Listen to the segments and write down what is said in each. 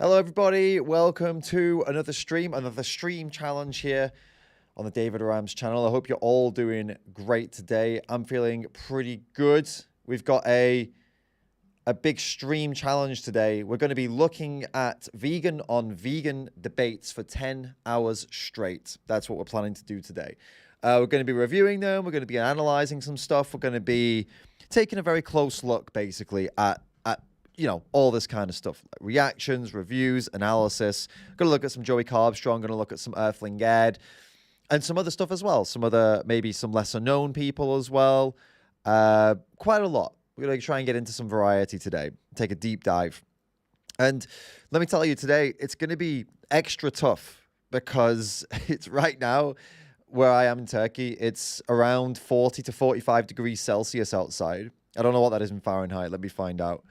Hello, everybody. Welcome to another stream challenge here on the David Rams channel. I hope you're all doing great today. I'm feeling pretty good. We've got a big stream challenge today. We're going to be looking at vegan on vegan debates for 10 hours straight. That's what we're planning to do today. We're going to be reviewing them. We're going to be analyzing some stuff. We're going to be taking a very close look, basically, at all this kind of stuff, like reactions, reviews, analysis. Going to look at some Joey Carbstrong, going to look at some Earthling Ed, and some other stuff as well. Maybe some lesser known people as well. Quite a lot. We're going to try and get into some variety today, take a deep dive. And let me tell you today, it's going to be extra tough because it's right now where I am in Turkey. It's around 40 to 45 degrees Celsius outside. I don't know what that is in Fahrenheit. Let me find out.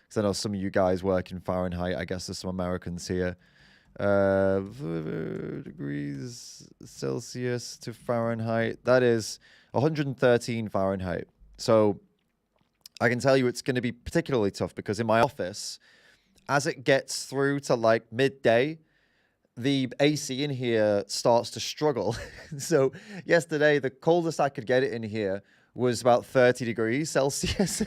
Because I know some of you guys work in Fahrenheit. I guess there's some Americans here. Degrees Celsius to Fahrenheit. That is 113 Fahrenheit. So I can tell you it's going to be particularly tough because in my office, as it gets through to like midday, the AC in here starts to struggle. So yesterday, the coldest I could get it in here was about 30 degrees Celsius.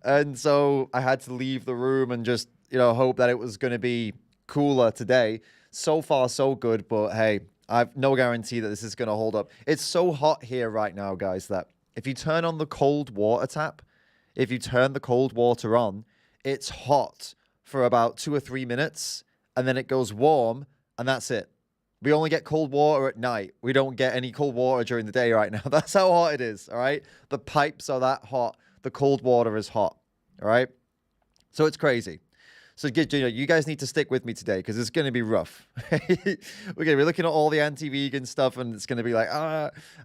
And so I had to leave the room and just, hope that it was going to be cooler today. So far, so good. But hey, I've no guarantee that this is going to hold up. It's so hot here right now, guys, that if you turn on the cold water tap, if you turn the cold water on, it's hot for about 2 or 3 minutes. And then it goes warm and that's it. We only get cold water at night. We don't get any cold water during the day right now. That's how hot it is, all right? The pipes are that hot. The cold water is hot, all right? So it's crazy. So you guys need to stick with me today because it's going to be rough. We're going to be looking at all the anti-vegan stuff and it's going to be like,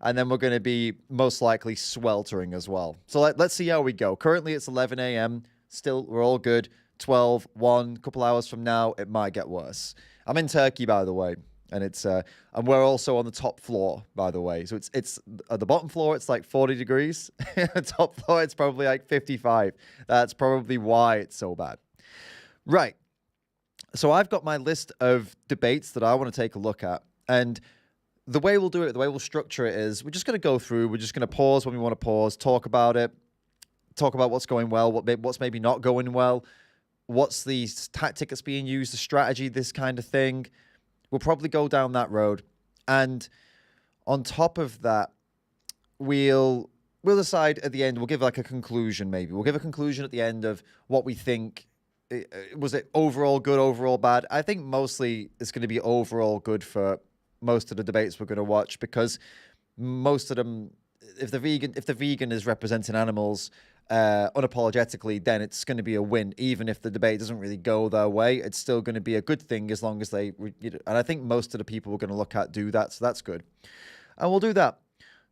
and then we're going to be most likely sweltering as well. So let's see how we go. Currently, it's 11 a.m. Still, we're all good. 12, 1, couple hours from now, it might get worse. I'm in Turkey, by the way. And and we're also on the top floor, by the way. So it's at the bottom floor, it's like 40 degrees. Top floor, it's probably like 55. That's probably why it's so bad. Right. So I've got my list of debates that I want to take a look at. And the way we'll do it, the way we'll structure it is we're just going to go through. We're just going to pause when we want to pause, talk about it, talk about what's going well, what's maybe not going well, what's the tactic that's being used, the strategy, this kind of thing. We'll probably go down that road. And on top of that, we'll decide at the end, we'll give like a conclusion maybe. We'll give a conclusion at the end of what we think. Was it overall good, overall bad? I think mostly it's going to be overall good for most of the debates we're going to watch because most of them, if the vegan is representing animals unapologetically, then it's going to be a win. Even if the debate doesn't really go their way, it's still going to be a good thing as long as they, and I think most of the people we're going to look at do that, so that's good. And we'll do that.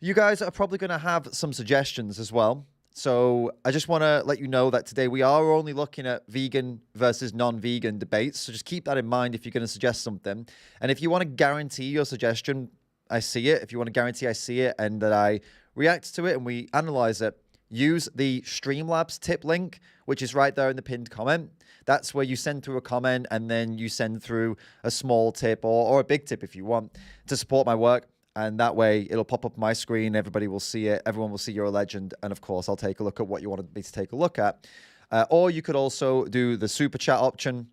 You guys are probably going to have some suggestions as well. So I just want to let you know that today we are only looking at vegan versus non-vegan debates. So just keep that in mind if you're going to suggest something. And if you want to guarantee your suggestion, I see it. If you want to guarantee I see it and that I react to it and we analyze it, use the Streamlabs tip link, which is right there in the pinned comment. That's where you send through a comment and then you send through a small tip or a big tip if you want to support my work. And that way it'll pop up my screen. Everybody will see it. Everyone will see you're a legend. And of course, I'll take a look at what you wanted me to take a look at. Or you could also do the super chat option.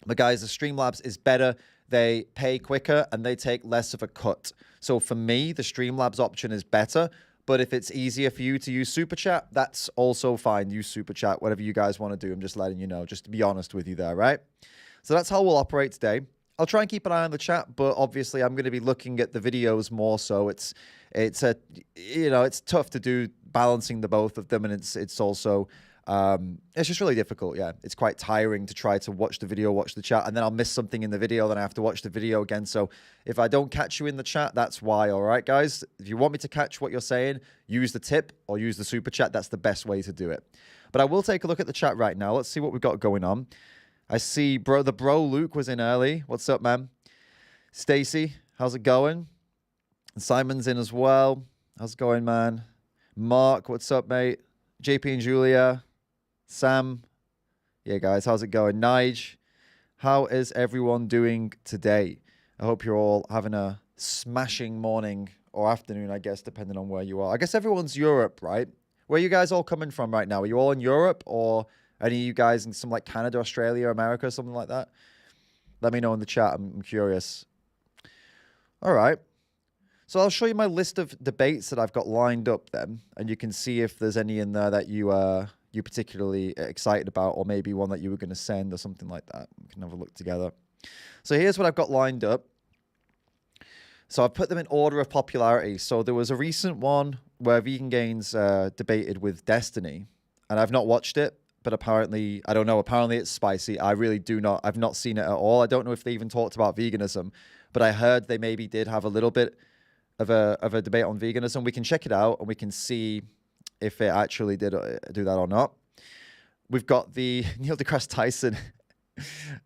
But guys, the Streamlabs is better. They pay quicker and they take less of a cut. So for me, the Streamlabs option is better. But if it's easier for you to use Super Chat, that's also fine. Use Super Chat, whatever you guys want to do. I'm just letting you know, just to be honest with you there, right? So that's how we'll operate today. I'll try and keep an eye on the chat, but obviously I'm going to be looking at the videos more. So it's tough to do balancing the both of them, and it's also it's just really difficult. Yeah, it's quite tiring to try to watch the video, watch the chat, and then I'll miss something in the video. Then I have to watch the video again. So if I don't catch you in the chat, that's why. All right, guys. If you want me to catch what you're saying, use the tip or use the super chat. That's the best way to do it. But I will take a look at the chat right now. Let's see what we've got going on. I see the bro Luke was in early. What's up, man? Stacy, how's it going? Simon's in as well. How's it going, man? Mark, what's up, mate? JP and Julia. Sam. Yeah, guys, how's it going? Nige. How is everyone doing today? I hope you're all having a smashing morning or afternoon, I guess, depending on where you are. I guess everyone's Europe, right? Where are you guys all coming from right now? Are you all in Europe, or any of you guys in some like Canada, Australia, America, something like that? Let me know in the chat. I'm curious. All right. So I'll show you my list of debates that I've got lined up then, and you can see if there's any in there that you particularly excited about, or maybe one that you were going to send or something like that. We can have a look together. So here's what I've got lined up. So I've put them in order of popularity. So there was a recent one where Vegan Gains debated with Destiny, and I've not watched it, but apparently, I don't know, apparently it's spicy. I've not seen it at all. I don't know if they even talked about veganism, but I heard they maybe did have a little bit of a debate on veganism. We can check it out and we can see if it actually did do that or not. We've got the Neil deGrasse Tyson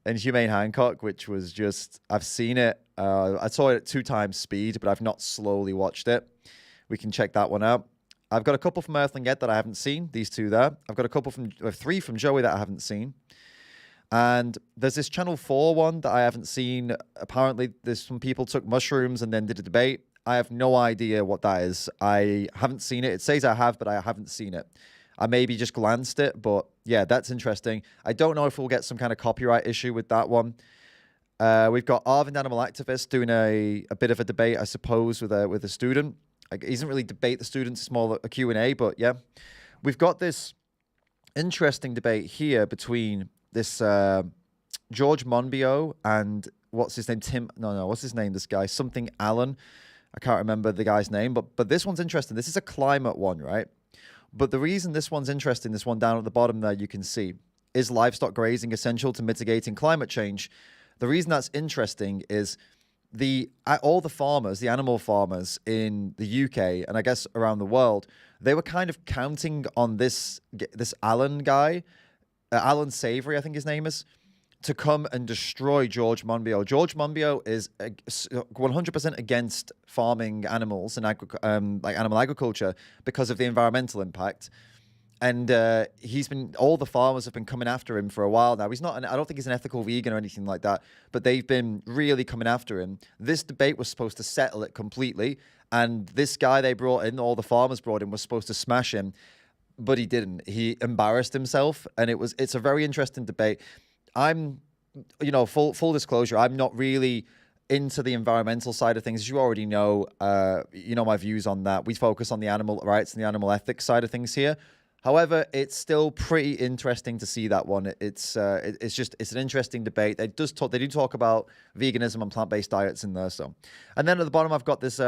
and Humane Hancock, which was just, I've seen it. I saw it at 2 times speed, but I've not slowly watched it. We can check that one out. I've got a couple from Earthling Ed that I haven't seen, these 2 there. I've got a couple from, 3 from Joey that I haven't seen. And there's this Channel 4 one that I haven't seen. Apparently, there's some people took mushrooms and then did a debate. I have no idea what that is. I haven't seen it. It says I have, but I haven't seen it. I maybe just glanced it, but yeah, that's interesting. I don't know if we'll get some kind of copyright issue with that one. We've got Arvind, animal activist, doing a bit of a debate, I suppose, with a student. He doesn't really debate the students, it's more a Q&A, but yeah. We've got this interesting debate here between this George Monbiot and what's his name? What's his name? This guy, something Allen. I can't remember the guy's name, but this one's interesting. This is a climate one, right? But the reason this one's interesting, this one down at the bottom there, you can see, is livestock grazing essential to mitigating climate change? The reason that's interesting is all the farmers, the animal farmers in the UK, and I guess around the world, they were kind of counting on this Alan guy, Alan Savory, I think his name is, to come and destroy George Monbiot. George Monbiot is 100% against farming animals and like animal agriculture because of the environmental impact. And all the farmers have been coming after him for a while now. I don't think he's an ethical vegan or anything like that, but they've been really coming after him. This debate was supposed to settle it completely. And this guy they brought in, all the farmers brought in, was supposed to smash him, but he didn't. He embarrassed himself. And it's a very interesting debate. I'm, full disclosure, I'm not really into the environmental side of things. As you already know, my views on that. We focus on the animal rights and the animal ethics side of things here. However, it's still pretty interesting to see that one. It's an interesting debate. They do talk about veganism and plant-based diets in there. So, and then at the bottom, I've got this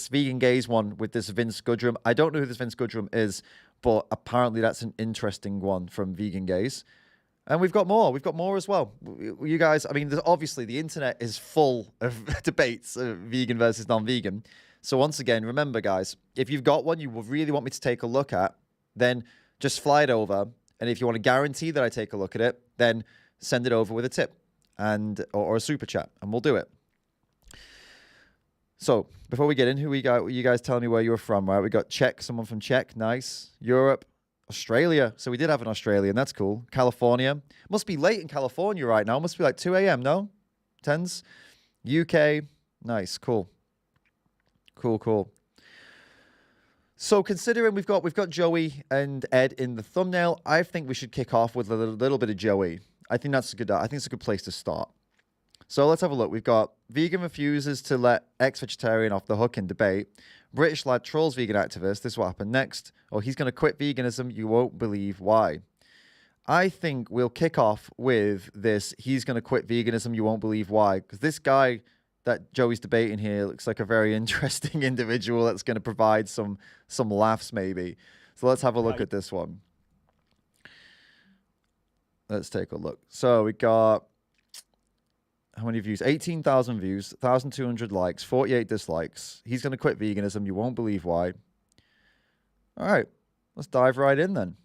Vegan Gays one with this Vince Goodrum. I don't know who this Vince Goodrum is, but apparently that's an interesting one from Vegan Gays. And we've got more. We've got more as well. You guys, obviously the internet is full of debates of vegan versus non-vegan. So once again, remember, guys, if you've got one you will really want me to take a look at, then just fly it over. And if you want to guarantee that I take a look at it, then send it over with a tip or a super chat, and we'll do it. So before we get in, you guys telling me where you're from, right? We got Czech, someone from Czech, nice. Europe. Australia. So we did have an Australian. That's cool. California. Must be late in California right now. Must be like 2 a.m., no? 10s. UK. Nice. Cool. Cool. So considering we've got Joey and Ed in the thumbnail, I think we should kick off with a little bit of Joey. I think it's a good place to start. So let's have a look. We've got vegan refuses to let ex-vegetarian off the hook in debate. British lad trolls vegan activist. This is what happened next. Oh, he's going to quit veganism. You won't believe why. I think we'll kick off with this. He's going to quit veganism. You won't believe why. Because this guy that Joey's debating here looks like a very interesting individual that's going to provide some laughs maybe. So let's have a look at this one. Let's take a look. So we got... how many views? 18,000 views, 1,200 likes, 48 dislikes. He's going to quit veganism. You won't believe why. All right, let's dive right in then.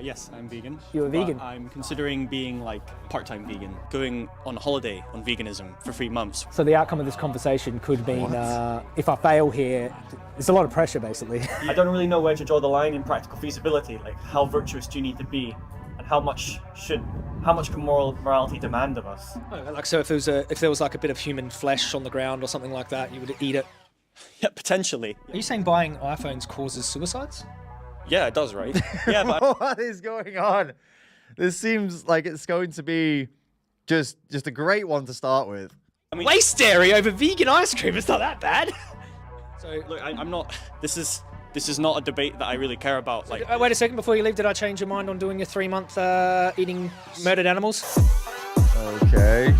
Yes, I'm vegan. You're a vegan? I'm considering being like part-time vegan, going on holiday on veganism for 3 months. So the outcome of this conversation could mean if I fail here, there's a lot of pressure basically. I don't really know where to draw the line in practical feasibility. Like, how virtuous do you need to be? And how much should how much can morality demand of us? Like, so if there was like a bit of human flesh on the ground or something like that, you would eat it. Yeah, potentially. Are you saying buying iPhones causes suicides? Yeah, it does, right? Yeah, but What is going on? This seems like it's going to be just a great one to start with. I mean, Waste dairy over vegan ice cream. It's not that bad. So look, I'm not. This is not a debate that I really care about. Like, wait a second before you leave. Did I change your mind on doing your 3-month eating murdered animals? Okay.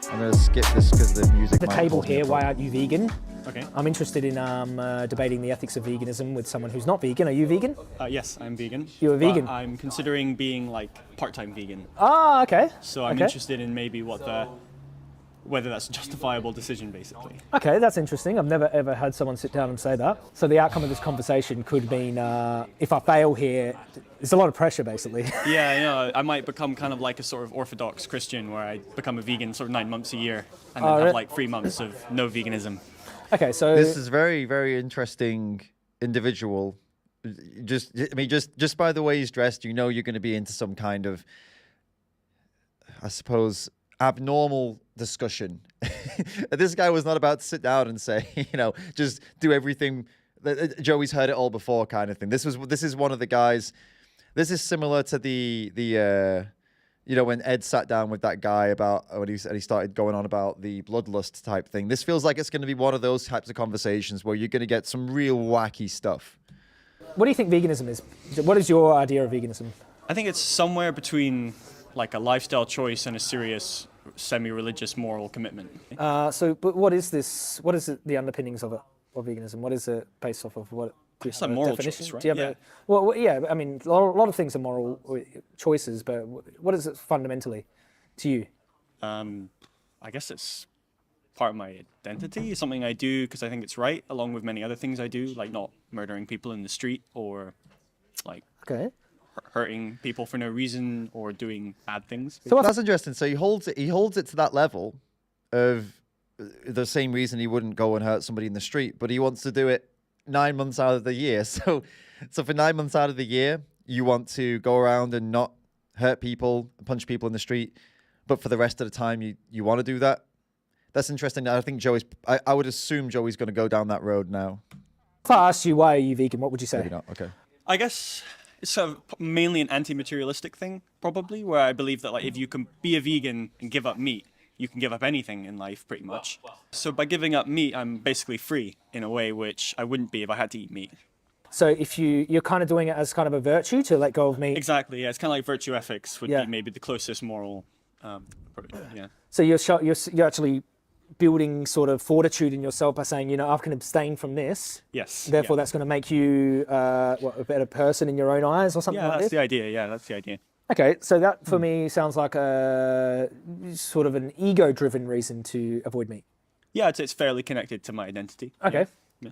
I'm gonna skip this because the music. The might table cause me here. a Why problem. aren't you vegan? okay. I'm interested in debating the ethics of veganism with someone who's not vegan. Are you vegan? Yes, I'm vegan. You're a but vegan? I'm considering being like part-time vegan. Ah, okay. So I'm okay. interested in maybe whether that's a justifiable decision, basically. Okay, that's interesting. I've never ever had someone sit down and say that. So the outcome of this conversation could mean if I fail here, there's a lot of pressure, basically. Yeah, you know, I might become kind of like a sort of Orthodox Christian where I become a vegan sort of 9 months a year and then have like 3 months of no veganism. Okay, so This is very, very interesting individual. Just by the way he's dressed, you know you're going to be into some kind of, I suppose, abnormal discussion. This guy was not about to sit down and say, just do everything. Joey's heard it all before, kind of thing. This is one of the guys. This is similar to the when Ed sat down with that guy about when he started going on about the bloodlust type thing. This feels like it's going to be one of those types of conversations where you're going to get some real wacky stuff. what do you think veganism is? What is your idea of veganism? I think it's somewhere between like a lifestyle choice and a serious semi-religious moral commitment. But what is this? What is the underpinnings of it, of veganism? What is it based off of? What? Do you It's have a moral definition? choice, right? Do you have yeah, I mean, a lot of things are moral choices, but what is it fundamentally to you? I guess it's part of my identity, something I do because I think it's right, along with many other things I do, like not murdering people in the street or like Okay. hurting people for no reason or doing bad things. So That's interesting. So he holds it to that level of the same reason he wouldn't go and hurt somebody in the street, but he wants to do it 9 months out of the year. So for 9 months out of the year, you want to go around and not hurt people, punch people in the street, but for the rest of the time, you want to do that. That's interesting. I think I would assume Joey's going to go down that road now. if I asked you why are you vegan, what would you say? Maybe not. Okay. I guess it's sort of mainly an anti-materialistic thing, probably, where I believe that like if you can be a vegan and give up meat, you can give up anything in life, pretty much. So by giving up meat, I'm basically free in a way which I wouldn't be if I had to eat meat. So if you're kind of doing it as kind of a virtue to let go of meat. Exactly, yeah. It's kind of like virtue ethics would Yeah. be maybe the closest moral, yeah. So you're actually building sort of fortitude in yourself by saying, I can abstain from this. Yes. Therefore, yeah. that's going to make you a better person in your own eyes or something Yeah, like that's this? the idea. Yeah, that's the idea. Okay, so that for me sounds like a sort of an ego-driven reason to avoid meat. Yeah, it's fairly connected to my identity. Okay. Yeah.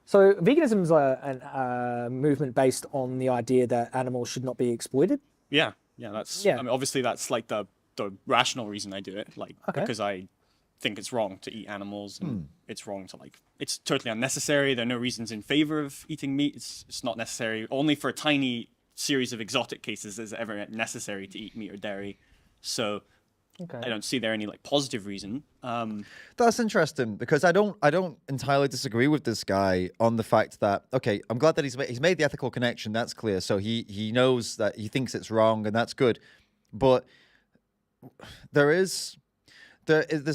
So veganism is a movement based on the idea that animals should not be exploited. Yeah, that's. Yeah. I mean, obviously, that's like the rational reason I do it, like Okay. because I think it's wrong to eat animals, and it's wrong to it's totally unnecessary. There are no reasons in favor of eating meat. It's not necessary. Only for a tiny series of exotic cases is it ever necessary to eat meat or dairy. So Okay. I don't see there any positive reason. That's interesting because I don't entirely disagree with this guy on the fact that, okay, I'm glad that he's made the ethical connection. That's clear. So he knows that he thinks it's wrong, and that's good. But there's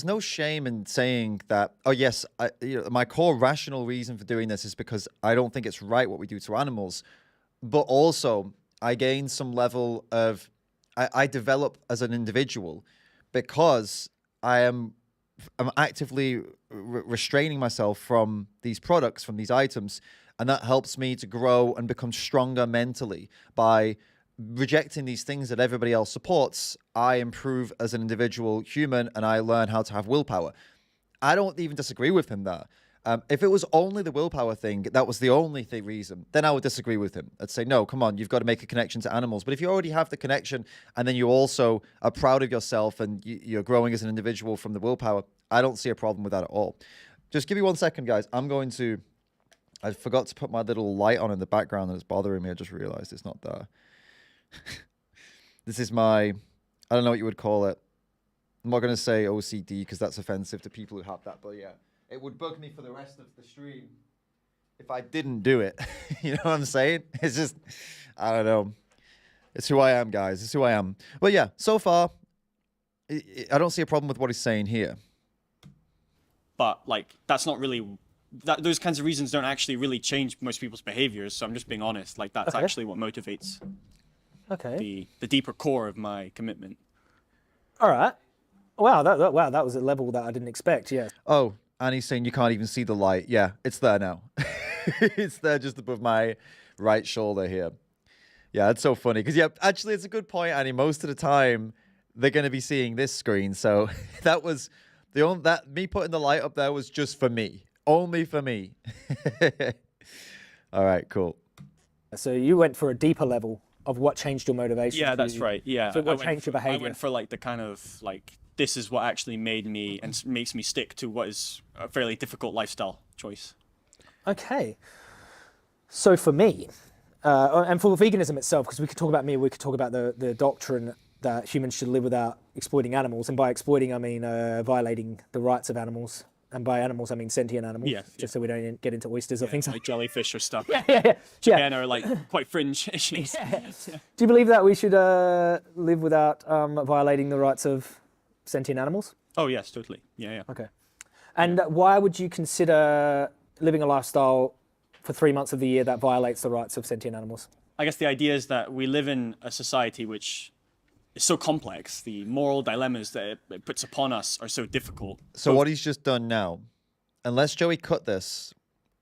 no shame in saying that, oh yes, my core rational reason for doing this is because I don't think it's right what we do to animals, but also I gain some level of I develop as an individual because I'm actively restraining myself from these products, from these items, and that helps me to grow and become stronger mentally by rejecting these things that everybody else supports. I improve as an individual human and I learn how to have willpower. I don't even disagree with him there. If it was only the willpower thing, that was the only reason, then I would disagree with him. I'd say, no, come on, you've got to make a connection to animals. But if you already have the connection and then you also are proud of yourself and you're growing as an individual from the willpower, I don't see a problem with that at all. Just give me 1 second, guys. I forgot to put my little light on in the background and it's bothering me. I just realized it's not there. This is my, I don't know what you would call it. I'm not going to say OCD because that's offensive to people who have that, but yeah, it would bug me for the rest of the stream if I didn't do it. You know what I'm saying? It's just, I don't know. It's who I am, guys. It's who I am. But yeah, so far, I don't see a problem with what he's saying here. But like, that's not really, those kinds of reasons don't actually really change most people's behaviors. So I'm just being honest. Like, that's actually what motivates the deeper core of my commitment. All right. Wow, that was a level that I didn't expect. Yeah. Oh, and he's saying you can't even see the light. Yeah, it's there now. It's there just above my right shoulder here. Yeah, it's so funny because yeah, actually, it's a good point, Annie. Most of the time, they're going to be seeing this screen. So that was the only that me putting the light up there was just for me, only for me. All right, cool. So you went for a deeper level of what changed your motivation. Yeah, that's right. Yeah. So what changed your behavior? I went for like the kind of like, this is what actually made me and makes me stick to what is a fairly difficult lifestyle choice. Okay. So for me, and for veganism itself, because we could talk about me, we could talk about the doctrine that humans should live without exploiting animals. And by exploiting, I mean violating the rights of animals. And by animals, I mean sentient animals. Yeah, just so we don't get into oysters or things like jellyfish or stuff. Yeah. Again, are like quite fringe issues. Yeah. Do you believe that we should live without violating the rights of sentient animals? Oh, yes, totally. Yeah. Okay. And why would you consider living a lifestyle for 3 months of the year that violates the rights of sentient animals? I guess the idea is that we live in a society which is so complex. The moral dilemmas that it puts upon us are so difficult. So what he's just done now, unless Joey cut this,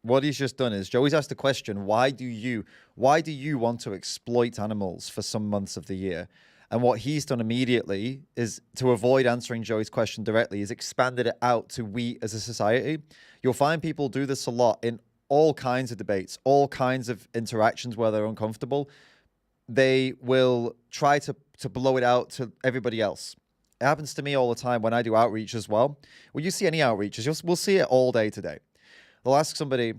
what he's just done is Joey's asked the question, why do you want to exploit animals for some months of the year? And what he's done immediately is, to avoid answering Joey's question directly, is expanded it out to we as a society. You'll find people do this a lot in all kinds of debates, all kinds of interactions where they're uncomfortable. They will try to blow it out to everybody else. It happens to me all the time when I do outreach as well. When you see any outreaches, we'll see it all day today. They'll ask somebody,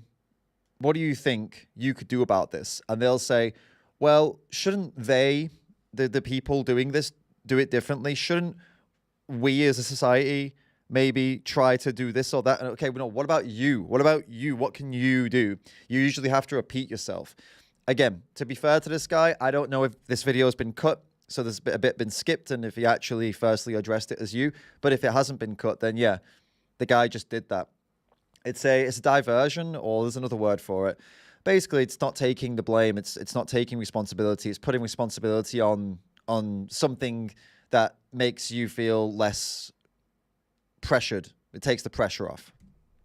what do you think you could do about this? And they'll say, well, shouldn't they, the people doing this, do it differently? Shouldn't we as a society maybe try to do this or that? And okay, well, no, what about you? What about you? What can you do? You usually have to repeat yourself. Again, to be fair to this guy, I don't know if this video has been cut, so there's a bit been skipped, and if he actually firstly addressed it as you. But if it hasn't been cut, then yeah, the guy just did that. It's a diversion, or there's another word for it. Basically, it's not taking the blame. It's not taking responsibility. It's putting responsibility on something that makes you feel less pressured. It takes the pressure off.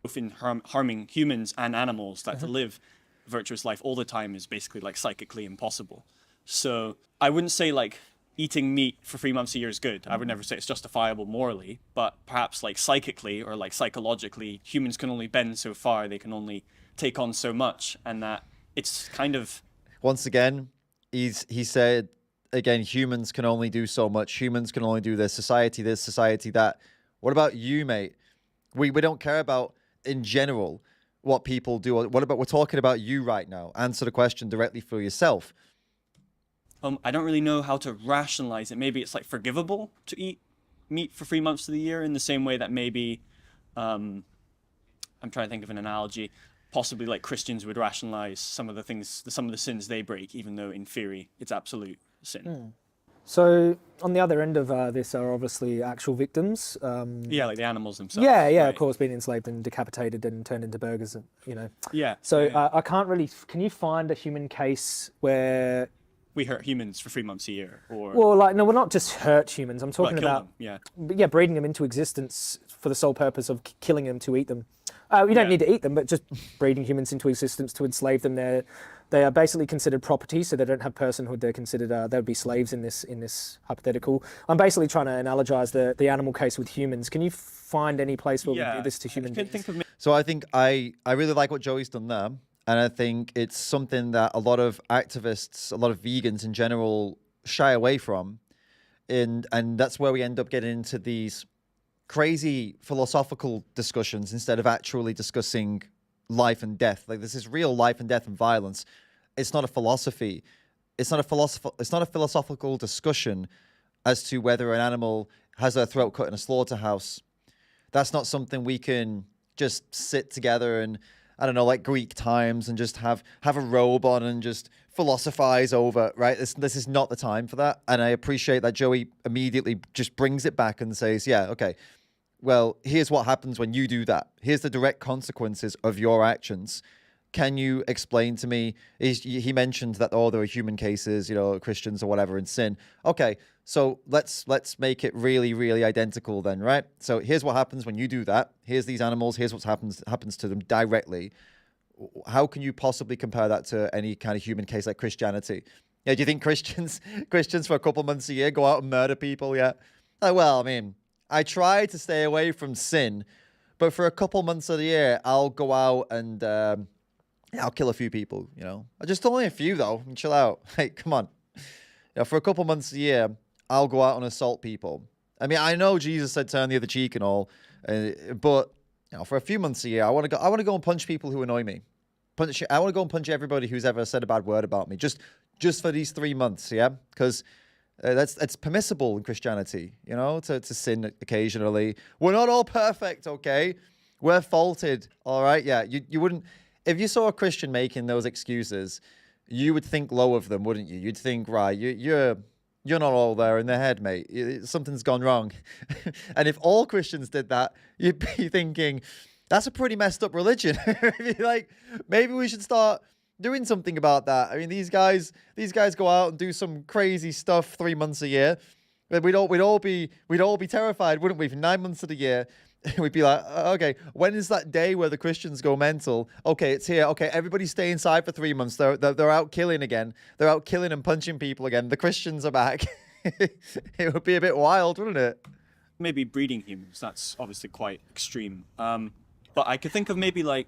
Both in harming humans and animals, that to live a virtuous life all the time is basically like psychically impossible. So I wouldn't say like eating meat for 3 months a year is good. I would never say it's justifiable morally, but perhaps like psychically or like psychologically, humans can only bend so far. They can only take on so much, and that it's kind of... Once again, he said, again, humans can only do so much. Humans can only do this, society that. What about you, mate? We don't care about, in general, what people do. What about, we're talking about you right now. Answer the question directly for yourself. I don't really know how to rationalize it. Maybe it's like forgivable to eat meat for 3 months of the year in the same way that maybe, I'm trying to think of an analogy, possibly like Christians would rationalize some of the sins they break, even though in theory it's absolute sin. So on the other end of this are obviously actual victims. Yeah, like the animals themselves. Yeah, right. Of course, being enslaved and decapitated and turned into burgers, Yeah. So I can't really, can you find a human case where... We hurt humans for 3 months a year, or... Well, like, no, we're not just hurt humans. I'm talking about... Them, breeding them into existence for the sole purpose of killing them to eat them. You don't need to eat them, but just breeding humans into existence to enslave them. They are basically considered property, so they don't have personhood. They're considered, they would be slaves in this hypothetical. I'm basically trying to analogize the animal case with humans. Can you find any place where we do this to human beings? So I think I really like what Joey's done there. And I think it's something that a lot of activists, a lot of vegans in general shy away from. And that's where we end up getting into these crazy philosophical discussions instead of actually discussing life and death. Like, this is real life and death and violence. It's not a philosophy. it's not a philosophical discussion as to whether an animal has their throat cut in a slaughterhouse. That's not something we can just sit together and, I don't know, like Greek times and just have a robe on and just philosophize over, right? This is not the time for that. And I appreciate that Joey immediately just brings it back and says, yeah, okay, well, here's what happens when you do that. Here's the direct consequences of your actions. Can you explain to me? He mentioned that, oh, there are human cases, Christians or whatever in sin. Okay, so let's make it really, really identical then, right? So here's what happens when you do that. Here's these animals. Here's what happens to them directly. How can you possibly compare that to any kind of human case like Christianity? Yeah, do you think Christians for a couple months a year go out and murder people? Yeah. Well, I mean, I try to stay away from sin, but for a couple months of the year, I'll go out and I'll kill a few people. Just only a few though. And chill out. Hey, come on. For a couple months a year, I'll go out and assault people. I mean, I know Jesus said turn the other cheek and all, but for a few months a year, I want to go and punch people who annoy me. I want to go and punch everybody who's ever said a bad word about me. Just for these 3 months, yeah, because that's permissible in Christianity, to sin occasionally. We're not all perfect, okay? We're faulted, all right? Yeah, you wouldn't, if you saw a Christian making those excuses, you would think low of them, wouldn't you? You'd think, right, you're not all there in their head, mate. Something's gone wrong. And if all Christians did that, you'd be thinking, that's a pretty messed up religion. Like, maybe we should start doing something about that. I mean, these guys go out and do some crazy stuff 3 months a year. We'd all be terrified, wouldn't we? For 9 months of the year, we'd be like, okay, when is that day where the Christians go mental? Okay, it's here. Okay, everybody stay inside for 3 months. They're out killing again. They're out killing and punching people again. The Christians are back. It would be a bit wild, wouldn't it? Maybe breeding humans. That's obviously quite extreme. But I could think of maybe like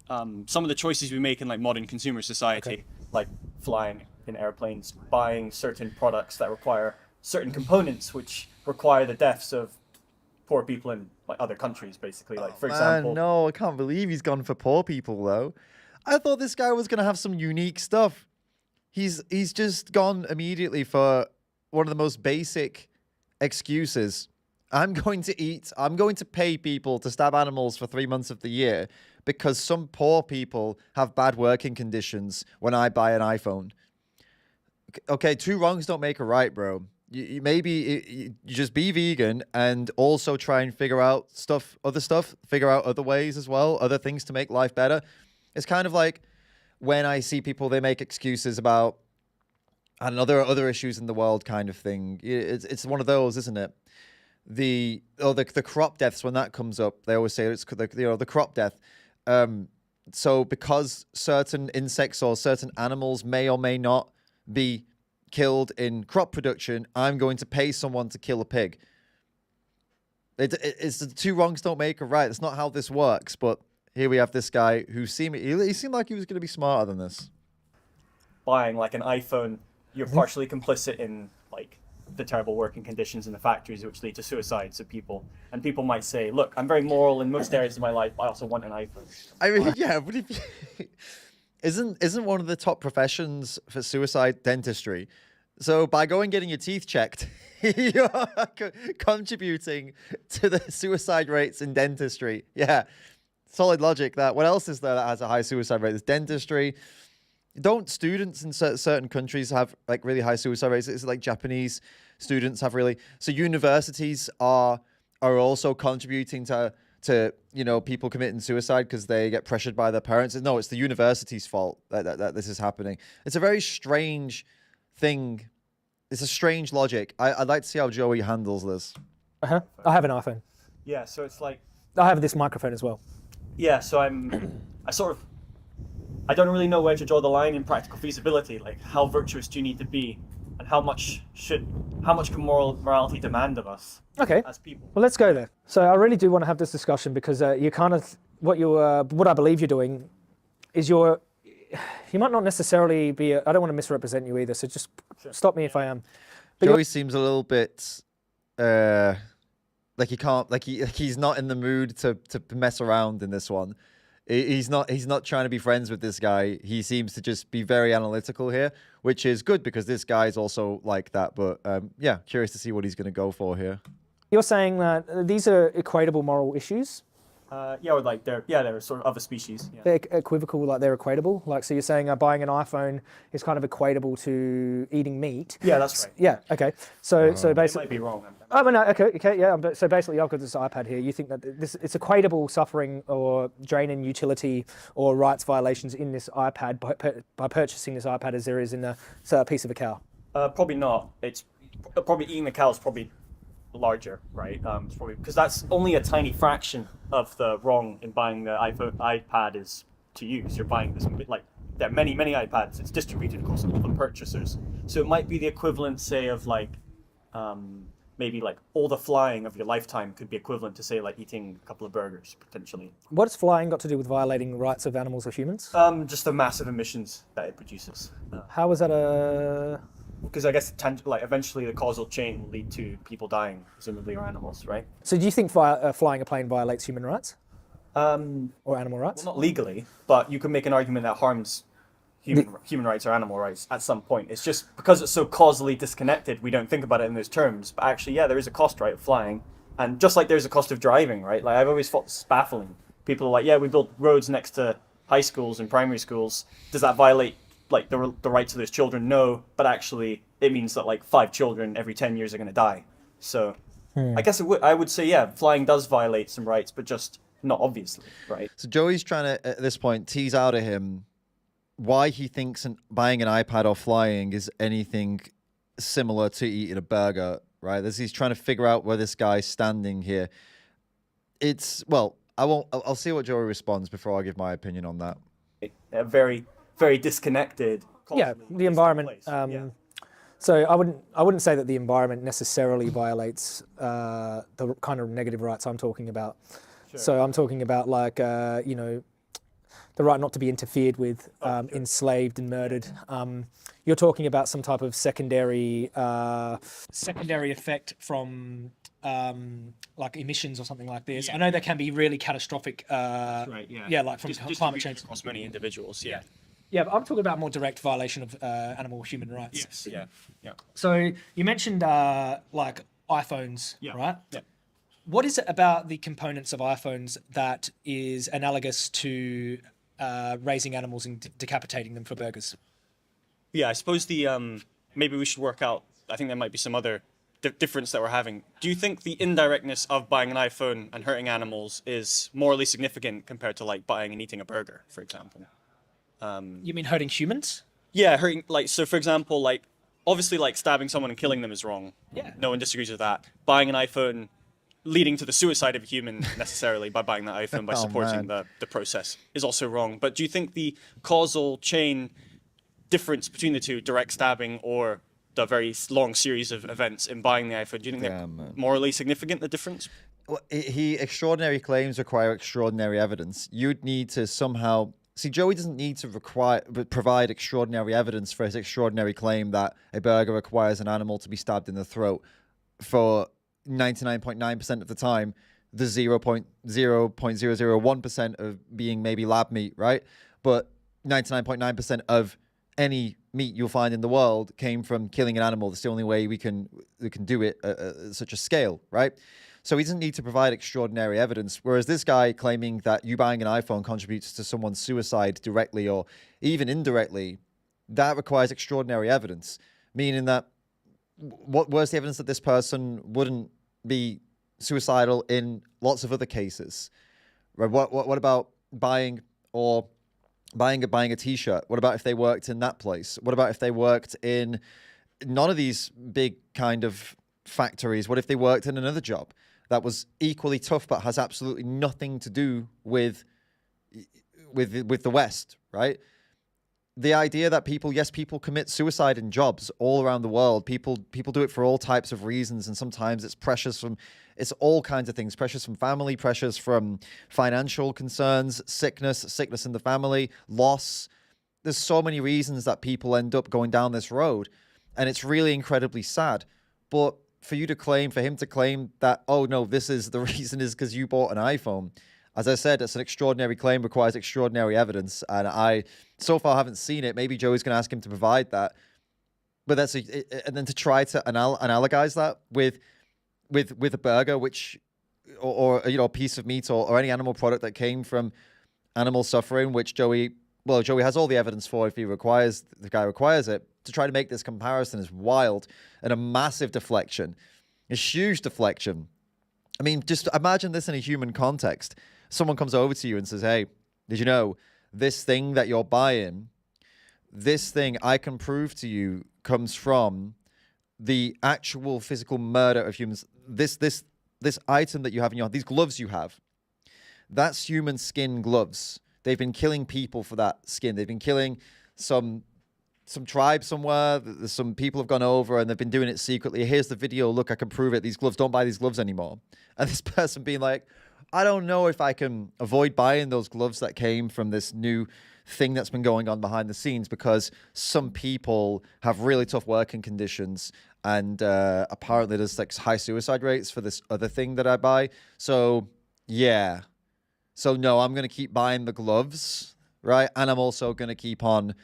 some of the choices we make in like modern consumer society, like flying in airplanes, buying certain products that require certain components, which require the deaths of poor people in like other countries, basically. Like, for example, no, I can't believe he's gone for poor people though. I thought this guy was gonna have some unique stuff. He's just gone immediately for one of the most basic excuses. I'm going to pay people to stab animals for 3 months of the year because some poor people have bad working conditions when I buy an iPhone. Okay, two wrongs don't make a right, bro. You just be vegan and also try and figure out figure out other ways as well, other things to make life better. It's kind of like when I see people, they make excuses about, I don't know, there are other issues in the world kind of thing. It's one of those, isn't it? The crop deaths, when that comes up, they always say it's the crop death. So because certain insects or certain animals may or may not be killed in crop production, I'm going to pay someone to kill a pig. It's the two wrongs don't make a right. That's not how this works. But here we have this guy who he seemed like he was going to be smarter than this. Buying like an iPhone, you're partially complicit in like the terrible working conditions in the factories, which lead to suicides of people. And people might say, look, I'm very moral in most areas of my life, but I also want an iPhone. I mean, yeah, but isn't one of the top professions for suicide dentistry? So by going getting your teeth checked, you're contributing to the suicide rates in dentistry. Yeah, solid logic that. What else is there that has a high suicide rate? There's dentistry. Don't students in certain countries have like really high suicide rates? It's like Japanese students have really. So universities are also contributing to people committing suicide because they get pressured by their parents. No, it's the university's fault that this is happening. It's a very strange thing. It's a strange logic. I'd like to see how Joey handles this. I have an iPhone. Yeah, so it's like I have this microphone as well. Yeah, so I don't really know where to draw the line in practical feasibility. Like, how virtuous do you need to be, and how much can morality demand of us? Okay. As people. Well, let's go there. So I really do want to have this discussion because you kind of what I believe you're doing is you might not necessarily be. I don't want to misrepresent you either. So just stop me if I am. But Joey seems a little bit like he can't, like he's not in the mood to mess around in this one. He's not trying to be friends with this guy. He seems to just be very analytical here, which is good because this guy's also like that. But yeah, curious to see what he's going to go for here. You're saying that these are equatable moral issues? Yeah, or like they're sort of a species. Yeah. They're equivocal, like they're equatable. Like, so you're saying buying an iPhone is kind of equatable to eating meat. Yeah, that's right. Yeah. Okay. So It basically, might be wrong. oh, but no, okay, yeah. But so basically, I've got this iPad here. You think that it's equatable suffering or drain in utility or rights violations in this iPad by purchasing this iPad as there is in a piece of a cow? Probably not. It's probably eating the cow is probably larger, right? It's probably because that's only a tiny fraction of the wrong in buying the iPad is to use. You're buying this like there are many iPads. It's distributed across all the purchasers, so it might be the equivalent, say, of like maybe like all the flying of your lifetime could be equivalent to, say, like eating a couple of burgers potentially. What's flying got to do with violating rights of animals or humans? Just the massive emissions that it produces. How is that a? Because I guess like eventually the causal chain will lead to people dying, presumably, or animals, right? So do you think flying a plane violates human rights? Or animal rights? Well, not legally, but you can make an argument that harms human rights or animal rights at some point. It's just because it's so causally disconnected, we don't think about it in those terms. But actually, yeah, there is a cost, right, of flying. And just like there's a cost of driving, right? Like I've always thought this is baffling. People are like, yeah, we built roads next to high schools and primary schools. Does that violate like the rights of those children? No, but actually it means that like 5 children every 10 years are going to die. So I guess I would say, yeah, flying does violate some rights, but just not obviously, right? So Joey's trying to, at this point, tease out of him why he thinks buying an iPad or flying is anything similar to eating a burger, right? He's trying to figure out where this guy's standing here. I'll see what Joey responds before I give my opinion on that. A very, very disconnected. Yeah, the environment. So I wouldn't say that the environment necessarily violates the kind of negative rights I'm talking about. Sure. So I'm talking about like the right not to be interfered with, enslaved and murdered. You're talking about some type of secondary effect from like emissions or something like this. Yeah. I know there can be really catastrophic. Right. Yeah. Yeah, like from climate change across many individuals. Yeah. Yeah, but I'm talking about more direct violation of animal human rights. Yes. Yeah. So you mentioned like iPhones, right? Yeah. What is it about the components of iPhones that is analogous to raising animals and decapitating them for burgers? Yeah, I suppose maybe we should work out. I think there might be some other difference that we're having. Do you think the indirectness of buying an iPhone and hurting animals is morally significant compared to like buying and eating a burger, for example? You mean hurting humans? Yeah, hurting, like, so for example, like, obviously, like, stabbing someone and killing them is wrong. Yeah. No one disagrees with that. Buying an iPhone leading to the suicide of a human necessarily by buying that iPhone, by supporting the process, is also wrong. But do you think the causal chain difference between the two, direct stabbing or the very long series of events in buying the iPhone, do you think they're morally significant, the difference? Well, extraordinary claims require extraordinary evidence. You'd need to somehow... See, Joey doesn't need to provide extraordinary evidence for his extraordinary claim that a burger requires an animal to be stabbed in the throat. For 99.9% of the time, the 0.001% of being maybe lab meat, right? But 99.9% of any meat you'll find in the world came from killing an animal. That's the only way we can do it at such a scale, right? So he doesn't need to provide extraordinary evidence, whereas this guy claiming that you buying an iPhone contributes to someone's suicide directly or even indirectly, that requires extraordinary evidence, meaning that where's the evidence that this person wouldn't be suicidal in lots of other cases? Right? What about buying a T-shirt? What about if they worked in that place? What about if they worked in none of these big kind of factories? What if they worked in another job that was equally tough but has absolutely nothing to do with the West, right? The idea that people commit suicide in jobs all around the world. People do it for all types of reasons, and sometimes it's it's all kinds of things. Pressures from family, pressures from financial concerns, sickness in the family, loss. There's so many reasons that people end up going down this road, and it's really incredibly sad. But for him to claim that, oh no, this is the reason is because you bought an iPhone, As I said, it's an extraordinary claim, requires extraordinary evidence, and I so far haven't seen it. Maybe Joey's going to ask him to provide that, but and then to try to analogize that with a burger, which or a piece of meat or any animal product that came from animal suffering, which Joey has all the evidence for if the guy requires it. To try to make this comparison is wild and a massive deflection, a huge deflection. I mean, just imagine this in a human context. Someone comes over to you and says, hey, did you know this thing that you're buying, this thing I can prove to you comes from the actual physical murder of humans. This item that you have in your, these gloves you have, that's human skin gloves. They've been killing people for that skin. They've been killing some tribe somewhere. Some people have gone over and they've been doing it secretly. Here's the video. Look, I can prove it. These gloves, don't buy these gloves anymore. And this person being like, I don't know if I can avoid buying those gloves that came from this new thing that's been going on behind the scenes because some people have really tough working conditions and apparently there's like high suicide rates for this other thing that I buy. So yeah. So no, I'm going to keep buying the gloves, right? And I'm also going to keep on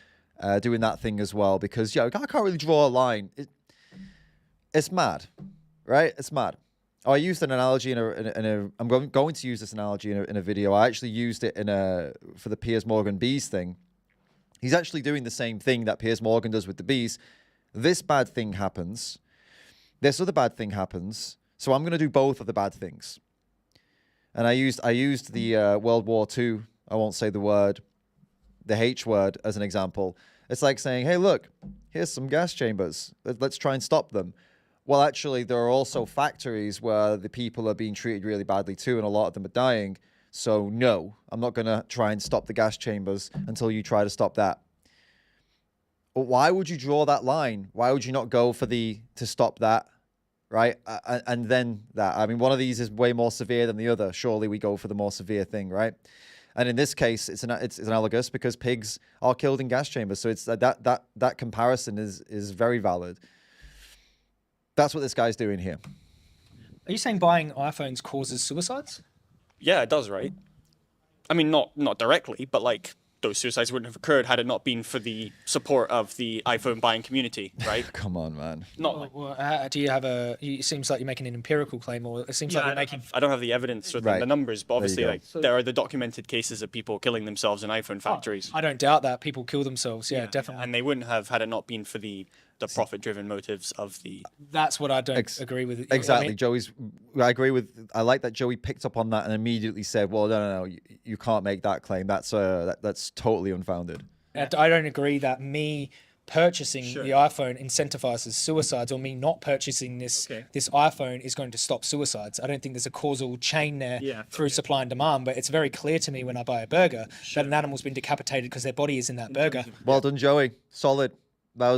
doing that thing as well because I can't really draw a line. It's mad, right? It's mad. Oh, I used an analogy I'm going to use this analogy in a video. I actually used it for the Piers Morgan bees thing. He's actually doing the same thing that Piers Morgan does with the bees. This bad thing happens. This other bad thing happens. So I'm going to do both of the bad things. And I used the World War II. I won't say the H word as an example. It's like saying, hey, look, here's some gas chambers. Let's try and stop them. Well, actually, there are also factories where the people are being treated really badly too, and a lot of them are dying. So no, I'm not going to try and stop the gas chambers until you try to stop that. But why would you draw that line? Why would you not go for to stop that, right? And then that. I mean, one of these is way more severe than the other. Surely we go for the more severe thing, right? And in this case, it's analogous because pigs are killed in gas chambers. So it's that comparison is very valid. That's what this guy's doing here. Are you saying buying iPhones causes suicides? Yeah, it does, right? I mean, not directly, but like those suicides wouldn't have occurred had it not been for the support of the iPhone buying community, right? Come on, man. Do you have it seems like you're making an empirical claim, or it seems like you're making... I don't have the evidence or the numbers, but obviously there are the documented cases of people killing themselves in iPhone factories. I don't doubt that. People kill themselves, yeah, definitely. And they wouldn't have had it not been for the profit-driven motives of the... That's what I don't agree with. Exactly. I mean, I agree with... I like that Joey picked up on that and immediately said, well, no, you can't make that claim. That's totally unfounded. I don't agree that me purchasing the iPhone incentivizes suicides, or me not purchasing this iPhone is going to stop suicides. I don't think there's a causal chain there through supply and demand, but it's very clear to me when I buy a burger that an animal's been decapitated because their body is in that burger. Well done, Joey. Solid. That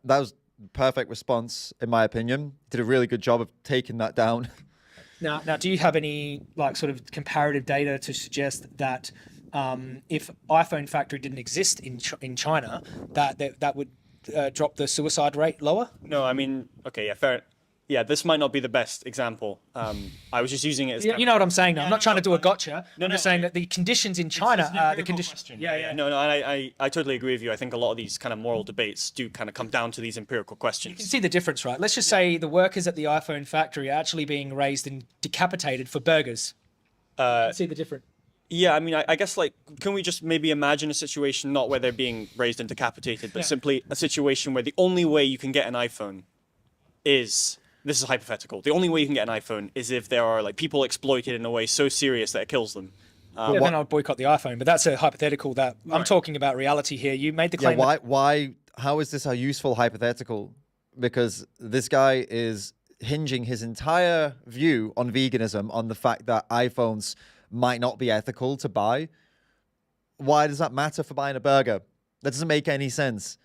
was perfect response, in my opinion. Did a really good job of taking that down. Now, do you have any sort of comparative data to suggest that if iPhone factory didn't exist in China, that would drop the suicide rate lower? No, I mean, okay, yeah, fair. Yeah, this might not be the best example. I was just using it as... You know what I'm saying now. I'm not trying to do a gotcha. I'm just saying that the conditions in China are the conditions... No, I totally agree with you. I think a lot of these kind of moral debates do kind of come down to these empirical questions. You can see the difference, right? Let's just say the workers at the iPhone factory are actually being raised and decapitated for burgers. See the difference. Yeah, I mean, I guess, can we just maybe imagine a situation not where they're being raised and decapitated, but simply a situation where the only way you can get an iPhone is... This is hypothetical. The only way you can get an iPhone is if there are people exploited in a way so serious that it kills them. Then I'll boycott the iPhone. But that's a hypothetical. That I'm talking about reality here. You made the claim. Yeah, how is this a useful hypothetical? Because this guy is hinging his entire view on veganism on the fact that iPhones might not be ethical to buy. Why does that matter for buying a burger? That doesn't make any sense.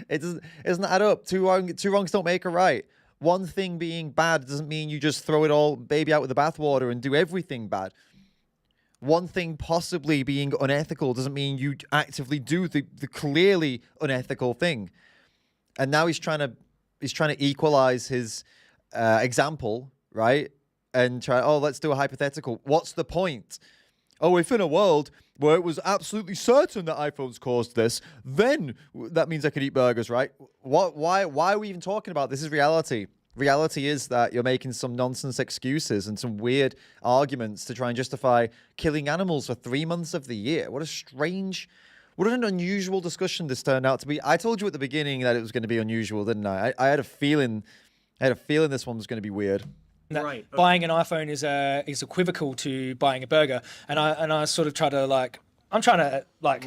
It doesn't add up. Two wrongs don't make a right. One thing being bad doesn't mean you just throw it all baby out with the bathwater and do everything bad. One thing possibly being unethical doesn't mean you actively do the clearly unethical thing. And now he's trying to equalize his example, right? and try, oh, let's do a hypothetical. What's the point? Oh, if in a world where it was absolutely certain that iPhones caused this, then that means I could eat burgers, right? Why are we even talking about this? This is reality. Reality is that you're making some nonsense excuses and some weird arguments to try and justify killing animals for 3 months of the year. What an unusual discussion this turned out to be. I told you at the beginning that it was going to be unusual, didn't I? I had a feeling this one was going to be weird. Right. Buying an iPhone is equivocal to buying a burger, and I sort of try to like. I'm trying to like.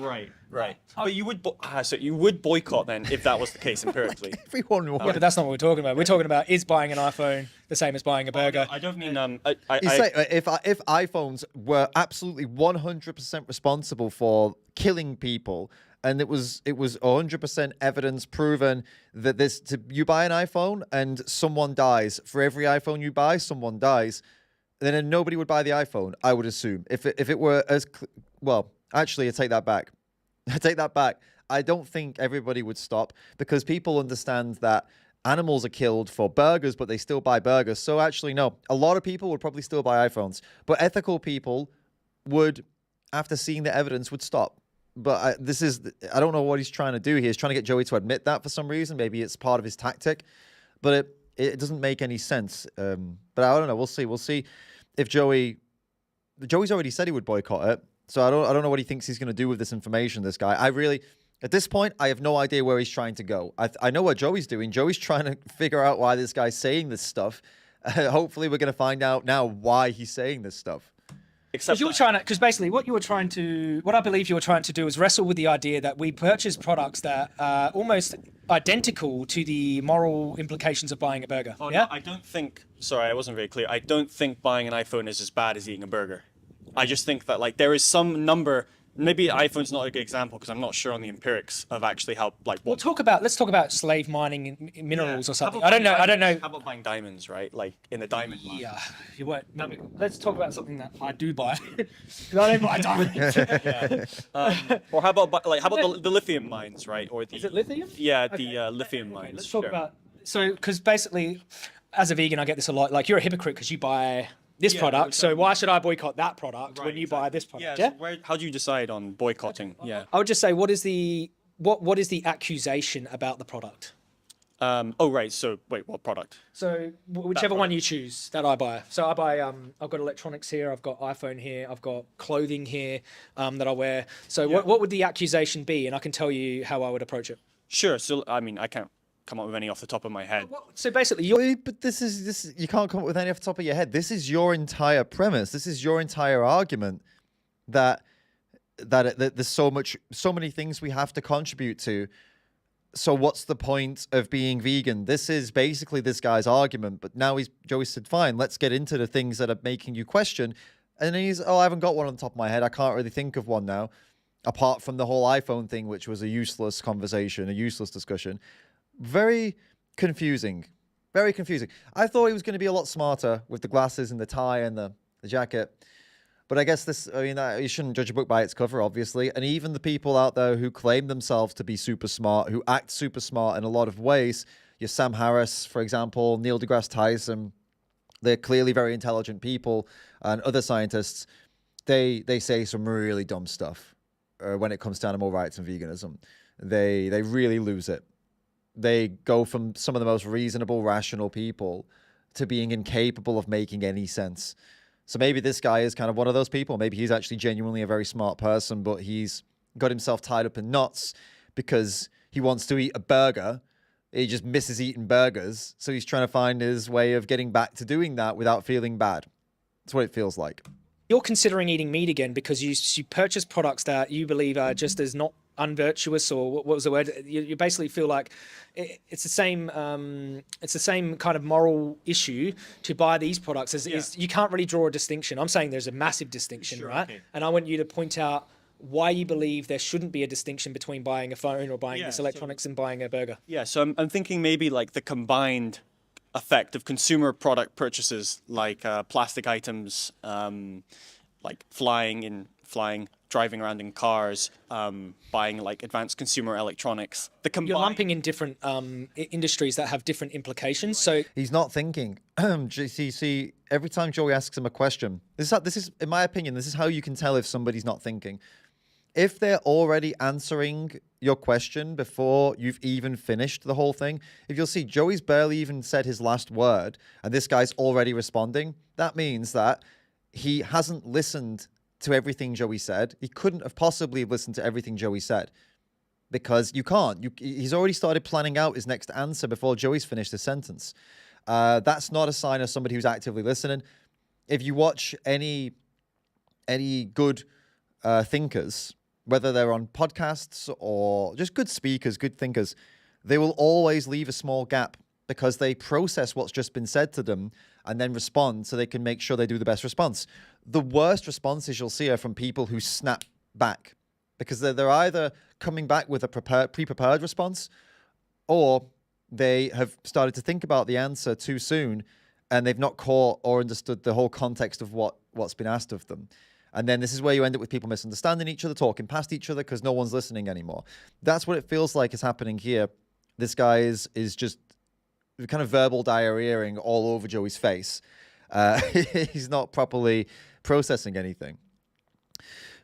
Right. But you would so you would boycott then if that was the case empirically. Everyone would. Yeah, but that's not what we're talking about. We're talking about is buying an iPhone the same as buying a burger. I don't mean You say if iPhones were absolutely 100% responsible for killing people, and it was 100% evidence proven that you buy an iPhone and someone dies. For every iPhone you buy, someone dies. Then nobody would buy the iPhone, I would assume. If it were well, actually, I take that back. I don't think everybody would stop because people understand that animals are killed for burgers, but they still buy burgers. So actually, no, a lot of people would probably still buy iPhones, but ethical people would, after seeing the evidence, would stop. But I don't know what he's trying to do here. He's trying to get Joey to admit that for some reason. Maybe it's part of his tactic, but it doesn't make any sense. But I don't know. We'll see if Joey's already said he would boycott it. So I don't know what he thinks he's going to do with this information, this guy. At this point, I have no idea where he's trying to go. I know what Joey's doing. Joey's trying to figure out why this guy's saying this stuff. Hopefully, we're going to find out now why he's saying this stuff. Because basically what I believe you were trying to do is wrestle with the idea that we purchase products that are almost identical to the moral implications of buying a burger. Oh, yeah? no, I don't think, sorry, I wasn't very clear. I don't think buying an iPhone is as bad as eating a burger. I just think that like there is some number, maybe iPhone's not a good example because I'm not sure on the empirics of actually how like what. Let's talk about slave mining minerals or something. I don't know. How about buying diamonds, right? Like in the diamond mine. Yeah, you won't. No, let's talk about something that I do buy. Because I don't buy diamonds. Or how about the lithium mines, right? Or the, Is it lithium? Yeah, the lithium mines. Let's talk about because basically, as a vegan, I get this a lot. Like you're a hypocrite because you buy this product, so why should I boycott that product when you buy this product? Yeah. So how do you decide on boycotting? Yeah. I would just say, what is the accusation about the product? Oh right. So wait, what product? So whichever one you choose that I buy. So I buy. I've got electronics here. I've got iPhone here. I've got clothing here that I wear. So what would the accusation be? And I can tell you how I would approach it. Sure. So I mean, I can't come up with any off the top of my head. So basically, But this is you can't come up with any off the top of your head. This is your entire premise. This is your entire argument that there's so many things we have to contribute to. So what's the point of being vegan? This is basically this guy's argument. But now Joey said, fine, let's get into the things that are making you question. And then I haven't got one on the top of my head. I can't really think of one now, apart from the whole iPhone thing, which was a useless conversation, a useless discussion. Very confusing. Very confusing. I thought he was going to be a lot smarter with the glasses and the tie and the jacket. But I guess you shouldn't judge a book by its cover, obviously. And even the people out there who claim themselves to be super smart, who act super smart in a lot of ways, your Sam Harris, for example, Neil deGrasse Tyson, they're clearly very intelligent people, and other scientists, they say some really dumb stuff when it comes to animal rights and veganism. They really lose it. They go from some of the most reasonable, rational people to being incapable of making any sense. So maybe this guy is kind of one of those people. Maybe he's actually genuinely a very smart person, but he's got himself tied up in knots because he wants to eat a burger. He just misses eating burgers. So he's trying to find his way of getting back to doing that without feeling bad. That's what it feels like. You're considering eating meat again because you purchase products that you believe are just as not unvirtuous, or what was the word? You basically feel like it's the same kind of moral issue to buy these products as you can't really draw a distinction. I'm saying there's a massive distinction, right? Okay. And I want you to point out why you believe there shouldn't be a distinction between buying a phone or buying this electronics and buying a burger. Yeah, so I'm thinking maybe like the combined effect of consumer product purchases, like plastic items, like flying in flying, driving around in cars, buying like advanced consumer electronics. You're lumping in different industries that have different implications. So He's not thinking. See, every time Joey asks him a question, this is, in my opinion, this is how you can tell if somebody's not thinking. If they're already answering your question before you've even finished the whole thing, if you'll see Joey's barely even said his last word and this guy's already responding, that means that he hasn't listened to everything Joey said. He couldn't have possibly listened to everything Joey said because you can't. He's already started planning out his next answer before Joey's finished the sentence. That's not a sign of somebody who's actively listening. If you watch any good thinkers, whether they're on podcasts or just good speakers, good thinkers, they will always leave a small gap because they process what's just been said to them and then respond so they can make sure they do the best response. The worst responses you'll see are from people who snap back because they're either coming back with a pre-prepared response or they have started to think about the answer too soon and they've not caught or understood the whole context of what's been asked of them. And then this is where you end up with people misunderstanding each other, talking past each other because no one's listening anymore. That's what it feels like is happening here. This guy is just kind of verbal diarrheaing all over Joey's face. He's not properly processing anything.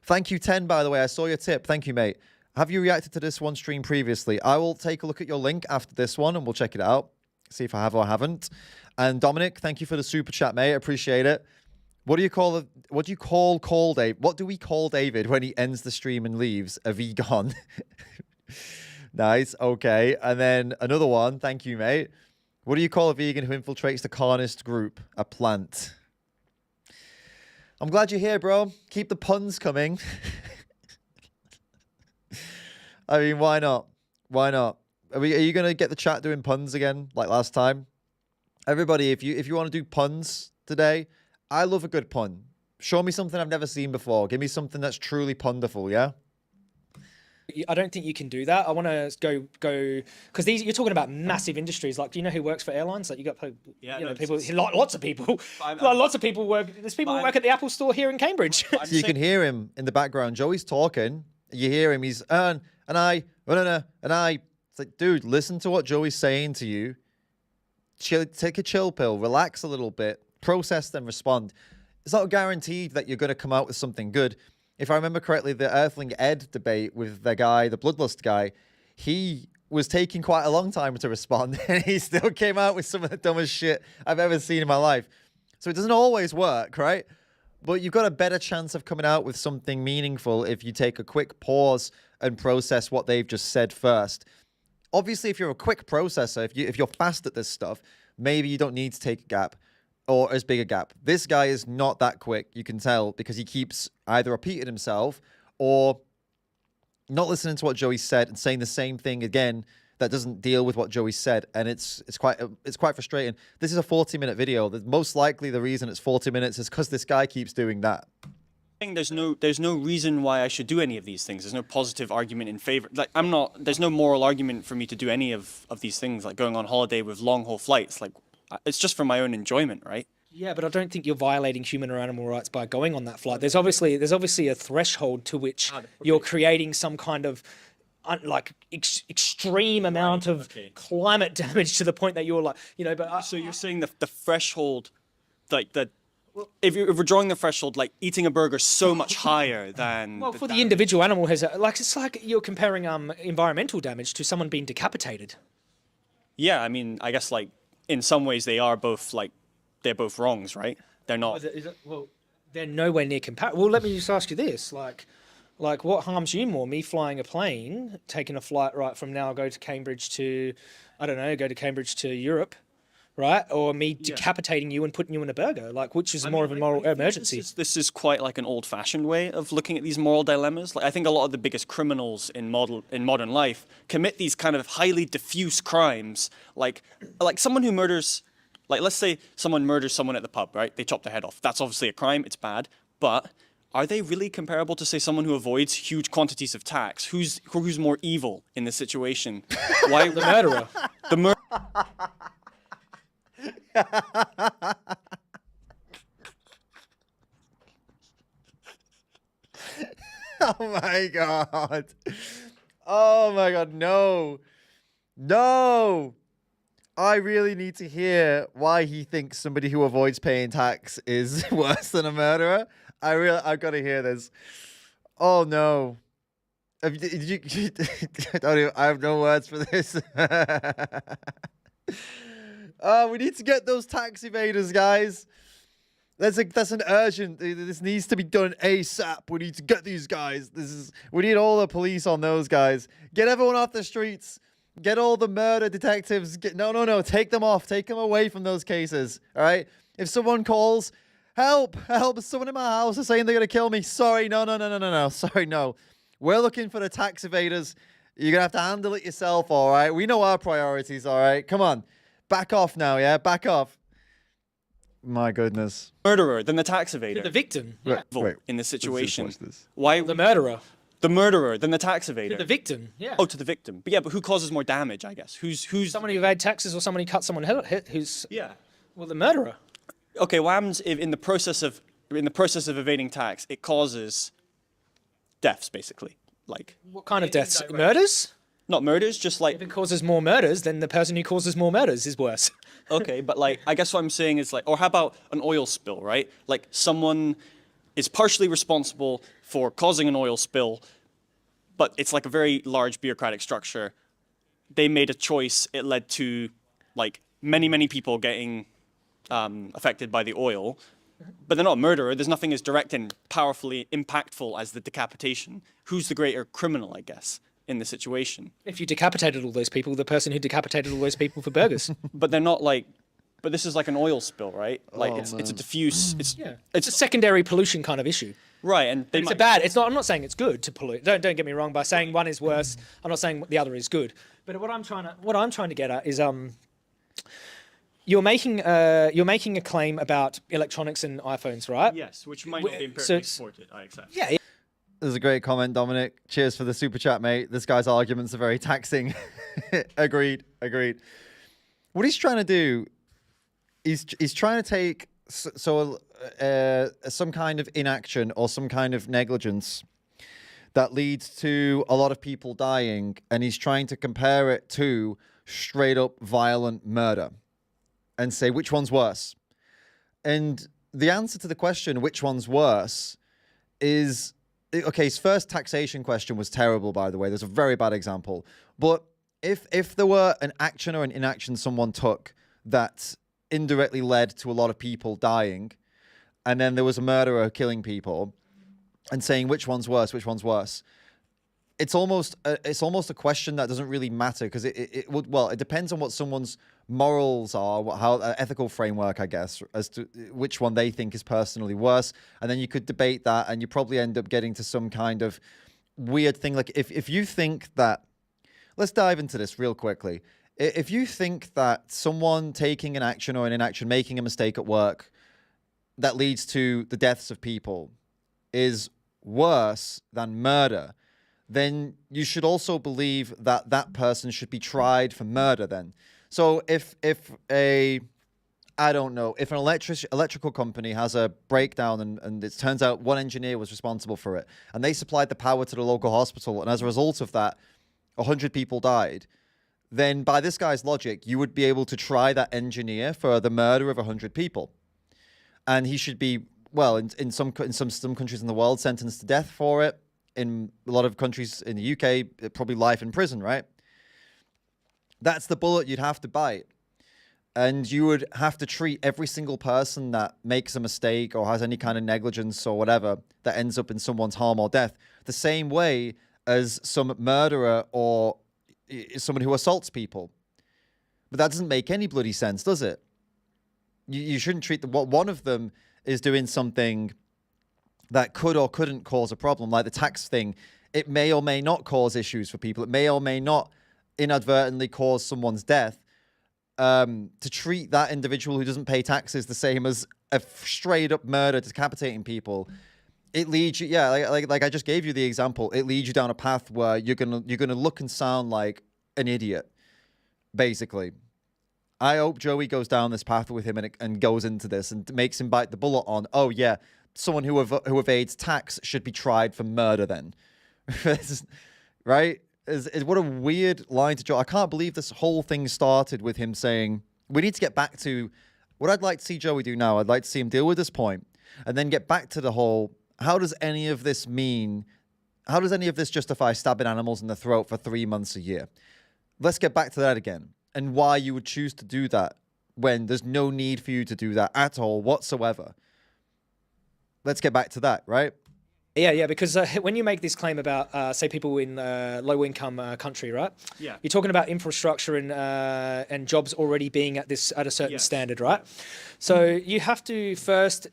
Thank you, 10, by the way. I saw your tip. Thank you, mate. Have you reacted to this one stream previously? I will take a look at your link after this one and we'll check it out. See if I have or haven't. And Dominic, thank you for the super chat, mate. I appreciate it. What do we call David when he ends the stream and leaves? A vegan. Nice. Okay. And then another one. Thank you, mate. What do you call a vegan who infiltrates the carnist group? A plant. I'm glad you're here, bro. Keep the puns coming. I mean, why not? Why not? Are you going to get the chat doing puns again like last time? Everybody, if you want to do puns today, I love a good pun. Show me something I've never seen before. Give me something that's truly punderful, yeah? I don't think you can do that. I want to go because you're talking about massive industries. Like, do you know who works for airlines? Like, you got people, lots of people. Lots of people work. There's people who work at the Apple store here in Cambridge. So you can hear him in the background. Joey's talking. You hear him. He's and I. It's like, dude, listen to what Joey's saying to you. Chill, take a chill pill. Relax a little bit. Process, then respond. It's not guaranteed that you're going to come out with something good. If I remember correctly, the Earthling Ed debate with the guy, the Bloodlust guy, he was taking quite a long time to respond, and he still came out with some of the dumbest shit I've ever seen in my life. So it doesn't always work, right? But you've got a better chance of coming out with something meaningful if you take a quick pause and process what they've just said first. Obviously, if you're a quick processor, if you're fast at this stuff, maybe you don't need to take a gap. Or as big a gap. This guy is not that quick, you can tell, because he keeps either repeating himself or not listening to what Joey said and saying the same thing again that doesn't deal with what Joey said, and it's quite frustrating. This is a 40-minute video. Most likely the reason it's 40 minutes is because this guy keeps doing that. I think there's no reason why I should do any of these things. There's no positive argument in favor. Like, there's no moral argument for me to do any of these things, like going on holiday with long haul flights. Like, it's just for my own enjoyment, right? Yeah, but I don't think you're violating human or animal rights by going on that flight. There's obviously a threshold to which you're creating some kind of extreme amount of climate damage to the point that you're like, But so you're saying the threshold, like the. If we're drawing the threshold, like eating a burger so much higher than... Well, for the individual animal, it's like you're comparing environmental damage to someone being decapitated. Yeah, I mean, I guess like in some ways they're both wrongs, right? They're not... Well, they're nowhere near comparable. Well, let me just ask you this, like what harms you more, me flying a plane, taking a flight right from now, go to Cambridge to Europe, right? Or me decapitating you and putting you in a burger, which is more of a moral emergency. This is quite like an old-fashioned way of looking at these moral dilemmas. Like, I think a lot of the biggest criminals in modern life commit these kind of highly diffuse crimes, like someone who murders, like let's say someone murders someone at the pub, right? They chop their head off. That's obviously a crime. It's bad, but are they really comparable to, say, someone who avoids huge quantities of tax? Who's more evil in this situation? Why the murderer? The murderer. Oh my god. Oh my god, no. No. I really need to hear why he thinks somebody who avoids paying tax is worse than a murderer. I've got to hear this. Oh no. I have no words for this. We need to get those tax evaders, guys. That's an urgent. This needs to be done ASAP. We need to get these guys. We need all the police on those guys. Get everyone off the streets. Get all the murder detectives. No. Take them off. Take them away from those cases. All right. If someone calls, help. Someone in my house is saying they're gonna kill me. Sorry. No. Sorry, no. We're looking for the tax evaders. You're gonna have to handle it yourself. All right. We know our priorities. All right. Come on. Back off now. Yeah. Back off. My goodness. Murderer than the tax evader. The victim. Wait, in this situation. let's watch this. Why The murderer. the murderer than the tax evader? The victim. Yeah. Oh, to the victim. But yeah, but who causes more damage? I guess. Who's Somebody who evade taxes or somebody cut someone who's yeah. well the murderer. Okay, what happens if in the process of evading tax, it causes deaths, basically? Like, What kind of deaths? Murders? not murders, just like, If it causes more murders, then the person who causes more murders is worse. okay, but like, I guess what I'm saying is like, or how about an oil spill, right? Like, someone is partially responsible for causing an oil spill, but it's like a very large bureaucratic structure. They made a choice, it led to like many people getting affected by the oil, but they're not a murderer. There's nothing as direct and powerfully impactful as the decapitation. Who's the greater criminal, I guess, in the situation? If you decapitated all those people, the person who decapitated all those people for burgers. But they're not like, but this is like an oil spill, right? Like it's a diffuse, Yeah. It's a secondary pollution kind of issue. right, and they It's might, a bad. It's not. I'm not saying it's good to pollute. Don't get me wrong. By saying one is worse, I'm not saying the other is good. But what I'm trying to get at is you're making a claim about electronics and iPhones, right? yes, which might not be so empirically it's- supported, I accept. Yeah. There's a great comment, Dominic. Cheers for the super chat, mate. This guy's arguments are very taxing. Agreed. What he's trying to do, he's trying to take some kind of inaction or some kind of negligence that leads to a lot of people dying, and he's trying to compare it to straight up violent murder and say which one's worse. And the answer to the question, which one's worse, is okay. His first taxation question was terrible, by the way. There's a very bad example. But if there were an action or an inaction someone took that indirectly led to a lot of people dying, and then there was a murderer killing people, and saying which one's worse, it's almost a question that doesn't really matter, because it depends on what someone's morals are, how ethical framework, I guess, as to which one they think is personally worse, and then you could debate that, and you probably end up getting to some kind of weird thing. Like if you think that, let's dive into this real quickly. If you think that someone taking an action or an inaction, making a mistake at work that leads to the deaths of people is worse than murder, then you should also believe that that person should be tried for murder then. So if an electrical company has a breakdown and it turns out one engineer was responsible for it, and they supplied the power to the local hospital, and as a result of that, 100 people died, then by this guy's logic, you would be able to try that engineer for the murder of 100 people. And he should be, well, in some countries in the world, sentenced to death for it. In a lot of countries in the UK, probably life in prison, right? That's the bullet you'd have to bite. And you would have to treat every single person that makes a mistake or has any kind of negligence or whatever that ends up in someone's harm or death the same way as some murderer or someone who assaults people. But that doesn't make any bloody sense, does it? You shouldn't treat what one of them is doing something that could or couldn't cause a problem, like the tax thing. It may or may not cause issues for people. It may or may not inadvertently cause someone's death. To treat that individual who doesn't pay taxes the same as a straight up murder, decapitating people, it leads you, like I just gave you the example. It leads you down a path where you're gonna look and sound like an idiot, basically. I hope Joey goes down this path with him and goes into this and makes him bite the bullet on, oh yeah, someone who evades tax should be tried for murder then. Right? What a weird line to draw. I can't believe this whole thing started with him saying, we need to get back to what I'd like to see Joey do now. I'd like to see him deal with this point and then get back to the whole, how does any of this justify stabbing animals in the throat for 3 months a year? Let's get back to that again, and why you would choose to do that when there's no need for you to do that at all whatsoever. Let's get back to that, right? Yeah, because when you make this claim about, say, people in low-income country, right? Yeah. You're talking about infrastructure and jobs already being at a certain standard, right? So you have to first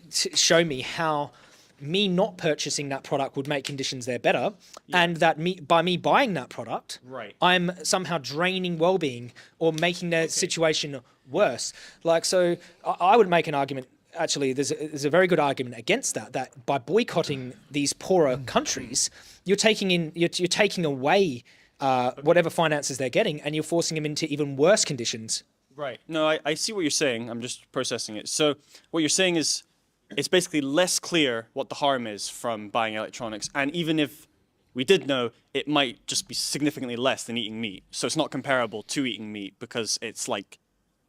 show me how me not purchasing that product would make conditions there better, and that by me buying that product, I'm somehow draining well-being or making their situation worse. Like, so I would make an argument. Actually, there's a very good argument against that by boycotting these poorer countries, you're taking away whatever finances they're getting, and you're forcing them into even worse conditions. Right. No, I see what you're saying. I'm just processing it. So what you're saying is it's basically less clear what the harm is from buying electronics. And even if we did know, it might just be significantly less than eating meat. So it's not comparable to eating meat because it's like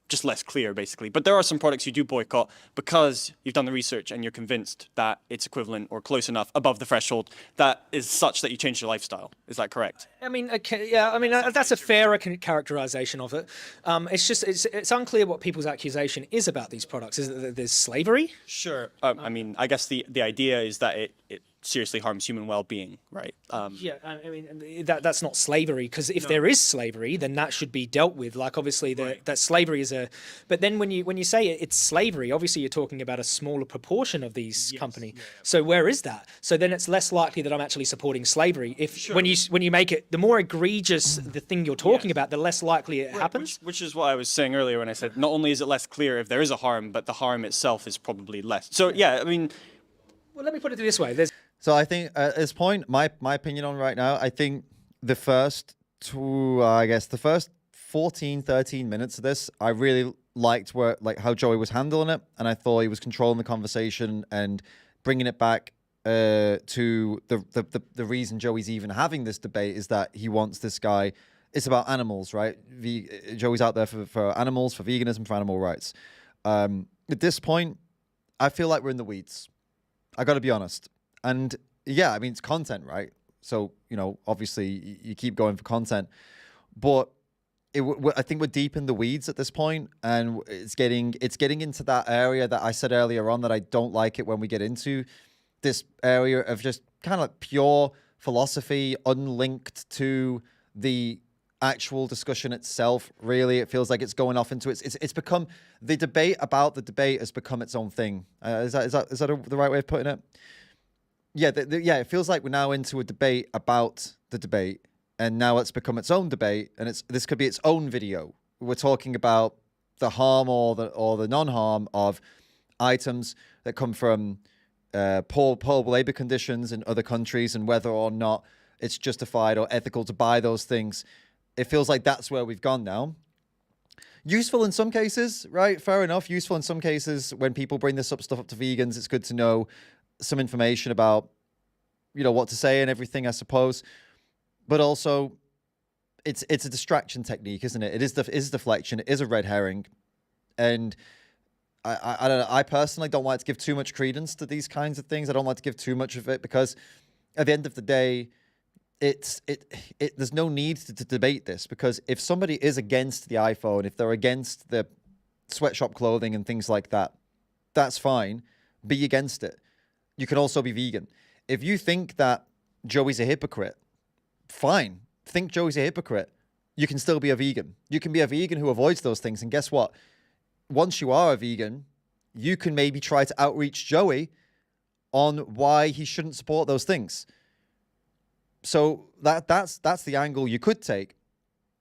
just less clear, basically. But there are some products you do boycott because you've done the research and you're convinced that it's equivalent or close enough above the threshold that is such that you change your lifestyle. Is that correct? I mean, that's a fairer characterization of it. It's just it's unclear what people's accusation is about these products. Is it that there's slavery? Sure. I mean, I guess the idea is that it seriously harms human well-being, right? I mean, that's not slavery, because if there is slavery, then that should be dealt with. Like, obviously, that slavery is a. But then when you say it's slavery, obviously you're talking about a smaller proportion of these companies. So where is that? So then it's less likely that I'm actually supporting slavery. If when you make it, the more egregious the thing you're talking about, the less likely it happens. Which is what I was saying earlier when I said not only is it less clear if there is a harm, but the harm itself is probably less. So yeah, I mean. Well, let me put it this way. So I think at this point, my opinion on right now, I think the first 14, 13 minutes of this, I really liked how Joey was handling it, and I thought he was controlling the conversation and bringing it back to the reason Joey's even having this debate is that he wants this guy. It's about animals, right? Joey's out there for animals, for veganism, for animal rights. At this point, I feel like we're in the weeds. I got to be honest. And yeah, I mean, it's content, right? So, obviously you keep going for content, but I think we're deep in the weeds at this point, and it's getting into that area that I said earlier on that I don't like it when we get into this area of just kind of like pure philosophy, unlinked to the actual discussion itself. Really, it feels like it's going off into it's become the debate about the debate has become its own thing. Is that the right way of putting it? Yeah, it feels like we're now into a debate about the debate, and now it's become its own debate, and this could be its own video. We're talking about the harm or the non-harm of items that come from poor labor conditions in other countries, and whether or not it's justified or ethical to buy those things. It feels like that's where we've gone now. Useful in some cases, right? Fair enough. Useful in some cases when people bring this stuff up to vegans. It's good to know some information about, what to say and everything, I suppose. But also, it's a distraction technique, isn't it? It is deflection. It is a red herring, and I don't know. I personally don't like to give too much credence to these kinds of things. I don't like to give too much of it because, at the end of the day, there's no need to debate this, because if somebody is against the iPhone, if they're against the sweatshop clothing and things like that, that's fine. Be against it. You can also be vegan. If you think that Joey's a hypocrite, fine. Think Joey's a hypocrite. You can still be a vegan. You can be a vegan who avoids those things. And guess what? Once you are a vegan, you can maybe try to outreach Joey on why he shouldn't support those things. So that's the angle you could take.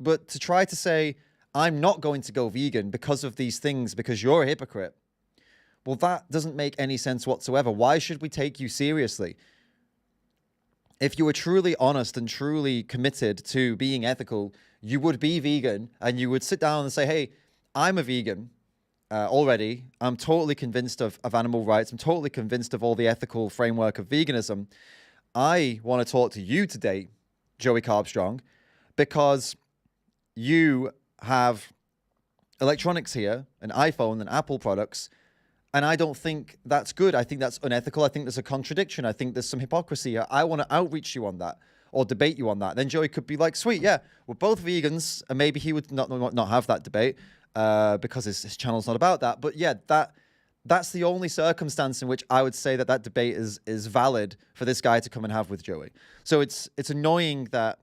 But to try to say, I'm not going to go vegan because of these things, because you're a hypocrite, well, that doesn't make any sense whatsoever. Why should we take you seriously? If you were truly honest and truly committed to being ethical, you would be vegan and you would sit down and say, hey, I'm a vegan. already. I'm totally convinced of animal rights. I'm totally convinced of all the ethical framework of veganism. I want to talk to you today, Joey Carbstrong, because you have electronics here, an iPhone and Apple products, and I don't think that's good. I think that's unethical. I think there's a contradiction. I think there's some hypocrisy here. I want to outreach you on that or debate you on that. Then Joey could be like, sweet, yeah, we're both vegans, and maybe he would not have that debate because his channel's not about that. But yeah, that's the only circumstance in which I would say that debate is valid for this guy to come and have with Joey. So it's annoying that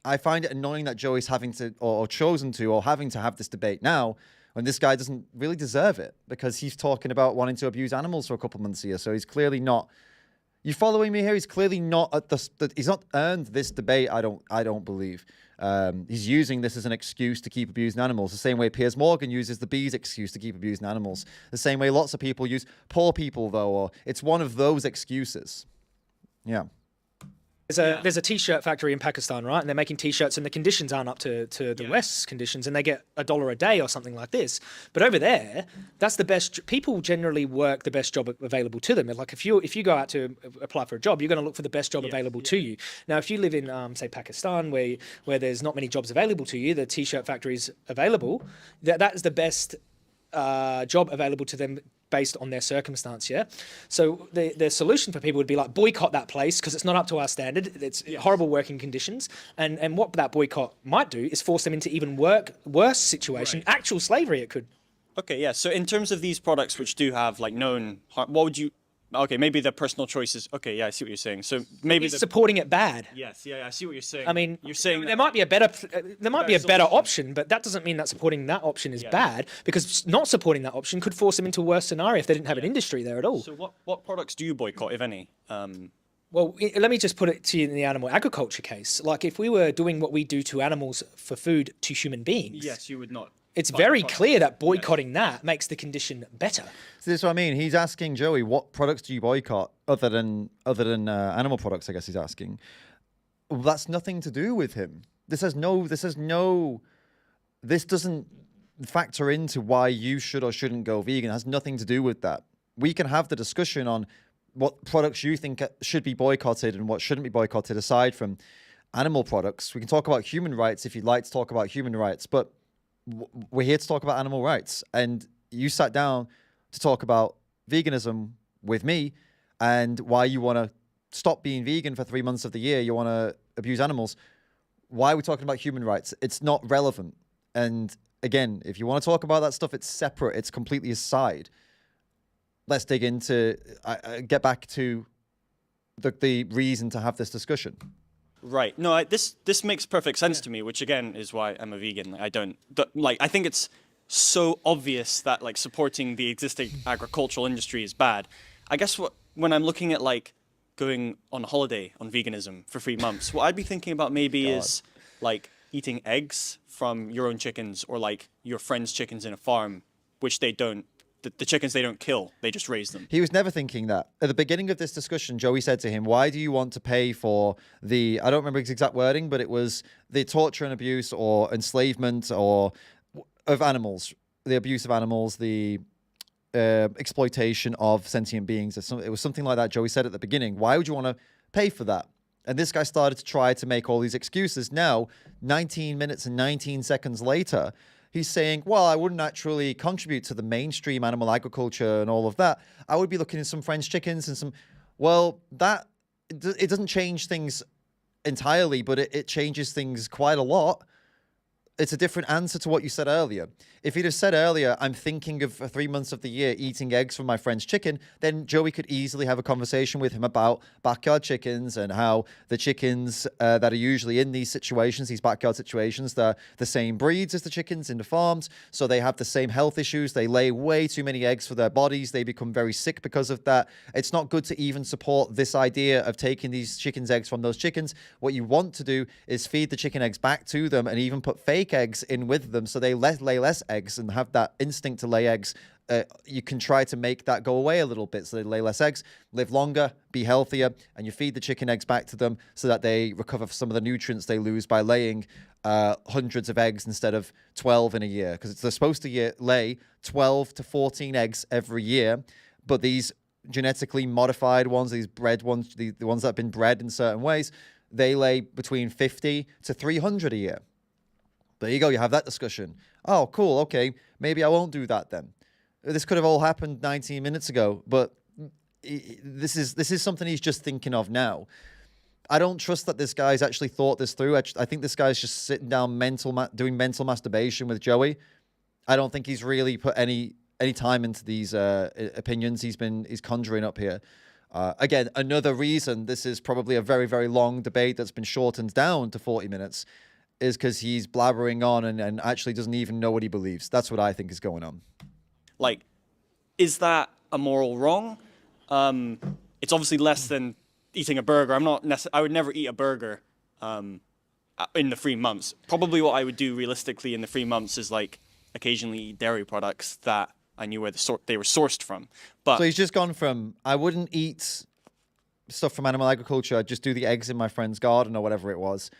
I find it annoying that Joey's having to or chosen to or having to have this debate now when this guy doesn't really deserve it, because he's talking about wanting to abuse animals for a couple months here. So he's clearly not. You following me here? He's clearly not at he's not earned this debate. I don't believe. He's using this as an excuse to keep abusing animals. The same way Piers Morgan uses the bees excuse to keep abusing animals. The same way lots of people use poor people, though, or it's one of those excuses. Yeah. There's a t-shirt factory in Pakistan, right? And they're making t-shirts, and the conditions aren't up to the West's conditions, and they get $1 a day or something like this. But over there, that's the best. People generally work the best job available to them. Like if you go out to apply for a job, you're going to look for the best job available to you. Now, if you live in say Pakistan, where there's not many jobs available to you, the t-shirt factories available, that is the best job available to them based on their circumstance, yeah? So the solution for people would be like, boycott that place because it's not up to our standard. It's horrible working conditions. And what that boycott might do is force them into even worse situation, actual slavery it could. Okay, yeah. So in terms of these products which do have like known harm, what would you... Okay, maybe the personal choices. Okay, yeah, I see what you're saying. So maybe supporting it bad. Yes, yeah, I see what you're saying. I mean, you're saying there might be a better option, but that doesn't mean that supporting that option is bad, because not supporting that option could force them into a worse scenario if they didn't have an industry there at all. So what products do you boycott, if any? Well, let me just put it to you in the animal agriculture case. Like if we were doing what we do to animals for food to human beings, yes, you would not. It's very clear that boycotting that makes the condition better. So this is what I mean. He's asking Joey, what products do you boycott other than animal products? I guess he's asking. Well, that's nothing to do with him. This doesn't factor into why you should or shouldn't go vegan. It has nothing to do with that. We can have the discussion on what products you think should be boycotted and what shouldn't be boycotted aside from animal products. We can talk about human rights if you'd like to talk about human rights, but we're here to talk about animal rights, and you sat down to talk about veganism with me and why you want to stop being vegan for 3 months of the year. You want to abuse animals. Why are we talking about human rights? It's not relevant. And again, if you want to talk about that stuff, it's separate. It's completely aside. Let's dig into, get back to the reason to have this discussion. Right. No, this makes perfect sense to me, which again is why I'm a vegan. I think it's so obvious that like supporting the existing agricultural industry is bad. I guess when I'm looking at like going on holiday on veganism for 3 months, what I'd be thinking about maybe is like eating eggs from your own chickens or like your friend's chickens in a farm, which they don't. The chickens they don't kill, they just raise them. He was never thinking that. At the beginning of this discussion, Joey said to him, why do you want to pay for I don't remember his exact wording, but it was the torture and abuse or enslavement of animals, the abuse of animals, the exploitation of sentient beings. It was something like that Joey said at the beginning. Why would you want to pay for that? And this guy started to try to make all these excuses. Now, 19 minutes and 19 seconds later, he's saying, well, I wouldn't actually contribute to the mainstream animal agriculture and all of that. I would be looking at some French chickens and some... Well, it doesn't change things entirely, but it changes things quite a lot. It's a different answer to what you said earlier. If he'd have said earlier, I'm thinking of for 3 months of the year eating eggs from my friend's chicken, then Joey could easily have a conversation with him about backyard chickens and how the chickens that are usually in these situations, these backyard situations, they're the same breeds as the chickens in the farms, so they have the same health issues. They lay way too many eggs for their bodies. They become very sick because of that. It's not good to even support this idea of taking these chickens' eggs from those chickens. What you want to do is feed the chicken eggs back to them and even put fake take eggs in with them so they lay less eggs and have that instinct to lay eggs. You can try to make that go away a little bit so they lay less eggs, live longer, be healthier, and you feed the chicken eggs back to them so that they recover some of the nutrients they lose by laying hundreds of eggs instead of 12 in a year, because they're supposed to lay 12 to 14 eggs every year, but these genetically modified ones, these bred ones, the ones that have been bred in certain ways, they lay between 50 to 300 a year. There you go, you have that discussion. Oh, cool, okay, maybe I won't do that then. This could have all happened 19 minutes ago, but this is something he's just thinking of now. I don't trust that this guy's actually thought this through. I think this guy's just sitting down doing mental masturbation with Joey. I don't think he's really put any time into these opinions he's conjuring up here. Again, another reason this is probably a very, very long debate that's been shortened down to 40 minutes is because he's blabbering on and actually doesn't even know what he believes. That's what I think is going on. Like, is that a moral wrong? It's obviously less than eating a burger. I would never eat a burger in the 3 months. Probably what I would do realistically in the 3 months is like occasionally eat dairy products that I knew where they were sourced from. But so he's just gone from, I wouldn't eat stuff from animal agriculture, I'd just do the eggs in my friend's garden or whatever it was.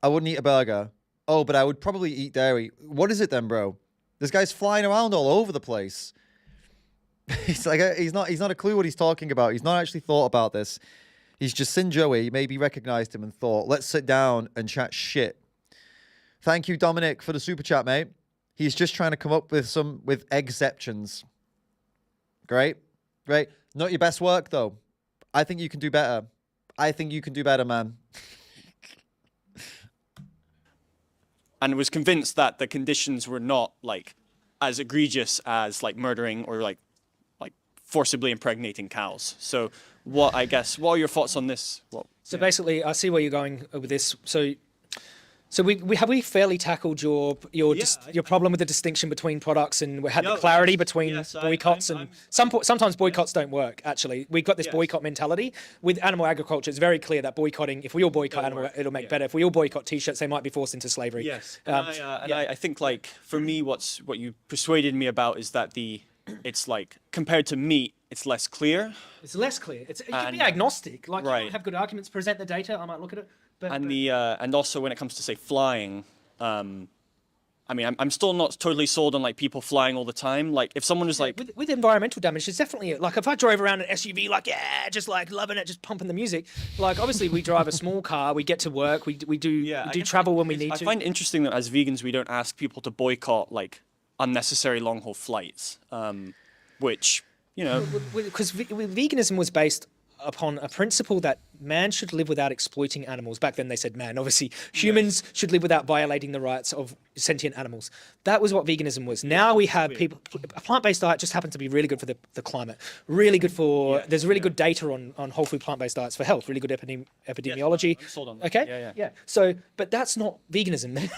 I wouldn't eat a burger. Oh, but I would probably eat dairy. What is it then, bro? This guy's flying around all over the place. He's not a clue what he's talking about. He's not actually thought about this. He's just seen Joey, maybe recognized him and thought, let's sit down and chat shit. Thank you, Dominic, for the super chat, mate. He's just trying to come up with exceptions. Great. Not your best work, though. I think you can do better. Man. And was convinced that the conditions were not like as egregious as like murdering or like forcibly impregnating cows. So what are your thoughts on this? Basically, I see where you're going with this. So we fairly tackled your problem with the distinction between products, and we had the clarity between boycotts and sometimes boycotts don't work. Actually, we've got this boycott mentality with animal agriculture. It's very clear that boycotting, if we all boycott animal, it'll make better. If we all boycott T-shirts, they might be forced into slavery. Yes, I think like for me, what you persuaded me about is that it's like compared to meat, it's less clear. It's less clear. You can be agnostic. Like you might have good arguments, present the data. I might look at it. And also when it comes to say flying, I mean, I'm still not totally sold on like people flying all the time. Like if someone was like with environmental damage, it's definitely like if I drove around an SUV, like just like loving it, just pumping the music. Like obviously we drive a small car, we get to work, we do travel when we need to. I find it interesting that as vegans we don't ask people to boycott like unnecessary long haul flights, which because veganism was based upon a principle that man should live without exploiting animals. Back then they said man. Obviously, humans should live without violating the rights of sentient animals. That was what veganism was. Now we have people. A plant-based diet just happens to be really good for the climate. Really good for. There's really good data on whole food plant-based diets for health. Really good epidemiology. I'm sold on that. Okay. Yeah. So, but that's not veganism.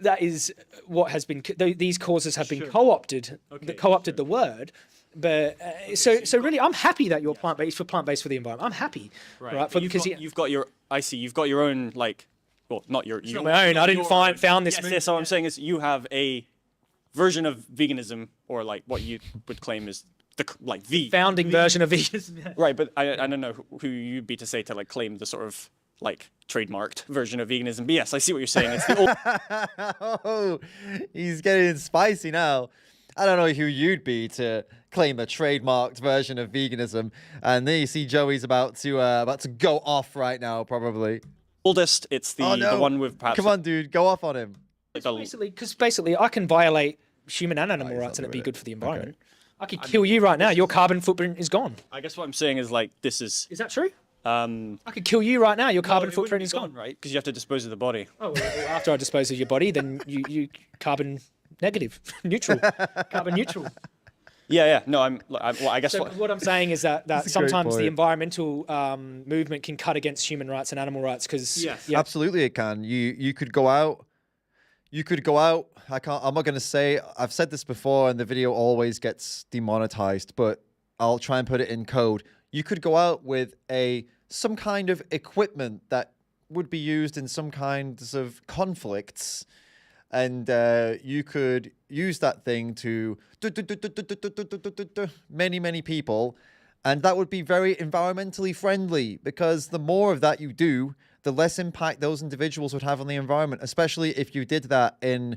That is what has been. These causes have been co-opted. Co-opted the word. But so really, I'm happy that you're plant-based for the environment. I'm happy, right? Because you've got your own like, well, not your. It's not my own. I didn't found this. Yes, so what I'm saying is you have a version of veganism, or like what you would claim is the founding version of veganism. Right, but I don't know who you'd be to say to like claim the sort of like trademarked version of veganism. But yes, I see what you're saying. It's the old. Oh, he's getting spicy now. I don't know who you'd be to claim a trademarked version of veganism, and then you see Joey's about to go off right now, probably. Oldest, it's the one with perhaps. Come on, dude, go off on him. Basically, I can violate human and animal rights, and it'd be good for the environment. Okay. I could kill you right now. Your carbon footprint is gone. I guess what I'm saying is like this is. Is that true? I could kill you right now. Your carbon footprint is gone, right? Because you have to dispose of the body. Oh, well, after I dispose of your body, then you carbon negative, neutral, carbon neutral. Yeah. No, I guess what I'm saying is that sometimes the environmental movement can cut against human rights and animal rights because absolutely it can. You could go out. I'm not going to say. I've said this before, and the video always gets demonetized, but I'll try and put it in code. You could go out with some kind of equipment that would be used in some kinds of conflicts, and you could use that thing to many people, and that would be very environmentally friendly, because the more of that you do, the less impact those individuals would have on the environment, especially if you did that in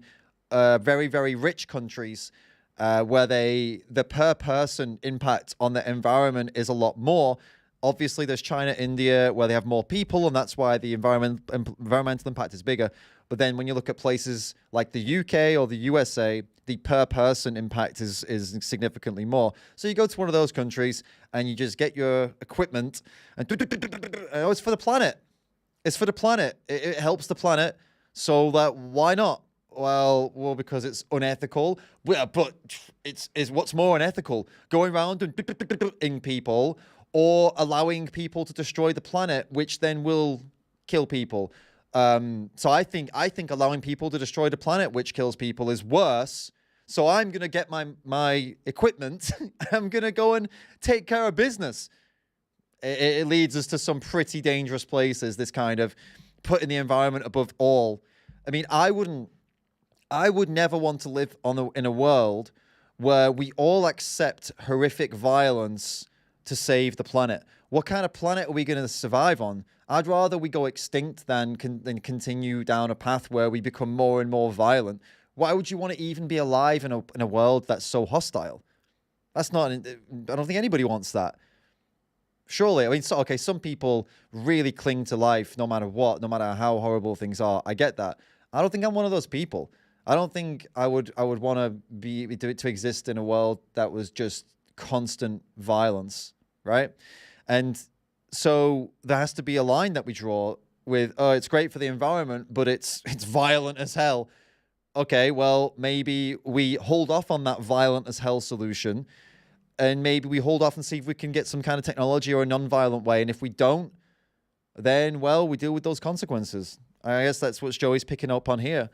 very, very rich countries where the per person impact on the environment is a lot more. Obviously, there's China, India, where they have more people, and that's why the environmental impact is bigger. But then when you look at places like the UK or the USA, the per person impact is significantly more. So you go to one of those countries and you just get your equipment and it's for the planet. It's for the planet. It helps the planet. So that why not? Well, because it's unethical. But it's what's more unethical? Going around and ing people, or allowing people to destroy the planet, which then will kill people. So I think allowing people to destroy the planet, which kills people, is worse. So I'm gonna get my equipment. I'm gonna go and take care of business. It leads us to some pretty dangerous places. This kind of putting the environment above all. I mean, I would never want to live in a world where we all accept horrific violence to save the planet. What kind of planet are we going to survive on? I'd rather we go extinct than continue down a path where we become more and more violent. Why would you want to even be alive in a world that's so hostile? That's not. I don't think anybody wants that. Surely, I mean, okay, some people really cling to life no matter what, no matter how horrible things are. I get that. I don't think I'm one of those people. I don't think I would want to exist in a world that was just constant violence, right? And so there has to be a line that we draw with, oh, it's great for the environment, but it's violent as hell. Okay, well, maybe we hold off on that violent as hell solution, and maybe we hold off and see if we can get some kind of technology or a non-violent way. And if we don't, then, well, we deal with those consequences. I guess that's what Joey's picking up on here.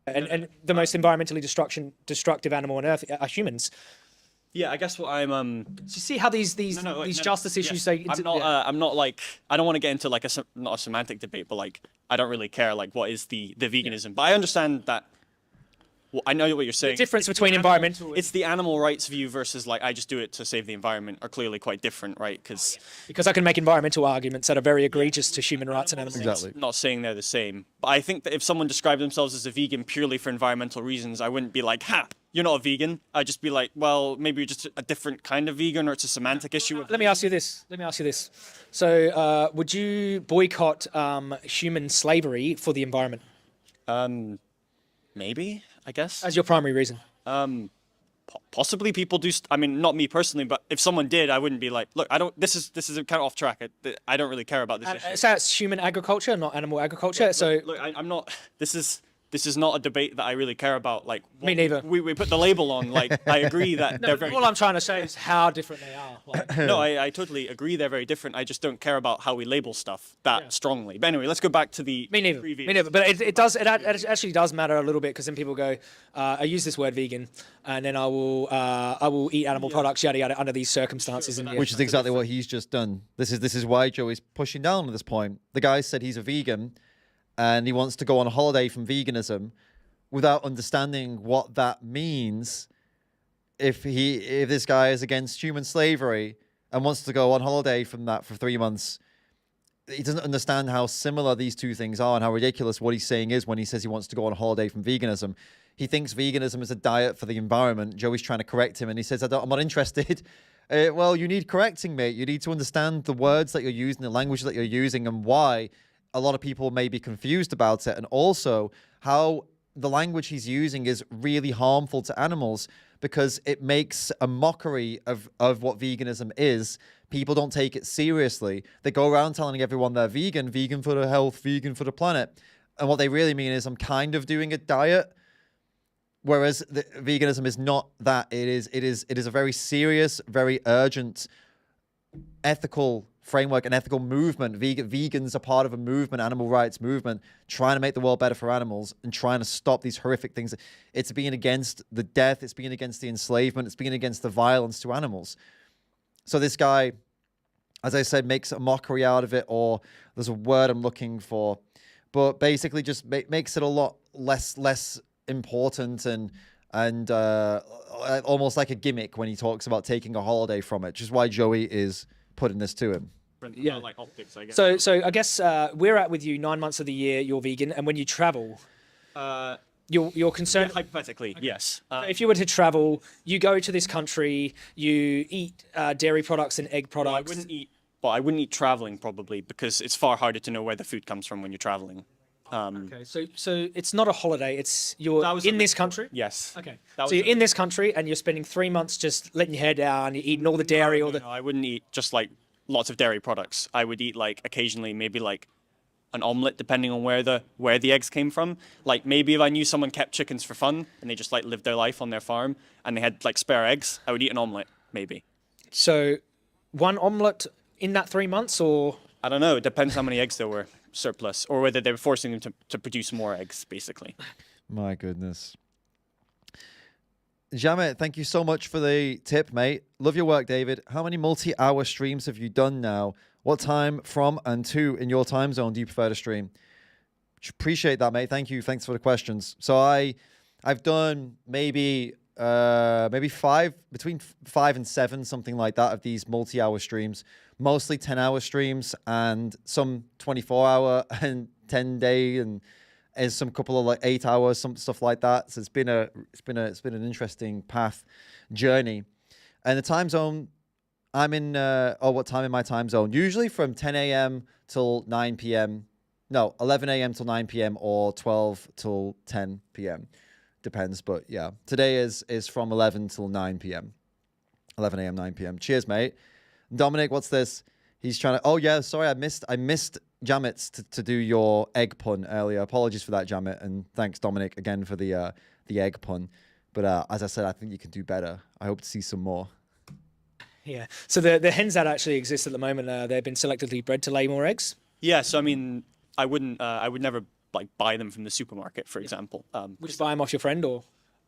And the most environmentally destructive animal on Earth are humans. Yeah, I guess what I'm So you see how these justice issues say I'm not like, I don't want to get into like not a semantic debate, but like I don't really care like what is the veganism. But I understand that. Well, I know what you're saying. The difference between environmental... It's the animal rights view versus like I just do it to save the environment are clearly quite different, right? Because I can make environmental arguments that are very egregious to human rights and animal rights. Exactly. Not saying they're the same. But I think that if someone described themselves as a vegan purely for environmental reasons, I wouldn't be like, ha, you're not a vegan. I'd just be like, well, maybe you're just a different kind of vegan, or it's a semantic issue. Let me ask you this. So would you boycott human slavery for the environment? Maybe, I guess. As your primary reason? Possibly people do. I mean, not me personally, but if someone did, I wouldn't be like, look, I don't. This is kind of off track. I don't really care about this issue. So it's human agriculture, not animal agriculture. Look, I'm not. This is not a debate that I really care about. Like, me neither. We put the label on. Like, I agree that they're very. All I'm trying to say is how different they are. Like, no, I totally agree they're very different. I just don't care about how we label stuff that strongly. But anyway, let's go back to the Me neither. previous. Me neither. But it actually does matter a little bit, because then people go, I use this word vegan, and then I will eat animal products, yada yada, under these circumstances. Which is exactly what he's just done. This is why Joey's pushing down at this point. The guy said he's a vegan, and he wants to go on a holiday from veganism, without understanding what that means. If this guy is against human slavery and wants to go on holiday from that for 3 months, he doesn't understand how similar these two things are and how ridiculous what he's saying is when he says he wants to go on a holiday from veganism. He thinks veganism is a diet for the environment. Joey's trying to correct him, and he says, I'm not interested. Well, you need correcting, mate. You need to understand the words that you're using, the language that you're using, and why a lot of people may be confused about it, and also how the language he's using is really harmful to animals, because it makes a mockery of what veganism is. People don't take it seriously. They go around telling everyone they're vegan for the health, vegan for the planet. And what they really mean is, I'm kind of doing a diet. Whereas veganism is not that. It is a very serious, very urgent, ethical framework, an ethical movement. Vegans are part of a movement, animal rights movement, trying to make the world better for animals and trying to stop these horrific things. It's being against the death, it's being against the enslavement, it's being against the violence to animals. So this guy, as I said, makes a mockery out of it, or there's a word I'm looking for, but basically just makes it a lot less important and almost like a gimmick when he talks about taking a holiday from it, which is why Joey is putting this to him. Yeah. Like optics, I guess. So I guess we're out with you 9 months of the year. You're vegan, and when you travel, you're concerned. Hypothetically, yes. If you were to travel, you go to this country, you eat dairy products and egg Well, products. I wouldn't eat traveling probably because it's far harder to know where the food comes from when you're traveling. Okay, so it's not a holiday. It's you're in this country. Yes. Okay. So you're in this country and you're spending 3 months just letting your hair down. You're eating all the dairy, No, I wouldn't eat just like lots of dairy products. I would eat like occasionally maybe like an omelet depending on where the eggs came from. Like maybe if I knew someone kept chickens for fun and they just like lived their life on their farm and they had like spare eggs, I would eat an omelet maybe. So one omelet in that 3 months, or I don't know. It depends how many eggs there were surplus or whether they were forcing them to produce more eggs, basically. My goodness. Jamit, thank you so much for the tip, mate. Love your work, David. How many multi-hour streams have you done now? What time from and to in your time zone do you prefer to stream? Appreciate that, mate. Thank you. Thanks for the questions. So I've done maybe between 5 and 7, something like that, of these multi-hour streams. Mostly 10-hour streams and some 24-hour and 10-day and some couple of like 8 hours, some stuff like that. So it's been an interesting journey. And the time zone I'm in, what time in my time zone? Usually from 10 a.m. till 9 p.m. No, 11 a.m. till 9 p.m. or 12 till 10 p.m. Depends, but yeah. Today is from 11 till 9 p.m. 11 a.m., 9 p.m. Cheers, mate. Dominic, what's this? He's trying to... Oh, yeah, sorry, I missed Jamit's to do your egg pun earlier. Apologies for that, Jamit, and thanks, Dominic, again for the egg pun. But as I said, I think you can do better. I hope to see some more. yeah. So the hens that actually exist at the moment, they've been selectively bred to lay more eggs. Yeah, so I mean, I would never like buy them from the supermarket, for example. Would you buy them off your friend, or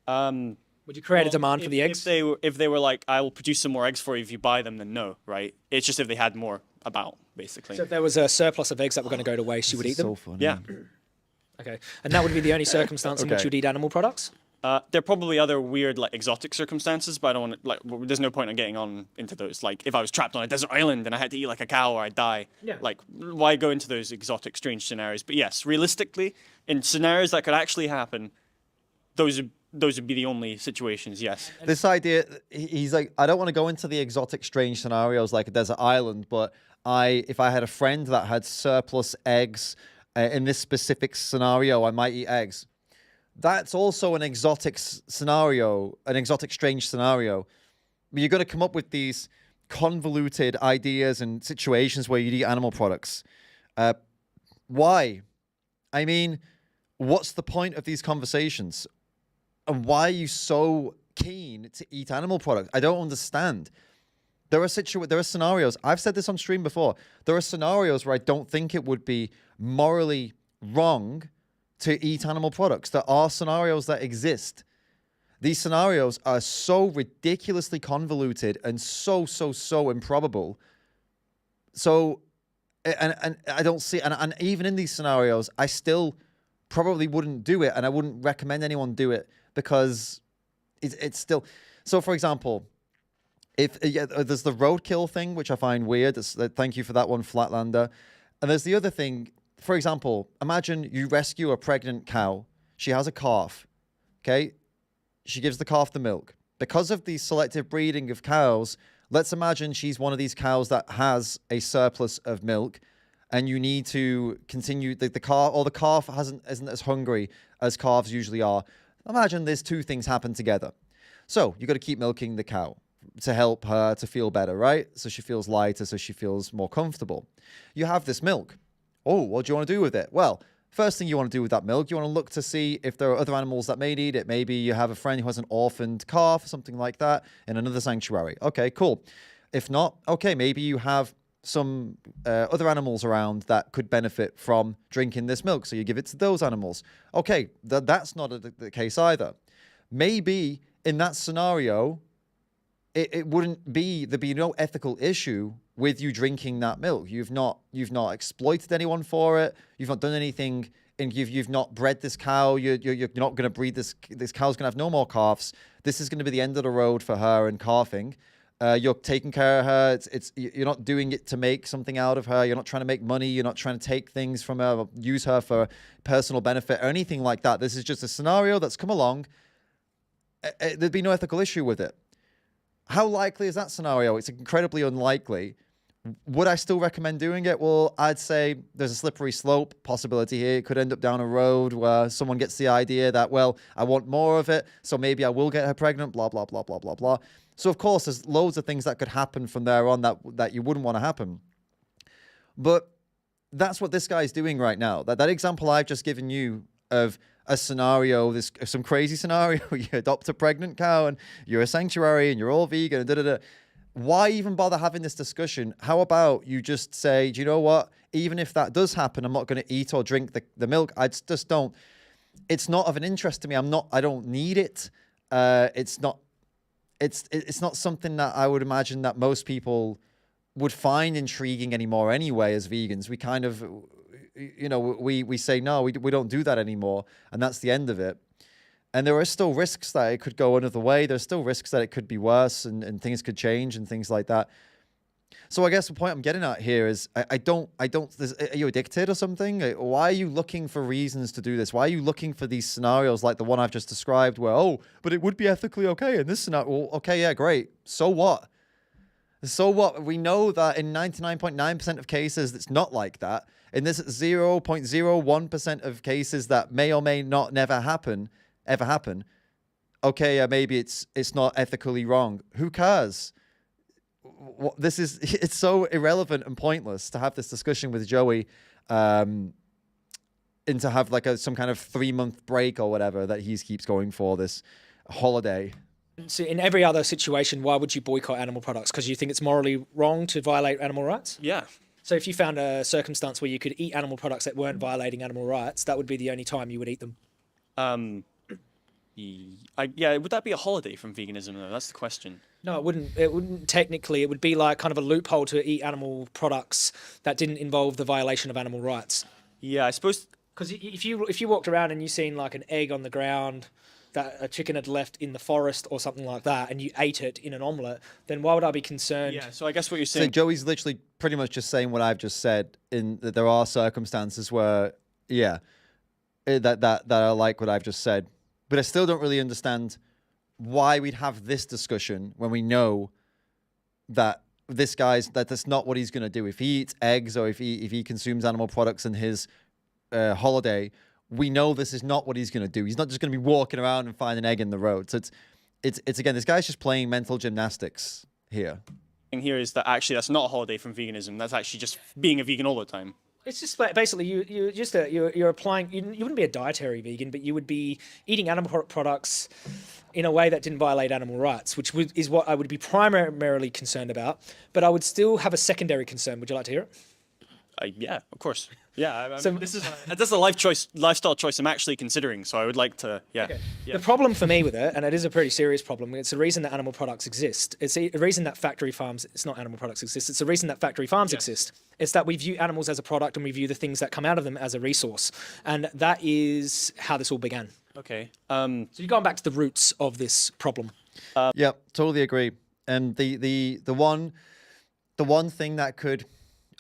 would you create a demand for the eggs? If they were like, I will produce some more eggs for you if you buy them, then no, right? It's just if they had more about, basically. So if there was a surplus of eggs that were going to go to waste, you would eat them? So funny. Yeah. Okay. And that would be the only circumstance in which you'd eat animal products? There are probably other weird, like, exotic circumstances, but I don't want to, like, there's no point in getting on into those. Like, if I was trapped on a desert island and I had to eat, like, a cow or I'd die, like, why go into those exotic, strange scenarios? But yes, realistically, in scenarios that could actually happen, those would be the only situations, yes. This idea, he's like, I don't want to go into the exotic, strange scenarios like a desert island, but if I had a friend that had surplus eggs in this specific scenario, I might eat eggs. That's also an exotic scenario, an exotic, strange scenario. You're going to come up with these convoluted ideas and situations where you eat animal products. Why? I mean, what's the point of these conversations? And why are you so keen to eat animal products? I don't understand. There are scenarios. I've said this on stream before. There are scenarios where I don't think it would be morally wrong to eat animal products. There are scenarios that exist. These scenarios are so ridiculously convoluted and so improbable. So, and I don't see, and even in these scenarios, I still probably wouldn't do it, and I wouldn't recommend anyone do it because it's still. So, for example, there's the roadkill thing, which I find weird. Thank you for that one, Flatlander. And there's the other thing. For example, imagine you rescue a pregnant cow. She has a calf, okay? She gives the calf the milk. Because of the selective breeding of cows, let's imagine she's one of these cows that has a surplus of milk, and you need to continue the calf isn't as hungry as calves usually are. Imagine there's two things happen together. So you got to keep milking the cow to help her to feel better, right? So she feels lighter, so she feels more comfortable. You have this milk. Oh, what do you want to do with it? Well, first thing you want to do with that milk, you want to look to see if there are other animals that may need it. Maybe you have a friend who has an orphaned calf, something like that, in another sanctuary. Okay, cool. If not, okay, maybe you have some other animals around that could benefit from drinking this milk, so you give it to those animals. Okay, that's not the case either. Maybe in that scenario, there'd be no ethical issue with you drinking that milk. You've not exploited anyone for it. You've not done anything and you've not bred this cow. You're not going to breed this. This cow's going to have no more calves. This is going to be the end of the road for her and calving. You're taking care of her. You're not doing it to make something out of her. You're not trying to make money. You're not trying to take things from her, use her for personal benefit or anything like that. This is just a scenario that's come along. There'd be no ethical issue with it. How likely is that scenario? It's incredibly unlikely. Would I still recommend doing it? Well, I'd say there's a slippery slope possibility here. It could end up down a road where someone gets the idea that, well, I want more of it, so maybe I will get her pregnant, blah, blah, blah, blah, blah, blah. So, of course, there's loads of things that could happen from there on that you wouldn't want to happen. But that's what this guy's doing right now. That example I've just given you of a scenario, some crazy scenario, you adopt a pregnant cow and you're a sanctuary and you're all vegan and da-da-da. Why even bother having this discussion? How about you just say, do you know what? Even if that does happen, I'm not going to eat or drink the milk. I just don't. It's not of an interest to me. I don't need it. It's not something that I would imagine that most people would find intriguing anymore anyway as vegans. We kind of, we say, no, we don't do that anymore. And that's the end of it. And there are still risks that it could go another way. There's still risks that it could be worse and things could change and things like that. So I guess the point I'm getting at here is are you addicted or something? Why are you looking for reasons to do this? Why are you looking for these scenarios like the one I've just described where, but it would be ethically okay in this scenario? Well, okay, yeah, great. So what? So what? We know that in 99.9% of cases, it's not like that. In this 0.01% of cases that may or may not ever happen, okay, maybe it's not ethically wrong. Who cares? It's so irrelevant and pointless to have this discussion with Joey, and to have like some kind of 3-month break or whatever that he keeps going for, this holiday. So in every other situation, why would you boycott animal products? Because you think it's morally wrong to violate animal rights? Yeah. So if you found a circumstance where you could eat animal products that weren't violating animal rights, that would be the only time you would eat them. Would that be a holiday from veganism though? That's the question. No, it wouldn't. It wouldn't technically. It would be like kind of a loophole to eat animal products that didn't involve the violation of animal rights. Yeah, I suppose. Because if you walked around and you seen like an egg on the ground that a chicken had left in the forest or something like that, and you ate it in an omelette, then why would I be concerned? Yeah. So I guess what you're saying. So Joey's literally pretty much just saying what I've just said. In that there are circumstances where, that are like what I've just said. But I still don't really understand why we'd have this discussion when we know that that's not what he's going to do. If he eats eggs or if he consumes animal products in his holiday, we know this is not what he's going to do. He's not just going to be walking around and find an egg in the road. So it's again, this guy's just playing mental gymnastics here. Here is that actually that's not a holiday from veganism. That's actually just being a vegan all the time. It's just basically you're applying. You wouldn't be a dietary vegan, but you would be eating animal products in a way that didn't violate animal rights, which is what I would be primarily concerned about. But I would still have a secondary concern. Would you like to hear it? Yeah, of course. Yeah, so this is a lifestyle choice I'm actually considering. So I would like to. Yeah, okay. Yeah. The problem for me with it, and it is a pretty serious problem. It's the reason that animal products exist. It's the reason that factory farms. It's not animal products exist. It's the reason that factory farms exist. It's that we view animals as a product and we view the things that come out of them as a resource, and that is how this all began. Okay. So you're going back to the roots of this problem. Yeah, totally agree. And the one thing that could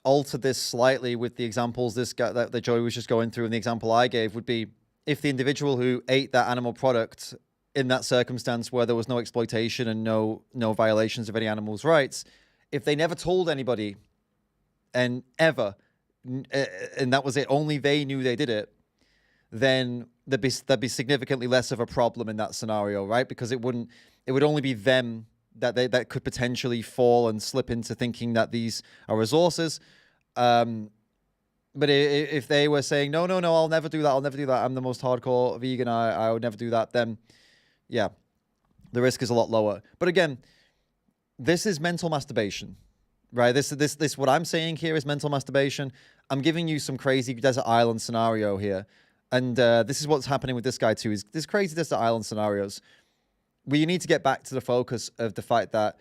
alter this slightly with the examples this guy that Joey was just going through and the example I gave would be if the individual who ate that animal product in that circumstance where there was no exploitation and no violations of any animal's rights, if they never told anybody and ever, and that was it, only they knew they did it, then there'd be significantly less of a problem in that scenario, right? Because it would only be them that could potentially fall and slip into thinking that these are resources. But if they were saying, no, I'll never do that, I'm the most hardcore vegan, I would never do that, then yeah, the risk is a lot lower. But again, this is mental masturbation, right? This what I'm saying here is mental masturbation. I'm giving you some crazy desert island scenario here. And this is what's happening with this guy too, is this crazy desert island scenarios. We need to get back to the focus of the fact that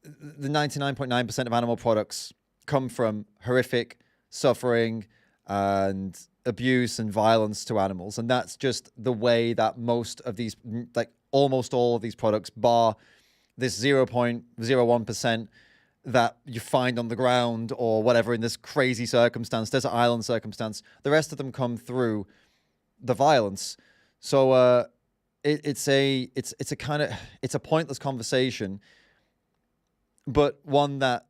the 99.9% of animal products come from horrific suffering, and abuse and violence to animals. And that's just the way that most of these, like almost all of these products, bar this 0.01% that you find on the ground or whatever in this crazy circumstance, desert island circumstance, the rest of them come through the violence. So it's a pointless conversation, but one that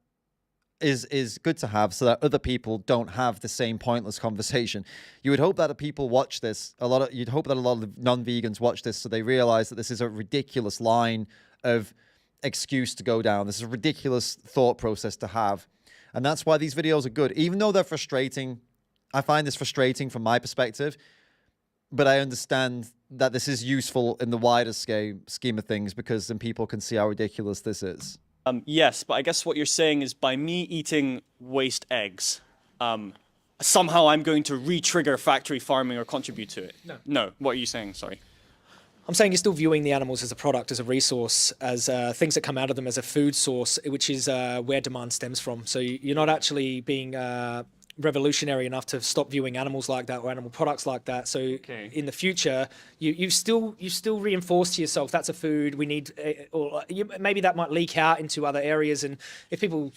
is good to have so that other people don't have the same pointless conversation. You would hope that the people watch this, you'd hope that a lot of non-vegans watch this so they realize that this is a ridiculous line of excuse to go down. This is a ridiculous thought process to have. And that's why these videos are good. Even though they're frustrating, I find this frustrating from my perspective, but I understand that this is useful in the wider scheme of things because then people can see how ridiculous this is. Yes, but I guess what you're saying is by me eating waste eggs, somehow I'm going to re-trigger factory farming or contribute to it. No, what are you saying? Sorry. I'm saying you're still viewing the animals as a product, as a resource, as things that come out of them as a food source, which is where demand stems from. So you're not actually being revolutionary enough to stop viewing animals like that or animal products like that. So in the future, you've still reinforced to yourself that's a food we need, or maybe that might leak out into other areas. And if people,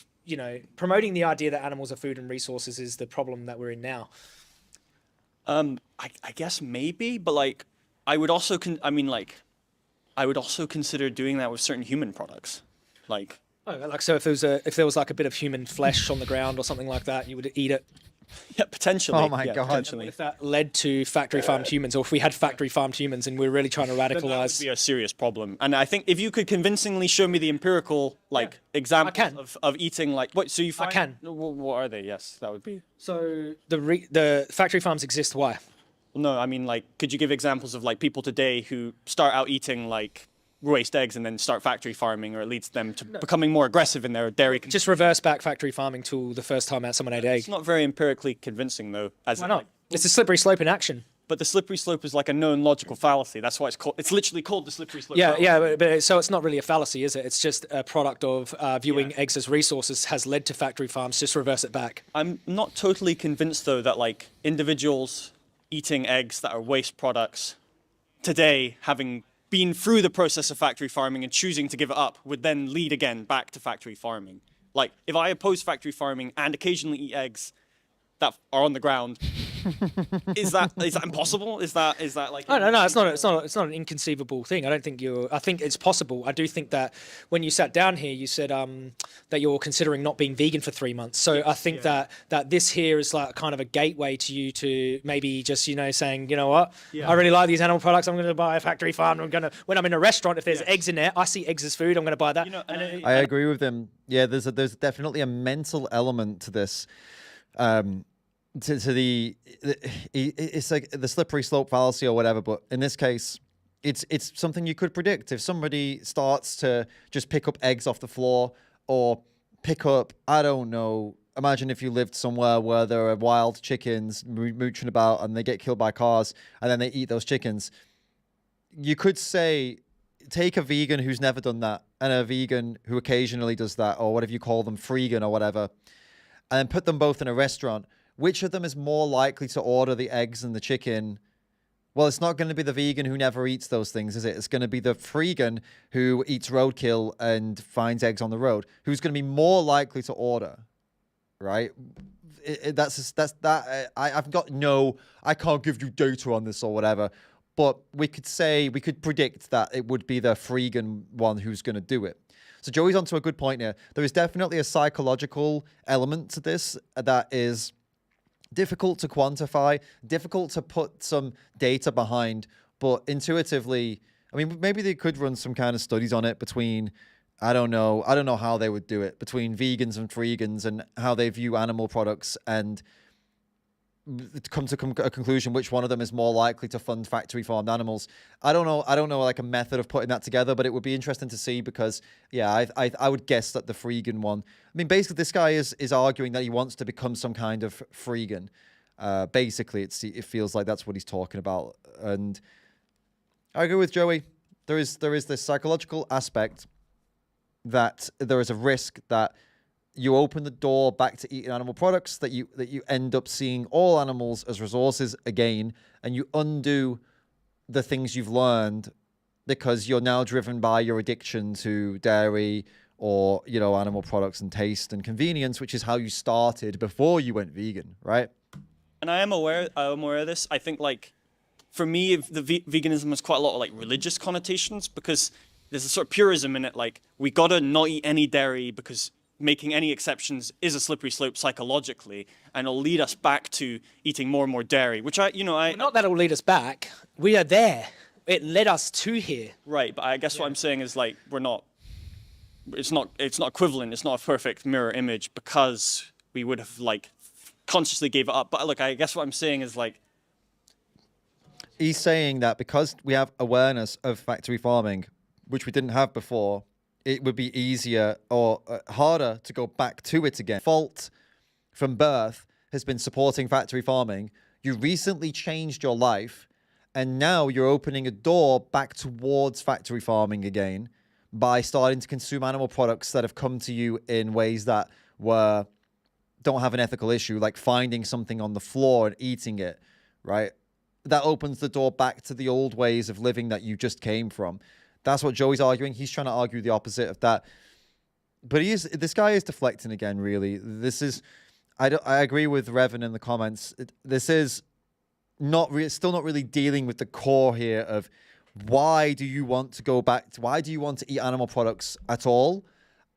promoting the idea that animals are food and resources is the problem that we're in now. I guess maybe, but like, I would also consider doing that with certain human products, like. So if there was like a bit of human flesh on the ground or something like that, you would eat it. Yeah, potentially. Oh my God. Potentially. If that led to factory farmed humans, or if we had factory farmed humans and we're really trying to radicalize, then that would be a serious problem. And I think if you could convincingly show me the empirical examples of eating, like what? So you find, I can. What are they? Yes, that would be. So the factory farms exist. Why? Well, no, I mean, like, could you give examples of like people today who start out eating like waste eggs and then start factory farming, or it leads them to becoming more aggressive in their dairy consumption? Just reverse back factory farming to the first time someone ate egg. It's not very empirically convincing, though. Why not? It's a slippery slope in action. But the slippery slope is like a known logical fallacy. That's why it's called. It's literally called the slippery slope. Fallacy. But so it's not really a fallacy, is it? It's just a product of viewing eggs as resources has led to factory farms. Just reverse it back. I'm not totally convinced, though, that like individuals eating eggs that are waste products today, having been through the process of factory farming and choosing to give it up, would then lead again back to factory farming. Like, if I oppose factory farming and occasionally eat eggs that are on the ground, is that impossible? Is that like? No, it's not an inconceivable thing. I think it's possible. I do think that when you sat down here, you said that you're considering not being vegan for 3 months. So I think that this here is like kind of a gateway to you to maybe just saying, you know what, I really like these animal products. I'm going to buy a factory farm. When I'm in a restaurant, if there's eggs in there, I see eggs as food. I'm going to buy that. I agree with him. Yeah, there's definitely a mental element to this. It's like the slippery slope fallacy or whatever, but in this case, it's something you could predict. If somebody starts to just pick up eggs off the floor or pick up, I don't know, imagine if you lived somewhere where there are wild chickens mooching about and they get killed by cars and then they eat those chickens. You could say, take a vegan who's never done that and a vegan who occasionally does that, or whatever you call them, freegan or whatever, and then put them both in a restaurant. Which of them is more likely to order the eggs and the chicken? Well, it's not going to be the vegan who never eats those things, is it? It's going to be the freegan who eats roadkill and finds eggs on the road, who's going to be more likely to order, right? I can't give you data on this or whatever, but we could predict that it would be the freegan one who's going to do it. So Joey's onto a good point here. There is definitely a psychological element to this that is difficult to quantify, difficult to put some data behind, but intuitively, I mean, maybe they could run some kind of studies on it between, I don't know how they would do it, between vegans and freegans and how they view animal products and come to a conclusion which one of them is more likely to fund factory farmed animals. I don't know like a method of putting that together, but it would be interesting to see because I would guess that the freegan one, I mean, basically this guy is arguing that he wants to become some kind of freegan. Basically it feels like that's what he's talking about. And I agree with Joey. There is this psychological aspect that there is a risk that you open the door back to eating animal products, that you end up seeing all animals as resources again, and you undo the things you've learned because you're now driven by your addiction to dairy or, you know, animal products and taste and convenience, which is how you started before you went vegan, right? And I'm aware of this. I think, like, for me, the veganism has quite a lot of like religious connotations, because there's a sort of purism in it. Like, we gotta not eat any dairy because making any exceptions is a slippery slope psychologically, and it'll lead us back to eating more and more dairy, which Not that it'll lead us back. We are there. It led us to here. Right, but I guess what I'm saying is, like, it's not equivalent. It's not a perfect mirror image, because we would have, like, consciously gave it up. But look, I guess what I'm saying is, like, he's saying that because we have awareness of factory farming, which we didn't have before, it would be easier or harder to go back to it again. Fault from birth has been supporting factory farming. You recently changed your life, and now you're opening a door back towards factory farming again by starting to consume animal products that have come to you in ways that don't have an ethical issue, like finding something on the floor and eating it, right? That opens the door back to the old ways of living that you just came from. That's what Joey's arguing. He's trying to argue the opposite of that. But this guy is deflecting again, really. I agree with Revan in the comments. This is still not really dealing with the core here of why do you want to go back to, why do you want to eat animal products at all?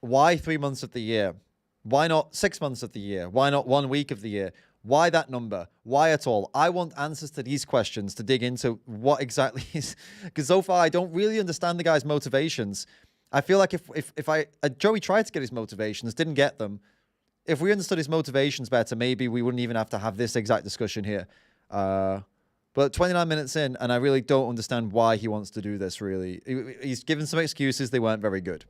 Why 3 months of the year? Why not 6 months of the year? Why not 1 week of the year? Why that number? Why at all? I want answers to these questions to dig into what exactly is, because so far I don't really understand the guy's motivations. I feel like if Joey tried to get his motivations, didn't get them. If we understood his motivations better, maybe we wouldn't even have to have this exact discussion here. But 29 minutes in, and I really don't understand why he wants to do this, really. He's given some excuses. They weren't very good.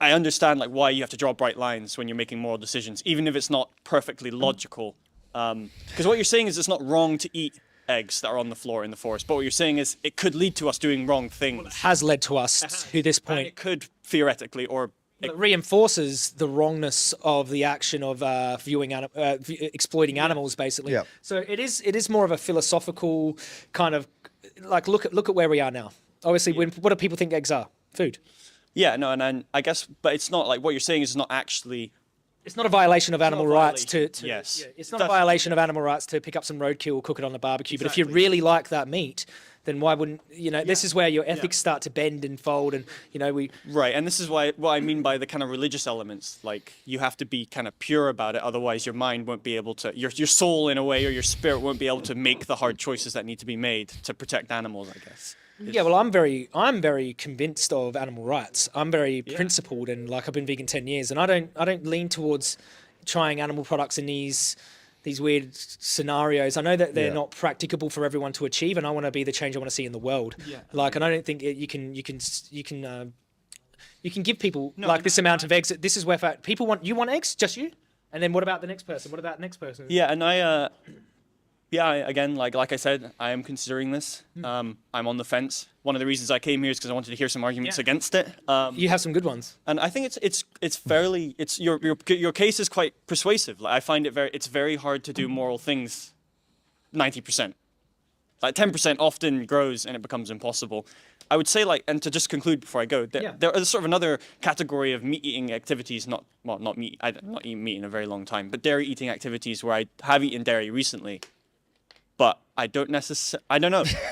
I understand, like, why you have to draw bright lines when you're making moral decisions, even if it's not perfectly logical. Because what you're saying is it's not wrong to eat eggs that are on the floor in the forest, but what you're saying is it could lead to us doing wrong things. It has led to us to this point. And it could theoretically, or it reinforces the wrongness of the action of exploiting animals, basically. Yeah. So it is more of a philosophical kind of, like, look at where we are now. Obviously, what do people think eggs are? Food. Yeah, no, and I guess, but it's not like what you're saying is not actually. It's not a violation of animal rights to yes. Yeah, it's not a violation of animal rights to pick up some roadkill, cook it on the barbecue. Exactly. But if you really like that meat, then why wouldn't This is where your ethics start to bend and fold, and right. And this is what I mean by the kind of religious elements. Like, you have to be kind of pure about it, otherwise your mind won't be able to, your soul in a way, or your spirit won't be able to make the hard choices that need to be made to protect animals, I guess. Yeah, well, I'm very convinced of animal rights. I'm very principled, and like I've been vegan 10 years, and I don't lean towards trying animal products in these weird scenarios. I know that they're not practicable for everyone to achieve, and I want to be the change I want to see in the world. Yeah. Like, and I don't think you can give people this amount of eggs. This is where people want. You want eggs, just you, and then what about the next person? What about the next person? Yeah, and again, like I said, I am considering this. I'm on the fence. One of the reasons I came here is because I wanted to hear some arguments against it. You have some good ones, and I think it's fairly your case is quite persuasive. Like, I find it's very hard to do moral things 90%. Like 10% often grows and it becomes impossible. I would say, like, and to just conclude before I go, there is sort of another category of meat-eating activities, not meat. I've not eaten meat in a very long time, but dairy-eating activities where I have eaten dairy recently. But I don't know.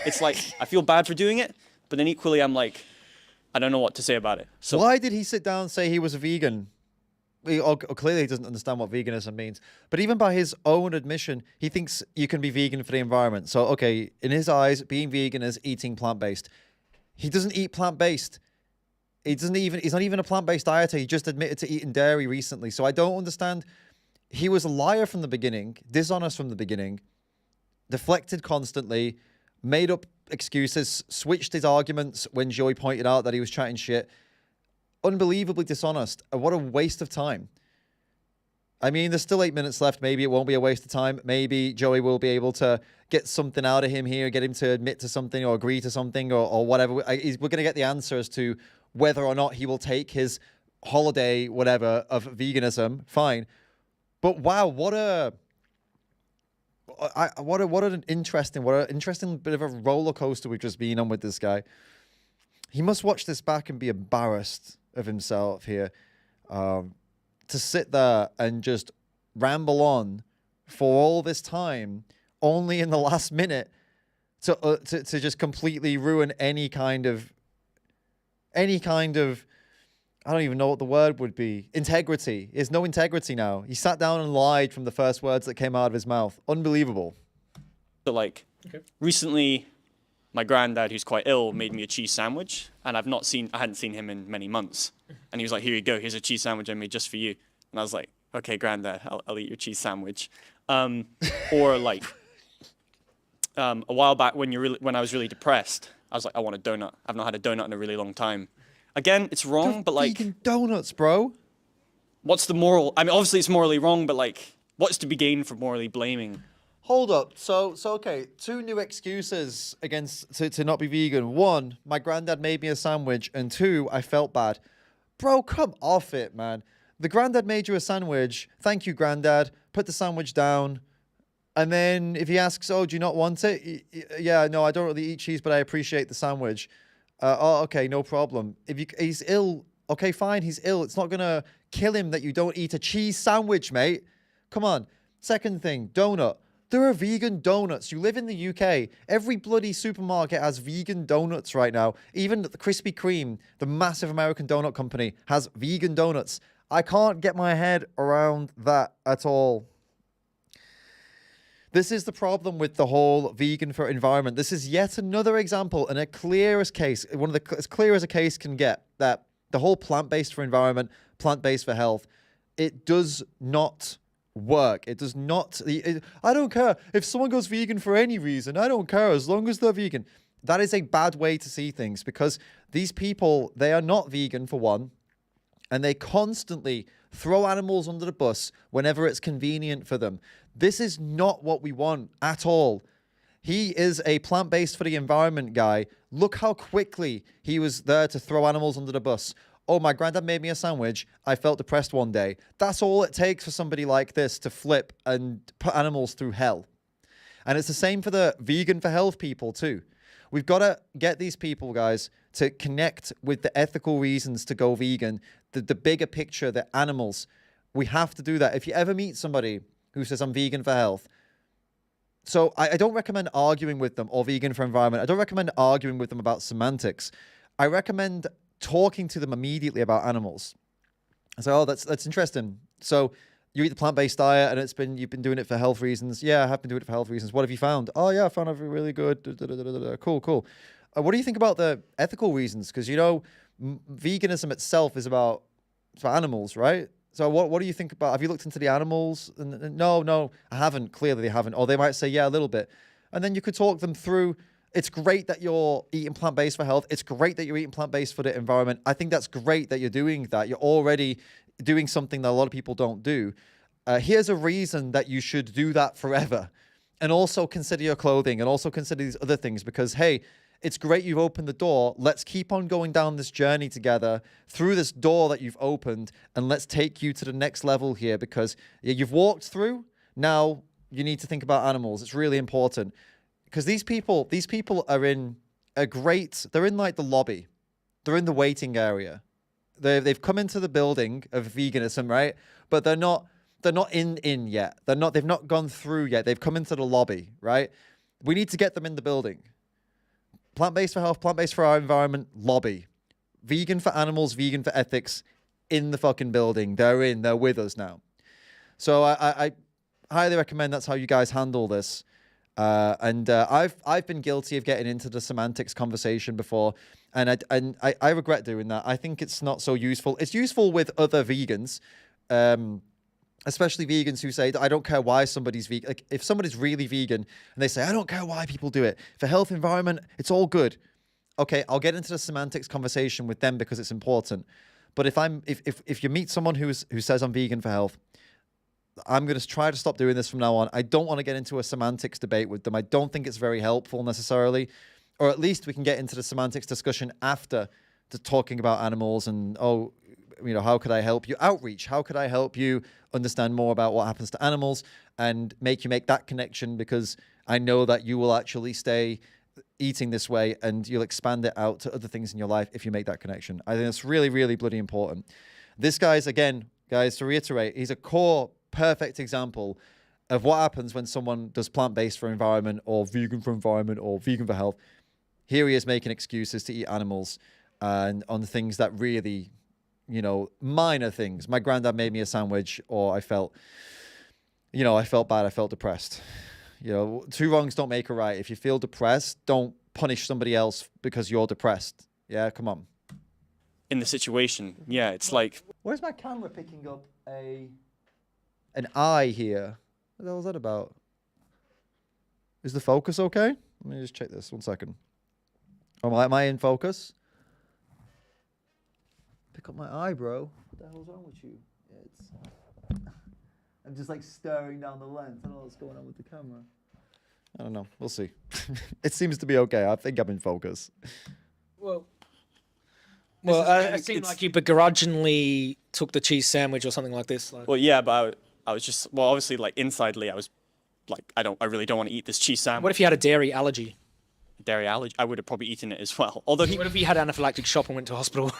It's like, I feel bad for doing it, but then equally I'm like, I don't know what to say about it. So why did he sit down and say he was a vegan? Clearly he doesn't understand what veganism means. But even by his own admission, he thinks you can be vegan for the environment. So, okay, in his eyes, being vegan is eating plant-based. He doesn't eat plant-based. He's not even a plant-based dieter. He just admitted to eating dairy recently. So I don't understand. He was a liar from the beginning, dishonest from the beginning, deflected constantly, made up excuses, switched his arguments when Joey pointed out that he was chatting shit. Unbelievably dishonest. What a waste of time. I mean, there's still 8 minutes left. Maybe it won't be a waste of time. Maybe Joey will be able to get something out of him here, get him to admit to something or agree to something or whatever. We're going to get the answer as to whether or not he will take his holiday, whatever, of veganism, fine. But wow, what an interesting bit of a roller coaster we've just been on with this guy. He must watch this back and be embarrassed of himself here, to sit there and just ramble on for all this time, only in the last minute to just completely ruin any kind of I don't even know what the word would be. Integrity. There's no integrity now. He sat down and lied from the first words that came out of his mouth. Unbelievable. So like, recently, my granddad, who's quite ill, made me a cheese sandwich, and I hadn't seen him in many months. And he was like, "Here you go. Here's a cheese sandwich I made just for you." And I was like, "Okay, granddad, I'll eat your cheese sandwich." Or like, a while back when I was really depressed, I was like, "I want a donut. I've not had a donut in a really long time." Again, it's wrong, but like, vegan donuts, bro. what's the moral? I mean, obviously it's morally wrong, but like, what's to be gained from morally blaming? Hold up. So okay. 2 new excuses against to not be vegan. 1, my granddad made me a sandwich, and 2, I felt bad. Bro, come off it, man. The granddad made you a sandwich. Thank you, granddad. Put the sandwich down. And then if he asks, "Oh, do you not want it?" Yeah, no, I don't really eat cheese, but I appreciate the sandwich. Oh, okay, no problem. He's ill, okay, fine, he's ill. It's not gonna kill him that you don't eat a cheese sandwich, mate. Come on. Second thing, donut. There are vegan donuts. You live in the UK. Every bloody supermarket has vegan donuts right now. Even the Krispy Kreme, the massive American donut company, has vegan donuts. I can't get my head around that at all. This is the problem with the whole vegan for environment. This is yet another example and a clearest case, as clear as a case can get, that the whole plant-based for environment, plant-based for health, it does not work. It does not. I don't care if someone goes vegan for any reason. I don't care as long as they're vegan. That is a bad way to see things, because these people, they are not vegan for one, and they constantly throw animals under the bus whenever it's convenient for them. This is not what we want at all. He is a plant-based for the environment guy. Look how quickly he was there to throw animals under the bus. Oh, my granddad made me a sandwich. I felt depressed one day. That's all it takes for somebody like this to flip and put animals through hell. And it's the same for the vegan for health people too. We've got to get these people, guys, to connect with the ethical reasons to go vegan, the bigger picture, the animals. We have to do that. If you ever meet somebody who says, "I'm vegan for health," so I don't recommend arguing with them, or vegan for environment. I don't recommend arguing with them about semantics. I recommend talking to them immediately about animals. I say, "Oh, that's interesting. So you eat the plant-based diet, and you've been doing it for health reasons." "Yeah, I have been doing it for health reasons." "What have you found?" "Oh, yeah, I found it really good." Cool. What do you think about the ethical reasons? Because veganism itself is about animals, right? So what do you think about? Have you looked into the animals? And no, I haven't. Clearly, they haven't. Or they might say, "Yeah, a little bit," and then you could talk them through. It's great that you're eating plant-based for health. It's great that you're eating plant-based for the environment. I think that's great that you're doing that. You're already doing something that a lot of people don't do. Here's a reason that you should do that forever. And also consider your clothing, and also consider these other things, because, hey, it's great you've opened the door. Let's keep on going down this journey together through this door that you've opened, and let's take you to the next level here, because you've walked through. Now you need to think about animals. It's really important, because these people are in they're in like the lobby. They're in the waiting area. They've come into the building of veganism, right? But they're not in yet. They've not gone through yet. They've come into the lobby, right? We need to get them in the building. Plant-based for health, plant-based for our environment, lobby. Vegan for animals, vegan for ethics, in the fucking building. They're with us now. So I highly recommend that's how you guys handle this. I've been guilty of getting into the semantics conversation before, and I regret doing that. I think it's not so useful. It's useful with other vegans, especially vegans who say, "I don't care why somebody's vegan." Like, if somebody's really vegan and they say, "I don't care why people do it. For health, environment, it's all good." Okay, I'll get into the semantics conversation with them because it's important. But if you meet someone who says, "I'm vegan for health," I'm going to try to stop doing this from now on. I don't want to get into a semantics debate with them. I don't think it's very helpful necessarily. Or at least we can get into the semantics discussion after talking about animals and, how could I help you? Outreach. How could I help you understand more about what happens to animals and make you make that connection? Because I know that you will actually stay eating this way and you'll expand it out to other things in your life if you make that connection. I think that's really, really bloody important. This guy's, again, guys, to reiterate, he's a core perfect example of what happens when someone does plant-based for environment or vegan for environment or vegan for health. Here he is making excuses to eat animals and on things that really, minor things. My granddad made me a sandwich, or I felt bad, I felt depressed. Two wrongs don't make a right. If you feel depressed, don't punish somebody else because you're depressed. Yeah, come on. In the situation, yeah, it's like... Where's my camera picking up an eye here? What the hell is that about? Is the focus okay? Let me just check this. 1 second. Oh, am I in focus? Pick up my eye, bro. What the hell's wrong with you? I'm just like staring down the lens. I don't know what's going on with the camera. I don't know. We'll see. It seems to be okay. I think I'm in focus. Well, it seemed like you begrudgingly took the cheese sandwich or something like this. Well, yeah, but I was just, obviously, like, insidely, I was like, I really don't want to eat this cheese sandwich. What if you had a dairy allergy? Dairy allergy? I would have probably eaten it as well. Although What if you had anaphylactic shock and went to hospital?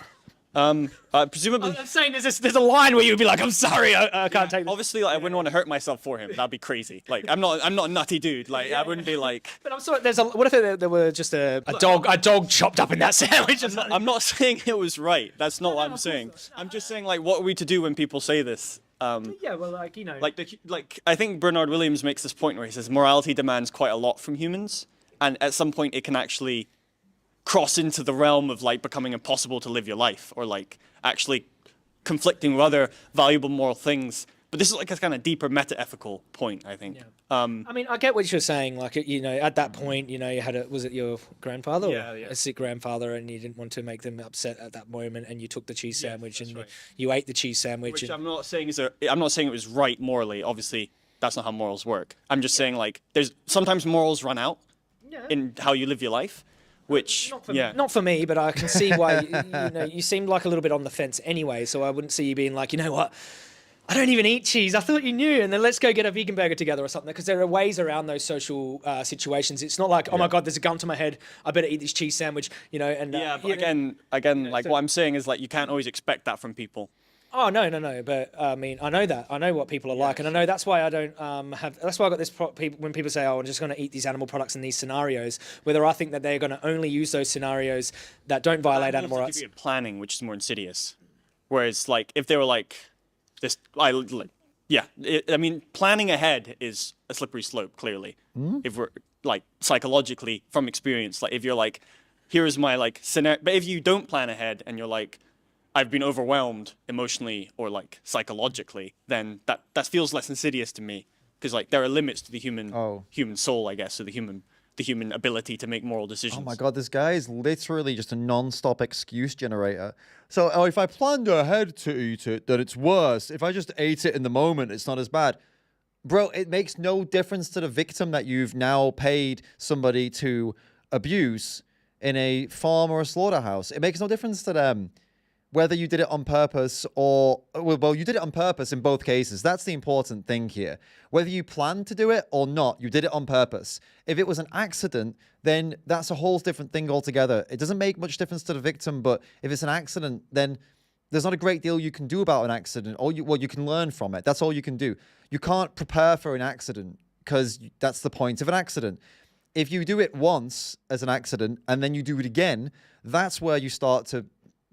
Presumably... I'm saying there's a line where you'd be like, I'm sorry, I can't take this. Obviously, like, I wouldn't want to hurt myself for him. That'd be crazy. Like, I'm not a nutty dude. Like, I wouldn't be like... But I'm sorry, what if there were just a dog chopped up in that sandwich? I'm not saying it was right. That's not what I'm saying. I'm just saying, like, what are we to do when people say this? Yeah, well, Like, I think Bernard Williams makes this point where he says morality demands quite a lot from humans, and at some point it can actually cross into the realm of, like, becoming impossible to live your life, or, like, actually conflicting with other valuable moral things. But this is like a kind of deeper meta-ethical point, I think. Yeah. I mean, I get what you're saying. Like, at that point, you had was it your grandfather? Yeah. A sick grandfather, and you didn't want to make them upset at that moment, and you took the cheese sandwich, and right. you ate the cheese sandwich. Which I'm not saying it was right morally. Obviously, that's not how morals work. I'm just saying, like, there's sometimes morals run out in how you live your life. Which, not for me, but I can see why, you seemed like a little bit on the fence anyway, so I wouldn't see you being like, you know what, I don't even eat cheese, I thought you knew, and then let's go get a vegan burger together or something, because there are ways around those social situations. It's not like, oh my God, there's a gun to my head, I better eat this cheese sandwich, and... but again, like, what I'm saying is, like, you can't always expect that from people. Oh, no, but I mean, I know that. I know what people are like, and I know that's why I don't that's why I got this when people say, oh, I'm just going to eat these animal products in these scenarios, whether I think that they're going to only use those scenarios that don't violate animal rights. Planning, which is more insidious. Whereas, like, if they were like, I mean, planning ahead is a slippery slope, clearly. If we're, like, psychologically, from experience, like, if you're like, here's my, like, scenario, but if you don't plan ahead and you're like, I've been overwhelmed emotionally or, like, psychologically, then that feels less insidious to me, because, like, there are limits to the human soul, I guess, or the human ability to make moral decisions. Oh my God, this guy is literally just a non-stop excuse generator. So if I planned ahead to eat it, then it's worse. If I just ate it in the moment, it's not as bad. Bro, it makes no difference to the victim that you've now paid somebody to abuse in a farm or a slaughterhouse. It makes no difference to them whether you did it on purpose or... Well, you did it on purpose in both cases. That's the important thing here. Whether you planned to do it or not, you did it on purpose. If it was an accident, then that's a whole different thing altogether. It doesn't make much difference to the victim, but if it's an accident, then there's not a great deal you can do about an accident. You can learn from it. That's all you can do. You can't prepare for an accident, because that's the point of an accident. If you do it once as an accident and then you do it again, that's where you start to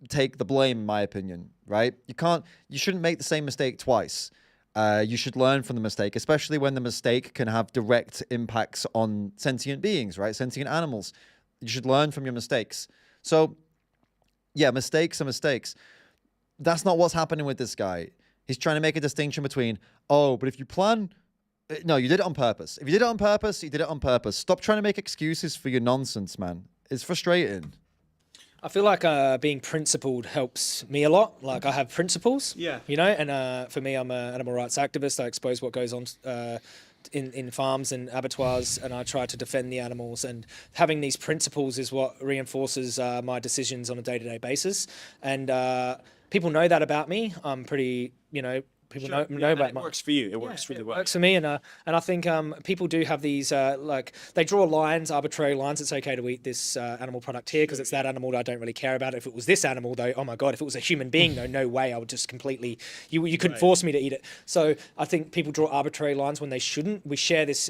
take the blame, in my opinion, right? You shouldn't make the same mistake twice. You should learn from the mistake, especially when the mistake can have direct impacts on sentient beings, right? Sentient animals. You should learn from your mistakes. So, yeah, mistakes are mistakes. That's not what's happening with this guy. He's trying to make a distinction between, but if you plan... No, you did it on purpose. If you did it on purpose, you did it on purpose. Stop trying to make excuses for your nonsense, man. It's frustrating. I feel like being principled helps me a lot. Like, I have principles, and for me, I'm an animal rights activist. I expose what goes on in farms and abattoirs, and I try to defend the animals. And having these principles is what reinforces my decisions on a day-to-day basis. And people know that about me. I'm pretty, people know about it my. works for you. It works really well. Works for me, and I think people do have these like they draw lines, arbitrary lines. It's okay to eat this animal product here because it's that animal that I don't really care about. If it was this animal though, oh my god! If it was a human being though, no way, I would just completely. You couldn't force me to eat it. So I think people draw arbitrary lines when they shouldn't. We share this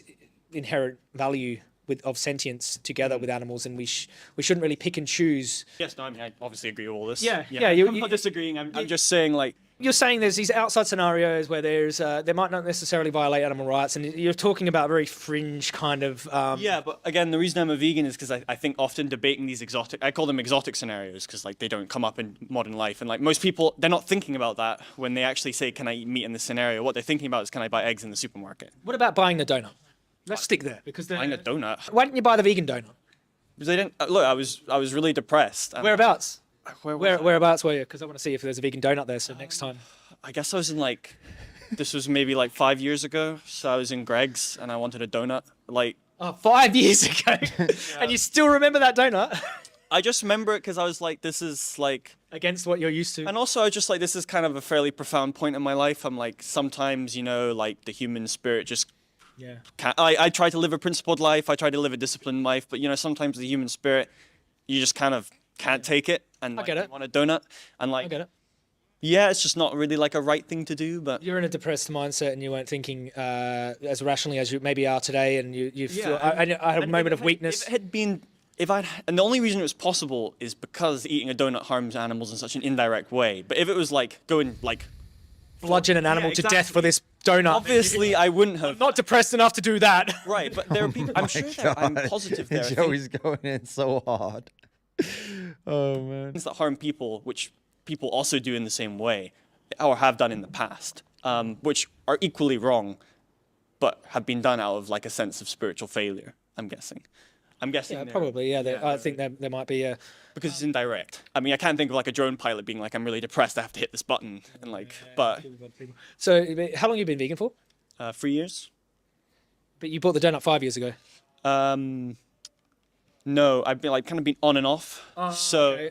inherent value of sentience together with animals, and we shouldn't really pick and choose. Yes, no, I mean, I obviously agree with all this. Yeah. I'm not disagreeing. I'm just saying, like, You're saying there's these outside scenarios where they might not necessarily violate animal rights, and you're talking about very fringe kind of. Yeah, but again, the reason I'm a vegan is because I think often debating these I call them exotic scenarios because like they don't come up in modern life, and like most people, they're not thinking about that when they actually say, "Can I eat meat in this scenario?" What they're thinking about is, "Can I buy eggs in the supermarket?" What about buying the donut? Let's stick there because Buying a donut. Why didn't you buy the vegan donut? Because they didn't look. I was really depressed. And Whereabouts? Whereabouts? Were you? Because I want to see if there's a vegan donut there. So next time. I guess I was in like, this was maybe like 5 years ago. So I was in Greg's and I wanted a donut. Like, 5 years ago, and you still remember that donut? I just remember it because I was like, this is like Against what you're used to. And also, I was just like, this is kind of a fairly profound point in my life. I'm like, sometimes, like the human spirit just can't. I try to live a principled life. I try to live a disciplined life. But, sometimes the human spirit, you just kind of can't take it. And I get it. You want a donut. And like, I get it. Yeah, it's just not really like a right thing to do. But you're in a depressed mindset and you weren't thinking as rationally as you maybe are today. And you feel, I had a moment of weakness. If it had been... and the only reason it was possible is because eating a donut harms animals in such an indirect way. But if it was like going like bludgeon an animal to death for this donut, obviously I wouldn't have. I'm not depressed enough to do that. Right, but there are people. I'm sure I'm positive there. Joey's going in so hard. Oh man. Things that harm people, which people also do in the same way, or have done in the past, which are equally wrong, but have been done out of like a sense of spiritual failure. I'm guessing. Yeah, probably. Yeah, I think there might be a because it's indirect. I mean, I can't think of like a drone pilot being like, "I'm really depressed. I have to hit this button," and like, but. So, how long have you been vegan for? 3 years. But you bought the donut 5 years ago. No, I've been like kind of been on and off. So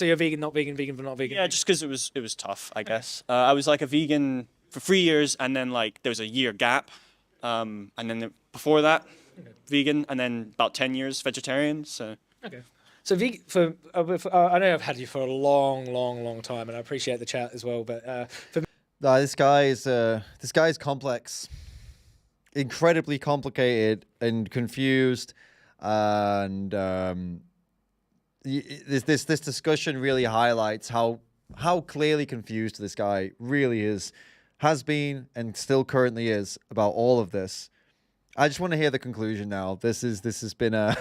you're vegan, not vegan, vegan, but not vegan. Yeah, just because it was tough, I guess. I was like a vegan for 3 years, and then like there was a year gap, and then before that. Vegan, and then about 10 years vegetarian. So so vegan for I know I've had you for a long time, and I appreciate the chat as well. But for me, this guy is complex, incredibly complicated and confused, and this discussion really highlights how clearly confused this guy really has been, and still currently is about all of this. I just want to hear the conclusion now. This has been a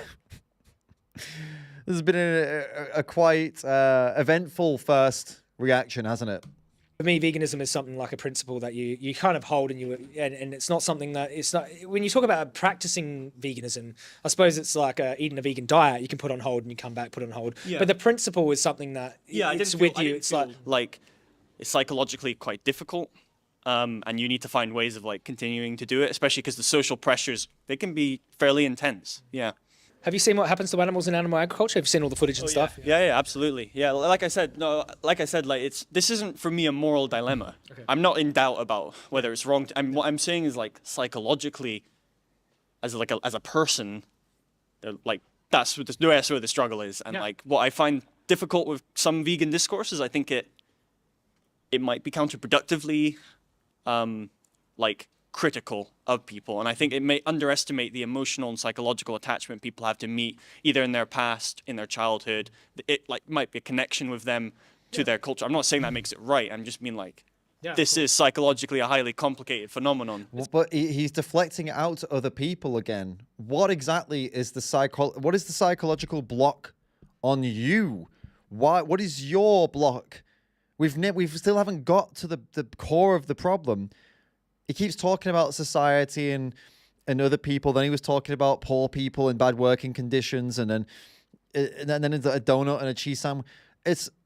quite eventful first reaction, hasn't it? For me, veganism is something like a principle that you kind of hold, and it's not something that it's not. When you talk about practicing veganism, I suppose it's like eating a vegan diet. You can put on hold and you come back, put on hold. Yeah. But the principle is something that it's with you. It's like it's psychologically quite difficult. And you need to find ways of like continuing to do it, especially because the social pressures, they can be fairly intense. Yeah. Have you seen what happens to animals in animal agriculture? Have you seen all the footage and stuff? Yeah, absolutely. Yeah, like I said, like this isn't for me a moral dilemma. Okay. I'm not in doubt about whether it's wrong. What I'm saying is like psychologically, as a person, like that's where the struggle is, and like what I find difficult with some vegan discourses, I think it might be counterproductively. Like critical of people, and I think it may underestimate the emotional and psychological attachment people have to meat, either in their past, in their childhood. It like might be a connection with them to their culture. I'm not saying that makes it right. I'm just mean like this is psychologically a highly complicated phenomenon. But he's deflecting it out to other people again. What exactly is what is the psychological block on you? What is your block? We still haven't got to the core of the problem. He keeps talking about society and other people. Then he was talking about poor people in bad working conditions, and then a donut and a cheese sandwich.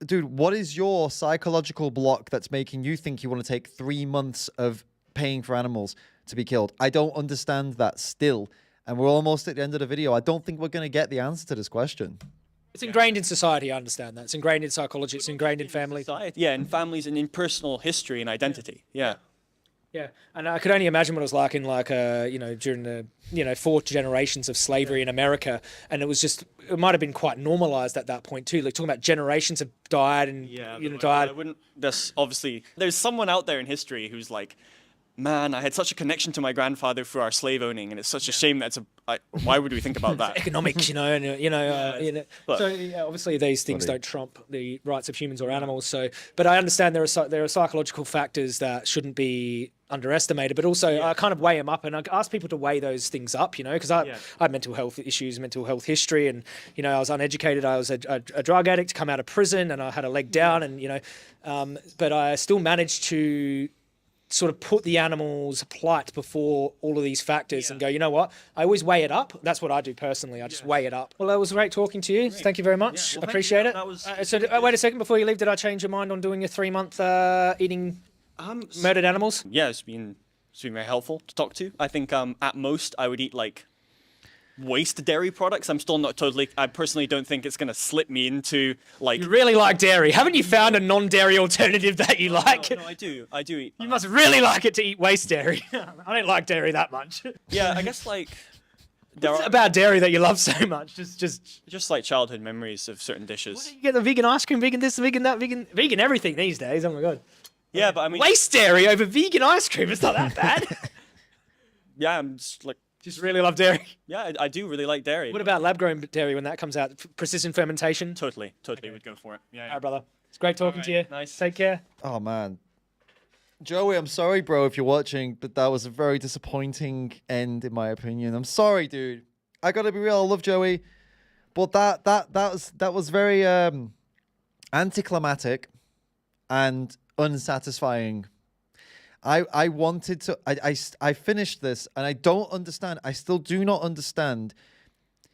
Dude, what is your psychological block that's making you think you want to take 3 months of paying for animals to be killed? I don't understand that still, and we're almost at the end of the video. I don't think we're going to get the answer to this question. It's ingrained in society, I understand that. It's ingrained in psychology, it's ingrained in family. Society, yeah, in families and in personal history and identity. Yeah. Yeah, and I could only imagine what it was like in during the 4 generations of slavery in America, and it might have been quite normalized at that point too. Like talking about generations have died and died. I wouldn't. There's someone out there in history who's like, man, I had such a connection to my grandfather through our slave owning, and it's such a shame that why would we think about that? Economics, So obviously these things don't trump the rights of humans or animals. So, but I understand there are psychological factors that shouldn't be underestimated, but also I kind of weigh them up, and I ask people to weigh those things up, because I had mental health issues, mental health history, and I was uneducated. I was a drug addict, come out of prison, and I had a leg down, and but I still managed to sort of put the animal's plight before all of these factors and go, you know what? I always weigh it up. That's what I do personally. I just weigh it up. Well, it was great talking to you. Great. Thank you very much. Yeah. Well, appreciate it. That was, wait a second before you leave. Did I change your mind on doing a 3-month eating murdered animals? Yeah, it's been very helpful to talk to. I think at most I would eat like waste dairy products. I'm still not totally. I personally don't think it's going to slip me into like. You really like dairy. Haven't you found a non-dairy alternative that you like? No, I do eat. You must really like it to eat waste dairy. I don't like dairy that much. Yeah, I guess like. What's about dairy that you love so much? Just like childhood memories of certain dishes. What do you get? The vegan ice cream, vegan this, vegan that, vegan everything these days. Oh my god. Yeah, but I mean. Waste dairy over vegan ice cream. It's not that bad. Yeah, I'm just really love dairy. Yeah, I do really like dairy. What about lab-grown dairy when that comes out? Precision fermentation? Totally would go for it. Yeah. All right, brother. It's great talking to you. Nice. Take care. Oh, man. Joey, I'm sorry, bro, if you're watching, but that was a very disappointing end, in my opinion. I'm sorry, dude. I gotta be real. I love Joey, but that was very anticlimactic and unsatisfying. I wanted to. I finished this, and I don't understand. I still do not understand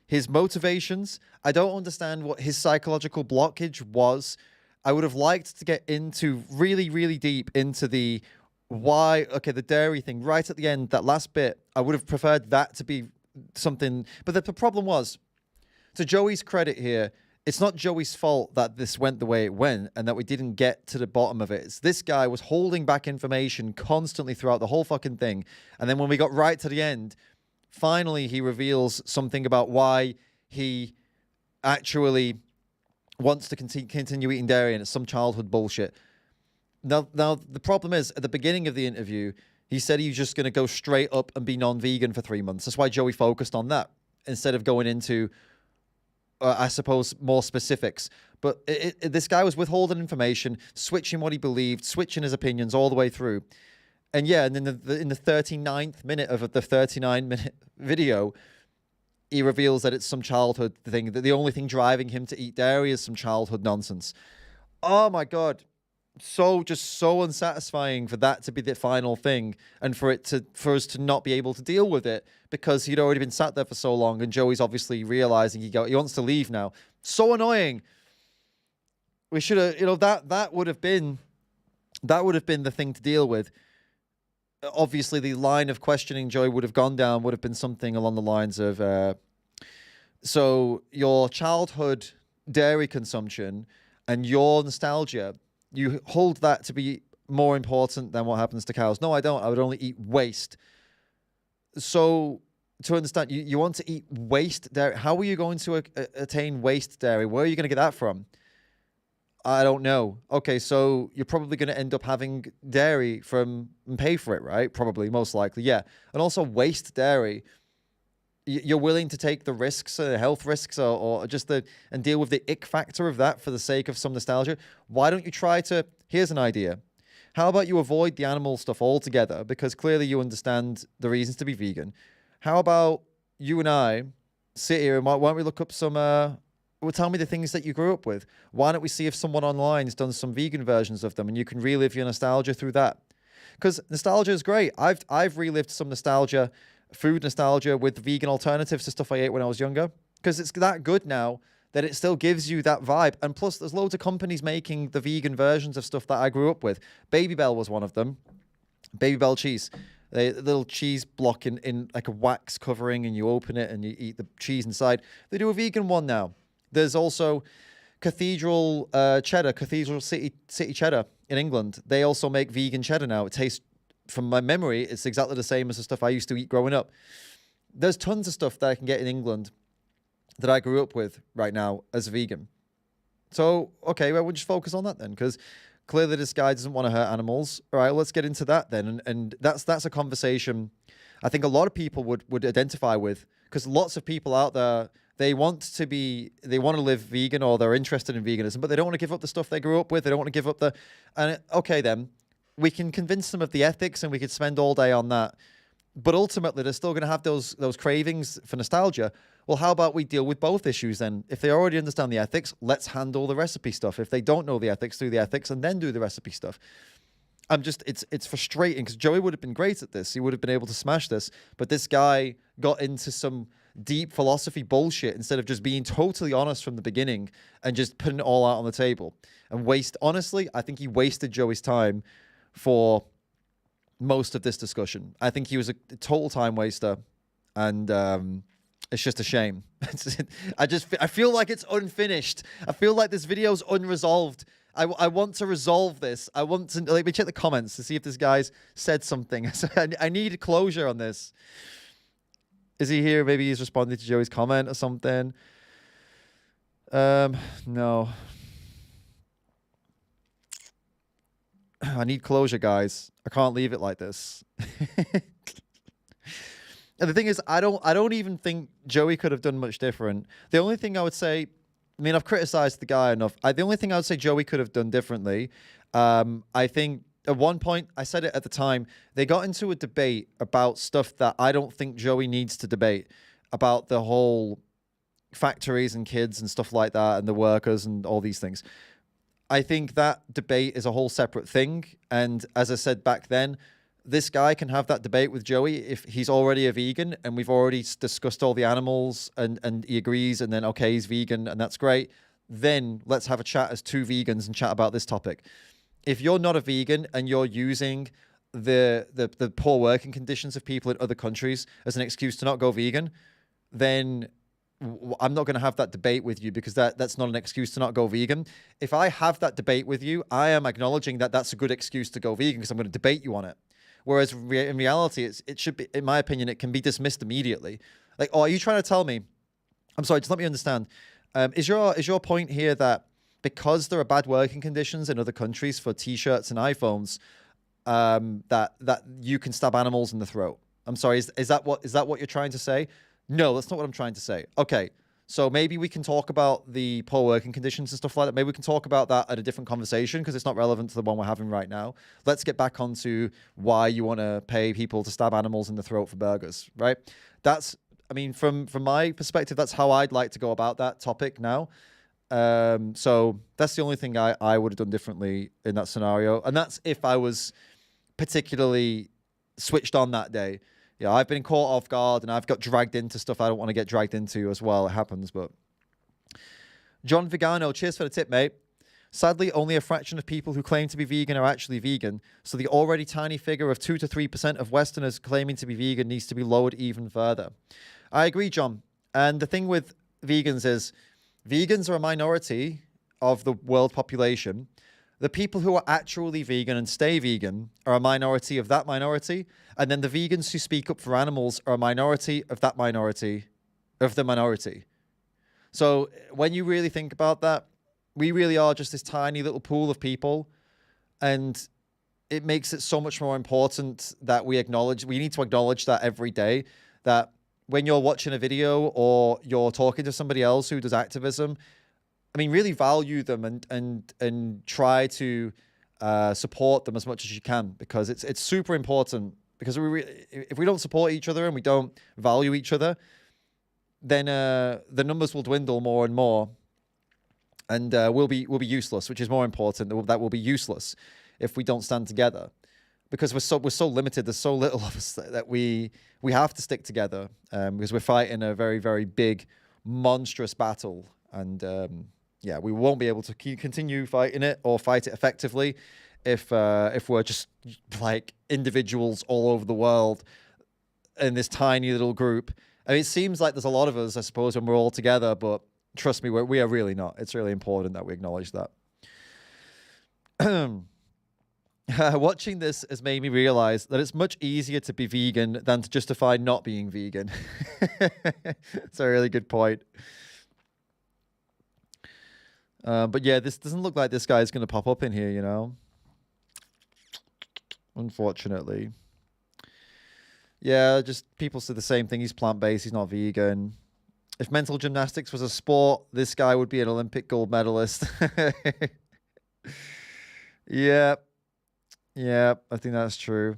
his motivations. I don't understand what his psychological blockage was. I would have liked to get into really, really deep into the why. Okay, the dairy thing right at the end, that last bit. I would have preferred that to be something. But the problem was, to Joey's credit here, it's not Joey's fault that this went the way it went and that we didn't get to the bottom of it. It's this guy was holding back information constantly throughout the whole fucking thing. And then when we got right to the end, finally he reveals something about why he actually wants to continue eating dairy, and it's some childhood bullshit. Now the problem is, at the beginning of the interview, he said he was just going to go straight up and be non-vegan for 3 months. That's why Joey focused on that instead of going into, I suppose, more specifics. But this guy was withholding information, switching what he believed, switching his opinions all the way through. And yeah, and in the 39th minute of the 39-minute video, he reveals that it's some childhood thing, that the only thing driving him to eat dairy is some childhood nonsense. Oh my God. Just so unsatisfying for that to be the final thing, and for us to not be able to deal with it because he'd already been sat there for so long, and Joey's obviously realizing he wants to leave now. So annoying. We should have, that would have been the thing to deal with. Obviously, the line of questioning Joey would have gone down would have been something along the lines of, so your childhood dairy consumption and your nostalgia, you hold that to be more important than what happens to cows. No, I don't. I would only eat waste. So to understand, you want to eat waste dairy. How are you going to attain waste dairy? Where are you going to get that from? I don't know. Okay, so you're probably going to end up having dairy and pay for it, right? Probably, most likely, yeah. And also waste dairy. You're willing to take the risks, health risks, or just and deal with the ick factor of that for the sake of some nostalgia. Why don't you try to? Here's an idea. How about you avoid the animal stuff altogether? Because clearly you understand the reasons to be vegan. How about you and I sit here and why don't we look up some? Well, tell me the things that you grew up with. Why don't we see if someone online has done some vegan versions of them, and you can relive your nostalgia through that? Because nostalgia is great. I've relived some nostalgia. Food nostalgia with vegan alternatives to stuff I ate when I was younger, because it's that good now that it still gives you that vibe. And plus, there's loads of companies making the vegan versions of stuff that I grew up with. Baby Bell was one of them. Baby Bell cheese. The little cheese block in like a wax covering, and you open it and you eat the cheese inside. They do a vegan one now. There's also Cathedral City Cheddar in England. They also make vegan cheddar now. It tastes, from my memory, it's exactly the same as the stuff I used to eat growing up. There's tons of stuff that I can get in England that I grew up with right now as a vegan. So, okay, well, we'll just focus on that then, because clearly this guy doesn't want to hurt animals. All right, let's get into that then. And that's a conversation I think a lot of people would identify with, because lots of people out there, they want to live vegan, or they're interested in veganism, but they don't want to give up the stuff they grew up with. They don't want to give up okay, then we can convince them of the ethics and we could spend all day on that. But ultimately, they're still going to have those cravings for nostalgia. Well, how about we deal with both issues then? If they already understand the ethics, let's handle the recipe stuff. If they don't know the ethics, do the ethics and then do the recipe stuff. It's frustrating, because Joey would have been great at this. He would have been able to smash this. But this guy got into some deep philosophy bullshit instead of just being totally honest from the beginning and just putting it all out on the table. And honestly, I think he wasted Joey's time for most of this discussion. I think he was a total time waster, and it's just a shame. I feel like it's unfinished. I feel like this video's unresolved. I want to resolve this. I want to, let me check the comments to see if this guy's said something. I need closure on this. Is he here? Maybe he's responding to Joey's comment or something. No. I need closure, guys. I can't leave it like this. And the thing is, I don't even think Joey could have done much different. The only thing I would say, I mean, I've criticized the guy enough. The only thing I would say Joey could have done differently, I think at one point, I said it at the time, they got into a debate about stuff that I don't think Joey needs to debate, about the whole factories and kids and stuff like that, and the workers and all these things. I think that debate is a whole separate thing. And as I said back then, this guy can have that debate with Joey if he's already a vegan and we've already discussed all the animals and he agrees, and then, okay, he's vegan and that's great. Then let's have a chat as two vegans and chat about this topic. If you're not a vegan and you're using the poor working conditions of people in other countries as an excuse to not go vegan, then I'm not going to have that debate with you, because that's not an excuse to not go vegan. If I have that debate with you, I am acknowledging that that's a good excuse to go vegan, because I'm going to debate you on it. Whereas in reality, it should be, in my opinion, it can be dismissed immediately. Like, oh, are you trying to tell me? I'm sorry, just let me understand. Is your point here that because there are bad working conditions in other countries for T-shirts and iPhones, that you can stab animals in the throat? I'm sorry, is that what you're trying to say? No, that's not what I'm trying to say. Okay, so maybe we can talk about the poor working conditions and stuff like that. Maybe we can talk about that at a different conversation, because it's not relevant to the one we're having right now. Let's get back onto why you want to pay people to stab animals in the throat for burgers, right? I mean, from my perspective, that's how I'd like to go about that topic now. So that's the only thing I would have done differently in that scenario. And that's if I was particularly switched on that day. Yeah, I've been caught off guard and I've got dragged into stuff I don't want to get dragged into as well. It happens, but... John Vigano, cheers for the tip, mate. Sadly, only a fraction of people who claim to be vegan are actually vegan, so the already tiny figure of 2 to 3% of Westerners claiming to be vegan needs to be lowered even further. I agree, John. And the thing with vegans is, vegans are a minority of the world population. The people who are actually vegan and stay vegan are a minority of that minority. And then the vegans who speak up for animals are a minority of that minority of the minority. So when you really think about that, we really are just this tiny little pool of people. And it makes it so much more important that we need to acknowledge that every day, that when you're watching a video or you're talking to somebody else who does activism, I mean, really value them and try to support them as much as you can, because it's super important. Because if we don't support each other and we don't value each other, then the numbers will dwindle more and more, and we'll be useless. Which is more important, that will be useless if we don't stand together, because we're so limited. There's so little of us that we have to stick together, because we're fighting a very, very big, monstrous battle, and yeah, we won't be able to continue fighting it or fight it effectively if we're just like individuals all over the world in this tiny little group. I mean, it seems like there's a lot of us, I suppose, when we're all together, but Trust me, we are really not. It's really important that we acknowledge that. Watching this has made me realize that it's much easier to be vegan than to justify not being vegan. It's a really good point. But yeah, this doesn't look like this guy's going to pop up in here, you know? Unfortunately. Yeah, just people say the same thing. He's plant-based. He's not vegan. If mental gymnastics was a sport, this guy would be an Olympic gold medalist. Yeah. Yeah, I think that's true.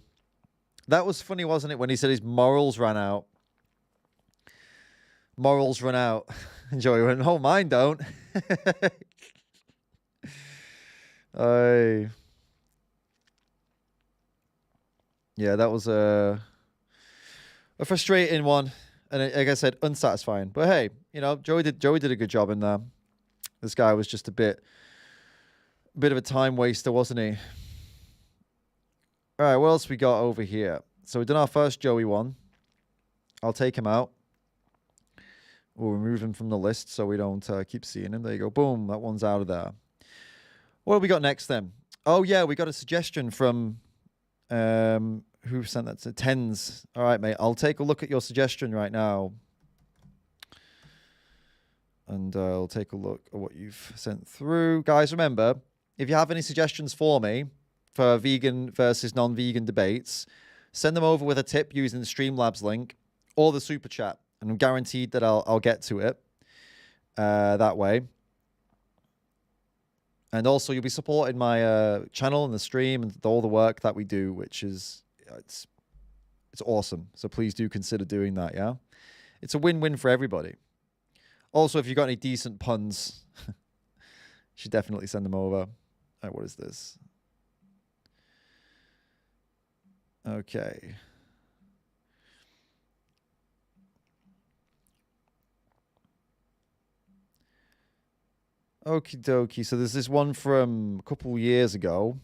That was funny, wasn't it, when he said his morals ran out? Morals run out. And Joey went, oh, mine don't. Yeah, that was a frustrating one. And like I said, unsatisfying. But hey, you know, Joey did a good job in there. This guy was just a bit of a time waster, wasn't he? All right, what else we got over here? So we've done our first Joey one. I'll take him out. We'll remove him from the list so we don't keep seeing him. There you go. Boom, that one's out of there. What have we got next then? Oh, yeah, we got a suggestion from... who sent that to Tens? All right, mate. I'll take a look at your suggestion right now. And I'll take a look at what you've sent through. Guys, remember, if you have any suggestions for me for vegan versus non-vegan debates, send them over with a tip using the Streamlabs link or the super chat. And I'm guaranteed that I'll get to it that way. And also, you'll be supporting my channel and the stream and all the work that we do, which is it's awesome. So please do consider doing that. Yeah, it's a win-win for everybody. Also, if you've got any decent puns, you should definitely send them over. All right, what is this? Okay. Okie dokie. So there's this one from a couple years ago.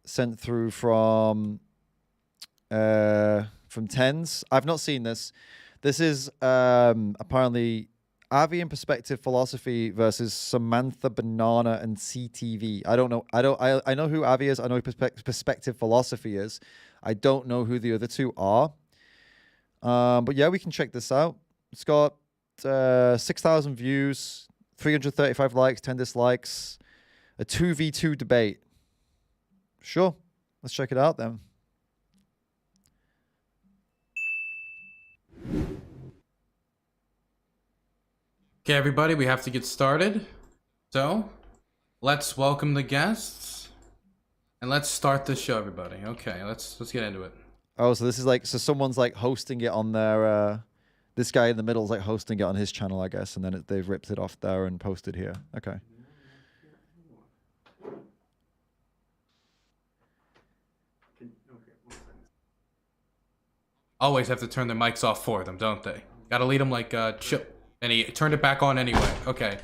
Sent through from Tens. I've not seen this. This is apparently Avi and Perspective Philosophy versus Samantha Banana and CTV. I don't know. I know who Avi is. I know who Perspective Philosophy is. I don't know who the other two are. But yeah, we can check this out. It's got 6,000 views, 335 likes, 10 dislikes, a 2v2 debate. Sure. Let's check it out then. Okay, everybody, we have to get started. So, let's welcome the guests. And let's start the show, everybody. Okay, let's get into it. Oh, so this is like, so someone's like hosting it on their, this guy in the middle is like hosting it on his channel, I guess, and then they've ripped it off there and posted here. Okay. Always have to turn their mics off for them, don't they? Gotta lead them like chill. And he turned it back on anyway. Okay.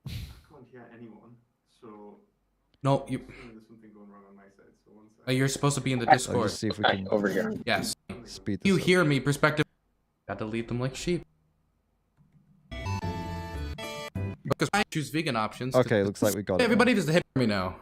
I can't hear anyone, so... No, you... There's something going wrong on my side, so one second. You're supposed to be in the I'll Discord. just see if we can over here. Yes. speed this You up. hear me, Perspective. Gotta lead them like sheep. Because I choose vegan options. Okay, looks like we got it. Everybody just hit me now.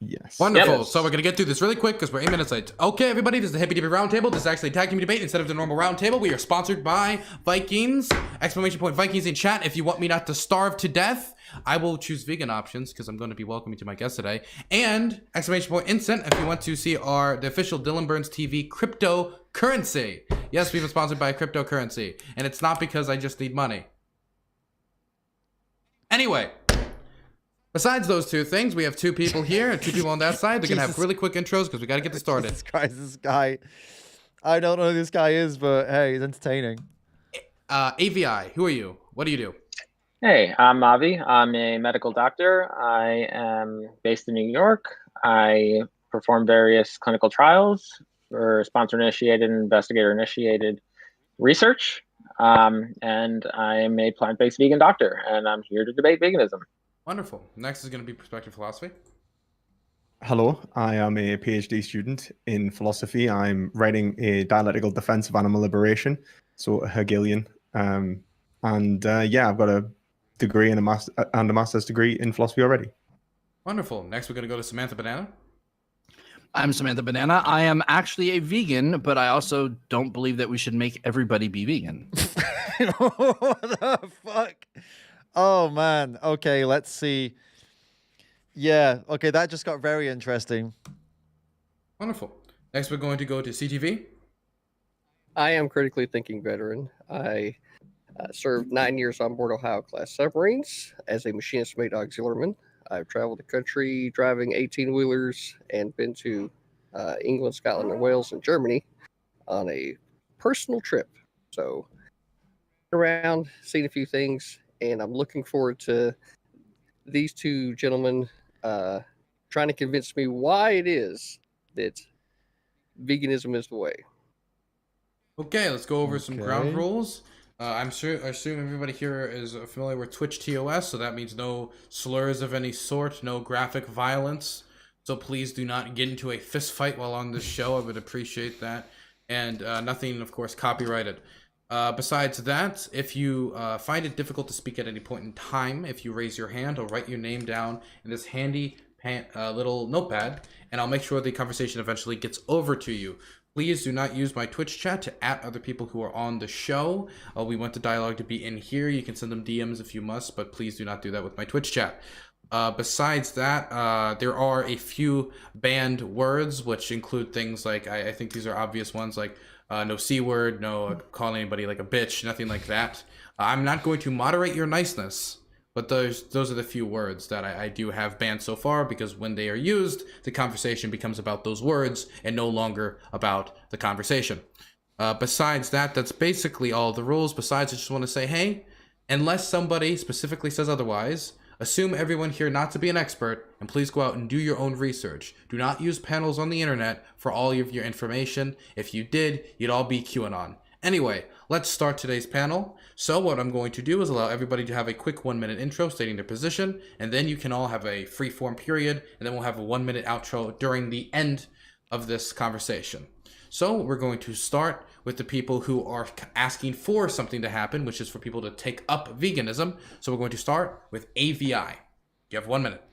Yes. Wonderful. Yes. So we're gonna get through this really quick because we're 8 minutes late. Okay, everybody, this is the Hippy Dippy Roundtable. This is actually a tag team debate instead of the normal roundtable. We are sponsored by Vikings! Exclamation point Vikings in chat. If you want me not to starve to death, I will choose vegan options because I'm going to be welcoming to my guest today. And exclamation point Incent if you want to see the official Dylan Burns TV cryptocurrency. Yes, we've been sponsored by a cryptocurrency, and it's not because I just need money. Anyway. Besides those two things, we have two people here and two people on that side. They're going to have really quick intros because we got to get this started. Jesus Christ, this guy. I don't know who this guy is, but hey, he's entertaining. AVI, who are you? What do you do? Hey, I'm Avi. I'm a medical doctor. I am based in New York. I perform various clinical trials for sponsor-initiated and investigator-initiated research. And I am a plant-based vegan doctor, and I'm here to debate veganism. Wonderful. Next is going to be Perspective Philosophy. Hello, I am a PhD student in philosophy. I'm writing a dialectical defense of animal liberation, so a Hegelian And yeah, I've got a degree and a master's degree in philosophy already. Wonderful. Next, we're going to go to Samantha Banana. I'm Samantha Banana. I am actually a vegan, but I also don't believe that we should make everybody be vegan. What the fuck? Oh man. Okay, let's see. Yeah. Okay, that just got very interesting. Wonderful. Next, we're going to go to CTV. I am critically thinking veteran. I served 9 years on board Ohio-class submarines as a machinist mate auxiliaryman. I've traveled the country driving 18-wheelers and been to England, Scotland, and Wales and Germany on a personal trip. So around, seen a few things, and I'm looking forward to these two gentlemen trying to convince me why it is that veganism is the way. Okay, let's go over some ground Okay. rules. I assume everybody here is familiar with Twitch TOS, so that means no slurs of any sort, no graphic violence. So please do not get into a fist fight while on this show. I would appreciate that. And nothing, of course, copyrighted. Besides that, if you find it difficult to speak at any point in time, if you raise your hand, I'll write your name down in this handy little notepad, and I'll make sure the conversation eventually gets over to you. Please do not use my Twitch chat to @ other people who are on the show. We want the dialogue to be in here. You can send them DMs if you must, but please do not do that with my Twitch chat. Besides that, there are a few banned words, which include things like, I think these are obvious ones, like no C word, no calling anybody like a bitch, nothing like that. I'm not going to moderate your niceness, but those are the few words that I do have banned so far, because when they are used, the conversation becomes about those words and no longer about the conversation. Besides that, that's basically all the rules. Besides, I just want to say, hey, unless somebody specifically says otherwise, assume everyone here not to be an expert, and please go out and do your own research. Do not use panels on the internet for all of your information. If you did, you'd all be QAnon. Anyway, let's start today's panel. So what I'm going to do is allow everybody to have a quick 1-minute intro stating their position, and then you can all have a free form period, and then we'll have a 1-minute outro during the end of this conversation. So we're going to start with the people who are asking for something to happen, which is for people to take up veganism. So we're going to start with AVI. You have 1 minute.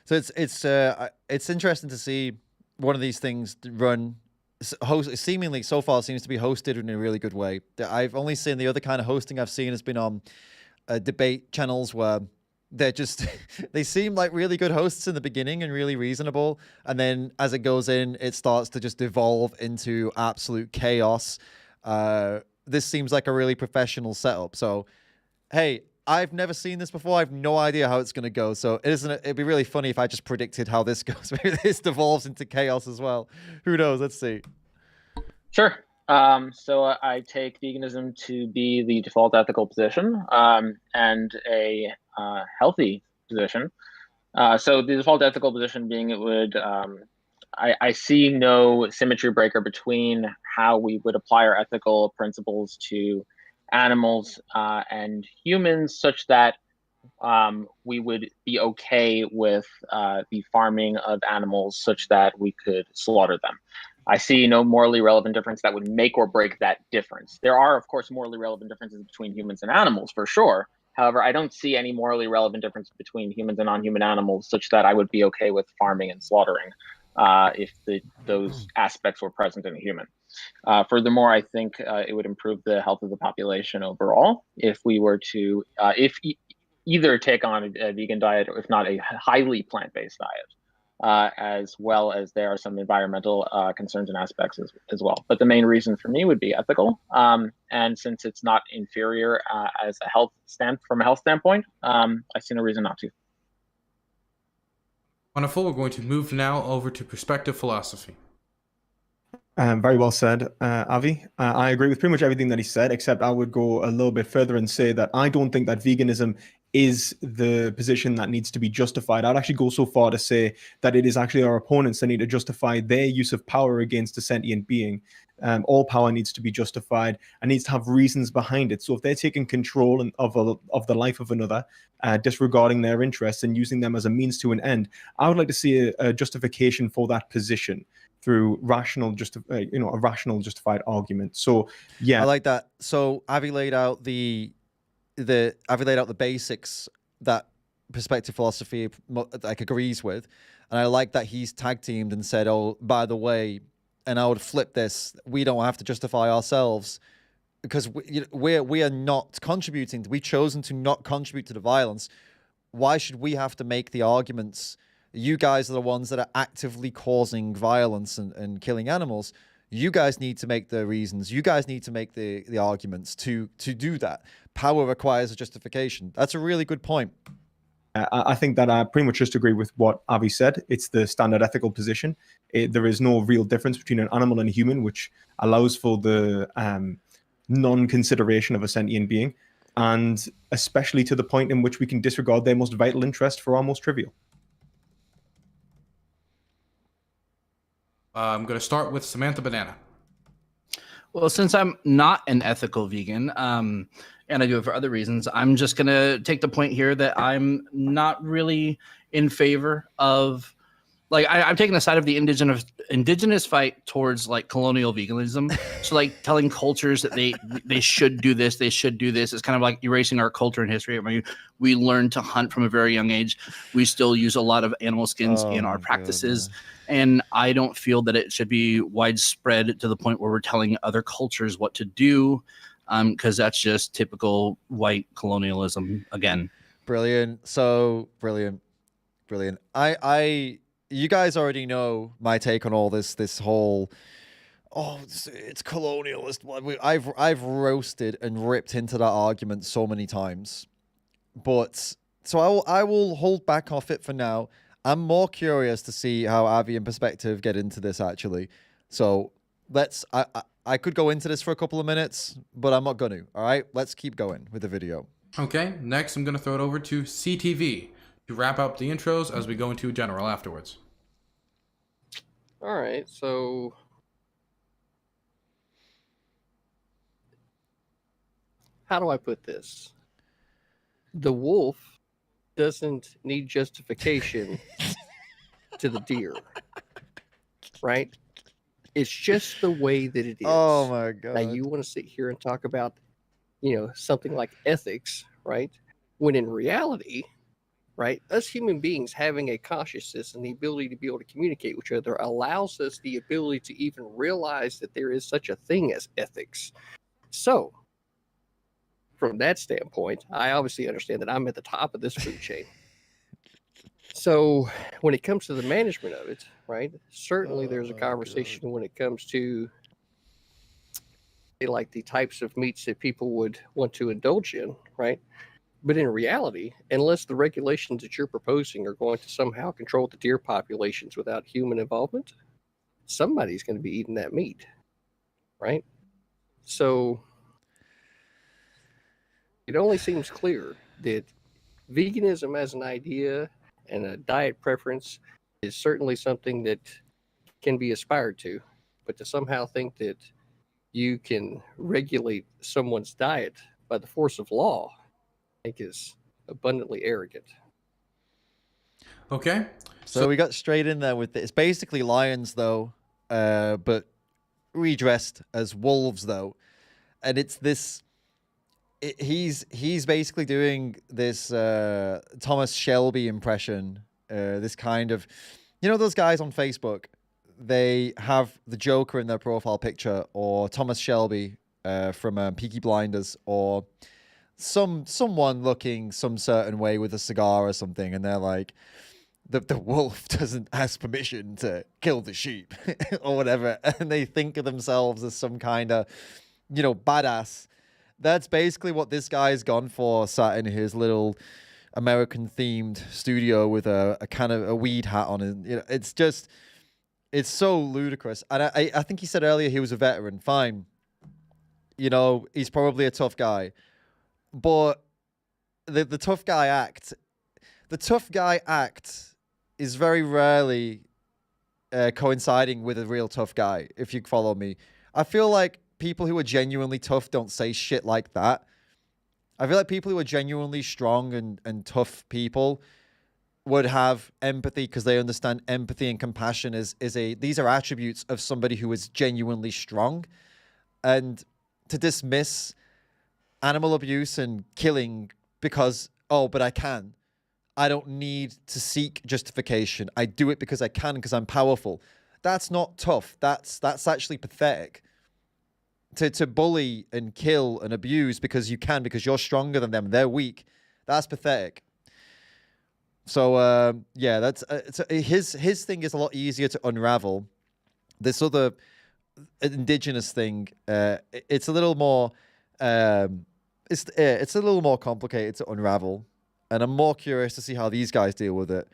So it's interesting to see one of these things run. Seemingly so far seems to be hosted in a really good way. I've only seen the other kind of hosting I've seen has been on debate channels where they're just they seem like really good hosts in the beginning and really reasonable, and then as it goes in, it starts to just devolve into absolute chaos. This seems like a really professional setup. So, hey, I've never seen this before. I have no idea how it's going to go. So it'd be really funny if I just predicted how this goes. Maybe this devolves into chaos as well. Who knows? Let's see. Sure. So I take veganism to be the default ethical position and a healthy position. So the default ethical position being it would, I see no symmetry breaker between how we would apply our ethical principles to animals and humans, such that we would be okay with the farming of animals such that we could slaughter them. I see no morally relevant difference that would make or break that difference. There are, of course, morally relevant differences between humans and animals, for sure. However, I don't see any morally relevant difference between humans and non-human animals such that I would be okay with farming and slaughtering if those aspects were present in a human. Furthermore, I think it would improve the health of the population overall if we were to either take on a vegan diet, or if not a highly plant-based diet, as well as there are some environmental concerns and aspects as well. But the main reason for me would be ethical. And since it's not inferior as a from a health standpoint, I see no reason not to. Wonderful. We're going to move now over to Perspective Philosophy. Very well said, Avi. I agree with pretty much everything that he said, except I would go a little bit further and say that I don't think that veganism is the position that needs to be justified. I'd actually go so far to say that it is actually our opponents that need to justify their use of power against a sentient being. All power needs to be justified and needs to have reasons behind it. So if they're taking control of the life of another, disregarding their interests and using them as a means to an end, I would like to see a justification for that position through a rational justified argument. So yeah, I like that. So Avi laid out the Avi laid out the basics that perspective philosophy like agrees with, and I like that he's tag teamed and said, "Oh, by the way," and I would flip this: we don't have to justify ourselves because we are not contributing. We've chosen to not contribute to the violence. Why should we have to make the arguments? You guys are the ones that are actively causing violence and killing animals. You guys need to make the reasons. You guys need to make the arguments to do that. Power requires a justification. That's a really good point. I think that I pretty much just agree with what Avi said. It's the standard ethical position. There is no real difference between an animal and a human, which allows for the non-consideration of a sentient being, and especially to the point in which we can disregard their most vital interest for our most trivial. I'm going to start with Samantha Banana. Well, since I'm not an ethical vegan, and I do it for other reasons, I'm just going to take the point here that I'm not really in favor of, like, I'm taking the side of the indigenous fight towards, like, colonial veganism. So, like, telling cultures that they should do this, they should do this. It's kind of like erasing our culture and history. I mean, we learned to hunt from a very young age. We still use a lot of animal skins in our practices. God. And I don't feel that it should be widespread to the point where we're telling other cultures what to do, because that's just typical white colonialism again. Brilliant. So brilliant. You guys already know my take on all this whole, it's colonialist. I've roasted and ripped into that argument so many times, but so I will hold back off it for now. I'm more curious to see how Avi and Perspective get into this actually. So I could go into this for a couple of minutes, but I'm not going to. All right, let's keep going with the video. Okay, next I'm going to throw it over to CTV to wrap up the intros as we go into general afterwards. All right, so how do I put this? The wolf doesn't need justification to the deer, right? It's just the way that it is. Oh my God. Now you want to sit here and talk about, something like ethics, right? When in reality, right, us human beings having a consciousness and the ability to be able to communicate with each other allows us the ability to even realize that there is such a thing as ethics. So, from that standpoint, I obviously understand that I'm at the top of this food chain. So when it comes to the management of it, right, certainly there's a conversation when it comes to like the types of meats that people would want to indulge in, right? But in reality, unless the regulations that you're proposing are going to somehow control the deer populations without human involvement, somebody's going to be eating that meat, right? So it only seems clear that veganism as an idea and a diet preference is certainly something that can be aspired to, but to somehow think that you can regulate someone's diet by the force of law, I think is abundantly arrogant. Okay. So we got straight in there with it. It's basically lions though, but redressed as wolves though. And it's this, he's basically doing this Thomas Shelby impression, this kind of, those guys on Facebook, they have the Joker in their profile picture, or Thomas Shelby from Peaky Blinders, or someone looking some certain way with a cigar or something, and they're like, the wolf doesn't ask permission to kill the sheep or whatever, and they think of themselves as some kind of, badass. That's basically what this guy's gone for, sat in his little American-themed studio with a kind of a weed hat on, and it's so ludicrous. And I think he said earlier he was a veteran. Fine, he's probably a tough guy, but the tough guy act is very rarely coinciding with a real tough guy, if you follow me. I feel like people who are genuinely tough don't say shit like that. I feel like people who are genuinely strong and tough people would have empathy, because they understand empathy and compassion these are attributes of somebody who is genuinely strong. And to dismiss animal abuse and killing because, oh, but I can. I don't need to seek justification. I do it because I can, because I'm powerful. That's not tough. That's actually pathetic. To bully and kill and abuse because you can, because you're stronger than them, they're weak. That's pathetic. So yeah, that's his thing is a lot easier to unravel. This other indigenous thing, it's a little more, it's a little more complicated to unravel, and I'm more curious to see how these guys deal with it.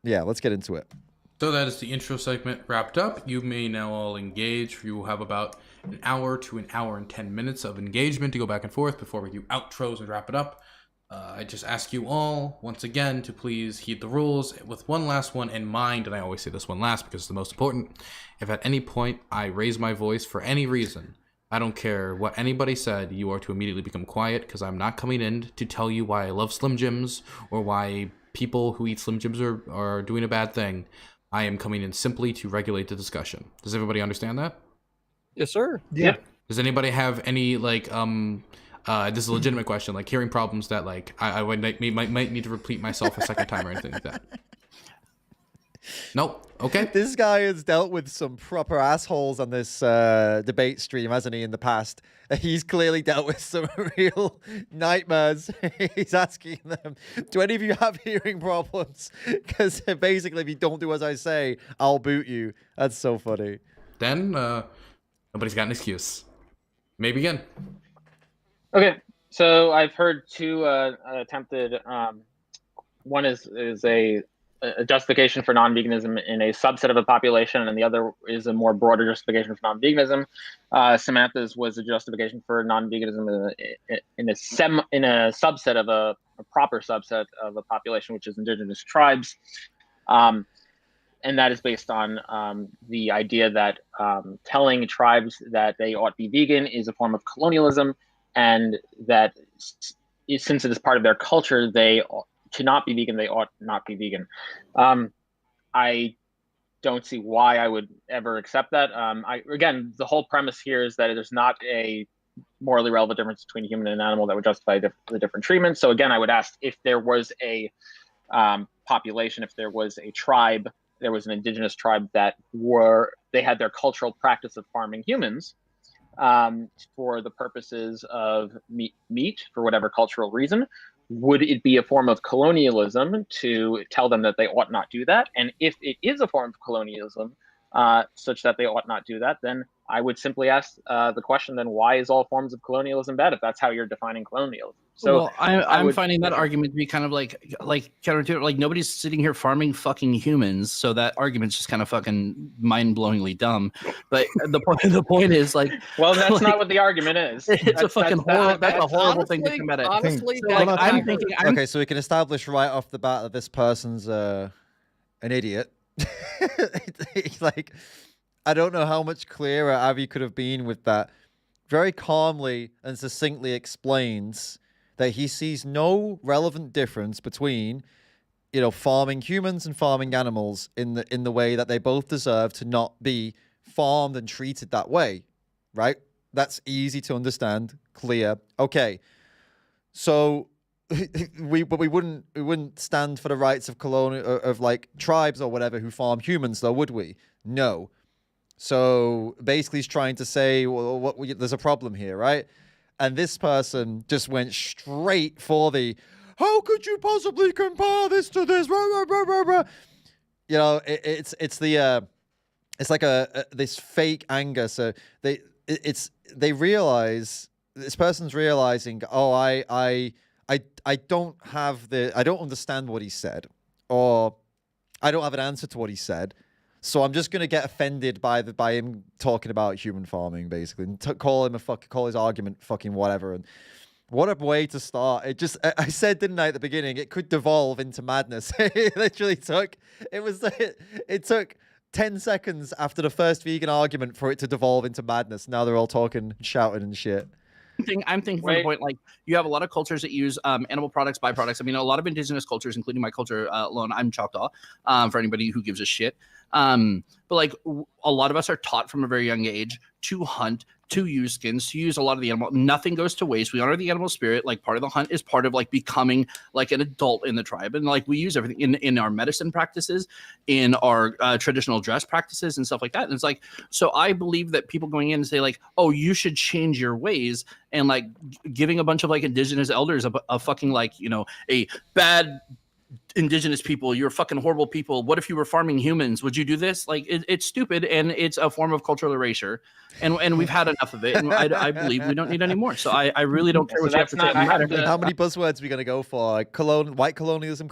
Yeah, let's get into it. So that is the intro segment wrapped up. You may now all engage. You will have about an hour to an hour and 10 minutes of engagement to go back and forth before we do outros and wrap it up. I just ask you all, once again, to please heed the rules with one last one in mind, and I always say this one last because it's the most important. If at any point I raise my voice for any reason, I don't care what anybody said, you are to immediately become quiet, because I'm not coming in to tell you why I love Slim Jims or why people who eat Slim Jims are doing a bad thing. I am coming in simply to regulate the discussion. Does everybody understand that? Yes, sir. Yeah. Does anybody have any, like, this is a legitimate question, like hearing problems that, like, I might need to repeat myself a second time or anything like that? Nope. Okay. This guy has dealt with some proper assholes on this debate stream, hasn't he, in the past? He's clearly dealt with some real nightmares. He's asking them, do any of you have hearing problems? Because basically, if you don't do as I say, I'll boot you. That's so funny. Then, nobody's got an excuse. Maybe again. Okay, so I've heard two attempted. One is a justification for non-veganism in a subset of a population, and the other is a more broader justification for non-veganism. Samantha's was a justification for non-veganism in a subset of a proper subset of a population, which is indigenous tribes, and that is based on the idea that telling tribes that they ought to be vegan is a form of colonialism, and that since it is part of their culture, to not be vegan, they ought not be vegan. I don't see why I would ever accept that. Again, the whole premise here is that there's not a morally relevant difference between human and animal that would justify the different treatment. So again, I would ask if there was a population, if there was a tribe, there was an indigenous tribe that they had their cultural practice of farming humans for the purposes of meat for whatever cultural reason. Would it be a form of colonialism to tell them that they ought not do that? And if it is a form of colonialism such that they ought not do that, then I would simply ask the question, then why is all forms of colonialism bad if that's how you're defining colonialism? So well, I'm finding that argument to be kind of like counterintuitive. Like, nobody's sitting here farming fucking humans, so that argument's just kind of fucking mind-blowingly dumb. But the point is, like, well, that's not what the argument is. It's a fucking horrible. That's a horrible thing to come at it. Honestly, So, like, I'm thinking. Okay, so we can establish right off the bat that this person's an idiot. It's like, I don't know how much clearer Avi could have been with that. Very calmly and succinctly explains that he sees no relevant difference between, farming humans and farming animals in the way that they both deserve to not be farmed and treated that way, right? That's easy to understand, clear. Okay, so we wouldn't stand for the rights of like tribes or whatever who farm humans, though, would we? No. So basically, he's trying to say, well, there's a problem here, right? And this person just went straight for how could you possibly compare this to this? It's like this fake anger. So they realize, this person's realizing, I don't understand what he said, or I don't have an answer to what he said. So I'm just gonna get offended by him talking about human farming, basically, and call his argument fucking whatever. And what a way to start! I said, didn't I, at the beginning, it could devolve into madness. It literally took 10 seconds after the first vegan argument for it to devolve into madness. Now they're all talking, shouting, and shit. I'm thinking from the point, like, you have a lot of cultures that use animal products, byproducts. I mean, a lot of indigenous cultures, including my culture alone. I'm Choctaw, for anybody who gives a shit. But but like a lot of us are taught from a very young age to hunt, to use skins, to use a lot of the animal. Nothing goes to waste. We honor the animal spirit. Like part of the hunt is part of like becoming like an adult in the tribe. And like we use everything in our medicine practices, in our traditional dress practices and stuff like that. And it's like, so I believe that people going in and say like, oh, you should change your ways, and like giving a bunch of like indigenous elders a fucking like, you know, a bad indigenous people, you're fucking horrible people. What if you were farming humans? Would you do this? Like it's stupid, and it's a form of cultural erasure, and we've had enough of it, and I believe we don't need any more. So I really don't care So what you have to that's say. not- Like, how many buzzwords are we going to go for? Like white colonialism,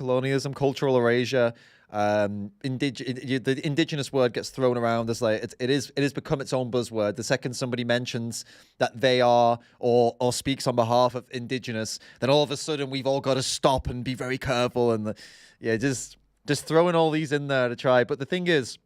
cultural erasure. The indigenous word gets thrown around as like it is become its own buzzword. The second somebody mentions that they are or speaks on behalf of indigenous, then all of a sudden we've all got to stop and be very careful, and just throwing all these in there to try. But the thing is,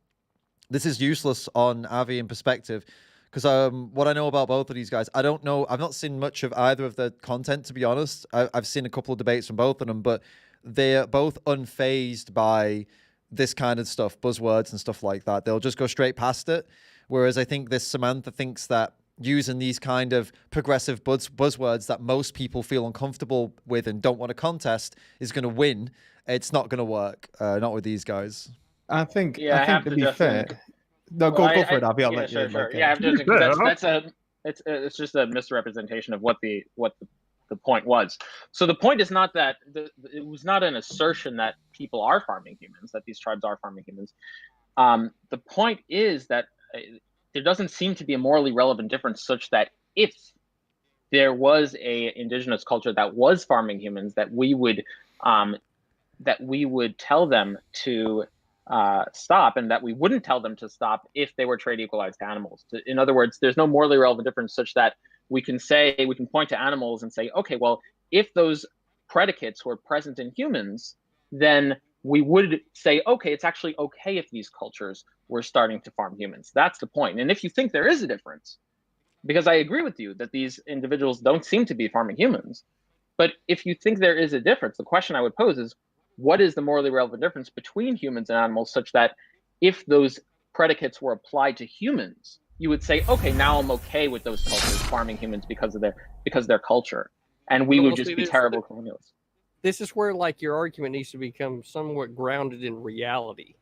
this is useless on Avi and Perspective, because what I know about both of these guys, I don't know. I've not seen much of either of the content, to be honest. I've seen a couple of debates from both of them, but they're both unfazed by this kind of stuff, buzzwords and stuff like that. They'll just go straight past it. Whereas I think this Samantha thinks that using these kind of progressive buzzwords that most people feel uncomfortable with and don't want to contest is going to win. It's not going to work. Not with these guys. I think have to to be just fair. No, Well, go for it, Avi. I'll let sure, you. sure. Like, Yeah, I have to, it's just a misrepresentation of what the point was. So the point is not that it was not an assertion that people are farming humans, that these tribes are farming humans. The point is that there doesn't seem to be a morally relevant difference, such that if there was a indigenous culture that was farming humans, that we would tell them to stop, and that we wouldn't tell them to stop if they were trade equalized animals. In other words, there's no morally relevant difference such that we can point to animals and say, okay, well, if those predicates were present in humans, then we would say, okay, it's actually okay if these cultures were starting to farm humans. That's the point. And if you think there is a difference, because I agree with you that these individuals don't seem to be farming humans, but if you think there is a difference, the question I would pose is, what is the morally relevant difference between humans and animals, such that if those predicates were applied to humans, you would say, okay, now I'm okay with those cultures farming humans because of their culture, and we would just be terrible colonialists. This is where like your argument needs to become somewhat grounded in reality,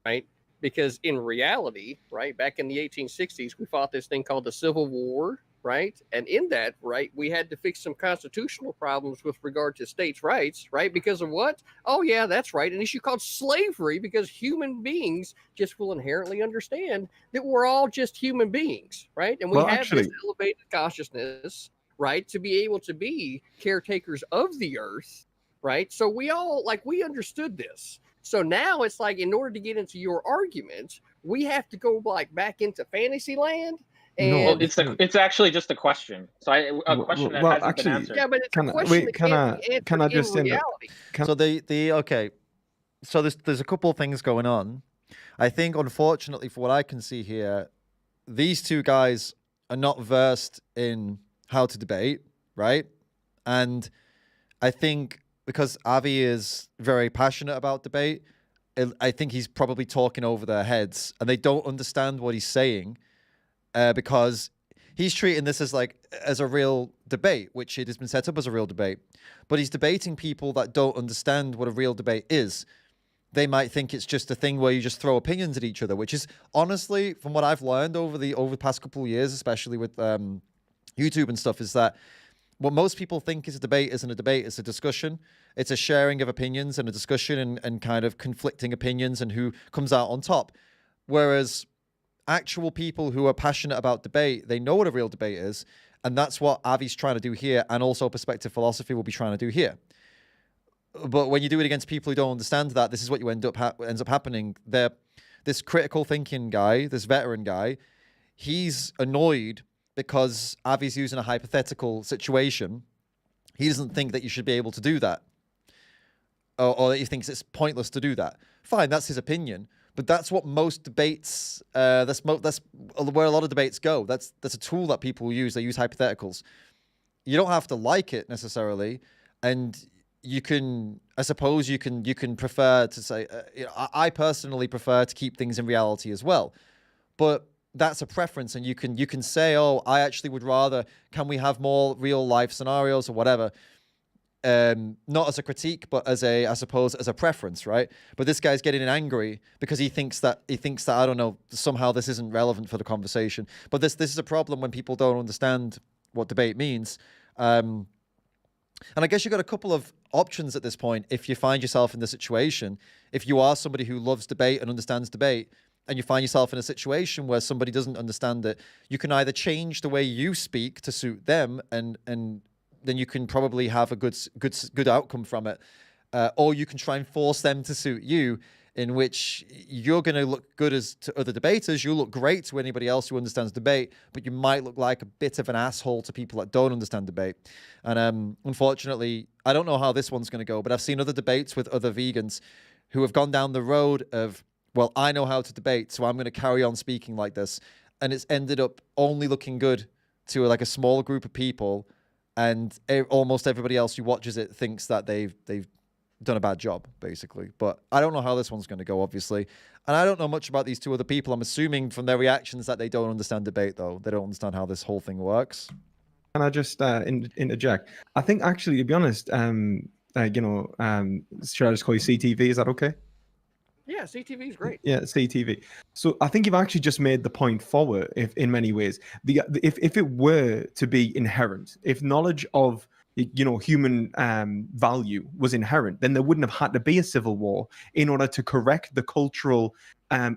right? Because in reality, right, back in the 1860s, we fought this thing called the Civil War, right? And in that, right, we had to fix some constitutional problems with regard to states' rights, right? Because of what? Oh, yeah, that's right. An issue called slavery, because human beings just will inherently understand that we're all just human beings, right? And we have this elevated consciousness, right, to be able to be caretakers of the earth, right? So we all, like, we understood this. So now it's like, in order to get into your argument, we have to go like back into fantasy land. And it's actually just a question. So a question that hasn't been answered. Yeah, but it's a question that can't be answered in reality. So okay. So there's a couple of things going on. I think, unfortunately, for what I can see here, these two guys are not versed in how to debate, right? And I think because Avi is very passionate about debate, I think he's probably talking over their heads, and they don't understand what he's saying. Because he's treating this as a real debate, which it has been set up as a real debate. But he's debating people that don't understand what a real debate is. They might think it's just a thing where you just throw opinions at each other, which is honestly, from what I've learned over the past couple of years, especially with YouTube and stuff, is that what most people think is a debate isn't a debate, it's a discussion. It's a sharing of opinions and a discussion and kind of conflicting opinions and who comes out on top. Whereas actual people who are passionate about debate, they know what a real debate is, and that's what Avi's trying to do here, and also Perspective Philosophy will be trying to do here. But when you do it against people who don't understand that, this is what ends up happening. This critical thinking guy, this veteran guy, he's annoyed because Avi's using a hypothetical situation. He doesn't think that you should be able to do that, or he thinks it's pointless to do that. Fine, that's his opinion. But that's what most debates, that's where a lot of debates go. That's a tool that people use. They use hypotheticals. You don't have to like it necessarily. And you can I suppose you can prefer to say, I personally prefer to keep things in reality as well, but that's a preference, and you can say, oh, I actually would rather, can we have more real life scenarios or whatever, not as a critique, but as I suppose as a preference, right? But this guy's getting angry because he thinks that I don't know, somehow this isn't relevant for the conversation. But this is a problem when people don't understand what debate means. And I guess you've got a couple of options at this point if you find yourself in the situation. If you are somebody who loves debate and understands debate, and you find yourself in a situation where somebody doesn't understand it, you can either change the way you speak to suit them, and then you can probably have a good outcome from it, or you can try and force them to suit you, in which you're going to look good to other debaters, you'll look great to anybody else who understands debate, but you might look like a bit of an asshole to people that don't understand debate. And unfortunately, I don't know how this one's going to go, but I've seen other debates with other vegans who have gone down the road of, well, I know how to debate, so I'm going to carry on speaking like this. And it's ended up only looking good to like a small group of people, and almost everybody else who watches it thinks that they've done a bad job, basically. But I don't know how this one's going to go, obviously. And I don't know much about these two other people. I'm assuming from their reactions that they don't understand debate, though. They don't understand how this whole thing works. Can I just interject? I think, actually, to be honest, should I just call you CTV? Is that okay? Yeah, CTV is great. Yeah, CTV. So I think you've actually just made the point forward, if in many ways. If it were to be inherent, if knowledge of human value was inherent, then there wouldn't have had to be a civil war in order to correct the cultural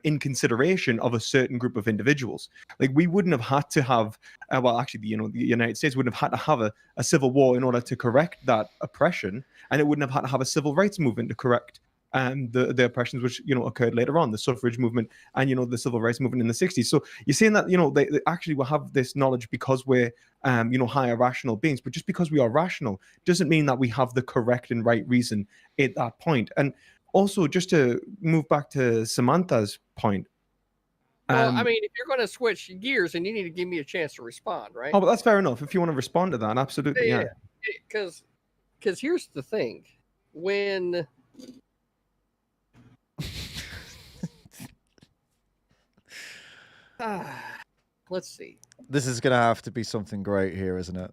inconsideration of a certain group of individuals. Like, we wouldn't have had to have, the United States wouldn't have had to have a civil war in order to correct that oppression, and it wouldn't have had to have a civil rights movement to correct the oppressions which occurred later on, the suffrage movement and the civil rights movement in the 60s. So you're saying that they actually will have this knowledge because we're higher rational beings, but just because we are rational doesn't mean that we have the correct and right reason at that point. And also, just to move back to Samantha's point, well, I mean, if you're going to switch gears, then you need to give me a chance to respond, right? Oh, but that's fair enough. If you want to respond to that, absolutely, yeah. Because here's the thing, when let's see. This is going to have to be something great here, isn't it?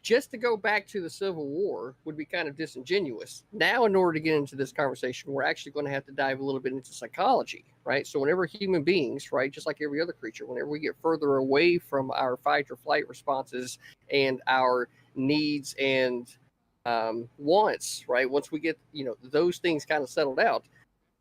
Just to go back to the Civil War would be kind of disingenuous. Now, in order to get into this conversation, we're actually going to have to dive a little bit into psychology, right? So whenever human beings, right, just like every other creature, whenever we get further away from our fight or flight responses and our needs and wants, right, once we get, those things kind of settled out,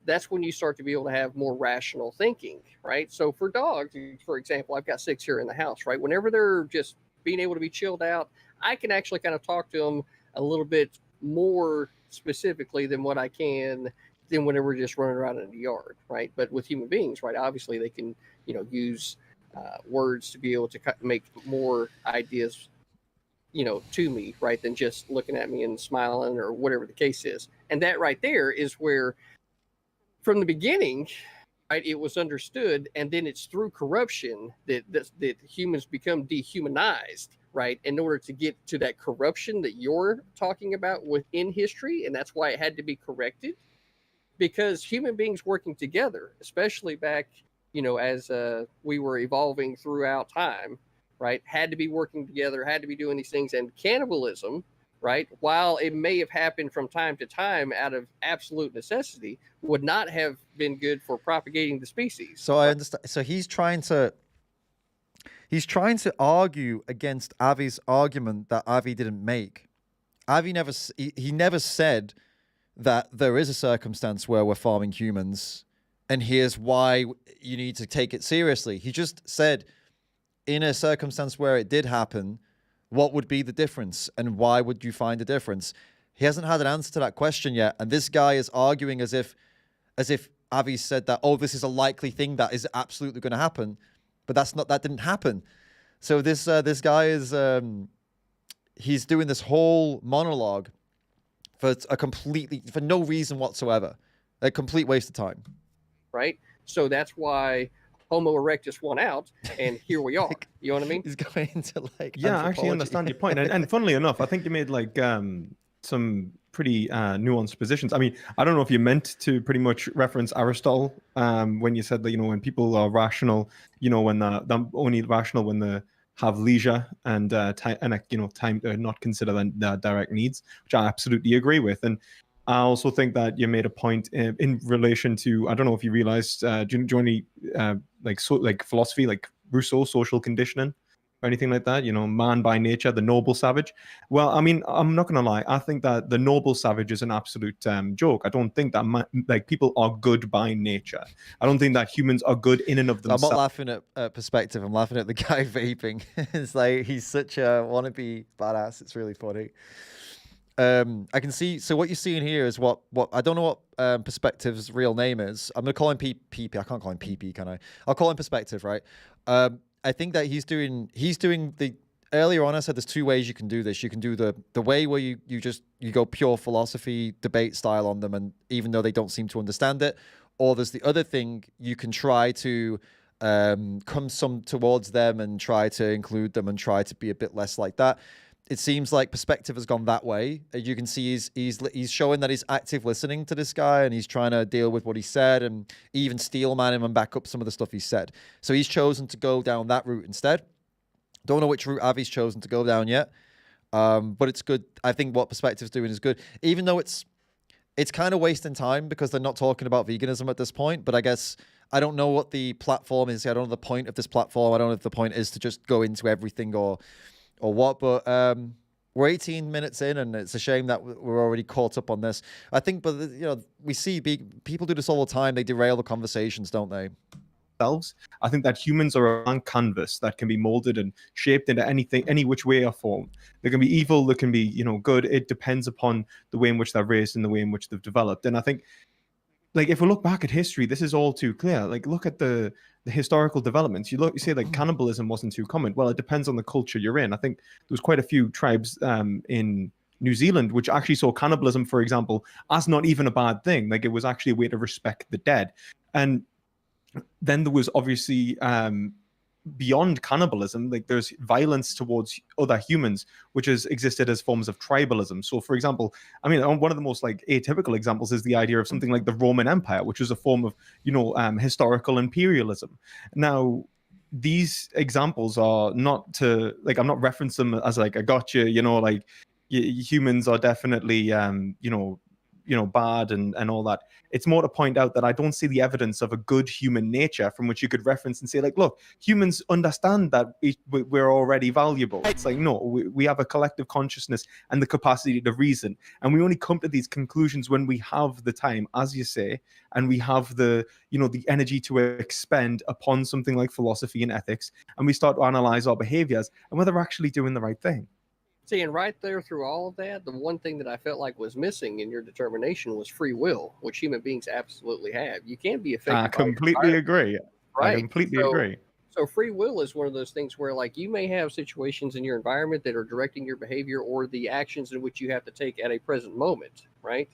that's when you start to be able to have more rational thinking, right? So for dogs, for example, I've got 6 here in the house, right? Whenever they're just being able to be chilled out, I can actually kind of talk to them a little bit more specifically than what I can than whenever we're just running around in the yard, right? But with human beings, right, obviously they can, use words to be able to make more ideas, to me, right, than just looking at me and smiling or whatever the case is. And that right there is where, from the beginning, right, it was understood, and then it's through corruption that humans become dehumanized, right, in order to get to that corruption that you're talking about within history. And that's why it had to be corrected, because human beings working together, especially back, as we were evolving throughout time, right, had to be working together, had to be doing these things. And cannibalism, right, while it may have happened from time to time out of absolute necessity, would not have been good for propagating the species. So I understand. So he's trying to argue against Avi's argument that Avi didn't make. Avi never said that there is a circumstance where we're farming humans, and here's why you need to take it seriously. He just said, in a circumstance where it did happen, what would be the difference, and why would you find a difference? He hasn't had an answer to that question yet, and this guy is arguing as if Avi said that, oh, this is a likely thing that is absolutely going to happen, but that didn't happen. So this guy is he's doing this whole monologue for no reason whatsoever, a complete waste of time. Right. So that's why Homo erectus won out, and here we are. You know what I mean? He's going into I actually understand your point. And funnily enough, I think you made some pretty nuanced positions. I mean, I don't know if you meant to pretty much reference Aristotle when you said that, when people are rational, when they're only rational when they have leisure and time to not consider their direct needs, which I absolutely agree with. And I also think that you made a point in relation to, I don't know if you realized, do you know any like philosophy, like Rousseau, social conditioning, or anything like that? Man by nature, the noble savage. Well, I mean, I'm not gonna lie. I think that the noble savage is an absolute joke. I don't think that people are good by nature. I don't think that humans are good in and of I'm themselves. not laughing at Perspective. I'm laughing at the guy vaping. It's like he's such a wannabe badass. It's really funny. I can see. So what you're seeing here is what I don't know what Perspective's real name is. I'm gonna call him PP. I can't call him PP, can I? I'll call him Perspective, right? I think that he's doing the. Earlier on, I said there's two ways you can do this. You can do the way where you go pure philosophy debate style on them, and even though they don't seem to understand it, or there's the other thing, you can try to come some towards them and try to include them and try to be a bit less like that. It seems like Perspective has gone that way. As you can see, he's showing that he's active listening to this guy, and he's trying to deal with what he said and even steel man him and back up some of the stuff he said. So he's chosen to go down that route instead. Don't know which route Avi's chosen to go down yet, but it's good. I think what Perspective's doing is good, even though it's kind of wasting time because they're not talking about veganism at this point. But I guess I don't know what the platform is. I don't know the point of this platform. I don't know if the point is to just go into everything or what. But we're 18 minutes in, and it's a shame that we're already caught up on this. I think, but we see people do this all the time. They derail the conversations, don't they? I think that humans are a blank canvas that can be molded and shaped into any which way or form. They can be evil, they can be, good. It depends upon the way in which they're raised and the way in which they've developed. And I think, like, if we look back at history, this is all too clear. Like, look at the historical developments. You say like cannibalism wasn't too common. Well, it depends on the culture you're in. I think there was quite a few tribes in New Zealand which actually saw cannibalism, for example, as not even a bad thing. Like, it was actually a way to respect the dead. And then there was obviously beyond cannibalism, like there's violence towards other humans, which has existed as forms of tribalism. So, for example, I mean, one of the most like atypical examples is the idea of something like the Roman Empire, which was a form of, historical imperialism. Now, these examples are not to like, I'm not referencing them as like a gotcha, like humans are definitely, bad and all that. It's more to point out that I don't see the evidence of a good human nature from which you could reference and say, like, look, humans understand that we're already valuable. It's like, no, we have a collective consciousness and the capacity to reason. And we only come to these conclusions when we have the time, as you say, and we have the energy to expend upon something like philosophy and ethics. And we start to analyze our behaviors and whether we're actually doing the right thing. See, and right there through all of that, the one thing that I felt like was missing in your determination was free will, which human beings absolutely have. You can be affected. I completely agree. Right? I completely agree. So free will is one of those things where, like, you may have situations in your environment that are directing your behavior or the actions in which you have to take at a present moment, right?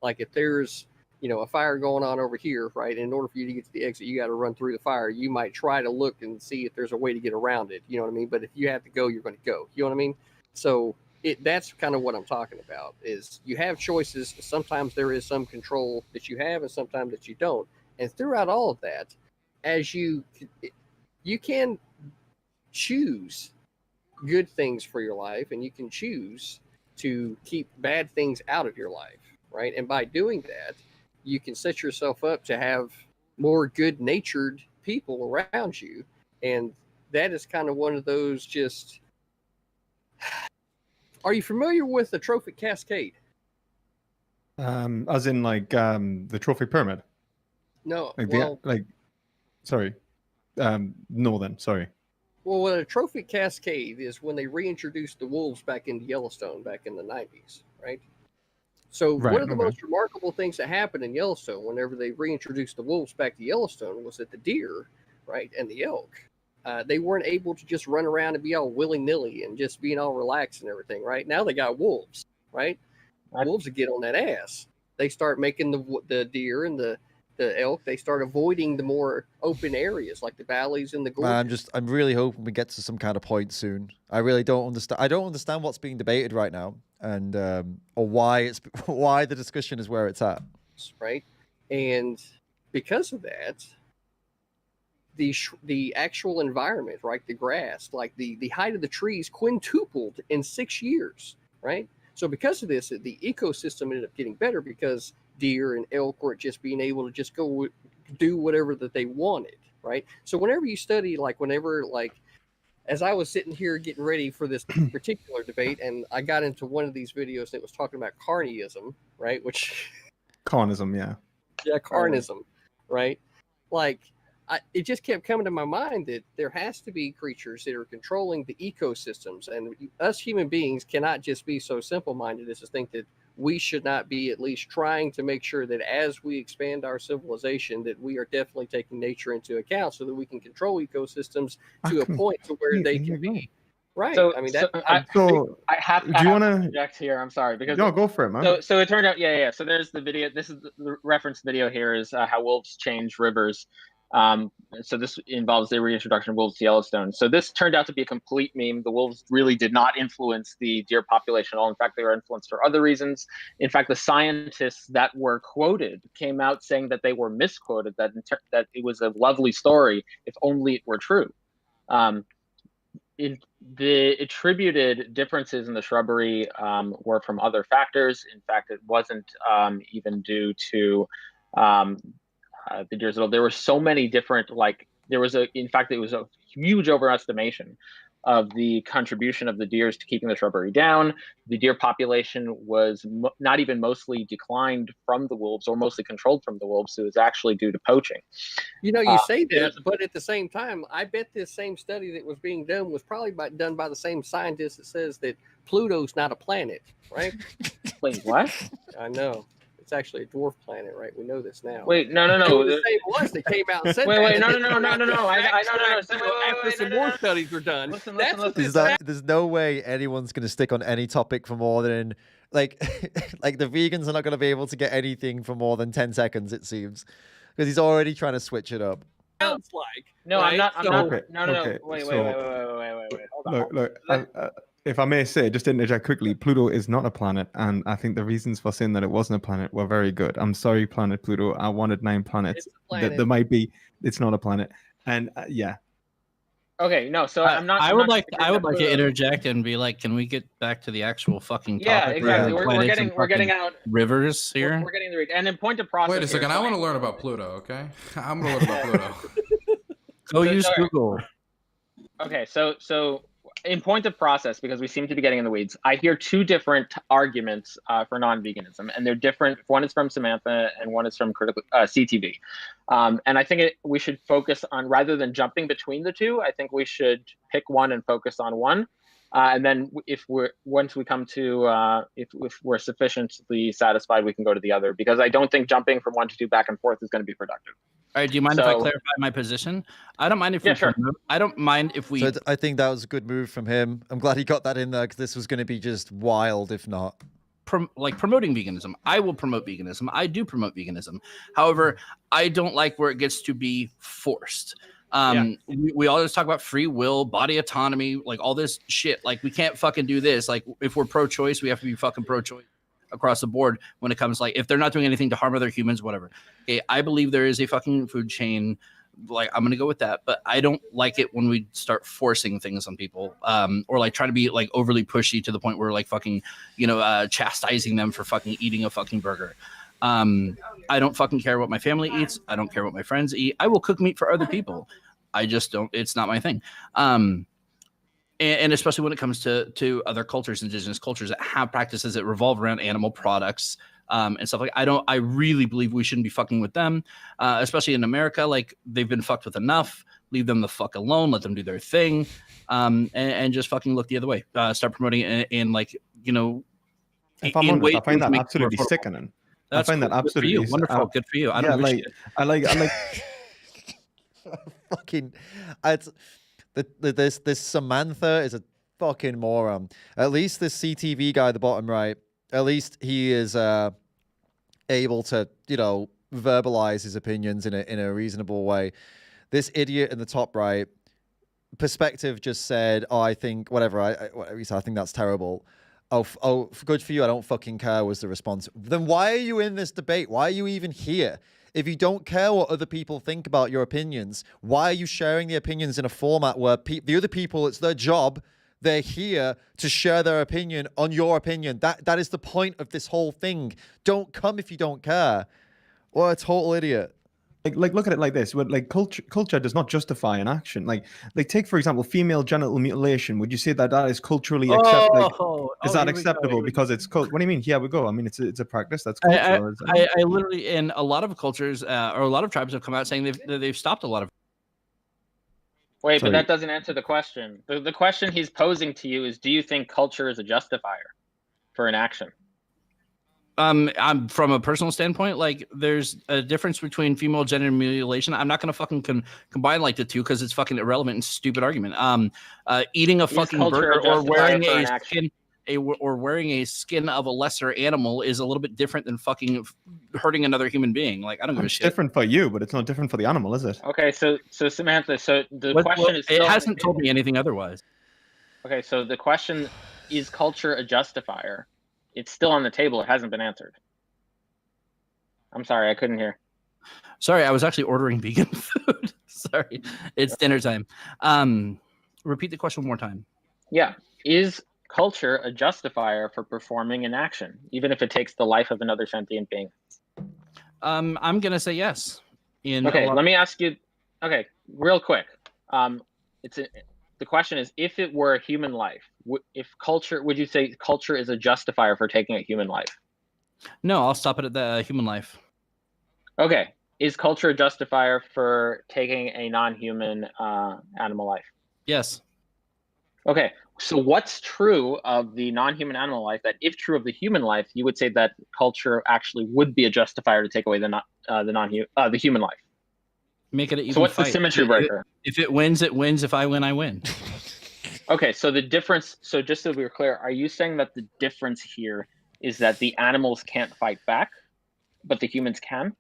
Like if there's, a fire going on over here, right? In order for you to get to the exit, you got to run through the fire. You might try to look and see if there's a way to get around it. You know what I mean? But if you have to go, you're going to go. You know what I mean? So that's kind of what I'm talking about is you have choices. Sometimes there is some control that you have and sometimes that you don't. And throughout all of that, as you can choose good things for your life and you can choose to keep bad things out of your life, right? And by doing that, you can set yourself up to have more good-natured people around you. And that is kind of one of those just... Are you familiar with the trophic cascade? As in like the trophy pyramid? No. Sorry. No then, sorry. Well, what a trophic cascade is when they reintroduced the wolves back into Yellowstone back in the 90s, right? So one of the most remarkable things that happened in Yellowstone whenever they reintroduced the wolves back to Yellowstone was that the deer, right, and the elk, they weren't able to just run around and be all willy-nilly and just being all relaxed and everything, right? Now they got wolves, right? Wolves would get on that ass. They start making the deer and the elk, they start avoiding the more open areas like the valleys and the gorges. I'm really hoping we get to some kind of point soon. I really don't understand. I don't understand what's being debated right now. and or why why the discussion is where it's at. Right, and because of that, the actual environment, right, the grass, like the height of the trees quintupled in 6 years, right? So because of this, the ecosystem ended up getting better because deer and elk weren't just being able to just go do whatever that they wanted, right? So whenever you study, like whenever, like, as I was sitting here getting ready for this particular debate, and I got into one of these videos that was talking about carnism, right? Which Carnism, yeah. yeah, carnism, right? Like, it just kept coming to my mind that there has to be creatures that are controlling the ecosystems, and us human beings cannot just be so simple-minded as to think that we should not be at least trying to make sure that as we expand our civilization, that we are definitely taking nature into account so that we can control ecosystems to a point to where they can be. Right. So, I mean, I have do you want to interject here. I'm sorry because no, go for it, man. So it turned out, yeah. So there's the video. This is the reference video here is how wolves change rivers. So this involves the reintroduction of wolves to Yellowstone. So this turned out to be a complete meme. The wolves really did not influence the deer population at all. In fact, they were influenced for other reasons. In fact, the scientists that were quoted came out saying that they were misquoted, that it was a lovely story if only it were true. The attributed differences in the shrubbery were from other factors. In fact, it wasn't even due to the deers at all. There were so many different, in fact, it was a huge overestimation of the contribution of the deers to keeping the shrubbery down. The deer population was not even mostly declined from the wolves or mostly controlled from the wolves. It was actually due to poaching. You know, you say that, but at the same time, I bet this same study that was being done was probably done by the same scientist that says that Pluto's not a planet, right? Wait, what? I know. It's actually a dwarf planet, right? We know this now. Wait, no. The same ones that came out and said wait, that. no. After some more studies were done. Listen. There's no way anyone's going to stick on any topic for more than like the vegans are not going to be able to get anything for more than 10 seconds, it seems, because he's already trying to switch it up. Sounds like. No, right? I'm not. Okay, No. Wait. Hold on. Look, if I may say, just to interject quickly, Pluto is not a planet, and I think the reasons for saying that it wasn't a planet were very good. I'm sorry, planet Pluto. I wanted 9 planets. There might be. It's not a planet, and yeah. Okay, no. So I'm not. I would like to interject and be like, can we get back to the actual fucking topic? Yeah, exactly. We're getting out rivers here. We're getting the read. And in point of process. Wait a second. I want to learn about Pluto. Okay, I'm gonna learn about Pluto. Go use Google. Okay, so in point of process, because we seem to be getting in the weeds, I hear 2 different arguments for non-veganism, and they're different. One is from Samantha, and one is from CTV. And I think we should focus on, rather than jumping between the 2, I think we should pick one and focus on one. And then once we come to, if we're sufficiently satisfied, we can go to the other, because I don't think jumping from 1 to 2 back and forth is going to be productive. All right, do you mind if I clarify my position? I don't mind if I don't mind if we. So I think that was a good move from him. I'm glad he got that in there, because this was going to be just wild if not. Promoting veganism. I will promote veganism. I do promote veganism. However, I don't like where it gets to be forced. We always talk about free will, body autonomy, like all this shit. Like, we can't fucking do this. Like, if we're pro-choice, we have to be fucking pro-choice across the board when it comes, like, if they're not doing anything to harm other humans, whatever. Okay, I believe there is a fucking food chain. Like, I'm gonna go with that, but I don't like it when we start forcing things on people, or like trying to be like overly pushy to the point where like fucking, chastising them for fucking eating a fucking burger. I don't fucking care what my family eats. I don't care what my friends eat. I will cook meat for other people. I just don't. It's not my thing. And especially when it comes to other cultures, indigenous cultures that have practices that revolve around animal products and stuff like. I really believe we shouldn't be fucking with them, especially in America. Like, they've been fucked with enough. Leave them the fuck alone. Let them do their thing, and just fucking look the other way. Start promoting it in like, If I'm honest, I find that absolutely sickening. I find that absolutely wonderful. Good for you. I don't I like. Fucking, this Samantha is a fucking moron. At least this CTV guy at the bottom right, at least he is able to, verbalize his opinions in a reasonable way. This idiot in the top right, Perspective just said, "Oh, I think whatever he said, I think that's terrible." Good for you. I don't fucking care was the response. Then why are you in this debate? Why are you even here? If you don't care what other people think about your opinions, why are you sharing the opinions in a format where the other people, it's their job, they're here to share their opinion on your opinion. That is the point of this whole thing. Don't come if you don't care. What a total idiot. Like look at it like this. Like culture does not justify an action. Like take for example female genital mutilation. Would you say that is culturally acceptable? Is that acceptable because it's What do you mean? Here we go. I mean it's a practice that's cultural. I literally, in a lot of cultures or a lot of tribes have come out saying they've stopped a lot of. Wait, but that doesn't answer the question. The question he's posing to you is, do you think culture is a justifier for an action? I'm from a personal standpoint, like there's a difference between female genital mutilation. I'm not gonna fucking combine like the two because it's fucking irrelevant and stupid argument. Eating a fucking burger or wearing a skin of a lesser animal is a little bit different than fucking hurting another human being. Like I don't give a shit. It's different for you, but it's not different for the animal, is it? Okay, so Samantha, so the question is still, it hasn't told me anything otherwise. Okay, so the question is culture a justifier? It's still on the table. It hasn't been answered. I'm sorry, I couldn't hear. Sorry, I was actually ordering vegan food. Sorry, it's dinner time. Repeat the question one more time. Yeah, is culture a justifier for performing an action, even if it takes the life of another sentient being? I'm gonna say yes. Okay, let me ask you. Okay, real quick. The question is, if it were a human life, would you say culture is a justifier for taking a human life? No, I'll stop it at the human life. Okay, is culture a justifier for taking a non-human animal life? Yes. Okay, so what's true of the non-human animal life that, if true of the human life, you would say that culture actually would be a justifier to take away the human life? Make it an even So what's fight. the symmetry breaker? If it wins, it wins. If I win, I win. Okay, so the difference, so just so we're clear, are you saying that the difference here is that the animals can't fight back, but the humans can?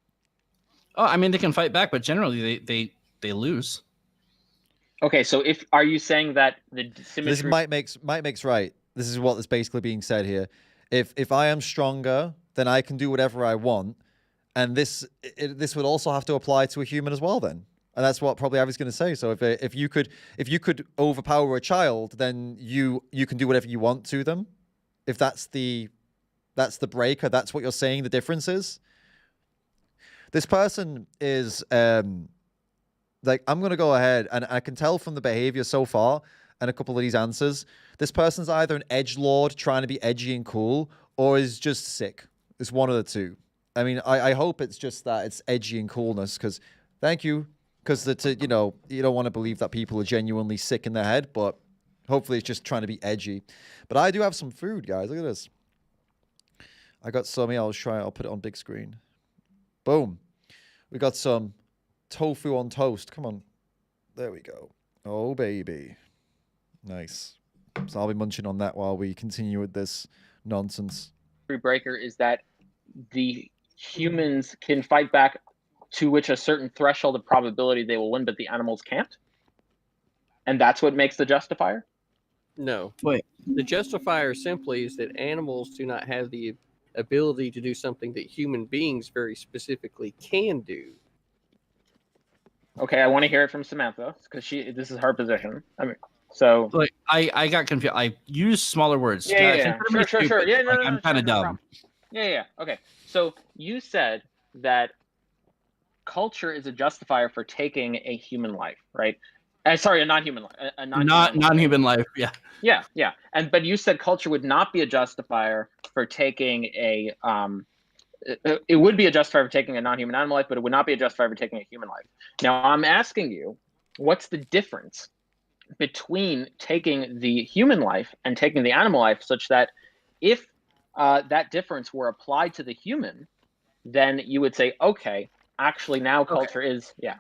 Oh, I mean, they can fight back, but generally they lose. Okay, so are you saying that the symmetry... This might makes right. This is what is basically being said here. If I am stronger, then I can do whatever I want. And this would also have to apply to a human as well, then, and that's what probably Avi's going to say. So if you could overpower a child, then you can do whatever you want to them. If that's the breaker, that's what you're saying. The difference is. This person is like, I'm going to go ahead, and I can tell from the behavior so far and a couple of these answers, this person's either an edgelord trying to be edgy and cool, or is just sick. It's one of the two. I mean, I hope it's just that it's edgy and coolness, because thank you, because you don't want to believe that people are genuinely sick in their head, but hopefully it's just trying to be edgy. But I do have some food, guys. Look at this. I got some here. I'll put it on big screen. Boom. We got some tofu on toast. Come on. There we go. Oh, baby. Nice. So I'll be munching on that while we continue with this nonsense. Breaker is that the humans can fight back to which a certain threshold of probability they will win, but the animals can't? And that's what makes the justifier? No. Wait. The justifier simply is that animals do not have the ability to do something that human beings very specifically can do. Okay, I want to hear it from Samantha, because this is her position. I mean, so... Like, I got confused. I used smaller words. Yeah. Sure. Yeah, no, I'm kind of dumb. Problem. Yeah. Okay. So you said that culture is a justifier for taking a human life, right? Sorry, a non-human life. Non-human life. Yeah. Yeah. But you said culture would not be a justifier for taking a it would be a justifier for taking a non-human animal life, but it would not be a justifier for taking a human life. Now I'm asking you, what's the difference between taking the human life and taking the animal life, such that if that difference were applied to the human, then you would say, okay, actually now culture is, yeah.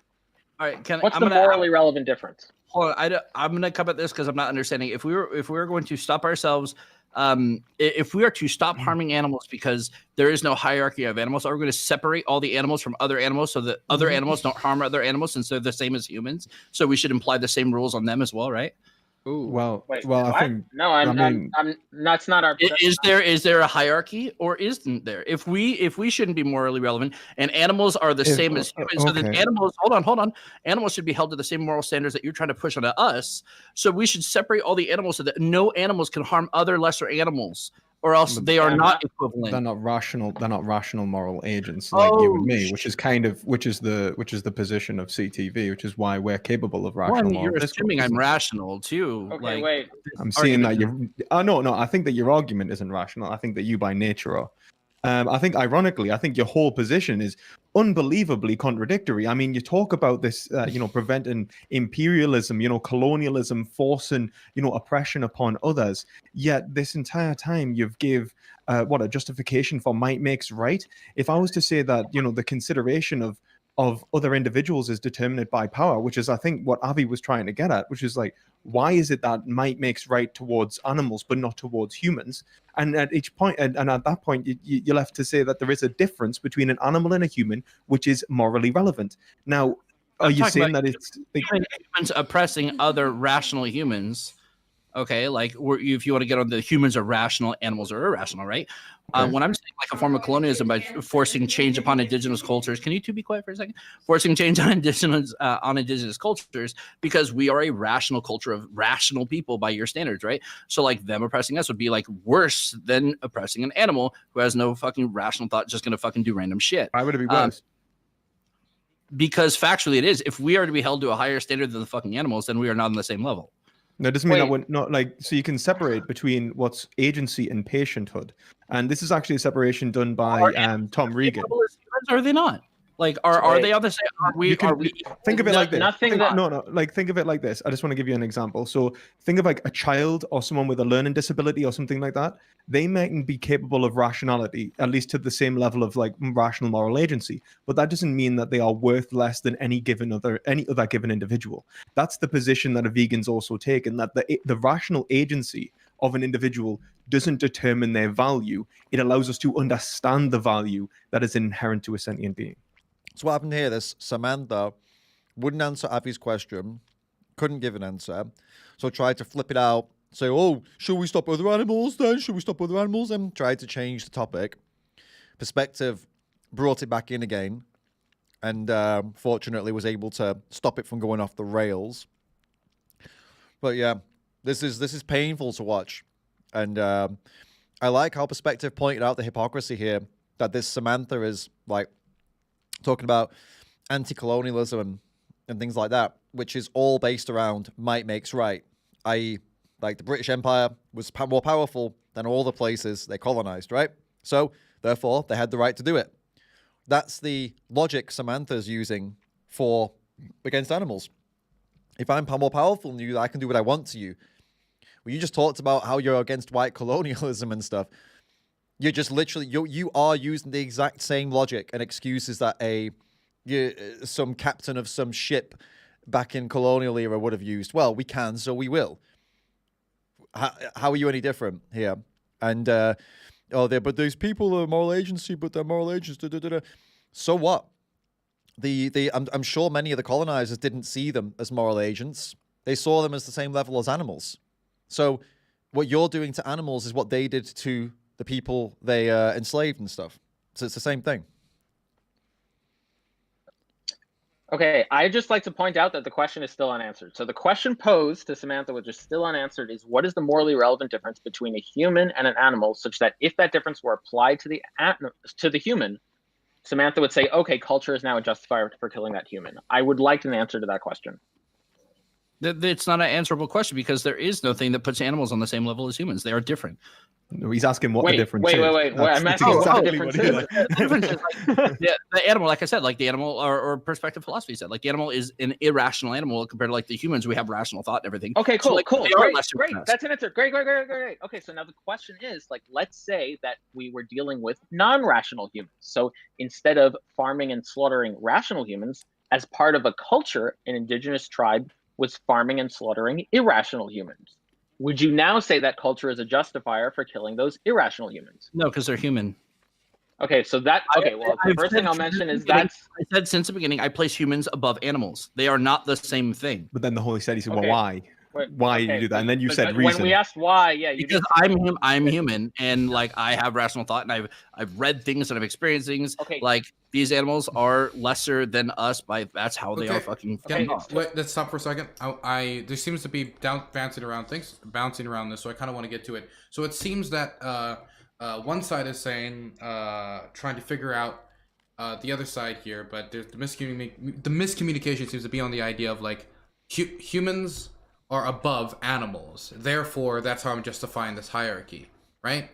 All right. What's the morally relevant difference? Hold on, I'm going to come at this because I'm not understanding. If we were going to stop ourselves, if we are to stop harming animals because there is no hierarchy of animals, are we going to separate all the animals from other animals so that other animals don't harm other animals since they're the same as humans? So we should imply the same rules on them as well, right? Ooh. Well, Wait, well, what? I think No, I mean, that's not our. Is there a hierarchy or isn't there? If we shouldn't be morally relevant and animals are the same as humans, so that okay. animals hold on, animals should be held to the same moral standards that you're trying to push onto us. So we should separate all the animals so that no animals can harm other lesser animals, or else they are not equivalent. They're not rational. They're not rational moral agents like you and me, which is the position of CTV, which is why we're capable of rational moral you're discourse. assuming I'm rational too. Okay, wait. I'm seeing that you're. Oh no, I think that your argument isn't rational. I think that you by nature are. I think, ironically, your whole position is unbelievably contradictory. I mean, you talk about this, preventing imperialism, colonialism, forcing, oppression upon others. Yet this entire time you've give a justification for might makes right. If I was to say that, the consideration of other individuals is determined by power, which is, I think, what Avi was trying to get at, which is like, why is it that might makes right towards animals but not towards humans? And at each point, and at that point, you're left to say that there is a difference between an animal and a human, which is morally relevant. Now, are you saying that it's humans oppressing other rational humans? Okay, like if you want to get on the humans are rational, animals are irrational, right? Okay. When I'm saying like a form of colonialism by forcing change upon indigenous cultures, can you two be quiet for a second? Forcing change on indigenous cultures because we are a rational culture of rational people by your standards, right? So like them oppressing us would be like worse than oppressing an animal who has no fucking rational thought, just gonna fucking do random shit. Why would it be worse? Because factually it is. If we are to be held to a higher standard than the fucking animals, then we are not on the same level. No, it doesn't mean that we're not so you can separate between what's agency and patienthood. And this is actually a separation done by Tom Regan. Are they not? Like, are they on the same? Are we? Think of it like this. Think of it like this. I just want to give you an example. So think of like a child or someone with a learning disability or something like that. They mightn't be capable of rationality, at least to the same level of like rational moral agency. But that doesn't mean that they are worth less than any other given individual. That's the position that a vegan's also taken, that the rational agency of an individual doesn't determine their value. It allows us to understand the value that is inherent to a sentient being. So what happened here, this Samantha wouldn't answer Avi's question, couldn't give an answer, so tried to flip it out, say, oh, should we stop other animals then? Should we stop other animals? And tried to change the topic. Perspective brought it back in again, and fortunately was able to stop it from going off the rails. But yeah, this is painful to watch. And I like how Perspective pointed out the hypocrisy here, that this Samantha is like talking about anti-colonialism and things like that, which is all based around might makes right, i.e. like the British Empire was more powerful than all the places they colonized, right? So therefore they had the right to do it. That's the logic Samantha's using for against animals. If I'm more powerful than you, I can do what I want to you. Well, you just talked about how you're against white colonialism and stuff. You're just literally, you are using the exact same logic and excuses that some captain of some ship back in colonial era would have used. Well, we can, so we will. How are you any different here? And, but these people are moral agency, but they're moral agents. So what? I'm sure many of the colonizers didn't see them as moral agents. They saw them as the same level as animals. So what you're doing to animals is what they did to the people they enslaved and stuff. So it's the same thing. Okay, I'd just like to point out that the question is still unanswered. So the question posed to Samantha, which is still unanswered, is what is the morally relevant difference between a human and an animal, such that if that difference were applied to the human, Samantha would say, okay, culture is now a justifier for killing that human. I would like an answer to that question. It's not an answerable question because there is no thing that puts animals on the same level as humans. They are different. No, he's asking what the difference is. Wait. I'm asking what the difference is. The difference is like, the animal, like I said, like the animal or perspective philosophy said, like the animal is an irrational animal compared to like the humans. We have rational thought and everything. Okay, cool, so, like, cool. Great. That's an answer. Great. Okay, so now the question is, like, let's say that we were dealing with non-rational humans. So instead of farming and slaughtering rational humans, as part of a culture, an indigenous tribe was farming and slaughtering irrational humans. Would you now say that culture is a justifier for killing those irrational humans? No, because they're human. Okay, so the first thing I'll mention is I said since the beginning, I place humans above animals. They are not the same thing. But then the Holy said, he said, well, why? why you do that, and then you said When reason. we asked why, yeah, you Because didn't. I'm human, and like I have rational thought, and I've read things and I've experienced things. Okay. Like these animals are lesser than us by that's how they are fucking. Wait, let's stop for a second. There seems to be bouncing around this, so I kind of want to get to it. So it seems that one side is saying trying to figure out the other side here, but there's the miscommunication seems to be on the idea of like humans are above animals, therefore that's how I'm justifying this hierarchy, right?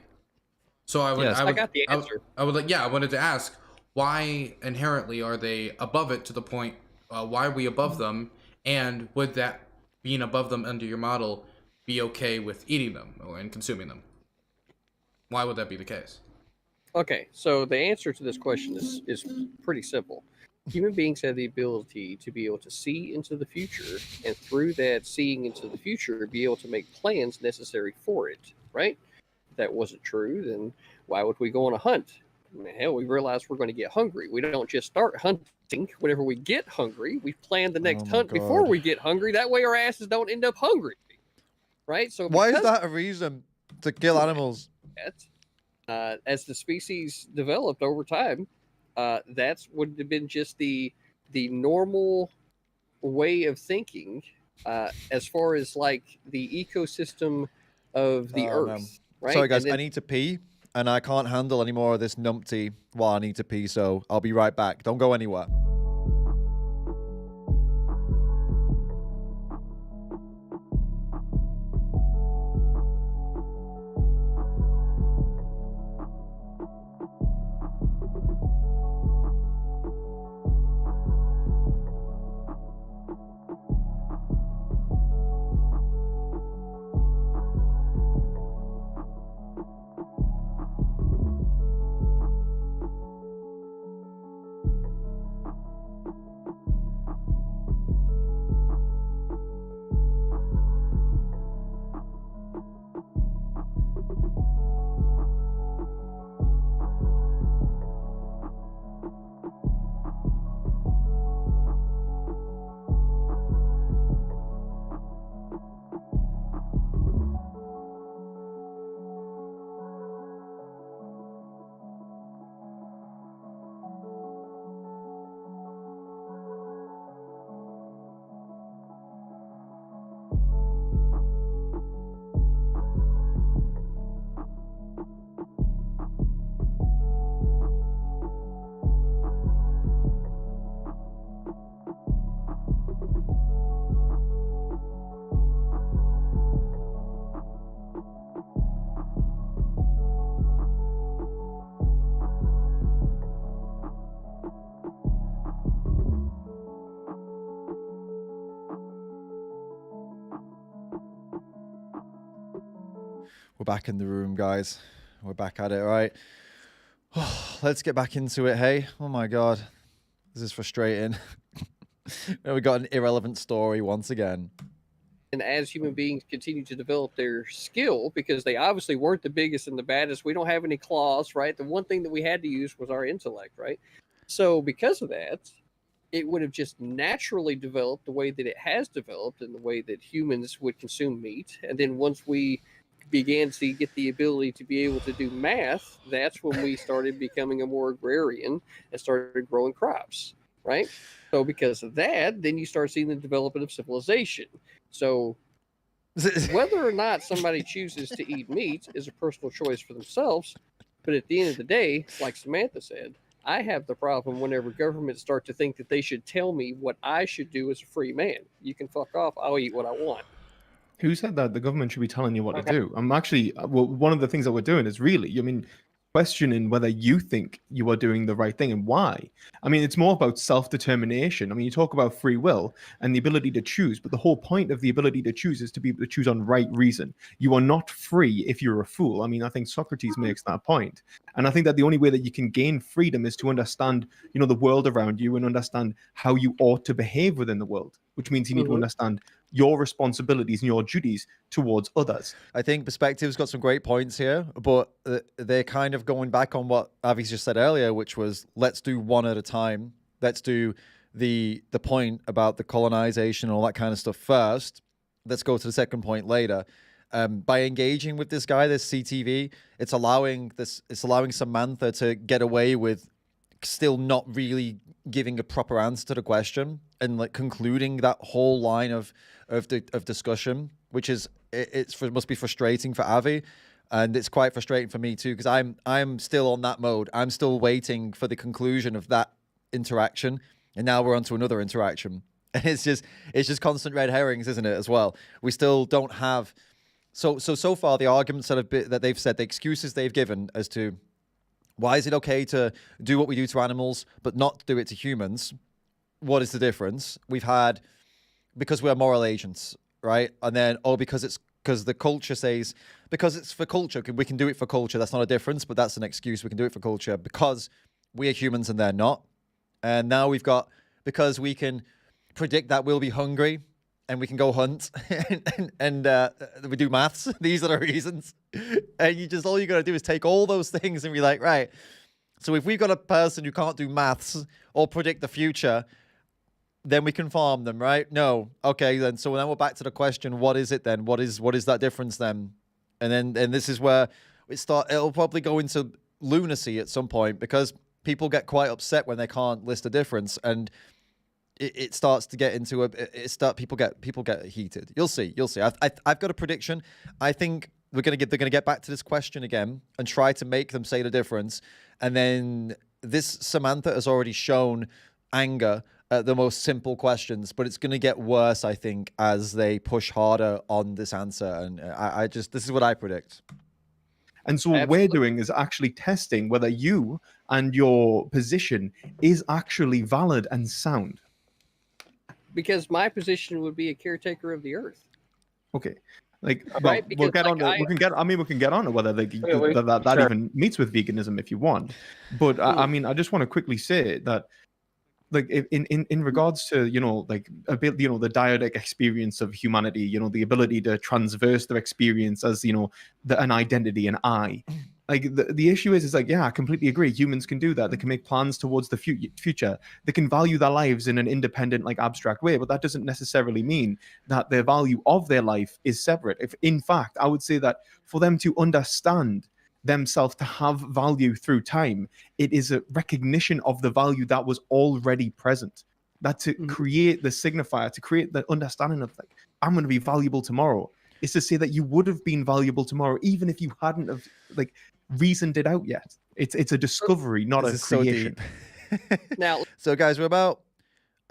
So I got the answer. I wanted to ask, why inherently are they above it to the point? Why are we above them? And would that being above them under your model be okay with eating them and consuming them? Why would that be the case? Okay, so the answer to this question is pretty simple. Human beings have the ability to be able to see into the future, and through that seeing into the future, be able to make plans necessary for it, right? If that wasn't true, then why would we go on a hunt? I mean, hell, we realize we're going to get hungry. We don't just start hunting whenever we get hungry. We plan the next hunt before we get hungry. That way our asses don't end up hungry, right? So why is that a reason to kill animals? As the species developed over time, that's would have been just the normal way of thinking as far as like the ecosystem of the earth. Right? Sorry guys, I need to pee and I can't handle any more of this numpty while I need to pee, so I'll be right back. Don't go anywhere. We're back in the room, guys. We're back at it, all right? Let's get back into it, hey? Oh my God. This is frustrating. We got an irrelevant story once again. And as human beings continue to develop their skill, because they obviously weren't the biggest and the baddest, we don't have any claws, right? The one thing that we had to use was our intellect, right? So because of that, it would have just naturally developed the way that it has developed and the way that humans would consume meat. And then once we began to get the ability to be able to do math, that's when we started becoming a more agrarian and started growing crops, right? So because of that, then you start seeing the development of civilization. So whether or not somebody chooses to eat meat is a personal choice for themselves. But at the end of the day, like Samantha said, I have the problem whenever governments start to think that they should tell me what I should do as a free man. You can fuck off. I'll eat what I want. Who said that the government should be telling you what to do? I'm actually, well, one of the things that we're doing is really, questioning whether you think you are doing the right thing and why. I mean, it's more about self-determination. I mean, you talk about free will and the ability to choose, but the whole point of the ability to choose is to be able to choose on right reason. You are not free if you're a fool. I mean, I think Socrates makes that point. And I think that the only way that you can gain freedom is to understand, the world around you and understand how you ought to behave within the world, which means you need to understand your responsibilities and your duties towards others. I think Perspective's got some great points here, but they're kind of going back on what Avi's just said earlier, which was let's do one at a time. Let's do the point about the colonization and all that kind of stuff first, let's go to the second point later. By engaging with this guy, this CTV, it's allowing Samantha to get away with still not really giving a proper answer to the question and like concluding that whole line of discussion, which is must be frustrating for Avi, and it's quite frustrating for me too, because I'm still on that mode. I'm still waiting for the conclusion of that interaction, and now we're on to another interaction, and it's just constant red herrings, isn't it? As well, we still don't have. So far, the arguments that they've said, the excuses they've given as to why is it okay to do what we do to animals but not do it to humans? What is the difference? We've had because we're moral agents, right? And then because the culture says because it's for culture, we can do it for culture. That's not a difference, but that's an excuse. We can do it for culture because we are humans and they're not. And now we've got because we can predict that we'll be hungry. And we can go hunt, and we do maths. These are the reasons. And all you got to do is take all those things and be like, right. So if we've got a person who can't do maths or predict the future, then we can farm them, right? No. Okay, then. So then we're back to the question: what is it then? What is that difference then? And this is where it'll probably go into lunacy at some point because people get quite upset when they can't list a difference and. It starts to get into people get heated. You'll see. I've got a prediction. I think they're gonna get back to this question again and try to make them say the difference. And then this Samantha has already shown anger at the most simple questions, but it's gonna get worse, I think, as they push harder on this answer. And this is what I predict. And so what we're doing is actually testing whether you and your position is actually valid and sound. Because my position would be a caretaker of the earth. Okay, we'll get on. We can get on to whether that even meets with veganism if you want. But I mean, I just want to quickly say that, like, in regards to a bit the dyadic experience of humanity, the ability to transverse their experience as an identity, an I. Like the issue is like, yeah, I completely agree. Humans can do that. They can make plans towards the future. They can value their lives in an independent, abstract way. But that doesn't necessarily mean that the value of their life is separate. If, in fact, I would say that for them to understand themselves, to have value through time, it is a recognition of the value that was already present. That to create the signifier, to create the understanding of I'm going to be valuable tomorrow, is to say that you would have been valuable tomorrow, even if you hadn't have reasoned it out yet. It's a discovery, not a creation. So deep. Now, so guys, we're about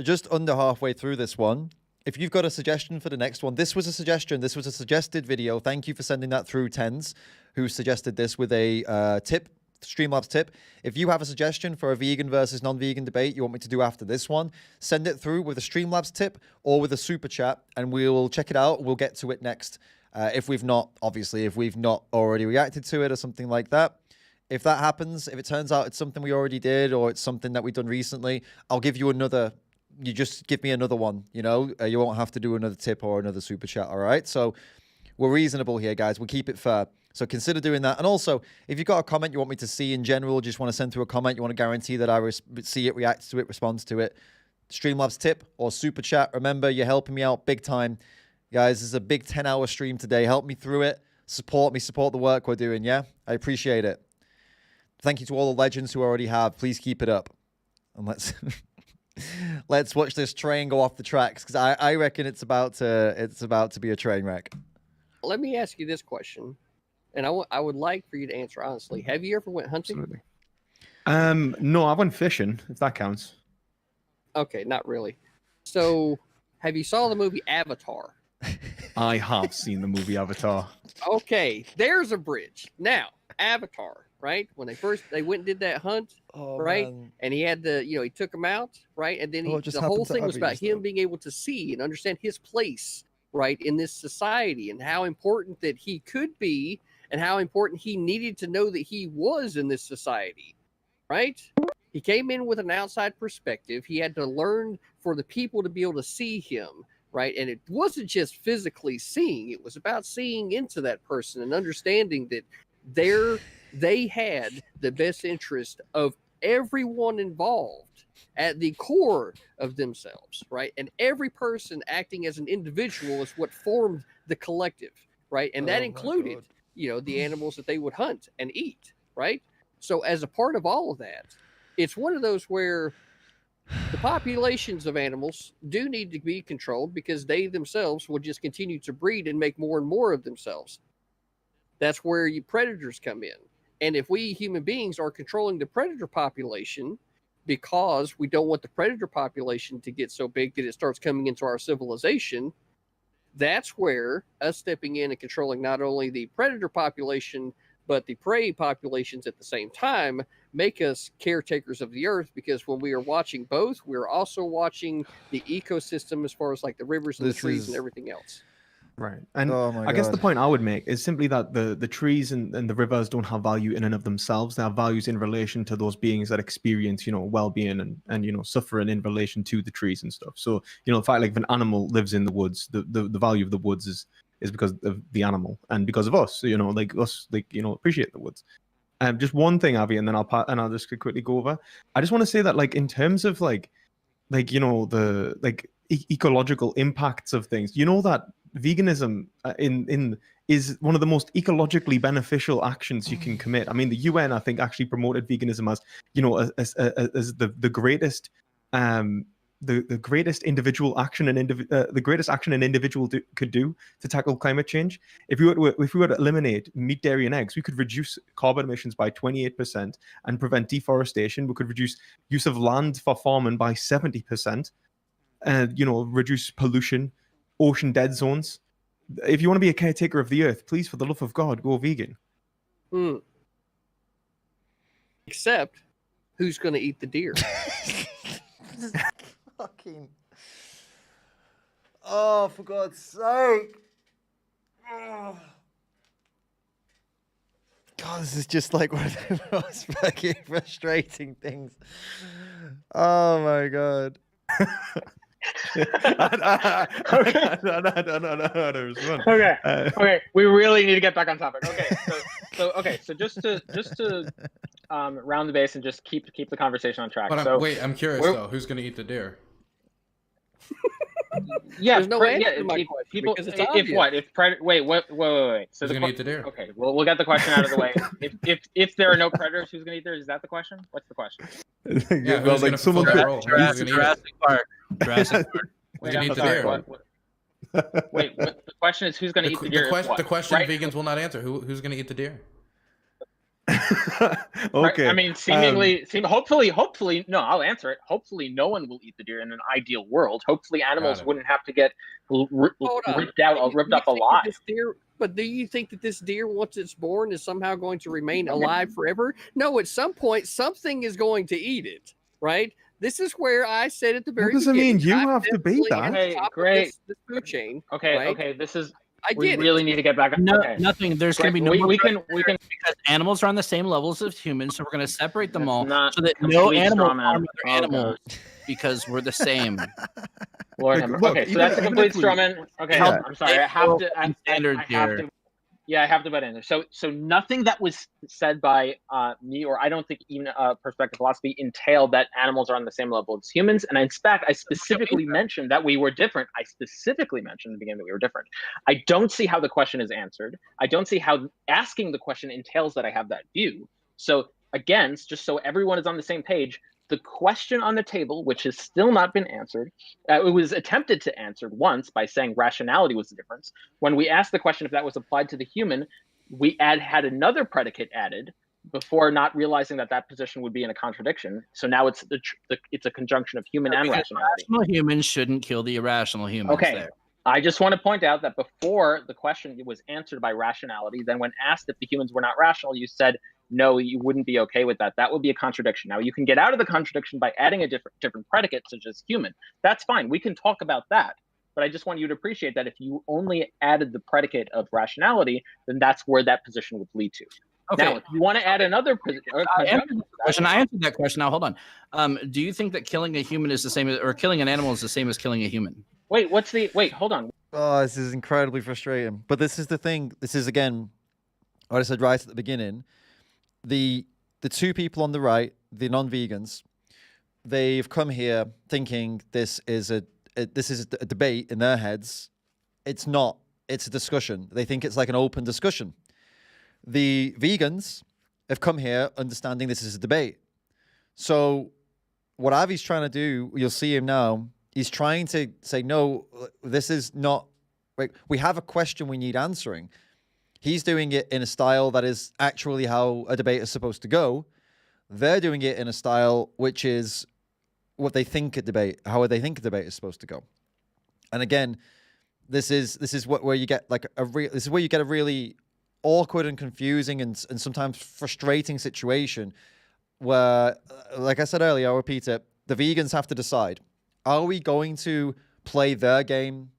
just under halfway through this one. If you've got a suggestion for the next one, this was a suggestion. This was a suggested video. Thank you for sending that through, Tens, who suggested this with a tip, Streamlabs tip. If you have a suggestion for a vegan versus non-vegan debate you want me to do after this one, send it through with a Streamlabs tip or with a super chat, and we'll check it out. We'll get to it next. If we've not already reacted to it or something like that. If that happens, if it turns out it's something we already did or it's something that we've done recently, I'll give you another. You just give me another one, you won't have to do another tip or another super chat, all right? So we're reasonable here, guys. We'll keep it fair. So consider doing that. And also, if you've got a comment you want me to see in general, just want to send through a comment, you want to guarantee that I see it, react to it, respond to it, Streamlabs tip or super chat. Remember, you're helping me out big time. Guys, this is a big 10-hour stream today. Help me through it. Support me. Support the work we're doing, yeah? I appreciate it. Thank you to all the legends who already have. Please keep it up. And let's watch this train go off the tracks, because I reckon it's about to be a train wreck. Let me ask you this question, and I would like for you to answer honestly. Have you ever went hunting? Absolutely. No, I went fishing, if that counts. Okay, not really. So, have you saw the movie Avatar? I have seen the movie Avatar. Okay, there's a bridge. Now, Avatar, right? When they went and did that hunt, right? Man. And he had he took him out, right? And then the whole thing was about him being able to see and understand his place, right, in this society, and how important that he could be, and how important he needed to know that he was in this society, right? He came in with an outside perspective. He had to learn for the people to be able to see him, right? And it wasn't just physically seeing. It was about seeing into that person and understanding that they had the best interest of everyone involved at the core of themselves, right? And every person acting as an individual is what formed the collective, right? And that included, the animals that they would hunt and eat, right? So as a part of all of that, it's one of those where the populations of animals do need to be controlled because they themselves will just continue to breed and make more and more of themselves. That's where predators come in. And if we human beings are controlling the predator population because we don't want the predator population to get so big that it starts coming into our civilization, that's where us stepping in and controlling not only the predator population, but the prey populations at the same time make us caretakers of the earth, because when we are watching both, we're also watching the ecosystem as far as like the rivers and the trees and everything else. Right. And Oh my I guess the God. point I would make is simply that the trees and the rivers don't have value in and of themselves. They have values in relation to those beings that experience, well-being and suffering in relation to the trees and stuff. So, the fact like if an animal lives in the woods, the value of the woods is because of the animal and because of us, appreciate the woods. Just one thing, Avi, and then I'll just quickly go over. I just want to say that in terms of the ecological impacts of things, that veganism is one of the most ecologically beneficial actions you can commit. I mean, the UN, I think, actually promoted veganism as as the greatest the greatest individual action the greatest action an individual could do to tackle climate change. If we were to eliminate meat, dairy, and eggs, we could reduce carbon emissions by 28% and prevent deforestation. We could reduce use of land for farming by 70%, and reduce pollution, ocean dead zones. If you want to be a caretaker of the earth, please, for the love of God, go vegan. Except, who's going to eat the deer? Fucking. Oh, for God's sake. Oh. God, this is just like one of the most fucking frustrating things. Oh my God. Okay. We really need to get back on topic. Okay. So just to round the base and just keep the conversation on track. But I'm curious though. Who's going to eat the deer? Yeah, There's no answer to my question people. because it's If obvious. what? If predator? Wait. So Who's going to eat the deer? Okay, well, we'll get the question out of the way. If there are no predators, who's going to eat there? Is that the question? What's the question? Yeah, who's going to fulfill that role? Jurassic Park. Jurassic Park. Wait, Who's going to eat the deer? Wait, the question is who's going to eat the deer? The question vegans will not answer. Who's going to eat the deer? Okay. I mean, hopefully, no, I'll answer it. Hopefully, no one will eat the deer in an ideal world. Hopefully, animals wouldn't have to get ripped up alive. But do you think that this deer, once it's born, is somehow going to remain alive forever? No, at some point, something is going to eat it, right? This is where I said at the very beginning. What does it mean? You I'm have to be definitely at that. the top of Great. This food chain. Okay, right? okay. We really need to get back on. Okay. Nothing. There's going to be no. We can because animals are on the same levels as humans, so we're going to separate them all not so that no complete animal straw man. harm Oh, other animals because we're the same. Lord, Look, okay, so that's a complete straw man. Okay, Yeah. I'm sorry. I have to. I have here. to. Yeah, I have to butt in there. So nothing that was said by me, or I don't think even Perspective Philosophy, entailed that animals are on the same level as humans. And in fact, I specifically mentioned that we were different. I specifically mentioned in the beginning that we were different. I don't see how the question is answered. I don't see how asking the question entails that I have that view. So again, just so everyone is on the same page, the question on the table, which has still not been answered, it was attempted to answer once by saying rationality was the difference. When we asked the question if that was applied to the human, we had another predicate added before not realizing that that position would be in a contradiction. So now it's a conjunction of human and rationality. Rational humans shouldn't kill the irrational humans. Okay. There. I just want to point out that before the question was answered by rationality, then when asked if the humans were not rational, you said, no, you wouldn't be okay with that. That would be a contradiction. Now, you can get out of the contradiction by adding a different predicate, such as human. That's fine. We can talk about that. But I just want you to appreciate that if you only added the predicate of rationality, then that's where that position would lead to. Okay. Now, if you want to add another I answered that question. Now, hold on. Do you think that killing a human is the same, or killing an animal is the same as killing a human? Wait, hold on. Oh, this is incredibly frustrating. But this is the thing. This is, again, what I said right at the beginning. The the two people on the right, the non-vegans, they've come here thinking this is a debate in their heads. It's not. It's a discussion. They think it's like an open discussion. The vegans have come here understanding this is a debate. So what Avi's trying to do, you'll see him now, he's trying to say, no, this is not, like, we have a question we need answering. He's doing it in a style that is actually how a debate is supposed to go. They're doing it in a style which is what they think a debate, how they think a debate is supposed to go. And again, this is where you get like this is where you get a really awkward and confusing and sometimes frustrating situation where, like I said earlier, I'll repeat it, the vegans have to decide, are we going to play their game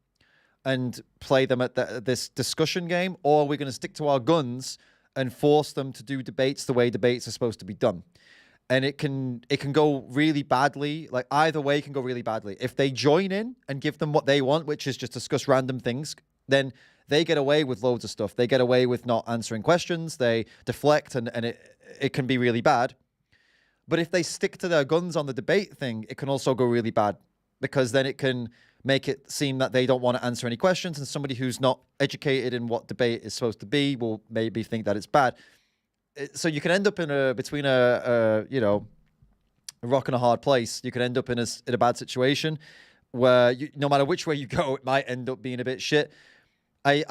and play them at this discussion game, or are we going to stick to our guns and force them to do debates the way debates are supposed to be done? And it can go really badly. Like, either way can go really badly. If they join in and give them what they want, which is just discuss random things, then they get away with loads of stuff. They get away with not answering questions. They deflect, and it can be really bad. But if they stick to their guns on the debate thing, it can also go really bad, because then it can make it seem that they don't want to answer any questions, and somebody who's not educated in what debate is supposed to be will maybe think that it's bad. So you can end up between a rock and a hard place. You can end up in a bad situation where no matter which way you go, it might end up being a bit shit. I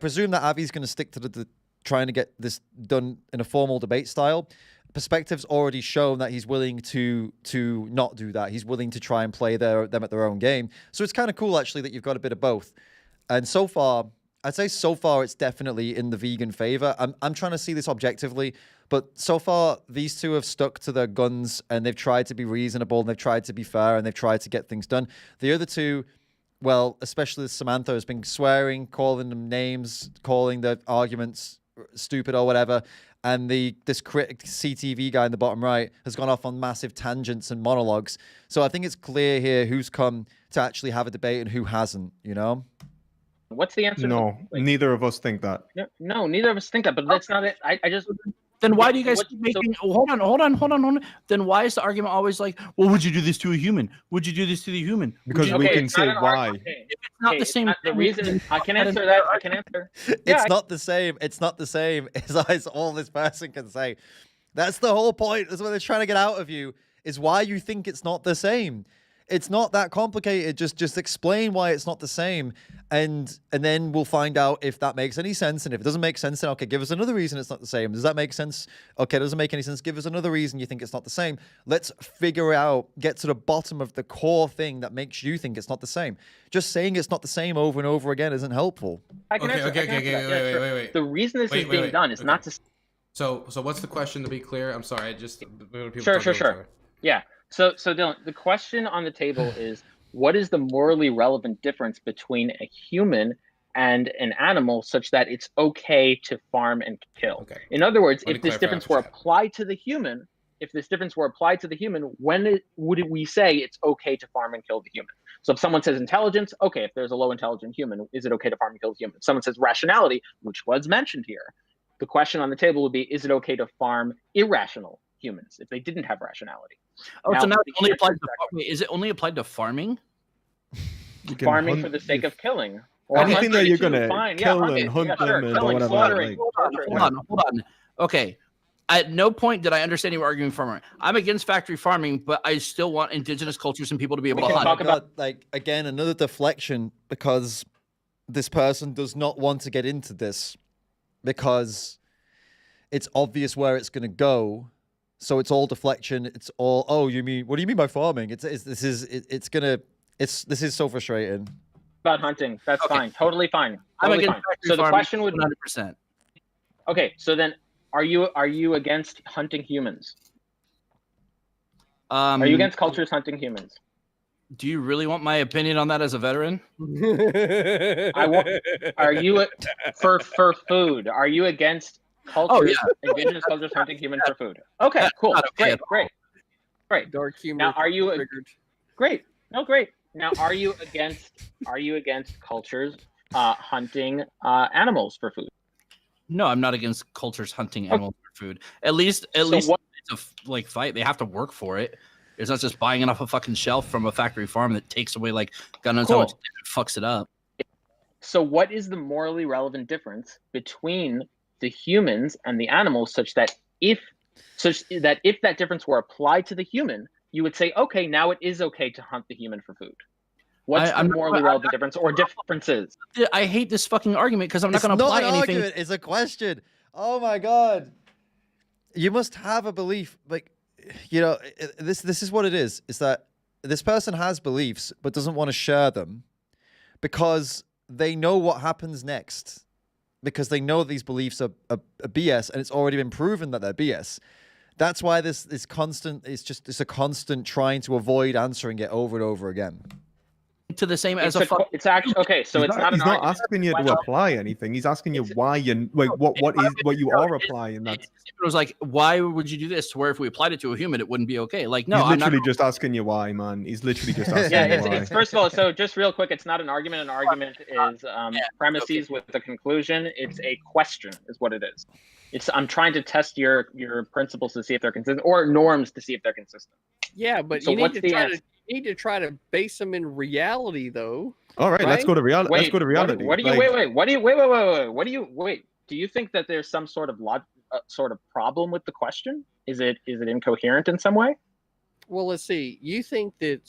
presume that Avi's going to stick to the trying to get this done in a formal debate style. Perspective's already shown that he's willing to not do that. He's willing to try and play them at their own game. So it's kind of cool, actually, that you've got a bit of both. And so far, I'd say it's definitely in the vegan favor. I'm trying to see this objectively, but so far these two have stuck to their guns, and they've tried to be reasonable, and they've tried to be fair, and they've tried to get things done. The other two, well, especially Samantha, has been swearing, calling them names, calling the arguments stupid or whatever. And this critic CTV guy in the bottom right has gone off on massive tangents and monologues. So I think it's clear here who's come to actually have a debate and who hasn't, you know? What's the answer? No, neither of us think that. No, neither of us think that, but that's not it. I just... Then why do you guys keep making... Hold on. Then why is the argument always like, well, would you do this to a human? Would you do this to the human? Because we can say why. Okay. If it's not the same... The reason... I can answer that. I can answer. It's not the same. It's not the same as all this person can say. That's the whole point. That's what they're trying to get out of you, is why you think it's not the same. It's not that complicated. Just explain why it's not the same, and then we'll find out if that makes any sense. And if it doesn't make sense, then okay, give us another reason it's not the same. Does that make sense? Okay, it doesn't make any sense. Give us another reason you think it's not the same. Let's figure out, get to the bottom of the core thing that makes you think it's not the same. Just saying it's not the same over and over again isn't helpful. Okay. Wait. The reason this is being done is not to... So what's the question, to be clear? I'm sorry, Sure. Yeah. So Dylan, the question on the table is, what is the morally relevant difference between a human and an animal such that it's okay to farm and kill? Okay. In other words, if this difference were applied to the human, when would we say it's okay to farm and kill the human? So if someone says intelligence, okay, if there's a low intelligent human, is it okay to farm and kill the human? If someone says rationality, which was mentioned here, the question on the table would be, is it okay to farm irrational humans if they didn't have rationality? Oh, so now it only applies to is it only applied to farming? Farming for the sake of killing. Or anything that you're gonna kill and hunt them and killing, whatever. slaughtering. Hold on. Okay. At no point did I understand you arguing farming. I'm against factory farming, but I still want indigenous cultures and people to be able to hunt. Talk about, like, again, another deflection, because this person does not want to get into this because it's obvious where it's going to go. So it's all deflection. It's all, what do you mean by farming? This is so frustrating. About hunting. That's fine. Totally fine. I'm Totally against fine. factory So the farming question would 100%. Okay, so then are you against hunting humans? Are you against cultures hunting humans? Do you really want my opinion on that as a veteran? Are you for food? Are you against cultures, indigenous cultures hunting humans for food? Okay, cool. Great. Dark humor. Now, are you triggered. Great. No, great. Now, are you against cultures hunting animals for food? No, I'm not against cultures hunting animals for food. At least it's a fight. They have to work for it. It's not just buying it off a fucking shelf from a factory farm that takes away God knows how much it fucks it up. So what is the morally relevant difference between the humans and the animals, such that if that difference were applied to the human, you would say, okay, now it is okay to hunt the human for food? What's the morally relevant difference or differences? I hate this fucking argument because I'm not going to apply anything. Argument, it's a question. Oh my god! You must have a belief, this is what it is. Is that this person has beliefs but doesn't want to share them because they know what happens next, because they know these beliefs are BS and it's already been proven that they're BS. That's why this is constant. It's a constant trying to avoid answering it over and over again. To the same It's actually okay. So he's not asking you to apply anything. He's asking you why and what you are applying. That's it was like, why would you do this? Where if we applied it to a human, it wouldn't be okay. Like, no, he's literally just asking you why, man. He's literally just asking you why. It's first of all, so just real quick, it's not an argument. An argument is premises with a conclusion. It's a question, is what it is. I'm trying to test your principles to see if they're consistent, or norms to see if they're consistent. Yeah, but so you need to try to base them in reality, though. All right, let's go to reality. Let's go to reality. Do you think that there's some sort of problem with the question? Is it incoherent in some way? Well, let's see. You think that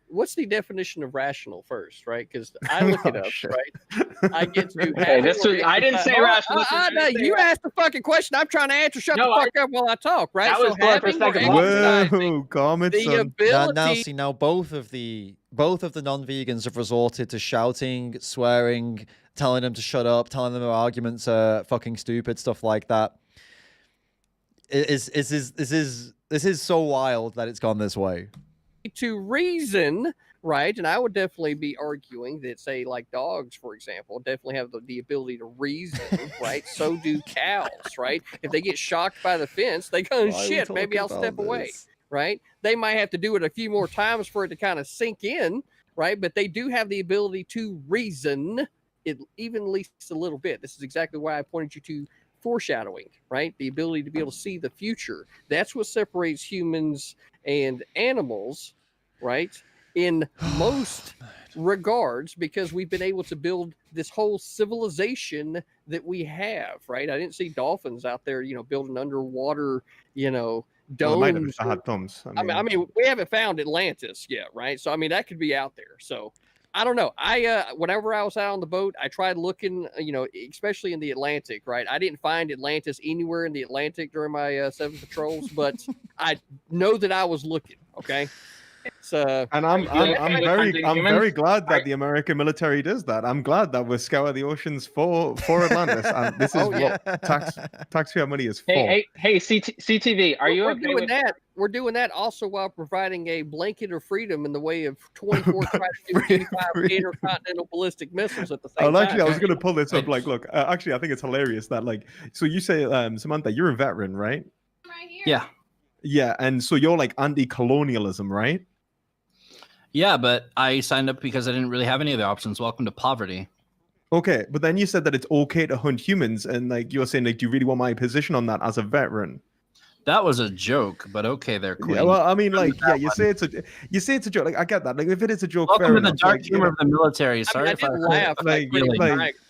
what's the definition of rational first, right? Because I look it up, right? I get to. I didn't say rational. No, you asked the fucking question. I'm trying to answer. Shut the fuck up while I talk, right? That was whoa, calm it, son. Now both of the non-vegans have resorted to shouting, swearing, telling them to shut up, telling them their arguments are fucking stupid, stuff like that. This is so wild that it's gone this way. To reason, right? And I would definitely be arguing that, say, like dogs, for example, definitely have the ability to reason, right? So do cows, right? If they get shocked by the fence, they go, shit, maybe I'll step away, right? They might have to do it a few more times for it to kind of sink in, right? But they do have the ability to reason, even at least a little bit. This is exactly why I pointed you to foreshadowing, right? The ability to be able to see the future. That's what separates humans and animals, right? In most regards, because we've been able to build this whole civilization that we have, right? I didn't see dolphins out there, building underwater, domes. Well, might have had thumbs. I mean, we haven't found Atlantis yet, right? So, I mean, that could be out there. So, I don't know. Whenever I was out on the boat, I tried looking, especially in the Atlantic, right? I didn't find Atlantis anywhere in the Atlantic during my 7 patrols, but I know that I was looking. Okay. And I'm very glad that the American military does that. I'm glad that we scour the oceans for Atlantis, and this is what taxpayer money is for. Hey, CTV, are you okay doing that? We're doing that also while providing a blanket of freedom in the way of 24 intercontinental ballistic missiles at the same time. Actually, I was going to pull this up. Look, actually, I think it's hilarious that, so you say, Samantha, you're a veteran, right? Right here. Yeah. Yeah, and so you're anti-colonialism, right? Yeah, but I signed up because I didn't really have any other options. Welcome to poverty. Okay, but then you said that it's okay to hunt humans, and you're saying, do you really want my position on that as a veteran? That was a joke, but okay, there, Queen. Yeah, well, I mean, you say it's a joke. I get that. If it is a joke, welcome fair to enough. The dark humor of the military. Sorry I didn't laugh.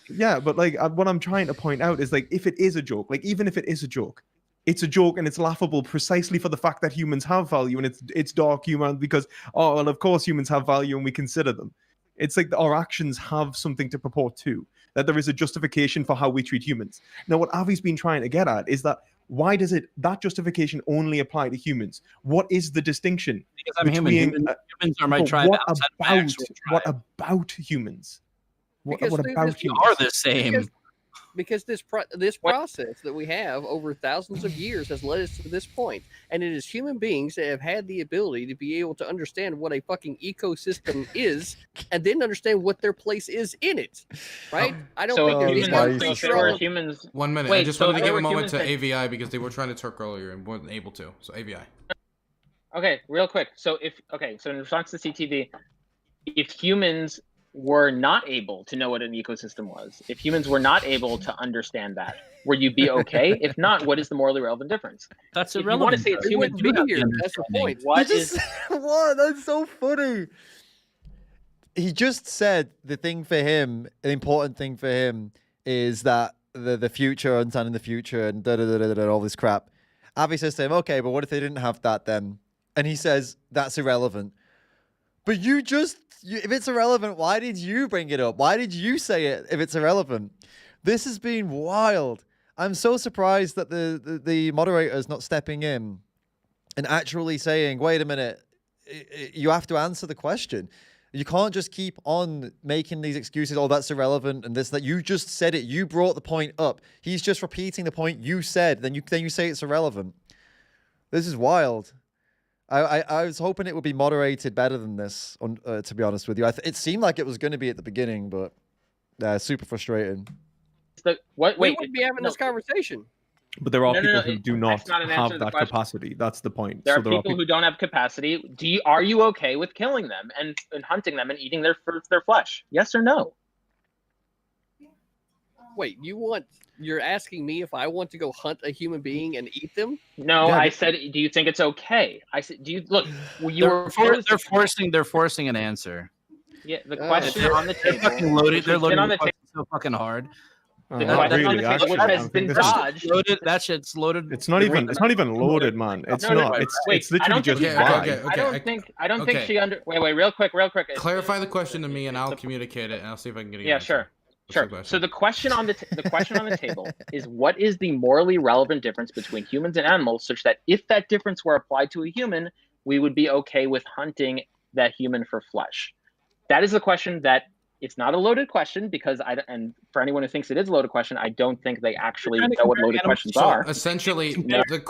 Yeah, but what I'm trying to point out is if it is a joke, even if it is a joke, it's a joke and it's laughable precisely for the fact that humans have value, and it's dark humor because of course humans have value and we consider them. It's our actions have something to purport to, that there is a justification for how we treat humans. Now, what Avi's been trying to get at is that why does that justification only apply to humans? What is the distinction? Because I'm human. Humans are my tribe. What about humans? What about humans? We are the same. Because this process that we have over thousands of years has led us to this point, and it is human beings that have had the ability to be able to understand what a fucking ecosystem is, and then understand what their place is in it, right? I don't think there's humans. 1 minute. I just wanted to give a moment to AVI because they were trying to talk earlier and weren't able to. So AVI. Okay, real quick. So in response to CTV, if humans were not able to know what an ecosystem was, if humans were not able to understand that, would you be okay? If not, what is the morally relevant difference? That's If you irrelevant. want to say it's though. human You have the behavior, that's the understanding. point. what He is just what? That's so funny. He just said the thing for him, the important thing for him, is that the future, understanding the future, and all this crap. Avi says to him, "Okay, but what if they didn't have that then?" And he says, "That's irrelevant." But if it's irrelevant, why did you bring it up? Why did you say it if it's irrelevant? This has been wild. I'm so surprised that the moderator is not stepping in and actually saying, wait a minute, you have to answer the question. You can't just keep on making these excuses, oh, that's irrelevant and this, that. You just said it. You brought the point up. He's just repeating the point you said. Then you say it's irrelevant. This is wild. I was hoping it would be moderated better than this, to be honest with you. It seemed like it was going to be at the beginning, but super frustrating. we wouldn't be having this conversation. But there are people who it- do not that's not an answer have to the that question. capacity. That's the point. There So are people who don't have capacity. Are you okay with killing them and hunting them and eating their flesh? Yes or no? Wait, you're asking me if I want to go hunt a human being and eat them? No, Yeah, I but- said, do you think it's okay? I said, do you look? You were They're forcing an answer. Yeah, the question on the They're table. fucking loaded. which They're has been loading on the the table. so fucking hard. The not question on really, the table, actually. which I has think been this is- dodged. Loaded. That shit's loaded. It's not even loaded, man. It's No, not. no, It's wait, it's literally I don't just think why. I don't think she wait, real quick. Clarify the question to me, and I'll communicate it, and I'll see if I can get it. Yeah, sure. So the question on the table is, what is the morally relevant difference between humans and animals, such that if that difference were applied to a human, we would be okay with hunting that human for flesh? That is the question. That it's not a loaded question, because and for anyone who thinks it is a loaded question, I don't think they actually know what loaded questions are. Essentially, the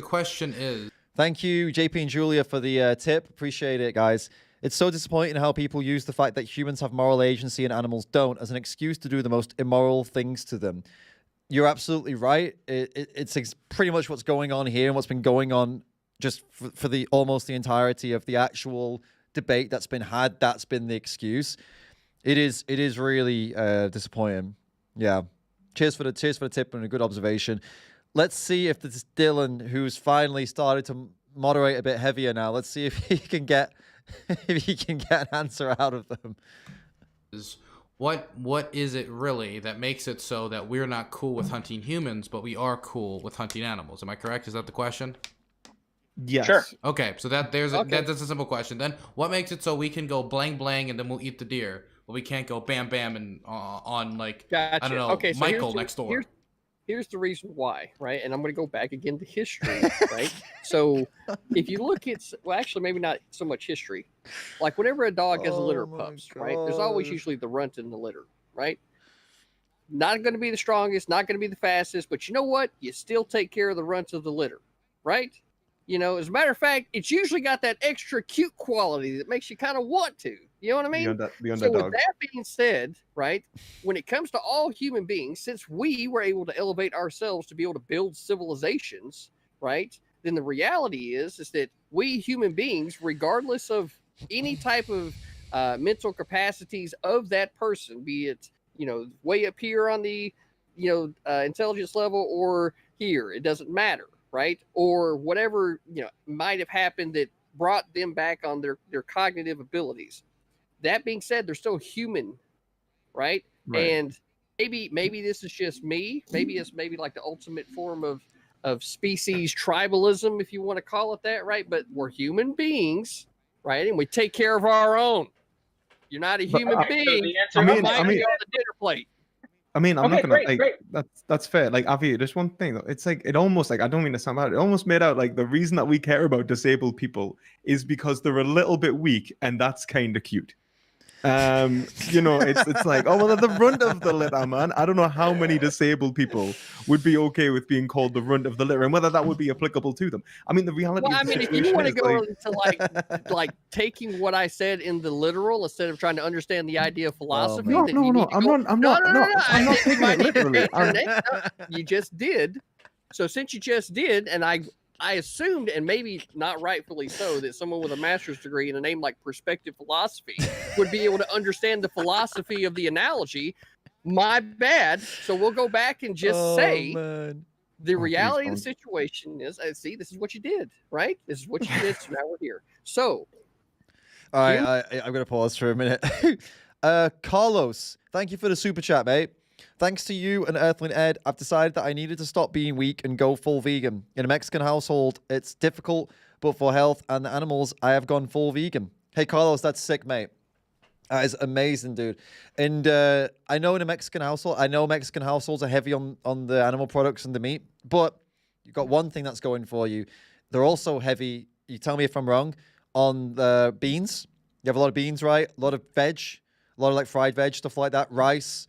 question is. Thank you, JP and Julia, for the tip. Appreciate it, guys. It's so disappointing how people use the fact that humans have moral agency and animals don't as an excuse to do the most immoral things to them. You're absolutely right. It's pretty much what's going on here and what's been going on just for almost the entirety of the actual debate that's been had. That's been the excuse. It is really disappointing. Yeah. Cheers for the tip and a good observation. Let's see if this is Dylan, who's finally started to moderate a bit heavier now. Let's see if he can get an answer out of them. What is it really that makes it so that we're not cool with hunting humans, but we are cool with hunting animals? Am I correct? Is that the question? Yes. Sure. Okay, so that's a simple question. Then what makes it so we can go blang blang and then we'll eat the deer, but we can't go bam bam and on like Gotcha. I don't know, Okay, so Michael next door? Here's the reason why, right? And I'm going to go back again to history, right? So if you look at, well, actually, maybe not so much history. Like whenever a dog has a litter of pups, right? There's always usually the runt in the litter, right? Not going to be the strongest, not going to be the fastest, but you know what? You still take care of the runts of the litter, right? You know, as a matter of fact, it's usually got that extra cute quality that makes you kind of want to. You know what I mean? The So with underdog. that being said, right, when it comes to all human beings, since we were able to elevate ourselves to be able to build civilizations, right, then the reality is that we human beings, regardless of any type of mental capacities of that person, be it, you know, way up here on the, you know, intelligence level or here, it doesn't matter, right? Or whatever, you know, might have happened that brought them back on their cognitive abilities. That being said, they're still human, right? And maybe this is just me. Maybe it's like the ultimate form of species tribalism, if you want to call it that, right? But we're human beings, right? And we take care of our own. You're not a human being. So the answer, I mean, on the dinner plate. I mean, I'm not gonna great. that's fair. Like Avi, there's one thing though. It's like it almost like I don't mean to sound bad. It almost made out like the reason that we care about disabled people is because they're a little bit weak, and that's kind of cute. You know, it's like, oh well, they're the runt of the litter, man. I don't know how many disabled people would be okay with being called the runt of the litter, and whether that would be applicable to them. I mean, the reality. Well, I of the mean, if you situation want to is, go like, into like taking what I said in the literal instead of trying to understand the idea of philosophy, no, then no, you no, need to I'm go, not, I'm not, no, I'm not I think you taking might it need to literally. change your name. No, you just did. So since you just did, and I I assumed, and maybe not rightfully so, that someone with a master's degree in a name like Perspective Philosophy would be able to understand the philosophy of the analogy. My bad. So we'll go back and just say man. the Oh, reality of please the situation is, see, this is what you did, right? This is what you did. So now we're here. So, All right, I'm going to pause for a minute. Carlos, thank you for the super chat, mate. Thanks to you and Earthling Ed, I've decided that I needed to stop being weak and go full vegan. In a Mexican household, it's difficult, but for health and the animals, I have gone full vegan. Hey, Carlos, that's sick, mate. That is amazing, dude. And I know in a Mexican household, I know Mexican households are heavy on the animal products and the meat, but you've got one thing that's going for you. They're also heavy, you tell me if I'm wrong, on the beans. You have a lot of beans, right? A lot of veg, a lot of like fried veg, stuff like that, rice.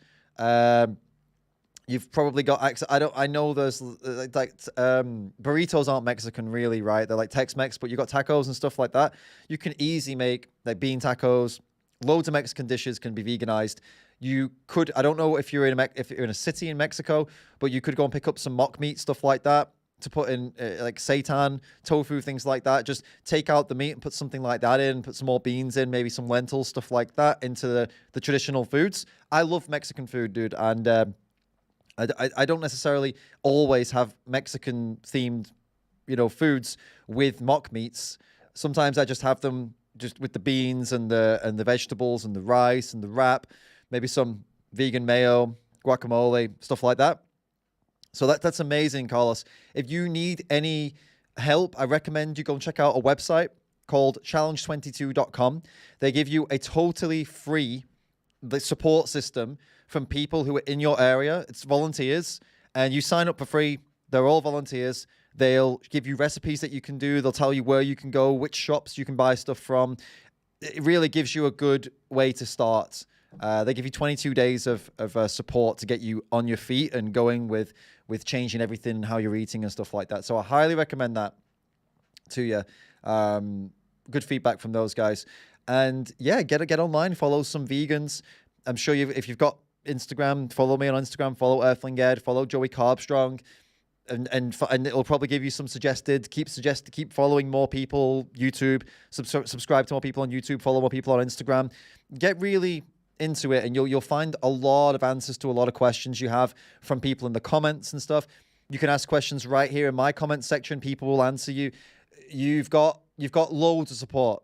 You've probably got access. I know there's burritos aren't Mexican really, right? They're like Tex-Mex, but you've got tacos and stuff like that. You can easily make like bean tacos. Loads of Mexican dishes can be veganized. You could, I don't know if you're in a city in Mexico, but you could go and pick up some mock meat, stuff like that, to put in like seitan, tofu, things like that. Just take out the meat and put something like that in, put some more beans in, maybe some lentils, stuff like that into the traditional foods. I love Mexican food, dude. And I don't necessarily always have Mexican themed, foods with mock meats. Sometimes I just have them just with the beans and the vegetables and the rice and the wrap, maybe some vegan mayo, guacamole, stuff like that. So that's amazing, Carlos. If you need any help, I recommend you go and check out a website called challenge22.com. They give you a totally free support system from people who are in your area. It's volunteers, and you sign up for free. They're all volunteers. They'll give you recipes that you can do. They'll tell you where you can go, which shops you can buy stuff from. It really gives you a good way to start. They give you 22 days of support to get you on your feet and going with changing everything and how you're eating and stuff like that. So I highly recommend that to you. Good feedback from those guys. And yeah, get online, follow some vegans. I'm sure if you've got Instagram, follow me on Instagram, follow Earthling Ed, follow Joey Carbstrong. And it'll probably give you some keep following more people, YouTube, subscribe to more people on YouTube, follow more people on Instagram. Get really into it, and you'll find a lot of answers to a lot of questions you have from people in the comments and stuff. You can ask questions right here in my comment section. People will answer you. You've got loads of support.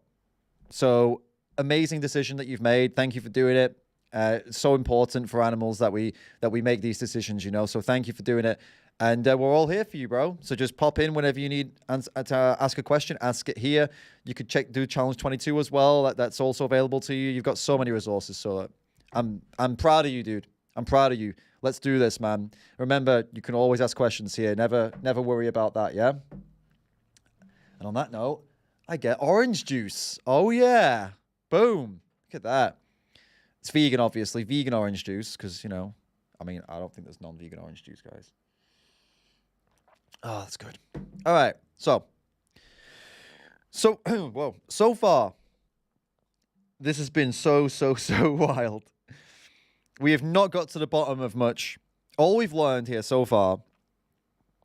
So amazing decision that you've made. Thank you for doing it. It's so important for animals that we make these decisions, So thank you for doing it. And we're all here for you, bro. So just pop in whenever you need to ask a question. Ask it here. You could do Challenge 22 as well. That's also available to you. You've got so many resources. So I'm proud of you, dude. I'm proud of you. Let's do this, man. Remember, you can always ask questions here. Never worry about that, yeah? And on that note, I get orange juice. Oh, yeah. Boom. Look at that. It's vegan, obviously. Vegan orange juice because, I don't think there's non-vegan orange juice, guys. Oh, that's good. All right. So whoa. So far, this has been so wild. We have not got to the bottom of much. All we've learned here so far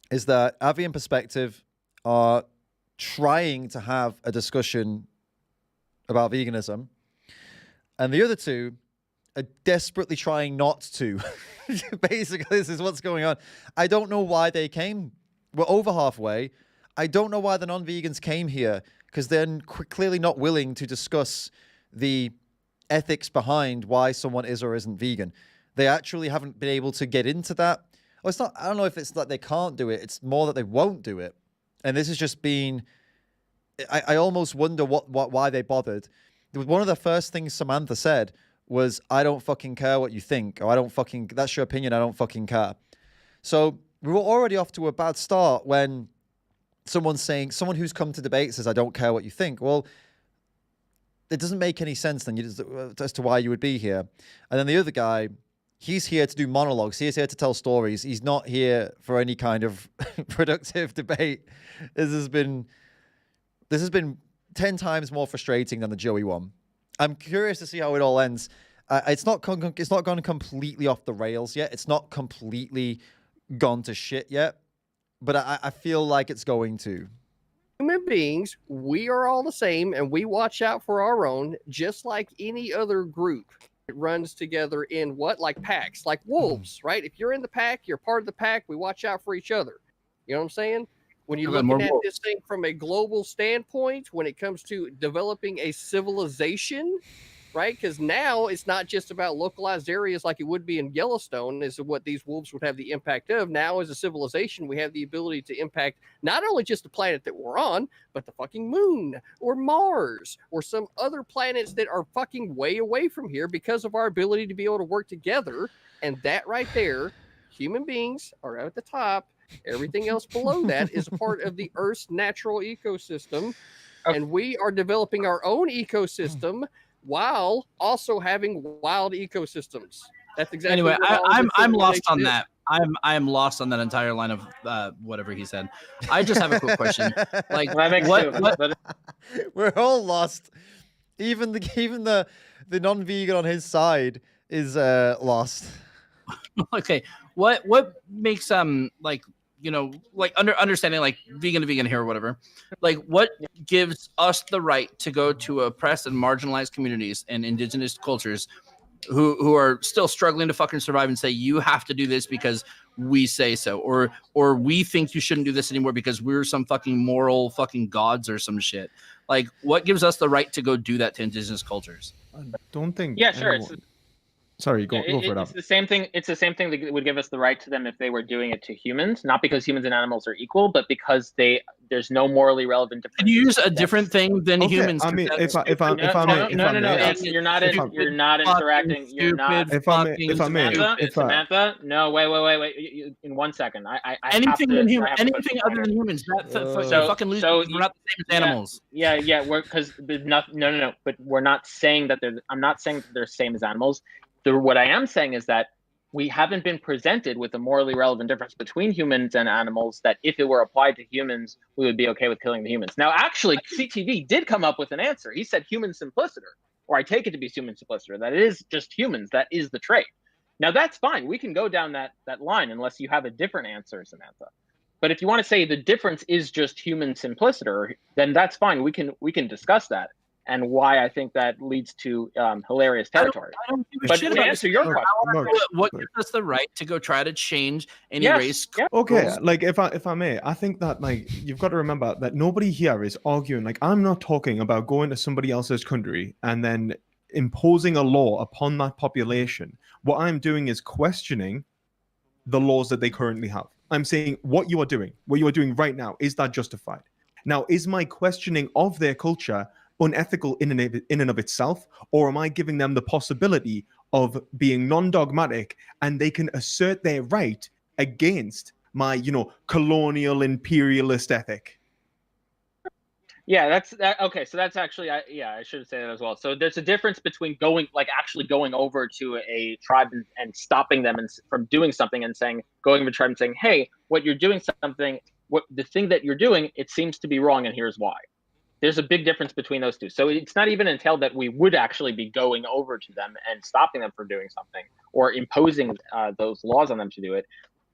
is that Avi and Perspective are trying to have a discussion about veganism, and the other two are desperately trying not to. Basically, this is what's going on. I don't know why they came. We're over halfway. I don't know why the non-vegans came here, because they're clearly not willing to discuss the ethics behind why someone is or isn't vegan. They actually haven't been able to get into that. Well, it's not. I don't know if it's that they can't do it. It's more that they won't do it. And this has just been. I almost wonder why they bothered. One of the first things Samantha said was, "I don't fucking care what you think," or that's your opinion. I don't fucking care. So we were already off to a bad start when someone who's come to debate says, "I don't care what you think." Well, it doesn't make any sense then as to why you would be here. And then the other guy, he's here to do monologues. He's here to tell stories. He's not here for any kind of productive debate. This has been 10 times more frustrating than the Joey one. I'm curious to see how it all ends. It's not gone completely off the rails yet. It's not completely gone to shit yet. but I feel like it's going to. Human beings, we are all the same, and we watch out for our own, just like any other group. It runs together in what? Like packs, like wolves, right? If you're in the pack, you're part of the pack. We watch out for each other. You know what I'm saying? When you're looking at this thing from a global standpoint, when it comes to developing a civilization, right? Because now it's not just about localized areas like it would be in Yellowstone, is what these wolves would have the impact of. Now, as a civilization, we have the ability to impact not only just the planet that we're on, but the fucking moon or Mars or some other planets that are fucking way away from here because of our ability to be able to work together. And that right there, human beings are at the top. Everything else below that is a part of the Earth's natural ecosystem. And we are developing our own ecosystem while also having wild ecosystems. That's exactly. Anyway, I'm lost on that. I am lost on that entire line of whatever he said. I just have a quick question. Like, what? We're all lost. Even the non-vegan on his side is lost. Okay, what makes like, you know, like understanding like vegan to vegan here or whatever, like what gives us the right to go to oppressed and marginalized communities and indigenous cultures who are still struggling to fucking survive and say you have to do this because we say so, or we think you shouldn't do this anymore because we're some fucking moral fucking gods or some shit. Like, what gives us the right to go do that to indigenous cultures? I don't think. Yeah, sure. Sorry, go for it. It's the same thing. It's the same thing that would give us the right to them if they were doing it to humans, not because humans and animals are equal, but because there's no morally relevant difference. Can you use a different thing than humans? I mean, if I may, you're not interacting. You're not. Samantha, no, wait. In 1 second, anything other than humans. Fucking lose. We're not the same as animals. Yeah. Because no. But we're not saying that they're. I'm not saying that they're the same as animals. What I am saying is that we haven't been presented with a morally relevant difference between humans and animals that if it were applied to humans, we would be okay with killing the humans. Now, actually, CTV did come up with an answer. He said human simpliciter, or I take it to be human simpliciter, that it is just humans. That is the trait. Now, that's fine. We can go down that line unless you have a different answer, Samantha. But if you want to say the difference is just human simpliciter, then that's fine. We can discuss that. And why I think that leads to hilarious territory. I don't give a but shit to answer your question, what gives us the right to go try to change any race? Yeah. Okay, like if I may, I think that like you've got to remember that nobody here is arguing. Like, I'm not talking about going to somebody else's country and then imposing a law upon that population. What I'm doing is questioning the laws that they currently have. I'm saying what you are doing right now, is that justified? Now, is my questioning of their culture unethical in and of itself, or am I giving them the possibility of being non-dogmatic and they can assert their right against my, colonial imperialist ethic? Yeah, okay. So that's actually, I should say that as well. So there's a difference between actually going over to a tribe and stopping them from doing something and going to a tribe and saying, hey, what you're doing the thing that you're doing, it seems to be wrong, and here's why. There's a big difference between those two. So it's not even entailed that we would actually be going over to them and stopping them from doing something or imposing those laws on them to do it.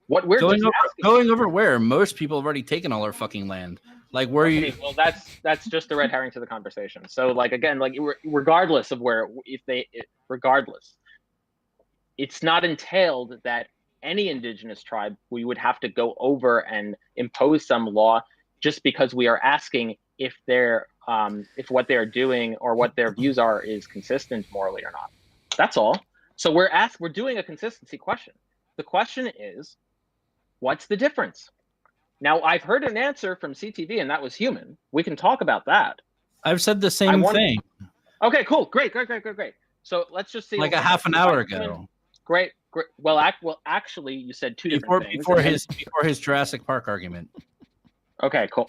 What we're going over where most people have already taken all our fucking land. Like, where you? Well, that's just the red herring to the conversation. So regardless of regardless, it's not entailed that any indigenous tribe we would have to go over and impose some law just because we are asking if what they're doing or what their views are is consistent morally or not. That's all. So we're doing a consistency question. The question is, what's the difference? Now, I've heard an answer from CTV, and that was human. We can talk about that. I've said the same thing. Okay, cool, great. So let's just see. Like a half an hour ago. Great. Well, actually, you said two different things before his Jurassic Park argument. Okay, cool.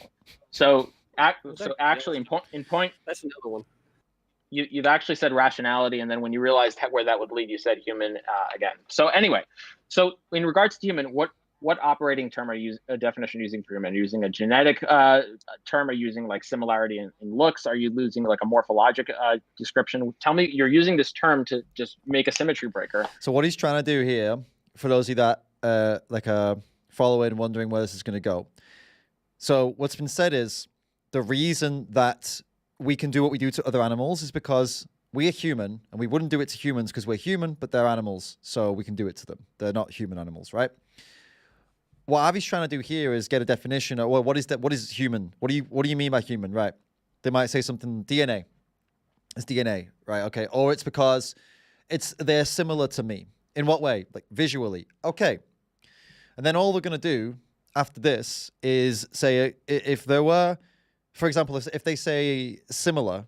So actually, in point, that's another one. You've actually said rationality, and then when you realized where that would lead, you said human again. So anyway, in regards to human, what operating term definition are you using for human? Are you using a genetic term? Are you using like similarity in looks? Are you using like a morphologic description? Tell me, you're using this term to just make a symmetry breaker. So what he's trying to do here, for those of you that following, wondering where this is going to go. So what's been said is the reason that we can do what we do to other animals is because we are human, and we wouldn't do it to humans because we're human, but they're animals, so we can do it to them. They're not human animals, right? What Avi's trying to do here is get a definition of, well, what is that? What is human? What do you mean by human, right? They might say something DNA. It's DNA, right? Okay, or it's because they're similar to me. In what way? Like visually. Okay. And then all we're going to do after this is say if there were, for example, if they say similar,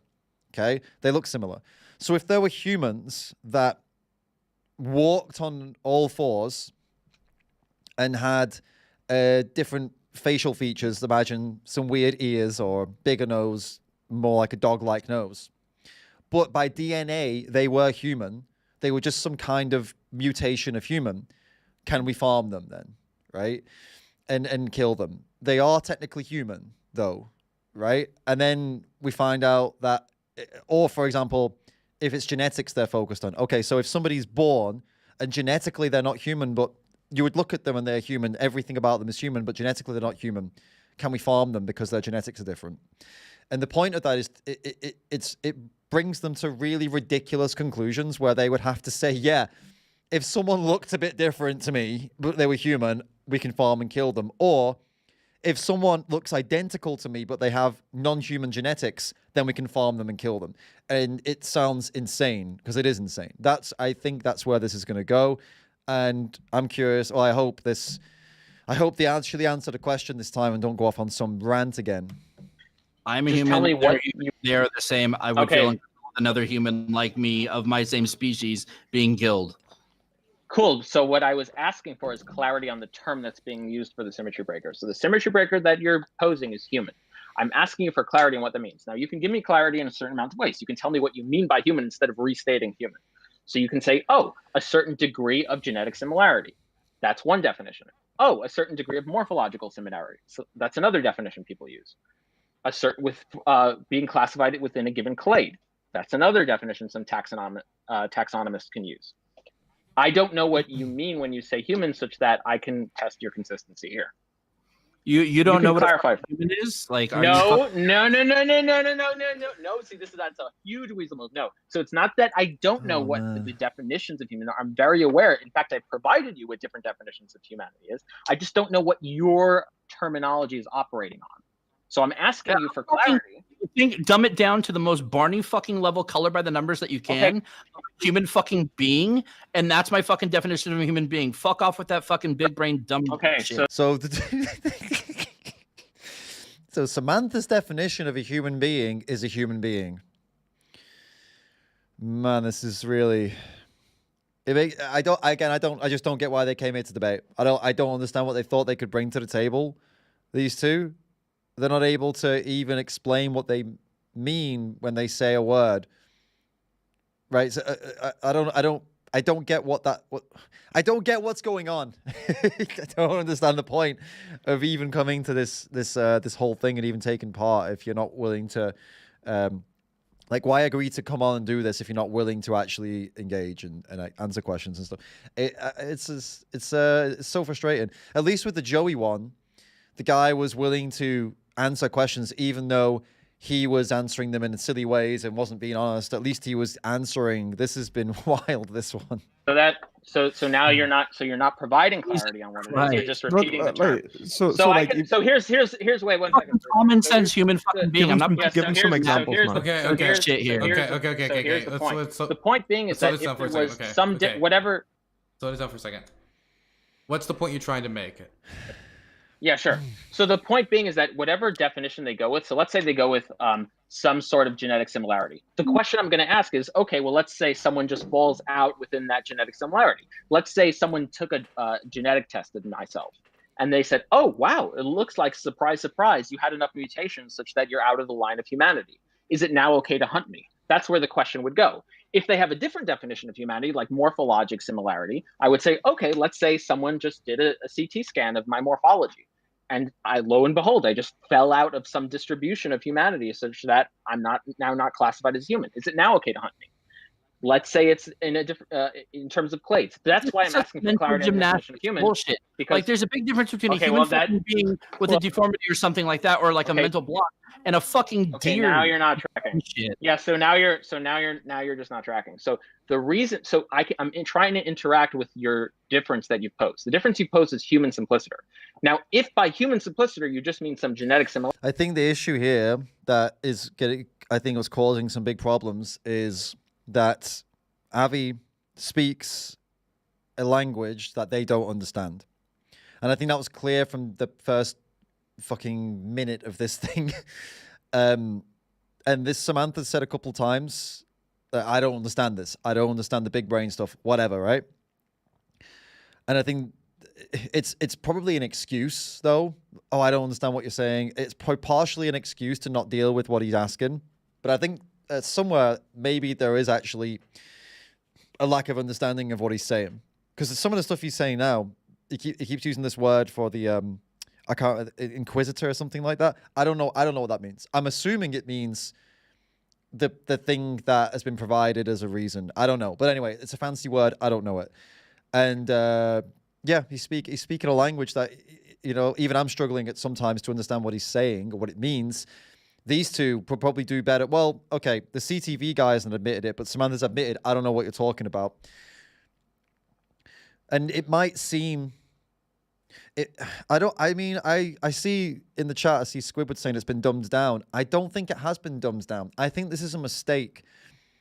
okay, they look similar. So if there were humans that walked on all fours and had different facial features, imagine some weird ears or bigger nose, more like a dog-like nose. But by DNA, they were human. They were just some kind of mutation of human. Can we farm them then, right? And kill them? They are technically human, though, right? And then we find out that, or for example, if it's genetics they're focused on. Okay, so if somebody's born and genetically they're not human, but you would look at them and they're human, everything about them is human, but genetically they're not human. Can we farm them because their genetics are different? And the point of that is it brings them to really ridiculous conclusions where they would have to say, yeah, if someone looked a bit different to me, but they were human, we can farm and kill them. Or if someone looks identical to me, but they have non-human genetics, then we can farm them and kill them. And it sounds insane because it is insane. I think that's where this is going to go. And I'm curious, well, I hope they actually answer the question this time and don't go off on some rant again. I'm a Just human. tell me what They're the same. I would feel uncomfortable with another human like me of my same species being killed. Cool. So what I was asking for is clarity on the term that's being used for the symmetry breaker. So the symmetry breaker that you're posing is human. I'm asking you for clarity on what that means. Now, you can give me clarity in a certain amount of ways. You can tell me what you mean by human instead of restating human. So you can say, oh, a certain degree of genetic similarity. That's one definition. Oh, a certain degree of morphological similarity. So that's another definition people use. A certain with being classified within a given clade. That's another definition some taxonomists can use. I don't know what you mean when you say human, such that I can test your consistency here. You don't know what clarify a human is? Like, no. See, that's a huge weasel move. No. So it's not that I don't know what the definitions of human are. I'm very aware. In fact, I provided you with different definitions of humanity is. I just don't know what your terminology is operating on. So I'm asking you for clarity. Dumb it down to the most Barney fucking level, color by the numbers that you can. Okay. Human fucking being, and that's my fucking definition of a human being. Fuck off with that fucking big brain dumb shit. So Samantha's definition of a human being is a human being. Man, this is really. I just don't get why they came here to debate. I don't understand what they thought they could bring to the table. These two. They're not able to even explain what they mean when they say a word, right? So I don't get I don't get what's going on. I don't understand the point of even coming to this whole thing and even taking part if you're not willing to, why agree to come on and do this if you're not willing to actually engage and answer questions and stuff? It's so frustrating. At least with the Joey one, the guy was willing to answer questions even though he was answering them in silly ways and wasn't being honest. At least he was answering. This has been wild, this one. So now you're not providing clarity on what it is. You're just repeating the term. Here's wait 1 second. Common sense human fucking being. I'm not give him some examples. Okay. Shit here. Okay. Here's the point. The point being is that if there was whatever. Slow this down for a second. What's the point you're trying to make? Yeah, sure. So the point being is that whatever definition they go with, so let's say they go with some sort of genetic similarity. The question I'm going to ask is, okay, well, let's say someone just falls out within that genetic similarity. Let's say someone took a genetic test of myself and they said, oh, wow, it looks like, surprise, surprise, you had enough mutations such that you're out of the line of humanity. Is it now okay to hunt me? That's where the question would go. If they have a different definition of humanity, like morphologic similarity, I would say, okay, let's say someone just did a CT scan of my morphology. And lo and behold, I just fell out of some distribution of humanity such that I'm not classified as human. Is it now okay to hunt me? let's say it's in a different in terms of clades. That's why I'm asking for clarity on the definition of human. Bullshit. Because Like, there's a big difference between a Okay, human well, that- fucking being with a deformity or something like that, or like a Okay. mental block, and a fucking Okay, deer. now you're not tracking. Shit. Yeah, so now you're just not tracking. So the reason, so I'm trying to interact with your difference that you posed. The difference you posed is human simpliciter. Now, if by human simpliciter you just mean some genetic similarity, I think the issue here that is getting, I think was causing some big problems is that Avi speaks a language that they don't understand. And I think that was clear from the first fucking minute of this thing. And this Samantha said a couple times that I don't understand this. I don't understand the big brain stuff, whatever, right? And I think it's probably an excuse, though. Oh, I don't understand what you're saying. It's partially an excuse to not deal with what he's asking. But I think somewhere maybe there is actually a lack of understanding of what he's saying. Because some of the stuff he's saying now, he keeps using this word for the inquisitor or something like that. I don't know what that means. I'm assuming it means the thing that has been provided as a reason. I don't know. But anyway, it's a fancy word. I don't know it. And yeah, he's speaking a language that, you know, even I'm struggling at sometimes to understand what he's saying or what it means. These two probably do better. Well, okay, the CTV guy hasn't admitted it, but Samantha's admitted, I don't know what you're talking about. And it might seem, I see in the chat, I see Squidward saying it's been dumbed down. I don't think it has been dumbed down. I think this is a mistake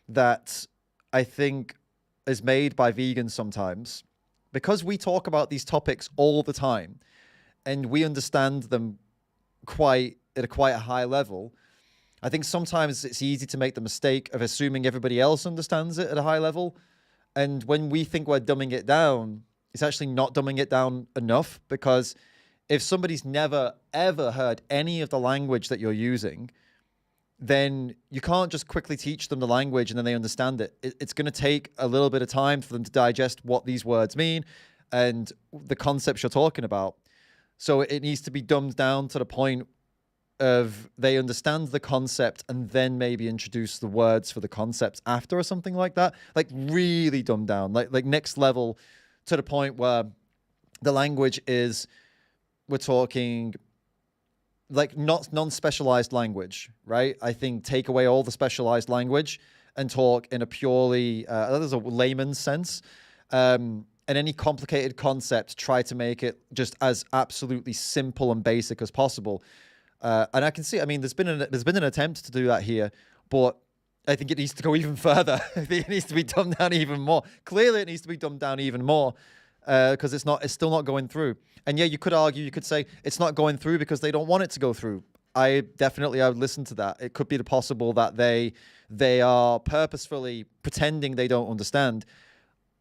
that I think is made by vegans sometimes. Because we talk about these topics all the time and we understand them at quite a high level, I think sometimes it's easy to make the mistake of assuming everybody else understands it at a high level. And when we think we're dumbing it down, it's actually not dumbing it down enough, because if somebody's never, ever heard any of the language that you're using, then you can't just quickly teach them the language and then they understand it. It's going to take a little bit of time for them to digest what these words mean and the concepts you're talking about. So it needs to be dumbed down to the point of they understand the concept and then maybe introduce the words for the concepts after or something like that. Like really dumbed down, like next level, to the point where the language is, we're talking like not non-specialized language, right? I think take away all the specialized language and talk in a purely, there's a layman's sense. And any complicated concept, try to make it just as absolutely simple and basic as possible. And I can see, I mean, there's been an attempt to do that here, but I think it needs to go even further. I think it needs to be dumbed down even more. Clearly, it needs to be dumbed down even more because it's still not going through. And yeah, you could say it's not going through because they don't want it to go through. I would listen to that. It could be possible that they are purposefully pretending they don't understand.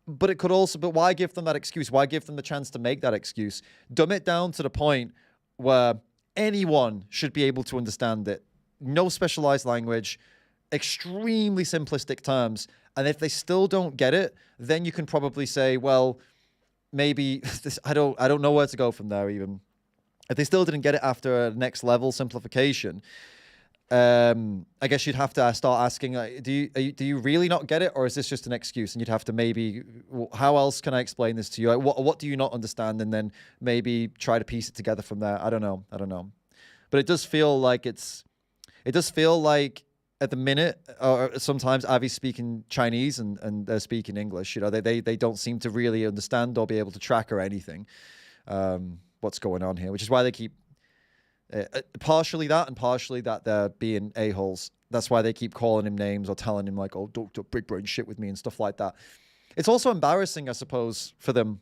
But it could also, but why give them that excuse? Why give them the chance to make that excuse? Dumb it down to the point where anyone should be able to understand it. No specialized language, extremely simplistic terms. And if they still don't get it, then you can probably say, well, maybe I don't know where to go from there even. If they still didn't get it after a next level simplification, I guess you'd have to start asking, do you really not get it, or is this just an excuse? And you'd have to maybe, how else can I explain this to you? What do you not understand? And then maybe try to piece it together from there. I don't know. But it does feel like at the minute, or sometimes Avi's speaking Chinese and they're speaking English. You know, they don't seem to really understand or be able to track or anything what's going on here, which is why they keep partially that and partially that they're being a-holes. That's why they keep calling him names or telling him like, oh, don't big brain shit with me and stuff like that. It's also embarrassing, I suppose, for them.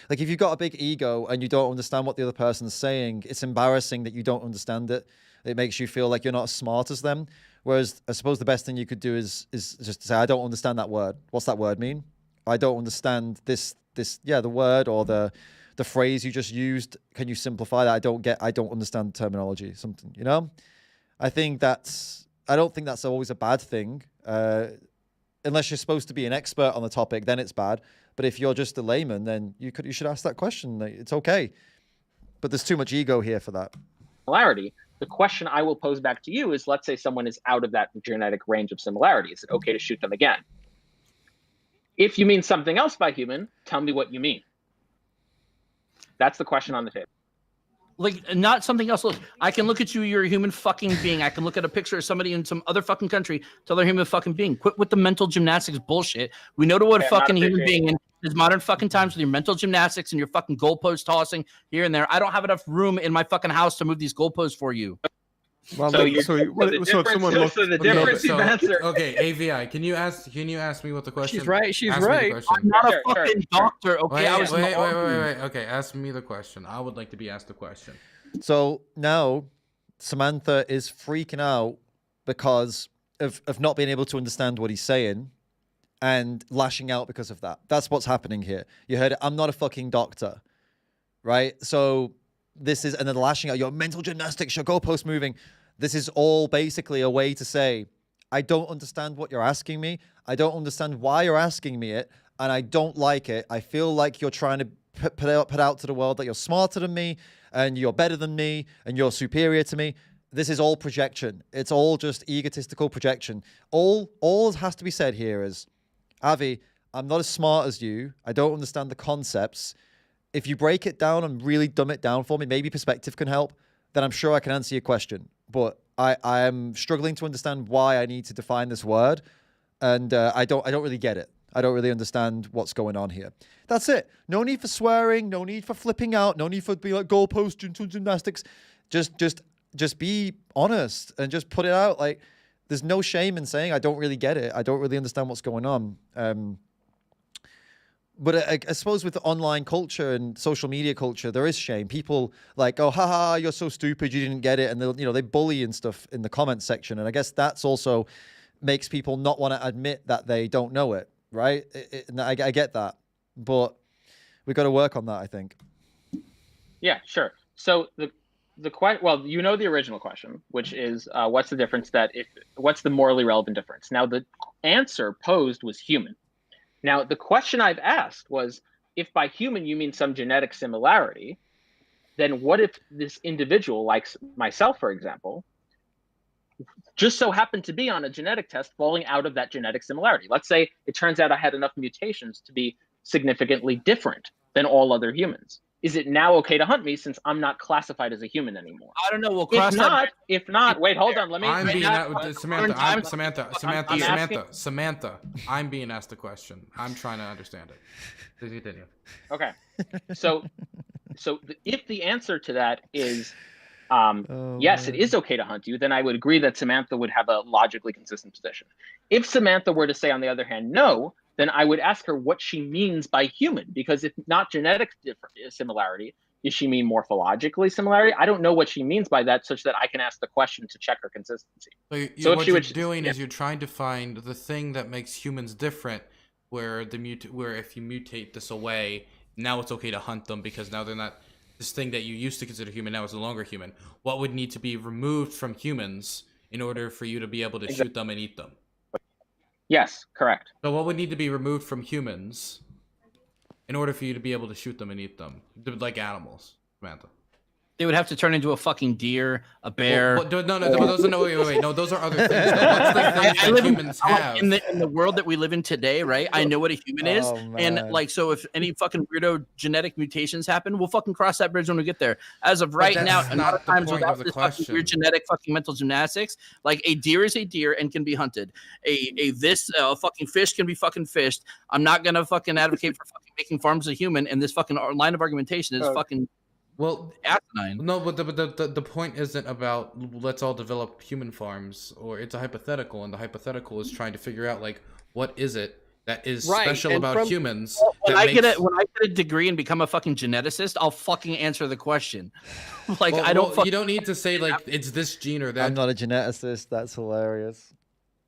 Like if you've got a big ego and you don't understand what the other person's saying, it's embarrassing that you don't understand it. It makes you feel like you're not as smart as them. Whereas I suppose the best thing you could do is just say, I don't understand that word. What's that word mean? I don't understand the word or the phrase you just used. Can you simplify that? I don't understand the terminology, something, you know? I don't think that's always a bad thing. Unless you're supposed to be an expert on the topic, then it's bad. But if you're just a layman, then you should ask that question. It's okay. But there's too much ego here for that. Similarity. The question I will pose back to you is, let's say someone is out of that genetic range of similarity. Is it okay to shoot them again? If you mean something else by human, tell me what you mean. That's the question on the table. Like, not something else. Look, I can look at you, you're a human fucking being. I can look at a picture of somebody in some other fucking country, tell they're a human fucking being. Quit with the mental gymnastics bullshit. We know what a fucking human being in these modern fucking times with your mental gymnastics and your fucking goalpost tossing here and there. I don't have enough room in my fucking house to move these goalposts for you. Well, So, if someone looks, the difference you've answered. Okay, AVI, can you ask me what the question? She's right. She's ask me the right. question. I'm not Sure, a fucking doctor. Okay, Wait, I was wait. Okay, ask me the question. I would like to be asked the question. So now Samantha is freaking out because of not being able to understand what he's saying and lashing out because of that. That's what's happening here. You heard it. I'm not a fucking doctor, right? So this is, and then lashing out, your mental gymnastics, your goalpost moving. This is all basically a way to say, I don't understand what you're asking me. I don't understand why you're asking me it. And I don't like it. I feel like you're trying to put out to the world that you're smarter than me and you're better than me and you're superior to me. This is all projection. It's all just egotistical projection. All that has to be said here is, Avi, I'm not as smart as you. I don't understand the concepts. If you break it down and really dumb it down for me, maybe perspective can help, then I'm sure I can answer your question. But I am struggling to understand why I need to define this word. And I don't really get it. I don't really understand what's going on here. That's it. No need for swearing. No need for flipping out. No need for being like goalpost gymnastics. Just be honest and just put it out. Like, there's no shame in saying I don't really get it. I don't really understand what's going on. But I suppose with the online culture and social media culture, there is shame. People like, oh, haha, you're so stupid, you didn't get it, and they bully and stuff in the comments section. And I guess that's also makes people not want to admit that they don't know it, right? And I get that, but we've got to work on that, I think. Yeah, sure. So the question, well, the original question, which is what's the difference what's the morally relevant difference? Now, the answer posed was human. Now, the question I've asked was, if by human you mean some genetic similarity, then what if this individual, like myself, for example, just so happened to be on a genetic test falling out of that genetic similarity? Let's say it turns out I had enough mutations to be significantly different than all other humans. Is it now okay to hunt me since I'm not classified as a human anymore? I don't know. We'll If cross that. not, wait, hold on. Let me. I'm being Samantha. I'm being asked the question. I'm trying to understand it. Please continue. Okay. So if the answer to that is yes, it is okay to hunt you, then I would agree that Samantha would have a logically consistent position. If Samantha were to say, on the other hand, no, then I would ask her what she means by human, because if not genetic similarity, does she mean morphologically similarity? I don't know what she means by that, such that I can ask the question to check her consistency. So what you're doing is you're trying to find the thing that makes humans different, where if you mutate this away, now it's okay to hunt them because now they're not this thing that you used to consider human, now is no longer human. What would need to be removed from humans in order for you to be able to shoot them and eat them? Yes, correct. So what would need to be removed from humans in order for you to be able to shoot them and eat them, like animals, Samantha? They would have to turn into a fucking deer, a bear. Wait, no, those are other things. What's the things that humans have? In the world that we live in today, right? I know what a human is, and like, so if any fucking weirdo genetic mutations happen, we'll fucking cross that bridge when we get there. As of right now, a lot of times without this fucking weird genetic fucking mental gymnastics, like a deer is a deer and can be hunted. A fucking fish can be fucking fished. I'm not gonna fucking advocate for fucking making farms a human, and this fucking line of argumentation is fucking. Well, asinine. No, but the point isn't about let's all develop human farms, or it's a hypothetical, and the hypothetical is trying to figure out like what is it that is special about humans. When I get a degree and become a fucking geneticist, I'll fucking answer the question. Like you don't need to say like it's this gene or that. I'm not a geneticist. That's hilarious.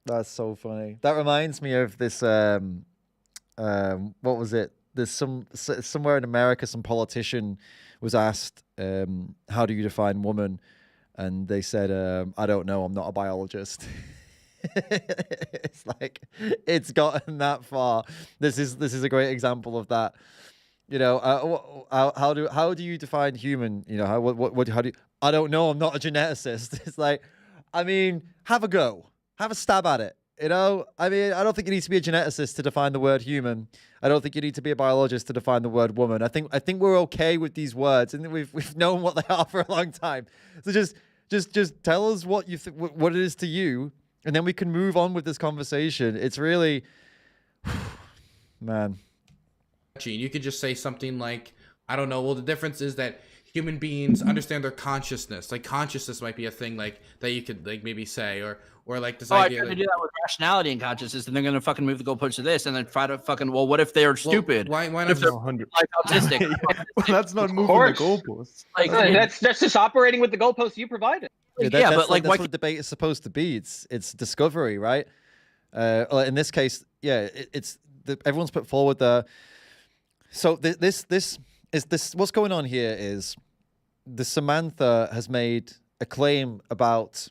That's so funny. That reminds me of this. What was it? There's somewhere in America, some politician was asked, how do you define woman? And they said, I don't know, I'm not a biologist. It's like, it's gotten that far. This is a great example of that. You know, how do you define human? You know, how do you, I don't know, I'm not a geneticist. It's like, I mean, have a go. Have a stab at it. You know, I mean, I don't think you need to be a geneticist to define the word human. I don't think you need to be a biologist to define the word woman. I think we're okay with these words, and we've known what they are for a long time. So just tell us what what it is to you, and then we can move on with this conversation. It's really, man. Gene, you could just say something like, I don't know. Well, the difference is that human beings understand their consciousness. Like consciousness might be a thing like that you could like maybe say, or like this I idea. try to do that with rationality and consciousness, and they're gonna fucking move the goalpost to this, and then try to fucking. Well, what if they're stupid? Why not If they're just 100. like autistic? Well, that's not moving the course. goalposts. Like, That's just operating with the goalposts you provided. Yeah, but like, that's why? what the debate is supposed to be. It's discovery, right? In this case, yeah, everyone's put forward the. So this what's going on here is the Samantha has made a claim about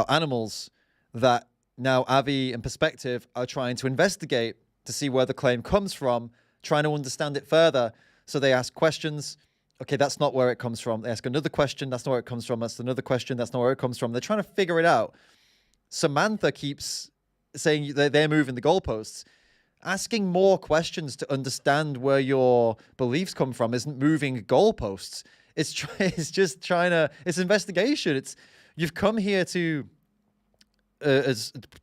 animals that now Avi and Perspective are trying to investigate to see where the claim comes from, trying to understand it further. So they ask questions. Okay, that's not where it comes from. They ask another question. That's not where it comes from. That's another question. That's not where it comes from. They're trying to figure it out. Samantha keeps saying they're moving the goalposts. Asking more questions to understand where your beliefs come from isn't moving goalposts. It's just trying to. It's investigation. You've come here to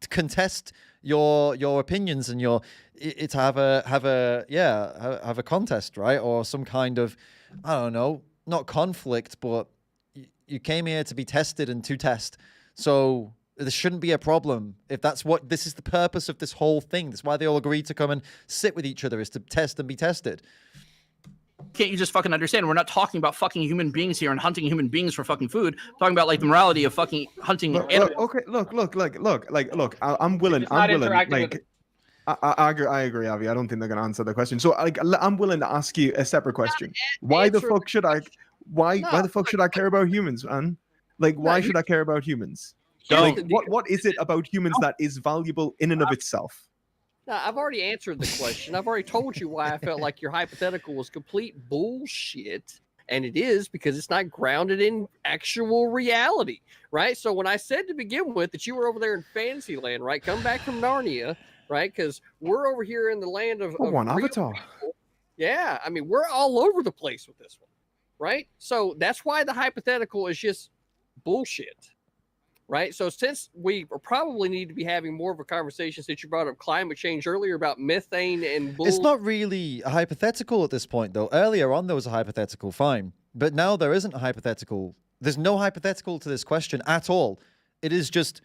contest your opinions and to have a contest, right? Or some kind of, I don't know, not conflict, but you came here to be tested and to test. So there shouldn't be a problem if this is the purpose of this whole thing. That's why they all agreed to come and sit with each other, is to test and be tested. Can't you just fucking understand? We're not talking about fucking human beings here and hunting human beings for fucking food. We're talking about like the morality of fucking hunting animals. Okay, look. I'm willing. Like, I agree, Avi. I don't think they're gonna answer the question. So, like, I'm willing to ask you a separate question. Why the fuck should I? Why the fuck should I care about humans, man? Like, why should I care about humans? Like, what is it about humans that is valuable in and of itself? No, I've already answered the question. I've already told you why I felt like your hypothetical was complete bullshit. And it is because it's not grounded in actual reality, right? So when I said to begin with that you were over there in Fantasyland, right? Come back from Narnia, right? Because we're over here in the land of one real Avatar. people. Yeah, I mean, we're all over the place with this one, right? So that's why the hypothetical is just bullshit. Right. So since we probably need to be having more of a conversation, since you brought up climate change earlier about methane and It's not really a hypothetical at this point, though. Earlier on, there was a hypothetical, fine. But now there isn't a hypothetical. There's no hypothetical to this question at all. It is just,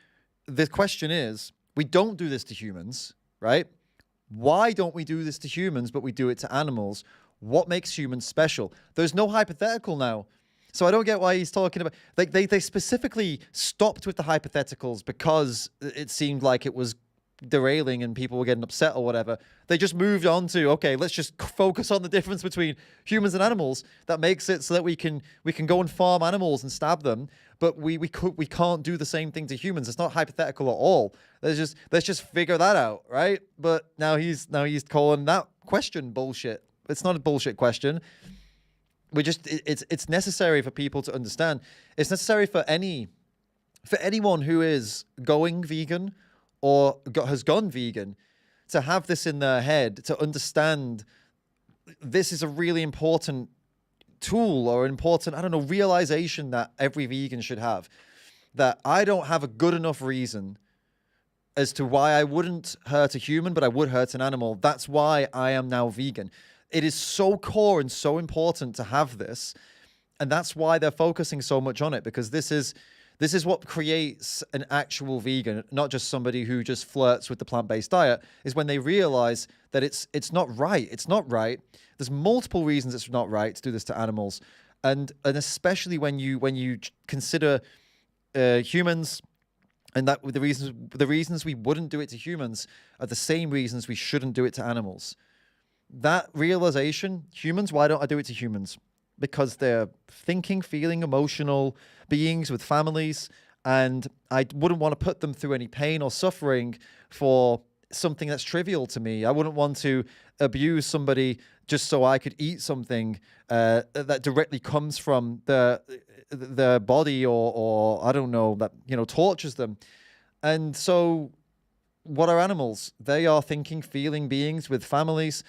the question is, we don't do this to humans, right? Why don't we do this to humans, but we do it to animals? What makes humans special? There's no hypothetical now. So I don't get why he's talking about, like, they specifically stopped with the hypotheticals because it seemed like it was derailing and people were getting upset or whatever. They just moved on to, okay, let's just focus on the difference between humans and animals. That makes it so that we can go and farm animals and stab them, but we can't do the same thing to humans. It's not hypothetical at all. Let's just figure that out, right? But now he's calling that question bullshit. It's not a bullshit question. It's necessary for people to understand. It's necessary for anyone who is going vegan or has gone vegan to have this in their head, to understand this is a really important tool or important, I don't know, realization that every vegan should have. That I don't have a good enough reason as to why I wouldn't hurt a human, but I would hurt an animal. That's why I am now vegan. It is so core and so important to have this, and that's why they're focusing so much on it, because this is what creates an actual vegan, not just somebody who just flirts with the plant-based diet, is when they realize that it's not right. It's not right. There's multiple reasons it's not right to do this to animals, and especially when you consider humans, and that the reasons we wouldn't do it to humans are the same reasons we shouldn't do it to animals. That realization, humans, why don't I do it to humans? Because they're thinking, feeling, emotional beings with families, and I wouldn't want to put them through any pain or suffering for something that's trivial to me. I wouldn't want to abuse somebody just so I could eat something that directly comes from the body or I don't know, that, tortures them. And so what are animals? They are thinking, feeling beings with families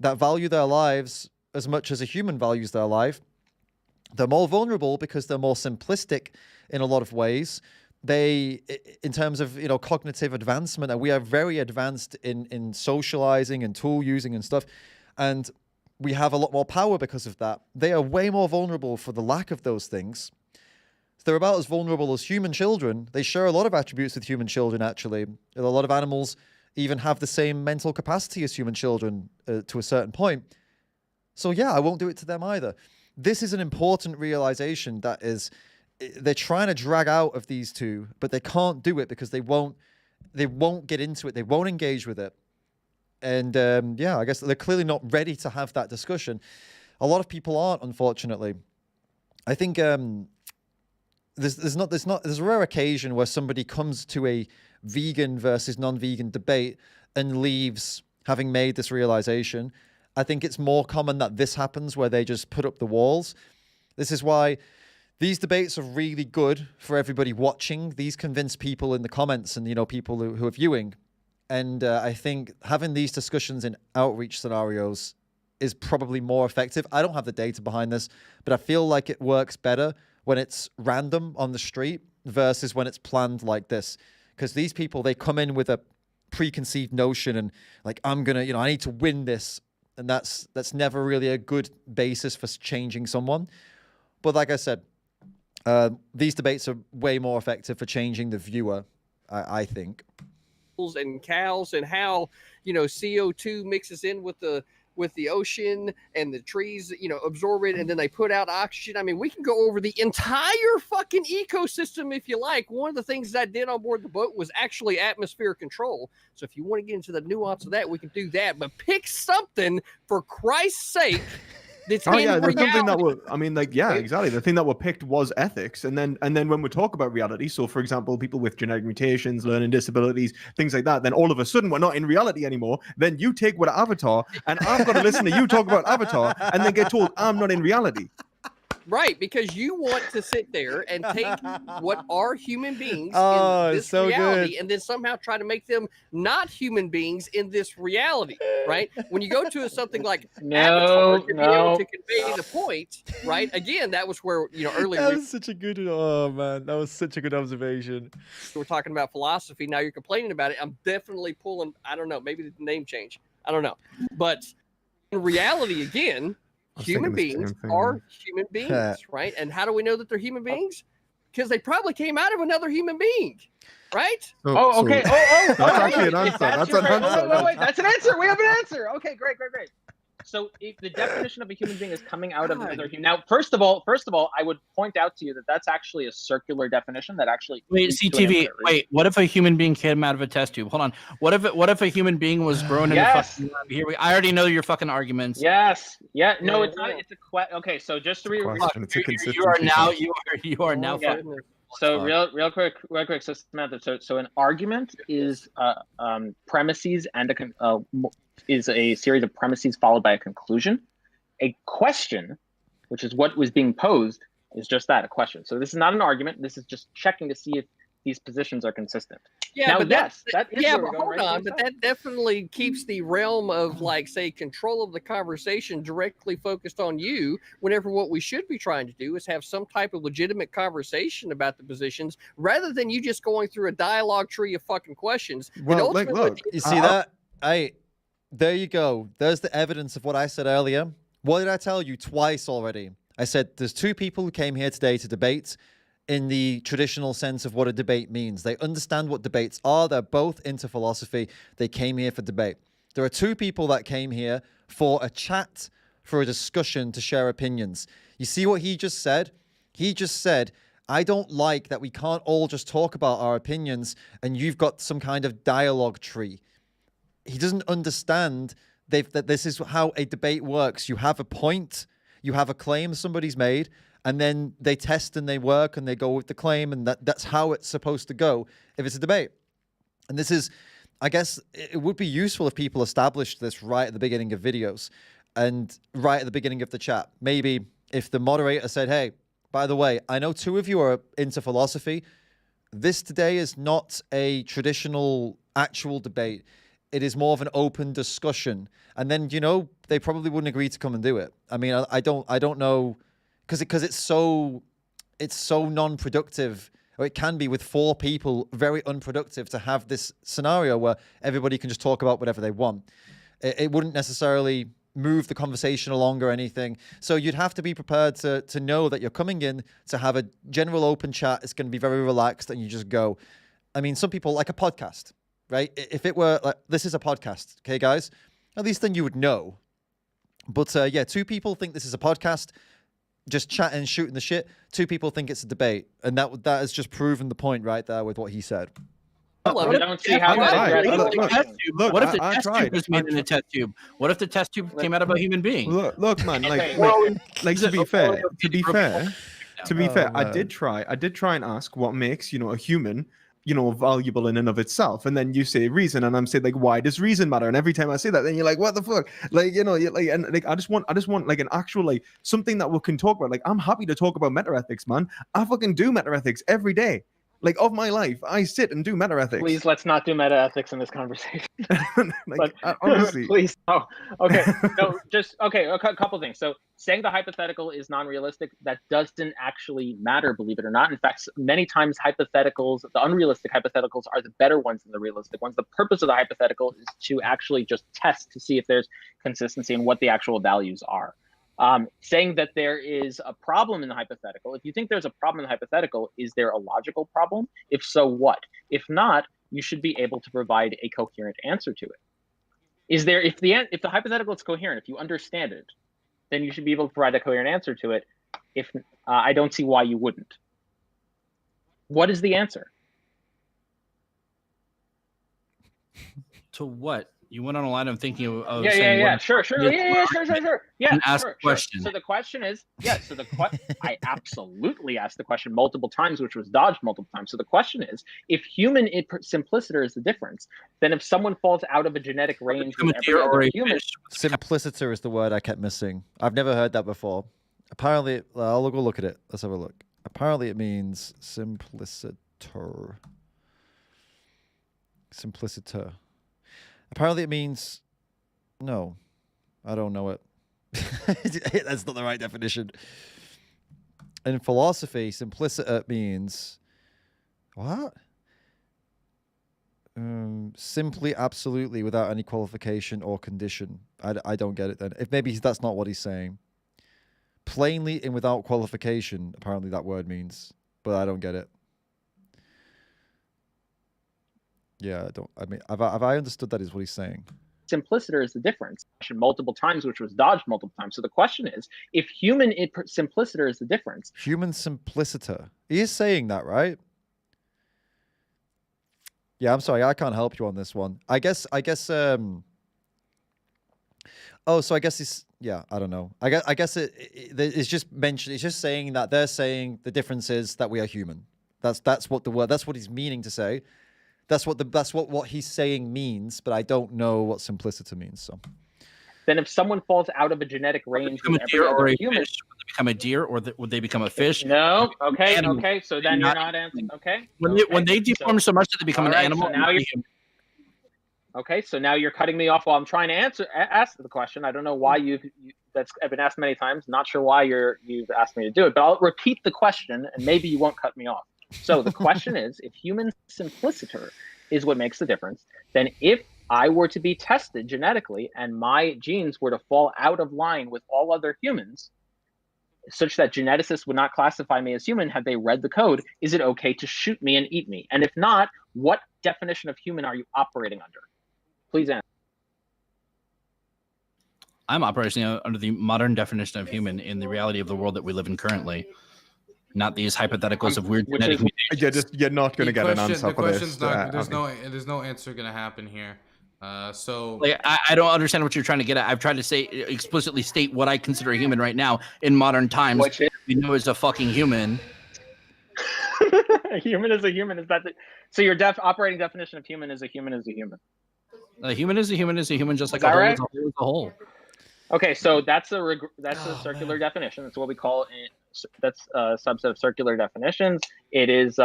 that value their lives as much as a human values their life. They're more vulnerable because they're more simplistic in a lot of ways. They, in terms of, cognitive advancement, and we are very advanced in socializing and tool using and stuff. And we have a lot more power because of that. They are way more vulnerable for the lack of those things. They're about as vulnerable as human children. They share a lot of attributes with human children, actually. A lot of animals even have the same mental capacity as human children to a certain point. So yeah, I won't do it to them either. This is an important realization that is, they're trying to drag out of these two, but they can't do it because they won't get into it. They won't engage with it. And I guess they're clearly not ready to have that discussion. A lot of people aren't, unfortunately. I think there's a rare occasion where somebody comes to a vegan versus non-vegan debate and leaves having made this realization. I think it's more common that this happens where they just put up the walls. This is why these debates are really good for everybody watching. These convince people in the comments and, people who are viewing. And I think having these discussions in outreach scenarios is probably more effective. I don't have the data behind this, but I feel like it works better when it's random on the street versus when it's planned like this. Because these people, they come in with a preconceived notion and like, I'm going to, I need to win this. And that's never really a good basis for changing someone. But like I said, these debates are way more effective for changing the viewer, I think. And cows and how CO2 mixes in with the ocean and the trees absorb it and then they put out oxygen. I mean, we can go over the entire fucking ecosystem if you like. One of the things I did on board the boat was actually atmosphere control. So if you want to get into the nuance of that, we can do that. But pick something for Christ's sake. There's something that exactly. The thing that were picked was ethics, and then when we talk about reality, so for example, people with genetic mutations, learning disabilities, things like that, then all of a sudden we're not in reality anymore. Then you take what Avatar, and I've got to listen to you talk about Avatar, and then get told I'm not in reality. Right, because you want to sit there and take what are human beings in this reality and then somehow try to make them not human beings in this reality, right? When you go to something like Avatar, to be able to convey the point, right? Again, that was where, earlier... That was such a good... Oh, man, that was such a good observation. We're talking about philosophy. Now you're complaining about it. I'm definitely pulling... I don't know, maybe the name change. I don't know. But in reality, again... Human beings are human beings, right? And how do we know that they're human beings? Because they probably came out of another human being, right? Okay. That's actually an answer. That's an answer. Wait. That's an answer. We have an answer. Okay, great. So if the definition of a human being is coming out of another human. Now, first of all, I would point out to you that that's actually a circular definition that actually. Wait, CTV. Wait, what if a human being came out of a test tube? Hold on. What if a human being was grown in a fucking lab? I already know your fucking arguments. Yes. Yeah. No, it's not. It's a question. Okay, so just to you are now fucking. So real quick. So Samantha, so an argument is premises and is a series of premises followed by a conclusion. A question, which is what was being posed, is just that, a question. So this is not an argument. This is just checking to see if these positions are consistent. Yeah, now, but hold on. But that definitely keeps the realm of, like, say, control of the conversation directly focused on you, whenever what we should be trying to do is have some type of legitimate conversation about the positions, rather than you just going through a dialogue tree of fucking questions. Well, like, look, you see that? There you go. There's the evidence of what I said earlier. What did I tell you twice already? I said there's two people who came here today to debate in the traditional sense of what a debate means. They understand what debates are. They're both into philosophy. They came here for debate. There are two people that came here for a chat, for a discussion, to share opinions. You see what he just said? He just said, I don't like that we can't all just talk about our opinions and you've got some kind of dialogue tree. He doesn't understand that this is how a debate works. You have a point, you have a claim somebody's made, and then they test and they work and they go with the claim, and that's how it's supposed to go if it's a debate. And this is, I guess, it would be useful if people established this right at the beginning of videos and right at the beginning of the chat. Maybe if the moderator said, hey, by the way, I know two of you are into philosophy. This today is not a traditional actual debate. It is more of an open discussion. And then, they probably wouldn't agree to come and do it. I mean, I don't know, because it's so non-productive, or it can be with 4 people, very unproductive to have this scenario where everybody can just talk about whatever they want. It wouldn't necessarily move the conversation along or anything. So you'd have to be prepared to know that you're coming in to have a general open chat. It's going to be very relaxed and you just go. I mean, some people like a podcast, right? If it were like, this is a podcast, okay, guys? At least then you would know. But 2 people think this is a podcast, just chatting, shooting the shit. 2 people think it's a debate. And that has just proven the point right there with what he said. I don't see how what if the test tube was made in a test tube? What if the test tube came out of a human being? Look, man. To be fair, I did try and ask what makes a human valuable in and of itself, and then you say reason, and I'm saying like, why does reason matter? And every time I say that, then you're like, what the fuck? I just want like an actual like something that we can talk about. Like, I'm happy to talk about metaethics, man. I fucking do metaethics every day. Like, of my life, I sit and do metaethics. Please, let's not do metaethics in this conversation. Honestly. Please, no. Okay, a couple things. So saying the hypothetical is non-realistic, that doesn't actually matter, believe it or not. In fact, many times hypotheticals, the unrealistic hypotheticals are the better ones than the realistic ones. The purpose of the hypothetical is to actually just test to see if there's consistency in what the actual values are. Saying that there is a problem in the hypothetical, if you think there's a problem in the hypothetical, is there a logical problem? If so, what? If not, you should be able to provide a coherent answer to it. If the hypothetical is coherent, if you understand it, then you should be able to provide a coherent answer to it. If I don't see why you wouldn't. What is the answer? To what? You went on a line of thinking of Sure. Yeah, and ask a question. So the question is, I absolutely asked the question multiple times, which was dodged multiple times. So the question is, if human simpliciter is the difference, then if someone falls out of a genetic range with every other human, simpliciter is the word I kept missing. I've never heard that before. Apparently, I'll go look at it. Let's have a look. Apparently, it means simpliciter. Simpliciter. Apparently it means, no, I don't know it. That's not the right definition. In philosophy, simpliciter means, what? Simply, absolutely, without any qualification or condition. I don't get it then. If maybe that's not what he's saying. Plainly and without qualification, apparently that word means, but I don't get it. Yeah, have I understood that is what he's saying? Simpliciter is the difference. Multiple times, which was dodged multiple times. So the question is, if human simpliciter is the difference. Human simpliciter. He is saying that, right? Yeah, I'm sorry, I can't help you on this one. I guess I guess it's, yeah, I don't know. I guess it's just mentioned. It's just saying that they're saying the difference is that we are human. That's what the word. That's what he's meaning to say. That's what he's saying means, but I don't know what simpliciter means. So then, if someone falls out of a genetic range, become a deer or a fish, would they become a deer or would they become a fish? No. Okay. Okay. So then you're not answering. Okay. When they deform so much that they become an animal. So now okay. So now you're cutting me off while I'm trying to ask the question. I don't know why I've been asked many times. Not sure why you've asked me to do it, but I'll repeat the question, and maybe you won't cut me off. So the question is, if human simpliciter is what makes the difference, then if I were to be tested genetically and my genes were to fall out of line with all other humans, such that geneticists would not classify me as human had they read the code, is it okay to shoot me and eat me? And if not, what definition of human are you operating under? Please answer. I'm operating under the modern definition of human in the reality of the world that we live in currently. Not these hypotheticals of weird genetic mutations. You're not going to get an answer for this. There's no answer going to happen here. I don't understand what you're trying to get at. I've tried to explicitly state what I consider a human right now in modern times. We know is a fucking human. A human is a human. So your operating definition of human is a human is a human. A human is a human is a human, just like a whole is a whole. Okay, so that's a circular definition. That's what we call it. That's a subset of circular definitions. It is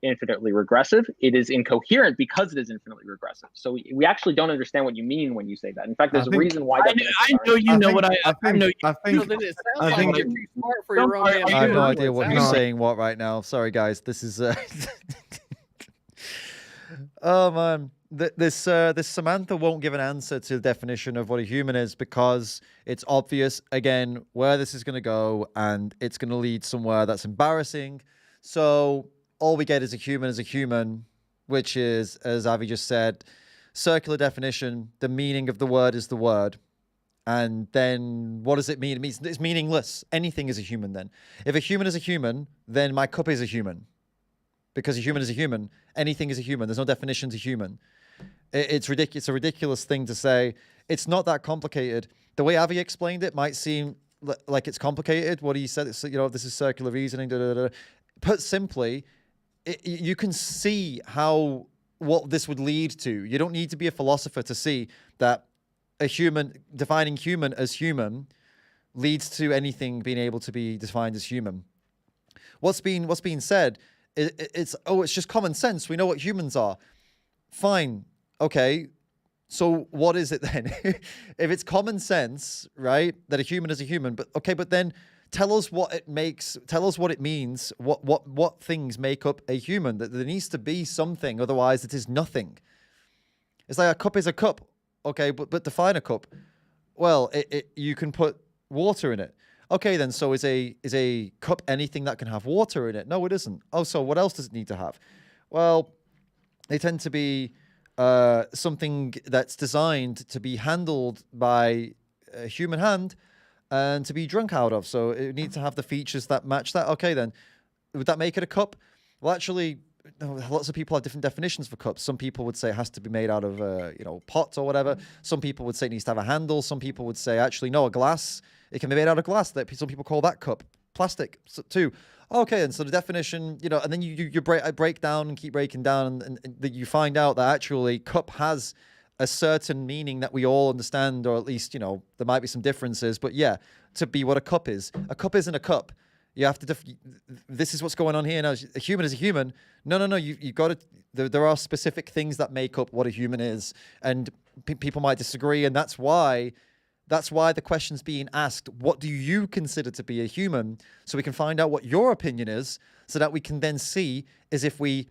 infinitely regressive. It is incoherent because it is infinitely regressive. So we actually don't understand what you mean when you say that. In fact, there's a reason why. I know you know what I know. So then it sounds like you're too smart for your own damn I have no good. idea what Sounds who's like- saying what right now. Sorry, guys. This is. Oh man, this Samantha won't give an answer to the definition of what a human is because it's obvious again where this is going to go, and it's going to lead somewhere that's embarrassing. So all we get is a human, which is, as Avi just said, circular definition. The meaning of the word is the word. And then what does it mean? It means it's meaningless. Anything is a human then. If a human is a human, then my cup is a human. Because a human is a human. Anything is a human. There's no definition to human. It's ridiculous. It's a ridiculous thing to say. It's not that complicated. The way Avi explained it might seem like it's complicated. What he said, it's, this is circular reasoning. Put simply, you can see what this would lead to. You don't need to be a philosopher to see that a human, defining human as human, leads to anything being able to be defined as human. What's being said, it's just common sense. We know what humans are. Fine. Okay. So what is it then? If it's common sense, right, that a human is a human, but then tell us what it makes, tell us what it means, what things make up a human. That there needs to be something, otherwise it is nothing. It's like a cup is a cup. Okay, but define a cup. Well, you can put water in it. Okay, then, so is a cup anything that can have water in it? No, it isn't. Oh, so what else does it need to have? Well, they tend to be something that's designed to be handled by a human hand and to be drunk out of. So it needs to have the features that match that. Okay, then, would that make it a cup? Well, actually, lots of people have different definitions for cups. Some people would say it has to be made out of, pots or whatever. Some people would say it needs to have a handle. Some people would say, actually, no, a glass. It can be made out of glass. Some people call that cup. Plastic, too. Okay, and so the definition, and then you break down and keep breaking down, and you find out that actually cup has a certain meaning that we all understand, or at least, there might be some differences. But yeah, to be what a cup is. A cup isn't a cup. You have to. This is what's going on here now. A human is a human. No. You got to. There are specific things that make up what a human is, and people might disagree, and that's why the question's being asked. What do you consider to be a human? So we can find out what your opinion is, so that we can then see is if we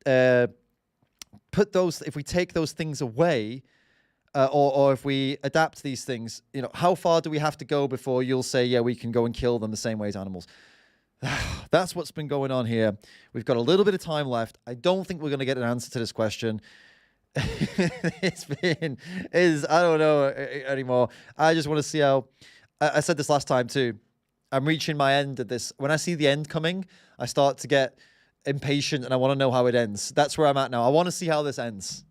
if we take those things away. Or if we adapt these things, how far do we have to go before you'll say, yeah, we can go and kill them the same way as animals? That's what's been going on here. We've got a little bit of time left. I don't think we're going to get an answer to this question. I don't know anymore. I just want to see how, I said this last time too. I'm reaching my end of this. When I see the end coming, I start to get impatient and I want to know how it ends. That's where I'm at now. I want to see how this ends.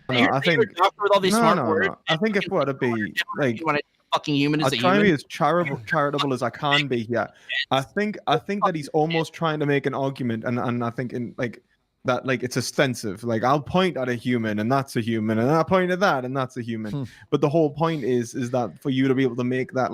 No, I think with all these smart words. I think if we're to be like fucking human is I'll a try human. to be as charitable as I can be here. I think that he's almost trying to make an argument, and I think in that it's extensive. Like I'll point at a human, and that's a human, and I point at that, and that's a human. But the whole point is that for you to be able to make that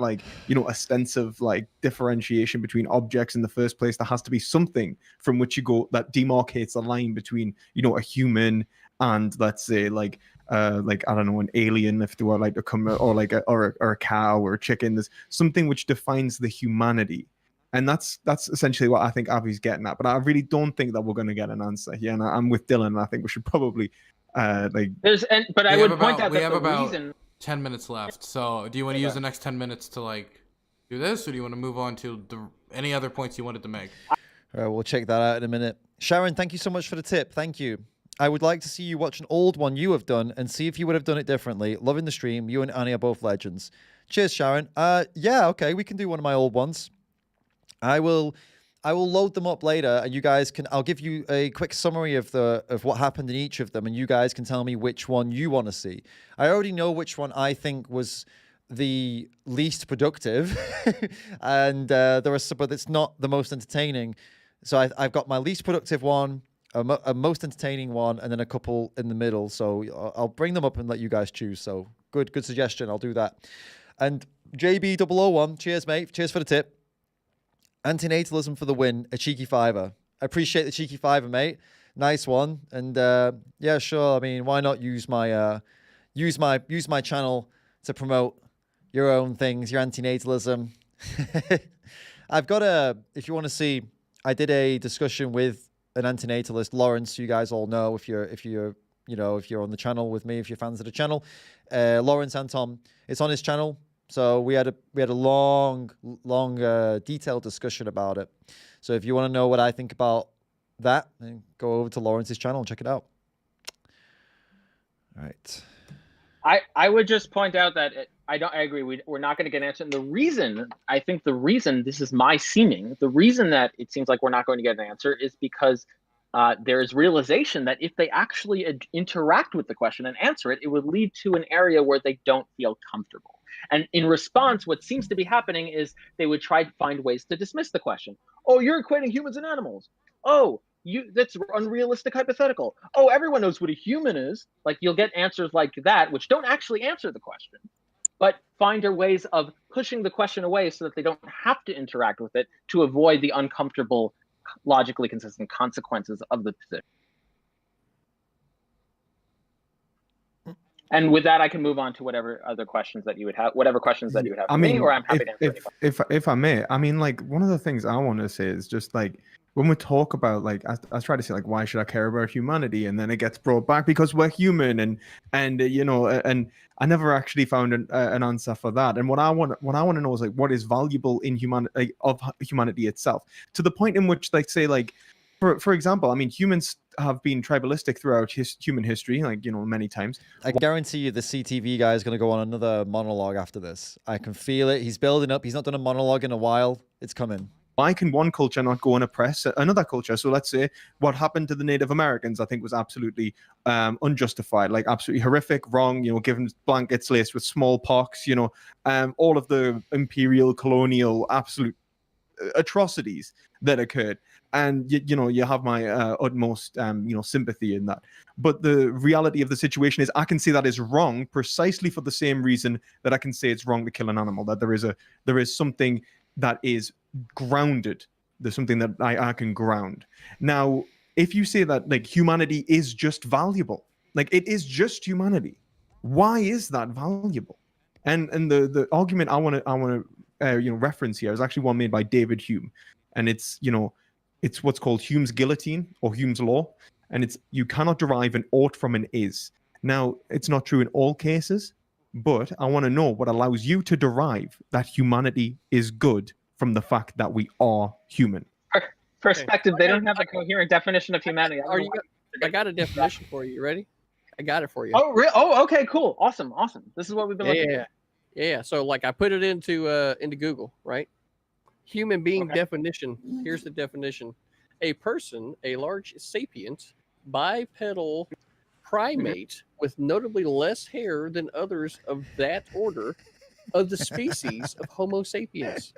extensive differentiation between objects in the first place, there has to be something from which you go that demarcates the line between a human and, let's say, I don't know, an alien, if they were to come, or a cow or a chicken. There's something which defines the humanity, and that's essentially what I think Avi's getting at. But I really don't think that we're going to get an answer here, and I'm with Dylan. And I think we should probably but I would point out that the reason 10 minutes left. So do you want to use the next 10 minutes to do this, or do you want to move on to any other points you wanted to make? All right, we'll check that out in a minute. Sharon, thank you so much for the tip. Thank you. I would like to see you watch an old one you have done and see if you would have done it differently. Loving the stream. You and Annie are both legends. Cheers, Sharon. Yeah, okay, we can do one of my old ones. I will load them up later, and you guys can. I'll give you a quick summary of what happened in each of them, and you guys can tell me which one you want to see. I already know which one I think was the least productive, and there are some, but it's not the most entertaining. So I've got my least productive one, a most entertaining one, and then a couple in the middle. So I'll bring them up and let you guys choose. So good suggestion. I'll do that. And JB001, cheers, mate. Cheers for the tip. Antinatalism for the win. A cheeky fiver. I appreciate the cheeky fiver, mate. Nice one. And yeah, sure. I mean, why not use my channel to promote your own things, your antinatalism. I've got if you want to see, I did a discussion with an antinatalist, Lawrence, who you guys all know if you're on the channel with me, if you're fans of the channel. Lawrence Anton, it's on his channel. So we had a long detailed discussion about it. So if you want to know what I think about that, then go over to Lawrence's channel and check it out. All right. I would just point out that I agree. We're not going to get an answer. And I think the reason, this is my seeming, the reason that it seems like we're not going to get an answer is because there is realization that if they actually interact with the question and answer it, it would lead to an area where they don't feel comfortable. And in response, what seems to be happening is they would try to find ways to dismiss the question. Oh, you're equating humans and animals. Oh, that's unrealistic hypothetical. Oh, everyone knows what a human is. Like, you'll get answers like that, which don't actually answer the question, but find ways of pushing the question away so that they don't have to interact with it to avoid the uncomfortable, logically consistent consequences of the position. And with that, I can move on to whatever other questions that you would have, for me, or I'm happy to answer any. If I may, I mean, like, one of the things I want to say is just like, when we talk about, like, I try to say, like, why should I care about humanity? And then it gets brought back because we're human, and and I never actually found an answer for that. And what I want to know is, like, what is valuable in humanity itself, to the point in which, like, say, like, for example, I mean, humans have been tribalistic throughout human history, like, many times. I guarantee you the CTV guy is going to go on another monologue after this. I can feel it. He's building up. He's not done a monologue in a while. It's coming. Why can one culture not go and oppress another culture? So let's say what happened to the Native Americans, I think, was absolutely unjustified, like absolutely horrific, wrong, given blankets laced with smallpox, all of the imperial, colonial, absolute atrocities that occurred. And, you have my utmost, sympathy in that. But the reality of the situation is I can say that is wrong precisely for the same reason that I can say it's wrong to kill an animal, that there is something that is grounded. There's something that I can ground. Now, if you say that, like, humanity is just valuable, like, it is just humanity, why is that valuable? And the argument I want to reference here is actually one made by David Hume, and it's what's called Hume's guillotine or Hume's law, and it's you cannot derive an ought from an is. Now, it's not true in all cases, but I want to know what allows you to derive that humanity is good from the fact that we are human. Perspective, they don't have a coherent definition of humanity. I got a definition for you. You ready? I got it for you. Oh, okay, cool. Awesome. This is what we've been looking for. Yeah. So, like, I put it into Google, right? Human being definition. Here's the definition. A person, a large sapient, bipedal primate with notably less hair than others of that order of the species of Homo sapiens.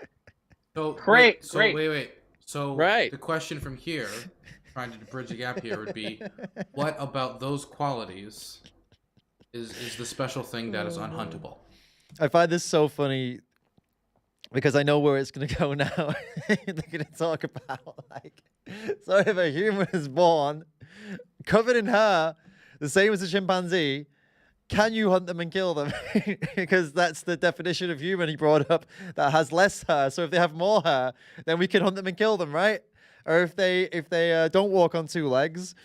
So great. Wait. So right. The question from here, trying to bridge the gap here, would be, what about those qualities is the special thing that is unhuntable? I find this so funny because I know where it's going to go now. They're going to talk about, like, so if a human is born covered in hair, the same as a chimpanzee, can you hunt them and kill them? Because that's the definition of human he brought up, that has less hair. So if they have more hair, then we can hunt them and kill them, right? Or if they don't walk on two legs,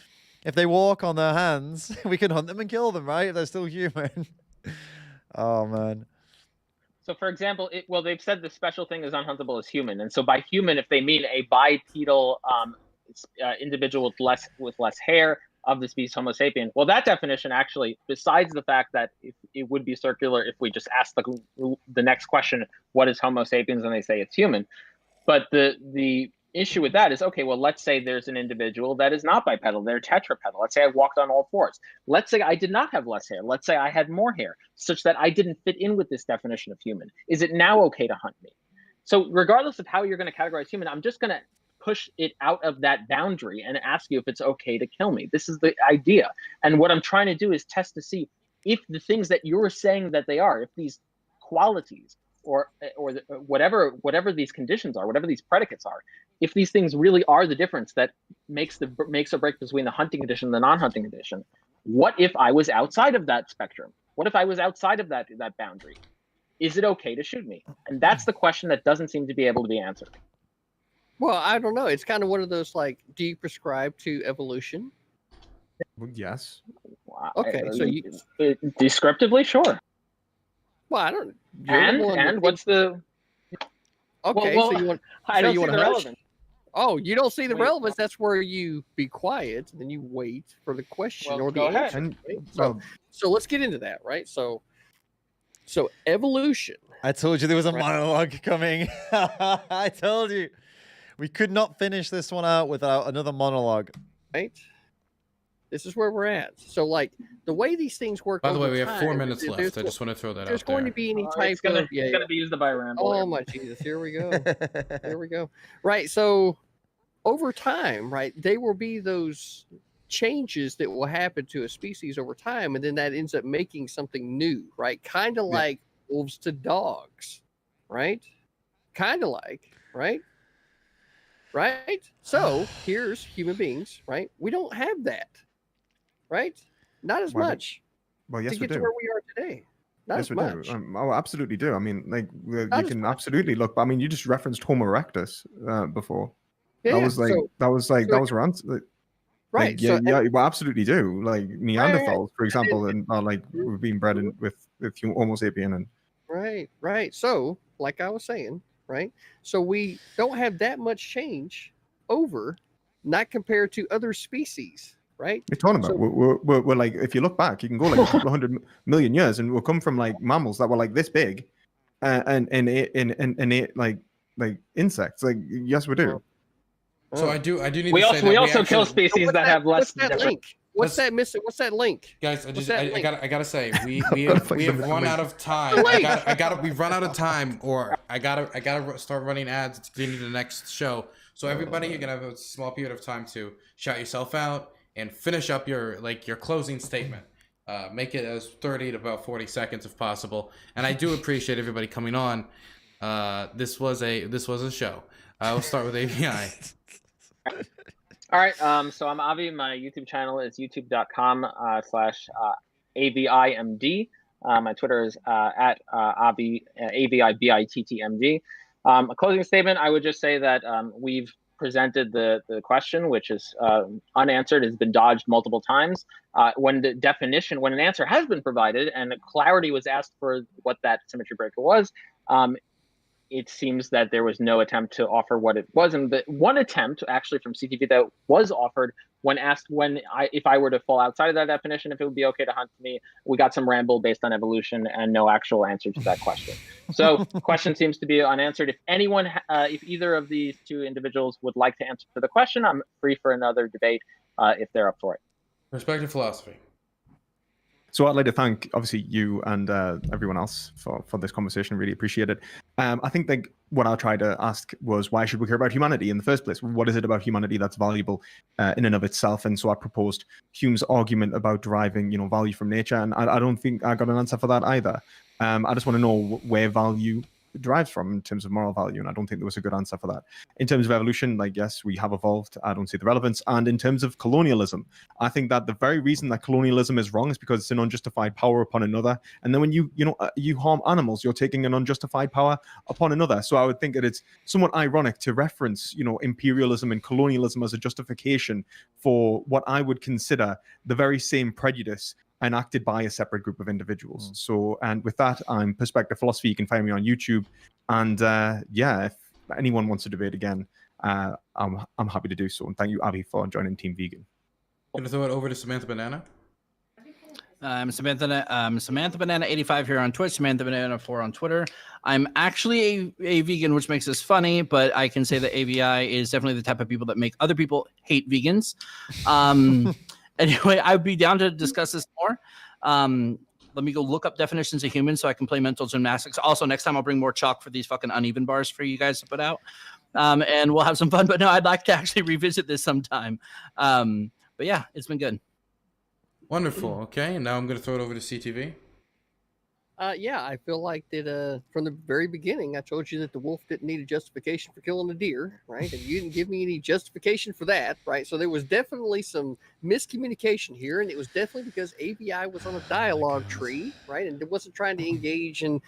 if they walk on their hands, we can hunt them and kill them, right? If they're still human. Oh, man. So, for example, they've said the special thing is unhuntable as human. And so by human, if they mean a bipedal individual with less hair, of the species Homo sapien. Well, that definition actually, besides the fact that it would be circular if we just ask the next question, what is Homo sapiens, and they say it's human. But the issue with that is, okay, well, let's say there's an individual that is not bipedal, they're tetrapedal. Let's say I walked on all fours. Let's say I did not have less hair. Let's say I had more hair, such that I didn't fit in with this definition of human. Is it now okay to hunt me? So regardless of how you're going to categorize human, I'm just going to push it out of that boundary and ask you if it's okay to kill me. This is the idea. And what I'm trying to do is test to see if the things that you're saying that they are, if these qualities whatever these conditions are, whatever these predicates are, if these things really are the difference that makes or break between the hunting condition and the non-hunting condition, what if I was outside of that spectrum? What if I was outside of that boundary? Is it okay to shoot me? And that's the question that doesn't seem to be able to be answered. Well, I don't know. It's kind of one of those like, do you prescribe to evolution? Well, yes. Okay, so you descriptively, sure. Well, I don't. And what's the? Okay, well, so you want? I don't see want the relevance. Oh, you don't see the Wait, relevance. That's where you be quiet and then you wait for the question or the go ahead. answer. And, Right? So let's get into that, right? So evolution. I told you there was a Right. monologue coming. I told you. We could not finish this one out without another monologue. Right? This is where we're at. So, like, the way these things work. By the way, over we have time, 4 minutes there's- left. I just want to throw that There's out going there. to be any type It's gonna of be used by Rambo. Oh my Jesus! Here we go. There we go. Right. So over time, right, there will be those changes that will happen to a species over time, and then that ends up making something new, right? Kind of like wolves to dogs, right? Kind of like, right? Right. So here's human beings, right? We don't have that, right? Not as Well, much Well, yes, to we get do. to where we are today. Not Yes, as we much. do. Oh, absolutely do. I mean, like, you Not as can much. absolutely look. I mean, you just referenced Homo erectus before. Yeah, That yeah. was like, So- that was like, so that if was around. Like, right. yeah, So yeah, we absolutely do. Like Neanderthals, for example, and are like we're being bred in, with Homo sapien, and Right. So, like I was saying, right? So we don't have that much change over, not compared to other species, right? we're talking about. So- We're like, if you look back, you can go like a couple of 100 million years, and we'll come from like mammals that were like this big, and ate like insects. Like, yes, we do. So I do need We to say also that we also actually, kill species that have less. What's that different- link? What's that missing? What's that link? Guys, What's that link? I gotta say, we fuck have is the run link? out of time. We've run out of time, or I gotta start running ads to get into the next show. So everybody, you're gonna have a small period of time to shout yourself out and finish up your closing statement. Make it as 30 to about 40 seconds if possible. And I do appreciate everybody coming on. This was a show. We'll start with AVI. All right. So I'm Avi. My YouTube channel is youtube.com/AVIMD. My Twitter is at Avi AVIBITTMD. A closing statement. I would just say that we've presented the question, which is unanswered, has been dodged multiple times. When an answer has been provided and clarity was asked for what that symmetry breaker was, it seems that there was no attempt to offer what it was. And the one attempt actually from CTV that was offered when asked if I were to fall outside of that definition, if it would be okay to hunt me, we got some ramble based on evolution and no actual answer to that question. So the question seems to be unanswered. If anyone, if either of these two individuals would like to answer the question, I'm free for another debate if they're up for it. Perspective Philosophy. So I'd like to thank, obviously, you and everyone else for this conversation. Really appreciate it. I think like what I tried to ask was, why should we care about humanity in the first place? What is it about humanity that's valuable in and of itself? And so I proposed Hume's argument about deriving, value from nature, and I don't think I got an answer for that either. I just want to know where value derives from in terms of moral value, and I don't think there was a good answer for that. In terms of evolution, like, yes, we have evolved. I don't see the relevance. And in terms of colonialism, I think that the very reason that colonialism is wrong is because it's an unjustified power upon another. And then when you harm animals, you're taking an unjustified power upon another. So I would think that it's somewhat ironic to reference, imperialism and colonialism as a justification for what I would consider the very same prejudice enacted by a separate group of individuals. So, and with that, I'm Perspective Philosophy. You can find me on YouTube. And if anyone wants to debate again, I'm happy to do so. And thank you, Avi, for joining Team Vegan. I'm gonna throw it over to Samantha Banana. I'm Samantha Banana 85 here on Twitch, Samantha Banana 4 on Twitter. I'm actually a vegan, which makes this funny, but I can say that AVI is definitely the type of people that make other people hate vegans. Anyway, I'd be down to discuss this more. Let me go look up definitions of humans so I can play mental gymnastics. Also, next time I'll bring more chalk for these fucking uneven bars for you guys to put out. And we'll have some fun. But no, I'd like to actually revisit this sometime. But yeah, it's been good. Wonderful. Okay, and now I'm going to throw it over to CTV. Yeah, I feel like that from the very beginning, I told you that the wolf didn't need a justification for killing the deer, right? And you didn't give me any justification for that, right? So there was definitely some miscommunication here, and it was definitely because AVI was on a dialogue tree, right? And it wasn't trying to engage in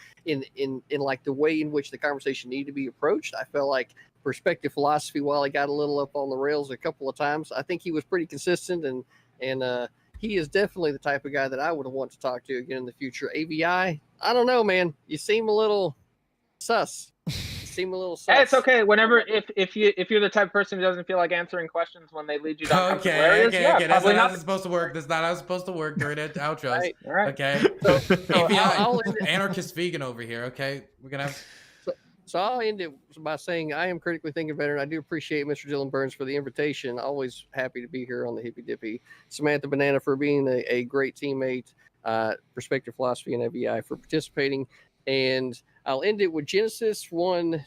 like the way in which the conversation needed to be approached. I felt like Perspective Philosophy, while he got a little up on the rails a couple of times, I think he was pretty consistent and he is definitely the type of guy that I would want to talk to again in the future. AVI, I don't know, man. You seem a little sus. You seem a little sus. Hey, it's okay. Whenever if you're the type of person who doesn't feel like answering questions when they lead you down comfortable areas, yeah, That's probably not how not. it's supposed to work. That's not how it's supposed to work during the outros. Right. All right. Okay. So AVI, I'll end it. anarchist vegan over here. Okay, we're gonna have. So I'll end it by saying I am critically thinking better, and I do appreciate Mr. Dylan Burns for the invitation. Always happy to be here on the Hippy Dippy. Samantha Banana for being a great teammate. Perspective Philosophy and AVI for participating. And I'll end it with Genesis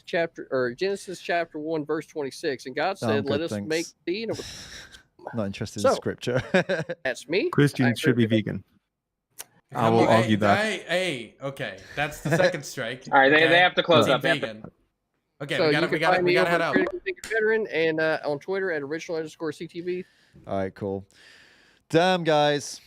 chapter 1, verse 26. And God said, good, "Let us thanks. make thee." I'm not interested So- in scripture. That's me. Christians should be vegan. I will argue that. Hey, okay, that's the second strike. All right, okay? they have to close Team up. They have to- vegan. Okay, So we you gotta can find me over head at out. Critically Thinking Veteran and on Twitter at original_CTV. All right, cool. Damn, guys.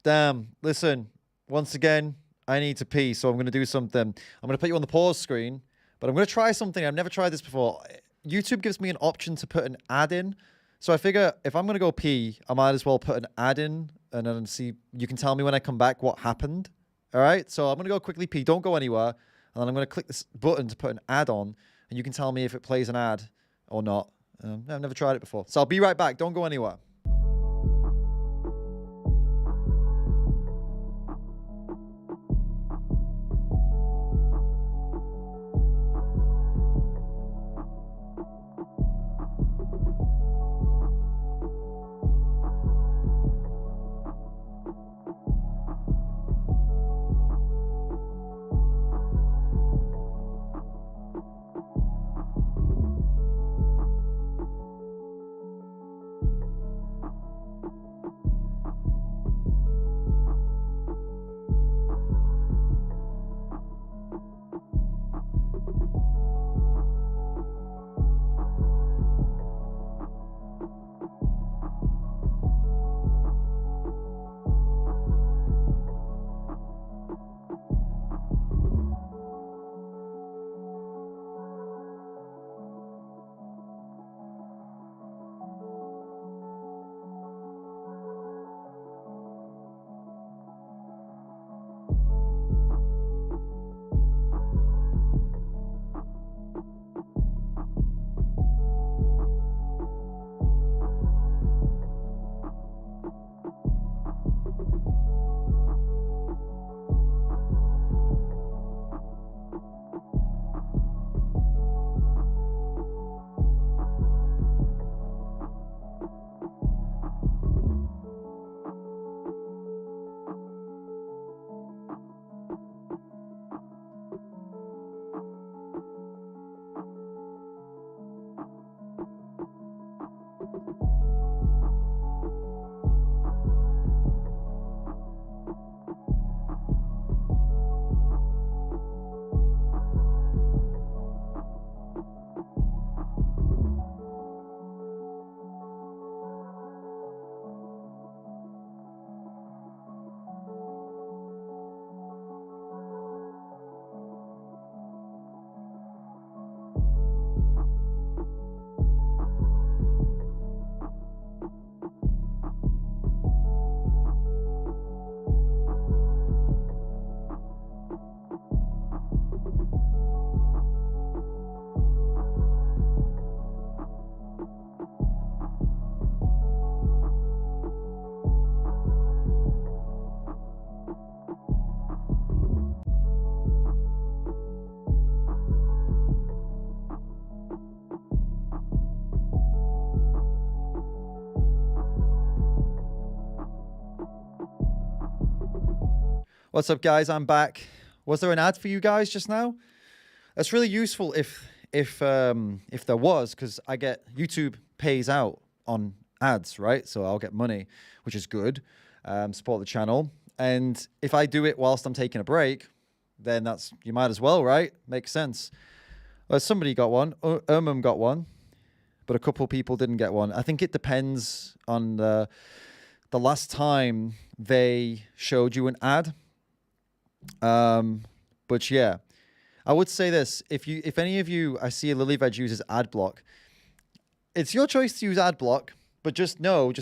Damn. Listen, once again, I need to pee, so I'm going to do something. I'm going to put you on the pause screen, but I'm going to try something. I've never tried this before. YouTube gives me an option to put an ad in. So I figure if I'm going to go pee, I might as well put an ad in and then see. You can tell me when I come back what happened. All right? So I'm going to go quickly pee. Don't go anywhere. And then I'm going to click this button to put an ad on, and you can tell me if it plays an ad or not. I've never tried it before. So I'll be right back. Don't go anywhere. What's up, guys? I'm back. Was there an ad for you guys just now? That's really useful if there was, because I get YouTube pays out on ads, right? So I'll get money, which is good. Support the channel, and if I do it whilst I'm taking a break, then you might as well, right? Makes sense. Somebody got one. Got one, but a couple people didn't get one. I think it depends on the last time they showed you an ad. But yeah, I would say this: if any of you, I see Lilyveg uses ad block. It's your choice to use ad block, but just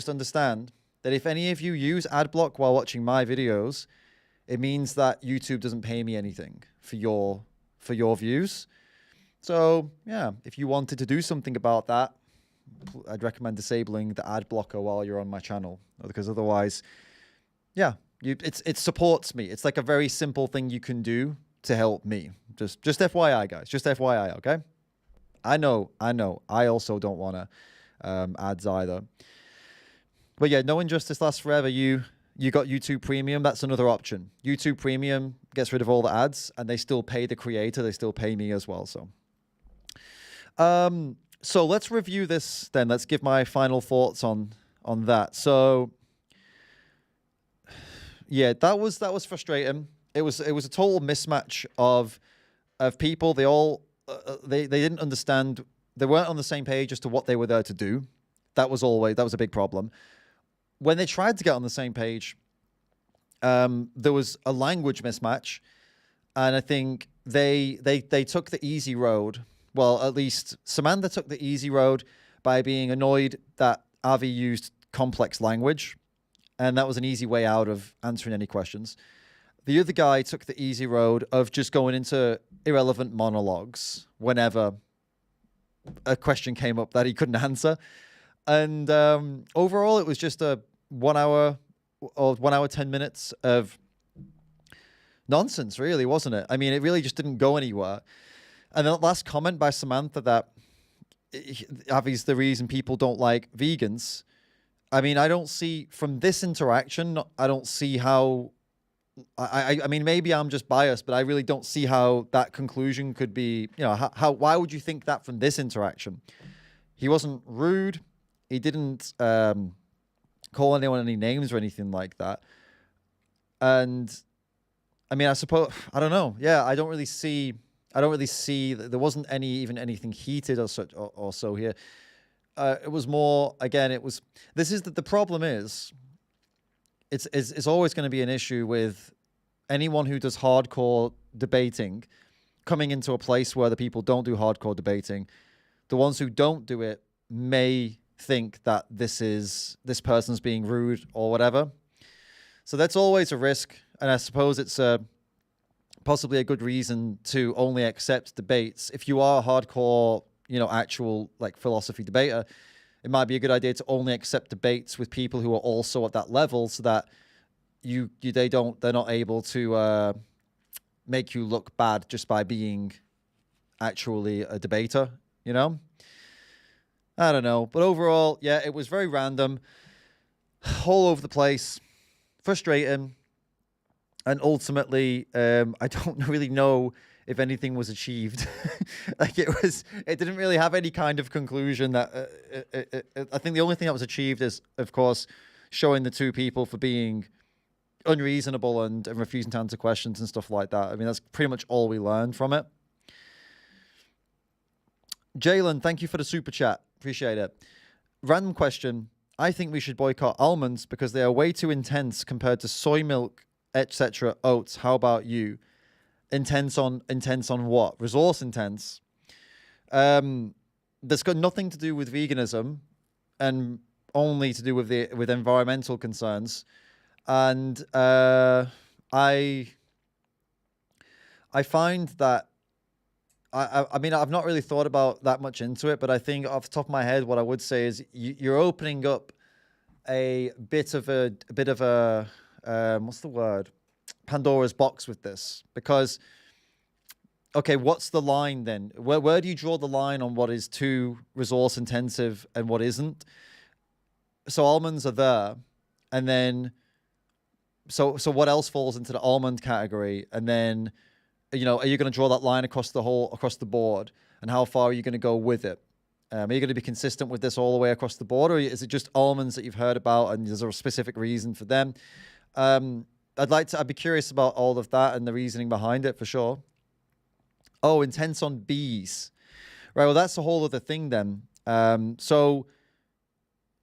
understand that if any of you use ad block while watching my videos, it means that YouTube doesn't pay me anything for your views. So yeah, if you wanted to do something about that, I'd recommend disabling the ad blocker while you're on my channel, because otherwise, yeah, it supports me. It's like a very simple thing you can do to help me. Just FYI, guys. Just FYI, okay? I know. I also don't want to ads either. But yeah, no injustice lasts forever. You got YouTube Premium. That's another option. YouTube Premium gets rid of all the ads, and they still pay the creator. They still pay me as well. So let's review this then. Let's give my final thoughts on that. So yeah, that was frustrating. It was a total mismatch of people. They all they didn't understand. They weren't on the same page as to what they were there to do. That was a big problem. When they tried to get on the same page, there was a language mismatch, and I think they took the easy road. Well, at least Samantha took the easy road by being annoyed that Avi used complex language, and that was an easy way out of answering any questions. The other guy took the easy road of just going into irrelevant monologues whenever a question came up that he couldn't answer. And overall, it was just a 1 hour or 1 hour, 10 minutes of nonsense, really, wasn't it? I mean, it really just didn't go anywhere. And the last comment by Samantha that Avi's the reason people don't like vegans. I mean, I don't see from this interaction, I don't see how, I mean, maybe I'm just biased, but I really don't see how that conclusion could be, why would you think that from this interaction? He wasn't rude. He didn't call anyone any names or anything like that. And I mean, I suppose, I don't know. Yeah, I don't really see there wasn't anything heated or such or so here. It was more, again, the problem is, it's always going to be an issue with anyone who does hardcore debating coming into a place where the people don't do hardcore debating. The ones who don't do it may think that this person's being rude or whatever. So that's always a risk. And I suppose it's possibly a good reason to only accept debates. If you are a hardcore, actual like philosophy debater, it might be a good idea to only accept debates with people who are also at that level, so that they're not able to make you look bad just by being actually a debater, I don't know. But overall, yeah, it was very random, all over the place, frustrating. And ultimately, I don't really know if anything was achieved. It didn't really have any kind of conclusion. That I think the only thing that was achieved is, of course, showing the two people for being unreasonable and refusing to answer questions and stuff like that. I mean, that's pretty much all we learned from it. Jalen, thank you for the super chat. Appreciate it. Random question. I think we should boycott almonds because they are way too intense compared to soy milk, etc. Oats. How about you? Intense on what? Resource intense. That's got nothing to do with veganism, and only to do with environmental concerns. And I find that I mean, I've not really thought about that much into it, but I think off the top of my head, what I would say is you're opening up a bit of a what's the word? Pandora's box with this, because okay, what's the line then? Where do you draw the line on what is too resource intensive and what isn't? So almonds are there, and then so what else falls into the almond category? And then are you going to draw that line across the board? And how far are you going to go with it? Are you going to be consistent with this all the way across the board, or is it just almonds that you've heard about and there's a specific reason for them? I'd be curious about all of that and the reasoning behind it for sure. Oh, intense on bees. Right, well, that's a whole other thing then. So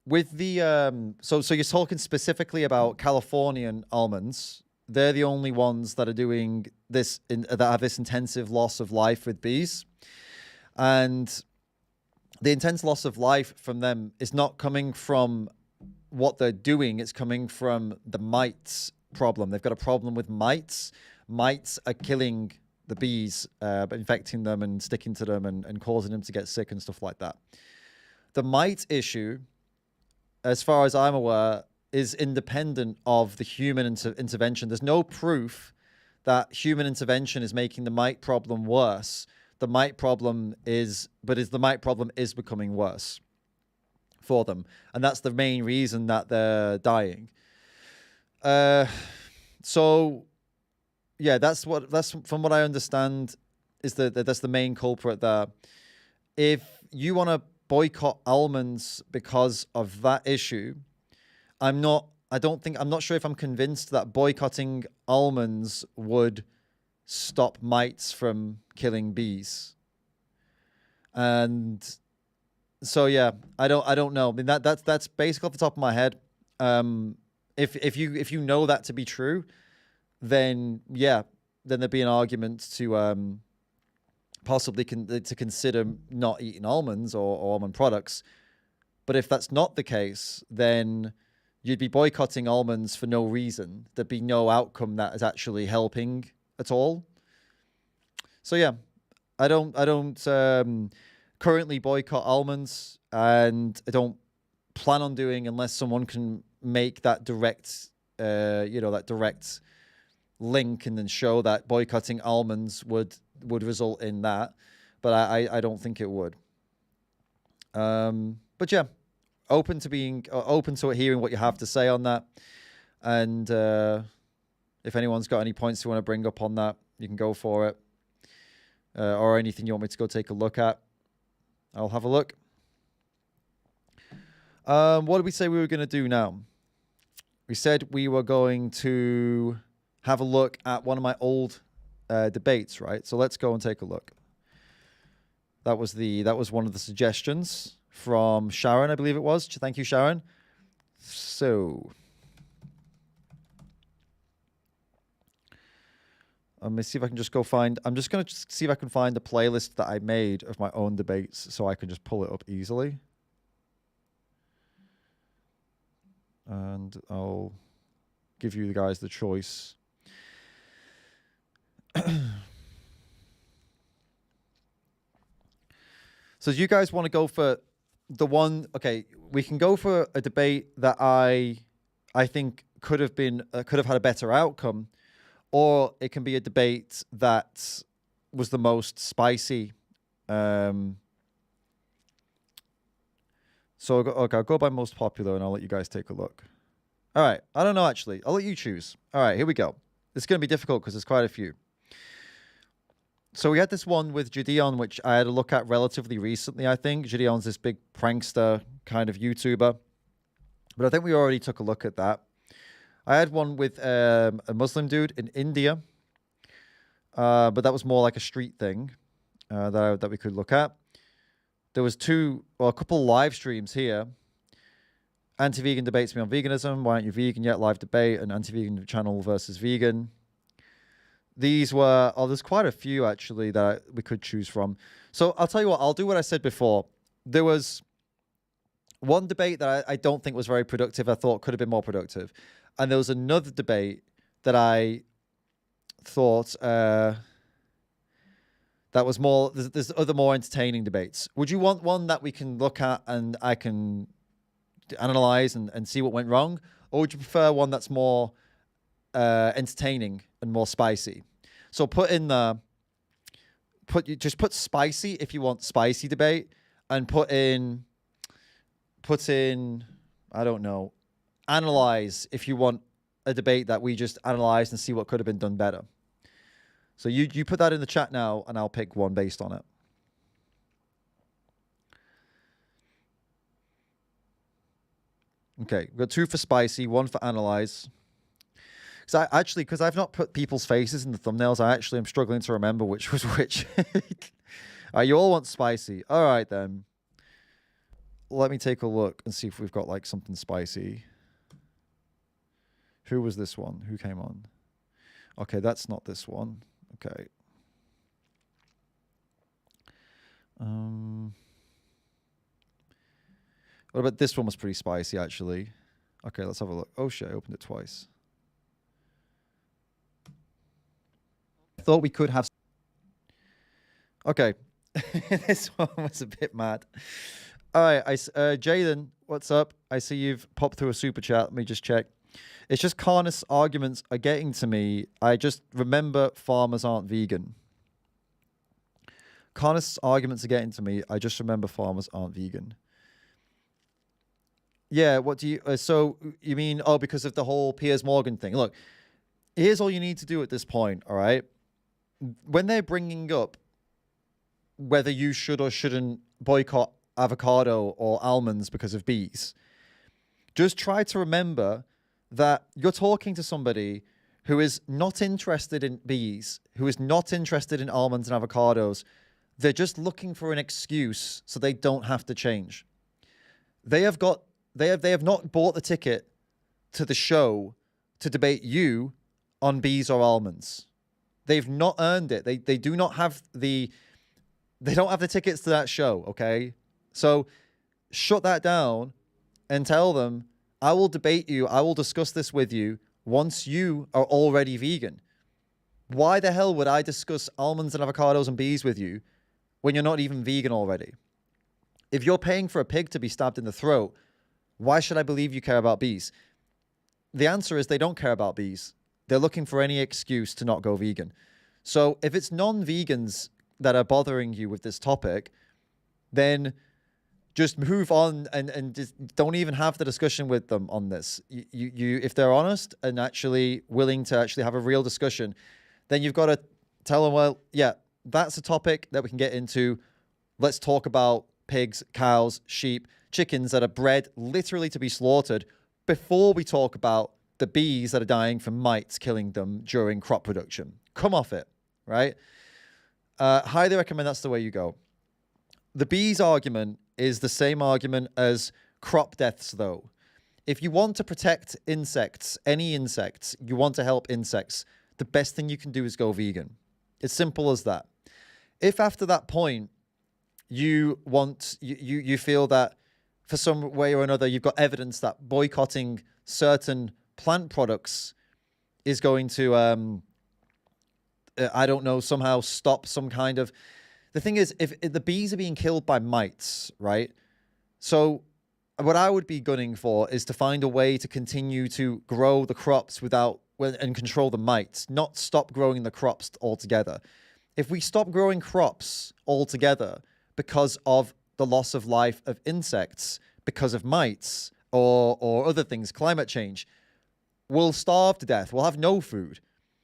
with the so you're talking specifically about Californian almonds. They're the only ones that are doing this that have this intensive loss of life with bees, and the intense loss of life from them is not coming from what they're doing. It's coming from the mites problem. They've got a problem with mites. Mites are killing the bees, infecting them and sticking to them and causing them to get sick and stuff like that. The mite issue, as far as I'm aware, is independent of the human intervention. There's no proof that human intervention is making the mite problem worse. The mite problem is becoming worse for them, and that's the main reason that they're dying. So yeah, that's from what I understand is that's the main culprit there. If you want to boycott almonds because of that issue, I'm not sure if I'm convinced that boycotting almonds would stop mites from killing bees. And so yeah, I don't know. I mean that's basically off the top of my head. If you know that to be true, then yeah, then there'd be an argument to possibly to consider not eating almonds or almond products. But if that's not the case, then you'd be boycotting almonds for no reason. There'd be no outcome that is actually helping at all. So yeah, I don't currently boycott almonds, and I don't plan on doing unless someone can make that direct, that direct link and then show that boycotting almonds would result in that. But I don't think it would. But yeah, open to hearing what you have to say on that. And if anyone's got any points you want to bring up on that, you can go for it. Or anything you want me to go take a look at, I'll have a look. What did we say we were going to do now? We said we were going to have a look at one of my old debates, right? So let's go and take a look. That was one of the suggestions from Sharon, I believe it was. Thank you, Sharon. So let me see if I can just go find. I'm just going to see if I can find the playlist that I made of my own debates, so I can just pull it up easily. And I'll give you guys the choice. So do you guys want to go for the one? Okay, we can go for a debate that I think could have had a better outcome, or it can be a debate that was the most spicy. So I'll go by most popular, and I'll let you guys take a look. All right, I don't know actually. I'll let you choose. All right, here we go. It's going to be difficult because there's quite a few. So we had this one with Gideon, which I had a look at relatively recently, I think. Gideon's this big prankster kind of YouTuber. But I think we already took a look at that. I had one with a Muslim dude in India. But that was more like a street thing that we could look at. There was a couple live streams here. Anti-vegan debates me on veganism. Why aren't you vegan yet? Live debate. An anti-vegan channel versus vegan. These were, there's quite a few actually that we could choose from. So I'll tell you what, I'll do what I said before. There was one debate that I don't think was very productive. I thought could have been more productive. And there was another debate that I thought that was more, there's other more entertaining debates. Would you want one that we can look at and I can analyze and see what went wrong? Or would you prefer one that's more entertaining and more spicy? So put spicy if you want spicy debate, and put in I don't know, analyze if you want a debate that we just analyze and see what could have been done better. So you put that in the chat now, and I'll pick one based on it. Okay, we've got 2 for spicy, 1 for analyze. Because I've not put people's faces in the thumbnails, I actually am struggling to remember which was which. You all want spicy. All right, then. Let me take a look and see if we've got like something spicy. Who was this one? Who came on? Okay, that's not this one. Okay. What about this one? Was pretty spicy, actually. Okay, let's have a look. Oh shit, I opened it twice. I thought we could have... Okay. This one was a bit mad. All right, Jaden, what's up? I see you've popped through a super chat. Let me just check. It's just Carnus arguments are getting to me. I just remember farmers aren't vegan. Carnus arguments are getting to me. I just remember farmers aren't vegan. Yeah, what do you... so, you mean, because of the whole Piers Morgan thing. Look, here's all you need to do at this point, all right? When they're bringing up whether you should or shouldn't boycott avocado or almonds because of bees, just try to remember that you're talking to somebody who is not interested in bees, who is not interested in almonds and avocados. They're just looking for an excuse so they don't have to change. They have not bought the ticket to the show to debate you on bees or almonds. They've not earned it. They do not have they don't have the tickets to that show, okay? So shut that down and tell them, I will debate you, I will discuss this with you once you are already vegan. Why the hell would I discuss almonds and avocados and bees with you when you're not even vegan already? If you're paying for a pig to be stabbed in the throat, why should I believe you care about bees? The answer is they don't care about bees. They're looking for any excuse to not go vegan. So if it's non-vegans that are bothering you with this topic, then just move on and just don't even have the discussion with them on this. You if they're honest and actually willing to actually have a real discussion, then you've got to tell them, well, yeah, that's a topic that we can get into. Let's talk about pigs, cows, sheep, chickens that are bred literally to be slaughtered before we talk about the bees that are dying from mites killing them during crop production. Come off it, right? Highly recommend that's the way you go. The bees argument is the same argument as crop deaths, though. If you want to protect insects, any insects, you want to help insects, the best thing you can do is go vegan. It's simple as that. If after that point you feel that for some way or another you've got evidence that boycotting certain plant products is going to, I don't know, somehow stop some kind of... The thing is, if the bees are being killed by mites, right? So what I would be gunning for is to find a way to continue to grow the crops and control the mites, not stop growing the crops altogether. If we stop growing crops altogether because of the loss of life of insects, because of mites or other things, climate change, we'll starve to death. We'll have no food.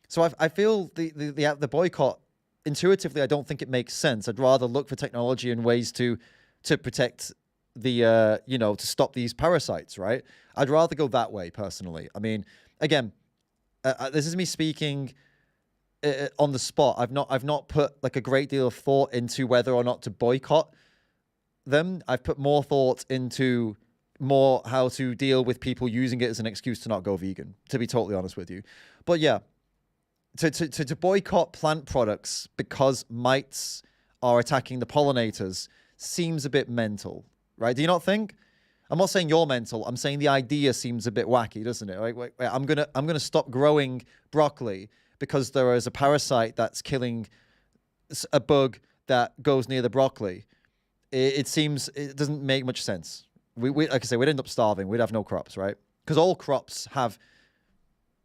So I feel the boycott, intuitively, I don't think it makes sense. I'd rather look for technology and ways to protect the, to stop these parasites, right? I'd rather go that way, personally. I mean, again, this is me speaking on the spot. I've not put like a great deal of thought into whether or not to boycott them. I've put more thought into how to deal with people using it as an excuse to not go vegan, to be totally honest with you. But yeah, to boycott plant products because mites are attacking the pollinators seems a bit mental, right? Do you not think? I'm not saying you're mental. I'm saying the idea seems a bit wacky, doesn't it? Like, wait, I'm gonna stop growing broccoli because there is a parasite that's killing a bug that goes near the broccoli. It doesn't make much sense. We like I say, we'd end up starving. We'd have no crops, right? Because all crops have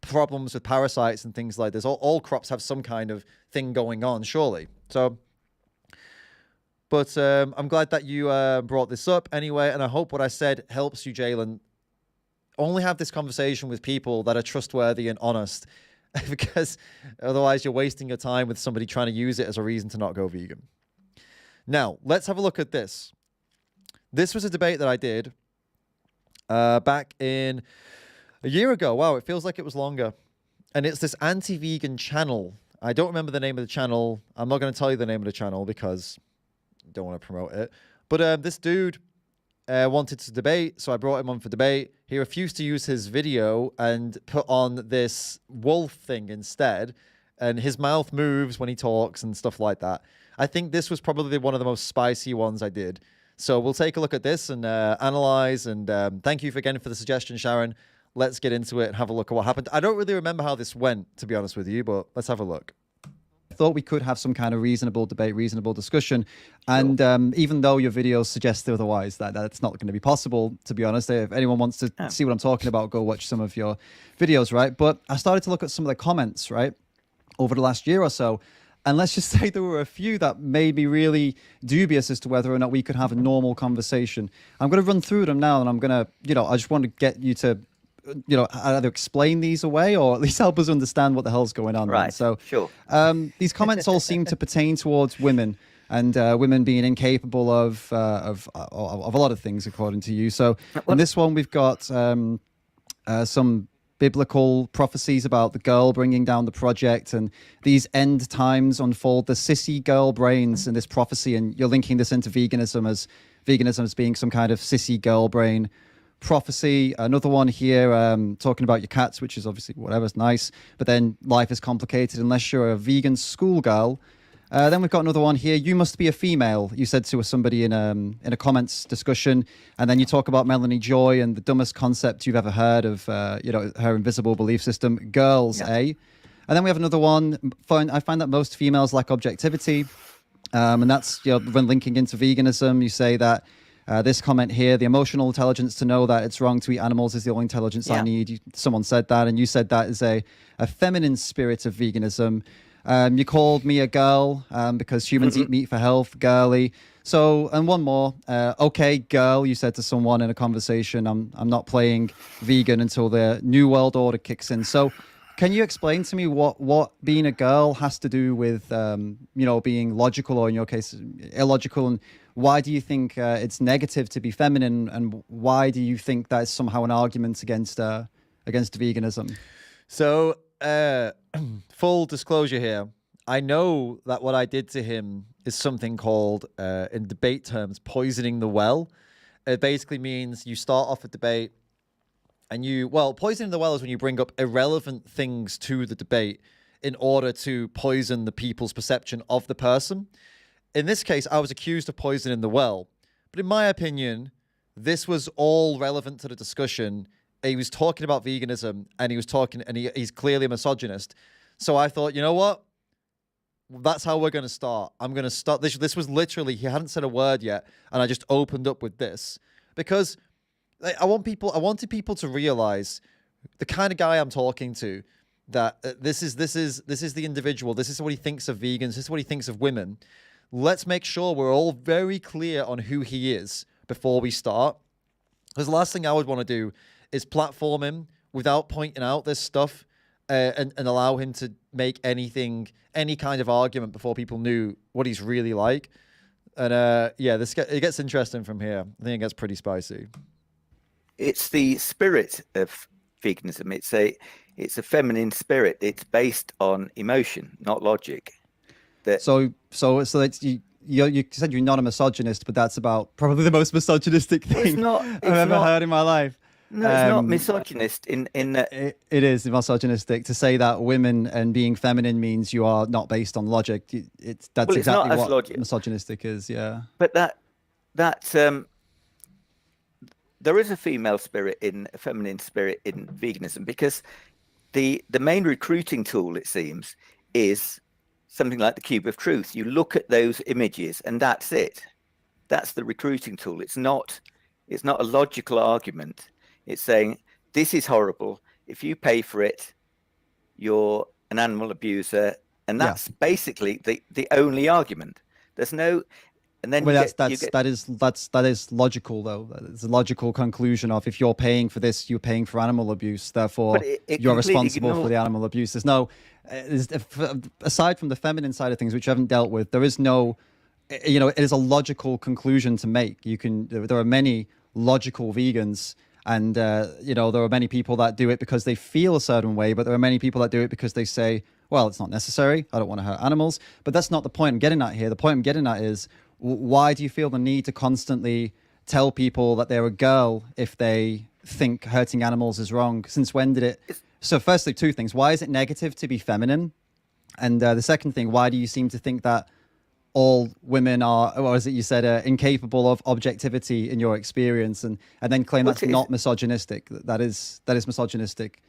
problems with parasites and things like this. All crops have some kind of thing going on, surely. So, but I'm glad that you brought this up anyway, and I hope what I said helps you, Jalen. Only have this conversation with people that are trustworthy and honest, because otherwise you're wasting your time with somebody trying to use it as a reason to not go vegan. Now, let's have a look at this. This was a debate that I did back in a year ago. Wow, it feels like it was longer. and it's this anti-vegan channel. I don't remember the name of the channel. I'm not going to tell you the name of the channel because I don't want to promote it. But this dude wanted to debate, so I brought him on for debate. He refused to use his video and put on this wolf thing instead, and his mouth moves when he talks and stuff like that. I think this was probably one of the most spicy ones I did. So we'll take a look at this and analyze, and thank you again for the suggestion, Sharon. Let's get into it and have a look at what happened. I don't really remember how this went, to be honest with you, but let's have a look. I thought we could have some kind of reasonable debate, reasonable discussion. And even though your videos suggest otherwise, that's not going to be possible, to be honest. If anyone wants to see what I'm talking about, go watch some of your videos, right? But I started to look at some of the comments, right, over the last year or so. And let's just say there were a few that made me really dubious as to whether or not we could have a normal conversation. I'm going to run through them now, and I'm going to, I just want to get you to, either explain these away or at least help us understand what the hell's going on. Right. Then. So, sure. These comments all seem to pertain towards women and women being incapable of a lot of things, according to you. So, in this one, we've got some biblical prophecies about the girl bringing down the project, and these end times unfold the sissy girl brains in this prophecy, and you're linking this into veganism as being some kind of sissy girl brain prophecy. Another one here talking about your cats, which is obviously whatever's nice, but then life is complicated unless you're a vegan schoolgirl. Then we've got another one here. You must be a female, you said to somebody in a comments discussion. And then you talk about Melanie Joy and the dumbest concept you've ever heard of, her invisible belief system, girls, eh? And then we have another one. I find that most females lack objectivity. And that's, when linking into veganism, you say that this comment here, the emotional intelligence to know that it's wrong to eat animals is the only intelligence I need. Someone said that, and you said that is a feminine spirit of veganism. You called me a girl because humans eat meat for health, girly. So, and one more. Okay, girl, you said to someone in a conversation, I'm not playing vegan until the New World Order kicks in. So, can you explain to me what being a girl has to do with, being logical, or in your case, illogical, and why do you think it's negative to be feminine, and why do you think that is somehow an argument against veganism? So, full disclosure here, I know that what I did to him is something called, in debate terms, poisoning the well. It basically means you start off a debate and poisoning the well is when you bring up irrelevant things to the debate in order to poison the people's perception of the person. In this case, I was accused of poisoning the well. But in my opinion, this was all relevant to the discussion. He was talking about veganism, and he's clearly a misogynist. So I thought, you know what? That's how we're going to start. I'm going to start. This was literally, he hadn't said a word yet, and I just opened up with this. Because I wanted people to realize the kind of guy I'm talking to, that this is the individual. This is what he thinks of vegans. This is what he thinks of women. Let's make sure we're all very clear on who he is before we start. Because the last thing I would want to do is platform him without pointing out this stuff and allow him to make any kind of argument before people knew what he's really like. And it gets interesting from here. I think it gets pretty spicy. It's the spirit of veganism. It's a feminine spirit. It's based on emotion, not logic. So that's you said you're not a misogynist, but that's about probably the most misogynistic thing I've ever heard in my life. No, it's not misogynist in that it is misogynistic to say that women and being feminine means you are not based on logic. That's exactly what misogynistic is, yeah. But there is a female spirit a feminine spirit in veganism, because the main recruiting tool, it seems, is something like the cube of truth. You look at those images and that's it. That's the recruiting tool. It's not a logical argument. It's saying, this is horrible. If you pay for it, you're an animal abuser. And that's basically the only argument. There's no, and then that is logical though. It's a logical conclusion of, if you're paying for this, you're paying for animal abuse. Therefore, you're responsible for the animal abuse. There's no, aside from the feminine side of things, which I haven't dealt with, there is no, it is a logical conclusion to make. There are many logical vegans, And, you know, there are many people that do it because they feel a certain way, but there are many people that do it because they say, well, it's not necessary. I don't want to hurt animals. But that's not the point I'm getting at here. The point I'm getting at is, why do you feel the need to constantly tell people that they're a girl if they think hurting animals is wrong? Since when did it? So firstly, two things. Why is it negative to be feminine? And the second thing, why do you seem to think that all women are, or is it you said, incapable of objectivity in your experience, and then claim that's not misogynistic? That is misogynistic.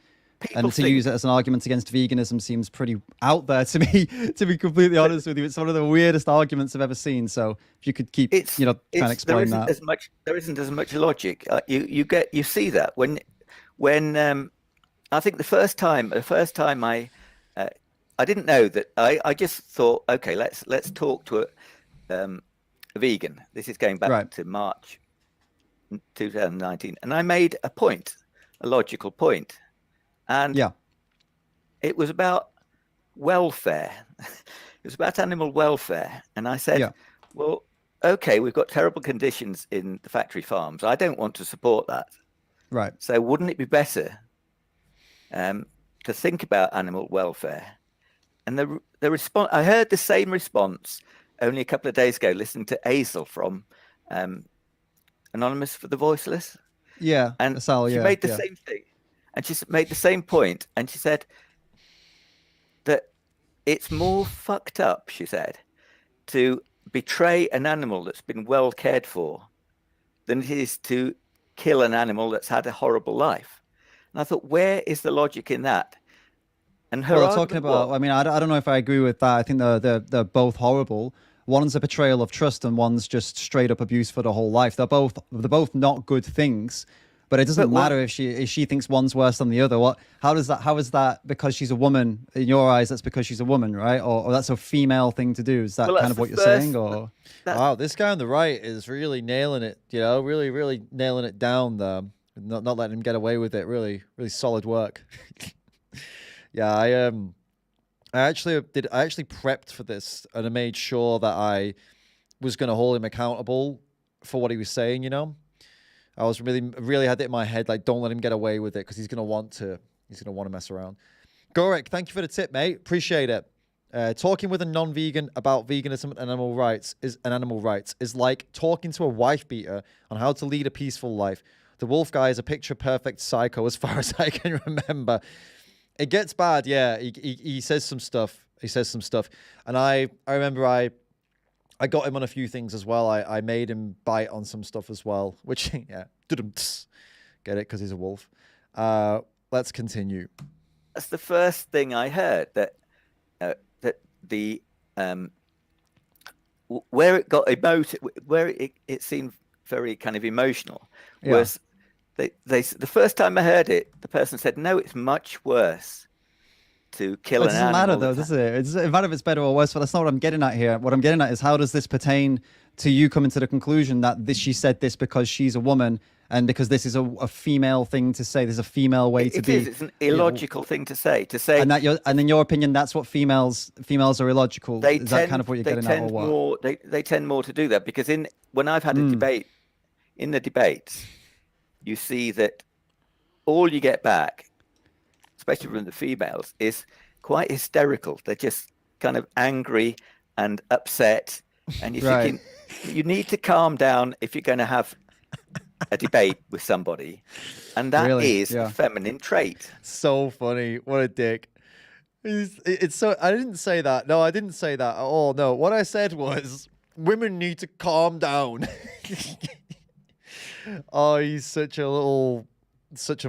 And to use it as an argument against veganism seems pretty out there to me, to be completely honest with you. It's one of the weirdest arguments I've ever seen. So if you could keep, trying to explain that. There isn't as much logic. You see that when I think the first time I didn't know that. I just thought, okay, let's talk to a vegan. This is going back to March 2019, and I made a logical point, and it was about welfare. It was about animal welfare, and I said, well, okay, we've got terrible conditions in the factory farms. I don't want to support that. Right. So wouldn't it be better to think about animal welfare? And the response, I heard the same response only a couple of days ago, listening to Azel from Anonymous for the Voiceless. Yeah. And she made the same thing. And she made the same point. And she said that it's more fucked up, she said, to betray an animal that's been well cared for than it is to kill an animal that's had a horrible life. And I thought, where is the logic in that? And her talking about, I mean, I don't know if I agree with that. I think they're both horrible. One's a betrayal of trust, and one's just straight up abuse for the whole life. They're both not good things, but it doesn't matter if she thinks one's worse than the other. How is that because she's a woman? In your eyes, that's because she's a woman, right? Or that's a female thing to do? Is that kind of what you're saying? Or wow, this guy on the right is really nailing it. Really, really nailing it down there. Not letting him get away with it. Really, really solid work. Yeah, I actually prepped for this, and I made sure that I was going to hold him accountable for what he was saying. I was really had it in my head, like, don't let him get away with it, because he's going to want to mess around. Gorek, thank you for the tip, mate. Appreciate it. Talking with a non-vegan about veganism and animal rights is like talking to a wife beater on how to lead a peaceful life. The wolf guy is a picture perfect psycho as far as I can remember. It gets bad, yeah. He says some stuff. And I remember I got him on a few things as well. I made him bite on some stuff as well, which, yeah, get it, because he's a wolf. Let's continue. That's the first thing I heard, that the where it got emotive, where it seemed very kind of emotional, was the first time I heard it, the person said, no, it's much worse to kill an animal. It doesn't matter, though, does it? It doesn't matter if it's better or worse, but that's not what I'm getting at here. What I'm getting at is, how does this pertain to you coming to the conclusion that she said this because she's a woman, and because this is a female thing to say? There's a female way to be. It's an illogical thing to say. And in your opinion, that's what females are illogical. Is that kind of what you're getting at, or what? They tend more to do that, because when I've had a debate, in the debates, you see that all you get back, especially from the females, is quite hysterical. They're just kind of angry and upset, and you're thinking, you need to calm down if you're going to have a debate with somebody, and that is a feminine trait. So funny. What a dick. It's so. I didn't say that. No, I didn't say that at all. No, what I said was, women need to calm down. Oh, he's such a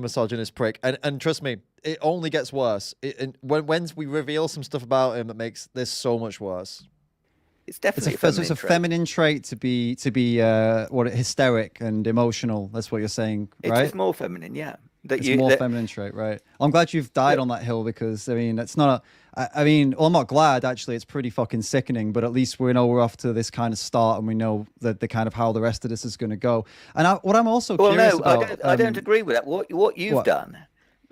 misogynist prick, and trust me, it only gets worse. When we reveal some stuff about him, that makes this so much worse. It's definitely it's a feminine trait to be hysteric and emotional. That's what you're saying, right? It's more feminine, yeah. It's more feminine trait, right? I'm glad you've died on that hill, because I mean, it's not. I'm not glad, actually. It's pretty fucking sickening, but at least we know we're off to this kind of start, and we know that the kind of how the rest of this is going to go. And what I'm also curious about. I don't agree with that. What you've done,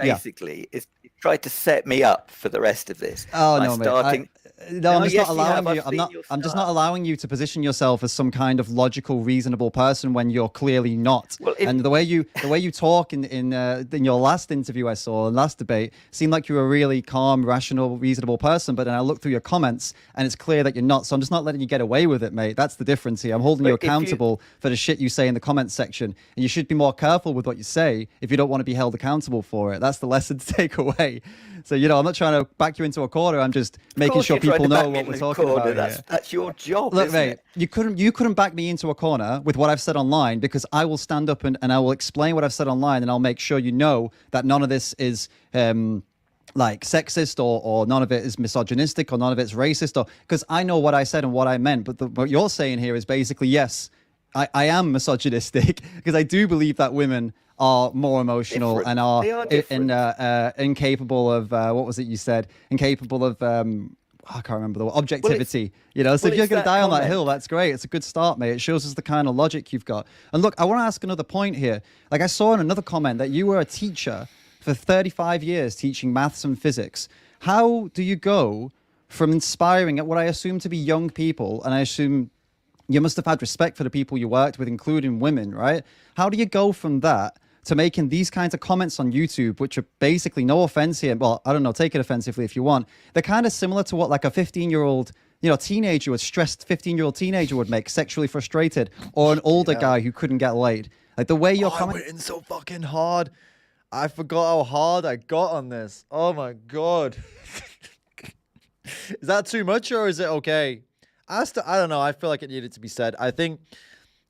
basically is tried to set me up for the rest of this. Oh by no, mate. starting. No, I'm just yes, not you have. allowing you. I've seen your I'm just start. not allowing you to position yourself as some kind of logical, reasonable person when you're clearly not. Well, and the way you talk in your last interview I saw, last debate, seemed like you were a really calm, rational, reasonable person. But then I looked through your comments, and it's clear that you're not. So I'm just not letting you get away with it, mate. That's the difference here. I'm holding you accountable for the shit you say in the comments section, and you should be more careful with what you say if you don't want to be held accountable for it. That's the lesson to take away. So I'm not trying to back you into a corner. I'm just making sure people know what we're talking about. That's your job. Look, isn't mate, it? you couldn't back me into a corner with what I've said online, because I will stand up and I will explain what I've said online, and I'll make sure you know that none of this is like sexist or none of it is misogynistic or none of it's racist, or because I know what I said and what I meant. But what you're saying here is basically, yes, I am misogynistic because I do believe that women are more emotional and are incapable of what was it you said? Incapable of I can't remember the word, objectivity. So if you're going to die on that hill, that's great. It's a good start, mate. It shows us the kind of logic you've got. And look, I want to ask another point here. Like I saw in another comment that you were a teacher for 35 years teaching maths and physics. How do you go from inspiring what I assume to be young people, and I assume you must have had respect for the people you worked with, including women, right? How do you go from that to making these kinds of comments on YouTube, which are basically, no offense here, well, I don't know, take it offensively if you want. They're kind of similar to what like a 15-year-old, teenager, a stressed 15-year-old teenager would make, sexually frustrated, or an older guy who couldn't get laid. Like the way you're I went in so fucking hard. I forgot how hard I got on this. Oh my God. Is that too much or is it okay? I don't know. I feel like it needed to be said. I think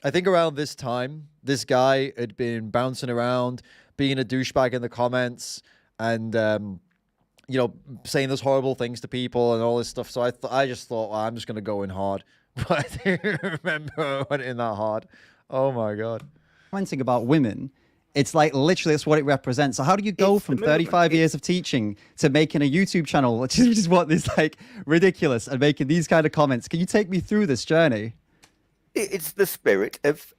around this time, this guy had been bouncing around, being a douchebag in the comments, and saying those horrible things to people and all this stuff. So I just thought, well, I'm just gonna go in hard. But I didn't remember I went in that hard. Oh my God. Commenting about women, it's like literally that's what it represents. So how do you go from 35 years of teaching to making a YouTube channel, which is what is like ridiculous, and making these kind of comments? Can you take me through this journey? It's the spirit of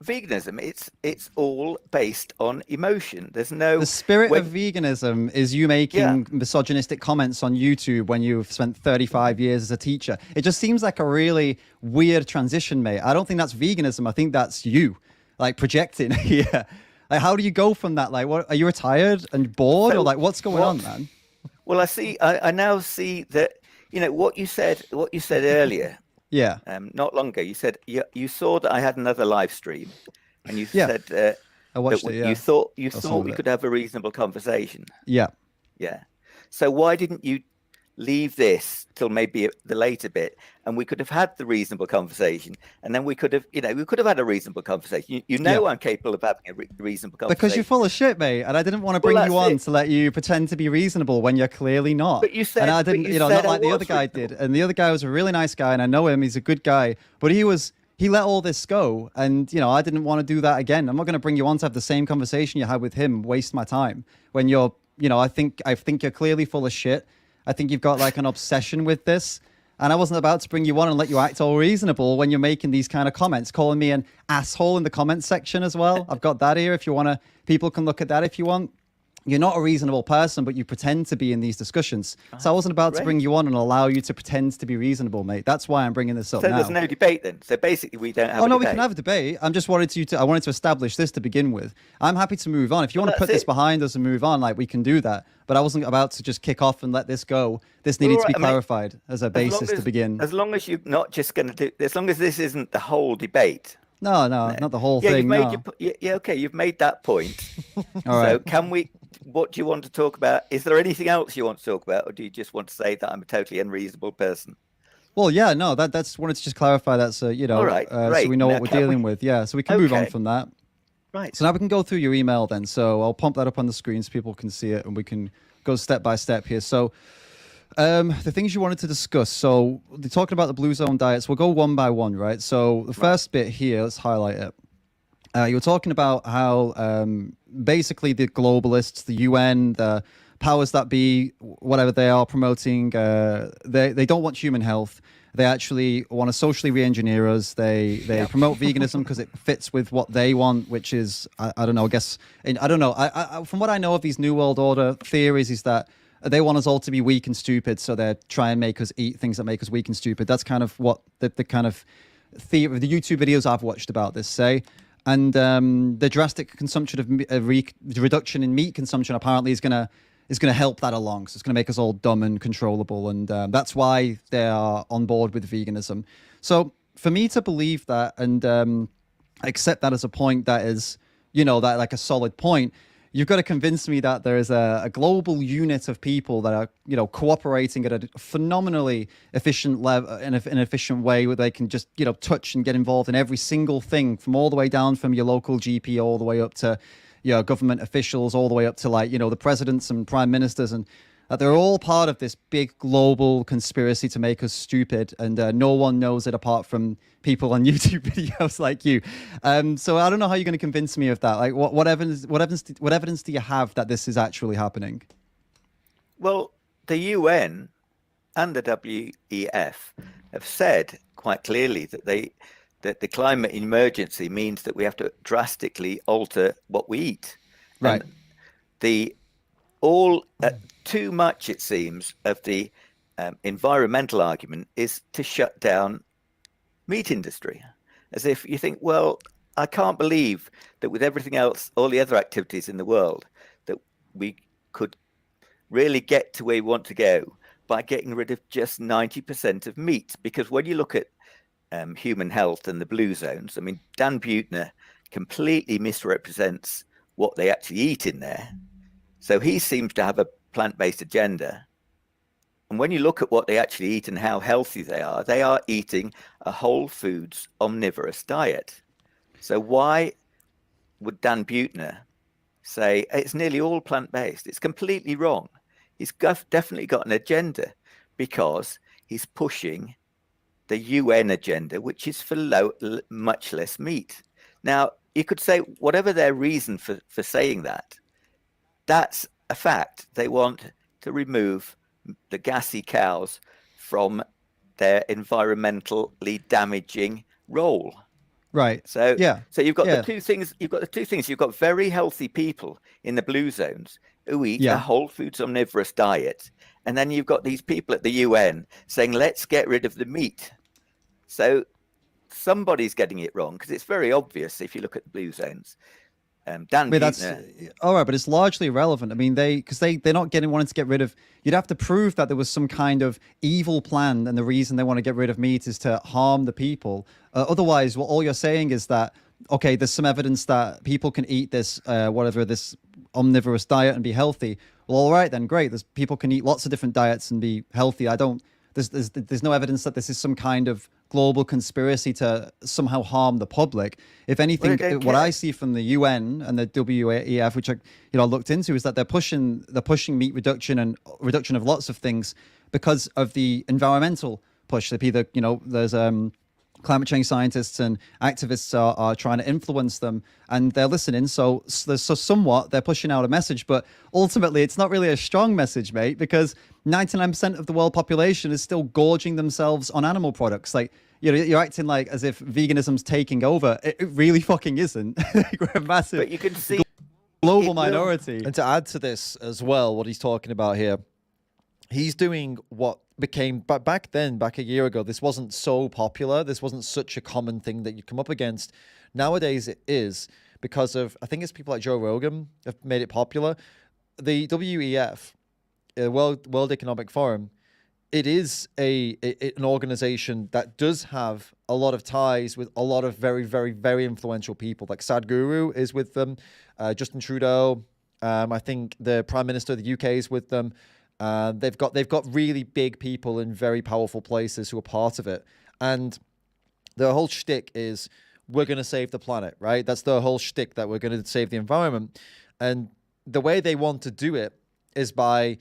veganism. It's all based on emotion. There's no the spirit of veganism is you making misogynistic comments on YouTube when you've spent 35 years as a teacher. It just seems like a really weird transition, mate. I don't think that's veganism. I think that's you, like projecting here. Like, how do you go from that? Like, what are you retired and bored, or like what's going on, man? Well, I now see that what you said earlier. Yeah. Not long ago, you said you saw that I had another live stream, and you said I watched it. Yeah. You thought we could have a reasonable conversation. Yeah. Yeah. So why didn't you leave this till maybe the later bit, and we could have had the reasonable conversation, and then we could have had a reasonable conversation. I'm capable of having a reasonable conversation. Because you're full of shit, mate, and I didn't want to bring you on to let you pretend to be reasonable when you're clearly not. But you said, and I didn't, not like the other guy did. And the other guy was a really nice guy, and I know him. He's a good guy, but he let all this go, and I didn't want to do that again. I'm not going to bring you on to have the same conversation you had with him. Waste my time when you're, I think you're clearly full of shit. I think you've got like an obsession with this. And I wasn't about to bring you on and let you act all reasonable when you're making these kind of comments, calling me an asshole in the comments section as well. I've got that here if you want to, people can look at that if you want. You're not a reasonable person, but you pretend to be in these discussions. So I wasn't about to bring you on and allow you to pretend to be reasonable, mate. That's why I'm bringing this up now. So there's no debate then? So basically we don't have a debate? We can have a debate. I wanted to establish this to begin with. I'm happy to move on. If you want to put this behind us and move on, like we can do that. But I wasn't about to just kick off and let this go. This needed to be clarified as a basis to begin. As long as you're not just going to do, as long as this isn't the whole debate. No, not the whole thing. You've made that point. All right. So what do you want to talk about? Is there anything else you want to talk about, or do you just want to say that I'm a totally unreasonable person? Well, yeah, no, that's wanted to just clarify that, so all right, great. So we know what we're dealing with. Yeah, so we can move on from that. Right. So now we can go through your email then. So I'll pump that up on the screen so people can see it, and we can go step by step here. So the things you wanted to discuss. So they're talking about the Blue Zone diets. We'll go one by one, right? So the first bit here, let's highlight it. You were talking about how basically the globalists, the UN, the powers that be, whatever they are promoting, they don't want human health. They actually want to socially re-engineer us. They promote veganism because it fits with what they want, which is I don't know. I guess I don't know. I from what I know of these New World Order theories is that they want us all to be weak and stupid, so they try and make us eat things that make us weak and stupid. That's kind of what the kind of theory, the YouTube videos I've watched about this say. And the drastic consumption of reduction in meat consumption apparently is gonna help that along. So it's gonna make us all dumb and controllable, and that's why they are on board with veganism. So for me to believe that and accept that as a point that is, that like a solid point, you've got to convince me that there is a global unit of people that are, cooperating at a phenomenally efficient level, in an efficient way, where they can just, touch and get involved in every single thing, from all the way down from your local GP all the way up to, government officials, all the way up to the presidents and prime ministers, and they're all part of this big global conspiracy to make us stupid, and no one knows it apart from people on YouTube videos like you. So I don't know how you're going to convince me of that. Like, what evidence do you have that this is actually happening? Well, the UN and the WEF have said quite clearly that the climate emergency means that we have to drastically alter what we eat. Right. And too much, it seems, of the environmental argument is to shut down meat industry. As if you think, well, I can't believe that with everything else, all the other activities in the world, that we could really get to where we want to go by getting rid of just 90% of meat. Because when you look at human health and the blue zones, I mean, Dan Buettner completely misrepresents what they actually eat in there. So he seems to have a plant-based agenda. And when you look at what they actually eat and how healthy they are eating a whole foods omnivorous diet. So why would Dan Buettner say it's nearly all plant-based? It's completely wrong. He's definitely got an agenda, because he's pushing the UN agenda, which is for much less meat. Now, you could say whatever their reason for saying that, that's a fact. They want to remove the gassy cows from their environmentally damaging role. Right. So yeah. So you've got the two things. You've got very healthy people in the blue zones who eat a whole foods omnivorous diet, and then you've got these people at the UN saying, "Let's get rid of the meat." So somebody's getting it wrong, because it's very obvious if you look at the blue zones. Dan Buettner. That's all right, but it's largely irrelevant. I mean, they're not wanting to get rid of. You'd have to prove that there was some kind of evil plan, and the reason they want to get rid of meat is to harm the people. Otherwise, all you're saying is that, okay, there's some evidence that people can eat this this omnivorous diet and be healthy. Well, all right then, great. People can eat lots of different diets and be healthy. There's no evidence that this is some kind of global conspiracy to somehow harm the public. If anything, what I see from the UN and the WEF, which I looked into, is that they're pushing meat reduction and reduction of lots of things because of the environmental push. There's climate change scientists and activists are trying to influence them, and they're listening. So somewhat they're pushing out a message, but ultimately it's not really a strong message, mate, because 99% of the world population is still gorging themselves on animal products. Like, you're acting like as if veganism's taking over. It really fucking isn't. We're a massive, but you can see global minority. And to add to this as well, what he's talking about here, he's doing what became, but back a year ago, this wasn't so popular. This wasn't such a common thing that you come up against. Nowadays it is, because of, I think it's people like Joe Rogan have made it popular. The WEF, World Economic Forum, it is an organization that does have a lot of ties with a lot of very, very, very influential people. Like Sadhguru is with them, Justin Trudeau. I think the Prime Minister of the UK is with them. They've got really big people in very powerful places who are part of it, and the whole shtick is we're going to save the planet, right? That's the whole shtick, that we're going to save the environment, and the way they want to do it is by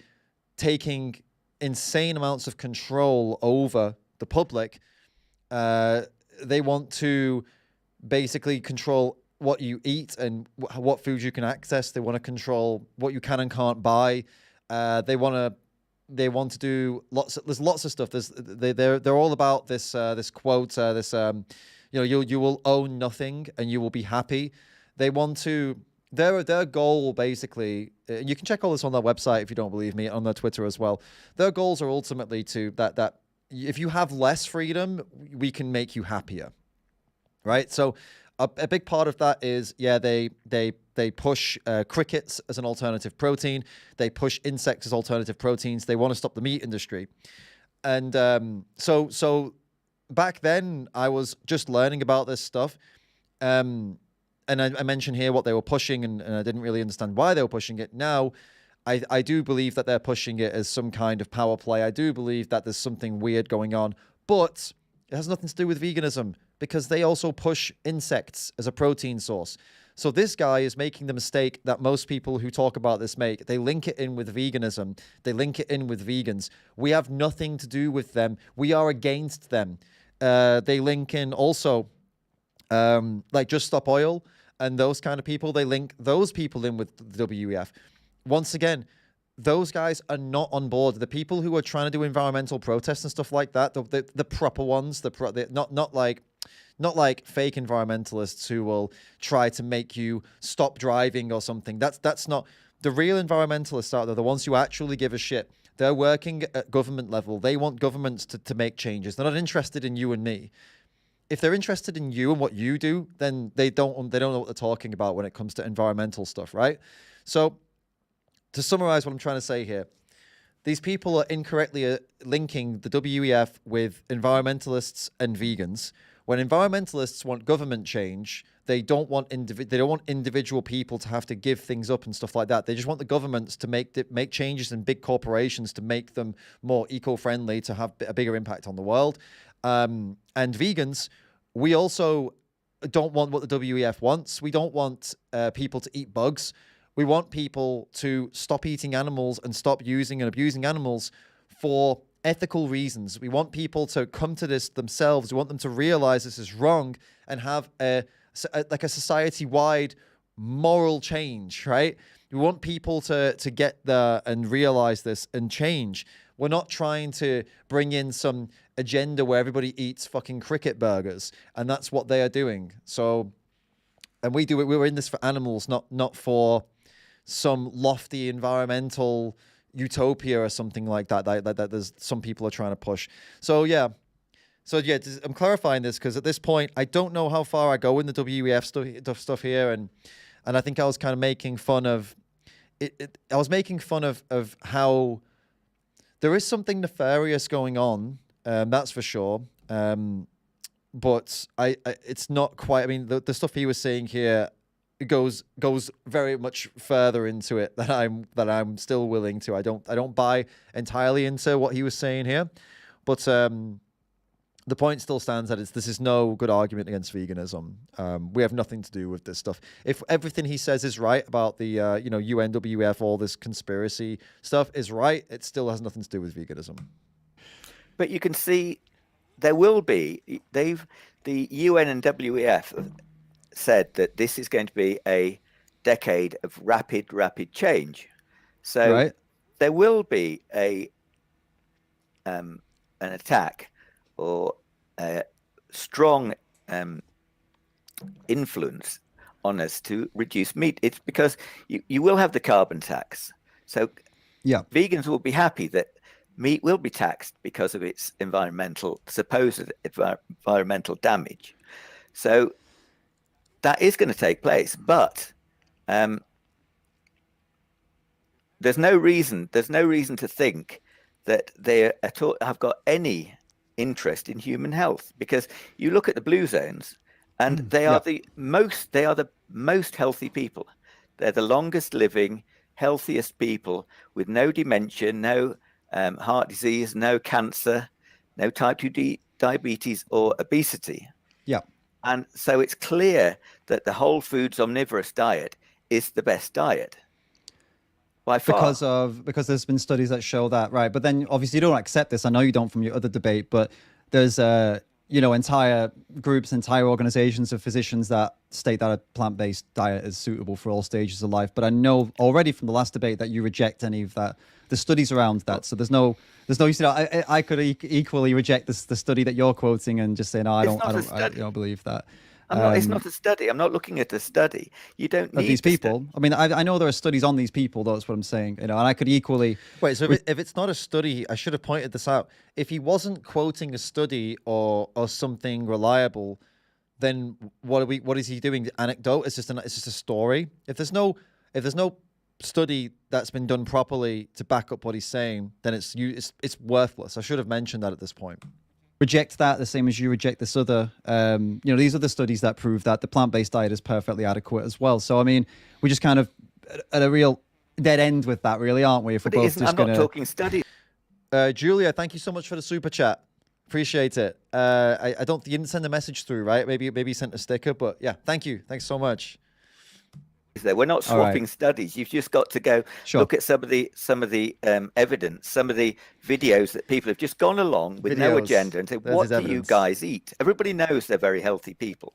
taking insane amounts of control over the public. They want to basically control what you eat and what foods you can access. They want to control what you can and can't buy. They want to They want to do there's lots of stuff. They're all about this this quote, you will own nothing and you will be happy. They want to, their goal basically, you can check all this on their website if you don't believe me, on their Twitter as well. Their goals are ultimately to that if you have less freedom, we can make you happier, right? So a big part of that is, they push crickets as an alternative protein. They push insects as alternative proteins. They want to stop the meat industry. And so back then, I was just learning about this stuff. And I mentioned here what they were pushing, and I didn't really understand why they were pushing it. Now, I do believe that they're pushing it as some kind of power play. I do believe that there's something weird going on. But it has nothing to do with veganism, because they also push insects as a protein source. So this guy is making the mistake that most people who talk about this make. They link it in with veganism. They link it in with vegans. We have nothing to do with them. We are against them. They link in also like Just Stop Oil and those kind of people. They link those people in with the WEF. Once again, those guys are not on board. The people who are trying to do environmental protests and stuff like that, the proper ones, not like fake environmentalists who will try to make you stop driving or something. That's not the real environmentalists out there. The ones who actually give a shit. They're working at government level. They want governments to make changes. They're not interested in you and me. If they're interested in you and what you do, then they don't know what they're talking about when it comes to environmental stuff, right? So, to summarize what I'm trying to say here, these people are incorrectly linking the WEF with environmentalists and vegans. When environmentalists want government change, they don't want individual people to have to give things up and stuff like that. They just want the governments to make changes in big corporations to make them more eco-friendly, to have a bigger impact on the world. And vegans, we also don't want what the WEF wants. We don't want people to eat bugs. We want people to stop eating animals and stop using and abusing animals for ethical reasons. We want people to come to this themselves. We want them to realize this is wrong and have a society-wide moral change, right? We want people to get there and realize this and change. We're not trying to bring in some agenda where everybody eats fucking cricket burgers, and that's what they are doing. So, and we do it. We were in this for animals, not for some lofty environmental utopia or something like that that there's some people are trying to push. So yeah, I'm clarifying this because at this point I don't know how far I go in the WEF stuff here, and I think I was kind of making fun of it. I was making fun of how there is something nefarious going on, that's for sure. But it's not quite. I mean, the stuff he was saying here goes very much further into it that I'm still willing to. I don't buy entirely into what he was saying here, but the point still stands that this is no good argument against veganism. We have nothing to do with this stuff. If everything he says is right about the UNWF, all this conspiracy stuff is right, it still has nothing to do with veganism. But you can see there will be. The UN and WEF said that this is going to be a decade of rapid change. So right. There will be an attack or a strong influence on us to reduce meat. It's because you will have the carbon tax. So yeah, vegans will be happy that meat will be taxed because of its supposed environmental damage. So that is going to take place, but there's no reason to think that they have got any interest in human health, because you look at the blue zones, and they are the most healthy people. They're the longest living, healthiest people with no dementia, no heart disease, no cancer, no type 2 diabetes or obesity. Yeah. And so it's clear that the whole foods omnivorous diet is the best diet by far. Because there's been studies that show that, right? But then obviously you don't accept this. I know you don't from your other debate, but there's entire groups, entire organizations of physicians that state that a plant-based diet is suitable for all stages of life. But I know already from the last debate that you reject any of that, the studies around that. So there's no, I could equally reject the study that you're quoting and just say, no, I don't believe that. It's not a study. I'm not looking at a study. You don't need these people. I mean, I know there are studies on these people. That's what I'm saying. And I could equally wait. So if it's not a study, I should have pointed this out. If he wasn't quoting a study or something reliable, then what is he doing? Anecdote? It's just a story. If there's no study that's been done properly to back up what he's saying, then it's worthless. I should have mentioned that at this point. Reject that the same as you reject this other, these other studies that prove that the plant-based diet is perfectly adequate as well. So, I mean, we're just kind of at a real dead end with that, really, aren't we? If we're both just I'm not talking studies. Julia, thank you so much for the super chat. Appreciate it. I don't, you didn't send a message through, right? Maybe you sent a sticker, but yeah, thank you. Thanks so much. We're not swapping studies. You've just got to go look at some of the evidence, some of the videos that people have just gone along with no agenda and say, what do you guys eat? Everybody knows they're very healthy people.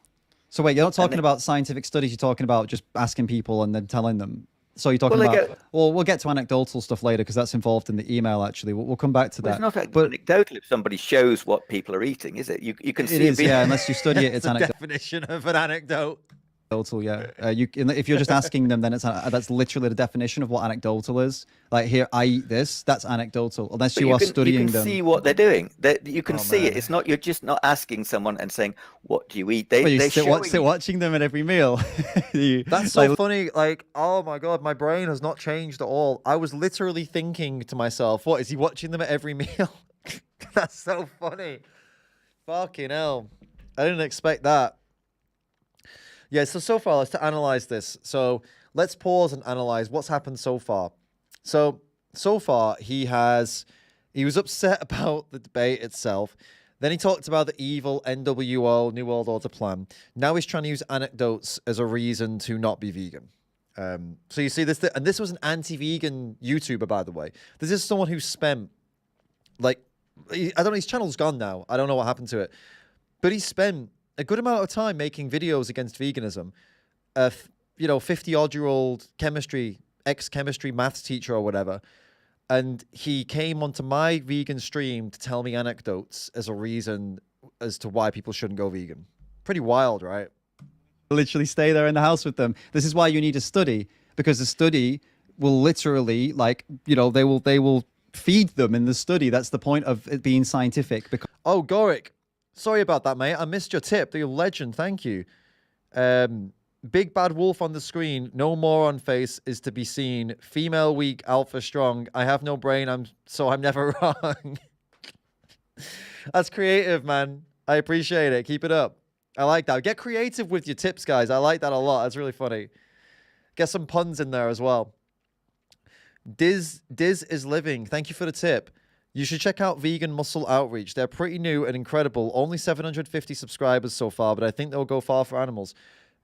So wait, you're not talking about scientific studies. You're talking about just asking people and then telling them. So you're talking about. Well, we'll get to anecdotal stuff later because that's involved in the email. Actually, we'll come back to that. It's not anecdotal if somebody shows what people are eating, is it? You can see it is, unless you study it. It's the definition of an anecdote. Yeah. If you're just asking them, then that's literally the definition of what anecdotal is. Like, here, I eat this. That's anecdotal. Unless you are studying them. You can see what they're doing. You can see it. It's not. You're just not asking someone and saying, "What do you eat?" They sit watching them at every meal. That's so funny. Like, oh my god, my brain has not changed at all. I was literally thinking to myself, "What is he watching them at every meal?" That's so funny. Fucking hell! I didn't expect that. Yeah, so far, let's analyze this. So let's pause and analyze what's happened so far. So far, he was upset about the debate itself. Then he talked about the evil NWO, New World Order plan. Now he's trying to use anecdotes as a reason to not be vegan. So you see this, and this was an anti-vegan YouTuber, by the way. This is someone who spent, I don't know, his channel's gone now. I don't know what happened to it. But he spent a good amount of time making videos against veganism. 50-odd-year-old ex-chemistry maths teacher or whatever. And he came onto my vegan stream to tell me anecdotes as a reason as to why people shouldn't go vegan. Pretty wild, right? Literally stay there in the house with them. This is why you need a study, because the study will literally, they will feed them in the study. That's the point of it being scientific. Oh, Gorick. Sorry about that, mate. I missed your tip. You're a legend. Thank you. Big bad wolf on the screen. No moron face is to be seen. Female weak, alpha strong. I have no brain. I'm never wrong. That's creative, man. I appreciate it. Keep it up. I like that. Get creative with your tips, guys. I like that a lot. That's really funny. Get some puns in there as well. Diz is living. Thank you for the tip. You should check out Vegan Muscle Outreach. They're pretty new and incredible. Only 750 subscribers so far, but I think they'll go far for animals.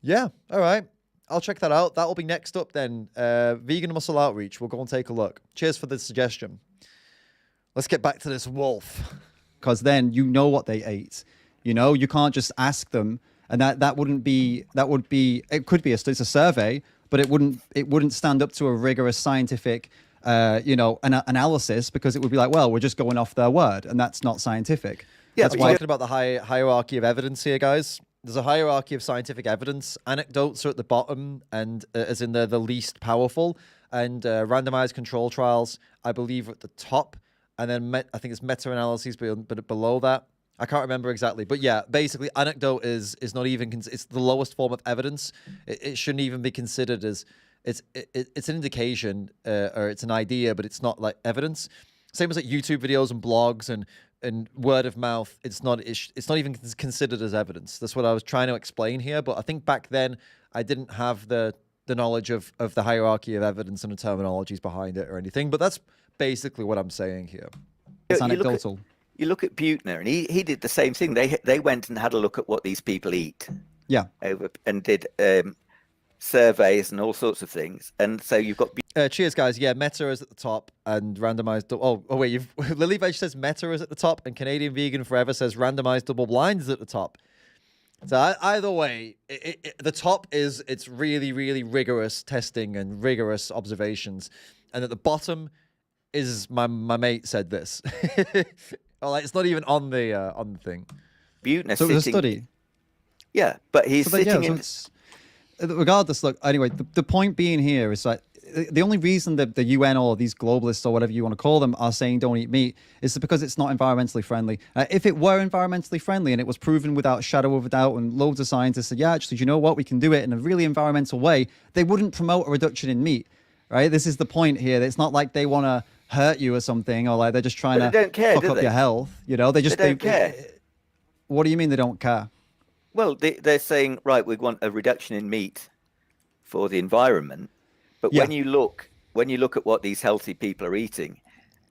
Yeah, all right. I'll check that out. That'll be next up then. Vegan Muscle Outreach. We'll go and take a look. Cheers for the suggestion. Let's get back to this wolf. Because then you know what they ate. You can't just ask them. And that would be, it could be it's a survey, but it wouldn't stand up to a rigorous scientific an analysis, because it would be like, well, we're just going off their word, and that's not scientific. Yeah, that's why talking about the hierarchy of evidence here, guys. There's a hierarchy of scientific evidence. Anecdotes are at the bottom, and as in they're the least powerful, and randomized control trials, I believe, are at the top, and then I think it's meta-analyses but below that. I can't remember exactly, but yeah, basically, anecdote is not even it's the lowest form of evidence. It shouldn't even be considered as it's an indication or it's an idea, but it's not like evidence. Same as like YouTube videos and blogs and word of mouth. It's not even considered as evidence. That's what I was trying to explain here. But I think back then I didn't have the knowledge of the hierarchy of evidence and the terminologies behind it or anything. But that's basically what I'm saying here. It's anecdotal. You look at Buettner, and he did the same thing. They went and had a look at what these people eat. Yeah. And did surveys and all sorts of things. And so you've got Cheers, guys. Yeah, Meta is at the top and randomized. Oh wait, Lily Veg says Meta is at the top, and Canadian Vegan Forever says randomized double blind is at the top. So either way, the top is it's really, really rigorous testing and rigorous observations, and at the bottom is my mate said this. Like, it's not even on the thing. Buettner So it was a sitting. study. Yeah, but he's sitting in. Regardless, look, anyway, the point being here is like the only reason that the UN or these globalists or whatever you want to call them are saying don't eat meat is because it's not environmentally friendly. If it were environmentally friendly and it was proven without a shadow of a doubt and loads of scientists said, yeah, actually, you know what, we can do it in a really environmental way, they wouldn't promote a reduction in meat, right? This is the point here. It's not like they want to hurt you or something, or like they're just trying They don't care, fuck do up they? your health. You know, they don't care. What do you mean they don't care? Well, they're saying, right, we want a reduction in meat for the environment, but Yeah. when you look at what these healthy people are eating,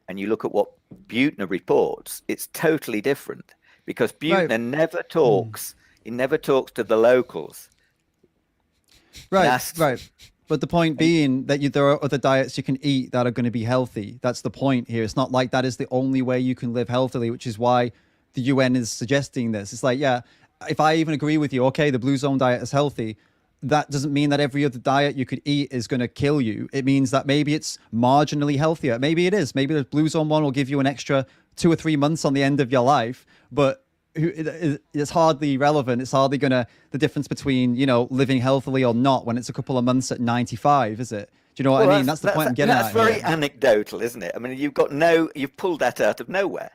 and you look at what Buettner reports, it's totally different, because Buettner never talks. He never talks to the locals. Right. But the point being that there are other diets you can eat that are going to be healthy. That's the point here. It's not like that is the only way you can live healthily, which is why the UN is suggesting this. It's like, yeah, if I even agree with you, okay, the blue zone diet is healthy, that doesn't mean that every other diet you could eat is going to kill you. It means that maybe it's marginally healthier. Maybe it is. Maybe the blue zone one will give you an extra 2 or 3 months on the end of your life, but it's hardly relevant. It's hardly the difference between, living healthily or not when it's a couple of months at 95, is it? Do you know what I mean? That's the point I'm getting at. That's very anecdotal, isn't it? I mean, you've pulled that out of nowhere.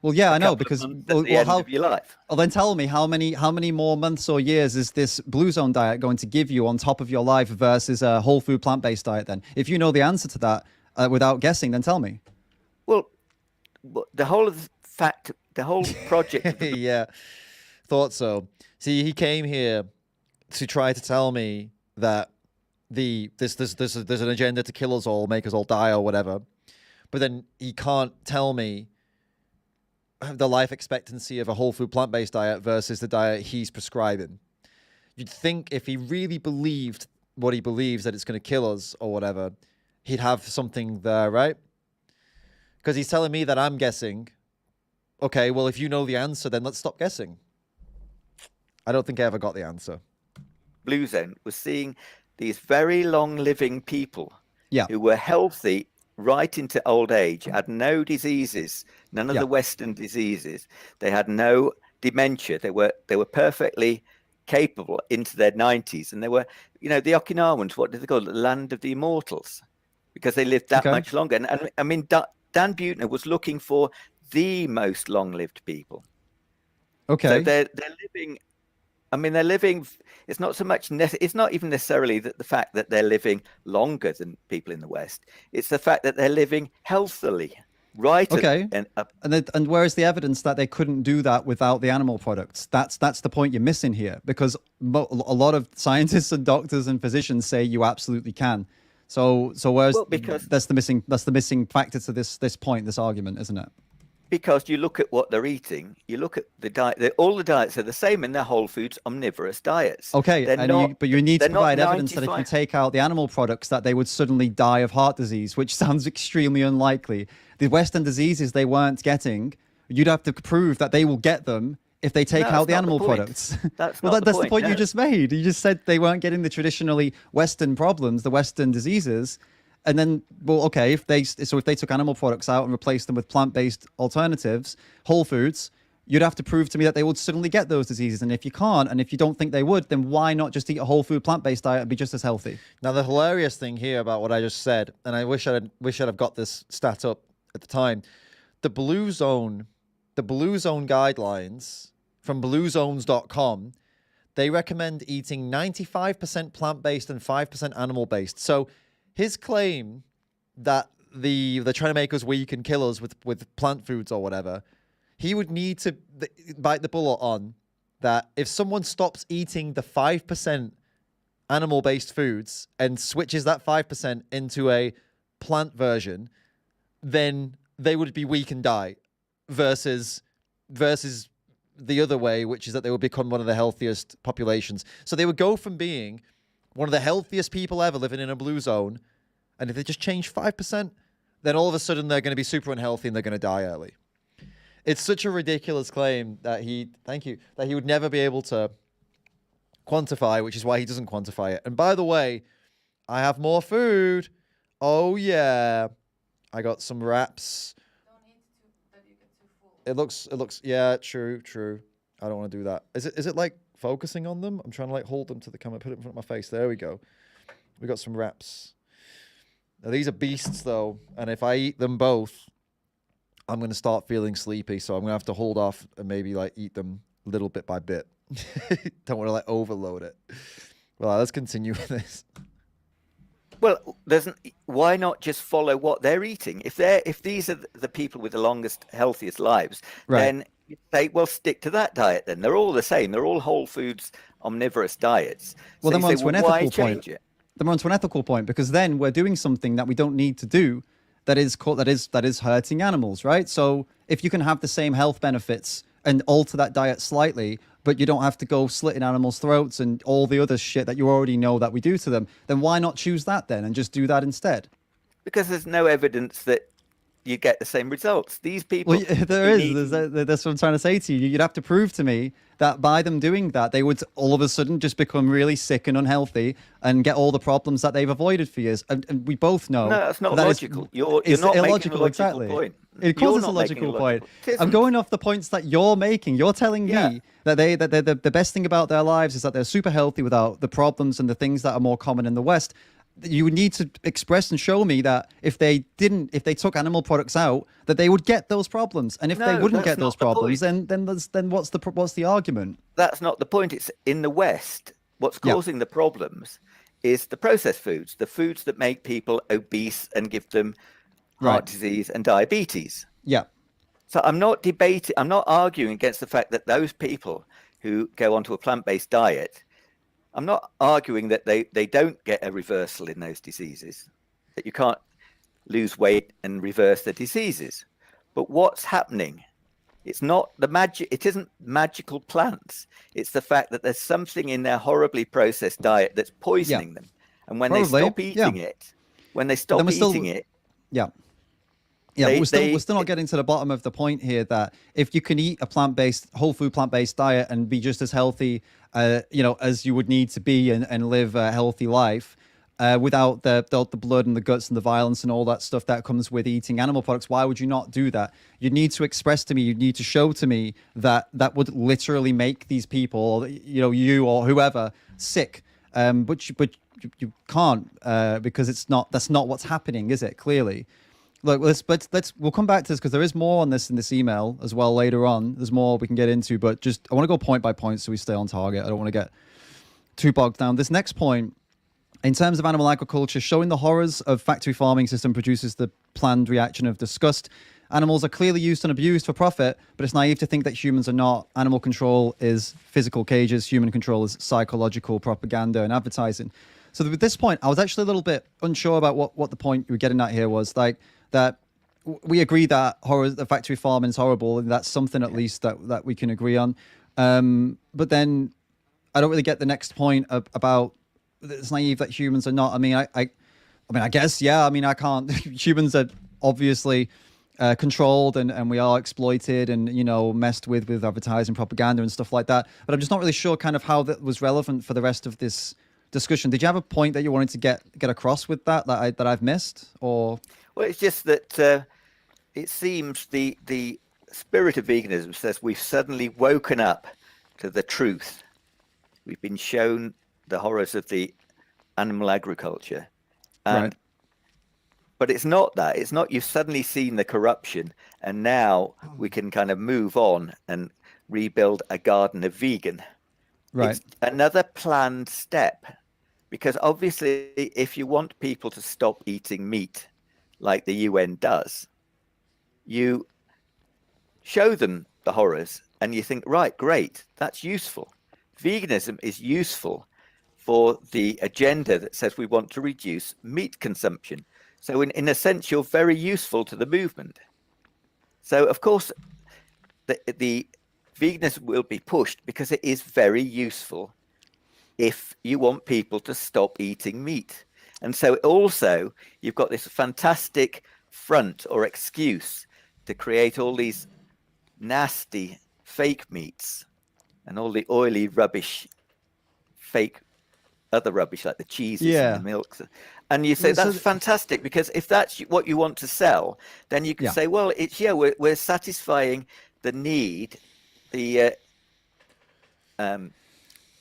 Well, yeah, I know, because at the end of your life. Well, then tell me how many more months or years is this blue zone diet going to give you on top of your life versus a whole food plant-based diet? Then, if you know the answer to that without guessing, then tell me. Well, the whole project. Yeah, thought so. See, he came here to try to tell me that there's an agenda to kill us all, make us all die or whatever, but then he can't tell me the life expectancy of a whole food plant-based diet versus the diet he's prescribing. You'd think if he really believed what he believes, that it's going to kill us or whatever, he'd have something there, right? Because he's telling me that I'm guessing. Okay, well, if you know the answer, then let's stop guessing. I don't think I ever got the answer. Blue Zone was seeing these very long-living people Yeah. who were healthy right into old age, had no diseases, none of the Western diseases. They had no dementia. They were perfectly capable into their 90s, and they were, the Okinawans, what do they call it? The land of the immortals, because they lived that much longer. And I mean, Dan Buettner was looking for the most long-lived people. Okay. So they're living. I mean, they're living. It's not so much. It's not even necessarily the fact that they're living longer than people in the West. It's the fact that they're living healthily, right? Okay. And where is the evidence that they couldn't do that without the animal products? That's the point you're missing here, because a lot of scientists and doctors and physicians say you absolutely can. So where's that's the missing factor to this point, this argument, isn't it? Because you look at what they're eating, you look at the diet. All the diets are the same in their whole foods omnivorous diets. Okay, but you need to provide evidence that if you take out the animal products, that they would suddenly die of heart disease, which sounds extremely unlikely. The Western diseases they weren't getting, you'd have to prove that they will get them if they take out the animal products. That's that's the point you just made. You just said they weren't getting the traditionally Western problems, the Western diseases. And then, well, okay, if they took animal products out and replaced them with plant-based alternatives, whole foods, you'd have to prove to me that they would suddenly get those diseases. And if you can't, and if you don't think they would, then why not just eat a whole food plant-based diet and be just as healthy? Now, the hilarious thing here about what I just said, and I wish I'd have got this stat up at the time, the blue zone guidelines from bluezones.com, they recommend eating 95% plant-based and 5% animal-based. So his claim that they're trying to make us weak and kill us with plant foods or whatever, he would need to bite the bullet on that if someone stops eating the 5% animal-based foods and switches that 5% into a plant version, then they would be weak and die versus the other way, which is that they would become one of the healthiest populations. So they would go from being one of the healthiest people ever living in a blue zone, and if they just change 5%, then all of a sudden they're going to be super unhealthy and they're going to die early. It's such a ridiculous claim that he would never be able to quantify, which is why he doesn't quantify it. And by the way, I have more food. Oh yeah, I got some wraps. It looks, yeah, true. I don't want to do that. Is it like focusing on them? I'm trying to like hold them to the camera, put it in front of my face. There we go. We got some wraps. Now these are beasts though, and if I eat them both, I'm going to start feeling sleepy, so I'm going to have to hold off and maybe like eat them little bit by bit. Don't want to like overload it. Well, let's continue with this. Well, why not just follow what they're eating? If these are the people with the longest, healthiest lives, then you say, well, stick to that diet. Then they're all the same. They're all whole foods, omnivorous diets. Well, so then we're onto an ethical point. Then we're onto an ethical point, because then we're doing something that we don't need to do. That is hurting animals, right? So if you can have the same health benefits and alter that diet slightly, but you don't have to go slitting animals' throats and all the other shit that you already know that we do to them, then why not choose that then and just do that instead? Because there's no evidence that you get the same results. These people... Well, that's what I'm trying to say to you. You'd have to prove to me that by them doing that, they would all of a sudden just become really sick and unhealthy and get all the problems that they've avoided for years. And we both know... No, that's not logical. You're not illogical, making a logical point. Of course it's a logical point. I'm going off the points that you're making. You're telling me that the best thing about their lives is that they're super healthy without the problems and the things that are more common in the West. You would need to express and show me that if they took animal products out, that they would get those problems, and if they wouldn't get those problems, then what's the argument? That's not the point. It's in the West. What's causing the problems is the processed foods, the foods that make people obese and give them heart disease and diabetes. Yeah. So I'm not arguing against the fact that those people who go onto a plant-based diet, I'm not arguing that they don't get a reversal in those diseases, that you can't lose weight and reverse the diseases. But what's happening? It's not it isn't magical plants. It's the fact that there's something in their horribly processed diet that's poisoning them. And when they stop eating it, Yeah, but we're still not getting to the bottom of the point here that if you can eat a whole food plant-based diet and be just as healthy, as you would need to be and live a healthy life without the blood and the guts and the violence and all that stuff that comes with eating animal products, why would you not do that? You need to express to me, you need to show to me that would literally make these people, you or whoever, sick. But you can't because that's not what's happening, is it? Clearly. Look, we'll come back to this because there is more on this in this email as well later on. There's more we can get into, but I want to go point by point so we stay on target. I don't want to get too bogged down. This next point, in terms of animal agriculture, showing the horrors of factory farming system produces the planned reaction of disgust. Animals are clearly used and abused for profit, but it's naive to think that humans are not. Animal control is physical cages. Human control is psychological propaganda and advertising. So with this point, I was actually a little bit unsure about what the point you were getting at here was. Like, that we agree that the factory farming is horrible, and that's something at least that we can agree on. But then I don't really get the next point about it's naive that humans are not. I mean, I guess, yeah. I mean, I can't. Humans are obviously controlled and we are exploited and messed with advertising, propaganda, and stuff like that. But I'm just not really sure kind of how that was relevant for the rest of this discussion. Did you have a point that you wanted to get across with that I've missed, or? Well, it's just that it seems the spirit of veganism says we've suddenly woken up to the truth. We've been shown the horrors of the animal agriculture. But it's not that. It's not you've suddenly seen the corruption and now we can kind of move on and rebuild a garden of vegan. Right. It's another planned step. Because obviously, if you want people to stop eating meat, like the UN does, you show them the horrors and you think, right, great, that's useful. Veganism is useful for the agenda that says we want to reduce meat consumption. So in a sense, you're very useful to the movement. So of course, the veganism will be pushed because it is very useful if you want people to stop eating meat. And so also you've got this fantastic front or excuse to create all these nasty fake meats and all the oily rubbish, fake other rubbish like the cheeses and the milks. And you say that's fantastic, because if that's what you want to sell, then you can say, well, it's we're satisfying the need, the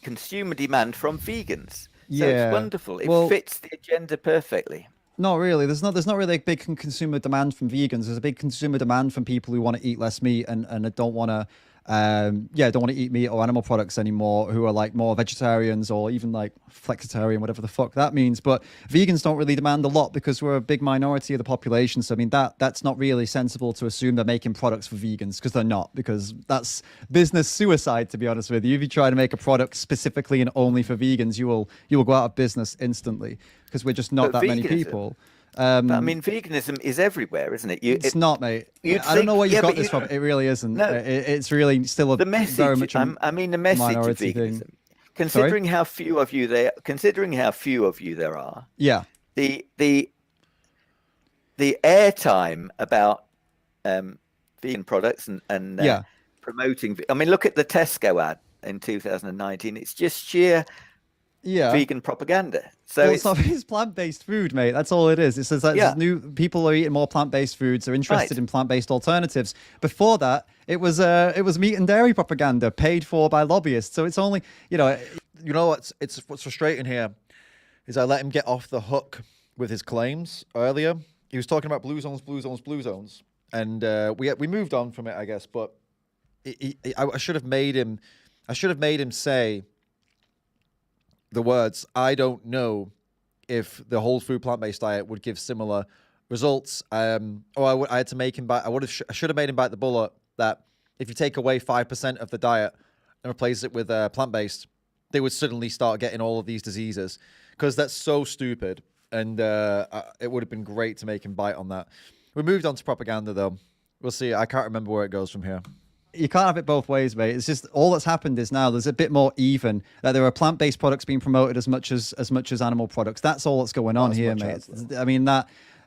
consumer demand from vegans. So it's wonderful. It fits the agenda perfectly. Not really. There's not really a big consumer demand from vegans. There's a big consumer demand from people who want to eat less meat and don't want to don't want to eat meat or animal products anymore, who are like more vegetarians or even like flexitarian, whatever the fuck that means. But vegans don't really demand a lot because we're a big minority of the population. So I mean, that's not really sensible to assume they're making products for vegans, because they're not, because that's business suicide, to be honest with you. If you try to make a product specifically and only for vegans, you will go out of business instantly, because we're just not that many people. But I mean, veganism is everywhere, isn't it? It's not, mate. I don't know where you got this from. It really isn't. No, it's really still a message, very much I mean, the message of veganism. Thing. Considering how few of you there are. Yeah. The airtime about vegan products and promoting. I mean, look at the Tesco ad in 2019. It's just sheer vegan propaganda. So it's plant-based food, mate. That's all it is. It says that new people are eating more plant-based foods. They're interested in plant-based alternatives. Before that, it was meat and dairy propaganda paid for by lobbyists. So it's only, you know what's frustrating here is I let him get off the hook with his claims earlier. He was talking about blue zones, and we moved on from it, I guess. But I should have made him say the words, I don't know if the whole food plant-based diet would give similar results. I had to make him bite. I should have made him bite the bullet that if you take away 5% of the diet and replace it with plant-based, they would suddenly start getting all of these diseases, because that's so stupid. And it would have been great to make him bite on that. We moved on to propaganda, though. We'll see. I can't remember where it goes from here. You can't have it both ways, mate. It's just all that's happened is now there's a bit more even, that there are plant-based products being promoted as much as animal products. That's all that's going on here, mate. I mean,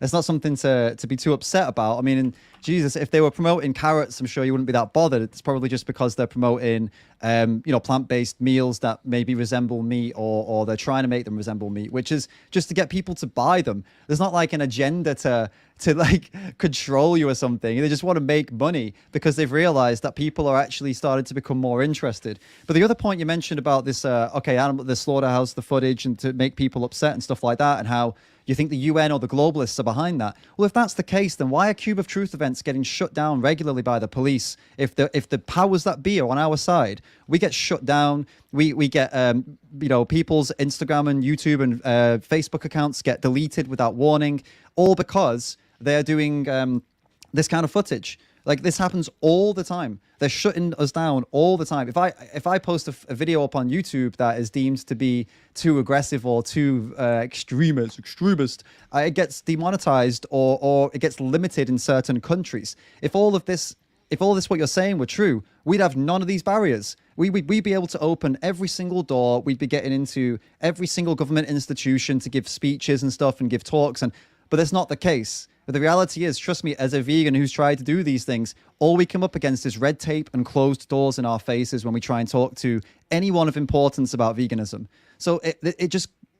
it's not something to be too upset about. I mean, Jesus, if they were promoting carrots, I'm sure you wouldn't be that bothered. It's probably just because they're promoting, plant-based meals that maybe resemble meat, or they're trying to make them resemble meat, which is just to get people to buy them. There's not like an agenda to like control you or something. They just want to make money because they've realized that people are actually starting to become more interested. But the other point you mentioned about this, the slaughterhouse, the footage, and to make people upset and stuff like that, and how you think the UN or the globalists are behind that. Well, if that's the case, then why are Cube of Truth events getting shut down regularly by the police? If the powers that be are on our side, we get shut down. We get people's Instagram and YouTube and Facebook accounts get deleted without warning, all because they are doing this kind of footage. Like, this happens all the time. They're shutting us down all the time. If I post a video up on YouTube that is deemed to be too aggressive or too extremist, it gets demonetized or it gets limited in certain countries. If all this what you're saying were true, we'd have none of these barriers. We'd be able to open every single door. We'd be getting into every single government institution to give speeches and stuff and give talks. But that's not the case. But the reality is, trust me, as a vegan who's tried to do these things, all we come up against is red tape and closed doors in our faces when we try and talk to anyone of importance about veganism. So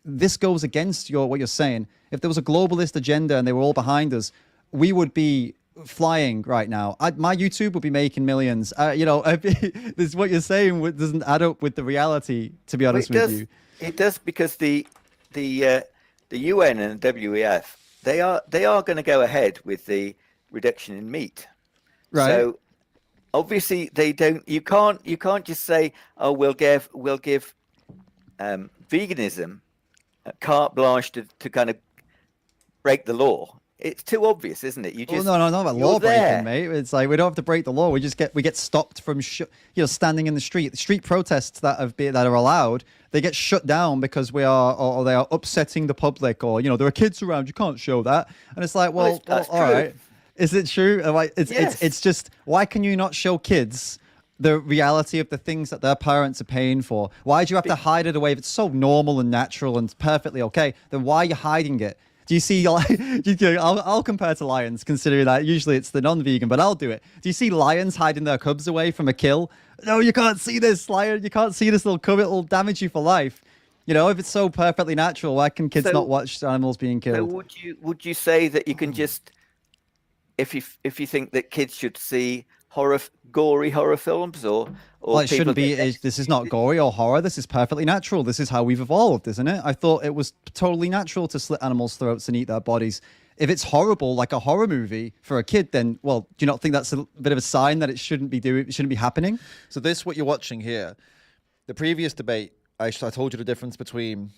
this goes against what you're saying. If there was a globalist agenda and they were all behind us, we would be flying right now. My YouTube would be making millions. This is what you're saying doesn't add up with the reality, to be honest with you. It does, because the UN and the WEF, they are going to go ahead with the reduction in meat. Right. So obviously they don't. You can't just say, oh, we'll give veganism carte blanche to kind of break the law. It's too obvious, isn't it? You just not about law breaking, mate. It's like we don't have to break the law. We get stopped from standing in the street. The street protests that are allowed, they get shut down because they are upsetting the public, or there are kids around. You can't show that. And it's like, all right, is it true? It's just, why can you not show kids the reality of the things that their parents are paying for? Why do you have to hide it away if it's so normal and natural and perfectly okay? Then why are you hiding it? Do you see, like, I'll compare to lions, considering that usually it's the non-vegan, but I'll do it. Do you see lions hiding their cubs away from a kill? No, you can't see this, lion. You can't see this little cub. It'll damage you for life. You know, if it's so perfectly natural, why can kids not watch animals being killed? So would you say that you can just, if you think that kids should see gory horror films, or well, it shouldn't be. This is not gory or horror. This is perfectly natural. This is how we've evolved, isn't it? I thought it was totally natural to slit animals' throats and eat their bodies. If it's horrible, like a horror movie for a kid, then, well, do you not think that's a bit of a sign that it shouldn't be happening? So this, what you're watching here, the previous debate, I told you the difference between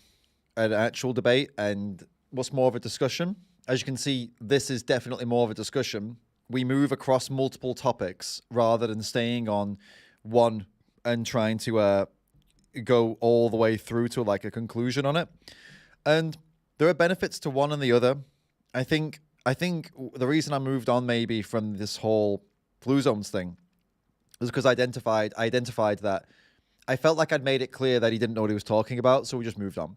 an actual debate and what's more of a discussion. As you can see, this is definitely more of a discussion. We move across multiple topics rather than staying on one and trying to go all the way through to like a conclusion on it. And there are benefits to one and the other. I think the reason I moved on maybe from this whole blue zones thing was because I identified that I felt like I'd made it clear that he didn't know what he was talking about, so we just moved on.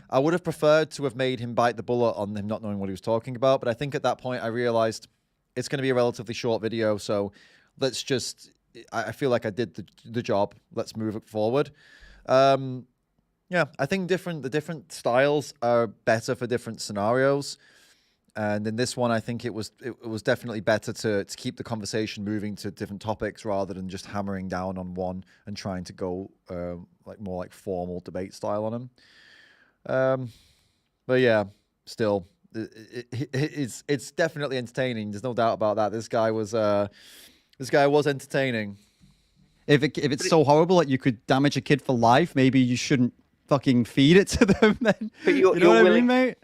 I would have preferred to have made him bite the bullet on him not knowing what he was talking about, but I think at that point I realized it's going to be a relatively short video, so let's just... I feel like I did the job. Let's move it forward. Yeah, I think the different styles are better for different scenarios. And in this one, I think it was definitely better to keep the conversation moving to different topics rather than just hammering down on one and trying to go more like formal debate style on him. But yeah, still, it's definitely entertaining. There's no doubt about that. This guy was entertaining. If it's so horrible that you could damage a kid for life, maybe you shouldn't fucking feed it to them. Then but you know what I mean, mate?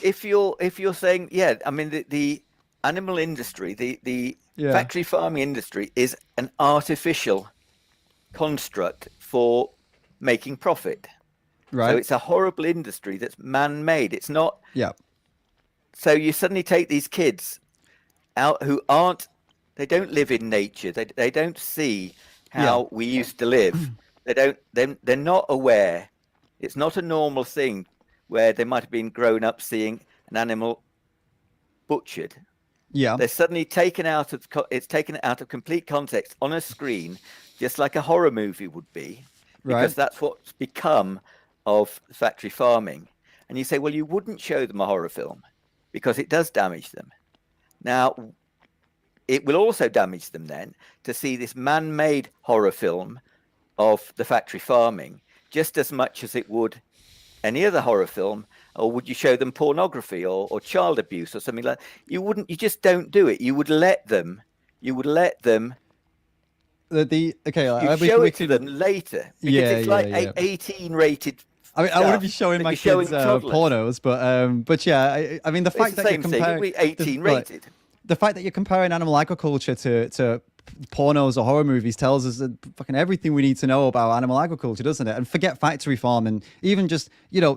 If you're saying, yeah, I mean the animal industry, the factory farming industry is an artificial construct for making profit. Right. So it's a horrible industry that's man-made. It's not. Yeah. So you suddenly take these kids out who aren't. They don't live in nature. They don't see how we used to live. They're not aware. It's not a normal thing where they might have been grown up seeing an animal butchered. Yeah. They're suddenly taken out of complete context on a screen, just like a horror movie would be, because that's what's become of factory farming. And you say, well, you wouldn't show them a horror film because it does damage them. Now, it will also damage them then to see this man-made horror film of the factory farming just as much as it would any other horror film. Or would you show them pornography or child abuse or something like that? You just don't do it. You would let them okay, show it to them later because it's 18 rated. I mean, I wouldn't be showing my kids pornos, but yeah, I mean the fact that you're comparing 18 rated. The fact that you're comparing animal agriculture to pornos or horror movies tells us that fucking everything we need to know about animal agriculture, doesn't it? And forget factory farming. Even just,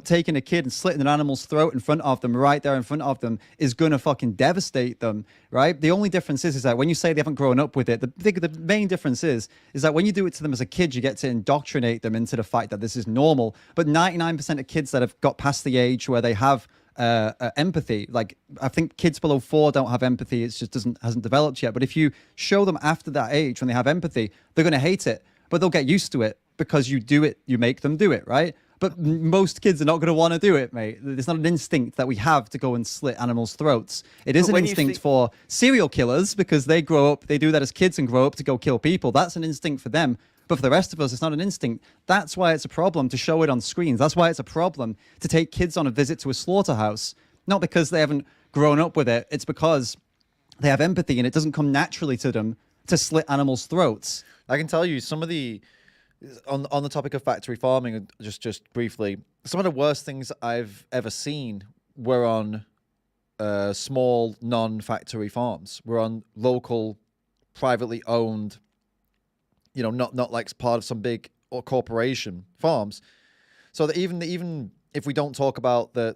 taking a kid and slitting an animal's throat in front of them, right there in front of them, is going to fucking devastate them, right? The only difference is that when you say they haven't grown up with it, the main difference is that when you do it to them as a kid, you get to indoctrinate them into the fact that this is normal. But 99% of kids that have got past the age where they have empathy, like I think kids below 4 don't have empathy, it just hasn't developed yet. But if you show them after that age when they have empathy, they're going to hate it, but they'll get used to it because you do it, you make them do it, right? But most kids are not going to want to do it, mate. It's not an instinct that we have to go and slit animals' throats. It is an instinct for serial killers because they grow up, they do that as kids and grow up to go kill people. That's an instinct for them. But for the rest of us, it's not an instinct. That's why it's a problem to show it on screens. That's why it's a problem to take kids on a visit to a slaughterhouse. Not because they haven't grown up with it. It's because they have empathy and it doesn't come naturally to them to slit animals' throats. I can tell you some of the... On the topic of factory farming, just briefly, some of the worst things I've ever seen were on small non-factory farms. Were on local, privately owned, not like part of some big or corporation farms. So that even if we don't talk about the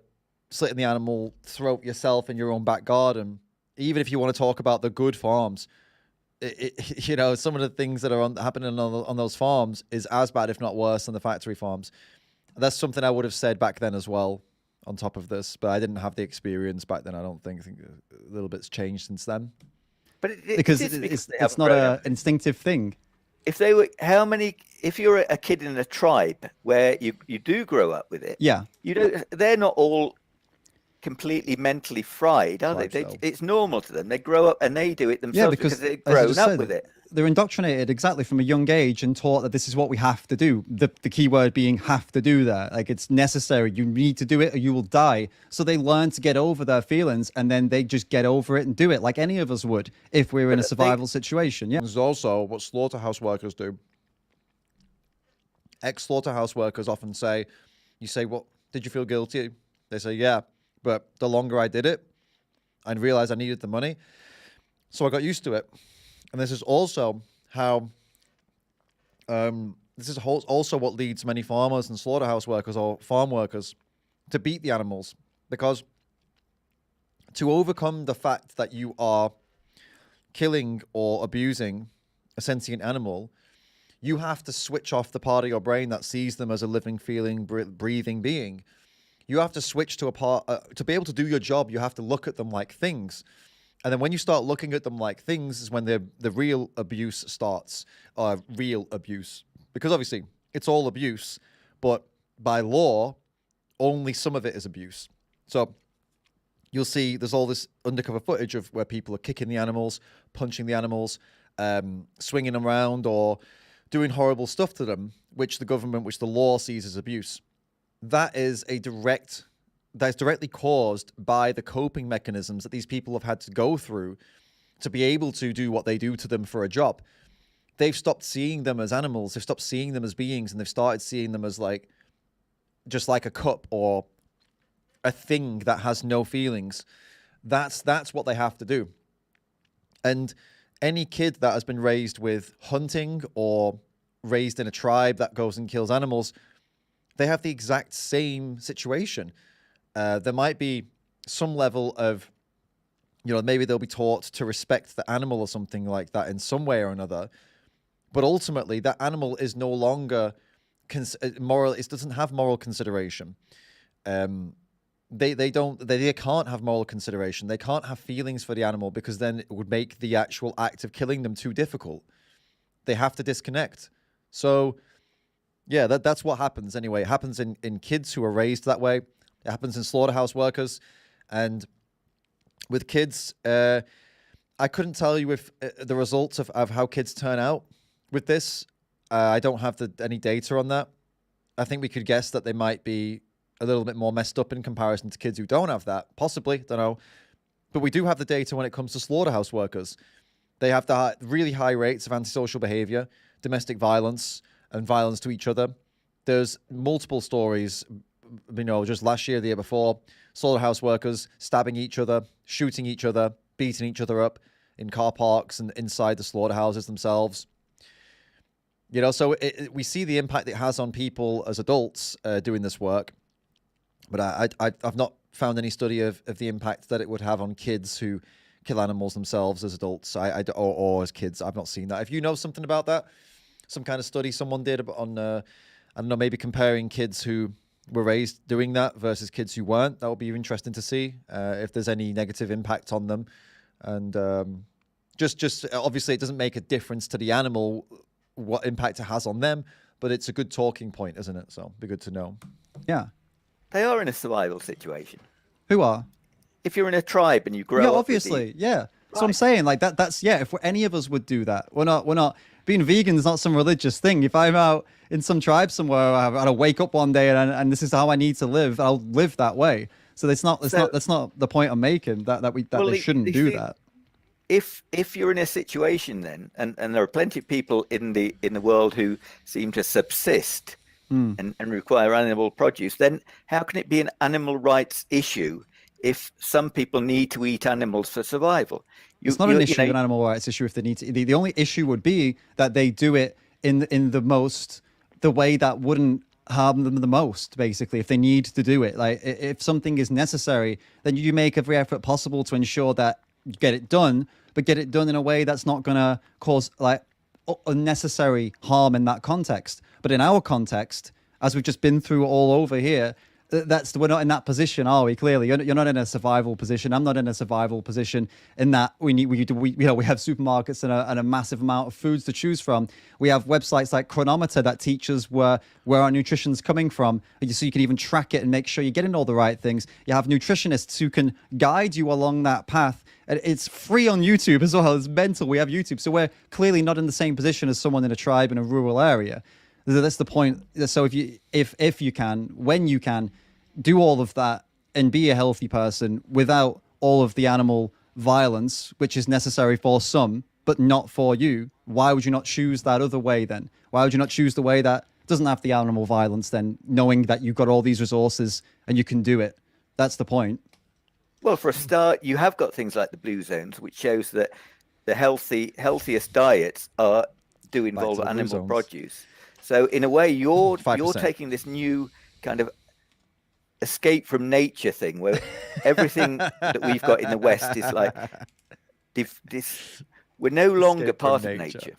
slitting the animal throat yourself in your own back garden, even if you want to talk about the good farms, you know, some of the things that are happening on those farms is as bad, if not worse, than the factory farms. That's something I would have said back then as well, on top of this, but I didn't have the experience back then. I don't think. I think a little bit's changed since then. But Because it's not an instinctive thing. If they were, if you're a kid in a tribe where you do grow up with it, Yeah. they're not all completely mentally fried, are they? It's normal to them. They grow up and they do it themselves because they've grown up with it. They're indoctrinated exactly from a young age and taught that this is what we have to do. The key word being have to do there. Like, it's necessary. You need to do it or you will die. So they learn to get over their feelings and then they just get over it and do it like any of us would if we were in a survival situation. Yeah. There's also what slaughterhouse workers do. Ex-slaughterhouse workers often say, you say, "What, did you feel guilty?" They say, "Yeah, but the longer I did it, I realized I needed the money. So I got used to it." And this is also how, also what leads many farmers and slaughterhouse workers or farm workers to beat the animals. Because to overcome the fact that you are killing or abusing a sentient animal, you have to switch off the part of your brain that sees them as a living, feeling, breathing being. You have to switch to a part, to be able to do your job, you have to look at them like things. And then when you start looking at them like things is when the real abuse starts, real abuse. Because obviously, it's all abuse, but by law, only some of it is abuse. So you'll see there's all this undercover footage of where people are kicking the animals, punching the animals, swinging them around, or doing horrible stuff to them, which the law sees as abuse. That is directly caused by the coping mechanisms that these people have had to go through to be able to do what they do to them for a job. They've stopped seeing them as animals. They've stopped seeing them as beings, and they've started seeing them as just like a cup or a thing that has no feelings. That's what they have to do. And any kid that has been raised with hunting or raised in a tribe that goes and kills animals, they have the exact same situation. There might be some level of, maybe they'll be taught to respect the animal or something like that in some way or another. But ultimately, that animal is no longer moral. It doesn't have moral consideration. They can't have moral consideration. They can't have feelings for the animal because then it would make the actual act of killing them too difficult. They have to disconnect. So, yeah, that's what happens anyway. It happens in kids who are raised that way. It happens in slaughterhouse workers. And with kids, I couldn't tell you if the results of how kids turn out with this. I don't have any data on that. I think we could guess that they might be a little bit more messed up in comparison to kids who don't have that. Possibly, don't know. But we do have the data when it comes to slaughterhouse workers. They have the really high rates of antisocial behavior, domestic violence, and violence to each other. There's multiple stories, just last year, the year before, slaughterhouse workers stabbing each other, shooting each other, beating each other up in car parks and inside the slaughterhouses themselves. So we see the impact it has on people as adults doing this work. But I've not found any study of the impact that it would have on kids who kill animals themselves as adults or as kids. I've not seen that. If you know something about that, some kind of study someone did on, I don't know, maybe comparing kids who were raised doing that versus kids who weren't, that would be interesting to see if there's any negative impact on them. And just obviously it doesn't make a difference to the animal what impact it has on them, but it's a good talking point, isn't it? So it'd be good to know. Yeah. They are in a survival situation. Who are? If you're in a tribe and you grow up. Yeah, obviously. Yeah. So I'm saying that's if any of us would do that. We're not being vegan is not some religious thing. If I'm out in some tribe somewhere, I've got to wake up one day and this is how I need to live, I'll live that way. So that's not the point I'm making, that they shouldn't do that. If you're in a situation then, and there are plenty of people in the world who seem to subsist and require animal produce, then how can it be an animal rights issue if some people need to eat animals for survival? It's not an issue, an animal rights issue if they need to. The only issue would be that they do it in the way that wouldn't harm them the most, basically, if they need to do it. Like, if something is necessary, then you make every effort possible to ensure that you get it done, but get it done in a way that's not going to cause like unnecessary harm in that context. But in our context, as we've just been through all over here, we're not in that position, are we? Clearly, you're not in a survival position. I'm not in a survival position. In that we have supermarkets and a massive amount of foods to choose from. We have websites like Chronometer that teach us where our nutrition's coming from, so you can even track it and make sure you're getting all the right things. You have nutritionists who can guide you along that path. It's free on YouTube as well. It's mental. We have YouTube, so we're clearly not in the same position as someone in a tribe in a rural area. That's the point. So if you can, when you can, do all of that and be a healthy person without all of the animal violence, which is necessary for some, but not for you, why would you not choose that other way then? Why would you not choose the way that doesn't have the animal violence then, knowing that you've got all these resources and you can do it? That's the point. Well, for a start, you have got things like the blue zones, which shows that the healthiest diets do involve animal produce. So in a way, you're taking this new kind of escape from nature thing where everything that we've got in the West is like this. We're no longer part of nature,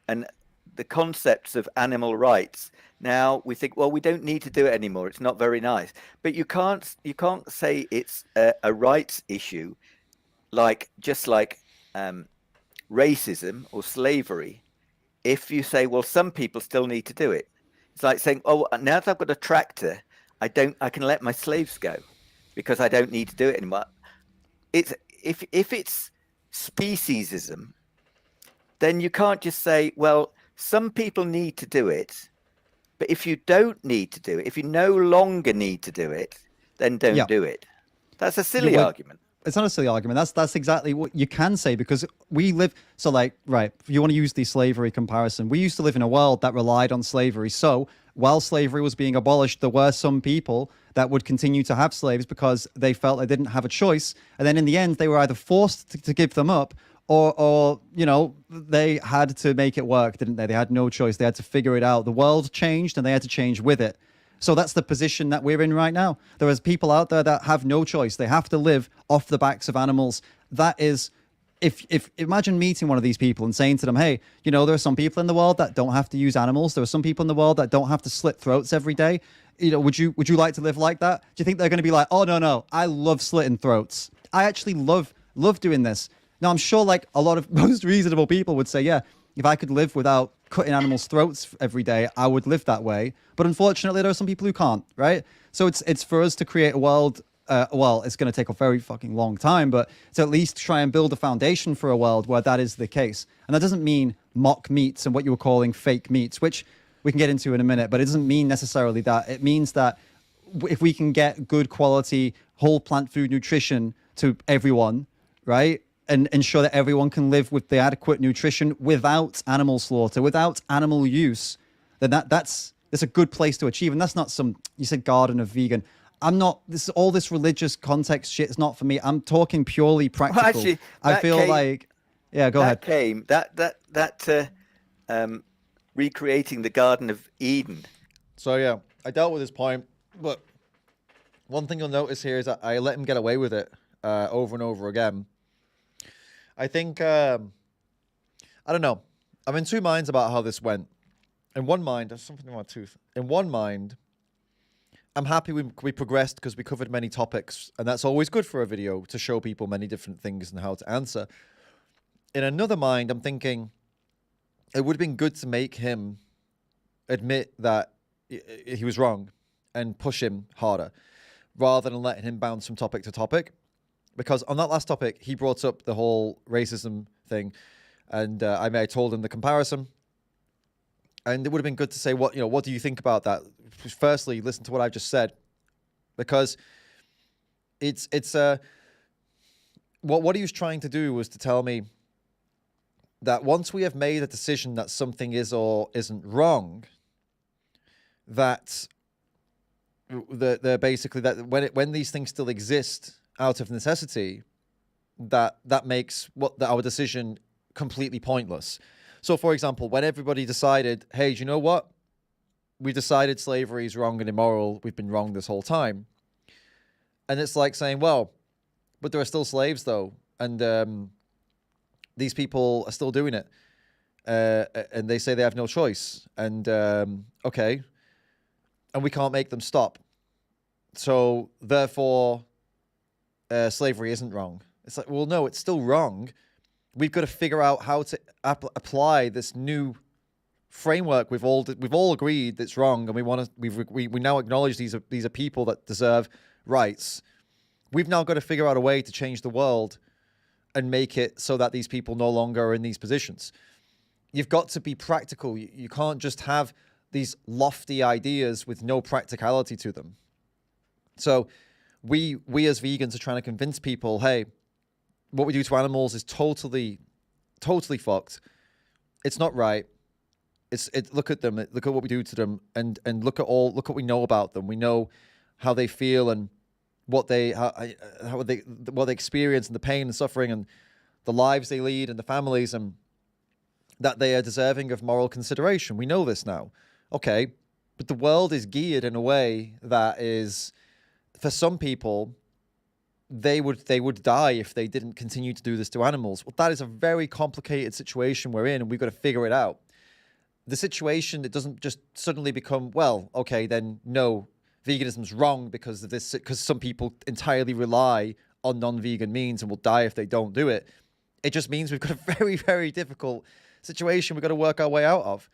and the concepts of animal rights. Now we think, well, we don't need to do it anymore. It's not very nice. But you can't say it's a rights issue, like racism or slavery. If you say, well, some people still need to do it, it's like saying, oh, now that I've got a tractor, I can let my slaves go because I don't need to do it anymore. It's if it's speciesism, then you can't just say, well, some people need to do it, but if you don't need to do it, if you no longer need to do it, then don't do it. That's a silly argument. It's not a silly argument. That's exactly what you can say, because we live. So like, right, if you want to use the slavery comparison, we used to live in a world that relied on slavery. So while slavery was being abolished, there were some people that would continue to have slaves because they felt they didn't have a choice. And then in the end, they were either forced to give them up or they had to make it work, didn't they? They had no choice. They had to figure it out. The world changed and they had to change with it. So that's the position that we're in right now. There is people out there that have no choice. They have to live off the backs of animals. That is, if imagine meeting one of these people and saying to them, hey, there are some people in the world that don't have to use animals. There are some people in the world that don't have to slit throats every day. Would you like to live like that? Do you think they're going to be like, oh, no, I love slitting throats. I actually love doing this. Now, I'm sure like a lot of most reasonable people would say, yeah, if I could live without cutting animals' throats every day, I would live that way. But unfortunately, there are some people who can't, right? So it's for us to create a world. Well, it's going to take a very fucking long time, but to at least try and build a foundation for a world where that is the case. And that doesn't mean mock meats and what you were calling fake meats, which we can get into in a minute, but it doesn't mean necessarily that. It means that if we can get good quality whole plant food nutrition to everyone, right? And ensure that everyone can live with the adequate nutrition without animal slaughter, without animal use, then that's a good place to achieve. And that's not you said garden of vegan. I'm not, all this religious context shit is not for me. I'm talking purely practical. Well, actually, I feel like, yeah, go ahead. Recreating the Garden of Eden. So yeah, I dealt with this point, but one thing you'll notice here is that I let him get away with it over and over again. I think, I don't know. I'm in two minds about how this went. In one mind, there's something in my tooth. In one mind, I'm happy we progressed because we covered many topics, and that's always good for a video to show people many different things and how to answer. In another mind, I'm thinking it would have been good to make him admit that he was wrong and push him harder rather than letting him bounce from topic to topic. Because on that last topic, he brought up the whole racism thing, and I told him the comparison. And it would have been good to say, what do you think about that? Firstly, listen to what I've just said, because it's what he was trying to do was to tell me that once we have made a decision that something is or isn't wrong, that the basically that when these things still exist out of necessity, that makes our decision completely pointless. So, for example, when everybody decided, hey, do you know what? We decided slavery is wrong and immoral. We've been wrong this whole time. And it's like saying, well, but there are still slaves, though. And these people are still doing it, and they say they have no choice. And okay, and we can't make them stop. So therefore, slavery isn't wrong. It's like, well, no, it's still wrong. We've got to figure out how to apply this new framework. We've all agreed that's wrong, and we now acknowledge these are people that deserve rights. We've now got to figure out a way to change the world and make it so that these people no longer are in these positions. You've got to be practical. You can't just have these lofty ideas with no practicality to them. So we as vegans are trying to convince people, hey, what we do to animals is totally fucked. It's not right. Look at them. Look at what we do to them, and look what we know about them. We know how they feel and what they experience, and the pain and suffering and the lives they lead and the families, and that they are deserving of moral consideration. We know this now. Okay, but the world is geared in a way that is, for some people, they would die if they didn't continue to do this to animals. Well, that is a very complicated situation we're in, and we've got to figure it out. The situation, it doesn't just suddenly become, well, okay, then no, veganism's wrong because of this, because some people entirely rely on non-vegan means and will die if they don't do it. It just means we've got a very, very difficult situation we've got to work our way out of.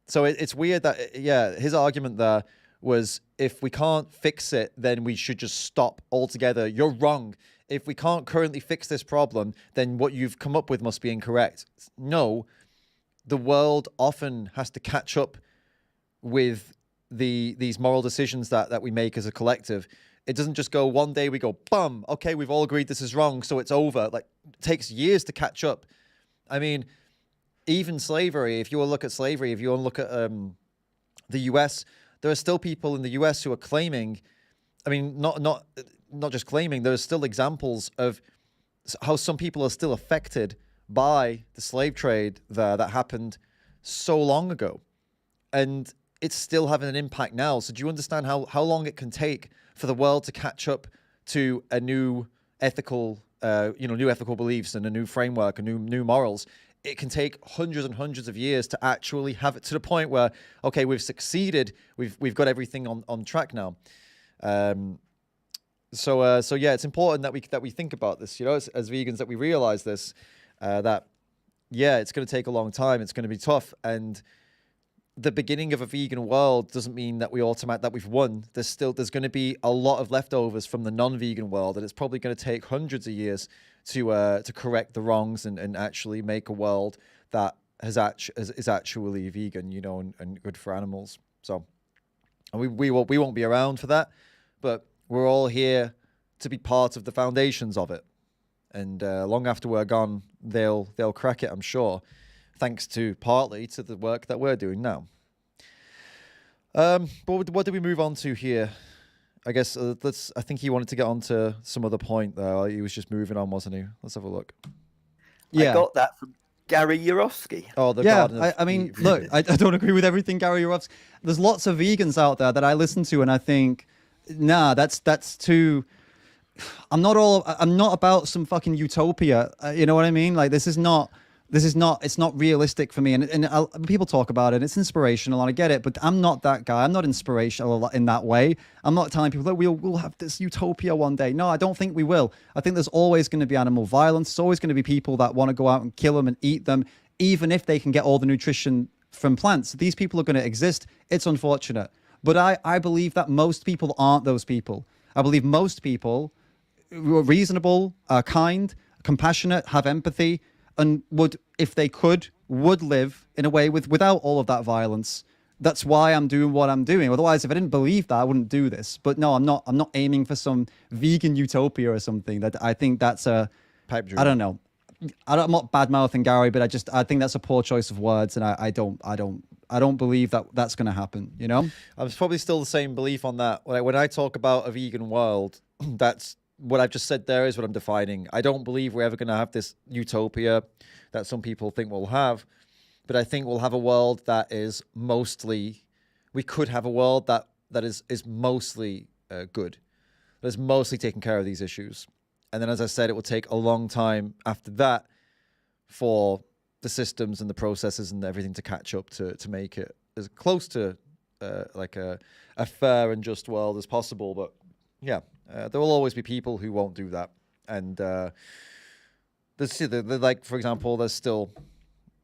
So it's weird that, yeah, his argument there was, if we can't fix it, then we should just stop altogether. You're wrong. If we can't currently fix this problem, then what you've come up with must be incorrect. No, the world often has to catch up with these moral decisions that we make as a collective. It doesn't just go one day we go, bum, okay, we've all agreed this is wrong, so it's over. Like, it takes years to catch up. I mean, even slavery, if you want to look at slavery, if you want to look at the US, there are still people in the US who are claiming, I mean, not just claiming, there are still examples of how some people are still affected by the slave trade there that happened so long ago. And it's still having an impact now. So do you understand how long it can take for the world to catch up to a new ethical, new ethical beliefs and a new framework and new morals? It can take hundreds and hundreds of years to actually have it to the point where, okay, we've succeeded. We've got everything on track now. So yeah, it's important that we think about this, as vegans, that we realize this, that yeah, it's going to take a long time. It's going to be tough. And the beginning of a vegan world doesn't mean that that we've won. There's going to be a lot of leftovers from the non-vegan world, and it's probably going to take hundreds of years to correct the wrongs and actually make a world that is actually vegan, and good for animals. So, and we won't be around for that, but we're all here to be part of the foundations of it. And long after we're gone, they'll crack it, I'm sure, thanks partly to the work that we're doing now. But what do we move on to here? I guess I think he wanted to get on to some other point there. He was just moving on, wasn't he? Let's have a look. Yeah. I got that from Gary Yourofsky. Oh, I mean, look, I don't agree with everything Gary Yourofsky. There's lots of vegans out there that I listen to, and I think, nah, that's too. I'm not about some fucking utopia. You know what I mean? Like, it's not realistic for me. And people talk about it. It's inspirational, and I get it, but I'm not that guy. I'm not inspirational in that way. I'm not telling people that we'll have this utopia one day. No, I don't think we will. I think there's always going to be animal violence. There's always going to be people that want to go out and kill them and eat them, even if they can get all the nutrition from plants. These people are going to exist. It's unfortunate. But I believe that most people aren't those people. I believe most people who are reasonable, are kind, compassionate, have empathy, and would, if they could, would live in a way without all of that violence. That's why I'm doing what I'm doing. Otherwise, if I didn't believe that, I wouldn't do this. But no, I'm not aiming for some vegan utopia or something. That I think that's a pipe dream. I don't know. I'm not bad mouthing Gary, but I think that's a poor choice of words, and I don't believe that that's going to happen. I'm probably still the same belief on that. When I talk about a vegan world, that's what I've just said there is what I'm defining. I don't believe we're ever going to have this utopia that some people think we'll have, but I think we'll have a world that is mostly, we could have a world that is mostly good, that is mostly taking care of these issues. And then, as I said, it will take a long time after that for the systems and the processes and everything to catch up to make it as close to like a fair and just world as possible. But yeah, there will always be people who won't do that. And like, for example, there's still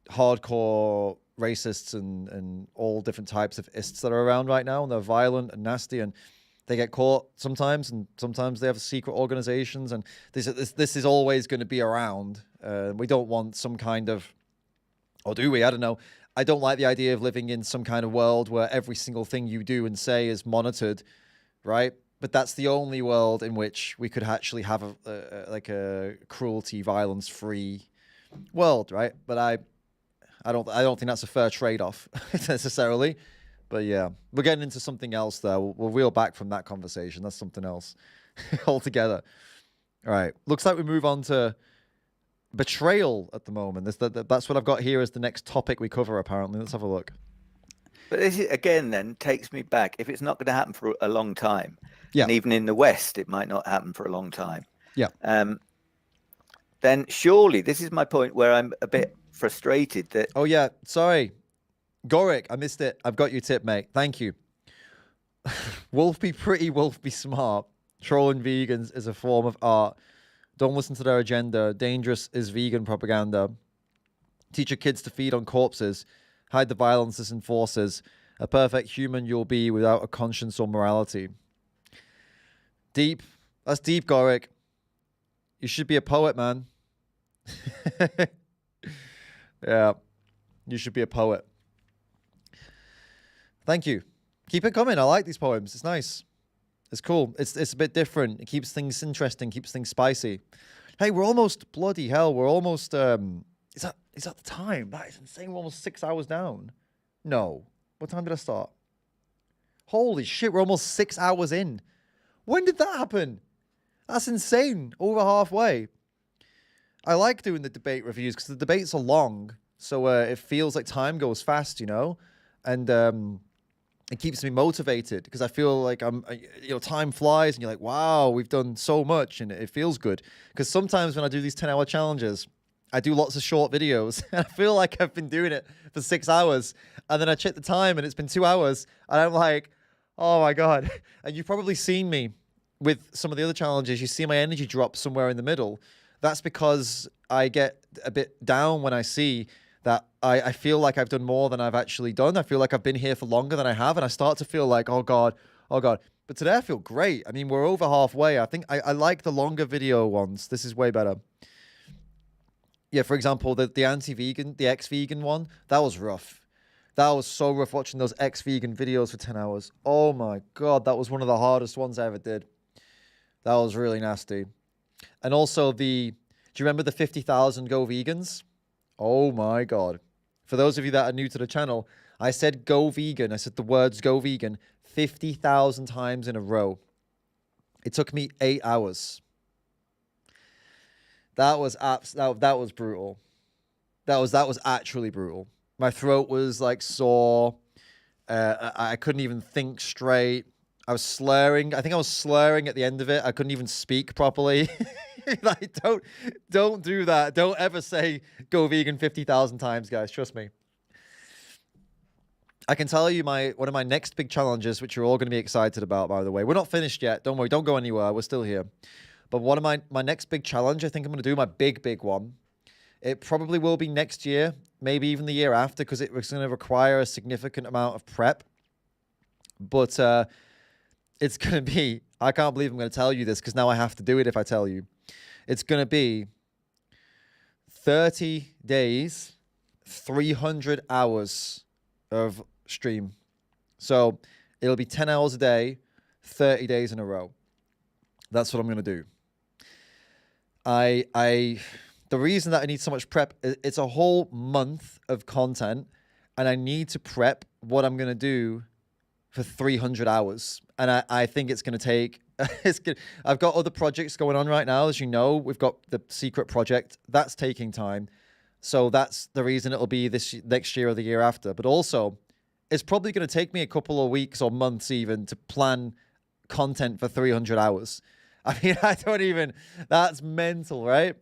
hardcore racists and all different types of ists that are around right now, and they're violent and nasty, and they get caught sometimes, and sometimes they have secret organizations, and this is always going to be around. We don't want some kind of, or do we? I don't know. I don't like the idea of living in some kind of world where every single thing you do and say is monitored, right? But that's the only world in which we could actually have a cruelty, violence-free world, right? But I don't think that's a fair trade-off necessarily. But yeah, we're getting into something else there. We'll reel back from that conversation. That's something else altogether. All right, looks like we move on to betrayal at the moment. That's what I've got here as the next topic we cover, apparently. Let's have a look. But this again then takes me back. If it's not going to happen for a long time, yeah, and even in the West, it might not happen for a long time. Yeah. Then surely this is my point where I'm a bit frustrated that. Oh yeah, sorry, Gorik, I missed it. I've got your tip, mate. Thank you. Wolf be pretty, wolf be smart. Trolling vegans is a form of art. Don't listen to their agenda. Dangerous is vegan propaganda. Teach your kids to feed on corpses. Hide the violence this enforces. A perfect human you'll be without a conscience or morality. Deep. That's deep, Gorik. You should be a poet, man. Yeah. You should be a poet. Thank you. Keep it coming. I like these poems. It's nice. It's cool. It's a bit different. It keeps things interesting, keeps things spicy. Hey, we're almost, bloody hell, we're almost, is that the time? That is insane. We're almost 6 hours down. No. What time did I start? Holy shit, we're almost 6 hours in. When did that happen? That's insane. Over halfway. I like doing the debate reviews because the debates are long. So it feels like time goes fast, you know? And it keeps me motivated because I feel like time flies and you're like, wow, we've done so much, and it feels good. Because sometimes when I do these 10-hour challenges, I do lots of short videos and I feel like I've been doing it for 6 hours, and then I check the time and it's been 2 hours and I'm like, oh my God. And you've probably seen me with some of the other challenges. You see my energy drop somewhere in the middle. That's because I get a bit down when I see that I feel like I've done more than I've actually done. I feel like I've been here for longer than I have, and I start to feel like, oh God. But today I feel great. I mean, we're over halfway. I think I like the longer video ones. This is way better. Yeah, for example, the anti-vegan, the ex-vegan one, that was rough. That was so rough watching those ex-vegan videos for 10 hours. Oh my God, that was one of the hardest ones I ever did. That was really nasty. And also do you remember the 50,000 Go Vegans? Oh my God. For those of you that are new to the channel, I said go vegan. I said the words go vegan 50,000 times in a row. It took me 8 hours. That was brutal. That was actually brutal. My throat was like sore. I couldn't even think straight. I was slurring. I think I was slurring at the end of it. I couldn't even speak properly. Like, don't do that. Don't ever say go vegan 50,000 times, guys. Trust me. I can tell you one of my next big challenges, which you're all going to be excited about, by the way. We're not finished yet. Don't worry. Don't go anywhere. We're still here. But one of my next big challenge, I think I'm going to do my big one. It probably will be next year, maybe even the year after, because it's going to require a significant amount of prep. But it's going to be, I can't believe I'm going to tell you this because now I have to do it if I tell you. It's going to be 30 days, 300 hours of stream. So it'll be 10 hours a day, 30 days in a row. That's what I'm going to do. The reason that I need so much prep, it's a whole month of content, and I need to prep what I'm going to do for 300 hours. And I think it's going to take, I've got other projects going on right now. As you know, we've got the secret project. That's taking time. So that's the reason it'll be next year or the year after. But also, it's probably going to take me a couple of weeks or months even to plan content for 300 hours. I mean, that's mental, right?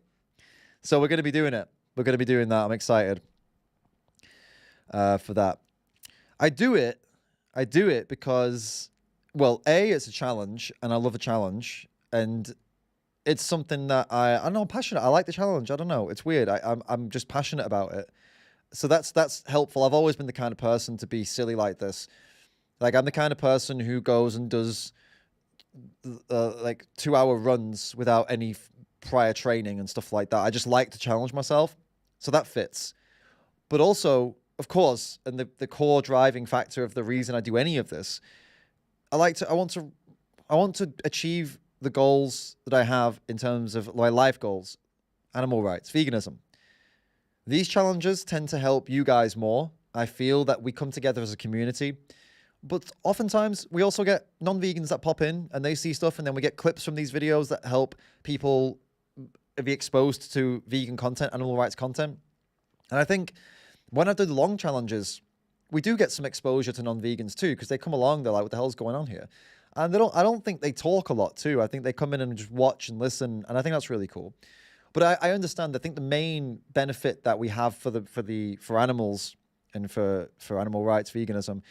So we're going to be doing it. We're going to be doing that. I'm excited for that. I do it because, well, A, it's a challenge, and I love a challenge, and it's something that I don't know, I'm passionate. I like the challenge. I don't know. It's weird. I'm just passionate about it. So that's helpful. I've always been the kind of person to be silly like this. Like, I'm the kind of person who goes and does like 2-hour runs without any prior training and stuff like that. I just like to challenge myself. So that fits. But also, of course, and the core driving factor of the reason I do any of this, I want to achieve the goals that I have in terms of my life goals, animal rights, veganism. These challenges tend to help you guys more. I feel that we come together as a community, but oftentimes we also get non-vegans that pop in and they see stuff, and then we get clips from these videos that help people be exposed to vegan content, animal rights content. And I think when I do the long challenges, we do get some exposure to non-vegans too, because they come along, they're like, what the hell's going on here? And I don't think they talk a lot too. I think they come in and just watch and listen, and I think that's really cool. But I understand. I think the main benefit that we have for animals and for animal rights, veganism,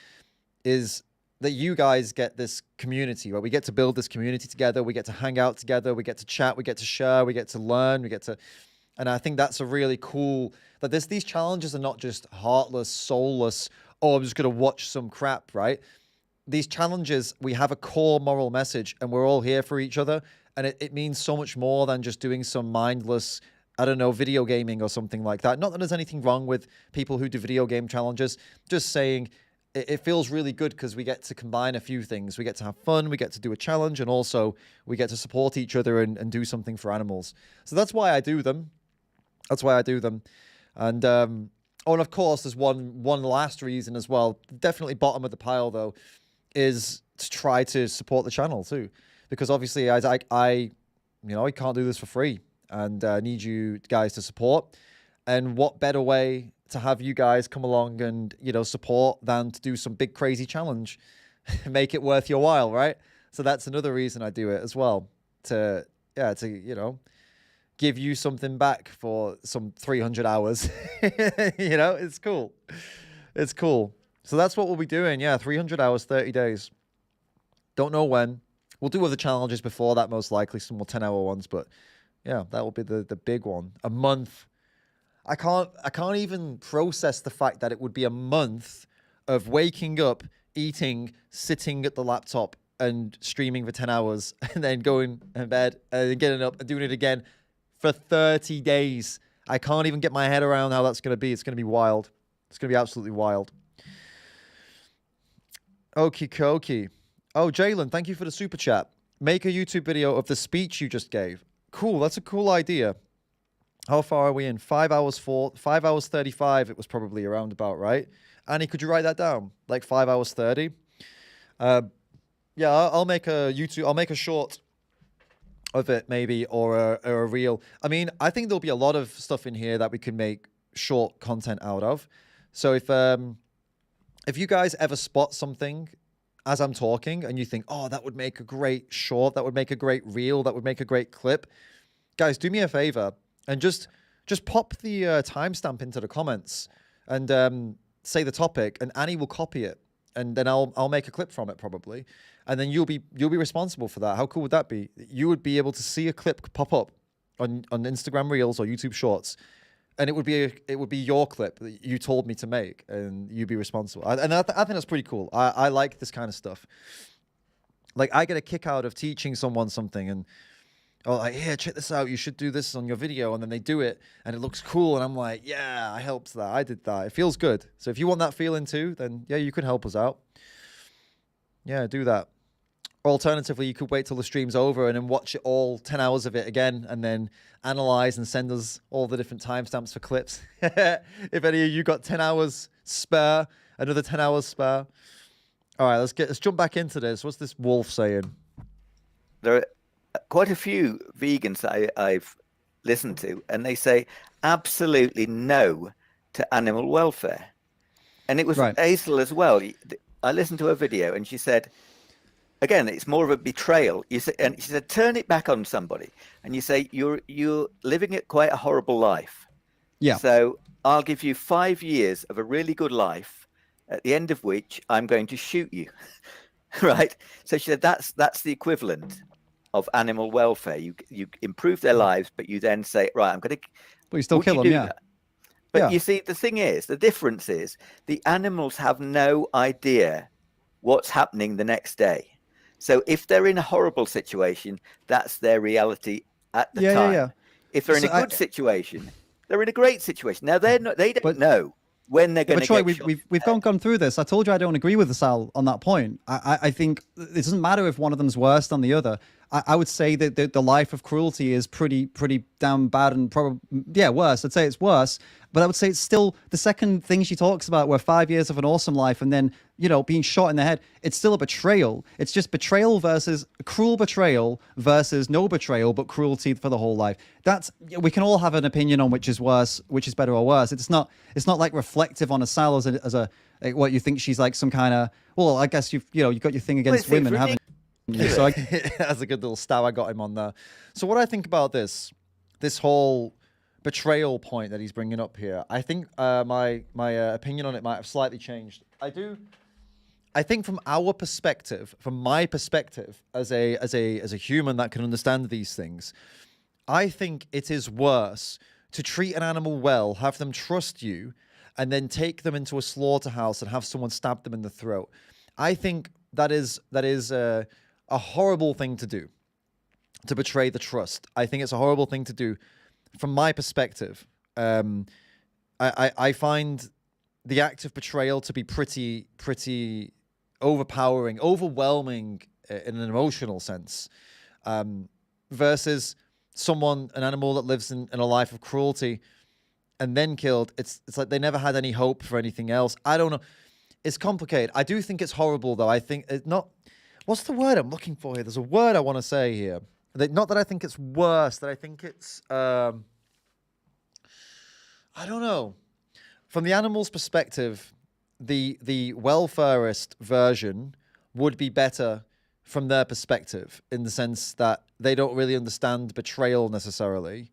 is that you guys get this community, where we get to build this community together. We get to hang out together. We get to chat. We get to share. We get to learn. And I think that's a really cool, that these challenges are not just heartless, soulless, oh, I'm just going to watch some crap, right? These challenges, we have a core moral message, and we're all here for each other. And it means so much more than just doing some mindless, I don't know, video gaming or something like that. Not that there's anything wrong with people who do video game challenges. Just saying it feels really good because we get to combine a few things. We get to have fun, we get to do a challenge, and also we get to support each other and do something for animals. So that's why I do them. And and of course, there's one last reason as well. Definitely bottom of the pile, though, is to try to support the channel too. Because obviously, I can't do this for free, and I need you guys to support. And what better way to have you guys come along and, support than to do some big crazy challenge, make it worth your while, right? So that's another reason I do it as well, to give you something back for some 300 hours. It's cool. It's cool. So that's what we'll be doing. Yeah, 300 hours, 30 days. Don't know when. We'll do other challenges before that, most likely, some more 10-hour ones. But yeah, that will be the big one. A month. I can't even process the fact that it would be a month of waking up, eating, sitting at the laptop and streaming for 10 hours and then going to bed and then getting up and doing it again for 30 days. I can't even get my head around how that's going to be. It's going to be wild. It's going to be absolutely wild. Okie dokie. Oh, Jalen, thank you for the super chat. Make a YouTube video of the speech you just gave. Cool, that's a cool idea. How far are we in? 5 hours 35, it was probably around about, right? Annie, could you write that down? Like 5 hours 30? Yeah, I'll make a short of it maybe, or a reel. I mean, I think there'll be a lot of stuff in here that we can make short content out of. So if you guys ever spot something as I'm talking and you think, oh, that would make a great short, that would make a great reel, that would make a great clip, guys, do me a favor and just pop the timestamp into the comments and say the topic, and Annie will copy it, and then I'll make a clip from it probably, and then you'll be responsible for that. How cool would that be? You would be able to see a clip pop up on Instagram Reels or YouTube Shorts, and it would be your clip that you told me to make, and you'd be responsible. I think that's pretty cool. I like this kind of stuff. Like, I get a kick out of teaching someone something, and like, here, check this out. You should do this on your video, and then they do it, and it looks cool, and I'm like, yeah, I helped that. I did that. It feels good. So if you want that feeling too, then yeah, you can help us out. Yeah, do that. Alternatively, you could wait till the stream's over and then watch it all, 10 hours of it again, and then analyze and send us all the different timestamps for clips. If any of you got 10 hours spare, another 10 hours spare. All right, let's jump back into this. What's this wolf saying? There are quite a few vegans I've listened to, and they say absolutely no to animal welfare. And it was right. Hazel as well. I listened to her video, and she said, again, it's more of a betrayal. And she said, turn it back on somebody, and you say you're living quite a horrible life, Yeah. So I'll give you 5 years of a really good life, at the end of which I'm going to shoot you. Right? So she said that's the equivalent of animal welfare. You improve their lives, but you then say, right, I'm going to. But you still kill them, yeah. That? But Yeah. you see, the thing is, the difference is the animals have no idea what's happening the next day. So if they're in a horrible situation, that's their reality at the time. Yeah. If they're in a good situation, they're in a great situation. Now they don't know when they're going to Troy, get shot. we've gone through this. I told you I don't agree with Sal on that point. I think it doesn't matter if one of them's worse than the other. I would say that the life of cruelty is pretty damn bad and probably, worse. I'd say it's worse. But I would say it's still the second thing she talks about where 5 years of an awesome life and then, being shot in the head. It's still a betrayal. It's just betrayal versus cruel betrayal versus no betrayal, but cruelty for the whole life. We can all have an opinion on which is worse, which is better or worse. It's not like reflective on Asal as a what you think she's like some kind of, well, I guess you've got your thing against women, haven't you? So that's a good little stab I got him on there. So what I think about this whole betrayal point that he's bringing up here, I think my opinion on it might have slightly changed. I think from our perspective, from my perspective as a human that can understand these things, I think it is worse to treat an animal well, have them trust you, and then take them into a slaughterhouse and have someone stab them in the throat. I think that is a horrible thing to do, to betray the trust. I think it's a horrible thing to do from my perspective. I find the act of betrayal to be pretty overpowering, overwhelming in an emotional sense, versus an animal that lives in a life of cruelty and then killed. It's like they never had any hope for anything else. I don't know. It's complicated. I do think it's horrible, though. I think it's not. What's the word I'm looking for here? There's a word I want to say here. Not that I think it's worse. That I think it's. I don't know. From the animal's perspective, the welfarist version would be better from their perspective, in the sense that they don't really understand betrayal necessarily.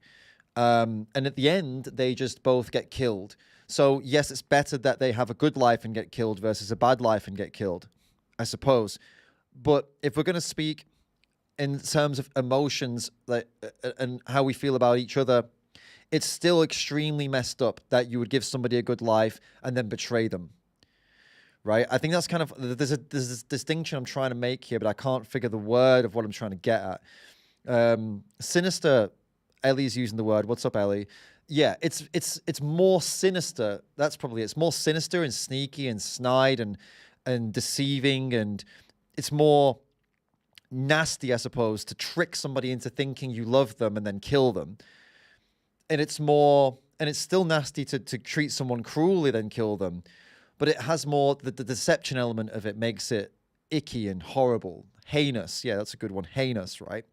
And at the end, they just both get killed. So yes, it's better that they have a good life and get killed versus a bad life and get killed, I suppose. But if we're going to speak in terms of emotions, and how we feel about each other, it's still extremely messed up that you would give somebody a good life and then betray them. Right? I think that's kind of, there's this distinction I'm trying to make here, but I can't figure the word of what I'm trying to get at. Sinister, Ellie's using the word. What's up, Ellie? Yeah, it's more sinister. That's probably it. It's more sinister and sneaky and snide and deceiving, and it's more nasty, I suppose, to trick somebody into thinking you love them and then kill them. And it's still nasty to treat someone cruelly then kill them. But it has more, the deception element of it makes it icky and horrible. Heinous. Yeah, that's a good one. Heinous, right?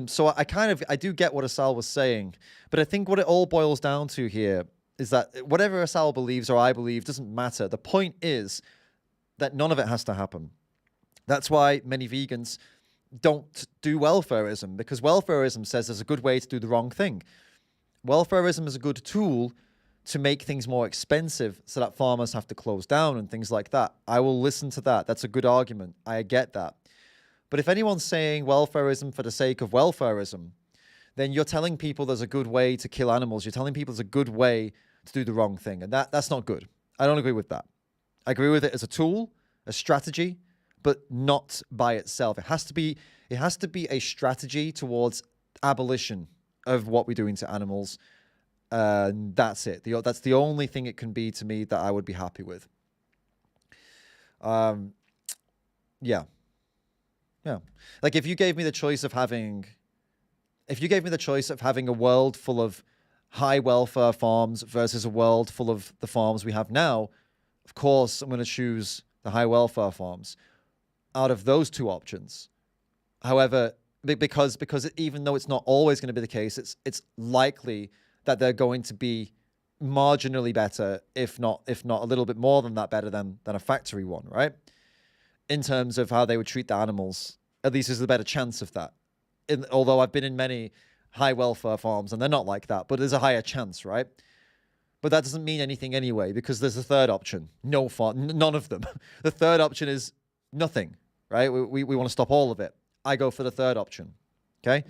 So I do get what Asal was saying. But I think what it all boils down to here is that whatever Asal believes or I believe doesn't matter. The point is that none of it has to happen. That's why many vegans don't do welfarism, because welfarism says there's a good way to do the wrong thing. Welfarism is a good tool to make things more expensive so that farmers have to close down and things like that. I will listen to that. That's a good argument. I get that. But if anyone's saying welfarism for the sake of welfarism, then you're telling people there's a good way to kill animals. You're telling people there's a good way to do the wrong thing. And that's not good. I don't agree with that. I agree with it as a tool, a strategy, but not by itself. It has to be a strategy towards abolition of what we're doing to animals. That's it. That's the only thing it can be to me that I would be happy with. Yeah. Like if you gave me the choice of having a world full of high welfare farms versus a world full of the farms we have now, of course I'm going to choose the high welfare farms out of those two options. However, because even though it's not always going to be the case, it's likely that they're going to be marginally better, if not a little bit more than that better than a factory one, right? In terms of how they would treat the animals, at least there's a better chance of that. Although I've been in many high welfare farms, and they're not like that, but there's a higher chance, right? But that doesn't mean anything anyway, because there's a third option. No farm, none of them. The third option is nothing, right? We want to stop all of it. I go for the third option, okay?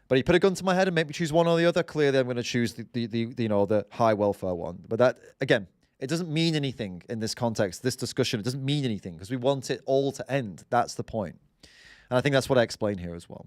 But you put a gun to my head and make me choose one or the other. Clearly, I'm going to choose the high welfare one. But that, again, it doesn't mean anything in this context, this discussion. It doesn't mean anything because we want it all to end. That's the point. And I think that's what I explain here as well.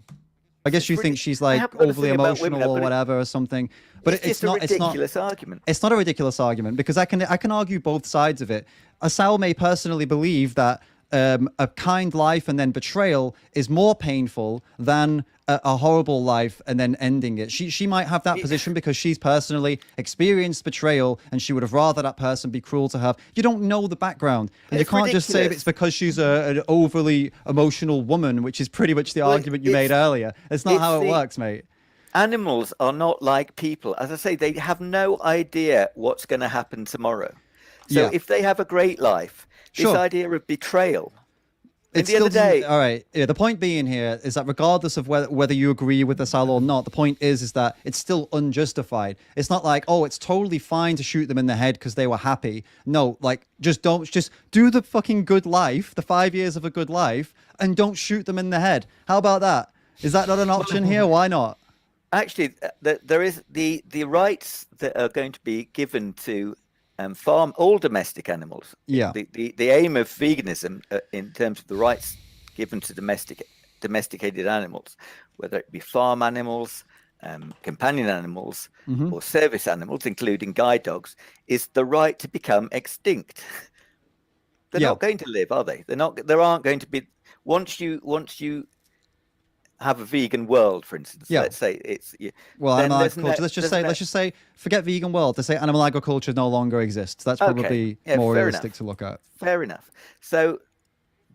I guess you think she's like overly emotional or whatever or something, but it's not. It's a ridiculous argument. It's not a ridiculous argument because I can argue both sides of it. Asal may personally believe that a kind life and then betrayal is more painful than a horrible life and then ending it. She might have that position because she's personally experienced betrayal and she would have rather that person be cruel to her. You don't know the background. And you can't just say it's because she's an overly emotional woman, which is pretty much the argument you made earlier. It's not how it works, mate. Animals are not like people. As I say, they have no idea what's going to happen tomorrow. So if they have a great life, this idea of betrayal. At the end of the day, all right. Yeah, the point being here is that regardless of whether you agree with Asal or not, the point is that it's still unjustified. It's not like, oh, it's totally fine to shoot them in the head because they were happy. No, like just do the fucking good life, the 5 years of a good life, and don't shoot them in the head. How about that? Is that not an option here? Why not? Actually, there is the rights that are going to be given to farm all domestic animals. Yeah. The aim of veganism in terms of the rights given to domesticated animals, whether it be farm animals, companion animals, or service animals, including guide dogs, is the right to become extinct. They're not going to live, are they? They're not. There aren't going to be once you have a vegan world, for instance. Let's say it's animal agriculture. Let's just say forget vegan world. To say animal agriculture no longer exists. That's probably more realistic to look at. Fair enough. So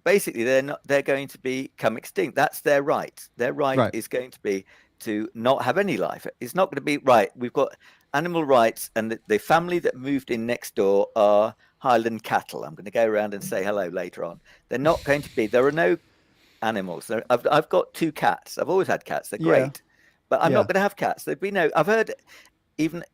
basically, they're going to become extinct. That's their right. Their right is going to be to not have any life. It's not going to be right. We've got animal rights, and the family that moved in next door are Highland cattle. I'm going to go around and say hello later on. They're not going to be. There are no animals. I've got 2 cats. I've always had cats. They're great, but I'm not going to have cats. There'd be no. I've heard even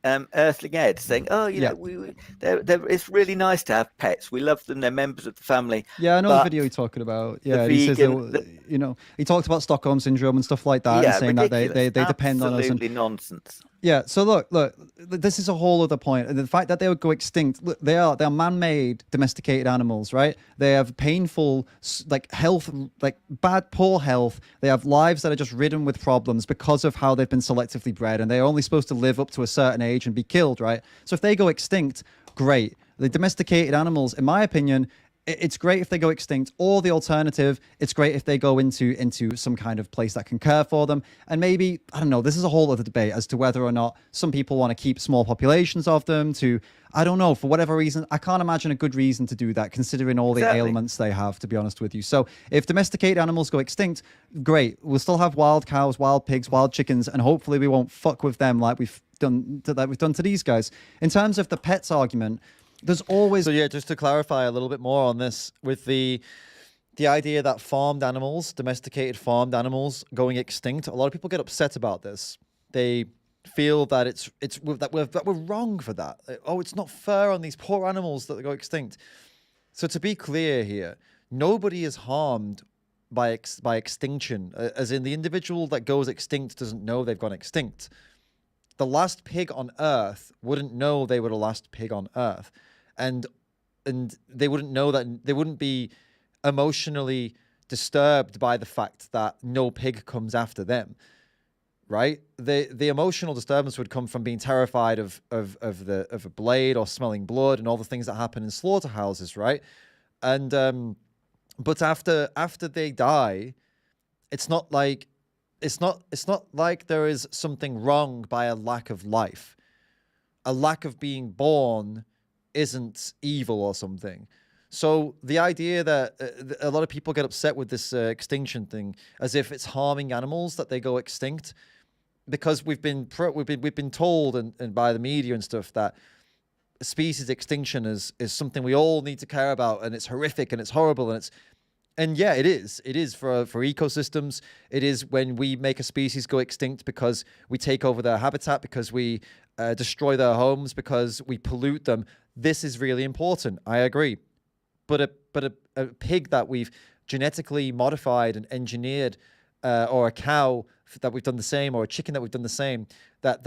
Earthling Ed saying, "Oh, it's really nice to have pets. We love them. They're members of the family." Yeah, I know the video you're talking about. Yeah, he says he talked about Stockholm syndrome and stuff like that, and saying ridiculous. that they depend on us. Absolutely nonsense. Yeah, so look, this is a whole other point. And the fact that they would go extinct, look, they're man-made domesticated animals, right? They have painful, like health, like poor health. They have lives that are just ridden with problems because of how they've been selectively bred, and they're only supposed to live up to a certain age and be killed, right? So if they go extinct, great. The domesticated animals, in my opinion, it's great if they go extinct, or the alternative, it's great if they go into some kind of place that can care for them. And maybe, I don't know, this is a whole other debate as to whether or not some people want to keep small populations of them to, I don't know, for whatever reason. I can't imagine a good reason to do that, considering all the ailments they have, to be honest with you. So if domesticated animals go extinct, great. We'll still have wild cows, wild pigs, wild chickens, and hopefully we won't fuck with them like we've done to these guys. In terms of the pets argument, there's always... So yeah, just to clarify a little bit more on this, with the idea that domesticated farmed animals going extinct, a lot of people get upset about this. They feel that that we're wrong for that. Oh, it's not fair on these poor animals that they go extinct. So to be clear here, nobody is harmed by extinction, as in the individual that goes extinct doesn't know they've gone extinct. The last pig on Earth wouldn't know they were the last pig on Earth. And they wouldn't know that, they wouldn't be emotionally disturbed by the fact that no pig comes after them, right? The emotional disturbance would come from being terrified of a blade or smelling blood and all the things that happen in slaughterhouses, right? And but after they die, it's not like there is something wrong by a lack of life. A lack of being born isn't evil or something. So the idea that a lot of people get upset with this extinction thing, as if it's harming animals that they go extinct, because we've been told and by the media and stuff that species extinction is something we all need to care about, and it's horrific and it's horrible and it's And yeah, it is. It is for ecosystems. It is when we make a species go extinct because we take over their habitat, because we destroy their homes, because we pollute them. This is really important. I agree. But a pig that we've genetically modified and engineered, or a cow that we've done the same, or a chicken that we've done the same, that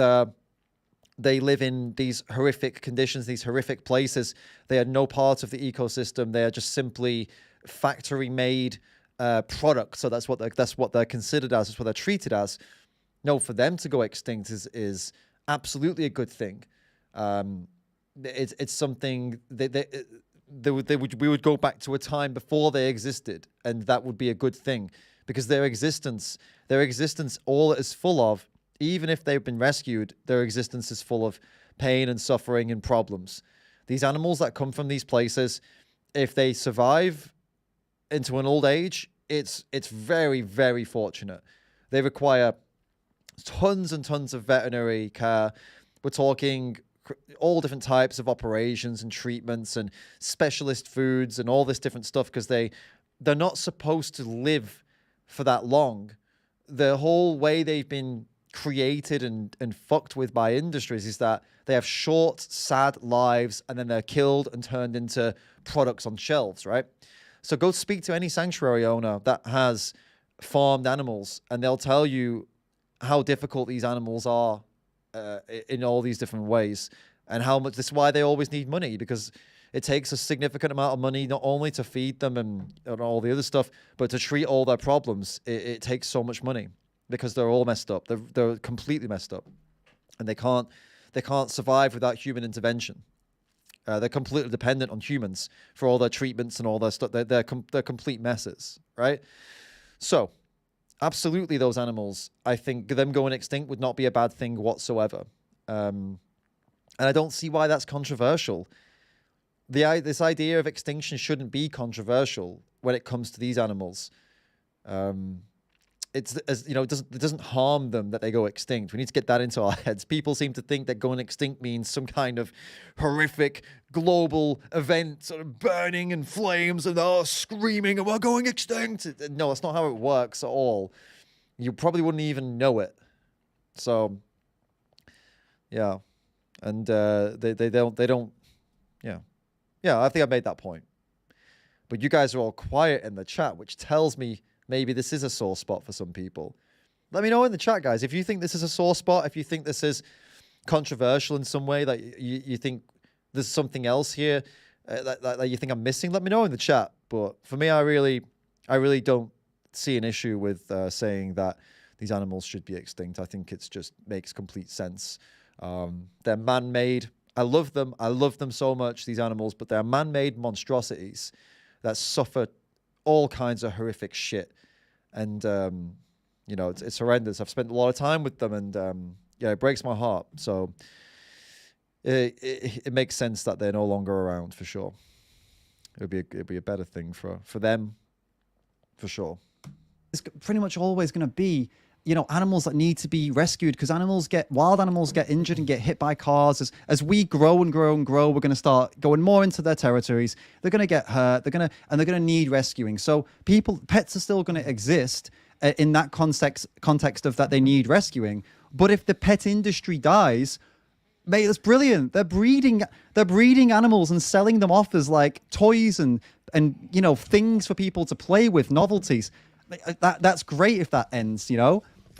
they live in these horrific conditions, these horrific places. They are no part of the ecosystem. They are just simply factory-made products. So that's what they're considered as. That's what they're treated as. No, for them to go extinct is absolutely a good thing. It's something we would go back to a time before they existed, and that would be a good thing, because their existence, all it is full of, even if they've been rescued, their existence is full of pain and suffering and problems. These animals that come from these places, if they survive into an old age, it's very, very fortunate. They require tons and tons of veterinary care. We're talking all different types of operations and treatments and specialist foods and all this different stuff, because they're not supposed to live for that long. The whole way they've been created and fucked with by industries is that they have short, sad lives, and then they're killed and turned into products on shelves, right? So go speak to any sanctuary owner that has farmed animals, and they'll tell you how difficult these animals are in all these different ways, and how much. This is why they always need money, because it takes a significant amount of money not only to feed them and all the other stuff, but to treat all their problems. It takes so much money, because they're all messed up. They're completely messed up, and they can't survive without human intervention. They're completely dependent on humans for all their treatments and all their stuff. They're complete messes, right? So, absolutely, those animals, I think them going extinct would not be a bad thing whatsoever. And I don't see why that's controversial. This idea of extinction shouldn't be controversial when it comes to these animals. It doesn't harm them that they go extinct. We need to get that into our heads. People seem to think that going extinct means some kind of horrific global event, sort of burning in flames and screaming and we're going extinct. No, that's not how it works at all. You probably wouldn't even know it. So, yeah, and they don't. Yeah. I think I made that point. But you guys are all quiet in the chat, which tells me maybe this is a sore spot for some people. Let me know in the chat, guys, if you think this is a sore spot, if you think this is controversial in some way, that you think there's something else here that you think I'm missing. Let me know in the chat. But for me, I really don't see an issue with saying that these animals should be extinct. I think it's just makes complete sense. They're man-made. I love them. I love them so much, these animals, but they're man-made monstrosities that suffer all kinds of horrific shit. And, it's horrendous. I've spent a lot of time with them, and, it breaks my heart. So it makes sense that they're no longer around, for sure. It'd be a better thing for them, for sure. It's pretty much always going to be, animals that need to be rescued, because wild animals get injured and get hit by cars. As we grow and grow and grow, we're going to start going more into their territories. They're going to get hurt. They're going to need rescuing. So pets are still going to exist in that context of that they need rescuing. But if the pet industry dies, mate, that's brilliant. They're breeding animals and selling them off as like toys and things for people to play with, novelties. That's great if that ends,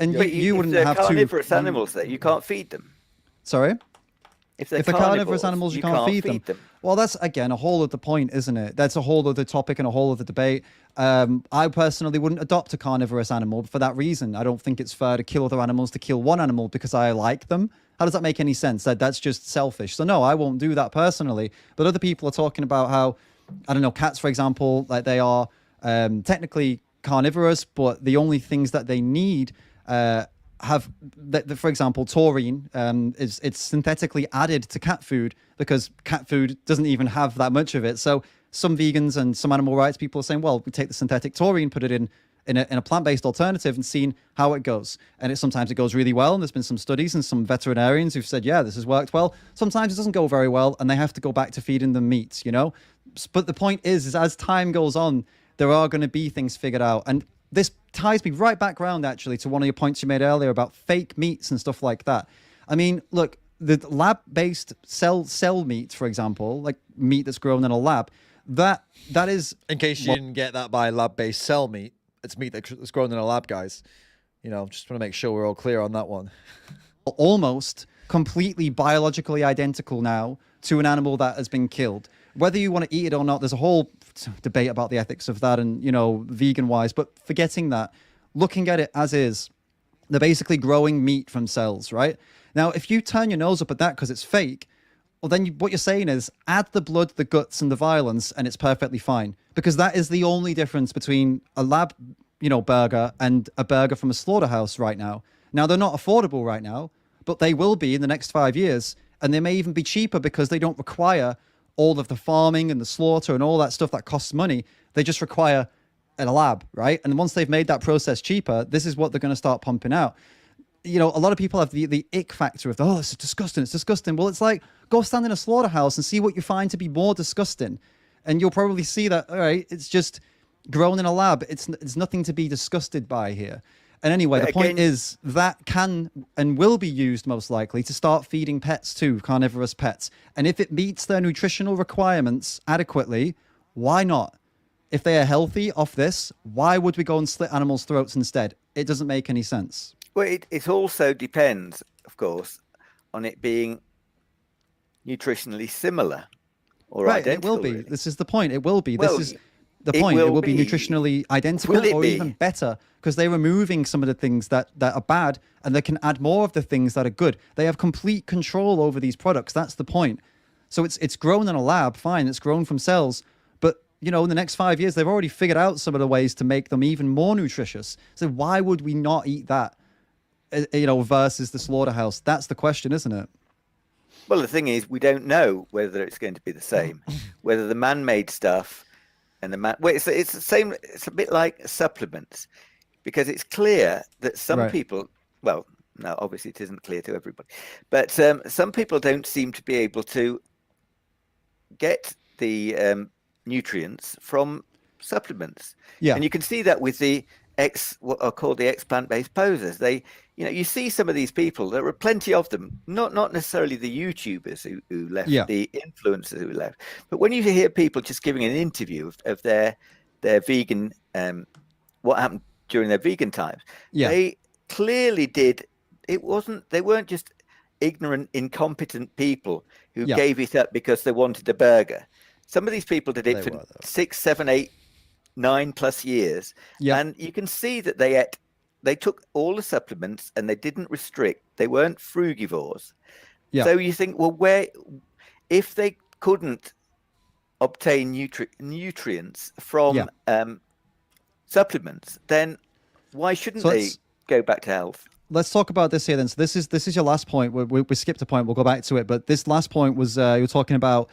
and but you wouldn't have to carnivorous animals there. You can't feed them. Sorry. If they're carnivorous animals, you can't feed them. Well, that's again a whole other point, isn't it? That's a whole other topic and a whole other debate. I personally wouldn't adopt a carnivorous animal for that reason. I don't think it's fair to kill other animals to kill one animal because I like them. How does that make any sense? That's just selfish. So no, I won't do that personally. But other people are talking about how, I don't know, cats, for example, like they are technically carnivorous, but the only things that they need for example, taurine it's synthetically added to cat food because cat food doesn't even have that much of it. So some vegans and some animal rights people are saying, well, we take the synthetic taurine, put it in a plant-based alternative and seen how it goes. And sometimes it goes really well, and there's been some studies and some veterinarians who've said, yeah, this has worked well. Sometimes it doesn't go very well, and they have to go back to feeding them meat, But the point is as time goes on, there are going to be things figured out. And this ties me right back around, actually, to one of your points you made earlier about fake meats and stuff like that. I mean, look, the lab-based cell meat, for example, like meat that's grown in a lab, that is... In case you didn't get that by lab-based cell meat, it's meat that's grown in a lab, guys. You know, just want to make sure we're all clear on that one. Almost completely biologically identical now to an animal that has been killed. Whether you want to eat it or not, there's a whole debate about the ethics of that and, you know, vegan-wise, but forgetting that, looking at it as is, they're basically growing meat from cells, right? Now, if you turn your nose up at that because it's fake, well, then what you're saying is add the blood, the guts, and the violence, and it's perfectly fine. Because that is the only difference between a lab, you know, burger and a burger from a slaughterhouse right now. Now, they're not affordable right now, but they will be in the next 5 years. And they may even be cheaper because they don't require all of the farming and the slaughter and all that stuff that costs money. They just require a lab, right? And once they've made that process cheaper, this is what they're going to start pumping out. You know, a lot of people have the ick factor of, oh, this is disgusting, it's disgusting. Well, it's like, go stand in a slaughterhouse and see what you find to be more disgusting. And you'll probably see that, all right, it's just grown in a lab. It's nothing to be disgusted by here. And anyway, the point is that can and will be used most likely to start feeding pets too, carnivorous pets. And if it meets their nutritional requirements adequately, why not? If they are healthy off this, why would we go and slit animals' throats instead? It doesn't make any sense. Well, it also depends, of course, on it being nutritionally similar or right, identical. It will be. Really. This is the point. It will be. Well, this is the point. It will be nutritionally identical or be? even better because they're removing some of the things that are bad and they can add more of the things that are good. They have complete control over these products. That's the point. So it's grown in a lab, fine. It's grown from cells. But, you know, in the next 5 years, they've already figured out some of the ways to make them even more nutritious. So why would we not eat that? You know, versus the slaughterhouse. That's the question, isn't it? Well, the thing is, we don't know whether it's going to be the same. Whether the man-made stuff and the well, it's the same. It's a bit like supplements, because it's clear that some people. Well, no, obviously it isn't clear to everybody, but some people don't seem to be able to get the nutrients from supplements. Yeah, and you can see that with the what are called the plant-based posers. They, you know, you see some of these people. There are plenty of them. Not necessarily the YouTubers who left, the influencers who left, but when you hear people just giving an interview of their vegan, what happened during their vegan times, they clearly did. It wasn't. They weren't just ignorant, incompetent people who gave it up because they wanted a burger. Some of these people did it for 6, 7, 8, 9+ years, and you can see that they took all the supplements and they didn't restrict. They weren't frugivores. So you think, well, if they couldn't obtain nutrients from supplements, then why shouldn't they go back to health? Let's talk about this here then. So this is your last point. We skipped a point. We'll go back to it. But this last point was you were talking about,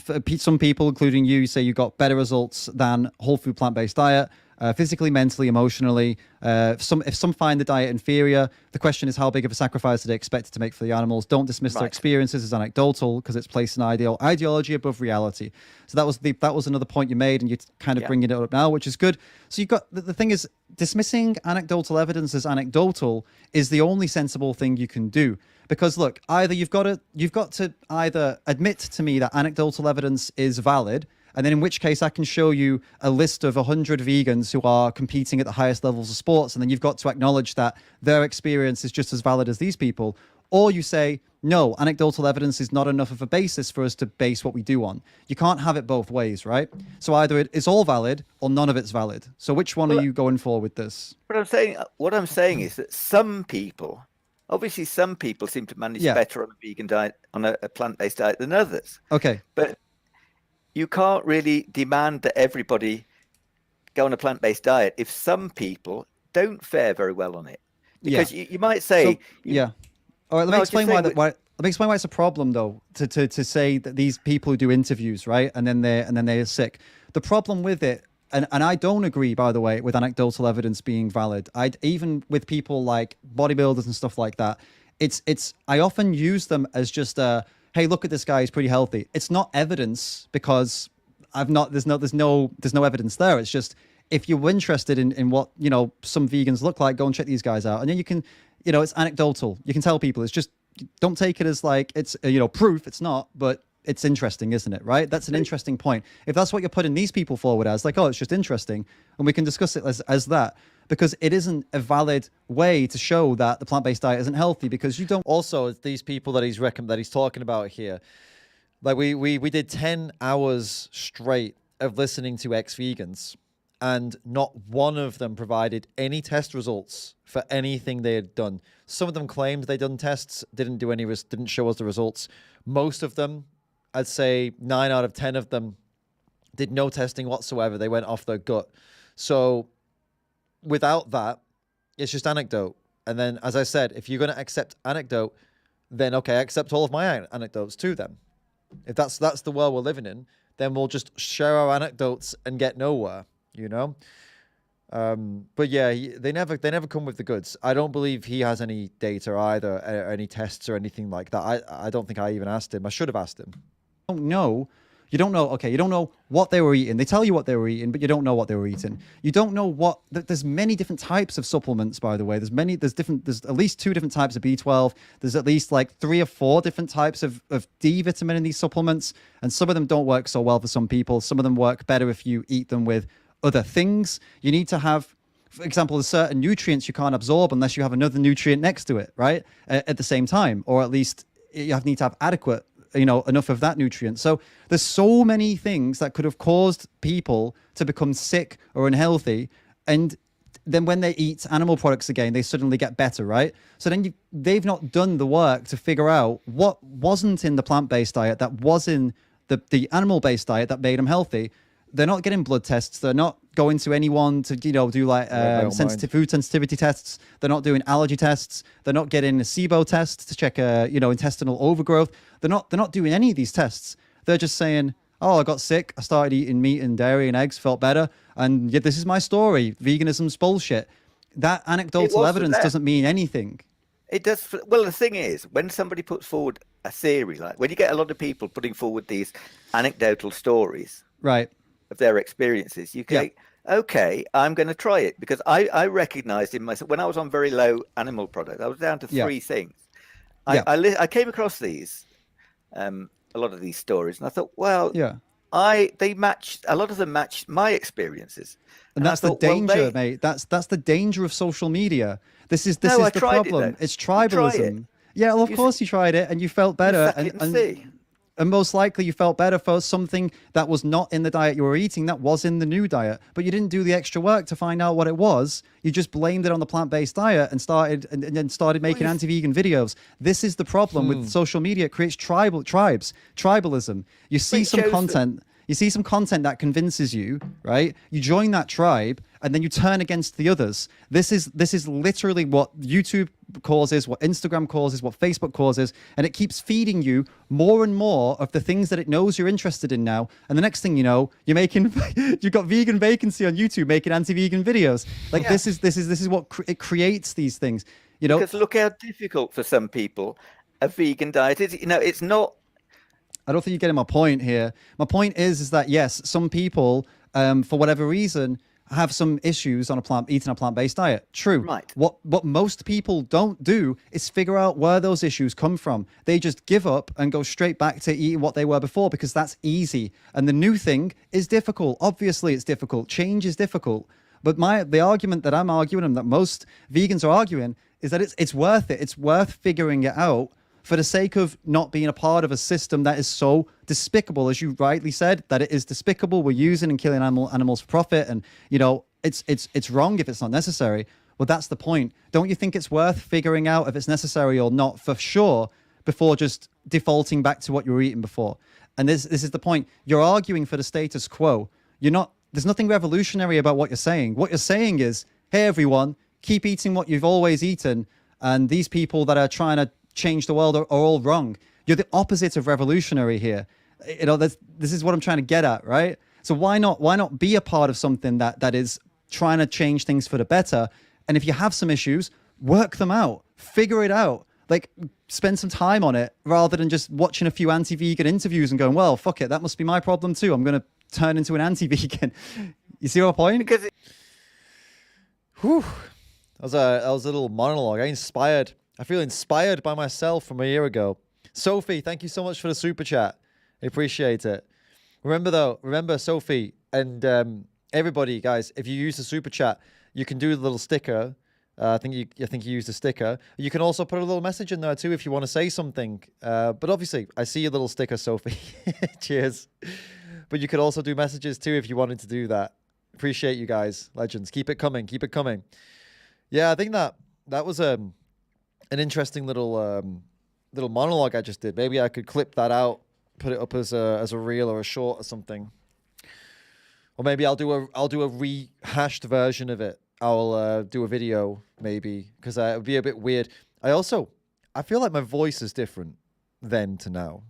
for some people, including you, say you got better results than whole food plant-based diet, physically, mentally, emotionally. If some find the diet inferior, the question is how big of a sacrifice are they expected to make for the animals? Don't dismiss their experiences as anecdotal because it's placed an ideology above reality. So that was another point you made, and you're kind of bringing it up now, which is good. So you've got the thing is, dismissing anecdotal evidence as anecdotal is the only sensible thing you can do. Because look, either you've got to either admit to me that anecdotal evidence is valid, and then in which case I can show you a list of 100 vegans who are competing at the highest levels of sports, and then you've got to acknowledge that their experience is just as valid as these people. Or you say, no, anecdotal evidence is not enough of a basis for us to base what we do on. You can't have it both ways, right? So either it's all valid or none of it's valid. So which one are you going for with this? What I'm saying is that some people seem to manage better on a vegan diet, on a plant-based diet than others. Okay. But you can't really demand that everybody go on a plant-based diet if some people don't fare very well on it. Because you might say... All right, let me explain why it's a problem, though, to say that these people who do interviews, right, and then they're sick. The problem with it, and I don't agree, by the way, with anecdotal evidence being valid. Even with people like bodybuilders and stuff like that, I often use them as just hey, look at this guy, he's pretty healthy. It's not evidence because I've not. There's no evidence there. It's just if you're interested in what some vegans look like, go and check these guys out, and then you can, it's anecdotal. You can tell people. It's just don't take it as like it's proof. It's not, but it's interesting, isn't it? Right? That's an interesting point. If that's what you're putting these people forward as, like, oh, it's just interesting, and we can discuss it as that, because it isn't a valid way to show that the plant-based diet isn't healthy, because you don't. Also, these people that he's talking about here, like we did 10 hours straight of listening to ex-vegans, and not one of them provided any test results for anything they had done. Some of them claimed they'd done tests, didn't show us the results. Most of them, I'd say 9 out of 10 of them, did no testing whatsoever. They went off their gut. So without that, it's just anecdote. And then, as I said, if you're going to accept anecdote, then okay, accept all of my anecdotes too then. If that's the world we're living in, then we'll just share our anecdotes and get nowhere, But yeah, they never come with the goods. I don't believe he has any data either, or any tests or anything like that. I don't think I even asked him. I should have asked him. You don't know. Okay, you don't know what they were eating. They tell you what they were eating, but you don't know what they were eating. You don't know there's many different types of supplements, by the way. There's at least 2 different types of B12. There's at least like 3 or 4 different types of D vitamin in these supplements. And some of them don't work so well for some people. Some of them work better if you eat them with other things. You need to have, for example, there's certain nutrients you can't absorb unless you have another nutrient next to it, right? At the same time, or at least you need to have adequate, enough of that nutrient. So there's so many things that could have caused people to become sick or unhealthy. And then when they eat animal products again, they suddenly get better, right? So then they've not done the work to figure out what wasn't in the plant-based diet that was in the animal-based diet that made them healthy. They're not getting blood tests. They're not going to anyone to do like food sensitivity tests. They're not doing allergy tests. They're not getting a SIBO test to check intestinal overgrowth. They're not doing any of these tests. They're just saying, oh, I got sick, I started eating meat and dairy and eggs, felt better, and yet this is my story. Veganism's bullshit. That anecdotal evidence doesn't mean anything. It does. Well, the thing is, when somebody puts forward a theory, like when you get a lot of people putting forward these anecdotal stories, right, of their experiences, you go, okay, I'm going to try it, because I recognized in myself when I was on very low animal product, I was down to 3 things. I came across these, a lot of these stories, and I thought, well, a lot of them matched my experiences, and that's the danger, mate. That's the danger of social media. This is the problem. It's tribalism. Yeah, well, of course you tried it and you felt better, and most likely you felt better for something that was not in the diet you were eating, that was in the new diet, but you didn't do the extra work to find out what it was. You just blamed it on the plant-based diet and started making anti-vegan videos. This is the problem with social media. It creates tribalism. You see some content that convinces you, right? You join that tribe and then you turn against the others. This is literally what YouTube causes, what Instagram causes, what Facebook causes, and it keeps feeding you more and more of the things that it knows you're interested in now. And the next thing you know, you've got vegan vacancy on YouTube making anti-vegan videos. Like this is what it creates these things. Because look how difficult for some people a vegan diet is. It's not. I don't think you're getting my point here. My point is that yes, some people, for whatever reason, have some issues on eating a plant-based diet. True. Right. What most people don't do is figure out where those issues come from. They just give up and go straight back to eating what they were before because that's easy. And the new thing is difficult. Obviously, it's difficult. Change is difficult. But the argument that I'm arguing and that most vegans are arguing is that it's worth it. It's worth figuring it out for the sake of not being a part of a system that is so despicable, as you rightly said, that it is despicable. We're using and killing animals for profit, and it's wrong if it's not necessary. Well, that's the point. Don't you think it's worth figuring out if it's necessary or not for sure before just defaulting back to what you were eating before? And this is the point. You're arguing for the status quo. There's nothing revolutionary about what you're saying. What you're saying is, hey, everyone, keep eating what you've always eaten, and these people that are trying to change the world are all wrong. You're the opposite of revolutionary here. This is what I'm trying to get at, right? So why not be a part of something that is trying to change things for the better? And if you have some issues, work them out, figure it out. Like, spend some time on it rather than just watching a few anti-vegan interviews and going, well, fuck it, that must be my problem too. I'm going to turn into an anti-vegan. You see my point? Because Whew. That was a little monologue. I feel inspired by myself from a year ago. Sophie, thank you so much for the super chat. I appreciate it. Remember, Sophie and everybody, guys, if you use the super chat, you can do the little sticker. I think you used a sticker. You can also put a little message in there too if you want to say something. But obviously, I see your little sticker, Sophie. Cheers. But you could also do messages too if you wanted to do that. Appreciate you guys, legends. Keep it coming. Keep it coming. Yeah, I think that was an interesting little monologue I just did. Maybe I could clip that out, put it up as a reel or a short or something. Or maybe I'll do a rehashed version of it. I'll do a video maybe, because it would be a bit weird. I feel like my voice is different then to now.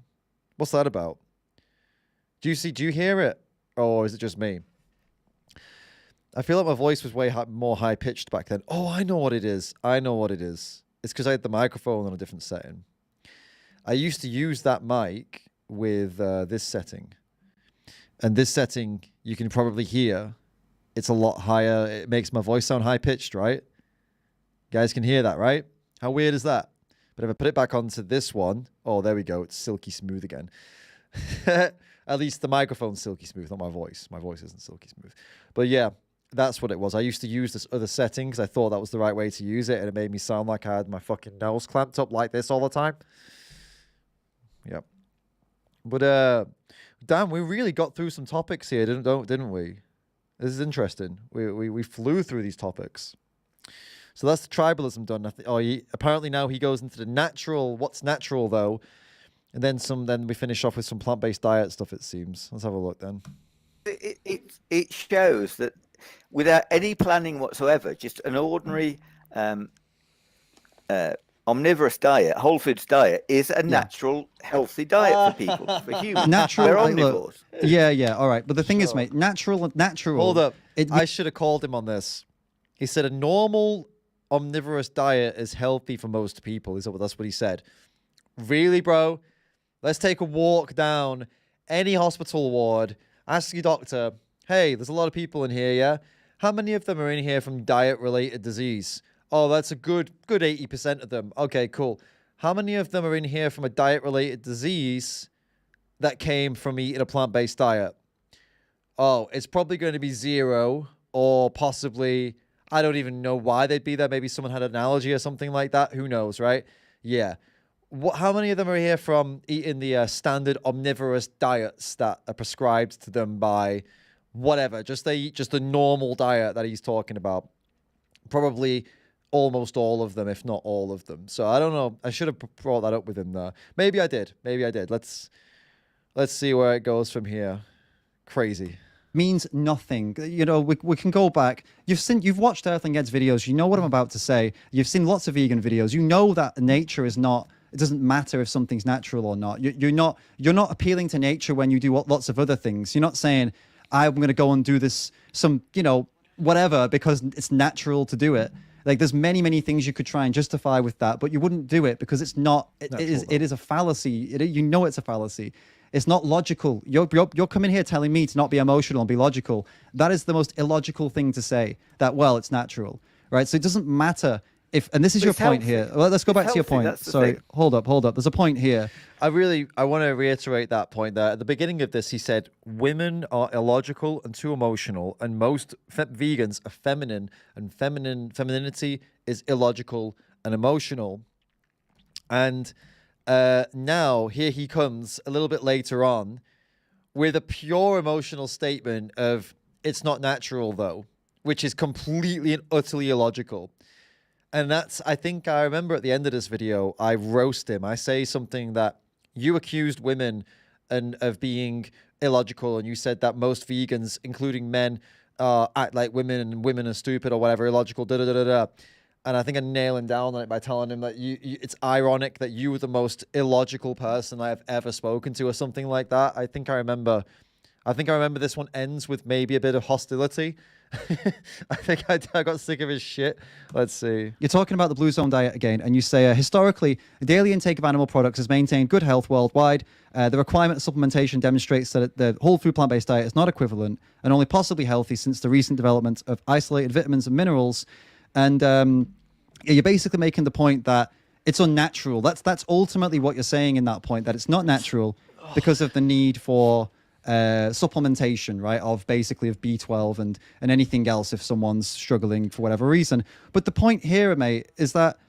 What's that about? Do you hear it, or is it just me? I feel like my voice was way more high pitched back then. Oh, I know what it is. It's because I had the microphone on a different setting. I used to use that mic with this setting, and this setting you can probably hear. It's a lot higher. It makes my voice sound high pitched, right? You guys can hear that, right? How weird is that? But if I put it back onto this one, oh, there we go. It's silky smooth again. At least the microphone's silky smooth, not my voice. My voice isn't silky smooth. But yeah, that's what it was. I used to use this other setting because I thought that was the right way to use it, and it made me sound like I had my fucking nose clamped up like this all the time. Yep. But damn, we really got through some topics here, didn't we? This is interesting. We flew through these topics. So that's the tribalism done. Apparently now he goes into the natural. What's natural though, and then we finish off with some plant-based diet stuff. It seems. Let's have a look then. It shows that without any planning whatsoever, just an ordinary omnivorous diet, whole foods diet, is a natural, healthy diet for people, for humans. Natural, They're like, omnivores. look, yeah, all right. But the thing is, mate, natural. Hold up. I should have called him on this. He said a normal omnivorous diet is healthy for most people. That's what he said. Really, bro? Let's take a walk down any hospital ward. Ask your doctor, hey, there's a lot of people in here, yeah? How many of them are in here from diet-related disease? Oh, that's a good 80% of them. Okay, cool. How many of them are in here from a diet-related disease that came from eating a plant-based diet? Oh, it's probably going to be 0, or possibly, I don't even know why they'd be there. Maybe someone had an allergy or something like that. Who knows, right? Yeah. How many of them are here from eating the standard omnivorous diets that are prescribed to them by whatever? They eat just the normal diet that he's talking about. Probably almost all of them, if not all of them. So I don't know. I should have brought that up with him there. Maybe I did. Let's see where it goes from here. Crazy. Means nothing. You know, we can go back. You've watched Earthling Ed's videos. You know what I'm about to say. You've seen lots of vegan videos. You know that nature is not. It doesn't matter if something's natural or not. You're not appealing to nature when you do lots of other things. You're not saying I'm going to go and do this whatever because it's natural to do it. Like there's many things you could try and justify with that, but you wouldn't do it because it's not. It is a fallacy. You know it's a fallacy. It's not logical. You're coming here telling me to not be emotional and be logical. That is the most illogical thing to say. That it's natural, right? So it doesn't matter if. And this is your point here. Well, let's go back to your point. Sorry, hold up. There's a point here. I want to reiterate that point there. At the beginning of this, he said women are illogical and too emotional, and most vegans are feminine, and femininity is illogical and emotional. And now here he comes a little bit later on with a pure emotional statement of it's not natural though, which is completely and utterly illogical. And I think I remember at the end of this video, I roast him. I say something that you accused women of being illogical, and you said that most vegans, including men, act like women, and women are stupid or whatever, illogical, da-da-da-da-da. And I think I nail him down on it by telling him that it's ironic that you were the most illogical person I have ever spoken to or something like that. I think I remember I think I remember this one ends with maybe a bit of hostility. I think I got sick of his shit. Let's see. You're talking about the Blue Zone diet again, and you say, historically, the daily intake of animal products has maintained good health worldwide. The requirement of supplementation demonstrates that the whole food plant-based diet is not equivalent and only possibly healthy since the recent development of isolated vitamins and minerals. And you're basically making the point that it's unnatural. That's ultimately what you're saying in that point, that it's not natural because of the need for supplementation, right, of basically of B12 and anything else if someone's struggling for whatever reason. But the point here, mate, is that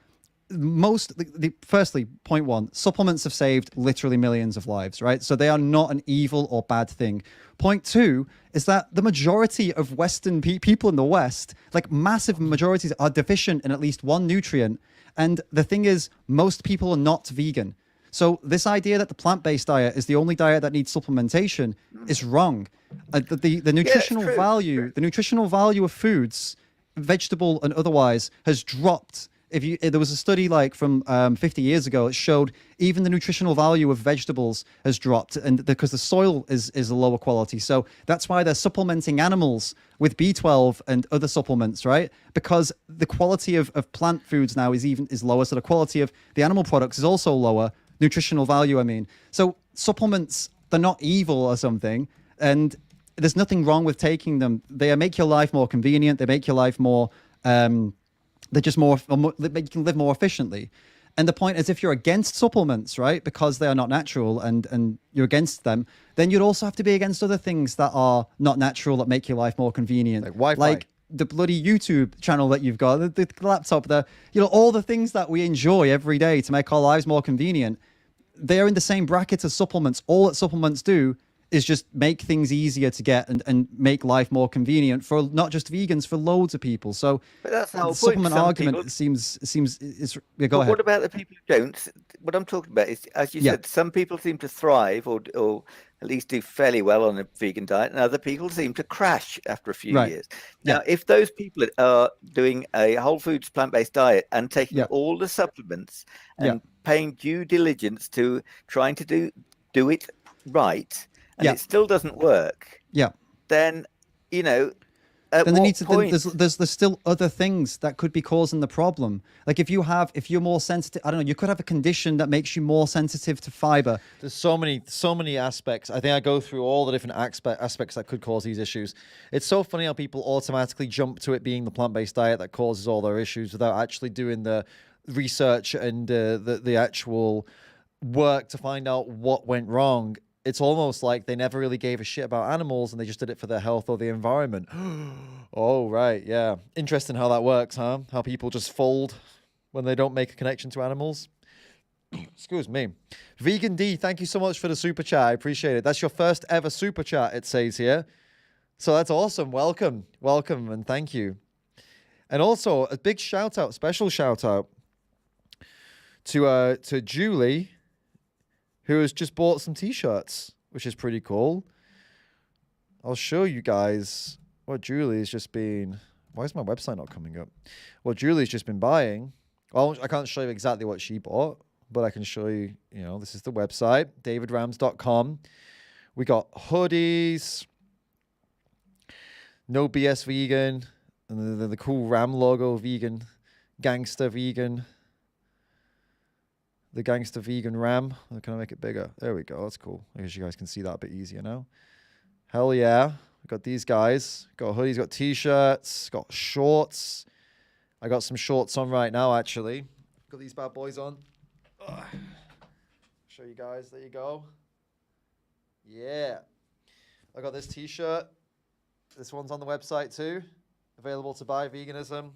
firstly, point one, supplements have saved literally millions of lives, right? So they are not an evil or bad thing. Point two is that the majority of Western people in the West, like massive majorities, are deficient in at least one nutrient. And the thing is, most people are not vegan. So this idea that the plant-based diet is the only diet that needs supplementation is wrong. The nutritional value, the nutritional value of foods, vegetable and otherwise, has dropped. There was a study like from 50 years ago, it showed even the nutritional value of vegetables has dropped, and because the soil is a lower quality. So that's why they're supplementing animals with B12 and other supplements, right? Because the quality of plant foods now is lower, so the quality of the animal products is also lower. Nutritional value, I mean. So supplements, they're not evil or something, and there's nothing wrong with taking them. They make your life more convenient. They make your life more, they make you can live more efficiently. And the point is, if you're against supplements, right, because they are not natural and you're against them, then you'd also have to be against other things that are not natural that make your life more convenient. Like Wi-Fi. Like the bloody YouTube channel that you've got, the laptop, all the things that we enjoy every day to make our lives more convenient. They're in the same bracket as supplements. All that supplements do is just make things easier to get and make life more convenient for not just vegans, for loads of people. So but that's the whole supplement point. argument People, seems go but ahead. what about the people who don't? What I'm talking about is, as you said, some people seem to thrive or at least do fairly well on a vegan diet, and other people seem to crash after a few years. Now, if those people are doing a whole foods plant-based diet and taking all the supplements and paying due diligence to trying to do it right, and it still doesn't work, then at then what point? There's still other things that could be causing the problem. Like if you're more sensitive, I don't know, you could have a condition that makes you more sensitive to fiber. There's so many aspects. I think I go through all the different aspects that could cause these issues. It's so funny how people automatically jump to it being the plant-based diet that causes all their issues without actually doing the research and the actual work to find out what went wrong. It's almost like they never really gave a shit about animals and they just did it for their health or the environment. Oh, right. Yeah. Interesting how that works, huh? How people just fold when they don't make a connection to animals. Excuse me. Vegan D, thank you so much for the super chat. I appreciate it. That's your first ever super chat, it says here. So that's awesome. Welcome. Welcome and thank you. And also a big shout out, special shout out to Julie, who has just bought some t-shirts, which is pretty cool. I'll show you guys what Julie's just been... Why is my website not coming up? What Julie's just been buying. Well, I can't show you exactly what she bought, but I can show you, this is the website, davidrams.com. We got hoodies, no BS vegan, and the cool Ram logo vegan, gangster vegan. The gangster vegan Ram. Can I make it bigger? There we go. That's cool. I guess you guys can see that a bit easier now. Hell yeah. Got these guys. Got hoodies, got t-shirts, got shorts. I got some shorts on right now, actually. Got these bad boys on. Ugh. Show you guys. There you go. Yeah. I got this t-shirt. This one's on the website too. Available to buy. Veganism.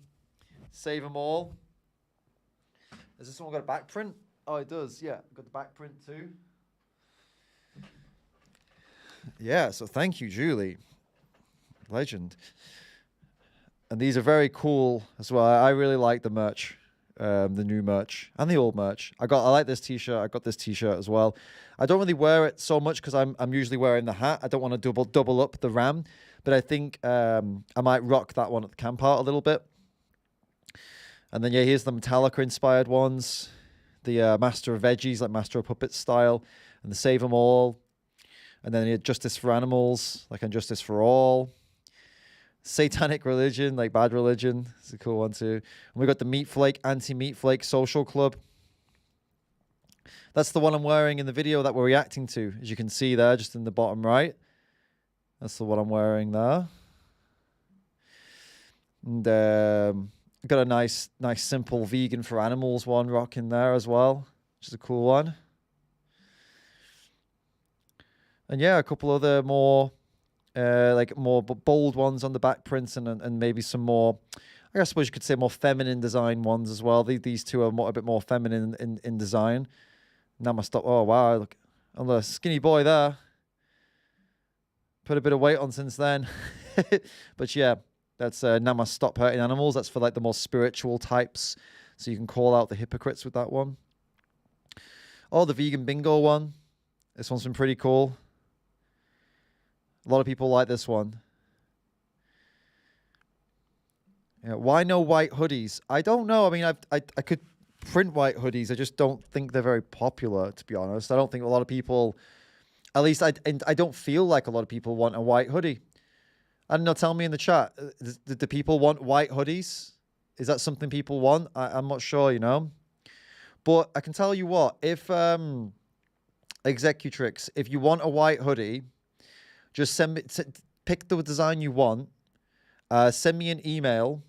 Save them all. Has this one got a back print? Oh, it does, yeah. Got the back print too. Yeah, so thank you, Julie. Legend. And these are very cool as well. I really like the merch, the new merch and the old merch. I like this t-shirt. I got this t-shirt as well. I don't really wear it so much because I'm usually wearing the hat. I don't want to double up the Ram, but I think I might rock that one at the camp out a little bit. And then, here's the Metallica-inspired ones. The Master of Veggies, like Master of Puppets style. And the Save 'Em All. And then justice for animals, like Justice for All. Satanic religion, like bad religion. It's a cool one too. And we got the Meat Flake, Anti-Meat Flake Social Club. That's the one I'm wearing in the video that we're reacting to, as you can see there, just in the bottom right. That's the one I'm wearing there. And got a nice simple vegan for animals one rocking there as well, which is a cool one. And yeah, a couple other more more bold ones on the back prints, and maybe some more, I suppose you could say, more feminine design ones as well. These two are a bit more feminine in design. Namaste. Oh wow, look on the skinny boy there. Put a bit of weight on since then. But yeah, that's Namaste Stop Hurting Animals. That's for like the more spiritual types. So you can call out the hypocrites with that one. Oh, the vegan bingo one. This one's been pretty cool. A lot of people like this one. Yeah, why no white hoodies? I don't know. I mean, I could print white hoodies. I just don't think they're very popular, to be honest. I don't think a lot of people, at least I don't feel like a lot of people want a white hoodie. I don't know, tell me in the chat, do people want white hoodies? Is that something people want? I'm not sure, you know. But I can tell you what, if, Executrix, if you want a white hoodie, just pick the design you want, send me an email,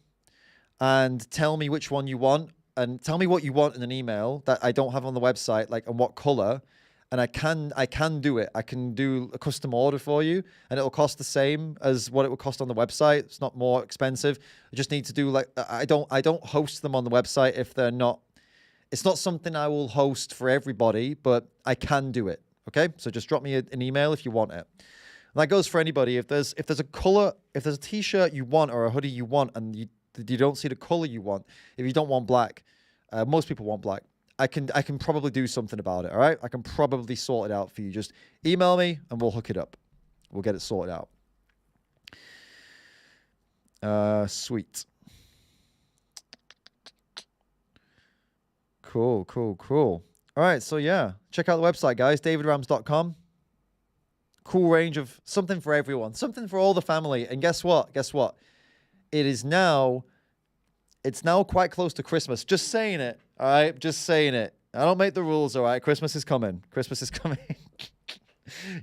and tell me which one you want, and tell me what you want in an email that I don't have on the website, like, and what color, and I can do it. I can do a custom order for you, and it'll cost the same as what it would cost on the website. It's not more expensive. I just need to do, like, I don't host them on the website if they're not. It's not something I will host for everybody, but I can do it. Okay, so just drop me an email if you want it. And that goes for anybody. If there's a color, if there's a t-shirt you want or a hoodie you want, and you don't see the color you want, if you don't want black, most people want black. I can probably do something about it. All right, I can probably sort it out for you. Just email me and we'll hook it up. We'll get it sorted out. Sweet. Cool. All right, so yeah, check out the website, guys. davidrams.com. Cool range of something for everyone, something for all the family. And guess what? It's now quite close to Christmas. Just saying it. All right, just saying it. I don't make the rules. All right, Christmas is coming.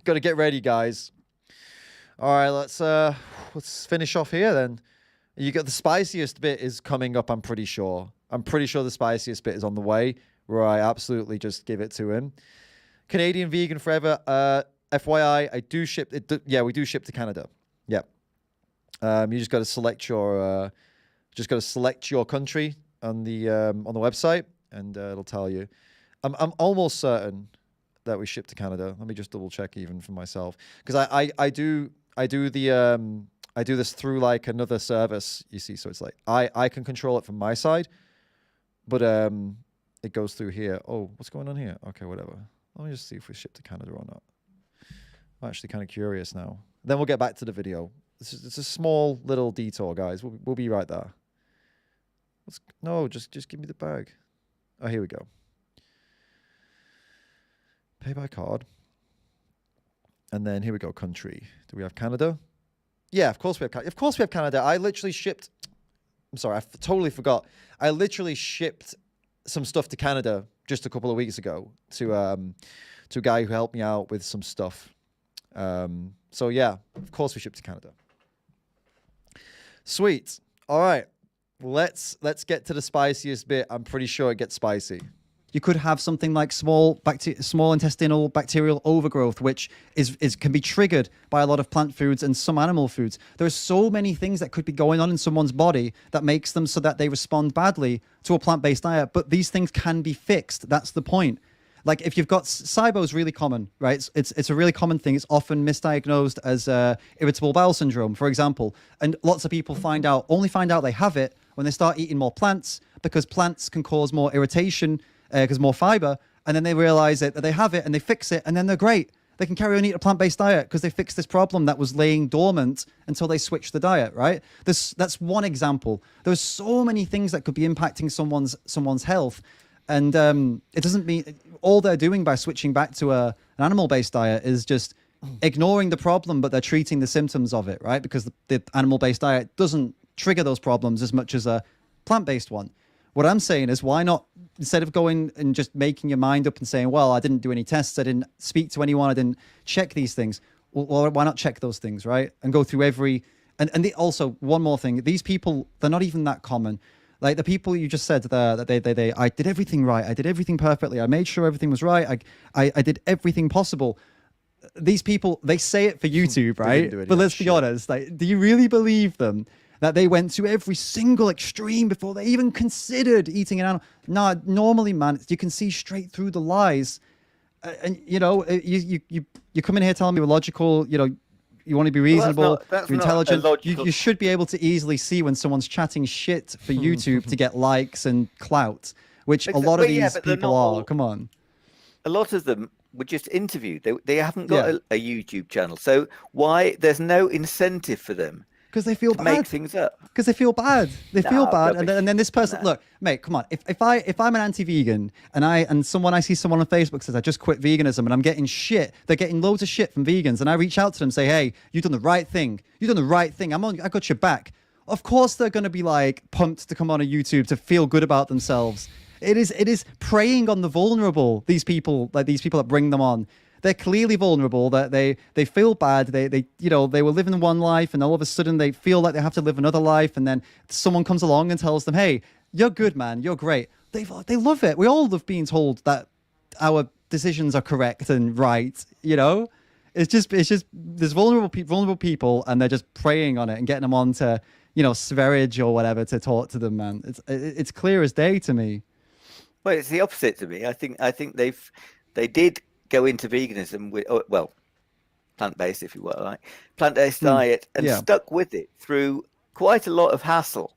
Got to get ready, guys. All right, let's finish off here then. You got the spiciest bit is coming up. I'm pretty sure the spiciest bit is on the way, where I absolutely just give it to him. Canadian Vegan Forever. FYI, I do ship it. Yeah, we do ship to Canada. Yeah. You just got to select your country on the website, and it'll tell you. I'm almost certain that we ship to Canada. Let me just double check even for myself, because I do this through like another service. You see, so it's like I can control it from my side, but it goes through here. Oh, what's going on here? Okay, whatever. Let me just see if we ship to Canada or not. I'm actually kind of curious now. Then we'll get back to the video. It's a small little detour, guys. We'll be right there. Just give me the bag. Oh, here we go. Pay by card. And then here we go, country. Do we have Canada? Yeah, of course we have Canada. Of course we have Canada. I literally shipped... I'm sorry, I totally forgot. I literally shipped some stuff to Canada just a couple of weeks ago to a guy who helped me out with some stuff. So yeah, of course we ship to Canada. Sweet. All right, let's get to the spiciest bit. I'm pretty sure it gets spicy. You could have something like small intestinal bacterial overgrowth, which can be triggered by a lot of plant foods and some animal foods. There are so many things that could be going on in someone's body that makes them so that they respond badly to a plant-based diet. But these things can be fixed. That's the point. Like if you've got SIBO is really common, right? It's a really common thing. It's often misdiagnosed as irritable bowel syndrome, for example. And lots of people only find out they have it when they start eating more plants, because plants can cause more irritation because more fiber. And then they realize that they have it and they fix it, and then they're great. They can carry on eating a plant-based diet because they fixed this problem that was laying dormant until they switched the diet, right? That's one example. There's so many things that could be impacting someone's health. And it doesn't mean all they're doing by switching back to an animal-based diet is just ignoring the problem, but they're treating the symptoms of it, right? Because the animal-based diet doesn't trigger those problems as much as a plant-based one. What I'm saying is, why not, instead of going and just making your mind up and saying, well, I didn't do any tests, I didn't speak to anyone, I didn't check these things. Well, why not check those things, right? And go through every... And also, one more thing, these people, they're not even that common. Like the people you just said there, that I did everything right, I did everything perfectly, I made sure everything was right, I did everything possible. These people, they say it for YouTube, right? But let's be honest, like, do you really believe them? That they went to every single extreme before they even considered eating an animal? No, normally, man, you can see straight through the lies. And, you know, you come in here telling me you're logical, you know, you want to be reasonable, that's you're not intelligent. You should be able to easily see when someone's chatting shit for YouTube to get likes and clout, which a lot of these people are. Come on. A lot of them were just interviewed. They haven't got a YouTube channel. So why? There's no incentive for them. Because they feel bad. Make things up. Because they feel bad. They feel bad, and then this person. Look, mate, come on. If I'm an anti-vegan and I see someone on Facebook says I just quit veganism and I'm getting shit, they're getting loads of shit from vegans, and I reach out to them and say, hey, you've done the right thing. You've done the right thing. I got your back. Of course they're going to be like pumped to come on a YouTube to feel good about themselves. It is preying on the vulnerable. These people that bring them on. They're clearly vulnerable, that they feel bad. They were living one life and all of a sudden they feel like they have to live another life, and then someone comes along and tells them, hey, you're good, man, you're great. They love it. We all love being told that our decisions are correct and right, you know? It's just there's vulnerable people, and they're just preying on it and getting them on to, you know, Sverige or whatever to talk to them, man. It's clear as day to me. Well, it's the opposite to me. I think they did go into veganism with, plant-based, if you will, like plant-based diet, and stuck with it through quite a lot of hassle.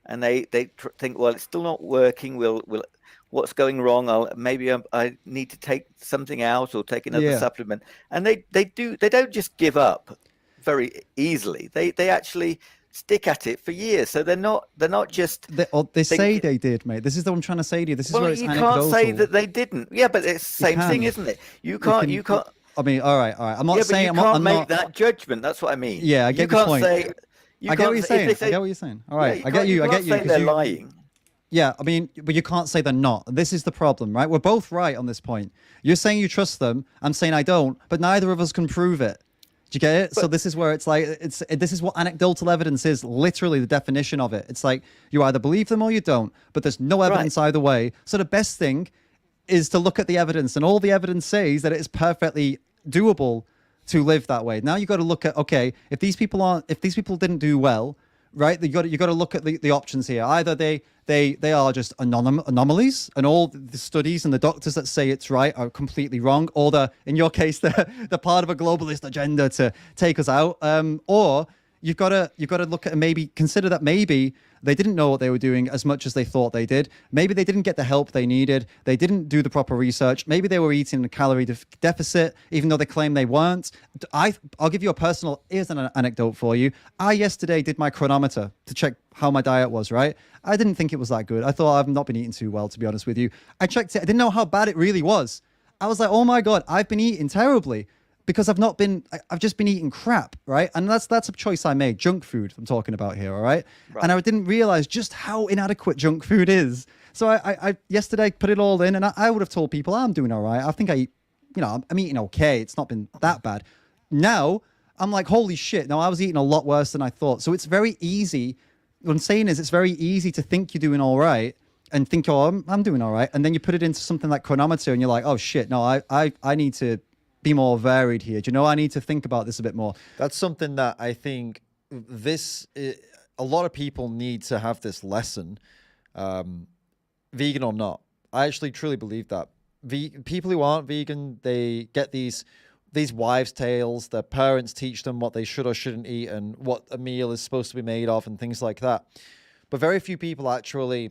And they think, well, it's still not working. What's going wrong? I need to take something out or take another supplement. And they don't just give up very easily. They actually stick at it for years. So they're not just they say they did, mate. This is what I'm trying to say to you. This is where it's anecdotal. You can't say that they didn't. Yeah, but it's the same thing, isn't it? You can't. I mean, all right. I'm not saying you can't make that judgment. That's what I mean. Yeah, I get your point. I get what you're saying. I get what you're saying. All right, I get you. They're lying. Yeah, I mean, but you can't say they're not. This is the problem, right? We're both right on this point. You're saying you trust them. I'm saying I don't, but neither of us can prove it. Do you get it? So this is where it's like, this is what anecdotal evidence is, literally the definition of it. It's like, you either believe them or you don't, but there's no evidence either way. So the best thing is to look at the evidence, and all the evidence says that it is perfectly doable to live that way. Now you got to look at, okay, if these people didn't do well, right? You got to look at the options here. Either they are just anomalies, and all the studies and the doctors that say it's right are completely wrong, or in your case, they're part of a globalist agenda to take us out. Or you've got to look at, and maybe consider that maybe they didn't know what they were doing as much as they thought they did. Maybe they didn't get the help they needed. They didn't do the proper research. Maybe they were eating a calorie deficit, even though they claim they weren't. I'll give you here's an anecdote for you. I yesterday did my chronometer to check how my diet was, right? I didn't think it was that good. I thought I've not been eating too well, to be honest with you. I checked it. I didn't know how bad it really was. I was like, oh my God, I've been eating terribly. Because I've just been eating crap, right? And that's a choice I made. Junk food I'm talking about here, all right? And I didn't realize just how inadequate junk food is. So I yesterday put it all in, and I would have told people I'm doing all right. I think I'm eating okay. It's not been that bad. Now I'm like, holy shit. No, I was eating a lot worse than I thought. So it's very easy. What I'm saying is it's very easy to think you're doing all right and think, oh, I'm doing all right. And then you put it into something like chronometer and you're like, oh shit, no, I need to be more varied here. Do you know, I need to think about this a bit more. That's something that I think a lot of people need to have this lesson, vegan or not. I actually truly believe that. People who aren't vegan, they get these wives' tales. Their parents teach them what they should or shouldn't eat and what a meal is supposed to be made of and things like that. But very few people actually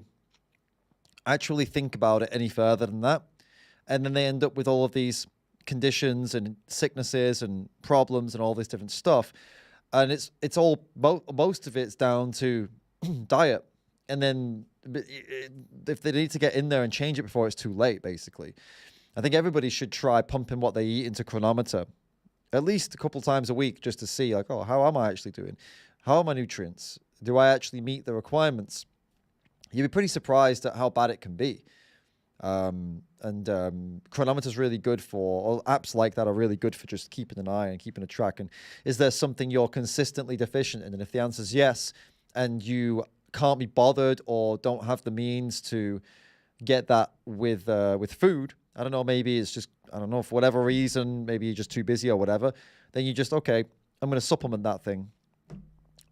think about it any further than that. And then they end up with all of these conditions and sicknesses and problems and all this different stuff, and it's all most of it's down to diet. And then if they need to get in there and change it before it's too late, basically, I think everybody should try pumping what they eat into chronometer at least a couple times a week just to see, like, oh, how am I actually doing? How are my nutrients? Do I actually meet the requirements? You'd be pretty surprised at how bad it can be. Chronometer's really good or apps like that are really good for just keeping an eye and keeping a track. And is there something you're consistently deficient in? And if the answer is yes, and you can't be bothered or don't have the means to get that with food, I don't know, maybe it's just, I don't know, for whatever reason, maybe you're just too busy or whatever, then you just, okay, I'm going to supplement that thing.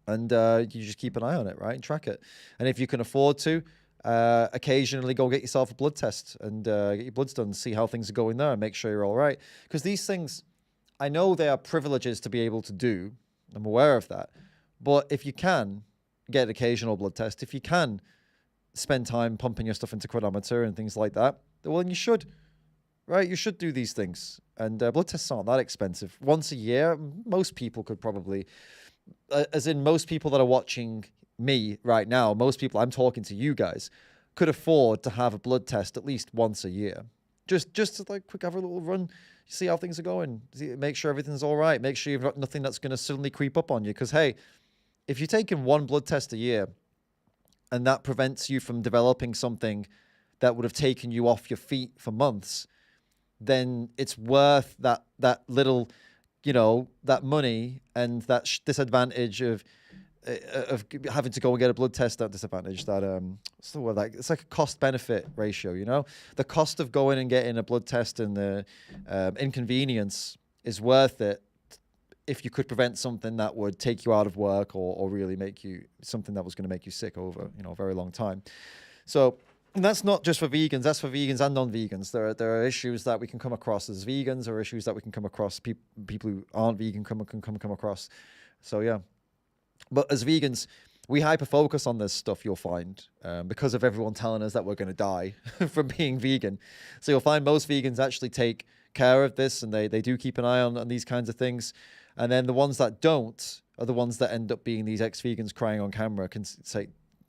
And you just keep an eye on it, right? And track it. And if you can afford to, occasionally go get yourself a blood test and get your bloods done, see how things are going there and make sure you're all right. Because these things, I know they are privileges to be able to do. I'm aware of that. But if you can get an occasional blood test, if you can spend time pumping your stuff into Chronometer and things like that, well, then you should, right? You should do these things. And blood tests aren't that expensive. Once a year, most people could probably, as in most people that are watching me right now, most people I'm talking to, you guys, could afford to have a blood test at least once a year. Just to like quick have a little run, see how things are going, make sure everything's all right, make sure you've got nothing that's going to suddenly creep up on you. Because hey, if you're taking one blood test a year and that prevents you from developing something that would have taken you off your feet for months, then it's worth that little, that money and that disadvantage of having to go and get a blood test. That disadvantage, that what's the word? Like, it's like a cost-benefit ratio. The cost of going and getting a blood test and the inconvenience is worth it if you could prevent something that would take you out of work or really make you something that was going to make you sick over a very long time. So. And that's not just for vegans, that's for vegans and non-vegans. There are issues that we can come across as vegans, or issues that we can come across, people who aren't vegan can come across. So yeah. But as vegans, we hyper-focus on this stuff, you'll find, because of everyone telling us that we're going to die from being vegan. So you'll find most vegans actually take care of this, and they do keep an eye on these kinds of things. And then the ones that don't are the ones that end up being these ex-vegans crying on camera,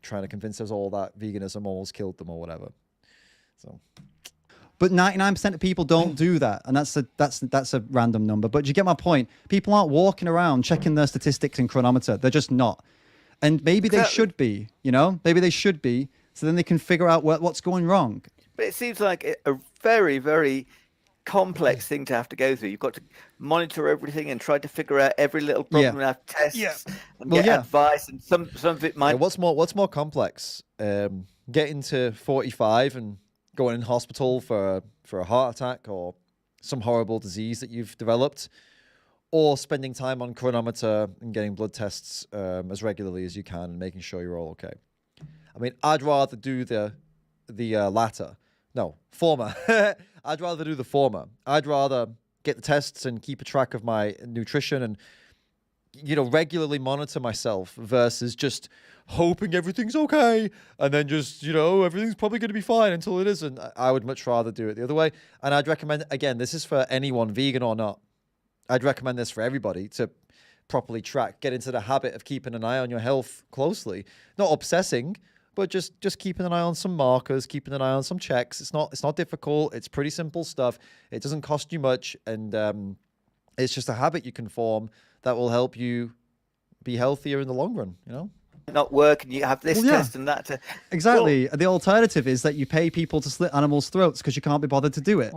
trying to convince us all that veganism almost killed them or whatever. So, but 99% of people don't do that, and that's a random number. But do you get my point? People aren't walking around checking their statistics in Chronometer. They're just not. And maybe they should be. Maybe they should be, so then they can figure out what's going wrong. But it seems like a very, very complex thing to have to go through. You've got to monitor everything and try to figure out every little problem and have tests and get advice, and some of it might. What's more complex? Getting to 45 and going in hospital for a heart attack or some horrible disease that you've developed, or spending time on Chronometer and getting blood tests as regularly as you can and making sure you're all okay. I mean, I'd rather do the latter. No, former. I'd rather do the former. I'd rather get the tests and keep a track of my nutrition and, regularly monitor myself versus just hoping everything's okay and then just, everything's probably going to be fine until it isn't. I would much rather do it the other way. And I'd recommend, again, this is for anyone, vegan or not. I'd recommend this for everybody to properly track, get into the habit of keeping an eye on your health closely, not obsessing, but just keeping an eye on some markers, keeping an eye on some checks. It's not difficult. It's pretty simple stuff. It doesn't cost you much, and it's just a habit you can form that will help you be healthier in the long run. Not work, and you have this test and that. Exactly. The alternative is that you pay people to slit animals' throats because you can't be bothered to do it.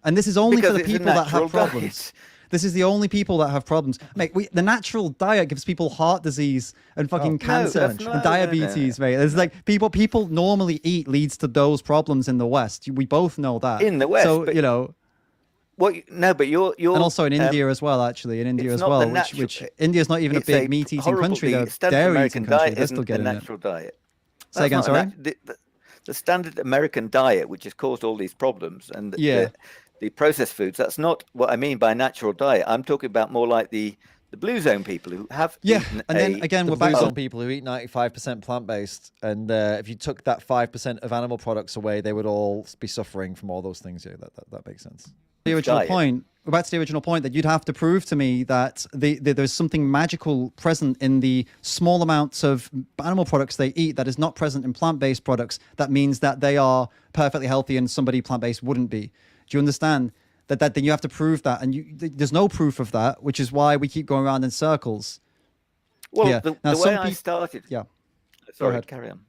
And this is only for the people that have problems. This is the only people that have problems. Mate, the natural diet gives people heart disease and fucking cancer and diabetes, mate. There's like people normally eat leads to those problems in the West. We both know that. In the West. So, but you're and also in India as well, actually. In India as well, which India's not even a big meat-eating country. They're dairy-eating country. They're still getting the natural diet. Say again, sorry? The standard American diet, which has caused all these problems, and the processed foods, that's not what I mean by natural diet. I'm talking about more like the blue zone people who have and then again we're back on people who eat 95% plant-based, and if you took that 5% of animal products away, they would all be suffering from all those things. That makes sense. The original point, we're back to the original point, that you'd have to prove to me that there's something magical present in the small amounts of animal products they eat that is not present in plant-based products. That means that they are perfectly healthy and somebody plant-based wouldn't be. Do you understand? That then you have to prove that, and there's no proof of that, which is why we keep going around in circles. Well, Yeah. the Now, way I started. Yeah. Sorry, ahead. carry on.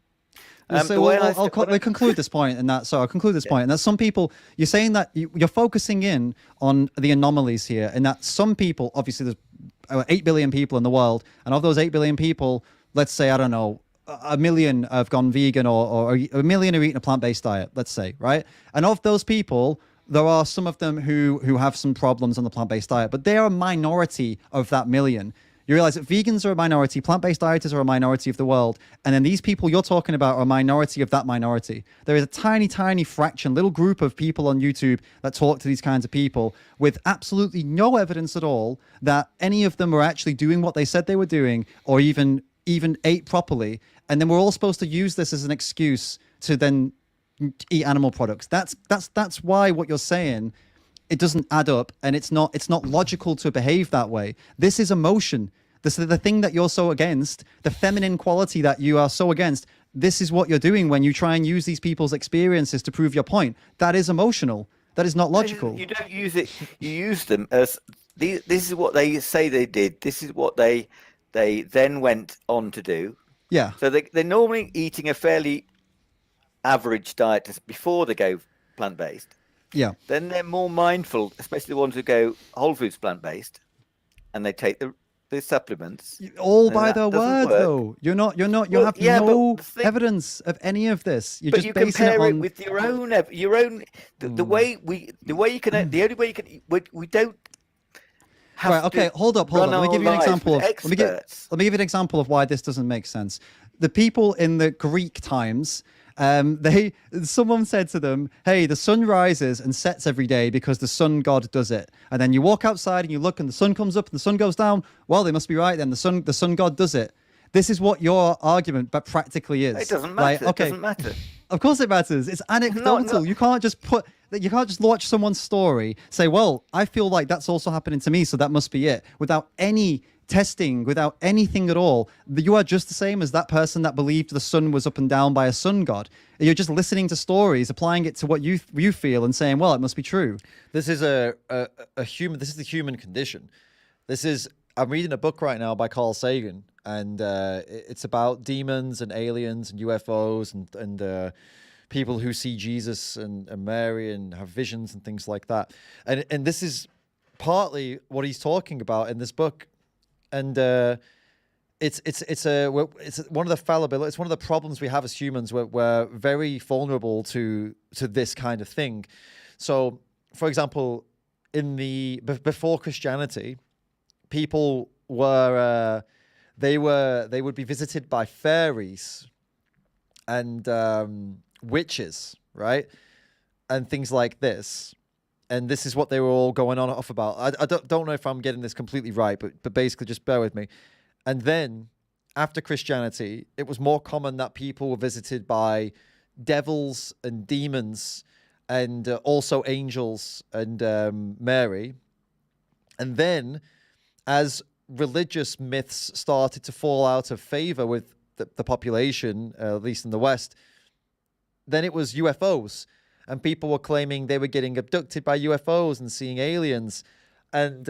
So we'll conclude this point, and that. So I'll conclude this point, and that some people, you're saying that you're focusing in on the anomalies here, and that some people, obviously, there's 8 billion people in the world, and of those 8 billion people, let's say, I don't know, a million have gone vegan, or a million are eating a plant-based diet, let's say, right? And of those people, there are some of them who have some problems on the plant-based diet, but they are a minority of that million. You realize that vegans are a minority, plant-based dieters are a minority of the world, and then these people you're talking about are a minority of that minority. There is a tiny, tiny fraction, little group of people on YouTube that talk to these kinds of people with absolutely no evidence at all that any of them were actually doing what they said they were doing, or even ate properly. And then we're all supposed to use this as an excuse to then eat animal products. That's why what you're saying, it doesn't add up, and it's not logical to behave that way. This is emotion. This is the thing that you're so against, the feminine quality that you are so against. This is what you're doing when you try and use these people's experiences to prove your point. That is emotional. That is not logical. You don't use it. You use them as this is what they say they did. This is what they then went on to do. Yeah. So they're normally eating a fairly average diet before they go plant-based. Yeah. Then they're more mindful, especially the ones who go whole foods plant-based, and they take the supplements. All by their word, though. You have no evidence of any of this. You're just you basing compare it on with your own. The way you can. The only way you can. We don't. Right, okay, hold up. Let me give you an example let me give you an example of why this doesn't make sense. The people in the Greek times, someone said to them, hey, the sun rises and sets every day because the sun god does it. And then you walk outside and you look and the sun comes up and the sun goes down. Well, they must be right then. The sun god does it. This is what your argument but practically is. It doesn't matter. It doesn't matter. Of course it matters. It's anecdotal. You can't just watch someone's story, say, well, I feel like that's also happening to me, so that must be it, without any testing, without anything at all. You are just the same as that person that believed the sun was up and down by a sun god. You're just listening to stories, applying it to what you feel and saying, well, it must be true. This is a human. This is the human condition. I'm reading a book right now by Carl Sagan, and it's about demons and aliens and UFOs and people who see Jesus and Mary and have visions and things like that. And this is partly what he's talking about in this book. And it's one of the fallibility. It's one of the problems we have as humans. We're very vulnerable to this kind of thing. So, for example, before Christianity, people were they would be visited by fairies and witches, right, and things like this. And this is what they were all going on off about. I don't know if I'm getting this completely right, but basically just bear with me. And then after Christianity, it was more common that people were visited by devils and demons and also angels and Mary. And then as religious myths started to fall out of favor with the population, at least in the West, then it was UFOs. And people were claiming they were getting abducted by UFOs and seeing aliens. And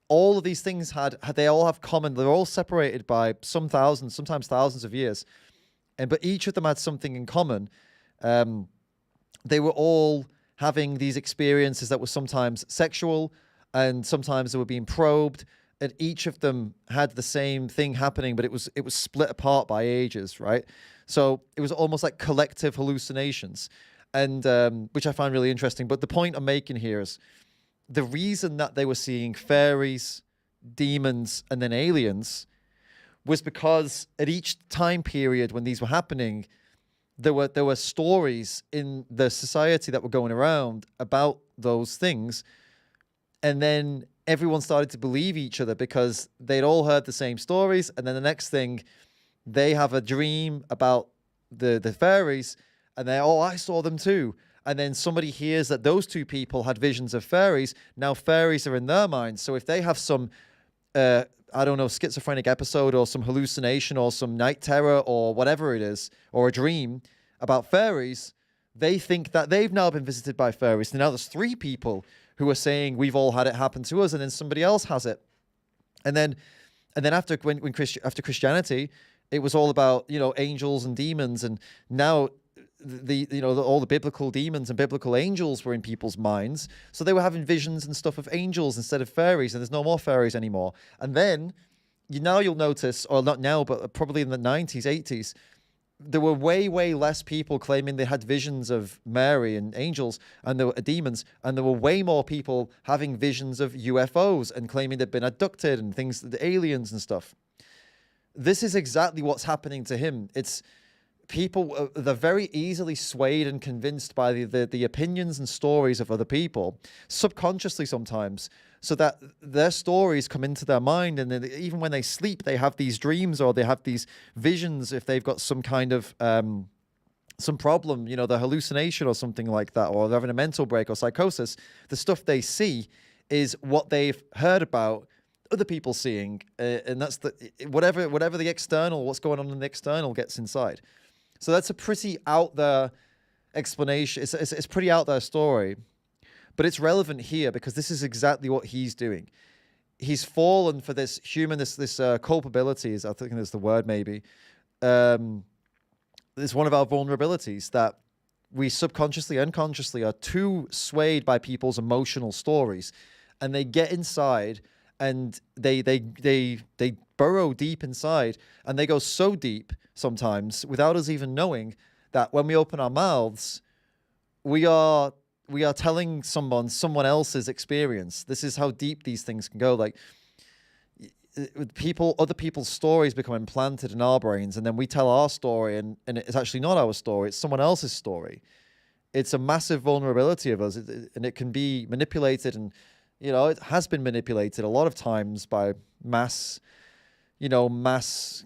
all of these things they all have common. They're all separated by sometimes thousands of years. But each of them had something in common. They were all having these experiences that were sometimes sexual, and sometimes they were being probed. And each of them had the same thing happening, but it was split apart by ages, right? So it was almost like collective hallucinations. And which I find really interesting. But the point I'm making here is the reason that they were seeing fairies, demons, and then aliens was because at each time period when these were happening, there were stories in the society that were going around about those things. And then everyone started to believe each other because they'd all heard the same stories. And then the next thing, they have a dream about the fairies. And I saw them too. And then somebody hears that those two people had visions of fairies. Now fairies are in their minds. So if they have some, schizophrenic episode or some hallucination or some night terror or whatever it is, or a dream about fairies, they think that they've now been visited by fairies. And now there's 3 people who are saying we've all had it happen to us, and then somebody else has it. And then after after Christianity, it was all about, you know, angels and demons, and now all the biblical demons and biblical angels were in people's minds, so they were having visions and stuff of angels instead of fairies, and there's no more fairies anymore. And then you'll notice, or not now, but probably in the 90s, 80s, there were way less people claiming they had visions of Mary and angels and there were demons, and there were way more people having visions of UFOs and claiming they'd been abducted and things, the aliens and stuff. This is exactly what's happening to him. It's people, they're very easily swayed and convinced by the opinions and stories of other people, subconsciously sometimes, so that their stories come into their mind, and then even when they sleep, they have these dreams or they have these visions if they've got some kind of some problem, you know, the hallucination or something like that, or they're having a mental break or psychosis. The stuff they see is what they've heard about other people seeing, and that's whatever the external, what's going on in the external gets inside. So that's a pretty out there explanation. It's pretty out there story, but it's relevant here because this is exactly what he's doing. He's fallen for this culpability, I think that's the word maybe. It's one of our vulnerabilities that we subconsciously, unconsciously are too swayed by people's emotional stories, and they get inside and they burrow deep inside, and they go so deep sometimes without us even knowing that when we open our mouths, we are telling someone else's experience. This is how deep these things can go. Like other people's stories become implanted in our brains, and then we tell our story, and it's actually not our story, it's someone else's story. It's a massive vulnerability of us, and it can be manipulated, and you know, it has been manipulated a lot of times by mass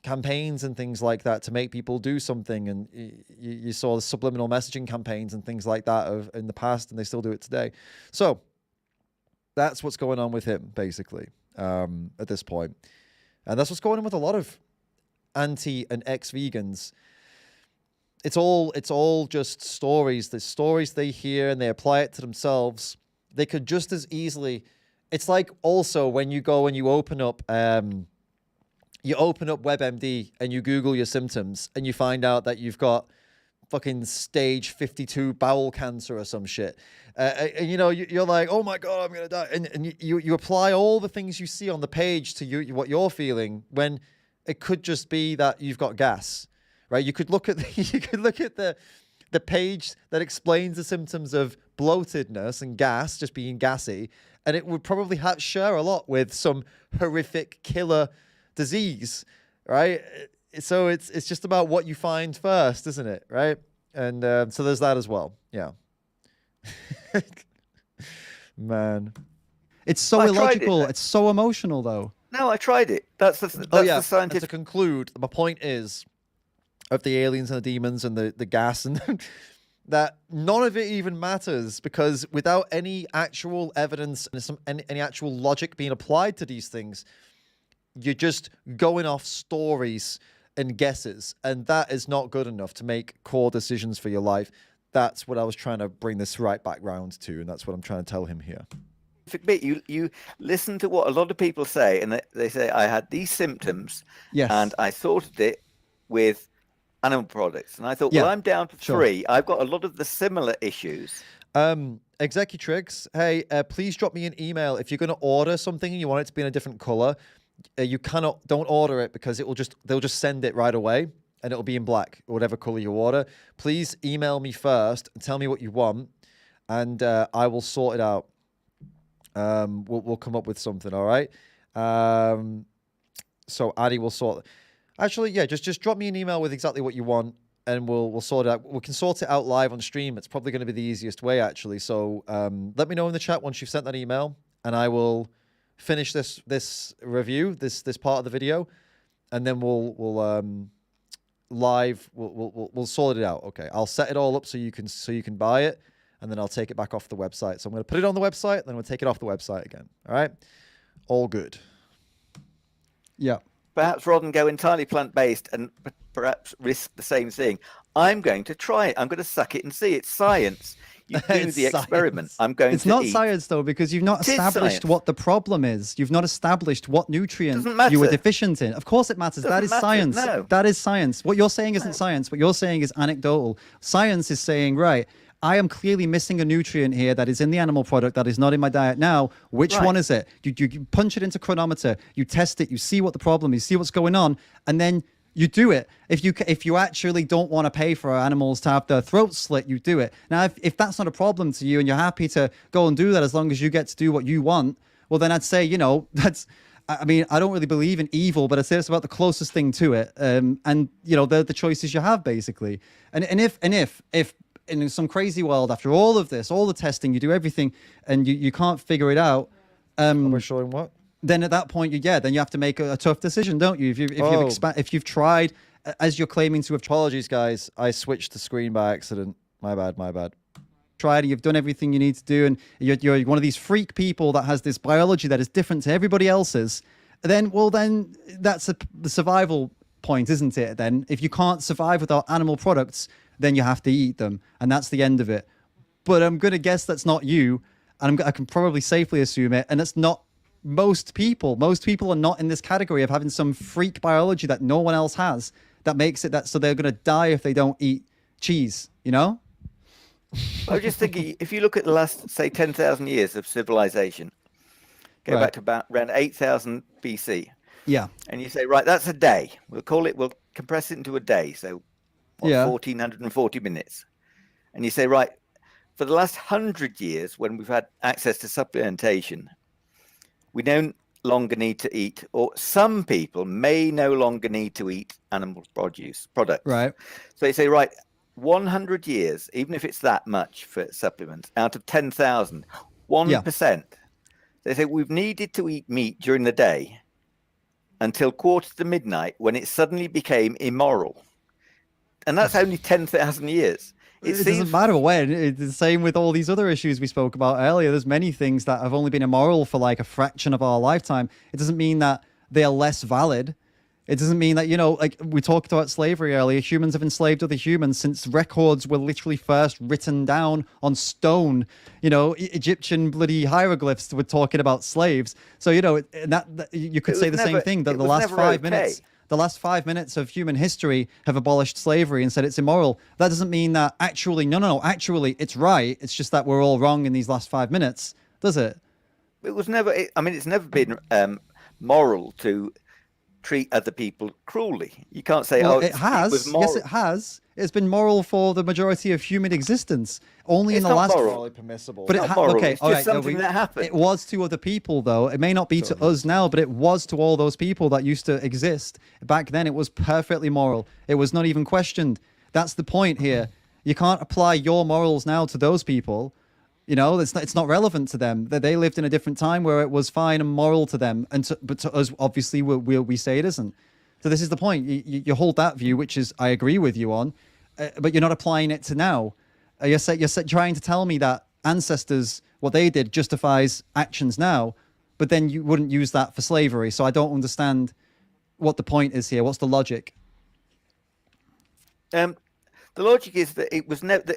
campaigns and things like that to make people do something. And you saw the subliminal messaging campaigns and things like that in the past, and they still do it today. So that's what's going on with him, basically, at this point. And that's what's going on with a lot of anti and ex-vegans. It's all just stories. There's stories they hear and they apply it to themselves. They could just as easily. It's like also when you go and you open up WebMD and you Google your symptoms and you find out that you've got fucking stage 52 bowel cancer or some shit. And you know, you're like, oh my God, I'm going to die. And you apply all the things you see on the page to what you're feeling, when it could just be that you've got gas, right? You could look at the page that explains the symptoms of bloatedness and gas, just being gassy, and it would probably share a lot with some horrific killer disease, right? So it's just about what you find first, isn't it, right? And so there's that as well. Yeah. Man, it's so illogical. It's so emotional, though. No, I tried it. That's the scientific. And to conclude, my point is of the aliens and the demons and the gas and that none of it even matters, because without any actual evidence and any actual logic being applied to these things, you're just going off stories and guesses, and that is not good enough to make core decisions for your life. That's what I was trying to bring this right back round to, and that's what I'm trying to tell him here. You listen to what a lot of people say, and they say, I had these symptoms, yes, and I sorted it with animal products. And I thought, well, I'm down to 3. I've got a lot of the similar issues. Executrix, hey, please drop me an email. If you're going to order something and you want it to be in a different color, don't order it, because they'll just send it right away and it'll be in black or whatever color you order. Please email me first and tell me what you want, and I will sort it out. We'll come up with something. All right. So Addy will sort. Actually, yeah, just drop me an email with exactly what you want, and we'll sort it out. We can sort it out live on stream. It's probably going to be the easiest way, actually. So let me know in the chat once you've sent that email, and I will finish this review, this part of the video, and then we'll sort it out. Okay, I'll set it all up so you can buy it, and then I'll take it back off the website. So I'm going to put it on the website, then we'll take it off the website again. All right, all good. Yeah. Perhaps rather than go entirely plant-based and perhaps risk the same thing, I'm going to try it. I'm going to suck it and see. It's science. You do It's the experiment. science. I'm going It's to not eat. science though, because you've not It is established science. what the problem is. You've not established what nutrient Doesn't you were matter. deficient in. Of course it matters. That Doesn't is matter, science. no. That is science. What you're saying isn't science. What you're saying is anecdotal. Science is saying, right, I am clearly missing a nutrient here that is in the animal product that is not in my diet now. Which Right. one is it? You punch it into chronometer, you test it, you see what the problem is, you see what's going on, and then you do it. If you actually don't want to pay for animals to have their throats slit, you do it. Now, if that's not a problem to you and you're happy to go and do that as long as you get to do what you want, well, then I'd say, that's... I mean, I don't really believe in evil, but I'd say it's about the closest thing to it. And, they're the choices you have, basically. And if in some crazy world, after all of this, all the testing, you do everything, and you can't figure it out... We're showing what? Then at that point, then you have to make a tough decision, don't you? If you've tried, as you're claiming to have Apologies, guys. I switched the screen by accident. My bad. tried, and you've done everything you need to do, and you're one of these freak people that has this biology that is different to everybody else's, then that's the survival point, isn't it? Then if you can't survive without animal products, then you have to eat them, and that's the end of it. But I'm gonna guess that's not you, and I can probably safely assume it, and it's not most people. Most people are not in this category of having some freak biology that no one else has that makes it that so they're going to die if they don't eat cheese, I was just thinking, if you look at the last, say, 10,000 years of civilization, go back to about around 8,000 BC. Yeah. And you say, right, that's a day. We'll compress it into a day. So 1,440 minutes. And you say, right, for the last 100 years, when we've had access to supplementation, we no longer need to eat, or some people may no longer need to eat animal products. Right. So you say, right, 100 years, even if it's that much for supplements, out of 10,000, 1%. They say we've needed to eat meat during the day until quarter to midnight when it suddenly became immoral. And that's only 10,000 years. It doesn't matter when. It's the same with all these other issues we spoke about earlier. There's many things that have only been immoral for like a fraction of our lifetime. It doesn't mean that they are less valid. It doesn't mean that, like we talked about slavery earlier, humans have enslaved other humans since records were literally first written down on stone. Egyptian bloody hieroglyphs were talking about slaves. So, that you could say the same thing, that the last 5 minutes... The last 5 minutes of human history have abolished slavery and said it's immoral. That doesn't mean that actually, actually it's right. It's just that we're all wrong in these last 5 minutes, does it? It was never, it's never been moral to treat other people cruelly. You can't say, it has. It was moral. Yes, it has. It's been moral for the majority of human existence. Only in the last... morally permissible. But it's just something that happened. It was to other people, though. It may not be to us now, but it was to all those people that used to exist. Back then, it was perfectly moral. It was not even questioned. That's the point here. You can't apply your morals now to those people. It's not relevant to them. They lived in a different time where it was fine and moral to them. But to us, obviously, we say it isn't. So this is the point. You hold that view, which is I agree with you on, but you're not applying it to now. You're trying to tell me that ancestors, what they did justifies actions now, but then you wouldn't use that for slavery. So I don't understand what the point is here. What's the logic? The logic is that it was never,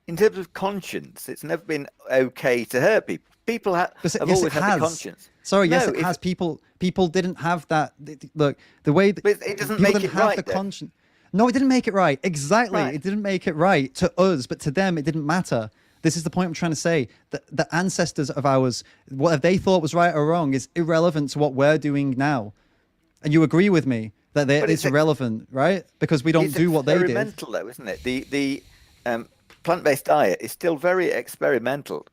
in terms of conscience, it's never been okay to hurt people. People have always had the conscience. Sorry, yes, it has. People didn't have that. Look, the way that but it doesn't people make didn't it have right. the conscience. No, it didn't make it right. Exactly, Right. It didn't make it right to us, but to them, it didn't matter. This is the point I'm trying to say. That the ancestors of ours, what they thought was right or wrong, is irrelevant to what we're doing now. And you agree with me that it's irrelevant, right? Because we don't do what they did. It's experimental, though, isn't it? The plant-based diet is still very experimental.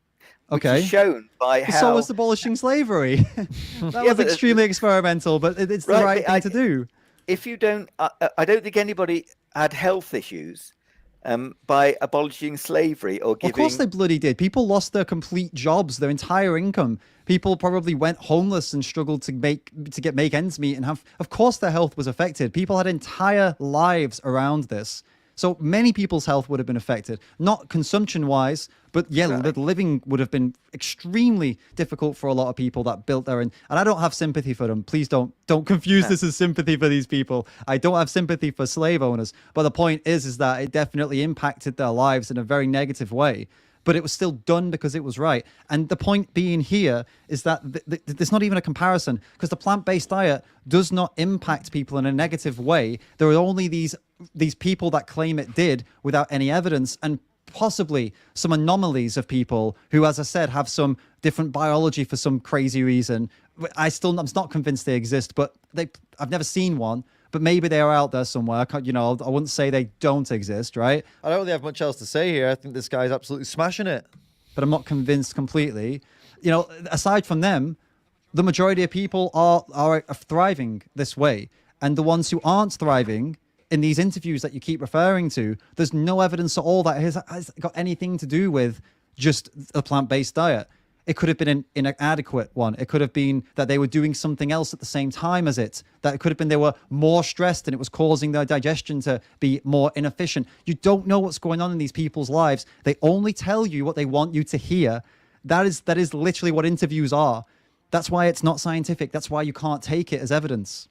Okay. Shown by how. So was abolishing slavery. That was extremely experimental, but it's the right thing to do. If you don't, I don't think anybody had health issues by abolishing slavery or giving. Of course they bloody did. People lost their complete jobs, their entire income. People probably went homeless and struggled to make ends meet, and of course their health was affected. People had entire lives around this. So many people's health would have been affected, not consumption-wise, but yeah, the living would have been extremely difficult for a lot of people that built their own. And I don't have sympathy for them. Please don't confuse this as sympathy for these people. I don't have sympathy for slave owners. But the point is that it definitely impacted their lives in a very negative way. But it was still done because it was right. And the point being here is that there's not even a comparison, because the plant-based diet does not impact people in a negative way. There are only these people that claim it did without any evidence, and possibly some anomalies of people who, as I said, have some different biology for some crazy reason. I'm not convinced they exist, but I've never seen one. But maybe they are out there somewhere. I wouldn't say they don't exist, right? I don't really have much else to say here. I think this guy's absolutely smashing it. But I'm not convinced completely. Aside from them, the majority of people are thriving this way. And the ones who aren't thriving in these interviews that you keep referring to, there's no evidence at all that has got anything to do with just a plant-based diet. It could have been an inadequate one. It could have been that they were doing something else at the same time as it. That it could have been they were more stressed and it was causing their digestion to be more inefficient. You don't know what's going on in these people's lives. They only tell you what they want you to hear. That is literally what interviews are. That's why it's not scientific. That's why you can't take it as evidence.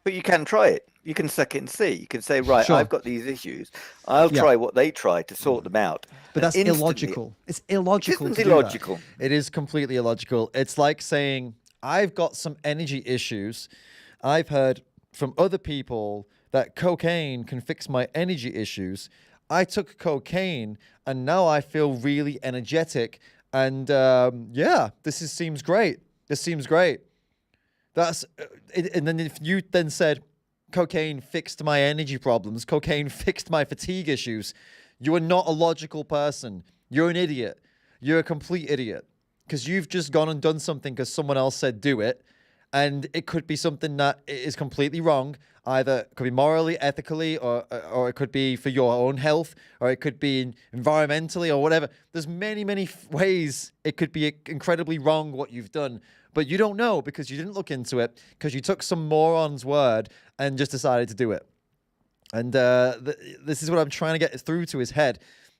But you can try it. You can suck it and see. You can say, right, Sure. I've got these issues. I'll try what they tried to sort them out. But that's illogical. It's illogical. It isn't illogical. It is completely illogical. It's like saying, I've got some energy issues. I've heard from other people that cocaine can fix my energy issues. I took cocaine and now I feel really energetic. And seems great. This seems great. And then if you then said, cocaine fixed my energy problems, cocaine fixed my fatigue issues, you are not a logical person. You're an idiot. You're a complete idiot. Because you've just gone and done something because someone else said do it. And it could be something that is completely wrong. Either it could be morally, ethically, or it could be for your own health, or it could be environmentally, or whatever. There's many, many ways it could be incredibly wrong what you've done. But you don't know because you didn't look into it, because you took some moron's word and just decided to do it. And this is what I'm trying to get through to his head.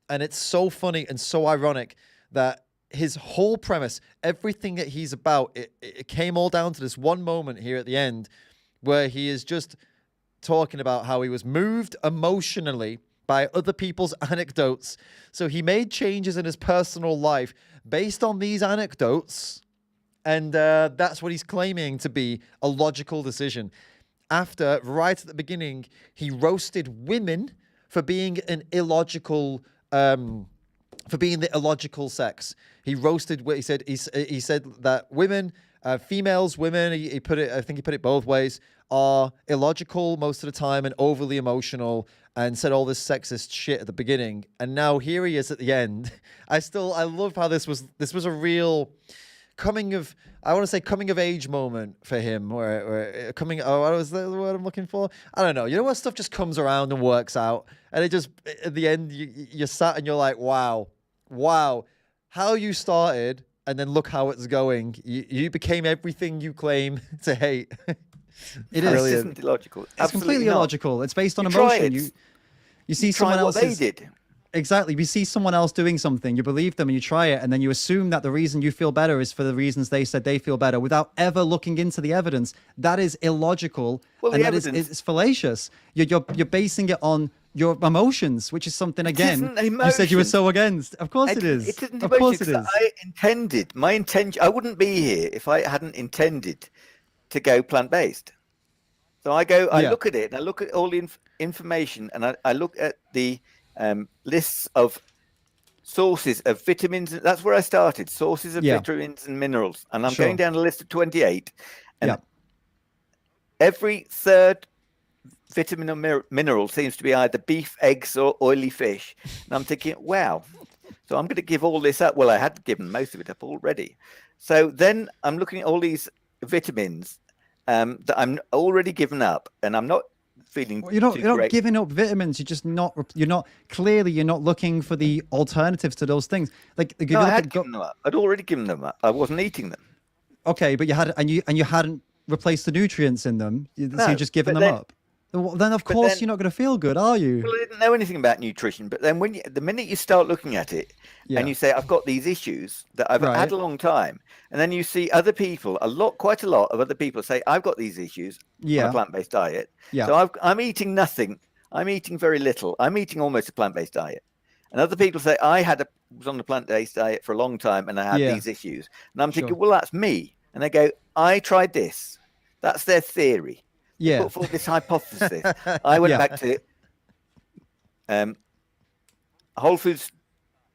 And it's so funny and so ironic that his whole premise, everything that he's about, it came all down to this one moment here at the end where he is just talking about how he was moved emotionally by other people's anecdotes. So he made changes in his personal life based on these anecdotes. And that's what he's claiming to be a logical decision. After, right at the beginning, he roasted women for being an illogical, for being the illogical sex. He roasted. He said that women, females, women. He put it. I think he put it both ways. Are illogical most of the time and overly emotional, and said all this sexist shit at the beginning. And now here he is at the end. I love how this was a real coming of age moment for him, where what was the word I'm looking for? I don't know. You know when stuff just comes around and works out, and it just at the end you're sat and you're like, wow, how you started, and then look how it's going. You became everything you claim to hate. It is. It isn't illogical. It's completely illogical. It's based on You try emotion. it. You see someone else. What they did. Exactly. You see someone else doing something, you believe them and you try it, and then you assume that the reason you feel better is for the reasons they said they feel better without ever looking into the evidence. That is illogical, and that is fallacious. You're basing it on your emotions, which is something, again, you said you were so against. Of course it is. It isn't of course it is. My intention, I wouldn't be here if I hadn't intended to go plant-based. So I look at it, and I look at all the information, and I look at the lists of sources of vitamins. That's where I started. Sources of vitamins and minerals, and I'm going down a list of 28. And every third vitamin or mineral seems to be either beef, eggs, or oily fish. And I'm thinking, wow. So I'm going to give all this up. Well, I had given most of it up already. So then I'm looking at all these vitamins that I'm already given up, and I'm not feeling. You're not giving up vitamins. You're not looking for the alternatives to those things. Like, no, I had given them up. I'd already given them up. I wasn't eating them. Okay, but you hadn't replaced the nutrients in them. So you're just giving them up. Then of course you're not going to feel good, are you? Well, I didn't know anything about nutrition, but then the minute you start looking at it and you say, I've got these issues that I've had a long time, and then you see other people, quite a lot of other people say, I've got these issues on a plant-based diet. So I'm eating nothing. I'm eating very little. I'm eating almost a plant-based diet. And other people say, was on a plant-based diet for a long time and I had these issues. And I'm thinking, well, that's me. And they go, I tried this. That's their theory. Yeah. Put forward this hypothesis. I went back to a whole foods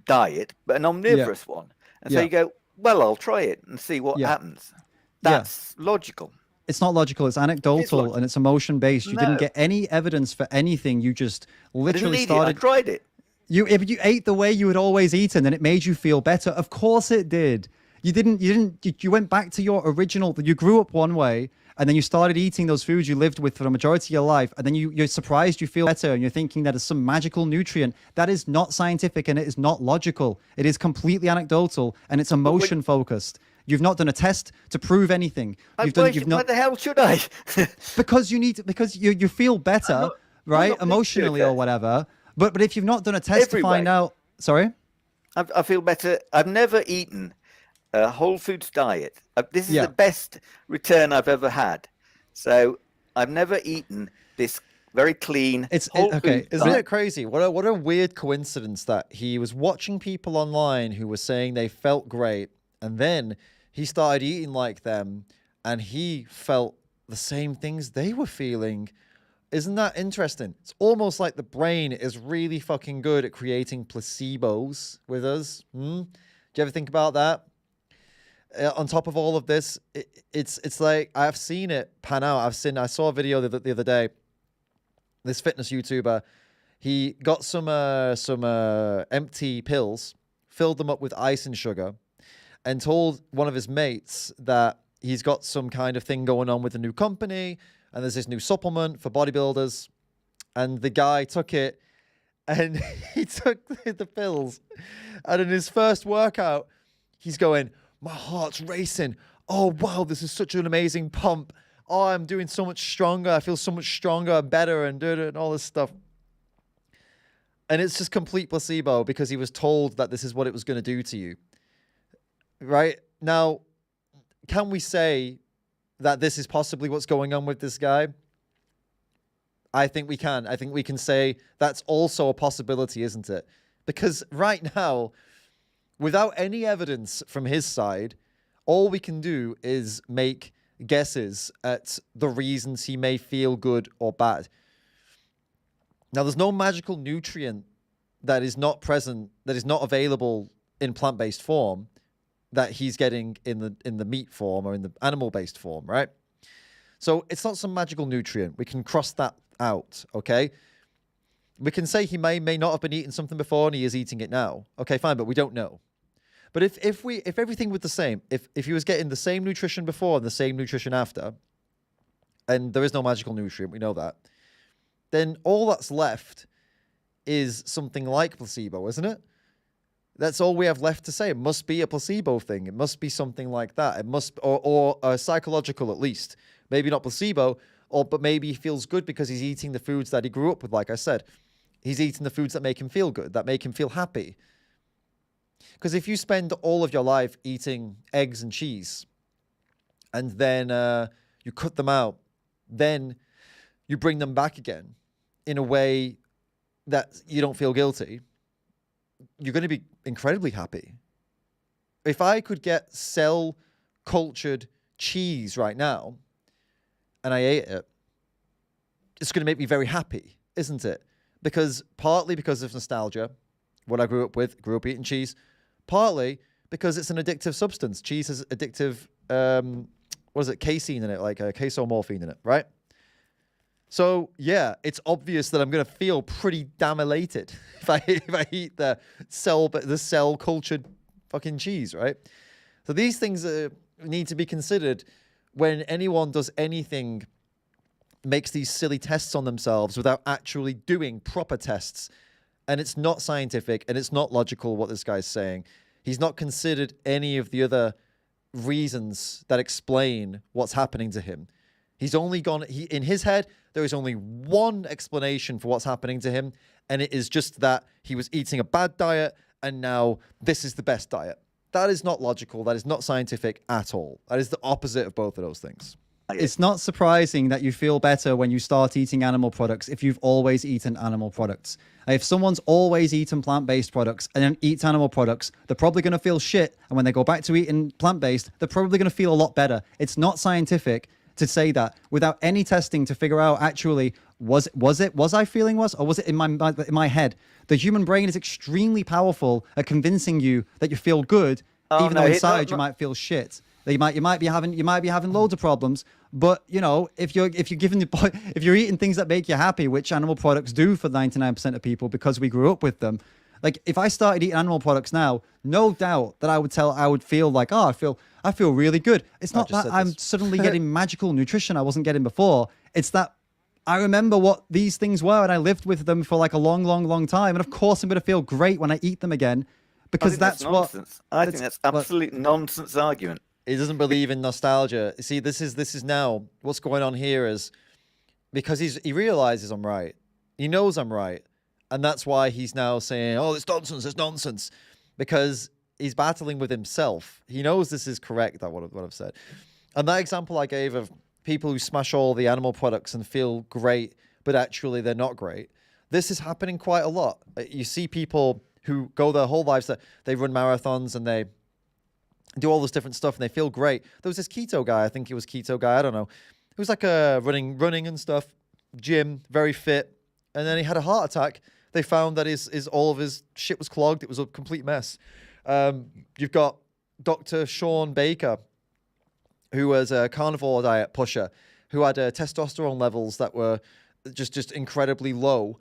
diet, but an omnivorous one. And so you go, well, I'll try it and see what happens. That's logical. It's not logical. It's anecdotal and it's emotion based. You didn't get any evidence for anything. You just literally started. I tried it. You ate the way you had always eaten, and it made you feel better. Of course it did. You went back to your original. You grew up one way, and then you started eating those foods you lived with for the majority of your life, and then you're surprised you feel better, and you're thinking that is some magical nutrient. That is not scientific, and it is not logical. It is completely anecdotal, and it's emotion focused. You've not done a test to prove anything. Why the hell should I? because you feel better, right? Emotionally or whatever. But if you've not done a test to find out, sorry, I feel better. I've never eaten a whole foods diet. This is the best return I've ever had. So I've never eaten this very clean. Okay. Isn't it crazy? What a weird coincidence that he was watching people online who were saying they felt great, and then he started eating like them, and he felt the same things they were feeling. Isn't that interesting? It's almost like the brain is really fucking good at creating placebos with us. Do you ever think about that? On top of all of this, it's like I've seen it pan out. I saw a video the other day. This fitness YouTuber, he got some empty pills, filled them up with ice and sugar, and told one of his mates that he's got some kind of thing going on with a new company, and there's this new supplement for bodybuilders. And the guy took it, and he took the pills. And in his first workout, he's going, my heart's racing. Oh, wow, this is such an amazing pump. Oh, I'm doing so much stronger. I feel so much stronger and better and all this stuff. And it's just complete placebo because he was told that this is what it was going to do to you. Right? Now, can we say that this is possibly what's going on with this guy? I think we can. I think we can say that's also a possibility, isn't it? Because right now, without any evidence from his side, all we can do is make guesses at the reasons he may feel good or bad. Now, there's no magical nutrient that is not present, that is not available in plant-based form that he's getting in the meat form or in the animal-based form, right? So it's not some magical nutrient. We can cross that out, okay? We can say he may not have been eating something before and he is eating it now. Okay, fine, but we don't know. But if everything was the same, if he was getting the same nutrition before and the same nutrition after, and there is no magical nutrient, we know that, then all that's left is something like placebo, isn't it? That's all we have left to say. It must be a placebo thing. It must be something like that. It must, or psychological at least. Maybe not placebo, but maybe he feels good because he's eating the foods that he grew up with. Like I said, he's eating the foods that make him feel good, that make him feel happy. Because if you spend all of your life eating eggs and cheese, and then you cut them out, then you bring them back again in a way that you don't feel guilty, you're going to be incredibly happy. If I could get cell-cultured cheese right now, and I ate it, it's going to make me very happy, isn't it? Partly because of nostalgia, what I grew up eating cheese, partly because it's an addictive substance. Cheese has addictive, casein in it, like casomorphine in it, right? So yeah, it's obvious that I'm going to feel pretty damn elated if I eat the cell cultured fucking cheese, right? So these things need to be considered when anyone does anything, makes these silly tests on themselves without actually doing proper tests. And it's not scientific and it's not logical what this guy's saying. He's not considered any of the other reasons that explain what's happening to him. He's only gone, in his head, there is only one explanation for what's happening to him, and it is just that he was eating a bad diet, and now this is the best diet. That is not logical. That is not scientific at all. That is the opposite of both of those things. It's not surprising that you feel better when you start eating animal products if you've always eaten animal products. If someone's always eaten plant-based products and then eats animal products, they're probably going to feel shit. And when they go back to eating plant-based, they're probably going to feel a lot better. It's not scientific to say that without any testing to figure out actually, was I feeling worse, or was it in my head? The human brain is extremely powerful at convincing you that you feel good, even though inside you might feel shit. You might be having loads of problems, but you know, if you're eating things that make you happy, which animal products do for 99% of people because we grew up with them. Like if I started eating animal products now, no doubt that I would feel like, oh, I feel really good. It's not that I'm suddenly getting magical nutrition I wasn't getting before. It's that I remember what these things were and I lived with them for like a long, long, long time. And of course I'm going to feel great when I eat them again because that's nonsense. I think that's absolute nonsense argument. He doesn't believe in nostalgia. See, this is now what's going on here is because he realizes I'm right. He knows I'm right. And that's why he's now saying, oh, it's nonsense. Because he's battling with himself. He knows this is correct, that what I've said. And that example I gave of people who smash all the animal products and feel great, but actually they're not great. This is happening quite a lot. You see people who go their whole lives, that they run marathons and they do all this different stuff and they feel great. There was this keto guy, I think he was keto guy, I don't know. He was like running and stuff, gym, very fit. And then he had a heart attack. They found that all of his shit was clogged. It was a complete mess. You've got Dr. Sean Baker, who was a carnivore diet pusher, who had testosterone levels that were just incredibly low,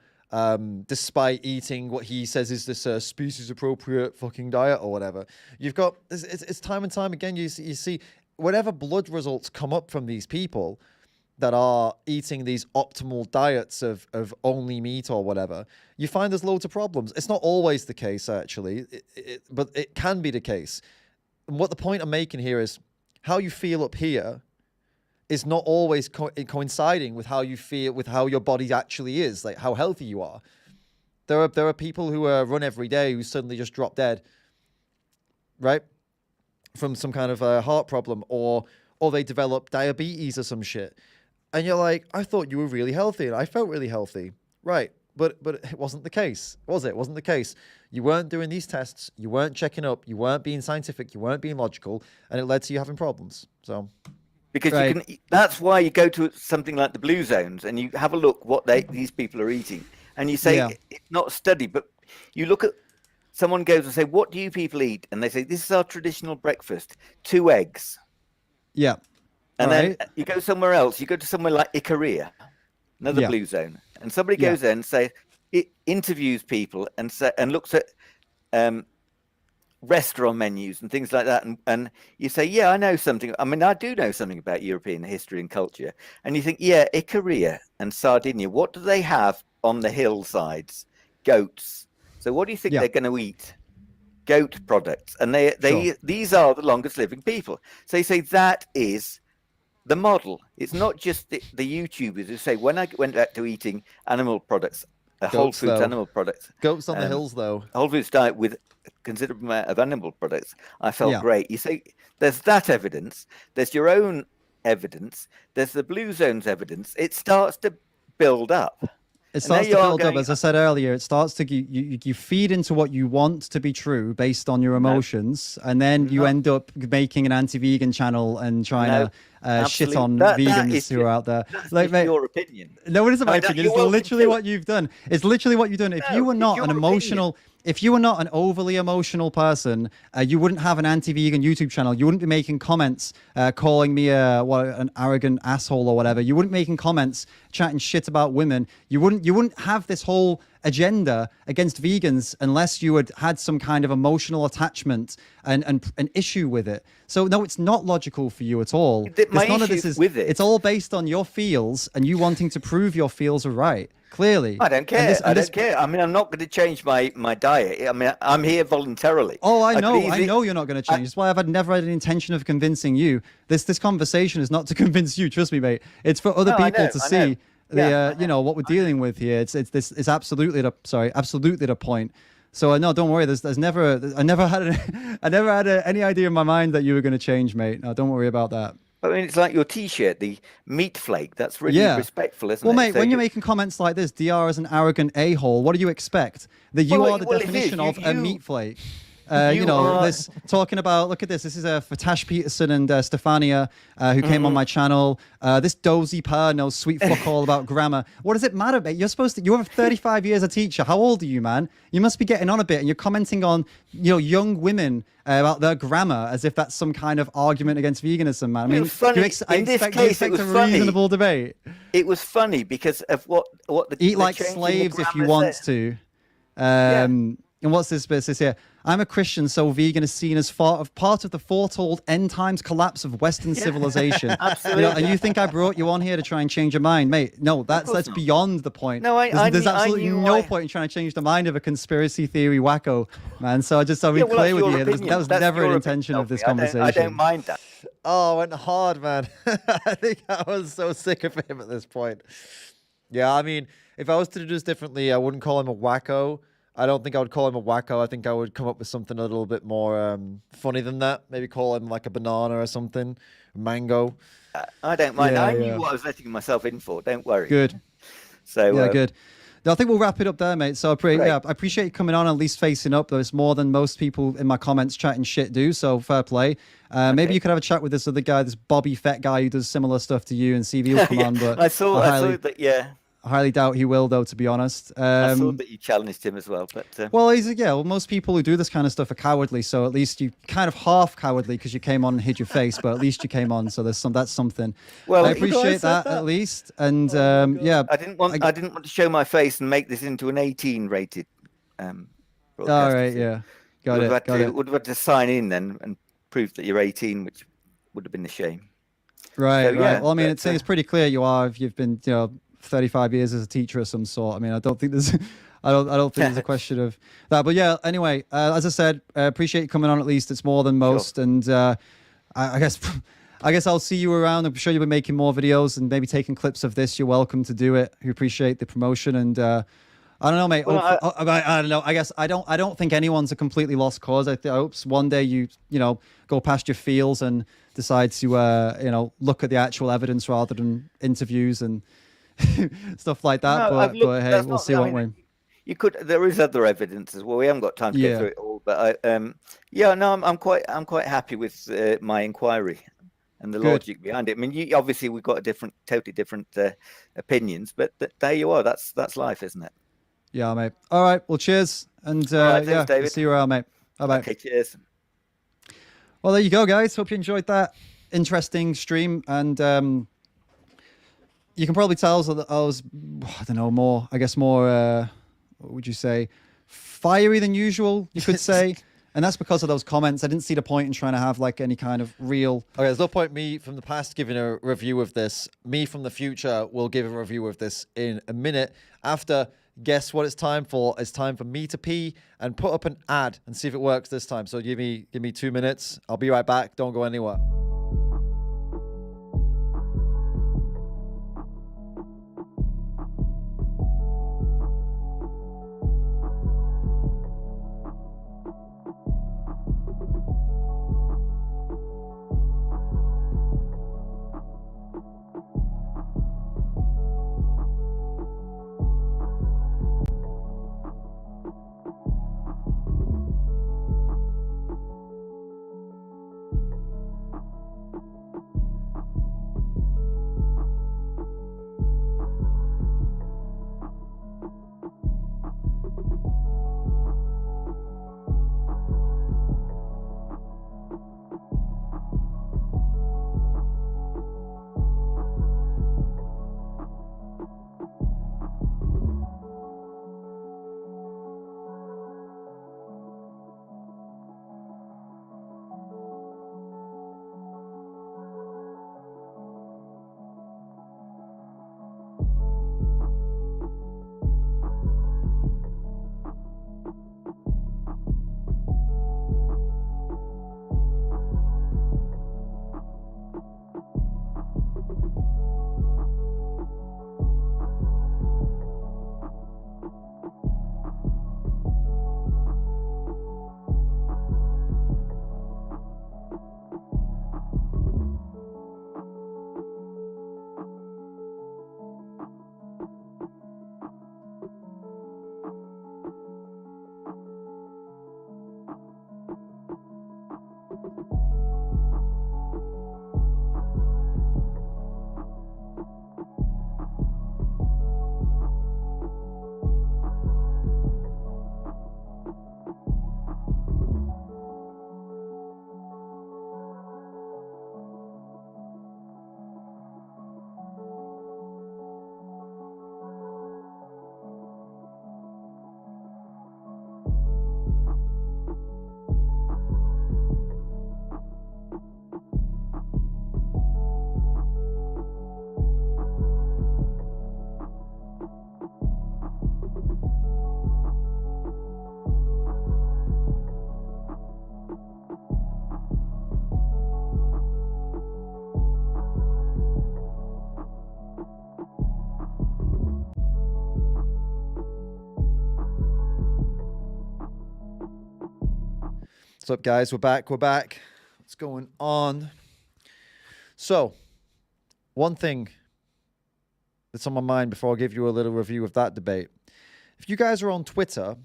despite eating what he says is this species-appropriate fucking diet or whatever. You've got, it's time and time again, you see, whatever blood results come up from these people that are eating these optimal diets of only meat or whatever, you find there's loads of problems. It's not always the case, actually, but it can be the case. And what the point I'm making here is how you feel up here is not always coinciding with how you feel, with how your body actually is, like how healthy you are. There are people who run every day who suddenly just drop dead, right? From some kind of heart problem, or they develop diabetes or some shit. And you're like, I thought you were really healthy and I felt really healthy. Right. But it wasn't the case, was it? It wasn't the case. You weren't doing these tests. You weren't checking up. You weren't being scientific. You weren't being logical. And it led to you having problems. So, because that's why you go to something like the blue zones and you have a look what these people are eating. And you say, it's not studied, but you look at, someone goes and say, what do you people eat? And they say, this is our traditional breakfast, 2 eggs. Yeah. And then you go somewhere else. You go to somewhere like Ikaria, another blue zone, and somebody goes there and it interviews people and looks at restaurant menus and things like that. And you say, yeah, I know something. I mean, I do know something about European history and culture. And you think, yeah, Ikaria and Sardinia, what do they have on the hillsides? Goats. So what do you think they're going to eat? Goat products. And these are the longest living people. So you say that is the model. It's not just the YouTubers who say, when I went back to eating animal products, whole foods animal products. Goats on the hills, though. Whole foods diet with a considerable amount of animal products. I felt great. You say, there's that evidence. There's your own evidence. There's the blue zones evidence. It starts to build up. It starts to build up, as I said earlier. It starts to you feed into what you want to be true based on your emotions, and then you end up making an anti-vegan channel and trying to shit on vegans who are out there. That's your opinion. No, it isn't my opinion. It's literally what you've done. It's literally what you've done. If you were not an emotional, if you were not an overly emotional person, you wouldn't have an anti-vegan YouTube channel. You wouldn't be making comments calling me an arrogant asshole or whatever. You wouldn't be making comments chatting shit about women. You wouldn't have this whole agenda against vegans unless you had some kind of emotional attachment and an issue with it. So no, it's not logical for you at all. My None of this issue is with it- It's all based on your feels and you wanting to prove your feels are right. Clearly, I don't care. I don't care. I mean, I'm not going to change my diet. I mean, I'm here voluntarily. Oh, I know. could I easily- know you're not going to change. That's why I've never had an intention of convincing you. This conversation is not to convince you. Trust me, mate. It's for other No, I people know, to I see know. you know what we're dealing with here. It's absolutely the point. So no, don't worry. I never had any idea in my mind that you were going to change, mate. No, don't worry about that. I mean, it's like your T-shirt, the meat flake. That's really respectful, isn't Well, it? mate, So when you're making comments like this, DR is an arrogant a-hole. What do you expect? That you are the well, it is. definition of a meat flake. you are- This talking about. Look at this. This is for Tash Peterson and Stefania, who came on my channel. This dozy pair knows sweet fuck all about grammar. What does it matter, mate? You're 35 years a teacher. How old are you, man? You must be getting on a bit, and you're commenting on young women about their grammar as if that's some kind of argument against veganism, man. I mean, It was funny. I In this expect case, it was a funny. reasonable debate. It was funny because of what the Eat the like change in the slaves if you grammar want said. to. And what's this bit? It says here, I'm a Christian, so vegan is seen as part of the foretold end times collapse of Western civilization. Absolutely. And you think I brought you on here to try and change your mind, mate? No, that's not. beyond the point. No, there's I absolutely knew no why- point in trying to change the mind of a conspiracy theory wacko, man. So I'll be Yeah, well, clear that's with your you. opinion. That was That's never your an opinion, intention of this Sophie. conversation. I don't mind that. Oh, I went hard, man. I think I was so sick of him at this point. Yeah, I mean, if I was to do this differently, I wouldn't call him a wacko. I don't think I would call him a wacko. I think I would come up with something a little bit more funny than that. Maybe call him like a banana or something, mango. I don't mind. Yeah, I yeah. knew what I was letting myself in for. Don't worry. Good. So Yeah, good. No, I think we'll wrap it up there, mate. So I Great. appreciate you coming on, at least facing up. There's more than most people in my comments chatting shit do, so fair play. Maybe you could have a chat with this other guy, this Bobby Fett guy who does similar stuff to you, and see if he'll come on. But I saw that. Yeah, I highly doubt he will, though, to be honest. I saw that you challenged him as well. But Well, most people who do this kind of stuff are cowardly, so at least you kind of half cowardly because you came on and hid your face, but at least you came on, so that's something. Well, I you guys appreciate said that that. at least, and yeah. I didn't want to show my face and make this into an 18 rated. All broadcast, right, so yeah, got would it, have got it. Would have had to sign in then and prove that you're 18, which would have been a shame. Right, So, right. yeah, Well, I mean, but, it's pretty clear you've been 35 years as a teacher of some sort. I mean, I don't think there's I don't think there's a question of that. But yeah, anyway, as I said, appreciate you coming on. At least it's more than most, and I guess I'll see you around. I'm sure you'll be making more videos and maybe taking clips of this. You're welcome to do it. We appreciate the promotion, and I don't know, mate. Well, I don't know. I guess I don't think anyone's a completely lost cause. I hope one day you go past your feels and decide to look at the actual evidence rather than interviews and stuff like that. No, but hey, we'll see, won't we? You could. There is other evidence as well. We haven't got time to Yeah. go through it all, but I'm quite happy with my inquiry and the Good. logic behind it. I mean, obviously we've got totally different opinions, but there you are. That's life, isn't it? Yeah, mate. All right. Well, cheers, and All right, thanks, David. see you around, mate. Bye bye. Okay, cheers. Well, there you go, guys. Hope you enjoyed that interesting stream, and you can probably tell that I was, I don't know, more what would you say, fiery than usual, you could say. And that's because of those comments. I didn't see the point in trying to have like any kind of real. Okay, there's no point me from the past giving a review of this. Me from the future will give a review of this in a minute. After, guess what it's time for? It's time for me to pee and put up an ad and see if it works this time. So give me 2 minutes. I'll be right back. Don't go anywhere. What's up, guys? We're back. What's going on? So, one thing that's on my mind before I give you a little review of that debate. If you guys are on Twitter,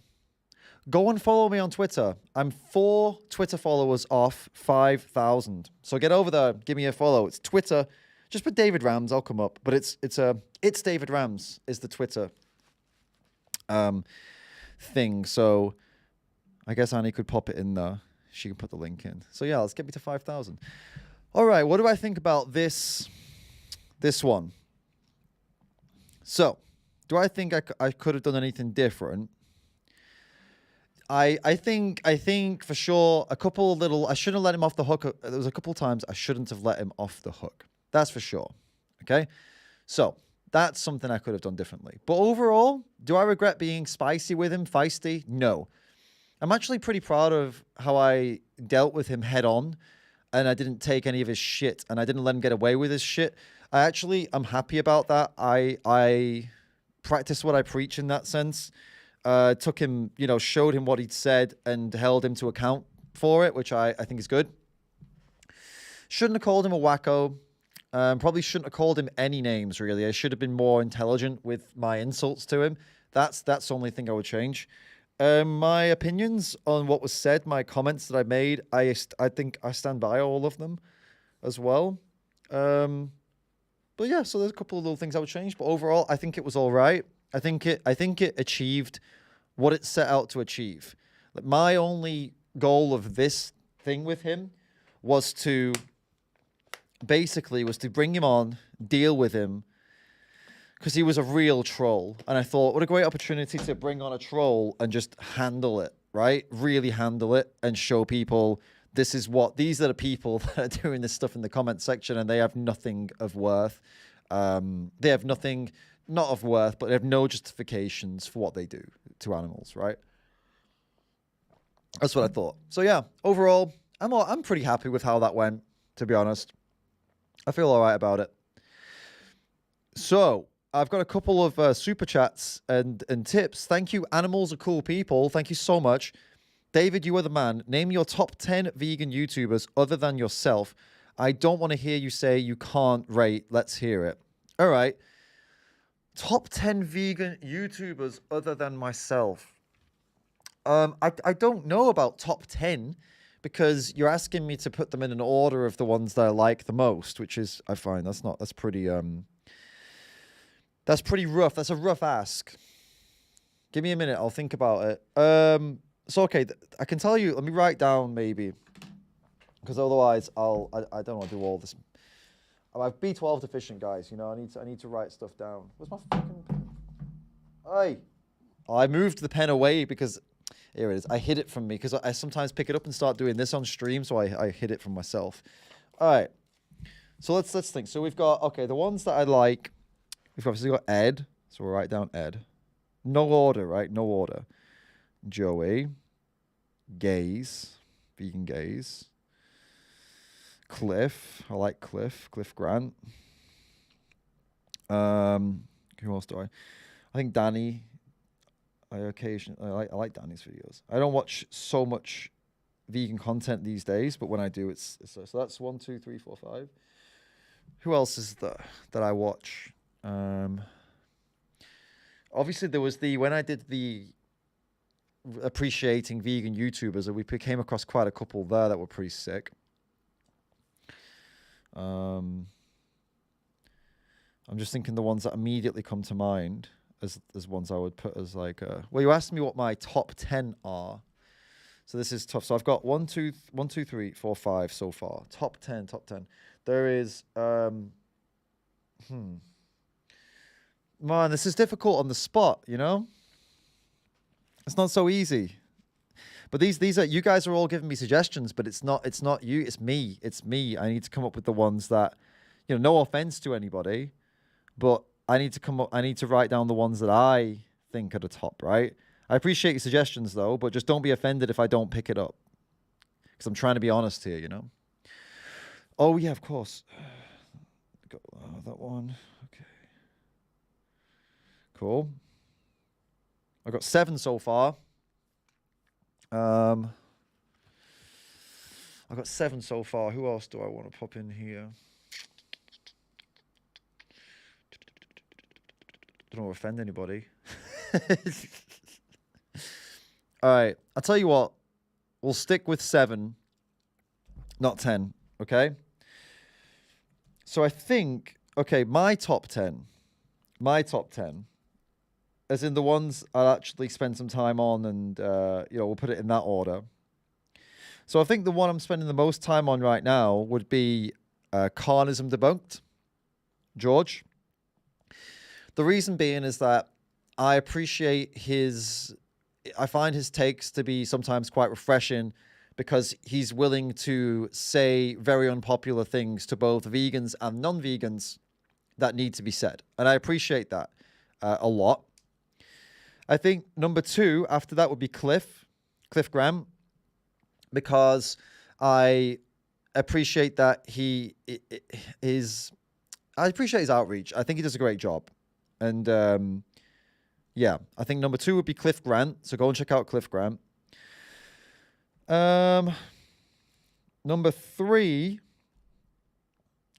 go and follow me on Twitter. I'm 4 Twitter followers off 5,000. So get over there, give me a follow. It's Twitter. Just put David Rams, I'll come up. But it's David Rams is the Twitter thing. So I guess Annie could pop it in there. She can put the link in. So yeah, let's get me to 5,000. All right, what do I think about this one? So, do I think I could have done anything different? I think for sure I shouldn't have let him off the hook. There was a couple times I shouldn't have let him off the hook. That's for sure. Okay? So, that's something I could have done differently. But overall, do I regret being spicy with him, feisty? No. I'm actually pretty proud of how I dealt with him head on, and I didn't take any of his shit, and I didn't let him get away with his shit. I'm happy about that. I practiced what I preach in that sense. Took him, showed him what he'd said and held him to account for it, which I think is good. Shouldn't have called him a wacko. Probably shouldn't have called him any names, really. I should have been more intelligent with my insults to him. That's the only thing I would change. My opinions on what was said, my comments that I made, I think I stand by all of them as well. But yeah, so there's a couple of little things I would change. But overall, I think it was all right. I think it achieved what it set out to achieve. Like, my only goal of this thing with him was to bring him on, deal with him, because he was a real troll. And I thought, what a great opportunity to bring on a troll and just handle it, right? Really handle it and show people these are the people that are doing this stuff in the comment section, and they have nothing of worth. They have nothing, not of worth, but they have no justifications for what they do to animals, right? That's what I thought. So yeah, overall, I'm pretty happy with how that went, to be honest. I feel all right about it. So, I've got a couple of super chats and tips. Thank you. Animals are cool people. Thank you so much. David, you are the man. Name your top 10 vegan YouTubers other than yourself. I don't want to hear you say you can't rate. Let's hear it. All right. Top 10 vegan YouTubers other than myself. I don't know about top 10 because you're asking me to put them in an order of the ones that I like the most, which is, I find that's pretty rough. That's a rough ask. Give me a minute. I'll think about it. So, okay, I can tell you, let me write down maybe, because otherwise I don't want to do all this. I'm B12 deficient, guys. I need to write stuff down. Where's my fucking pen? Hey, I moved the pen away because, here it is. I hid it from me because I sometimes pick it up and start doing this on stream, so I hid it from myself. All right. So let's think. So we've got, okay, the ones that I like. We've obviously got Ed, so we'll write down Ed. No order, right? No order. Joey. Gaze. Vegan Gaze. Cliff. I like Cliff. Cliff Grant. Who else do I think Danny. I like Danny's videos. I don't watch so much vegan content these days, but when I do, it's so that's 1, 2, 3, 4, 5. Who else is there that I watch? Obviously there was when I did the appreciating vegan YouTubers, we came across quite a couple there that were pretty sick. I'm just thinking the ones that immediately come to mind as ones I would put as like well, you asked me what my top 10 are, so this is tough. So I've got 1, 2, 3, 4, 5 so far. Top 10. There is man, this is difficult on the spot, It's not so easy. But these are, you guys are all giving me suggestions, but it's not you, it's me. I need to come up with the ones that, no offense to anybody, but I need to write down the ones that I think are the top, right? I appreciate your suggestions though, but just don't be offended if I don't pick it up. Because I'm trying to be honest here, Oh yeah, of course. Got that one. Okay. Cool. I've got 7 so far. I've got 7 so far. Who else do I want to pop in here? Don't want to offend anybody. All right. I'll tell you what. We'll stick with 7, not 10. Okay? So I think, okay, my top 10, as in the ones I'll actually spend some time on and, we'll put it in that order. So I think the one I'm spending the most time on right now would be Carnism Debunked, George. The reason being is that I appreciate I find his takes to be sometimes quite refreshing because he's willing to say very unpopular things to both vegans and non-vegans that need to be said. And I appreciate that a lot. I think number 2 after that would be Cliff Graham, because I appreciate that I appreciate his outreach. I think he does a great job. And I think number 2 would be Cliff Grant. So go and check out Cliff Grant. Number 3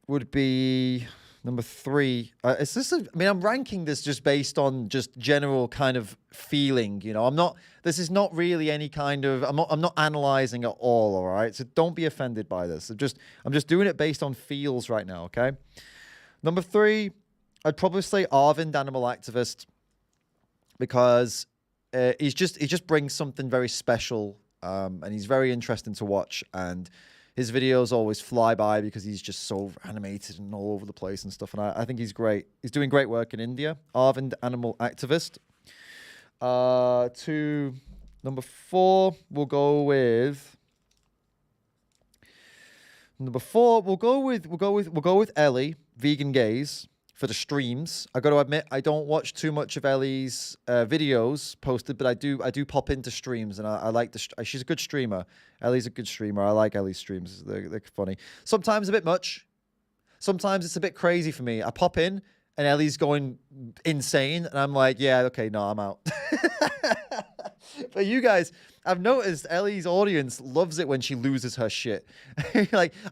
would be number 3. I'm ranking this just based on just general kind of feeling. This is not really any kind of. I'm not analyzing at all right? So don't be offended by this. I'm just doing it based on feels right now. Okay. Number 3. I'd probably say Arvind, animal activist, because he just brings something very special, and he's very interesting to watch. And his videos always fly by because he's just so animated and all over the place and stuff. And I think he's great. He's doing great work in India. Arvind, animal activist. To number 4, we'll go with. Number 4, we'll go with Ellie, vegan gaze. For the streams, I got to admit I don't watch too much of Ellie's videos posted, but I do pop into streams, and I like she's a good streamer. Ellie's a good streamer. I like Ellie's streams. They're funny. Sometimes a bit much. Sometimes it's a bit crazy for me. I pop in and Ellie's going insane, and I'm like, yeah, okay, no, I'm out. But you guys, I've noticed Ellie's audience loves it when she loses her shit.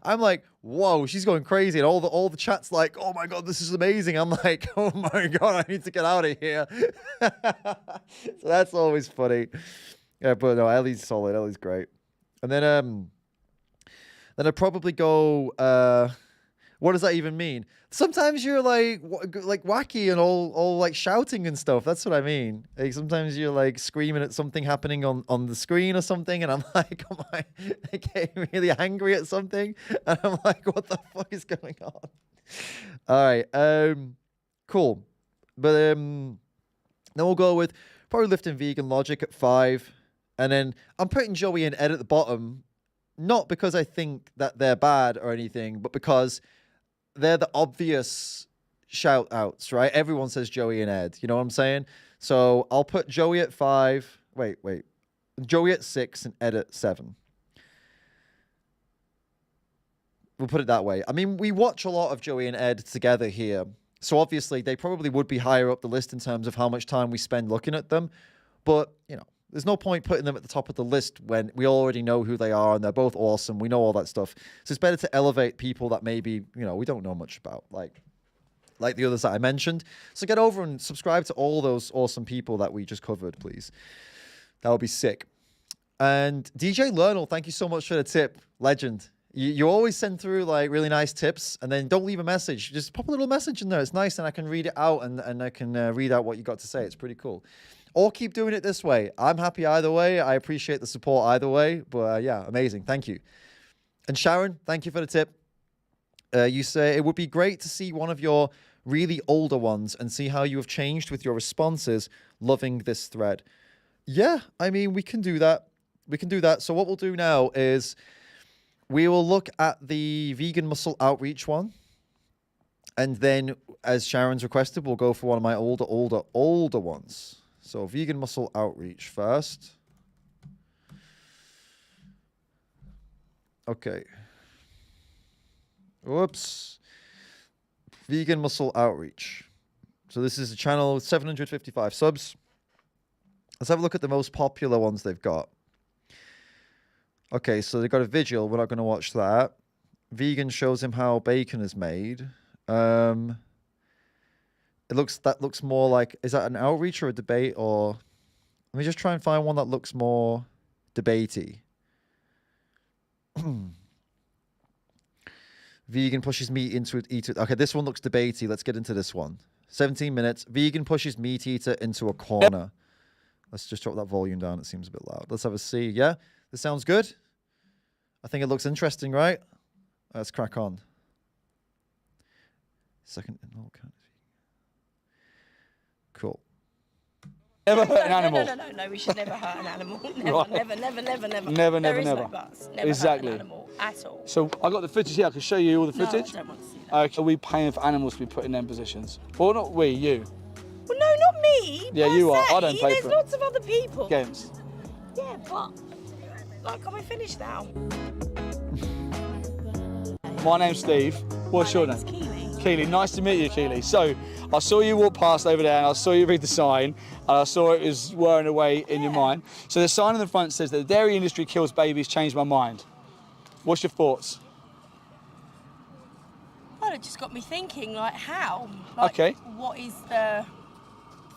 I'm like, whoa, she's going crazy, and all the chat's like, oh my god, this is amazing. I'm like, oh my god, I need to get out of here. So that's always funny. Yeah, but no, Ellie's solid. Ellie's great. And then I'd probably go. What does that even mean? Sometimes you're like wacky and all like shouting and stuff. That's what I mean. Like sometimes you're like screaming at something happening on the screen or something, and I'm like, am I getting really angry at something? And I'm like, what the fuck is going on? All right, cool. But then we'll go with probably lifting vegan logic at 5, and then I'm putting Joey and Ed at the bottom, not because I think that they're bad or anything, but because they're the obvious shout outs, right? Everyone says Joey and Ed. You know what I'm saying? So I'll put Joey at 5. Wait. Joey at 6 and Ed at 7. We'll put it that way. I mean, we watch a lot of Joey and Ed together here. So obviously they probably would be higher up the list in terms of how much time we spend looking at them. But, there's no point putting them at the top of the list when we already know who they are and they're both awesome. We know all that stuff. So it's better to elevate people that maybe, we don't know much about, like the others that I mentioned. So get over and subscribe to all those awesome people that we just covered, please. That would be sick. And DJ Lernal, thank you so much for the tip. Legend. You always send through like really nice tips, and then don't leave a message. Just pop a little message in there. It's nice, and I can read it out, and I can read out what you got to say. It's pretty cool. Or keep doing it this way. I'm happy either way. I appreciate the support either way. But yeah, amazing. Thank you. And Sharon, thank you for the tip. You say it would be great to see one of your really older ones and see how you have changed with your responses. Loving this thread. Yeah, I mean, we can do that. So what we'll do now is we will look at the vegan muscle outreach one. And then, as Sharon's requested, we'll go for one of my older ones. So vegan muscle outreach first. Okay. Whoops. Vegan muscle outreach. So this is a channel with 755 subs. Let's have a look at the most popular ones they've got. Okay, so they got a vigil. We're not going to watch that. Vegan shows him how bacon is made. That looks more like, is that an outreach or a debate? Or let me just try and find one that looks more debatey. Vegan pushes meat into it. Okay, this one looks debatey. Let's get into this one. 17 minutes. Vegan pushes meat eater into a corner. Let's just drop that volume down. It seems a bit loud. Let's have a see. Yeah, this sounds good. I think it looks interesting, right? Let's crack on. Second. Cool. Never hurt an animal. No, we should never hurt an animal. Right. Never. Never. There is no buts. Never Exactly. hurt an animal at all. So I got the footage here. I can show you all the footage. No, I don't want to see that. Okay. Are we paying for animals to be put in them positions? Well, not we, you. Well, no, not me. Yeah, per you are. se. I don't pay There's for it. lots of other people. Against. Yeah, but like, can we finish now? My name's Steve. What's your name? Keely. Nice to meet you, Keely. So I saw you walk past over there and I saw you read the sign and I saw it was whirring away in your mind. So the sign on the front says that the dairy industry kills babies, changed my mind. What's your thoughts? Well, it just got me thinking, like, how? Like, Okay. What is the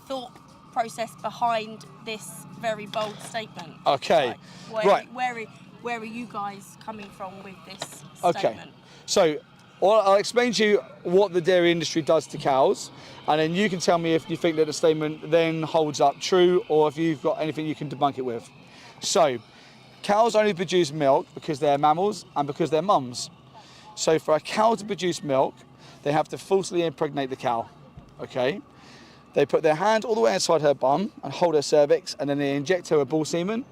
thought process behind this very bold statement? Okay. Like, Right. Where are you guys coming from with this Okay. statement? So I'll explain to you what the dairy industry does to cows, and then you can tell me if you think that the statement then holds up true or if you've got anything you can debunk it with. So, cows only produce milk because they're mammals and because they're mums. So for a cow to produce milk, they have to falsely impregnate the cow, okay? They put their hand all the way inside her bum and hold her cervix, and then they inject her with bull semen,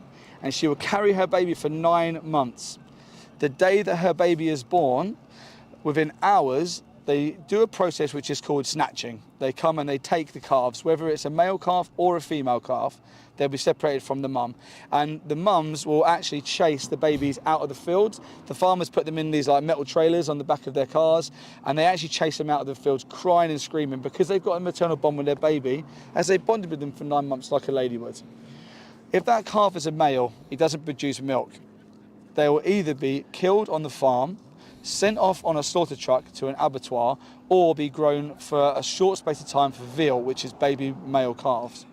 and she will carry her baby for 9 months. The day that her baby is born, within hours, they do a process which is called snatching. They come and they take the calves, whether it's a male calf or a female calf, they'll be separated from the mum. And the mums will actually chase the babies out of the fields. The farmers put them in these like metal trailers on the back of their cars, and they actually chase them out of the fields crying and screaming because they've got a maternal bond with their baby as they bonded with them for 9 months like a lady would. If that calf is a male, he doesn't produce milk. They will either be killed on the farm, sent off on a slaughter truck to an abattoir, or be grown for a short space of time for veal, which is baby male calves.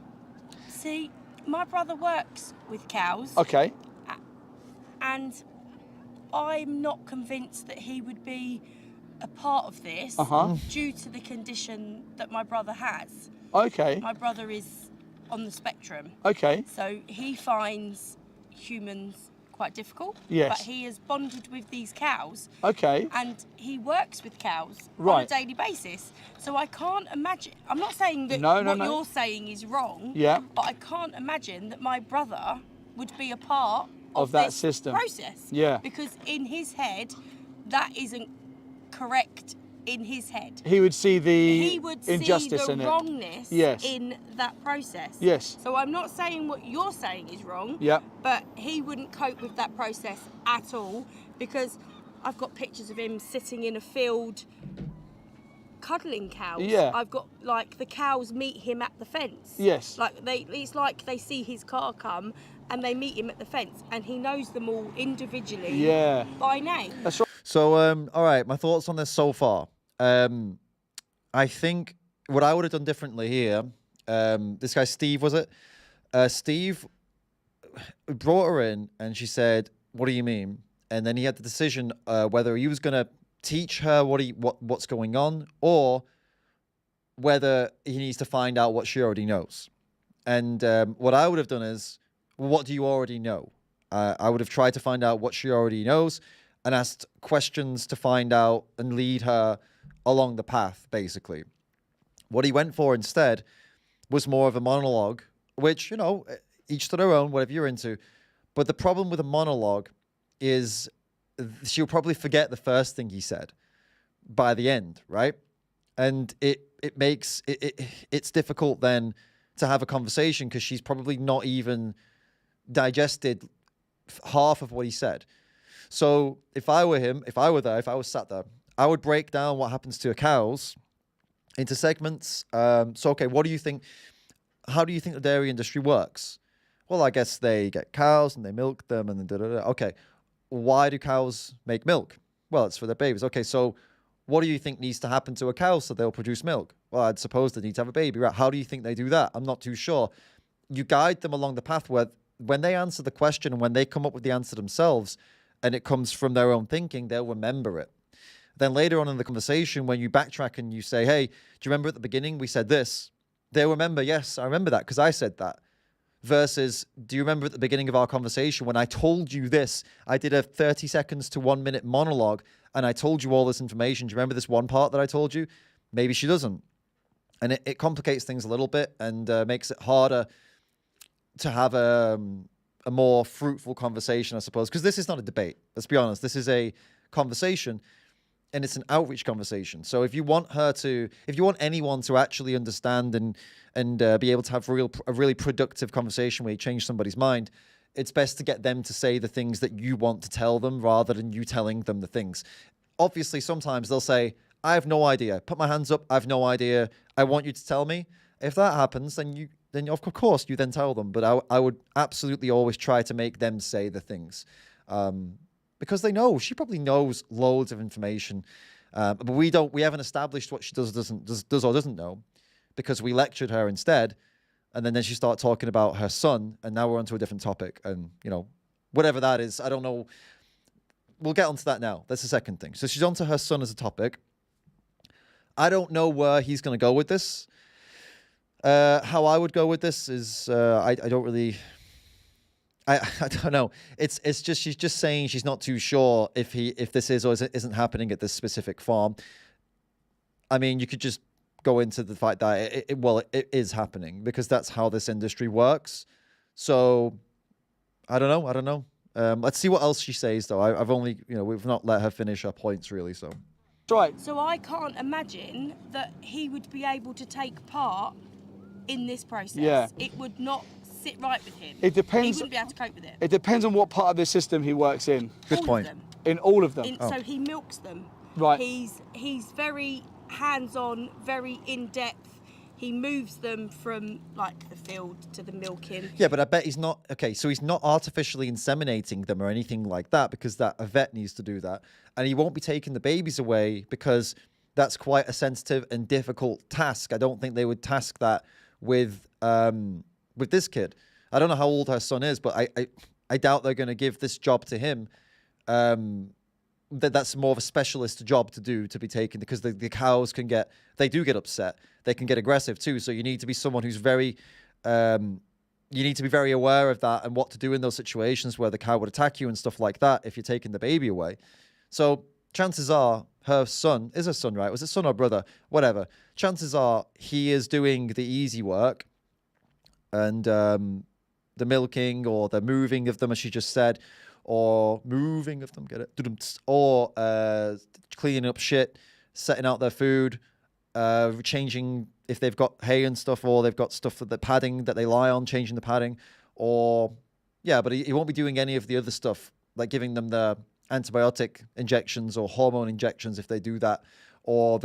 See, my brother works with cows. Okay. And I'm not convinced that he would be a part of this due to the condition that my brother has. Okay. My brother is on the spectrum. Okay. So he finds humans quite difficult. Yes. But he has bonded with these cows. Okay. And he works with cows on a Right. daily basis. So I can't imagine. I'm not saying that No, what no. you're saying is wrong. Yeah. But I can't imagine that my brother would be a part Of that this system. process. Yeah. Because in his head, that isn't correct. In his head, He would see the he would injustice see in the it. wrongness Yes. in that process. Yes. So I'm not saying what you're saying is wrong. Yeah. But he wouldn't cope with that process at all because I've got pictures of him sitting in a field cuddling cows. Yeah. I've got like the cows meet him at the fence. Yes. Like it's like they see his car come and they meet him at the fence and he knows them all individually. Yeah. By name. That's right. So, all right, my thoughts on this so far. I think what I would have done differently here, this guy Steve, was it? Steve brought her in and she said, "What do you mean?" And then he had the decision whether he was going to teach her what's going on or whether he needs to find out what she already knows. And what I would have done is, what do you already know? I would have tried to find out what she already knows and asked questions to find out and lead her along the path, basically. What he went for instead was more of a monologue, which, you know, each to their own, whatever you're into. But the problem with a monologue is she'll probably forget the first thing he said by the end, right? And it makes it's difficult then to have a conversation because she's probably not even digested half of what he said. So if I were him, if I was sat there, I would break down what happens to cows into segments. So, okay, what do you think? How do you think the dairy industry works? Well, I guess they get cows and they milk them and da da da. Okay, why do cows make milk? Well, it's for their babies. Okay, so what do you think needs to happen to a cow so they'll produce milk? Well, I'd suppose they need to have a baby, right? How do you think they do that? I'm not too sure. You guide them along the path where when they answer the question and when they come up with the answer themselves and it comes from their own thinking, they'll remember it. Then later on in the conversation, when you backtrack and you say, hey, do you remember at the beginning we said this? They'll remember, yes, I remember that because I said that. Versus, do you remember at the beginning of our conversation when I told you this? I did a 30 seconds to 1 minute monologue and I told you all this information. Do you remember this one part that I told you? Maybe she doesn't. And it complicates things a little bit and makes it harder to have a more fruitful conversation, I suppose. Because this is not a debate. Let's be honest. This is a conversation. And it's an outreach conversation. So if you want anyone to actually understand and be able to have a really productive conversation where you change somebody's mind, it's best to get them to say the things that you want to tell them rather than you telling them the things. Obviously, sometimes they'll say, I have no idea. Put my hands up. I have no idea. I want you to tell me. If that happens, then of course you then tell them. But I would absolutely always try to make them say the things. Because they know, she probably knows loads of information, but we haven't established what she does or doesn't know, because we lectured her instead, and then she started talking about her son, and now we're onto a different topic, and whatever that is, I don't know. We'll get onto that now. That's the second thing. So she's onto her son as a topic. I don't know where he's going to go with this. How I would go with this is I don't really. I don't know. It's just she's just saying she's not too sure if this is or isn't happening at this specific farm. I mean, you could just go into the fact that it is happening because that's how this industry works. So I don't know. Let's see what else she says though. I've only we've not let her finish her points really. So right. So I can't imagine that he would be able to take part in this process. Yeah. It would not sit right with him. It depends. He wouldn't be able to cope with it. It depends on what part of the system he works in. Good point. In all of them. So he milks them. Right. He's very hands-on, very in-depth. He moves them from like the field to the milking. Yeah, but I bet he's not okay. So he's not artificially inseminating them or anything like that because a vet needs to do that, and he won't be taking the babies away because that's quite a sensitive and difficult task. I don't think they would task that with this kid. I don't know how old her son is, but I doubt they're going to give this job to him. That's more of a specialist job to do, to be taken, because the cows they do get upset. They can get aggressive too. So you need to be someone who's very, you need to be very aware of that and what to do in those situations where the cow would attack you and stuff like that if you're taking the baby away. So chances are her son, is her son, right? Was it son or brother? Whatever. Chances are he is doing the easy work and the milking or the moving of them, as she just said, or moving of them, get it? Or cleaning up shit, setting out their food, changing if they've got hay and stuff, or they've got stuff for the padding that they lie on, changing the padding, or but he won't be doing any of the other stuff, like giving them the antibiotic injections or hormone injections if they do that, or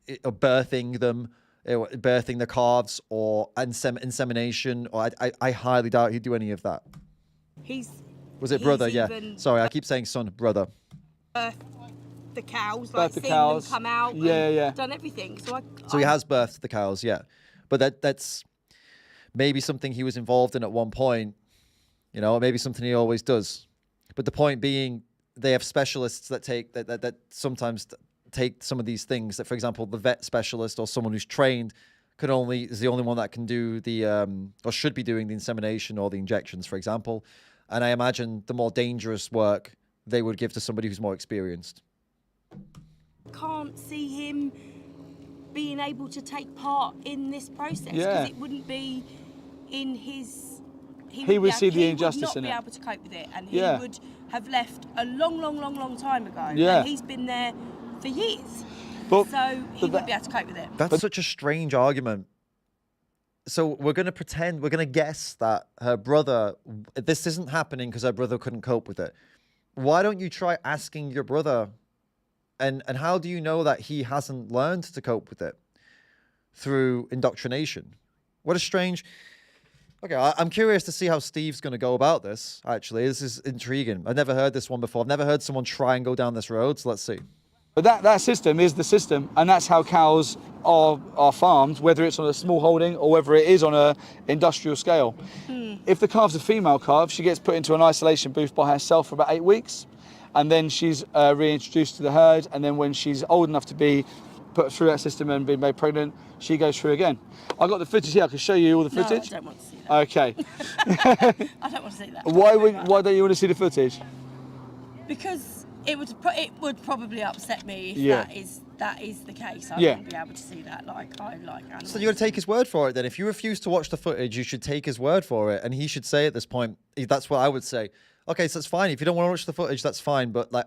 birthing them, birthing the calves, or insemination, or I highly doubt he'd do any of that. Was it brother? Yeah. Sorry, I keep saying son, brother. The cows, like seeing them come out. Yeah. Done everything. So he has birthed the cows, yeah. But that's maybe something he was involved in at one point, maybe something he always does. But the point being, they have specialists that sometimes take some of these things. That, for example, the vet specialist or someone who's trained is the only one that can do or should be doing the insemination or the injections, for example. And I imagine the more dangerous work they would give to somebody who's more experienced. Can't see him being able to take part in this process Yeah. because it wouldn't be in his. He would see the injustice in it. He would not be able to cope with it, and Yeah. he would have left a long time ago. Yeah. And he's been there for years, But, so he wouldn't be able to cope with it. That's such a strange argument. So we're going to guess that her brother, this isn't happening because her brother couldn't cope with it. Why don't you try asking your brother, and how do you know that he hasn't learned to cope with it? Through indoctrination. What a strange, Okay, I'm curious to see how Steve's going to go about this, actually. This is intriguing. I've never heard this one before. I've never heard someone try and go down this road, so let's see. But that system is the system, and that's how cows are farmed, whether it's on a small holding or whether it is on an industrial scale. If the calf's a female calf, she gets put into an isolation booth by herself for about 8 weeks, and then she's reintroduced to the herd, and then when she's old enough to be put through that system and be made pregnant, she goes through again. I've got the footage here. I can show you all the footage. No, I don't want to see that. Okay. I don't want to see that. Why don't you want to see the footage? Because it would probably upset me if that is the case. I wouldn't be able to see that. Like I like animals. So you're going to take his word for it then. If you refuse to watch the footage, you should take his word for it, and he should say at this point. That's what I would say. Okay, so that's fine. If you don't want to watch the footage, that's fine. But like,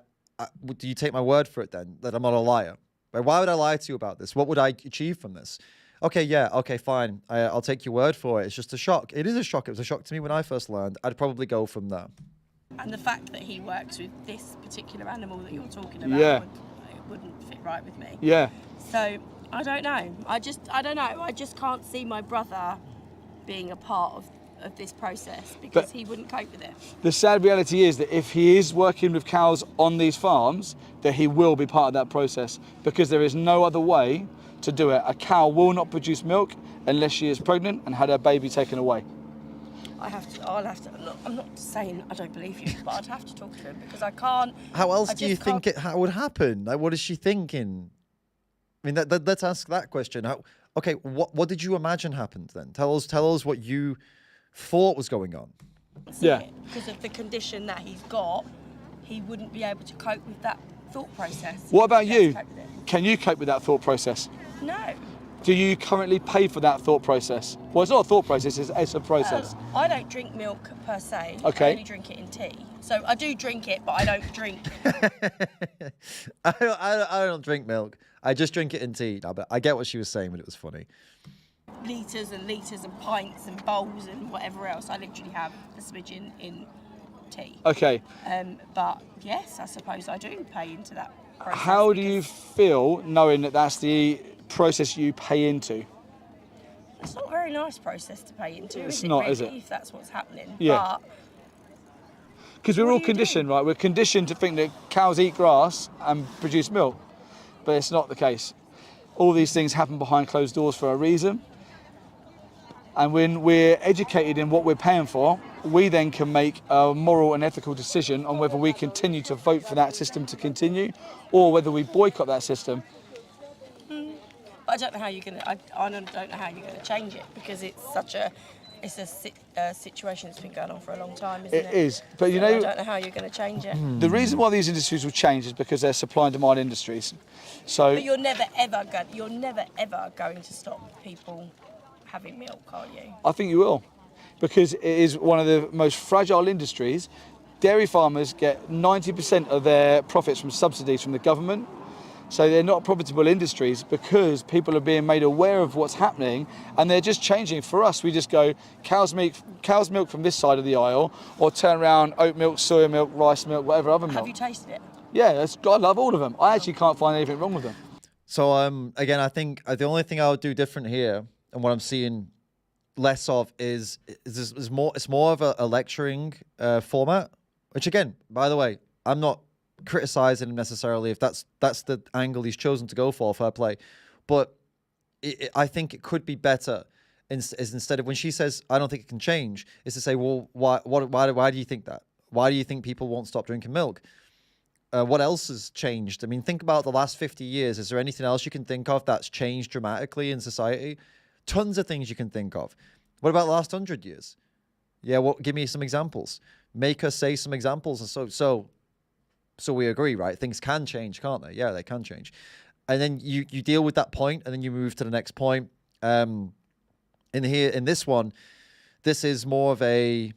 do you take my word for it then that I'm not a liar? Right? Why would I lie to you about this? What would I achieve from this? Okay, yeah, okay, fine. I'll take your word for it. It's just a shock. It is a shock. It was a shock to me when I first learned. I'd probably go from there. And the fact that he works with this particular animal that you're talking about it wouldn't fit right with me. Yeah. So I don't know. I don't know. I just can't see my brother being a part of this process because he wouldn't cope with it. The sad reality is that if he is working with cows on these farms, that he will be part of that process because there is no other way to do it. A cow will not produce milk unless she is pregnant and had her baby taken away. I'll have to. I'm not saying I don't believe you, but I'd have to talk to him because I can't. How else do you think it would happen? Like, what is she thinking? I mean, let's ask that question. Okay, what did you imagine happened then? Tell us what you thought was going on. Because of the condition that he's got, he wouldn't be able to cope with that thought process. What about you? Can you cope with that thought process? No. Do you currently pay for that thought process? Well, it's not a thought process, it's a process. I don't drink milk per se. Okay. I only drink it in tea. So I do drink it, but I don't drink. I don't drink milk. I just drink it in tea. No, but I get what she was saying, but it was funny. Litres and litres and pints and bowls and whatever else. I literally have a smidgen in tea. Okay. But yes, I suppose I do pay into that process. How do you feel knowing that that's the process you pay into? It's not a very nice process to pay into, It's is not, it, really, is it? if that's what's happening. Yeah. Because we're all conditioned, right? We're conditioned to think that cows eat grass and produce milk, but it's not the case. All these things happen behind closed doors for a reason. And when we're educated in what we're paying for, we then can make a moral and ethical decision on whether we continue to vote for that system to continue or whether we boycott that system. But I don't know how you're gonna. I don't know how you're gonna change it because it's such a situation that's been going on for a long time, isn't it? It is, but you So know, I don't know how you're gonna change it. the reason why these industries will change is because they're supply and demand industries. So But you're never ever going to stop people having milk, are you? I think you will, because it is one of the most fragile industries. Dairy farmers get 90% of their profits from subsidies from the government. So they're not profitable industries because people are being made aware of what's happening and they're just changing. For us, we just go cow's milk from this side of the aisle, or turn around oat milk, soya milk, rice milk, whatever other milk. Have you tasted it? Yeah, I love all of them. I actually can't find anything wrong with them. So again, I think the only thing I would do different here, and what I'm seeing less of, is more. It's more of a lecturing format. Which again, by the way, I'm not criticizing him necessarily if that's the angle he's chosen to go for. Fair play, but I think it could be better. Instead of when she says I don't think it can change, is to say, well, why do you think that? Why do you think people won't stop drinking milk? What else has changed? I mean, think about the last 50 years. Is there anything else you can think of that's changed dramatically in society? Tons of things you can think of. What about the last 100 years? Yeah, well, give me some examples. Make us say some examples. And so we agree, right? Things can change, can't they? Yeah, they can change. And then you deal with that point, and then you move to the next point. In this one, this is more of a.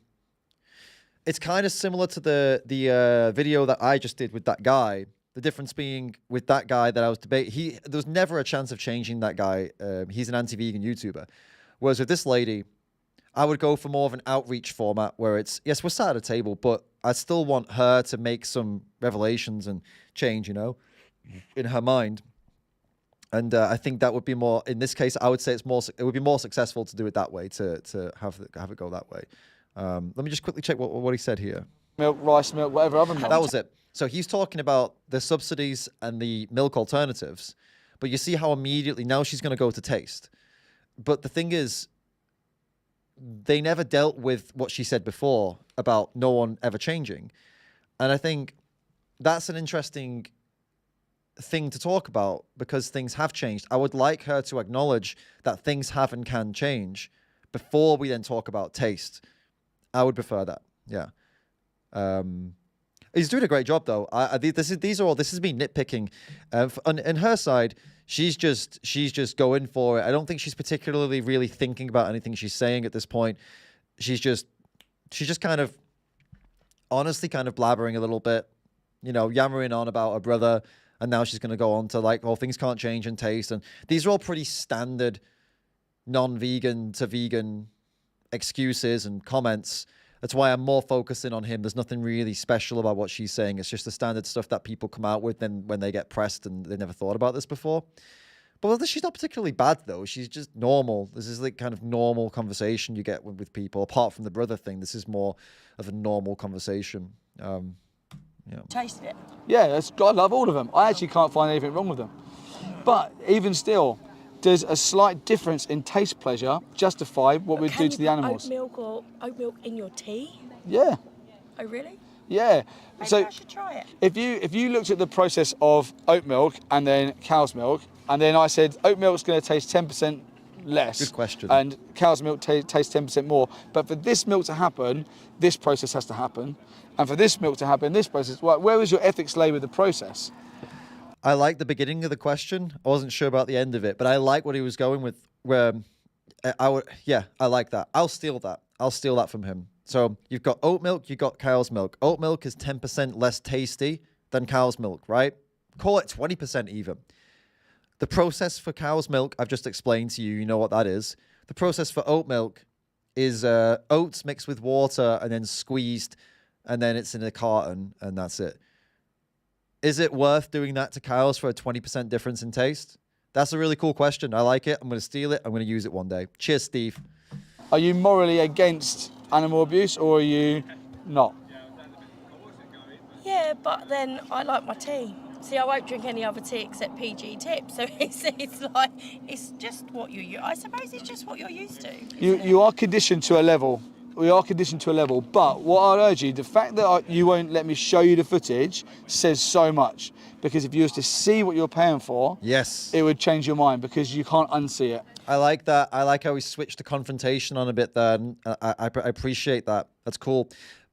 It's kind of similar to the video that I just did with that guy. The difference being with that guy that I was debating, there was never a chance of changing that guy. He's an anti-vegan YouTuber. Whereas with this lady, I would go for more of an outreach format where it's, yes, we're sat at a table, but I still want her to make some revelations and change, in her mind. And I think that would be more, in this case, I would say it would be more successful to do it that way, to have it go that way. Let me just quickly check what he said here. Milk, rice milk, whatever other milk. That was it. So he's talking about the subsidies and the milk alternatives, but you see how immediately now she's going to go to taste. But the thing is, they never dealt with what she said before about no one ever changing. And I think that's an interesting thing to talk about because things have changed. I would like her to acknowledge that things have and can change before we then talk about taste. I would prefer that. Yeah. He's doing a great job though. This is me nitpicking. On her side, she's just going for it. I don't think she's particularly really thinking about anything she's saying at this point. She's just kind of honestly kind of blabbering a little bit, yammering on about her brother. And now she's going to go on to like, well, things can't change in taste. And these are all pretty standard non-vegan to vegan excuses and comments. That's why I'm more focusing on him. There's nothing really special about what she's saying. It's just the standard stuff that people come out with then when they get pressed and they never thought about this before. But she's not particularly bad, though. She's just normal. This is like kind of normal conversation you get with people. Apart from the brother thing, this is more of a normal conversation. Yeah. Tasted it. Yeah, I love all of them. I actually can't find anything wrong with them. But even still, does a slight difference in taste pleasure justify what we do to the animals? Oat milk or oat milk in your tea? Yeah. Oh, really? Yeah. Maybe So I should try it. if you looked at the process of oat milk and then cow's milk, and then I said oat milk's going to taste 10% less. Good question. And cow's milk tastes 10% more. But for this milk to happen, this process has to happen. And for this milk to happen, this process, where was your ethics lay with the process? I like the beginning of the question. I wasn't sure about the end of it, but I like what he was going with. Where I like that. I'll steal that. I'll steal that from him. So you've got oat milk, you've got cow's milk. Oat milk is 10% less tasty than cow's milk, right? Call it 20% even. The process for cow's milk, I've just explained to you. You know what that is. The process for oat milk is oats mixed with water and then squeezed, and then it's in a carton, and that's it. Is it worth doing that to cows for a 20% difference in taste? That's a really cool question. I like it. I'm going to steal it. I'm going to use it one day. Cheers, Steve. Are you morally against animal abuse, or are you not? Yeah, but then I like my tea. See, I won't drink any other tea except PG tip. So it's just what I suppose it's just what you're used to. You are conditioned to a level. We are conditioned to a level, but what I urge you, the fact that you won't let me show you the footage says so much. Because if you was to see what you're paying for, yes, it would change your mind because you can't unsee it. I like that. I like how we switched the confrontation on a bit there. I appreciate that. That's cool.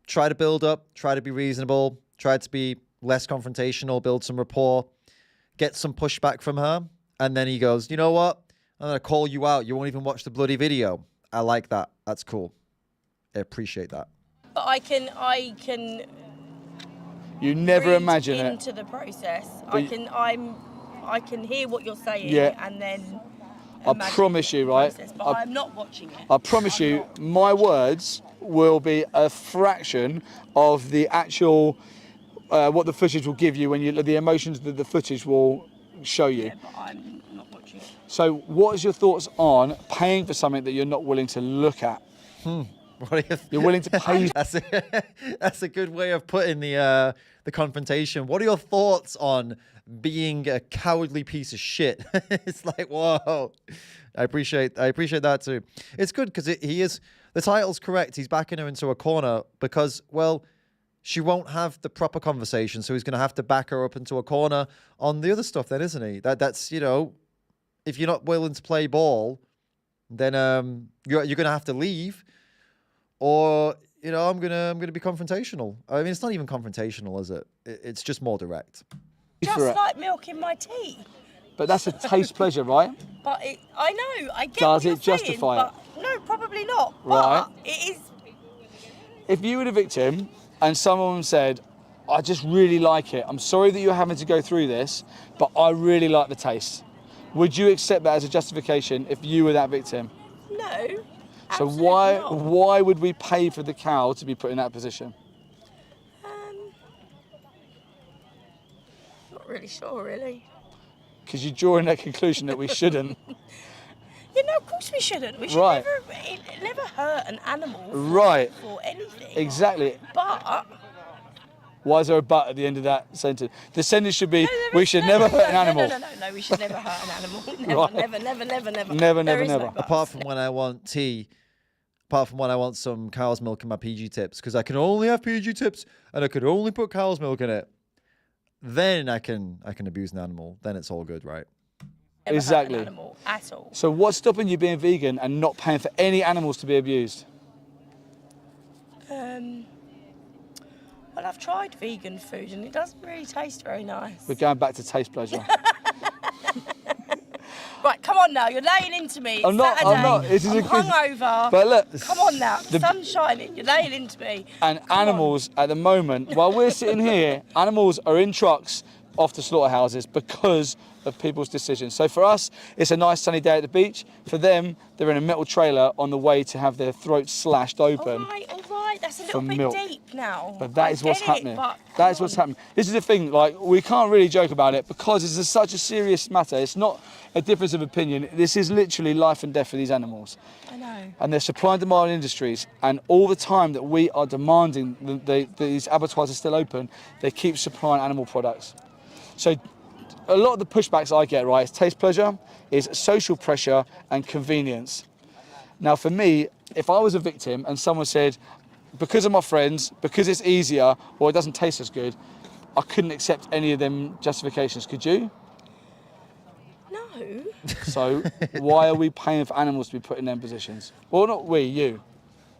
Try to build up, try to be reasonable, try to be less confrontational, build some rapport, get some pushback from her. And then he goes, you know what? I'm going to call you out. You won't even watch the bloody video. I like that. That's cool. I appreciate that. But I can. You never read imagine it. into the process. But I can hear what you're saying, Yeah. and then. I promise you, right? Process, but I'm not watching it. I promise you, my words will be a fraction of the actual what the footage will give you when the emotions that the footage will show you. Yeah, but I'm not watching it. So, what is your thoughts on paying for something that you're not willing to look at? You're willing to pay. That's a good way of putting the confrontation. What are your thoughts on being a cowardly piece of shit? It's like, whoa. I appreciate that too. It's good because he is. The title's correct. He's backing her into a corner because, well, she won't have the proper conversation, so he's going to have to back her up into a corner on the other stuff then, isn't he? That's if you're not willing to play ball, then you're going to have to leave, or I'm gonna be confrontational. I mean, it's not even confrontational, is it? It's just more direct. Just like milk in my tea. But that's a taste pleasure, right? But I know, I get Does what you're it justify saying, but no, probably not. Right. But it is. If you were the victim and someone said, I just really like it, I'm sorry that you're having to go through this, but I really like the taste. Would you accept that as a justification if you were that victim? No. So absolutely not. why would we pay for the cow to be put in that position? Not really sure, really. Because you're drawing that conclusion that we shouldn't. No, of course we shouldn't. We should Right. never hurt an animal for anything. Exactly. But Why is there a but at the end of that sentence? The sentence should be, we should never hurt an animal. No, we should never hurt an animal. Right. Never. Apart from when I want tea, apart from when I want some cow's milk in my PG tips, because I can only have PG tips and I could only put cow's milk in it. Then I can abuse an animal. Then it's all good, right? Never Exactly. hurt an animal at all. So what's stopping you being vegan and not paying for any animals to be abused? Well, I've tried vegan food and it doesn't really taste very nice. We're going back to taste pleasure. Right, come on now, you're laying into me. It's I'm not. Saturday. This is I'm a quiz. hungover. But look, Come on now, the sun's shining, you're laying into me. and animals at the moment, while we're sitting here, animals are in trucks off to slaughterhouses because of people's decisions. So for us, it's a nice sunny day at the beach. For them, they're in a metal trailer on the way to have their throats slashed open. All right, that's a little for bit milk. deep now. But that is what's I get it, happening. but That is what's happening. This is the thing, like, we can't really joke about it because it's such a serious matter. It's not a difference of opinion. This is literally life and death for these animals. I know. And they're supply and demand industries, and all the time that we are demanding these abattoirs are still open, they keep supplying animal products. So a lot of the pushbacks I get, right, is taste pleasure, is social pressure and convenience. Now for me, if I was a victim and someone said, because of my friends, because it's easier, or it doesn't taste as good, I couldn't accept any of them justifications, could you? No. So why are we paying for animals to be put in them positions? Well, not we, you.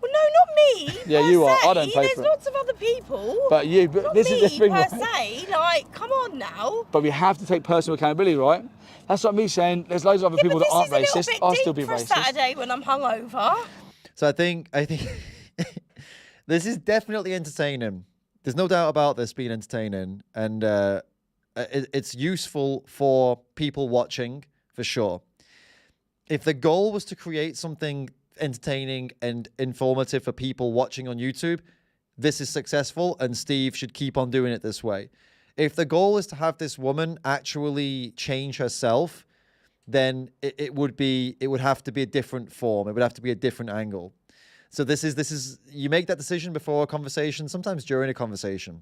Well, no, not me. Yeah, per you are. se. I don't pay There's for it. lots of other people. But you, but not this me, is the thing, per right? se. Like, come on now. But we have to take personal accountability, right? That's like me saying there's loads of other people but that aren't this is a racist. little I'll bit still be deep for a racist. Saturday when I'm hungover. So I think this is definitely entertaining. There's no doubt about this being entertaining, and it's useful for people watching for sure. If the goal was to create something entertaining and informative for people watching on YouTube, this is successful, and Steve should keep on doing it this way. If the goal is to have this woman actually change herself, then it would have to be a different form. It would have to be a different angle. So this is you make that decision before a conversation, sometimes during a conversation.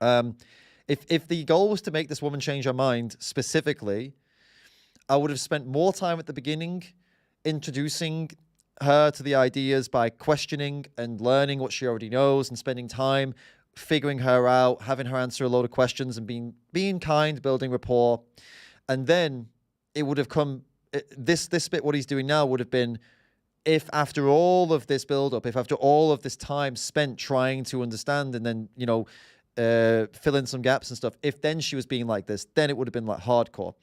If the goal was to make this woman change her mind specifically, I would have spent more time at the beginning introducing her to the ideas by questioning and learning what she already knows and spending time figuring her out, having her answer a load of questions and being kind, building rapport. And then it would have come, this bit, what he's doing now would have been, if after all of this build-up, if after all of this time spent trying to understand and then, fill in some gaps and stuff, if then she was being like this, then it would have been like hardcore.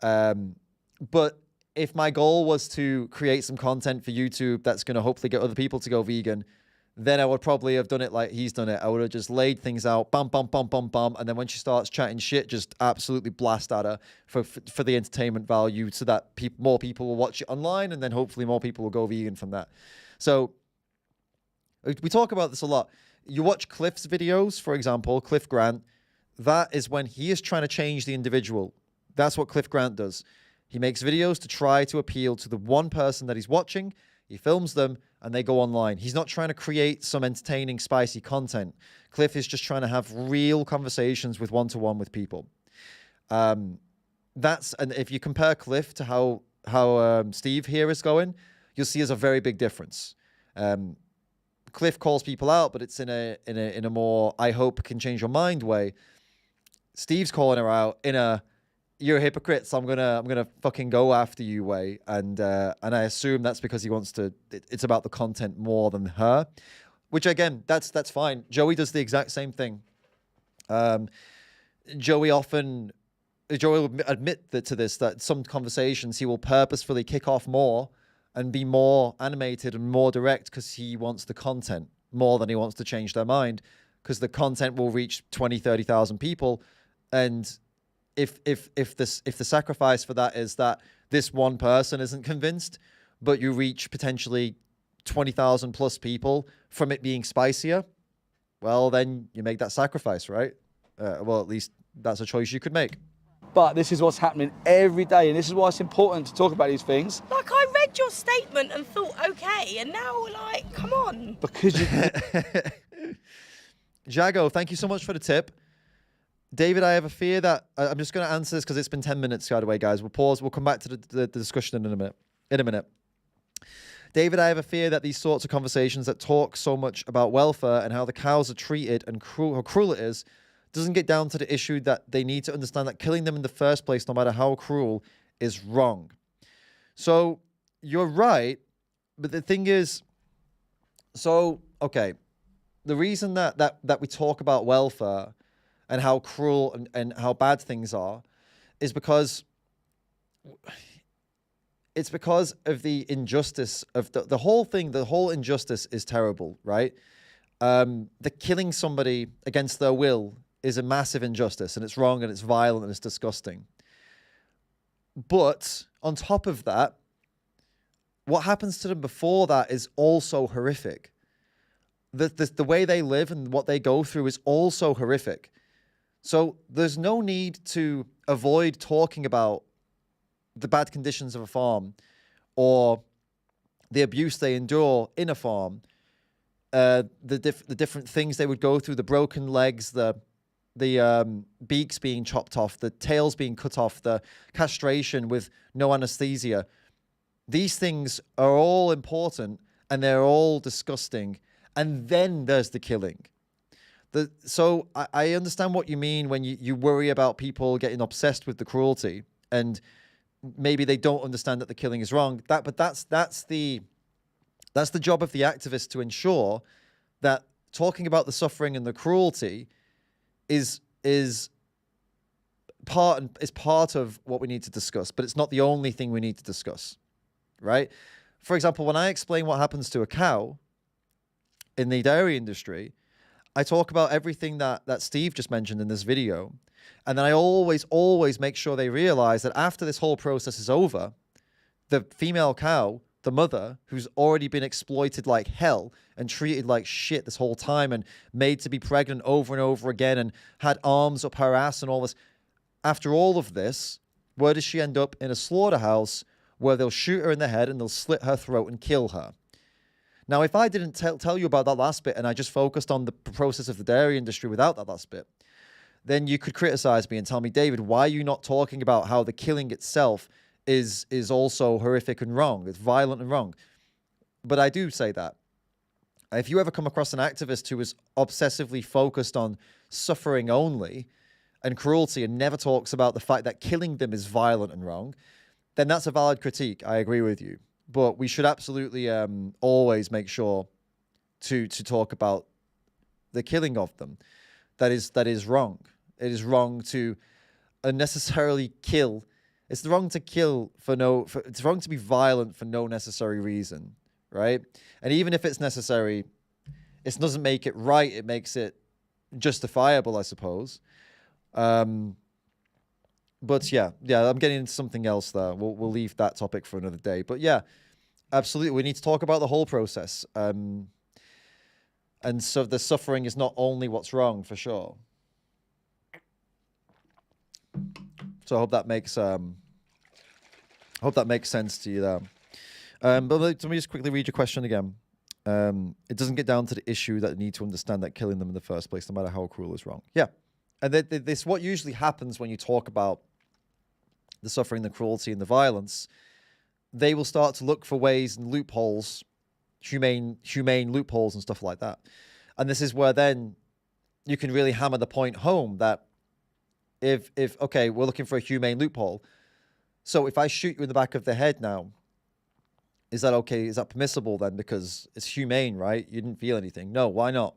But if my goal was to create some content for YouTube that's going to hopefully get other people to go vegan, then I would probably have done it like he's done it. I would have just laid things out, bum, bum, bum, bum, bum, and then when she starts chatting shit, just absolutely blast at her for the entertainment value so that more people will watch it online, and then hopefully more people will go vegan from that. So we talk about this a lot. You watch Cliff's videos, for example, Cliff Grant, that is when he is trying to change the individual. That's what Cliff Grant does. He makes videos to try to appeal to the one person that he's watching. He films them and they go online. He's not trying to create some entertaining, spicy content. Cliff is just trying to have real conversations with one-to-one with people. And if you compare Cliff to how Steve here is going, you'll see there's a very big difference. Cliff calls people out, but it's in a more I hope can change your mind way. Steve's calling her out in a you're a hypocrite, so I'm gonna fucking go after you way, and I assume that's because he wants to. It's about the content more than her, which again, that's fine. Joey does the exact same thing. Joey will admit that some conversations he will purposefully kick off more and be more animated and more direct because he wants the content more than he wants to change their mind, because the content will reach 20, 30,000 people, and if the sacrifice for that is that this one person isn't convinced, but you reach potentially 20,000 plus people from it being spicier, well, then you make that sacrifice, right? Well, at least that's a choice you could make. But this is what's happening every day, and this is why it's important to talk about these things. Like, I read your statement and thought, okay, and now we're like, come on. Because you... Jago, thank you so much for the tip. David, I have a fear that I'm just going to answer this because it's been 10 minutes, by the way, guys. We'll pause. We'll come back to the discussion in a minute. David, I have a fear that these sorts of conversations that talk so much about welfare and how the cows are treated and how cruel it is doesn't get down to the issue that they need to understand that killing them in the first place, no matter how cruel, is wrong. So you're right, but the thing is, okay, the reason that we talk about welfare and how cruel and how bad things are is because it's because of the injustice of the whole thing. The whole injustice is terrible, right? The killing somebody against their will is a massive injustice, and it's wrong, and it's violent, and it's disgusting. But on top of that, what happens to them before that is also horrific. The way they live and what they go through is also horrific. So there's no need to avoid talking about the bad conditions of a farm or the abuse they endure in a farm, the different things they would go through, the broken legs, the beaks being chopped off, the tails being cut off, the castration with no anesthesia. These things are all important and they're all disgusting. And then there's the killing. So I understand what you mean when you worry about people getting obsessed with the cruelty, and maybe they don't understand that the killing is wrong. But that's the job of the activist, to ensure that talking about the suffering and the cruelty is part of what we need to discuss, but it's not the only thing we need to discuss, right? For example, when I explain what happens to a cow in the dairy industry, I talk about everything that Steve just mentioned in this video. And then I always make sure they realize that after this whole process is over, the female cow, the mother, who's already been exploited like hell and treated like shit this whole time and made to be pregnant over and over again and had arms up her ass and all this, after all of this, where does she end up? In a slaughterhouse where they'll shoot her in the head and they'll slit her throat and kill her. Now, if I didn't tell you about that last bit and I just focused on the process of the dairy industry without that last bit, then you could criticize me and tell me, David, why are you not talking about how the killing itself is also horrific and wrong? It's violent and wrong. But I do say that. If you ever come across an activist who is obsessively focused on suffering only and cruelty and never talks about the fact that killing them is violent and wrong, then that's a valid critique. I agree with you. But we should absolutely always make sure to talk about the killing of them. That is wrong. It is wrong to unnecessarily kill. It's wrong to kill it's wrong to be violent for no necessary reason, right? And even if it's necessary, it doesn't make it right. It makes it justifiable, I suppose. But yeah, I'm getting into something else there. We'll leave that topic for another day. But yeah, absolutely, we need to talk about the whole process. And so the suffering is not only what's wrong, for sure. So I hope that makes sense to you there. But let me just quickly read your question again. It doesn't get down to the issue that they need to understand that killing them in the first place, no matter how cruel, is wrong. Yeah. And this what usually happens when you talk about the suffering, the cruelty, and the violence. They will start to look for ways and loopholes, humane loopholes and stuff like that. And this is where then you can really hammer the point home that if okay, we're looking for a humane loophole. So if I shoot you in the back of the head now, is that okay? Is that permissible then? Because it's humane, right? You didn't feel anything. No, why not?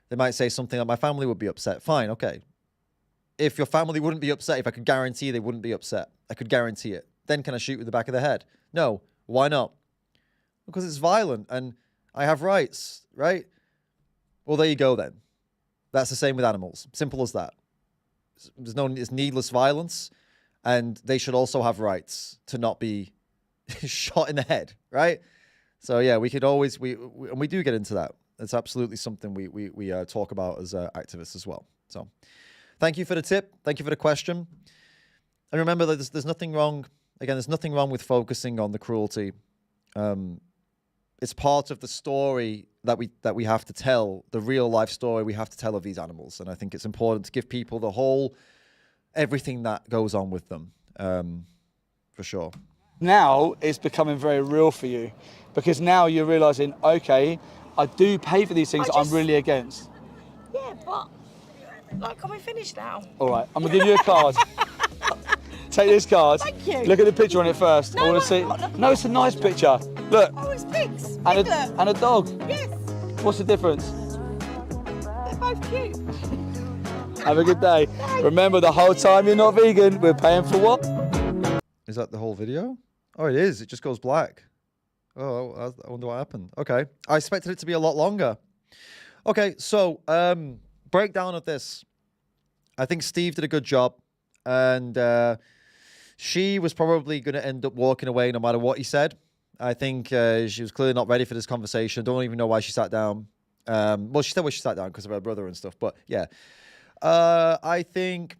They might say something like, my family would be upset. Fine, okay. If your family wouldn't be upset, if I could guarantee they wouldn't be upset, I could guarantee it. Then can I shoot you in the back of the head? No, why not? Because it's violent and I have rights, right? Well, there you go then. That's the same with animals. Simple as that. It's needless violence, and they should also have rights to not be shot in the head, right? So yeah, we could always, we do get into that. It's absolutely something we talk about as activists as well. So thank you for the tip. Thank you for the question. And remember that there's nothing wrong. Again, there's nothing wrong with focusing on the cruelty. It's part of the story that we have to tell, the real life story we have to tell of these animals. And I think it's important to give people everything that goes on with them, for sure. Now it's becoming very real for you, because now you're realizing, okay, I do pay for these things that I'm really against. Yeah, but like, can we finish now? All right, I'm gonna give you a card. Take this card. Thank you. Look at the picture on it first. No, I want I'm to see. not looking No, it's a nice picture. Look. Oh, it's pigs. And a dog. Yes. What's the difference? They're both cute. Have a good day. Remember, the whole time you're not vegan, we're paying for what? Is that the whole video? Oh, it is. It just goes black. Oh, I wonder what happened. Okay. I expected it to be a lot longer. Okay, so breakdown of this. I think Steve did a good job. And she was probably going to end up walking away no matter what he said. I think she was clearly not ready for this conversation. Don't even know why she sat down. Well, she said why she sat down because of her brother and stuff. But yeah, I think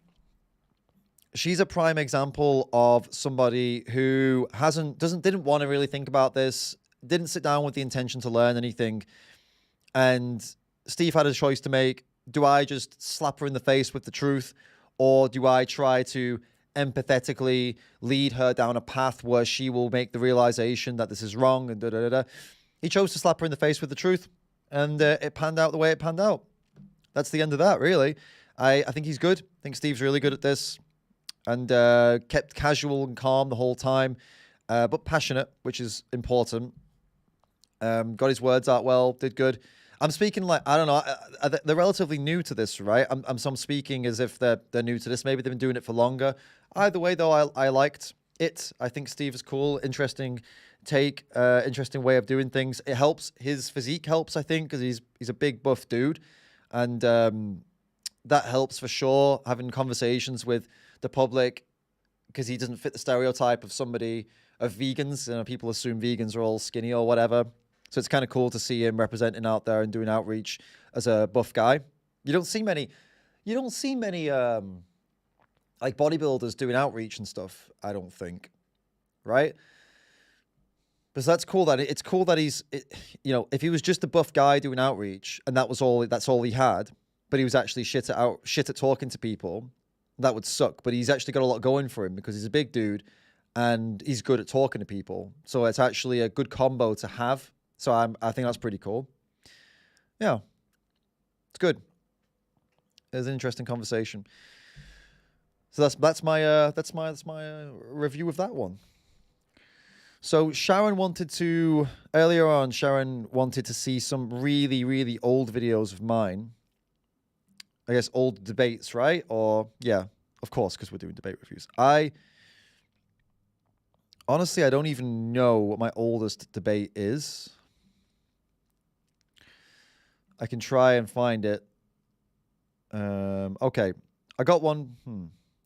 she's a prime example of somebody who didn't want to really think about this, didn't sit down with the intention to learn anything. And Steve had a choice to make. Do I just slap her in the face with the truth? Or do I try to empathetically lead her down a path where she will make the realization that this is wrong and da-da-da-da? He chose to slap her in the face with the truth, and it panned out the way it panned out. That's the end of that, really. I think he's good. I think Steve's really good at this, and kept casual and calm the whole time, but passionate, which is important. Got his words out well, did good. I'm speaking like, I don't know, they're relatively new to this, right? I'm speaking as if they're new to this. Maybe they've been doing it for longer. Either way, though, I liked it. I think Steve is cool, interesting take, interesting way of doing things. It helps. His physique helps, I think, because he's a big, buff dude. And that helps for sure, having conversations with the public, because he doesn't fit the stereotype of vegans. You know, people assume vegans are all skinny or whatever. So it's kind of cool to see him representing out there and doing outreach as a buff guy. You don't see many like bodybuilders doing outreach and stuff, I don't think. Right? But that's cool it's cool that if he was just a buff guy doing outreach and that's all he had, but he was actually shit at talking to people, that would suck. But he's actually got a lot going for him because he's a big dude and he's good at talking to people. So it's actually a good combo to have. So I think that's pretty cool. Yeah, it's good. It was an interesting conversation. So that's my review of that one. So Sharon wanted to see some really, really old videos of mine. I guess old debates, right? Or yeah, of course, because we're doing debate reviews. Honestly, I don't even know what my oldest debate is. I can try and find it. Okay, I got one.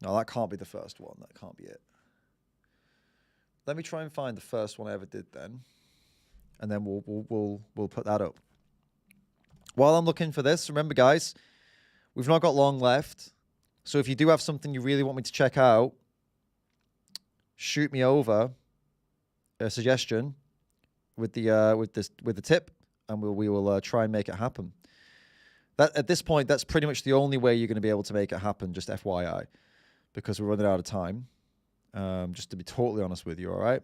No, that can't be the first one. That can't be it. Let me try and find the first one I ever did then, and then we'll put that up. While I'm looking for this, remember, guys, we've not got long left. So if you do have something you really want me to check out, shoot me over a suggestion with the tip. And we will try and make it happen. That at this point, that's pretty much the only way you're going to be able to make it happen. Just FYI, because we're running out of time. Just to be totally honest with you, all right.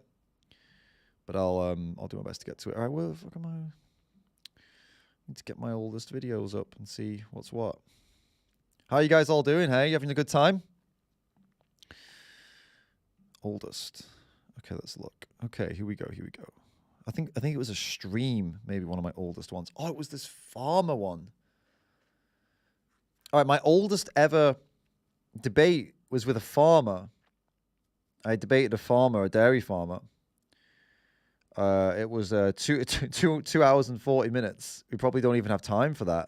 But I'll do my best to get to it. All right, where the fuck am I? Need to get my oldest videos up and see what's what. How are you guys all doing? Hey, you having a good time? Oldest. Okay, let's look. Okay, here we go. I think it was a stream, maybe one of my oldest ones. Oh, it was this farmer one. All right, my oldest ever debate was with a farmer. I debated a dairy farmer. It was 2 hours and 40 minutes. We probably don't even have time for that.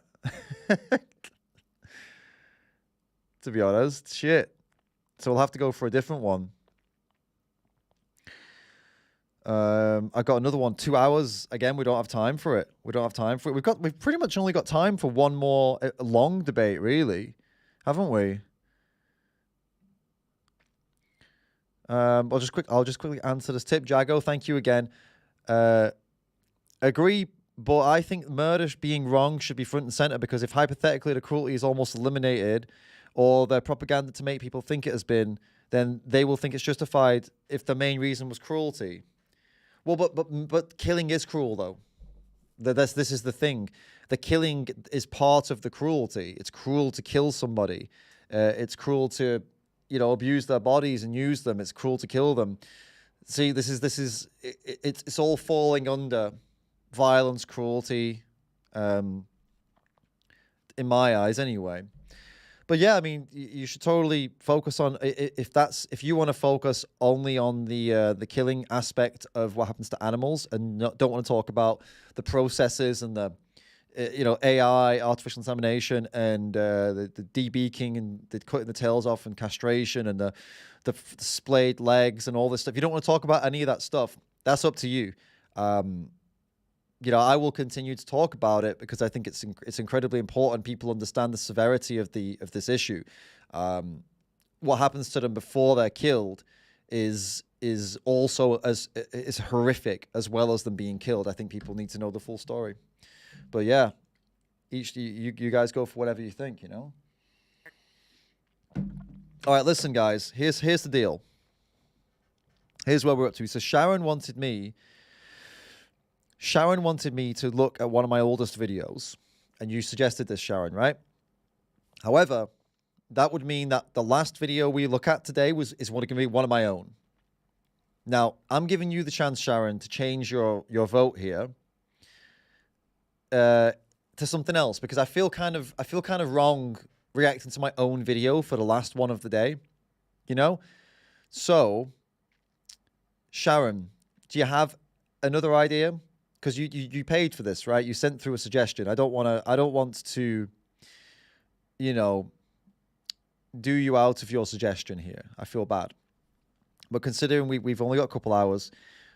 To be honest, shit. So we'll have to go for a different one. I got another one, 2 hours. Again, we don't have time for it. We've pretty much only got time for one more long debate, really, haven't we? I'll just quickly answer this tip. Jago, thank you again. Agree, but I think murder being wrong should be front and center, because if hypothetically the cruelty is almost eliminated, or the propaganda to make people think it has been, then they will think it's justified if the main reason was cruelty. Well, but killing is cruel, though. This is the thing. The killing is part of the cruelty. It's cruel to kill somebody. It's cruel to, abuse their bodies and use them. It's cruel to kill them. See, it's all falling under violence, cruelty, in my eyes, anyway. But yeah, I mean, you should totally focus on, if you want to focus only on the killing aspect of what happens to animals, and don't want to talk about the processes and the AI, artificial insemination, and the debeaking and the cutting the tails off and castration and the splayed legs and all this stuff. If you don't want to talk about any of that stuff, that's up to you. I will continue to talk about it because I think it's incredibly important people understand the severity of this issue. What happens to them before they're killed is also is horrific, as well as them being killed. I think people need to know the full story. But yeah, you guys go for whatever you think. All right, listen, guys. Here's the deal. Here's where we're up to. So Sharon wanted me to look at one of my oldest videos, and you suggested this, Sharon, right? However, that would mean that the last video we look at today is going to be one of my own. Now, I'm giving you the chance, Sharon, to change your vote here to something else, because I feel kind of wrong reacting to my own video for the last one of the day, So, Sharon, do you have another idea? Because you paid for this, right? You sent through a suggestion. I don't want to, do you out of your suggestion here. I feel bad. But considering we've only got a couple hours,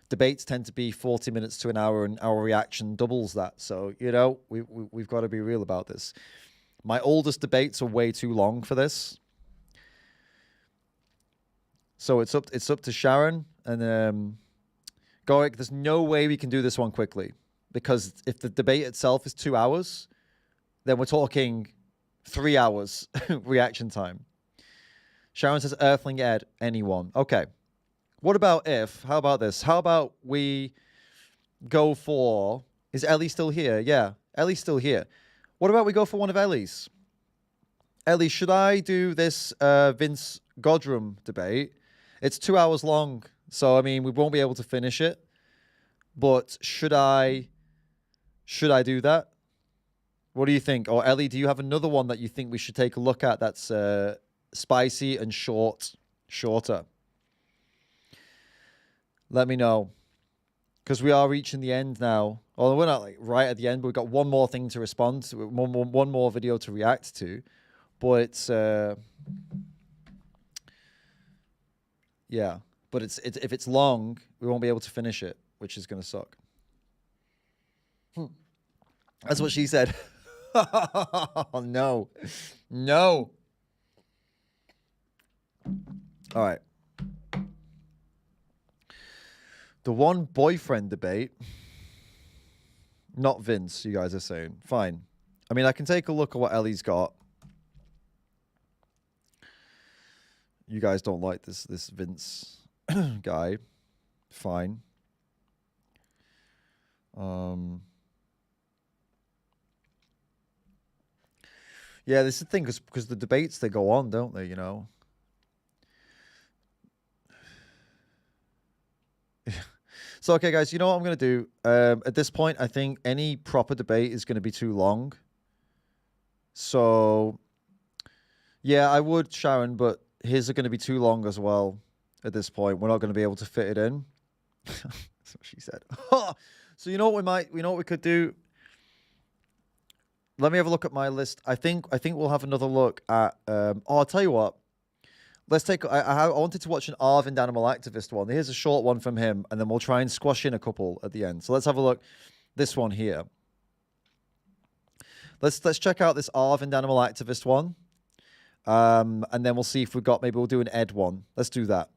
debates tend to be 40 minutes to an hour, and our reaction doubles that. So, we've got to be real about this. My oldest debates are way too long for this. So it's up to Sharon and Gorik. There's no way we can do this one quickly, because if the debate itself is 2 hours, then we're talking 3 hours reaction time. Sharon says Earthling Ed, anyone. Okay. How about this? How about we go for, is Ellie still here? Yeah, Ellie's still here. What about we go for one of Ellie's? Ellie, should I do this Vince Godrum debate? It's 2 hours long, so I mean we won't be able to finish it. But should I do that? What do you think? Or Ellie, do you have another one that you think we should take a look at that's spicy and shorter? Let me know, because we are reaching the end now. Although we're not right at the end, but we've got one more thing to respond to, one more video to react to. But it's yeah. But it's if it's long, we won't be able to finish it, which is gonna suck. That's what she said. Oh, no. All right. The one boyfriend debate. Not Vince, you guys are saying. Fine. I mean, I can take a look at what Ellie's got. You guys don't like this Vince guy. Fine. Yeah, this is the thing, because the debates, they go on, don't they, So, okay, guys, you know what I'm going to do? At this point, I think any proper debate is going to be too long. So, yeah, I would, Sharon, but his are going to be too long as well at this point. We're not going to be able to fit it in. That's what she said. So, you know what we could do? Let me have a look at my list. I think we'll have another look at, I'll tell you what. Let's take, I wanted to watch an Arvind animal activist one. Here's a short one from him, and then we'll try and squash in a couple at the end. So let's have a look. This one here. Let's check out this Arvind animal activist one. And then we'll see if maybe we'll do an Ed one. Let's do that.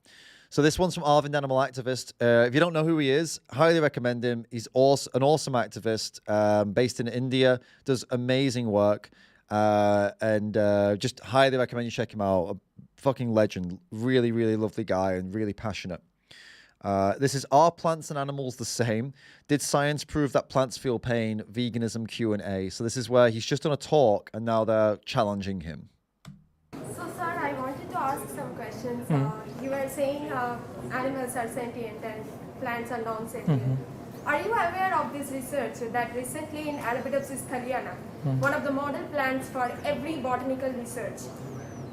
So this one's from Arvind, Animal Activist. If you don't know who he is, highly recommend him. He's also an awesome activist based in India, does amazing work, and just highly recommend you check him out. A fucking legend. Really, really lovely guy and really passionate. This is, are plants and animals the same? Did science prove that plants feel pain? Veganism Q&A. So this is where he's just done a talk and now they're challenging him. So sir, I wanted to ask some questions. You were saying animals are sentient and plants are non-sentient. Are you aware of this research that recently in Arabidopsis thaliana, one of the model plants for every botanical research,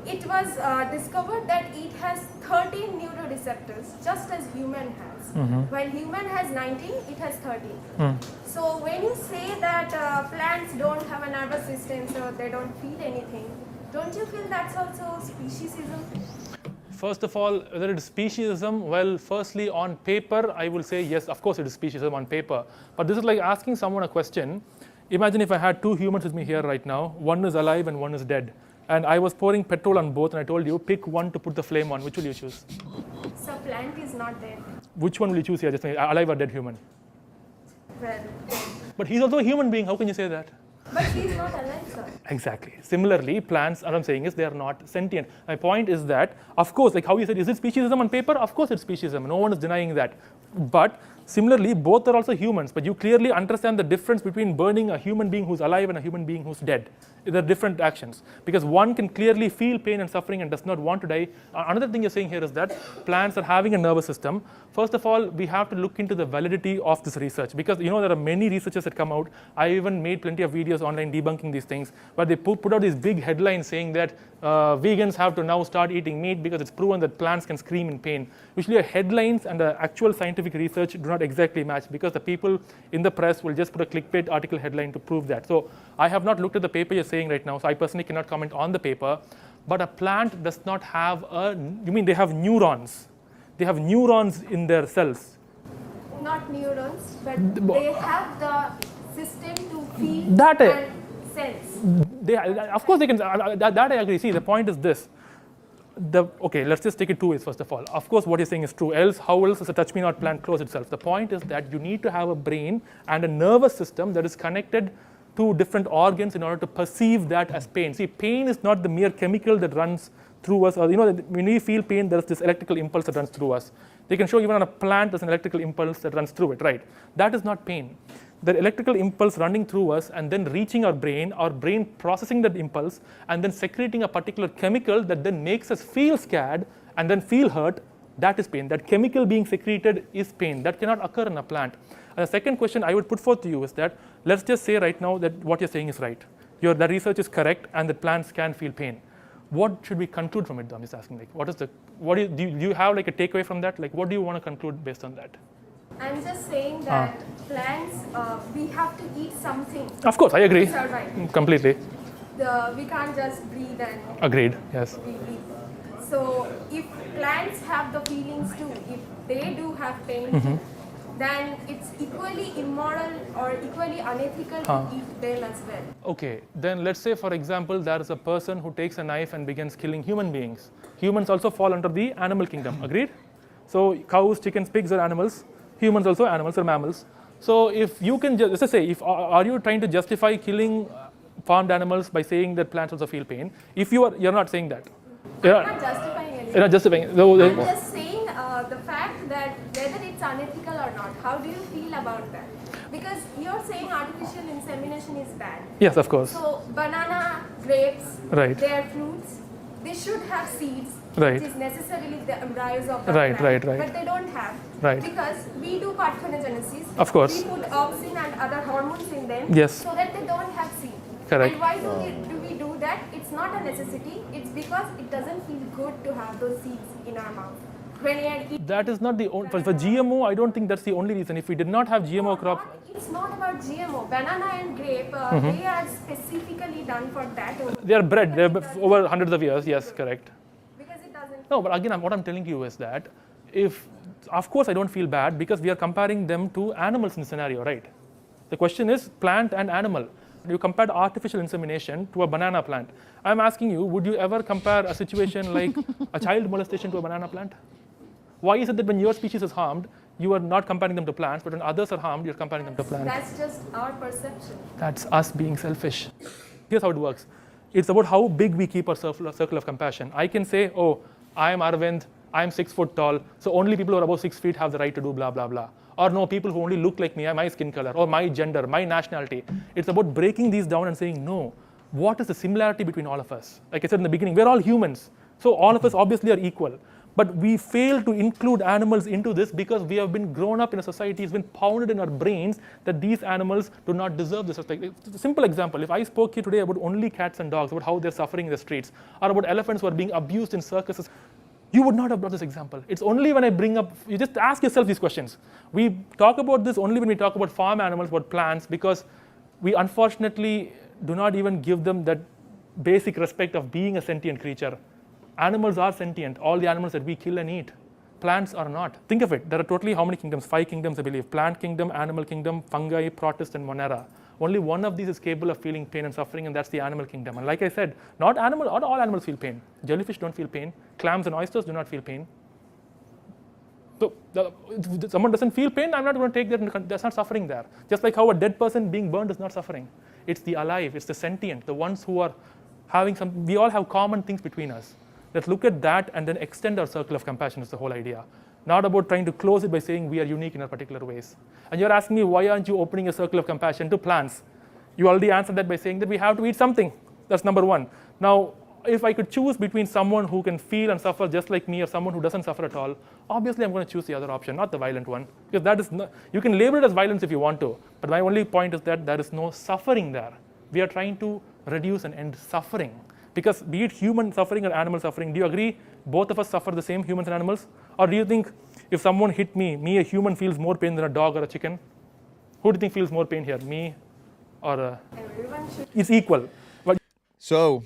it was discovered that it has 13 neuroreceptors, just as human has. While human has 19, it has 13. So when you say that plants don't have a nervous system, so they don't feel anything, don't you feel that's also speciesism? First of all, whether it is speciesism, well, firstly, on paper, I will say yes, of course it is speciesism on paper. But this is like asking someone a question. Imagine if I had two humans with me here right now. One is alive and one is dead. And I was pouring petrol on both and I told you, pick one to put the flame on. Which will you choose? So plant is not dead. Which one will you choose here, just alive or dead human? Well, dead. But he's also a human being. How can you say that? But he's not alive, sir. Exactly. Similarly, plants, what I'm saying is they are not sentient. My point is that, of course, like how you said, is it speciesism on paper? Of course it's speciesism. No one is denying that. But similarly, both are also humans. But you clearly understand the difference between burning a human being who's alive and a human being who's dead. They're different actions. Because one can clearly feel pain and suffering and does not want to die. Another thing you're saying here is that plants are having a nervous system. First of all, we have to look into the validity of this research. Because there are many researchers that come out. I even made plenty of videos online debunking these things. Where they put out these big headlines saying that vegans have to now start eating meat because it's proven that plants can scream in pain. Usually headlines and the actual scientific research do not exactly match because the people in the press will just put a clickbait article headline to prove that. So I have not looked at the paper you're saying right now, so I personally cannot comment on the paper. But a plant does not have they have neurons. They have neurons in their cells. Not neurons, but they have the system to feel that and sense. Of course they can, that I agree. See, the point is this. Okay, let's just take it two ways first of all. Of course, what you're saying is true. Else, how else does a touch me not plant close itself? The point is that you need to have a brain and a nervous system that is connected to different organs in order to perceive that as pain. See, pain is not the mere chemical that runs through us. Or when we feel pain, there is this electrical impulse that runs through us. They can show even on a plant there's an electrical impulse that runs through it, right? That is not pain. The electrical impulse running through us and then reaching our brain processing that impulse, and then secreting a particular chemical that then makes us feel scared and then feel hurt, that is pain. That chemical being secreted is pain. That cannot occur in a plant. And the second question I would put forth to you is that, let's just say right now that what you're saying is right. The research is correct and that plants can feel pain. What should we conclude from it, though? I'm just asking, do you have like a takeaway from that? Like, what do you want to conclude based on that? I'm just saying that plants, we have to eat something. Of course, I agree. To survive. Completely. We can't just breathe and agreed. Yes. We breathe. So if plants have the feelings too, if they do have pain, then it's equally immoral or equally unethical to eat them as well. Okay, then let's say, for example, there is a person who takes a knife and begins killing human beings. Humans also fall under the animal kingdom. Agreed? So cows, chickens, pigs are animals. Humans also animals or mammals. So if you can just, let's say, are you trying to justify killing farmed animals by saying that plants also feel pain? If you're not saying that. I'm not justifying anything. You're not justifying. I'm just saying the fact that whether it's unethical or not, how do you feel about that? Because you're saying artificial insemination is bad. Yes, of course. So banana, grapes, right. They are fruits. They should have seeds, right. which is necessarily the embryos of the right, plant, right. but they don't have. Right. Because we do parthenogenesis. Of course. We put auxin and other hormones in them yes. so that they don't have seed. Correct. And why do we do that? It's not a necessity. It's because it doesn't feel good to have those seeds in our mouth. That is not the only, for GMO, I don't think that's the only reason. If we did not have GMO crops. It's not about GMO. Banana and grape, they are specifically done for that. They are bred. They're over hundreds of years. Yes, correct. Because it doesn't. No, but again, what I'm telling you is that of course, I don't feel bad because we are comparing them to animals in the scenario, right? The question is plant and animal. You compared artificial insemination to a banana plant. I'm asking you, would you ever compare a situation like a child molestation to a banana plant? Why is it that when your species is harmed, you are not comparing them to plants, but when others are harmed, you're comparing them to plants? That's just our perception. That's us being selfish. Here's how it works. It's about how big we keep our circle of compassion. I can say, oh, I'm Arvind, I'm 6 foot tall, so only people who are above 6 feet have the right to do blah, blah, blah. Or no, people who only look like me, my skin color, or my gender, my nationality. It's about breaking these down and saying, no, what is the similarity between all of us? Like I said in the beginning, we're all humans. So all of us obviously are equal. But we fail to include animals into this because we have been grown up in a society, it's been pounded in our brains that these animals do not deserve this respect. It's a simple example. If I spoke here today about only cats and dogs, about how they're suffering in the streets, or about elephants who are being abused in circuses, you would not have brought this example. It's only when I bring up, you just ask yourself these questions. We talk about this only when we talk about farm animals, about plants, because we unfortunately do not even give them that basic respect of being a sentient creature. Animals are sentient, all the animals that we kill and eat. Plants are not. Think of it, there are totally how many kingdoms? 5 kingdoms, I believe. Plant kingdom, animal kingdom, fungi, protist, and monera. Only one of these is capable of feeling pain and suffering, and that's the animal kingdom. And like I said, not all animals feel pain. Jellyfish don't feel pain. Clams and oysters do not feel pain. So if someone doesn't feel pain, I'm not going to take that. There's not suffering there. Just like how a dead person being burned is not suffering. It's the alive, it's the sentient, the ones who are having some, we all have common things between us. Let's look at that and then extend our circle of compassion is the whole idea. Not about trying to close it by saying we are unique in our particular ways. And you're asking me, why aren't you opening a circle of compassion to plants? You already answered that by saying that we have to eat something. That's number one. Now, if I could choose between someone who can feel and suffer just like me or someone who doesn't suffer at all, obviously I'm going to choose the other option, not the violent one. Because that is not, you can label it as violence if you want to, but my only point is that there is no suffering there. We are trying to reduce and end suffering. Because be it human suffering or animal suffering, do you agree both of us suffer the same, humans and animals? Or do you think if someone hit me, a human feels more pain than a dog or a chicken? Who do you think feels more pain here, me or Everyone should. It's equal. But So,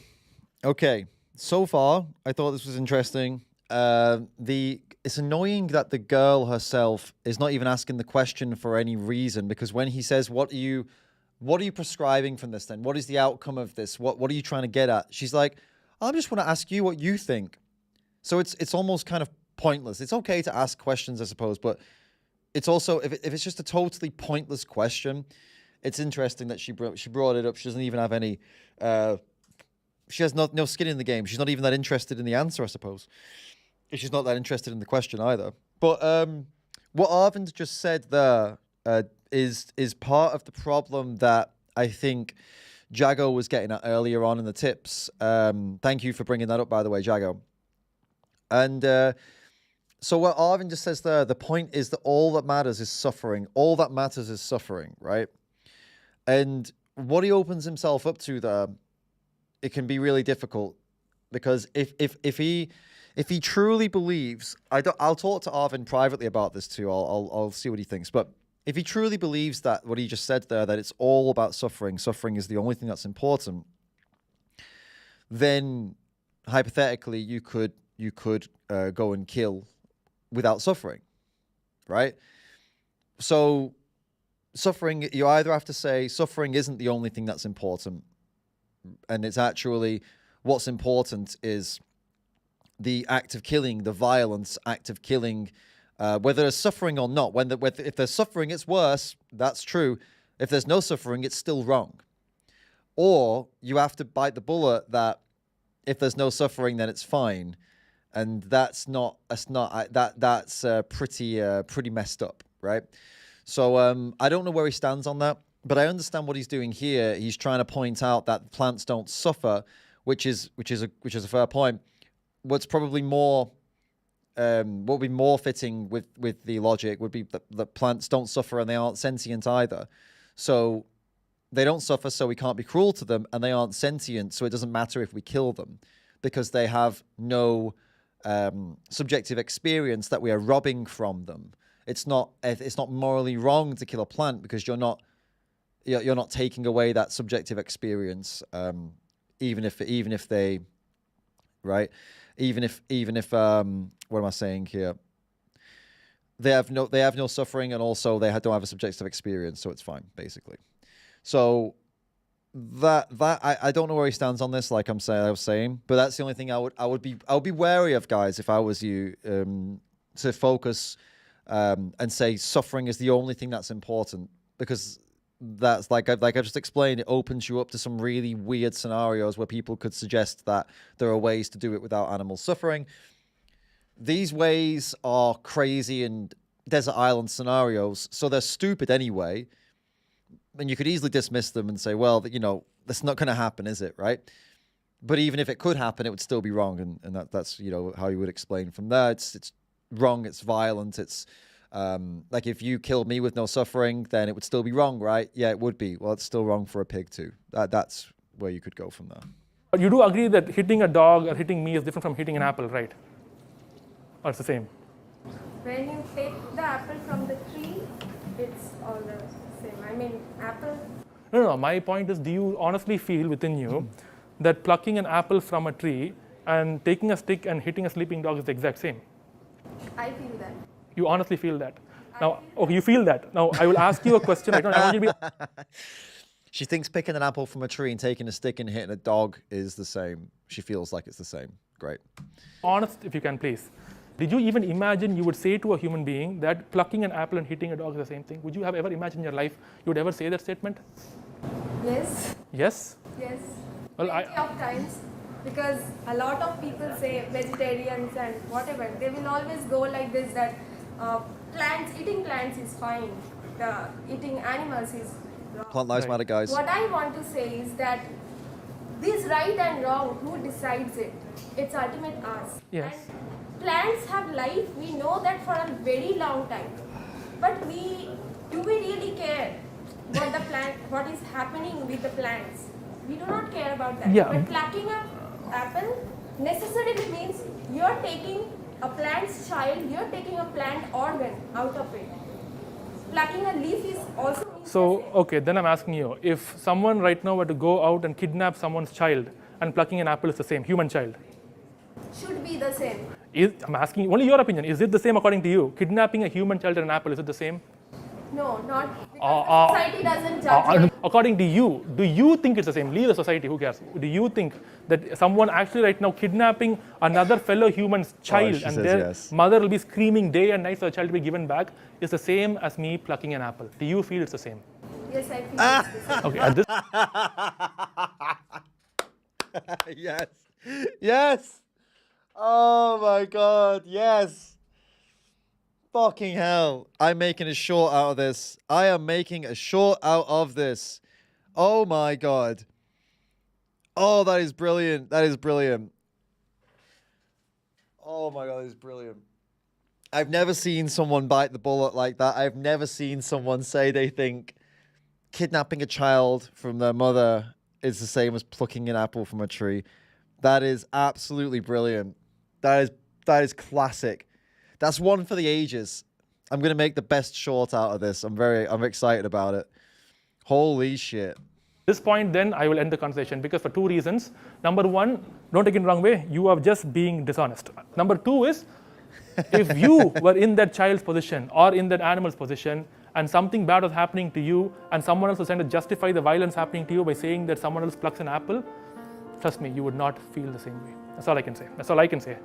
okay. So far, I thought this was interesting. It's annoying that the girl herself is not even asking the question for any reason, because when he says, what are you prescribing from this then? What is the outcome of this? What are you trying to get at? She's like, I just want to ask you what you think. So it's almost kind of pointless. It's okay to ask questions, I suppose, but it's also, if it's just a totally pointless question, it's interesting that she brought it up. She doesn't even have any, she has no skin in the game. She's not even that interested in the answer, I suppose. She's not that interested in the question either. But what Arvind just said there is part of the problem that I think Jago was getting at earlier on in the tips. Thank you for bringing that up, by the way, Jago. And so what Arvind just says there, the point is that all that matters is suffering. All that matters is suffering, right? And what he opens himself up to there, it can be really difficult, because if he truly believes, I'll talk to Arvind privately about this too. I'll see what he thinks, but if he truly believes that what he just said there, that it's all about suffering is the only thing that's important, then hypothetically you could go and kill without suffering, right? So suffering, you either have to say suffering isn't the only thing that's important, and it's actually what's important is the act of killing, the violence act of killing, whether there's suffering or not. If there's suffering, it's worse. That's true. If there's no suffering, it's still wrong. Or you have to bite the bullet that if there's no suffering, then it's fine, and that's pretty messed up, right? So I don't know where he stands on that, but I understand what he's doing here. He's trying to point out that plants don't suffer, which is a fair point. What's probably more what would be more fitting with the logic would be that plants don't suffer and they aren't sentient either. So they don't suffer, so we can't be cruel to them, and they aren't sentient, so it doesn't matter if we kill them, because they have no subjective experience that we are robbing from them. It's not morally wrong to kill a plant, because you're not taking away that subjective experience, even if they, right? Even if what am I saying here? They have no suffering, and also they don't have a subjective experience, so it's fine, basically. So that I don't know where he stands on this, like I was saying, but that's the only thing I would be wary of, guys, if I was you, to focus and say suffering is the only thing that's important, because that's like I just explained, it opens you up to some really weird scenarios where people could suggest that there are ways to do it without animals suffering. These ways are crazy and desert island scenarios, so they're stupid anyway. And you could easily dismiss them and say, well, you know, that's not going to happen, is it, right? But even if it could happen, it would still be wrong, and that's, you know, how you would explain from there. It's wrong, it's violent, it's like if you killed me with no suffering, then it would still be wrong, right? Yeah, it would be. Well, it's still wrong for a pig too. That's where you could go from there. But you do agree that hitting a dog or hitting me is different from hitting an apple, right? Or it's the same? When you take the apple from the tree, it's all the same. I mean, apple. No. My point is, do you honestly feel within you that plucking an apple from a tree and taking a stick and hitting a sleeping dog is the exact same? I feel that. You honestly feel that? Now, okay, you feel that. Now, I will ask you a question right now. I want you to be... She thinks picking an apple from a tree and taking a stick and hitting a dog is the same. She feels like it's the same. Great. Honest, if you can, please. Did you even imagine you would say to a human being that plucking an apple and hitting a dog is the same thing? Would you have ever imagined in your life you would ever say that statement? Yes. Yes? Yes. Well, Plenty of times. Because a lot of people say vegetarians and whatever, they will always go like this, that eating plants is fine, eating animals is wrong. Plant lives matter, guys. What I want to say is that this right and wrong, who decides it? It's ultimate us. Yes. And plants have life, we know that for a very long time. But do we really care what is happening with the plants? We do not care about that. Yeah. But plucking an apple necessarily means you're taking a plant's child, you're taking a plant organ out of it. Plucking a leaf is also means So, okay, then I'm asking you, if someone right now were to go out and kidnap someone's child and plucking an apple is the same, human child? should be the same. I'm asking you, only your opinion. Is it the same according to you? Kidnapping a human child and an apple, is it the same? No, not because society doesn't judge it. According to you, do you think it's the same? Leave the society, who cares? Do you think that someone actually right now kidnapping another fellow human's child and their yes. mother will be screaming day and night for the child to be given back is the same as me plucking an apple? Do you feel it's the same? Yes, I feel it's the same. Okay, at this Yes. Yes. Oh my God. Yes. Fucking hell. I'm making a short out of this. I am making a short out of this. Oh my God. Oh, that is brilliant. That is brilliant. Oh my God, that is brilliant. I've never seen someone bite the bullet like that. I've never seen someone say they think kidnapping a child from their mother is the same as plucking an apple from a tree. That is absolutely brilliant. That is classic. That's one for the ages. I'm going to make the best short out of this. I'm excited about it. Holy shit. this point, then I will end the conversation, because for two reasons. Number one, don't take it the wrong way, you are just being dishonest. Number two is, if you were in that child's position or in that animal's position and something bad was happening to you and someone else was trying to justify the violence happening to you by saying that someone else plucks an apple, trust me, you would not feel the same way. That's all I can say. That's all I can say.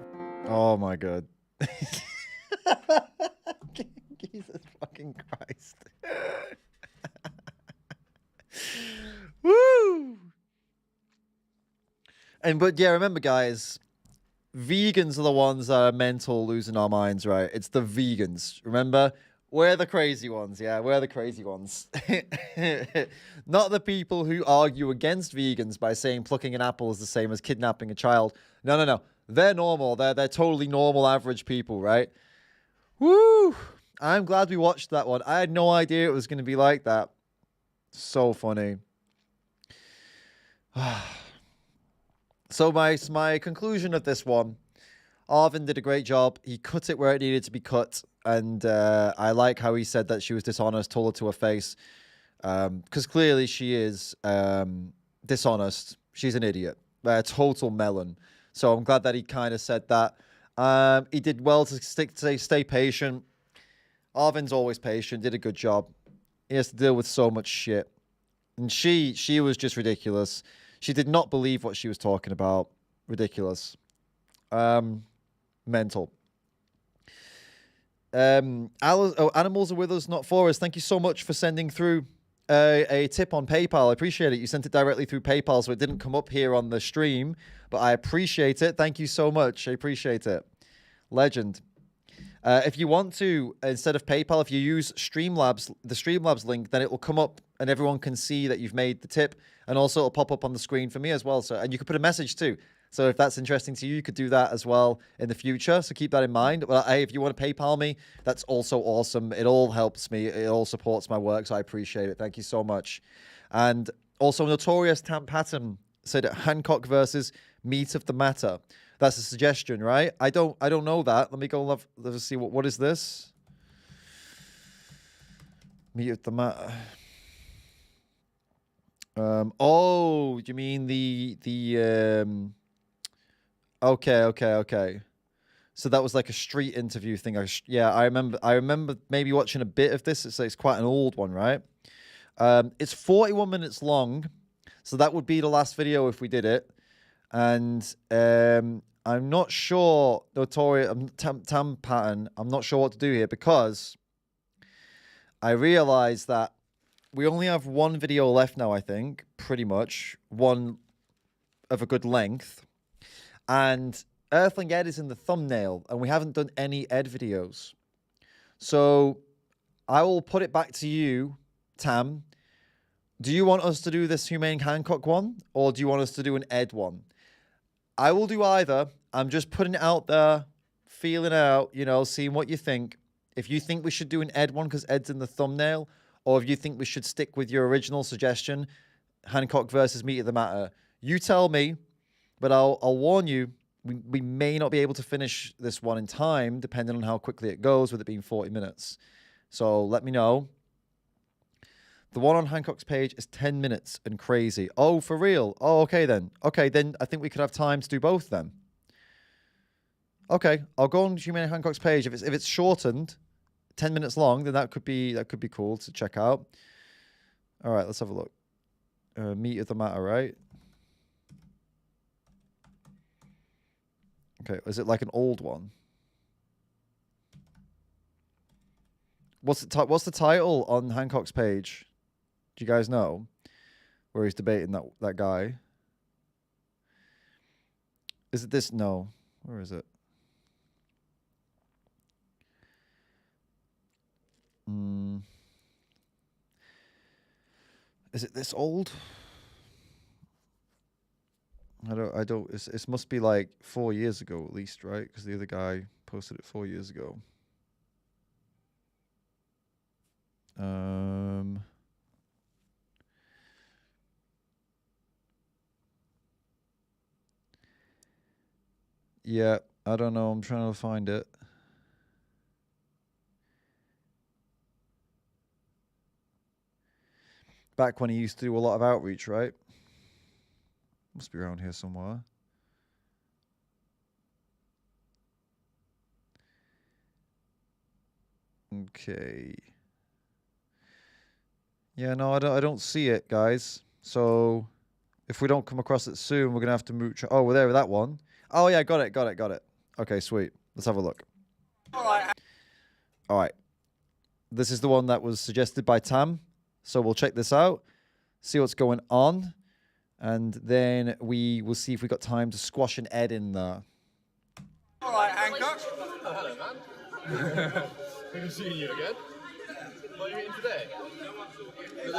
Oh my God. Jesus fucking Christ. Woo! But yeah, remember guys, vegans are the ones that are mental, losing our minds, right? It's the vegans. Remember? We're the crazy ones, yeah? We're the crazy ones. Not the people who argue against vegans by saying plucking an apple is the same as kidnapping a child. No. They're normal. They're totally normal, average people, right? Woo! I'm glad we watched that one. I had no idea it was going to be like that. So funny. So my conclusion of this one, Arvind did a great job. He cut it where it needed to be cut. And I like how he said that she was dishonest, told her to her face. Because clearly she is dishonest. She's an idiot. A total melon. So I'm glad that he kind of said that. He did well to stay patient. Arvind's always patient, did a good job. He has to deal with so much shit. And she was just ridiculous. She did not believe what she was talking about. Ridiculous. Mental. Animals are with us, not for us. Thank you so much for sending through a tip on PayPal. I appreciate it. You sent it directly through PayPal, so it didn't come up here on the stream, but I appreciate it. Thank you so much. I appreciate it. Legend. If you want to, instead of PayPal, if you use Streamlabs, the Streamlabs link, then it will come up and everyone can see that you've made the tip, and also it'll pop up on the screen for me as well. So, and you can put a message too. So if that's interesting to you, you could do that as well in the future. So keep that in mind. Well, hey, if you want to PayPal me, that's also awesome. It all helps me. It all supports my work. So I appreciate it. Thank you so much. And also Notorious Tam Patton said Hancock versus Meat of the Matter. That's a suggestion, right? I don't know that. Let me go. Let's see what is this? Meat of the Matter. Oh, you mean the Okay. So that was like a street interview thing. I remember maybe watching a bit of this. It's quite an old one, right? It's 41 minutes long, so that would be the last video if we did it. And I'm not sure, Tam Patton, I'm not sure what to do here because I realized that we only have one video left now, I think, pretty much. One of a good length. And Earthling Ed is in the thumbnail, and we haven't done any Ed videos. So I will put it back to you, Tam. Do you want us to do this Humane Hancock one, or do you want us to do an Ed one? I will do either. I'm just putting it out there, feeling out, seeing what you think. If you think we should do an Ed one because Ed's in the thumbnail, or if you think we should stick with your original suggestion, Hancock versus Meat of the Matter, you tell me. But I'll warn you, we may not be able to finish this one in time, depending on how quickly it goes, with it being 40 minutes. So let me know. The one on Hancock's page is 10 minutes and crazy. Oh, for real? Oh, okay then. Okay, then I think we could have time to do both then. Okay, I'll go on Humane Hancock's page. If it's shortened, 10 minutes long, then that could be cool to check out. All right, let's have a look. Meat of the Matter, right? Okay, is it like an old one? What's the title on Hancock's page? Do you guys know? Where he's debating that guy. Is it this? No. Where is it? Is it this old? I don't. It must be like 4 years ago at least, right? Because the other guy posted it 4 years ago. Yeah, I don't know. I'm trying to find it. Back when he used to do a lot of outreach, right? Must be around here somewhere. Okay. Yeah, no, I don't see it, guys. So if we don't come across it soon, we're gonna have to mooch. Oh, we're there with that one. Oh yeah, got it. Okay, sweet. Let's have a look. All right. This is the one that was suggested by Tam. So we'll check this out, see what's going on, and then we will see if we got time to squash an Ed in there. All right, Hancock. Hello, man. Good to see you again. What are you eating today?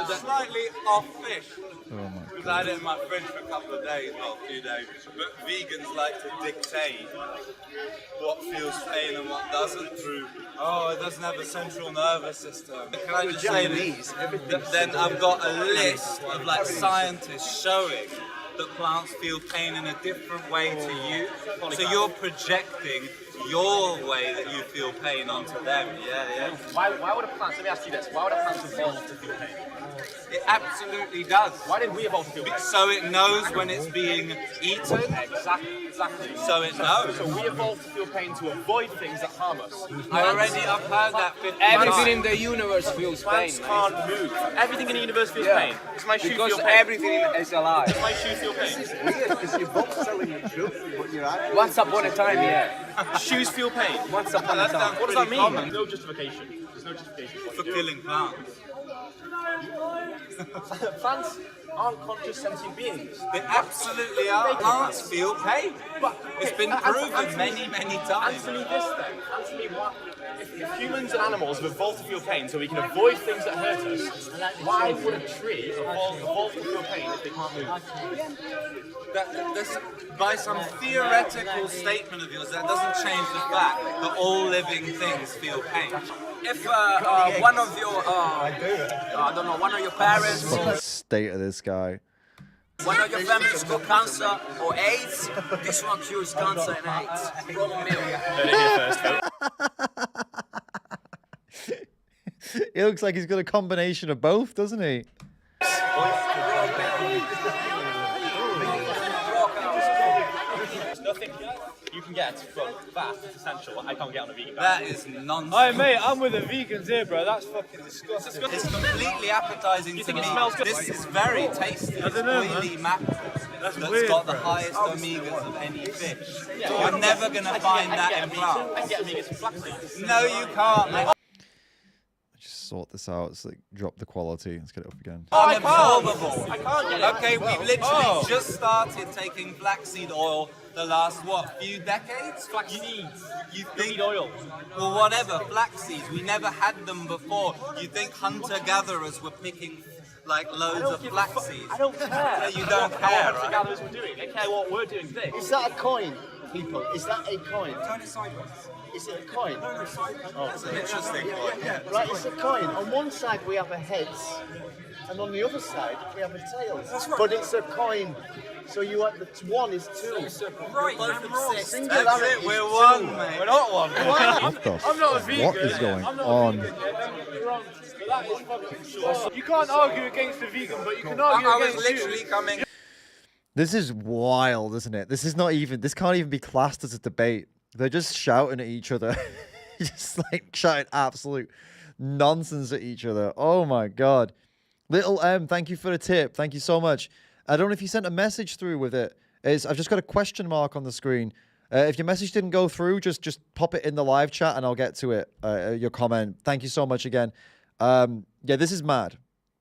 Slightly off fish. Oh my Because I had it in my fridge for a couple of days, well, a few days. But vegans like to dictate what feels pain and what doesn't through, it doesn't have a central nervous system. Can I just say this? Then I've got a list of like scientists showing that plants feel pain in a different way to you. So you're projecting your way that you feel pain onto them. Yeah. Why would a plant, let me ask you this, why would a plant evolve to feel pain? It absolutely does. Why did we evolve to feel pain? So it knows when it's being eaten. Exactly. So it knows. So we evolved to feel pain to avoid things that harm us. I've heard that 50 Everything times. in the universe feels pain. Plants can't move. Everything in the universe feels pain. Does my shoe Because feel pain? everything is alive. Does my shoe feel pain? This is weird because you're both telling the truth, but you're actually... Once upon a time, yeah. Shoes feel pain. Once upon a time. What does that mean? No justification. There's no justification For killing plants. Plants aren't conscious sentient beings. They absolutely are. Plants feel pain. But it's been proven many times. Answer me this then. Answer me what? If humans and animals have evolved to feel pain so we can avoid things that hurt us, why would a tree evolve to feel pain if they can't move? By some theoretical statement of yours, that doesn't change the fact that all living things feel pain. If one of your, I don't know, one of your parents, The state of this guy. one of your families got cancer or AIDS, this one cures cancer and AIDS. Wrong meal. He looks like he's got a combination of both, doesn't he? Nothing you can get from that is essential. I can't get on a vegan That diet. is nonsense. Hey mate, I'm with the vegans here, bro. That's fucking disgusting. It's completely appetizing to think me. it smells good? This is very tasty. It's oily mackerel that's weird, got the bro. highest omegas of any fish. You're never going to find that in plants. I can get omegas from flaxseeds. No, you can't, mate. Just sort this out. It's like drop the quality. Let's get it up again. Unabsorbable. I can't get it. Okay, we've literally just started taking flaxseed oil the last, few decades? Flaxseeds. You You need oil. Well, whatever, flaxseeds. We never had them before. You think hunter-gatherers were picking, like, loads of flaxseeds? I don't care. Yeah, you don't What care, the right? gatherers were doing. They care what we're doing today. Is that a coin, people? Is that a coin? Turn it sideways. Is it a coin? No, sideways. That's an interesting point, yeah. Right, it's a coin. On one side we have a heads, and on the other side we have a tails. That's right. But it's a coin. So you have the one is two. Right, Both I'm of wrong. six. That's Singularity it, we're is one, two. mate. We're not one. What the I'm not a vegan. What is going I'm not on? a vegan, yeah, don't get me wrong. But that is fucking You can't argue against the vegan, but you can argue I was against literally you. coming. This is wild, isn't it? This is not even. This can't even be classed as a debate. They're just shouting at each other, just like shouting absolute nonsense at each other. Oh my god, Little M, thank you for the tip. Thank you so much. I don't know if you sent a message through with it. I've just got a question mark on the screen. If your message didn't go through, just pop it in the live chat and I'll get to it. Your comment. Thank you so much again. Yeah, this is mad.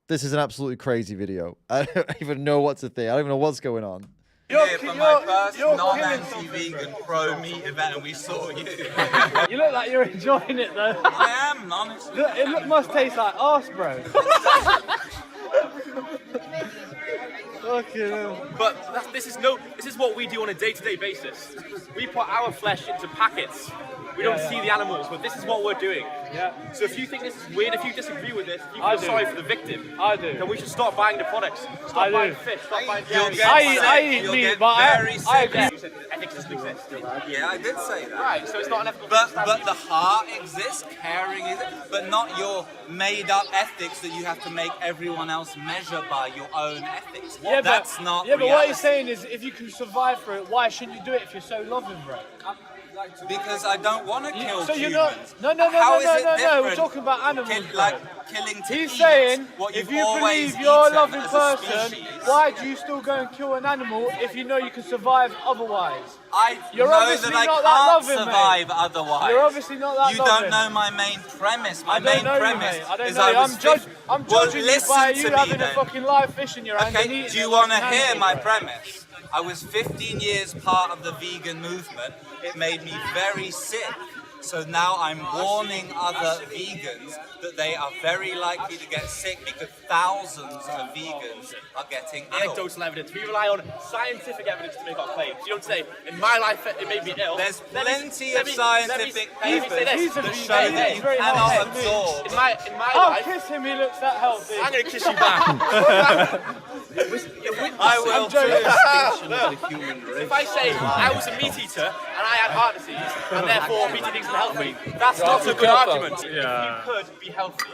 This is an absolutely crazy video. I don't even know what to think. I don't even know what's going on. Here for my first non-anti-vegan pro-meat event, and we saw you. You look like you're enjoying it though. I am, honestly. It must taste like arse, bro. But this is what we do on a day-to-day basis. We put our flesh into packets. We don't see the animals, but this is what we're doing. Yeah. So if you think this is weird, if you disagree with this, if you I feel do. sorry for the victim, I do. then we should stop buying the products. I Stop do. buying fish, stop buying You'll dairy. get I eat You'll meat, get but very I sick. agree. You said ethics doesn't exist. Yeah, I did say that. Right, so it's not an ethical But the heart exists, caring exists, but not your made-up ethics that you have to make everyone else measure by your own ethics. Yeah, That's not Yeah, but what reality. he's saying is, if you can survive for it, why shouldn't you do it if you're so loving, bro? Because I don't want to kill So you're humans. not? No. How is it We're different? talking about animals. bro. Like killing to He's eat saying, what if you've you always believe you're a eaten loving as a person, species. why do you still go and kill an animal if you know you can survive otherwise? You're know obviously that I not can't that loving, survive mate. otherwise. You're obviously not that You loving. don't know my main premise. My I don't main know you, premise mate. I don't is know I you. was I'm well, judging you listen by to you me having a then. fucking live fish in your hand. and Okay, eating do you it want to like an hear animal, my bro. premise? I was 15 years part of the vegan movement. It made me very sick. So now I'm warning other vegans that they are very likely to get sick because thousands of vegans are getting ill. Anecdotal evidence. We rely on scientific evidence to make our claims. You don't say, in my life it made me ill. There's plenty of scientific papers He's a that vegan. show that He's you very cannot healthy. absorb. In my Oh, life, kiss him, he looks that healthy. I'm going to kiss you back. I will If I say I was a meat eater and I had heart disease and therefore meat eating can help me, that's not a good argument. If you could be healthy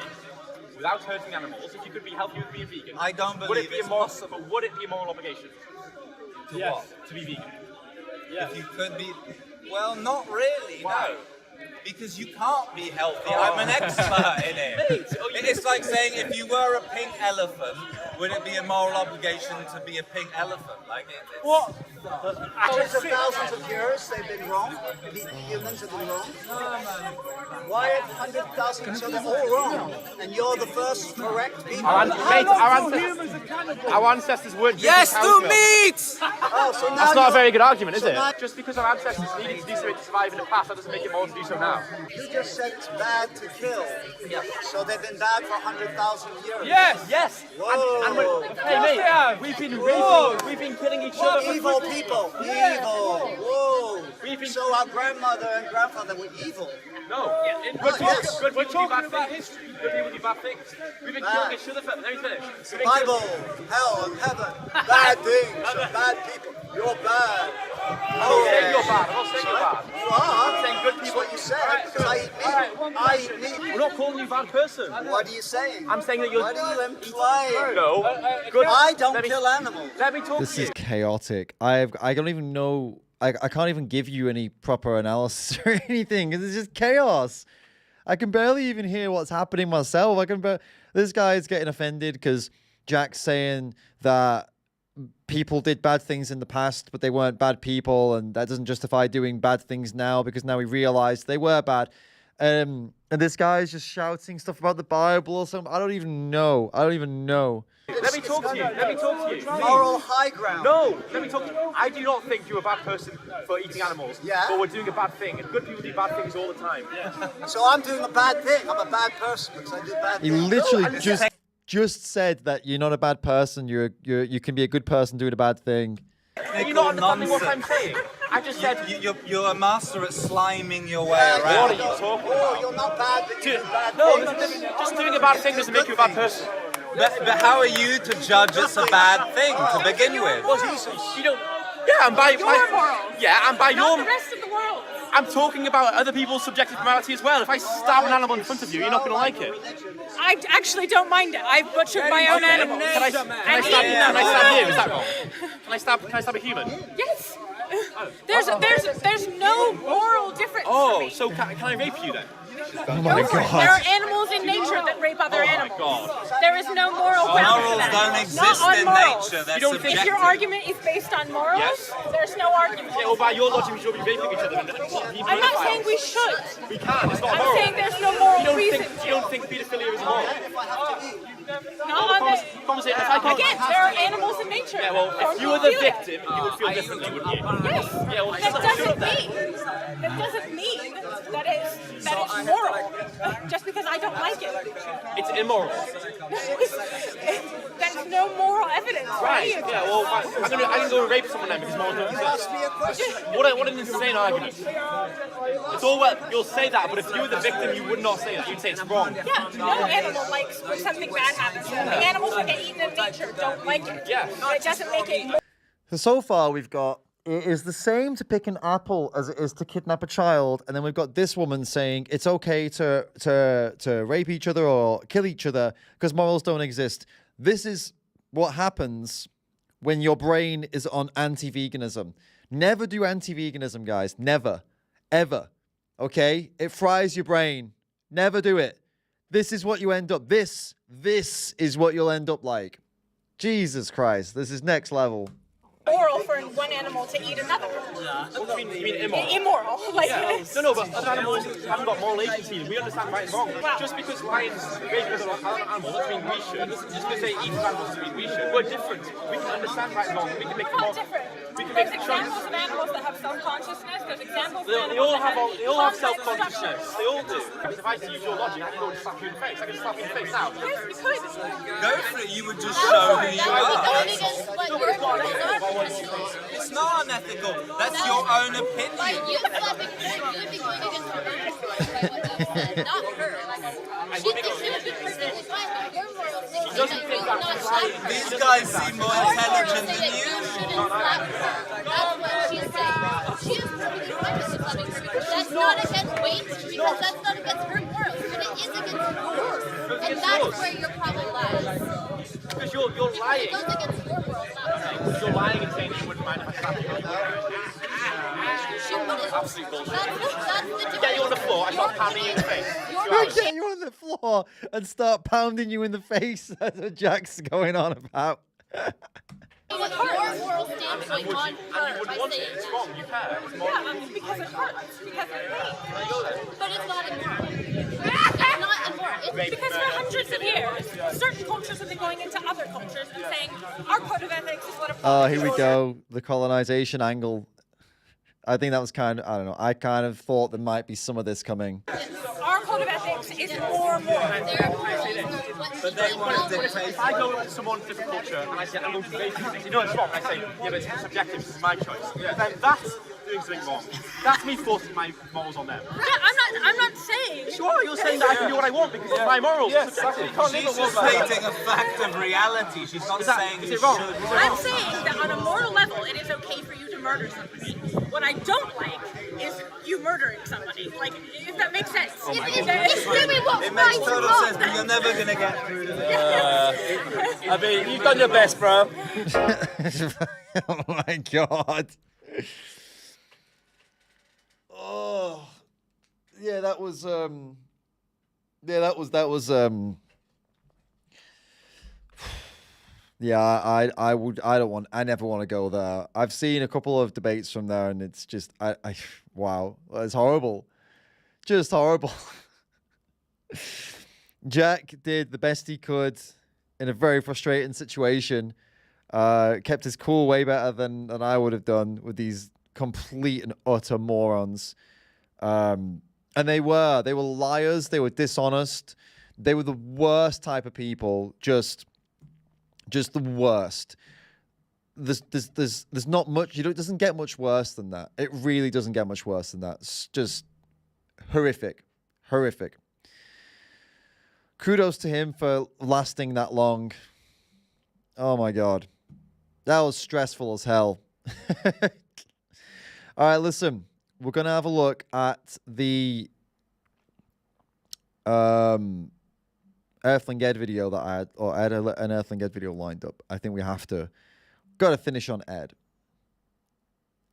without hurting animals, if you could be healthy with being vegan, I don't would it believe be it's a moral, possible. would it be a moral obligation? Yes. What? To be vegan. If you could be, well, not really. No. Because you can't be healthy. I'm an expert in it. It's like saying if you were a pink elephant would it be a moral obligation to be a pink elephant? Like it's What? Hundreds of thousands of years they've been wrong. The humans have been wrong. Why 100,000? So they're all wrong, and you're the first correct people. Our ancestors weren't. Yes, to meat. Oh, so now That's not a very good argument, is so it? now- Just because our ancestors needed to do something to survive in the past, that doesn't make it moral to do so now. You just said it's bad to kill. So they've been bad for 100,000 years. Yes. Whoa. And hey, mate, we've been raping, we've been killing each other. Evil people. Evil. Whoa. So our grandmother and grandfather were evil. No. Good people do bad things. Good people do bad things. We've been killing each other for. Let me finish. Bible, hell, and heaven. Bad things. Bad people. You're bad. I'm not saying you're bad. I'm not saying you're bad. You are. I'm saying good people. That's what you said. Because I eat meat. I eat meat. We're not calling you a bad person. What are you saying? I'm saying that you're. What are you implying? No. Good. I don't kill animals. Let me talk This to you. is chaotic. I don't even know. I can't even give you any proper analysis or anything. It's just chaos. I can barely even hear what's happening myself. This guy's getting offended because Jack's saying that people did bad things in the past, but they weren't bad people, and that doesn't justify doing bad things now because now we realize they were bad. And this guy's just shouting stuff about the Bible or something. I don't even know. Let me talk to you. Moral high ground. No, let me talk to you. I do not think you're a bad person for eating animals. Yeah. But we're doing a bad thing, and good people do bad things all the time. So I'm doing a bad thing. I'm a bad person because I do bad He things. literally just said that you're not a bad person. You can be a good person doing a bad thing. Are you not understanding what I'm saying? I just said you're a master at sliming your way Yeah, around. What are you talking about? Oh, you're not bad, but you're bad No, things. just doing a bad thing doesn't make you a bad person. But how are you to judge it's a bad thing to begin with? Well, you don't. Yeah, and by Your morals. Yeah, and by Not your. the rest of the world. I'm talking about other people's subjective morality as well. If I stab an animal in front of you, you're not going to like it. I actually don't mind it. I've butchered my own animals. Can I stab you? Is that wrong? Can I stab a human? Yes. There's no moral difference. Oh, so can I rape you then? Oh my There god. are animals in nature that rape other animals. God. There is no moral ground for Morals that. don't Not exist on in morals. nature. They're You don't think- If your subjective. argument is based on morals, Yes. there's no argument. Yeah, well, by your logic, we should be raping each other. I'm not saying we should. We can. It's not I'm moral. saying there's no moral reason. You don't think pedophilia is moral? Not on the, again, there are animals in nature. Yeah, well, that if you were the do that. victim, you would feel differently, wouldn't you? Yes. Yeah, well, That doesn't mean that it's moral. Just because I don't like it. It's immoral. There's no moral evidence. Right. For Yeah. Well, I can go and rape someone then because morals don't exist. What an insane argument. It's all well. You'll say that, but if you were the victim, you would not say that. You'd say it's wrong. Yeah. No animal likes when something bad happens. The animals that get eaten in nature don't like it. Yeah. It doesn't make it. So far we've got it is the same to pick an apple as it is to kidnap a child, and then we've got this woman saying it's okay to rape each other or kill each other because morals don't exist. This is what happens when your brain is on anti-veganism. Never do anti-veganism, guys. Never. Ever. Okay? It fries your brain. Never do it. This is what you end up. This is what you'll end up like. Jesus Christ. This is next level. Moral for one animal to eat another. You mean immoral? Immoral. Like Yeah. No, but other animals haven't got moral agency. We understand right and wrong. Just because lions rape other animals doesn't mean we should. Just because they eat animals doesn't mean we should. We're different. We can understand right and wrong. We can make Not different. We can There's make the choice. examples of animals that have self-consciousness. There's examples of They animals all that have complex self-consciousness. structures. They all do. If I use your logic, I can go and slap you in the face. I can slap you in the face now. Yes, you could. Go for it. You would just show who you are. It's not unethical. That's your own opinion. You slapping her, you would be going against her morals, not her. She thinks she would be perfectly fine, but your morals think that you will not slap her. These guys seem more intelligent than you. You shouldn't slap her. That's what she's saying. She is perfectly fine with slapping her because that's not against weight, because that's not against her morals, but it is against yours. And that's where your problem lies. Because you're lying. It goes against your morals, not hers. You're lying and saying you wouldn't mind if I slapped you. She wouldn't. Absolute bullshit. That's the difference. Get you on the floor, I start pounding you in the face. Get you on the floor. floor and start pounding you in the face. That's what Jack's going on about. What's your moral standpoint on her by saying it's wrong, you care. It's moral. Yeah, because it hurts, because it hurts. But it's not immoral. It's not immoral. It's Because for hundreds of years, certain cultures have been going into other cultures and saying, our code of ethics is what applies. Here we go. The colonization angle. I think that was kind of, I don't know. I kind of thought there might be some of this coming. Our code of ethics is more moral. But they want to dictate. If I go to someone's different culture and I say, I'm going to veganism, you know it's wrong. I say, yeah, but it's subjective, this is my choice. Yeah. Then that's doing something wrong. That's me forcing my morals on them. Yeah, I'm not saying. Sure, you're saying that I can do what I want because it's my morals. Yes, exactly. She's just stating a fact of reality. She's not saying is you it wrong? should. I'm saying that on a moral level, it is okay for you to murder somebody. What I don't like is you murdering somebody. Like, if that makes sense. It makes total sense, but you're never going to get through to this. I mean, you've done your best, bro. Oh my god. Oh. Yeah, that was yeah, I never want to go there. I've seen a couple of debates from there and it's just wow, it's horrible. Just horrible. Jack did the best he could in a very frustrating situation. Kept his cool way better than I would have done with these complete and utter morons. And they were liars. They were dishonest. They were the worst type of people. Just the worst. There's not much. It doesn't get much worse than that. It really doesn't get much worse than that. It's just horrific. Kudos to him for lasting that long. Oh my god, that was stressful as hell. All right, listen. We're gonna have a look at the Earthling Ed video that I had, or I had an Earthling Ed video lined up. I think we got to finish on Ed.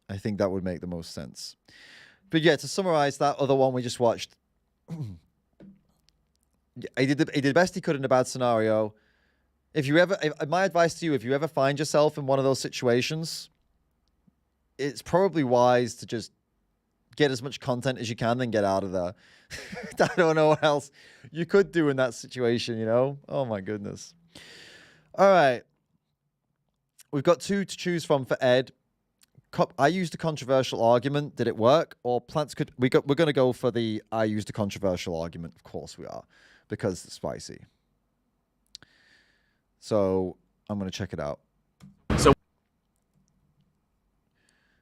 I think that would make the most sense. But yeah, to summarize that other one we just watched, he did the best he could in a bad scenario. My advice to you, if you ever find yourself in one of those situations, it's probably wise to just get as much content as you can, then get out of there. I don't know what else you could do in that situation, you know? Oh my goodness. All right. We've got two to choose from for Ed. I used a controversial argument. Did it work? Or plants could... We're going to go for the I used a controversial argument. Of course we are. Because it's spicy. So I'm going to check it out.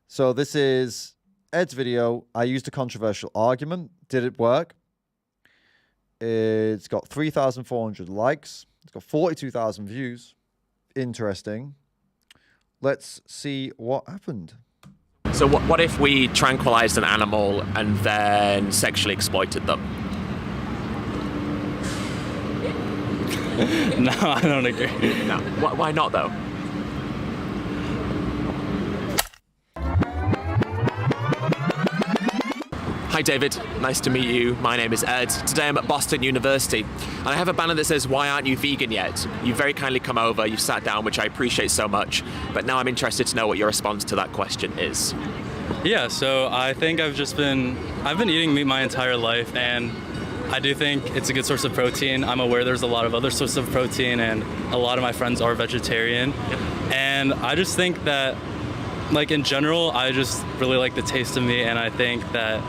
So this is Ed's video. I used a controversial argument. Did it work? It's got 3,400 likes. It's got 42,000 views. Interesting. Let's see what happened. So what if we tranquilized an animal and then sexually exploited them? No, I don't agree. No. Why not, though? Hi David, nice to meet you. My name is Ed. Today I'm at Boston University and I have a banner that says, "Why aren't you vegan yet?" You've very kindly come over, you've sat down, which I appreciate so much, but now I'm interested to know what your response to that question is. Yeah, so I think I've been eating meat my entire life, and I do think it's a good source of protein. I'm aware there's a lot of other sources of protein, and a lot of my friends are vegetarian. Yep. And I just think that, like, in general, I just really like the taste of meat, and I think that,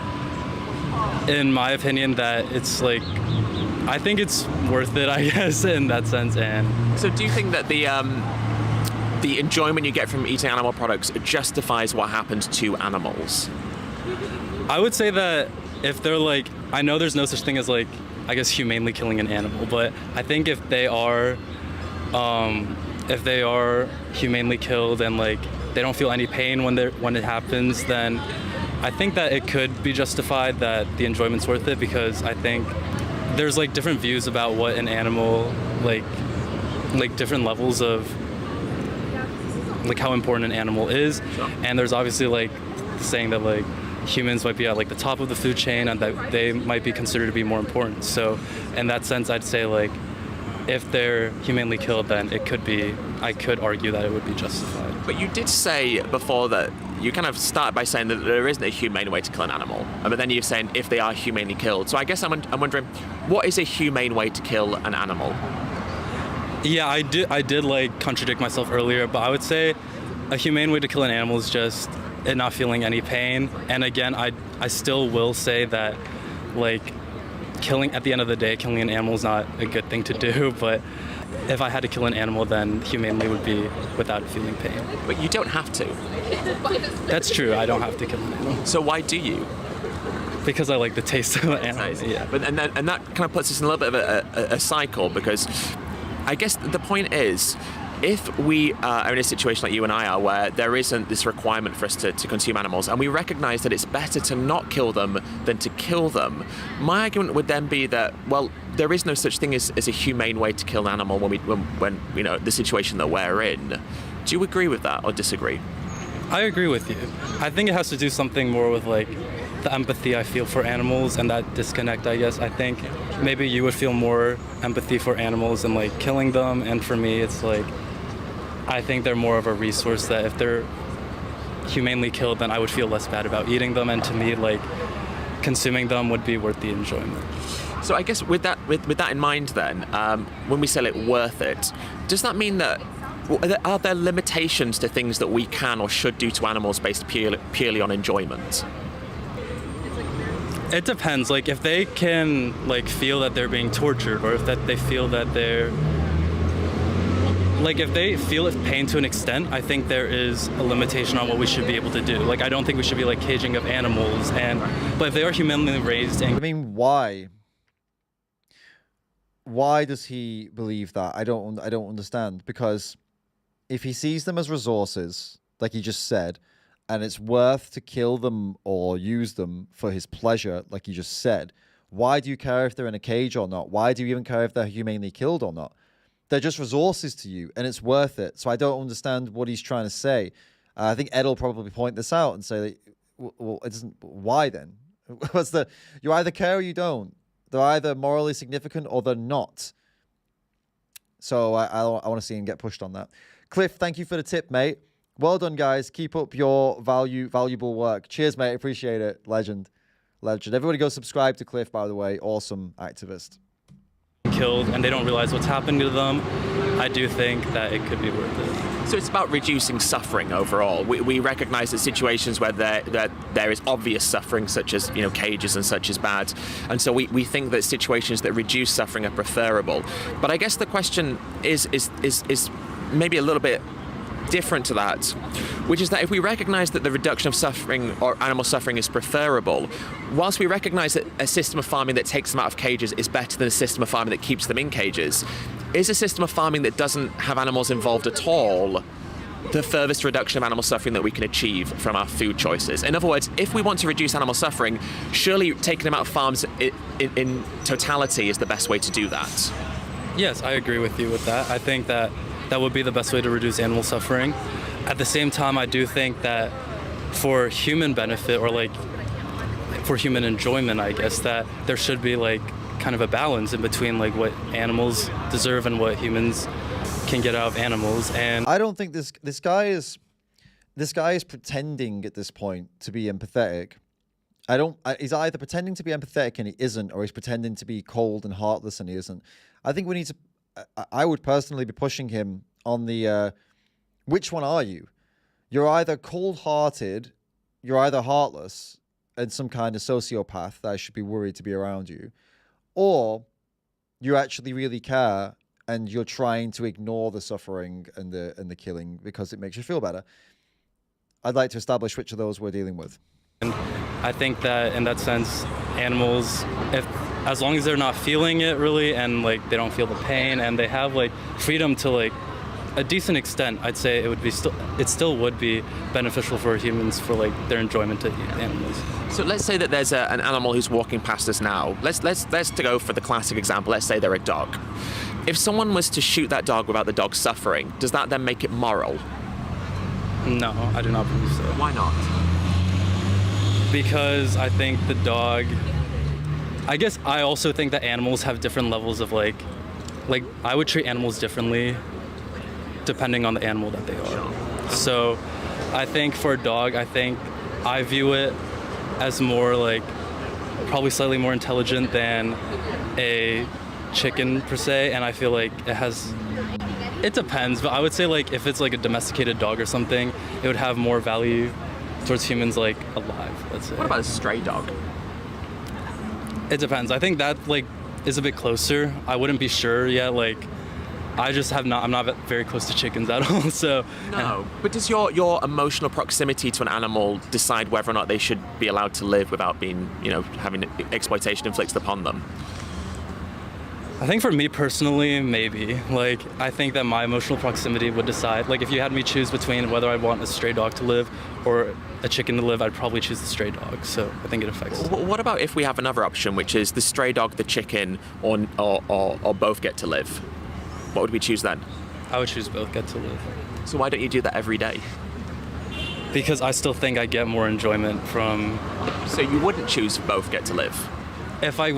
in my opinion, that it's like, I think it's worth it, I guess, in that sense. And so do you think that the enjoyment you get from eating animal products justifies what happens to animals? I would say that if they're like, I know there's no such thing as, like, I guess humanely killing an animal, but I think if they are humanely killed and, like, they don't feel any pain when it happens, then I think that it could be justified, that the enjoyment's worth it, because I think there's, like, different views about what an animal, like different levels of, like, how important an animal is. And there's obviously, like, saying that, like, humans might be at like the top of the food chain and that they might be considered to be more important. So in that sense, I'd say like if they're humanely killed, then I could argue that it would be justified. But you did say before that you kind of started by saying that there isn't a humane way to kill an animal, but then you're saying if they are humanely killed. So I guess I'm wondering, what is a humane way to kill an animal? Yeah, I did like contradict myself earlier, but I would say a humane way to kill an animal is just it not feeling any pain. And again, I still will say that like at the end of the day, killing an animal is not a good thing to do, but if I had to kill an animal, then humanely would be without it feeling pain. But you don't have to. That's true, I don't have to kill an animal. So why do you? Because I like the taste of the animal. Yeah. But and that kind of puts us in a little bit of a cycle, because I guess the point is, if we are in a situation like you and I are, where there isn't this requirement for us to consume animals, and we recognize that it's better to not kill them than to kill them, my argument would then be that, well, there is no such thing as a humane way to kill an animal when you know the situation that we're in. Do you agree with that or disagree? I agree with you. I think it has to do something more with like the empathy I feel for animals and that disconnect, I guess. I think maybe you would feel more empathy for animals and like killing them, and for me it's like I think they're more of a resource that if they're humanely killed, then I would feel less bad about eating them, and to me like consuming them would be worth the enjoyment. So I guess with that in mind then, when we say it worth it, does that mean that are there limitations to things that we can or should do to animals based purely on enjoyment? It depends. Like if they can like feel that they're being tortured, or if that they feel that they're like if they feel pain to an extent, I think there is a limitation on what we should be able to do. Like I don't think we should be like caging up animals, but if they are humanly raised and I mean, why? Why does he believe that? I don't understand, because if he sees them as resources, like he just said, and it's worth to kill them or use them for his pleasure, like he just said, why do you care if they're in a cage or not? Why do you even care if they're humanely killed or not? They're just resources to you, and it's worth it. So I don't understand what he's trying to say. I think Ed will probably point this out and say, that, well, it doesn't. Why then? You either care or you don't. They're either morally significant or they're not. So I want to see him get pushed on that. Cliff, thank you for the tip, mate. Well done, guys. Keep up your valuable work. Cheers, mate. Appreciate it. Legend. Everybody go subscribe to Cliff, by the way. Awesome activist. Killed and they don't realize what's happened to them, I do think that it could be worth it. So it's about reducing suffering overall. We recognize that situations where there is obvious suffering, such as cages and such, is bad, and so we think that situations that reduce suffering are preferable. But I guess the question is maybe a little bit different to that, which is that if we recognize that the reduction of suffering or animal suffering is preferable, whilst we recognize that a system of farming that takes them out of cages is better than a system of farming that keeps them in cages, is a system of farming that doesn't have animals involved at all the furthest reduction of animal suffering that we can achieve from our food choices? In other words, if we want to reduce animal suffering, surely taking them out of farms in totality is the best way to do that. Yes, I agree with you with that. I think that would be the best way to reduce animal suffering. At the same time, I do think that for human benefit, or like for human enjoyment, I guess, that there should be like kind of a balance in between like what animals deserve and what humans can get out of animals. And I don't think this guy is pretending at this point to be empathetic. He's either pretending to be empathetic and he isn't, or he's pretending to be cold and heartless and he isn't. I think we need to. I would personally be pushing him on the, which one are you? You're either cold-hearted, you're either heartless, and some kind of sociopath that I should be worried to be around you, or you actually really care and you're trying to ignore the suffering and the killing because it makes you feel better. I'd like to establish which of those we're dealing with. And I think that in that sense, animals, as long as they're not feeling it really, and like they don't feel the pain, and they have like freedom to like a decent extent, I'd say it still would be beneficial for humans for like their enjoyment to eat animals. So let's say that there's an animal who's walking past us now. Let's go for the classic example. Let's say they're a dog. If someone was to shoot that dog without the dog suffering, does that then make it moral? No, I do not believe so. Why not? because I think the dog, I guess I also think that animals have different levels of like I would treat animals differently depending on the animal that they are. So I think for a dog, I view it as more like probably slightly more intelligent than a chicken per se, and I feel like it depends, but I would say like if it's like a domesticated dog or something, it would have more value towards humans like alive, let's say. What about a stray dog? It depends. I think that like is a bit closer. I wouldn't be sure yet. Like I'm not very close to chickens at all. So no. But does your emotional proximity to an animal decide whether or not they should be allowed to live without being, having exploitation inflicted upon them? I think for me personally, maybe. Like, I think that my emotional proximity would decide. Like, if you had me choose between whether I want a stray dog to live or a chicken to live, I'd probably choose the stray dog. So I think it affects. What about if we have another option, which is the stray dog, the chicken, or both get to live? What would we choose then? I would choose both get to live. So why don't you do that every day? Because I still think I get more enjoyment from... So you wouldn't choose both get to live? If I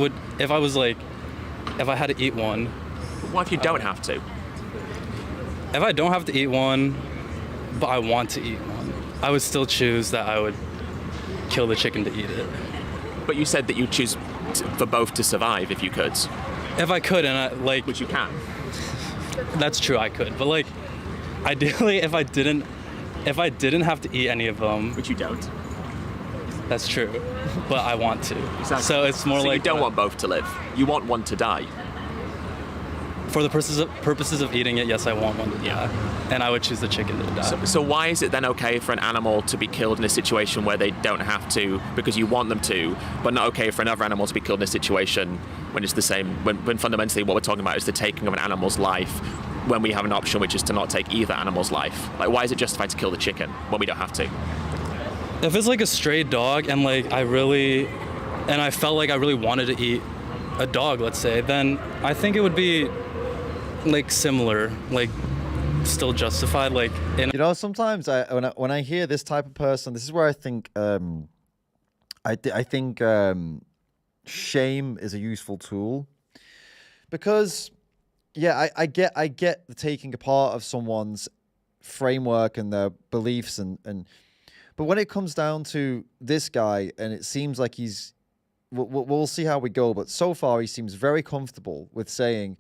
had to eat one. What if you don't have to? If I don't have to eat one, but I want to eat one, I would still choose that I would kill the chicken to eat it. But you said that you'd choose for both to survive if you could. If I could, and Which you can. That's true, I could. But like, ideally, if I didn't have to eat any of them. Which you don't. That's true, but I want to. Exactly. So it's more like you don't want both to live. You want one to die. For the purposes of eating it, yes, I want one to die, and I would choose the chicken to die. So why is it then okay for an animal to be killed in a situation where they don't have to because you want them to, but not okay for another animal to be killed in a situation when it's the same? When fundamentally what we're talking about is the taking of an animal's life, when we have an option which is to not take either animal's life. Like, why is it justified to kill the chicken when we don't have to? If it's like a stray dog and like I felt like I really wanted to eat a dog, let's say, then I think it would be like similar, like still justified. Like, sometimes when I hear this type of person, this is where I think I think shame is a useful tool, because I get the taking apart of someone's framework and their beliefs but when it comes down to this guy, and it seems like we'll see how we go, but so far he seems very comfortable with saying,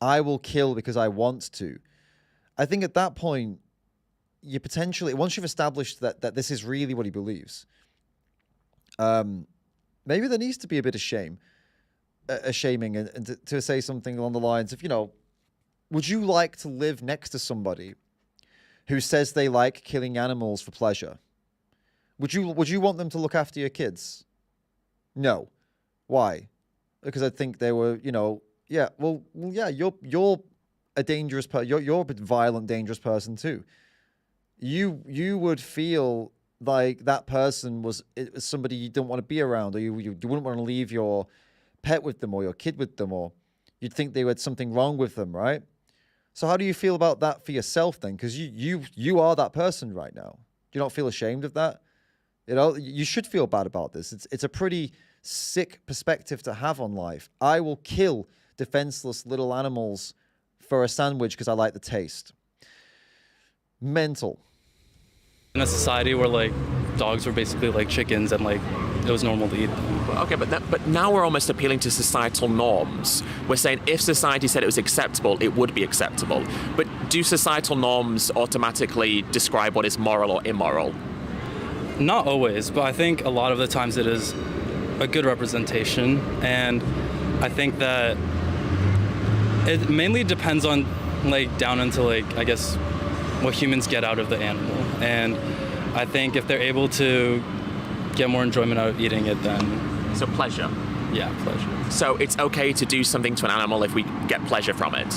I will kill because I want to. I think at that point, you potentially, once you've established that this is really what he believes, maybe there needs to be a bit of shaming and to say something along the lines of, would you like to live next to somebody who says they like killing animals for pleasure? Would you want them to look after your kids? No. Why? Because I think they were, you're a dangerous person. You're a violent, dangerous person too. You would feel like that person was somebody you don't want to be around, or you wouldn't want to leave your pet with them or your kid with them, or you'd think they had something wrong with them, right? So how do you feel about that for yourself then? Because you are that person right now. Do you not feel ashamed of that? You should feel bad about this. It's a pretty sick perspective to have on life. I will kill defenseless little animals for a sandwich because I like the taste. Mental. In a society where like dogs were basically like chickens and like it was normal to eat them. Okay, but now we're almost appealing to societal norms. We're saying if society said it was acceptable, it would be acceptable. But do societal norms automatically describe what is moral or immoral? Not always, but I think a lot of the times it is a good representation, and I think that it mainly depends on like down into like, I guess, what humans get out of the animal. And I think if they're able to get more enjoyment out of eating it, then... So pleasure? Yeah, pleasure. So it's okay to do something to an animal if we get pleasure from it?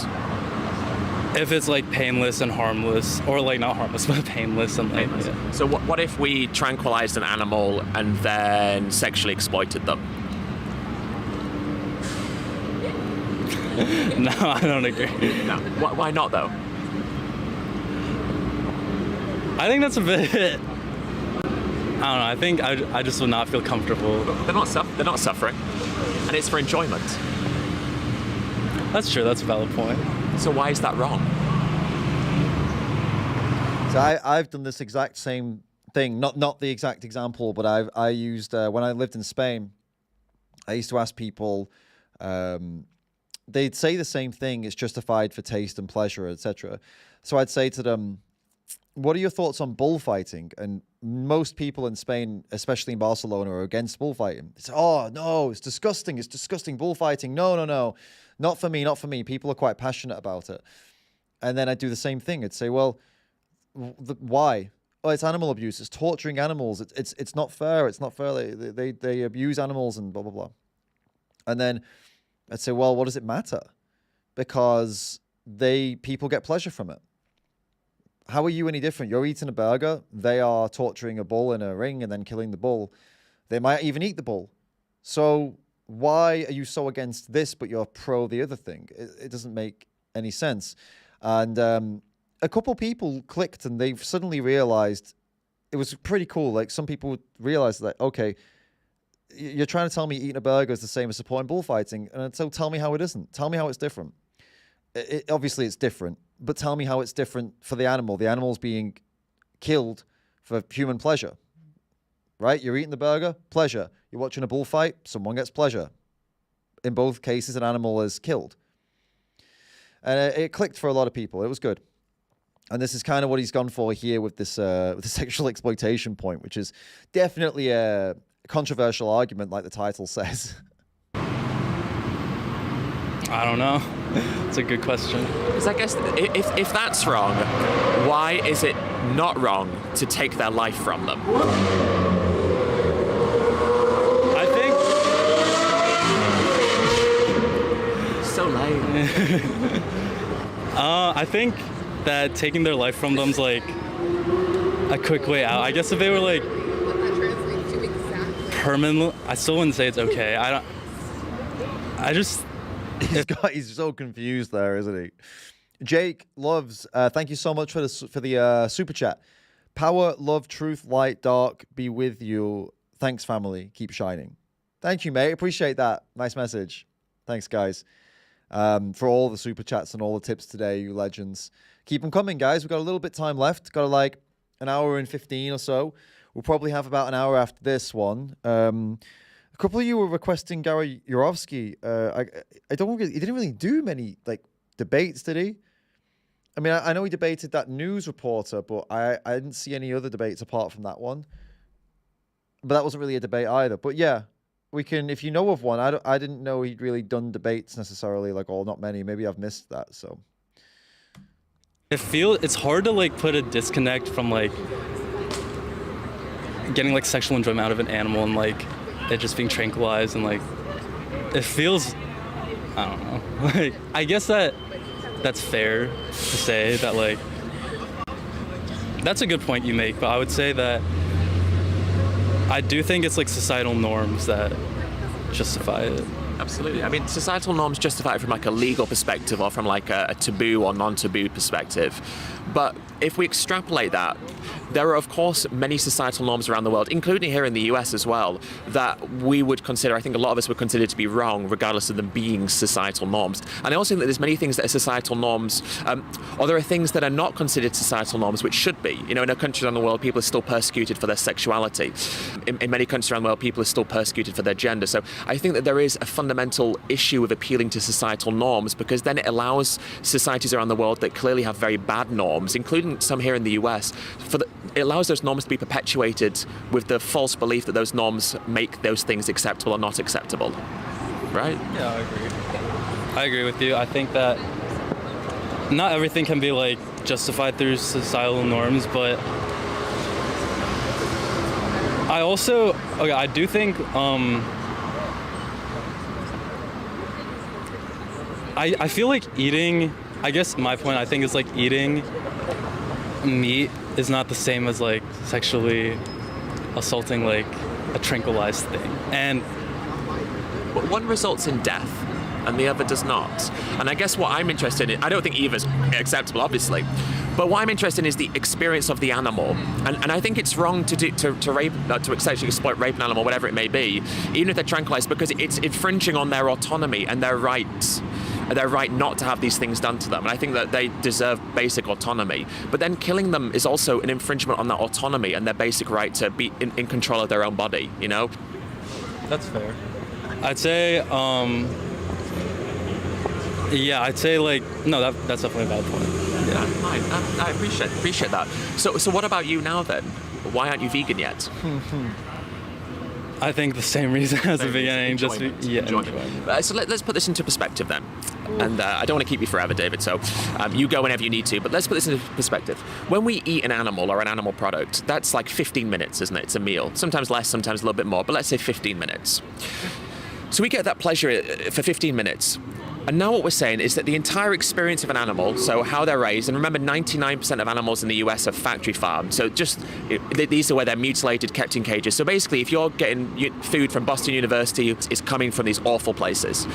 If it's like painless and harmless, or like not harmless, but painless and like... Yeah. So what if we tranquilized an animal and then sexually exploited them? No, I don't agree. No. Why not though? I think that's a bit... don't know. I think I just would not feel comfortable. They're not suffering, and it's for enjoyment. That's true. That's a valid point. So why is that wrong? So I've done this exact same thing, not the exact example, but I used when I lived in Spain. I used to ask people. They'd say the same thing. It's justified for taste and pleasure, etc. So I'd say to them, "What are your thoughts on bullfighting?" And most people in Spain, especially in Barcelona, are against bullfighting. It's, "Oh no, it's disgusting. It's disgusting bullfighting. No, not for me, not for me." People are quite passionate about it. And then I'd do the same thing. I'd say, "Well, why?" "Oh, it's animal abuse. It's torturing animals. It's not fair. It's not fair. They abuse animals and blah blah blah." And then I'd say, "Well, what does it matter? Because people get pleasure from it. How are you any different? You're eating a burger. They are torturing a bull in a ring and then killing the bull. They might even eat the bull. So why are you so against this, but you're pro the other thing? It doesn't make any sense." And a couple people clicked and they suddenly realized it was pretty cool. Like some people realized that, okay, you're trying to tell me eating a burger is the same as supporting bullfighting. And so tell me how it isn't. Tell me how it's different. Obviously it's different, but tell me how it's different for the animal. The animal's being killed for human pleasure, right? You're eating the burger, pleasure. You're watching a bullfight, someone gets pleasure. In both cases, an animal is killed. And it clicked for a lot of people. It was good. And this is kind of what he's gone for here with this with the sexual exploitation point, which is definitely a controversial argument, like the title says. I don't know. It's a good question. Because I guess if that's wrong, why is it not wrong to take their life from them? I think... So late. I think that taking their life from them's like a quick way out. I guess if they were like permanent, I still wouldn't say it's okay. He's so confused there, isn't he? Jake Loves, thank you so much for the super chat. Power, love, truth, light, dark, be with you. Thanks, family. Keep shining. Thank you, mate. Appreciate that. Nice message. Thanks, guys, for all the super chats and all the tips today, you legends. Keep them coming, guys. We've got a little bit time left. Got like an hour and 15 or so. We'll probably have about an hour after this one. A couple of you were requesting Gary Yourofsky. He didn't really do many like debates, did he? I mean, I know he debated that news reporter, but I didn't see any other debates apart from that one. But that wasn't really a debate either. But yeah, we can, if you know of one. I didn't know he'd really done debates necessarily, like, or not many. Maybe I've missed that. So it's hard to like put a disconnect from like getting like sexual enjoyment out of an animal and like it just being tranquilized, and like it feels, I don't know, like I guess that's fair to say that, like that's a good point you make, but I would say that I do think it's like societal norms that justify it. Absolutely. I mean, societal norms justify it from like a legal perspective or from like a taboo or non-taboo perspective. But if we extrapolate that, there are, of course, many societal norms around the world, including here in the US as well, that we would consider, I think a lot of us would consider to be wrong, regardless of them being societal norms. And I also think that there's many things that are societal norms, or there are things that are not considered societal norms, which should be. You know, in a country around the world, people are still persecuted for their sexuality. In many countries around the world, people are still persecuted for their gender. So I think that there is a fundamental issue with appealing to societal norms, because then it allows societies around the world that clearly have very bad norms, including some here in the US, it allows those norms to be perpetuated with the false belief that those norms make those things acceptable or not acceptable. Right? Yeah, I agree. I agree with you. I think that not everything can be like justified through societal norms, but I do think I feel like eating, I guess my point I think is like eating meat is not the same as like sexually assaulting like a tranquilized thing. And but one results in death and the other does not. And I guess what I'm interested in, I don't think either's acceptable, obviously, But what I'm interested in is the experience of the animal, and I think it's wrong to rape, to sexually exploit, rape an animal, whatever it may be, even if they're tranquilized, because it's infringing on their autonomy and their rights. Their right not to have these things done to them. And I think that they deserve basic autonomy. But then killing them is also an infringement on that autonomy and their basic right to be in control of their own body, you know? That's fair. I'd say, yeah, I'd say like, no, that's definitely a valid point. Yeah, fine. I appreciate that. So what about you now then? Why aren't you vegan yet? I think the same reason as the beginning. Enjoyment. So let's put this into perspective then. And I don't want to keep you forever, David, so you go whenever you need to, but let's put this into perspective. When we eat an animal or an animal product, that's like 15 minutes, isn't it? It's a meal. Sometimes less, sometimes a little bit more, but let's say 15 minutes. So we get that pleasure for 15 minutes. And now what we're saying is that the entire experience of an animal, so how they're raised, and remember 99% of animals in the US are factory farmed, so these are where they're mutilated, kept in cages. So basically, if you're getting food from Boston University, it's coming from these awful places.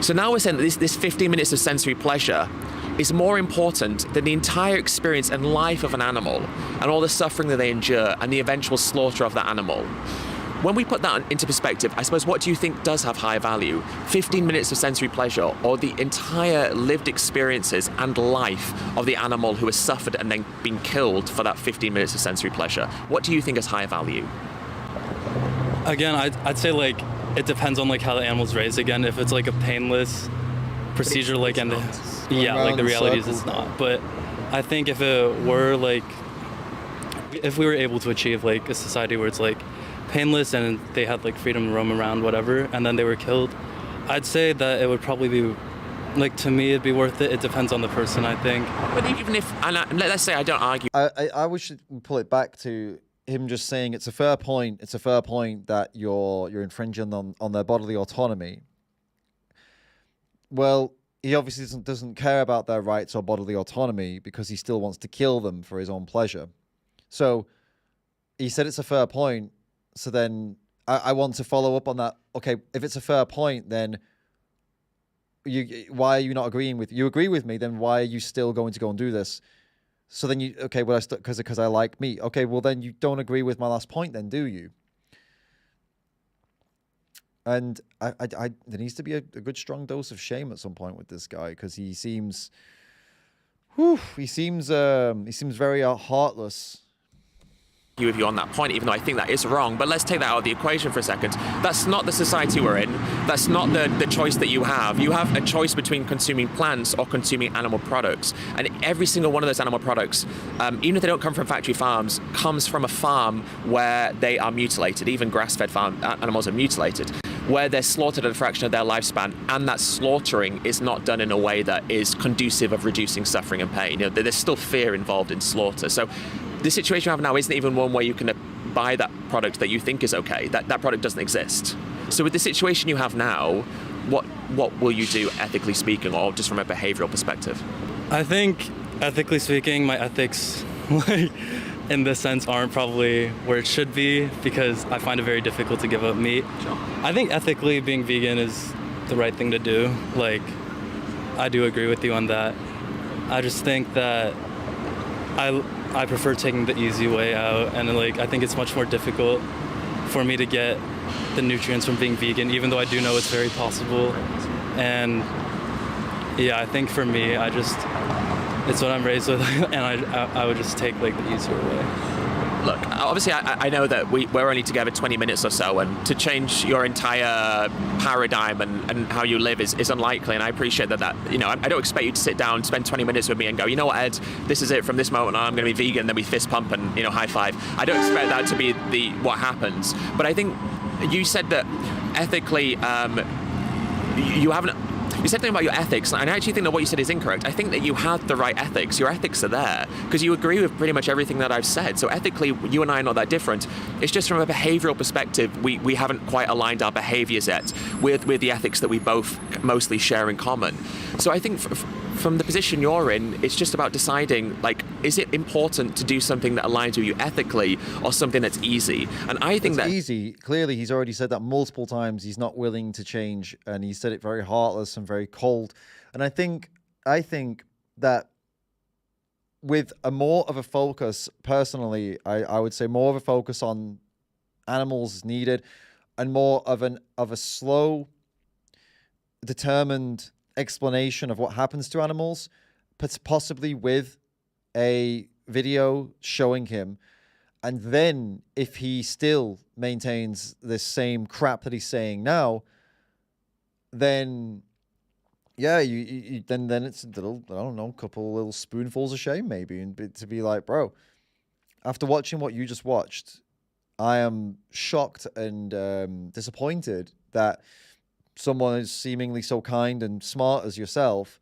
So now we're saying that this 15 minutes of sensory pleasure is more important than the entire experience and life of an animal, and all the suffering that they endure, and the eventual slaughter of that animal. When we put that into perspective, I suppose, what do you think does have high value? 15 minutes of sensory pleasure, or the entire lived experiences and life of the animal who has suffered and then been killed for that 15 minutes of sensory pleasure? What do you think has high value? Again, I'd say like it depends on like how the animal's raised. Again, if it's like a painless procedure, like and like the reality is it's not. But I think if it were like, if we were able to achieve like a society where it's like painless and they had like freedom to roam around, whatever, and then they were killed, I'd say that it would probably be, like, to me it'd be worth it. It depends on the person, I think. But even if, let's say I don't argue. I wish we'd pull it back to him just saying it's a fair point. It's a fair point that you're infringing on their bodily autonomy. Well, he obviously doesn't care about their rights or bodily autonomy because he still wants to kill them for his own pleasure. So he said it's a fair point. So then I want to follow up on that. Okay, if it's a fair point, then why are you not agreeing with? You agree with me, then why are you still going to go and do this? So then because I like meat. Okay, well then you don't agree with my last point, then do you? And there needs to be a good strong dose of shame at some point with this guy, because he seems very heartless. With you on that point, even though I think that is wrong, but let's take that out of the equation for a second. That's not the society we're in. That's not the choice that you have. You have a choice between consuming plants or consuming animal products, and every single one of those animal products, even if they don't come from factory farms, comes from a farm where they are mutilated. Even grass-fed farm animals are mutilated, where they're slaughtered at a fraction of their lifespan, and that slaughtering is not done in a way that is conducive of reducing suffering and pain. You know, there's still fear involved in slaughter. So the situation you have now isn't even one where you can buy that product that you think is okay. That product doesn't exist. So with the situation you have now, what will you do, ethically speaking, or just from a behavioral perspective? I think, ethically speaking, my ethics, like, in this sense, aren't probably where it should be, because I find it very difficult to give up meat. Sure. I think ethically being vegan is the right thing to do. Like, I do agree with you on that. I just think that I prefer taking the easy way out, and like I think it's much more difficult for me to get the nutrients from being vegan, even though I do know it's very possible. And yeah, I think for me, it's what I'm raised with, and I would just take like the easier way. Look, obviously I know that we're only together 20 minutes or so, and to change your entire paradigm and how you live is unlikely, and I appreciate that, you know, I don't expect you to sit down, spend 20 minutes with me and go, you know what, Ed, this is it, from this moment on I'm going to be vegan, then we fist pump and, you know, high five. I don't expect that to be what happens, but I think you said that ethically you said something about your ethics, and I actually think that what you said is incorrect. I think that you have the right ethics. Your ethics are there because you agree with pretty much everything that I've said. So ethically, you and I are not that different. It's just from a behavioral perspective, we haven't quite aligned our behaviors yet with the ethics that we both mostly share in common. So I think from the position you're in, it's just about deciding, like, is it important to do something that aligns with you ethically or something that's easy? And I think that's easy. Clearly, he's already said that multiple times. He's not willing to change, and he said it very heartless and very cold. And I think that with a more of a focus, personally, I would say more of a focus on animals is needed, and more of a slow, determined explanation of what happens to animals, possibly with a video showing him. And then if he still maintains this same crap that he's saying now, then yeah, then it's a little, I don't know, couple little spoonfuls of shame maybe, and to be like, bro, after watching what you just watched, I am shocked and disappointed that someone is seemingly so kind and smart as yourself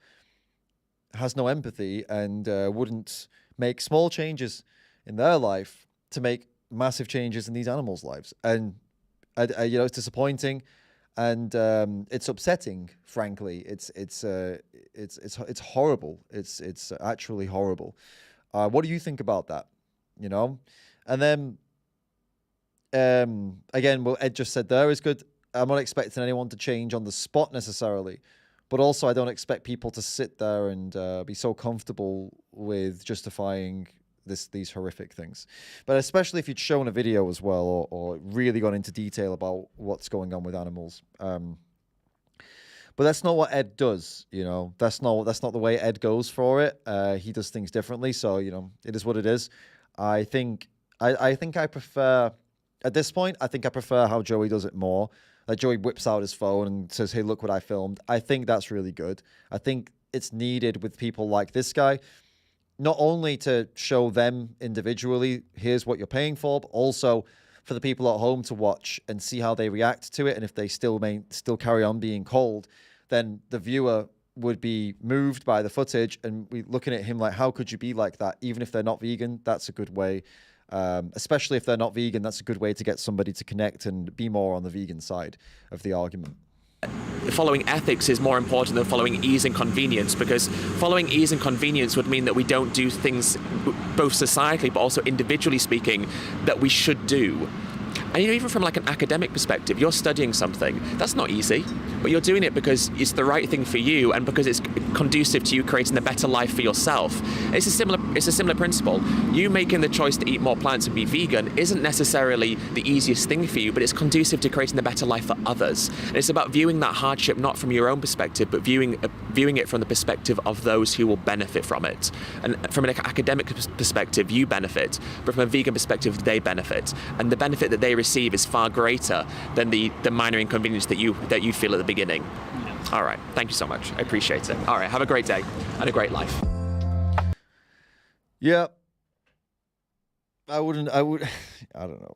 has no empathy and wouldn't make small changes in their life to make massive changes in these animals' lives. And it's disappointing, and it's upsetting. Frankly, it's horrible. It's actually horrible. What do you think about that? And then again, what Ed just said there is good. I'm not expecting anyone to change on the spot necessarily, but also I don't expect people to sit there and be so comfortable with justifying these horrific things. But especially if you'd shown a video as well, or really gone into detail about what's going on with animals. But that's not what Ed does, That's not the way Ed goes for it. He does things differently, so it is what it is. I think I prefer, at this point, I think I prefer how Joey does it more. Like Joey whips out his phone and says, "Hey, look what I filmed." I think that's really good. I think it's needed with people like this guy, not only to show them individually, here's what you're paying for, but also for the people at home to watch and see how they react to it. And if they still carry on being cold, then the viewer would be moved by the footage and be looking at him like, how could you be like that? Even if they're not vegan, that's a good way. Especially if they're not vegan, that's a good way to get somebody to connect and be more on the vegan side of the argument. Following ethics is more important than following ease and convenience, because following ease and convenience would mean that we don't do things, both societally but also individually speaking, that we should do. And even from like an academic perspective, you're studying something that's not easy, but you're doing it because it's the right thing for you and because it's conducive to you creating a better life for yourself. It's a similar principle. You making the choice to eat more plants and be vegan isn't necessarily the easiest thing for you, but it's conducive to creating a better life for others. And it's about viewing that hardship not from your own perspective, but viewing it from the perspective of those who will benefit from it. And from an academic perspective, you benefit, but from a vegan perspective, they benefit. And the benefit that they receive is far greater than the minor inconvenience that you feel at the beginning. All right, thank you so much. I appreciate it. All right, have a great day and a great life. Yeah. I don't know.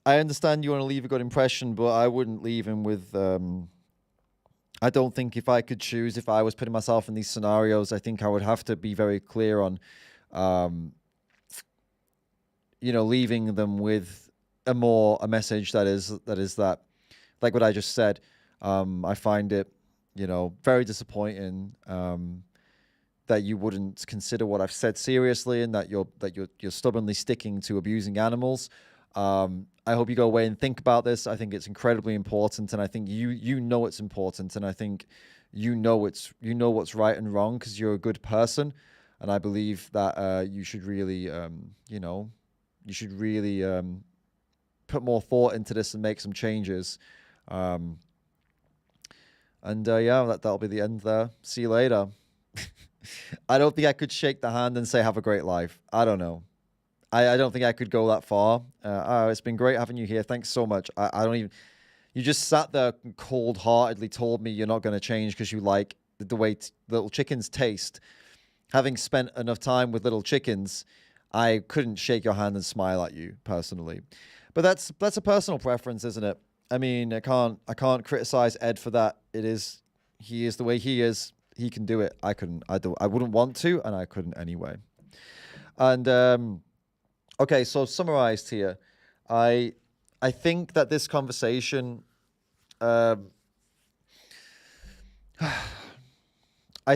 I understand you want to leave a good impression, but I wouldn't leave him with, I don't think if I could choose, if I was putting myself in these scenarios, I think I would have to be very clear on, leaving them with a message that is that, like what I just said. I find it, very disappointing that you wouldn't consider what I've said seriously, and that you're stubbornly sticking to abusing animals. I hope you go away and think about this. I think it's incredibly important, and I think you know it's important, and I think you know what's right and wrong because you're a good person, and I believe that you should really put more thought into this and make some changes. That'll be the end there. See you later. I don't think I could shake the hand and say have a great life. I don't know. I don't think I could go that far. It's been great having you here. Thanks so much. You just sat there cold-heartedly told me you're not going to change because you like the way little chickens taste. Having spent enough time with little chickens, I couldn't shake your hand and smile at you personally. But that's a personal preference, isn't it? I mean, I can't criticize Ed for that. He is the way he is. He can do it. I couldn't. I wouldn't want to, and I couldn't anyway. And okay, so summarized here, I think that this conversation, I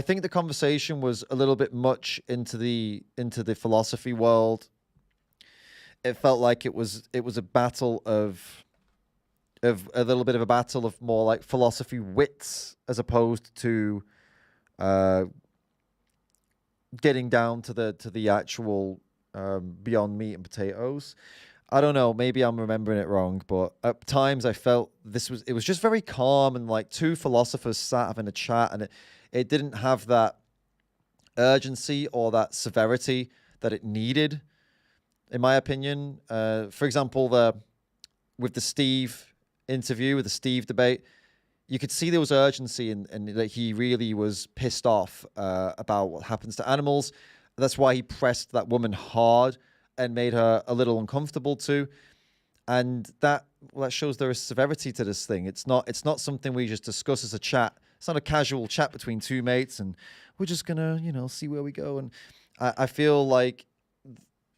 think the conversation was a little bit much into the philosophy world. It felt like it was a battle of a little bit of a battle of more like philosophy wits as opposed to getting down to the actual beyond meat and potatoes. I don't know, maybe I'm remembering it wrong, but at times I felt it was just very calm, and like two philosophers sat having a chat, and it didn't have that urgency or that severity that it needed, in my opinion. For example, with the Steve interview, with the Steve debate, you could see there was urgency and that he really was pissed off about what happens to animals. That's why he pressed that woman hard and made her a little uncomfortable too. And that shows there is severity to this thing. It's not something we just discuss as a chat. It's not a casual chat between two mates and we're just gonna, see where we go. And I feel like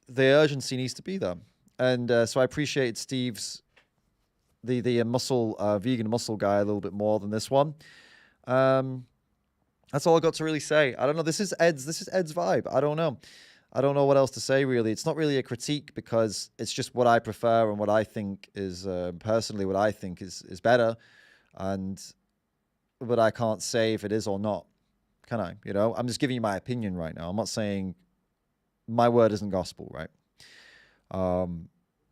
the urgency needs to be there. And so I appreciate Steve's the vegan muscle guy a little bit more than this one. That's all I got to really say. I don't know. This is Ed's vibe. I don't know what else to say, really. It's not really a critique because it's just what I prefer and what I think is personally what I think is better. But I can't say if it is or not, can I? I'm just giving you my opinion right now. I'm not saying my word isn't gospel, right?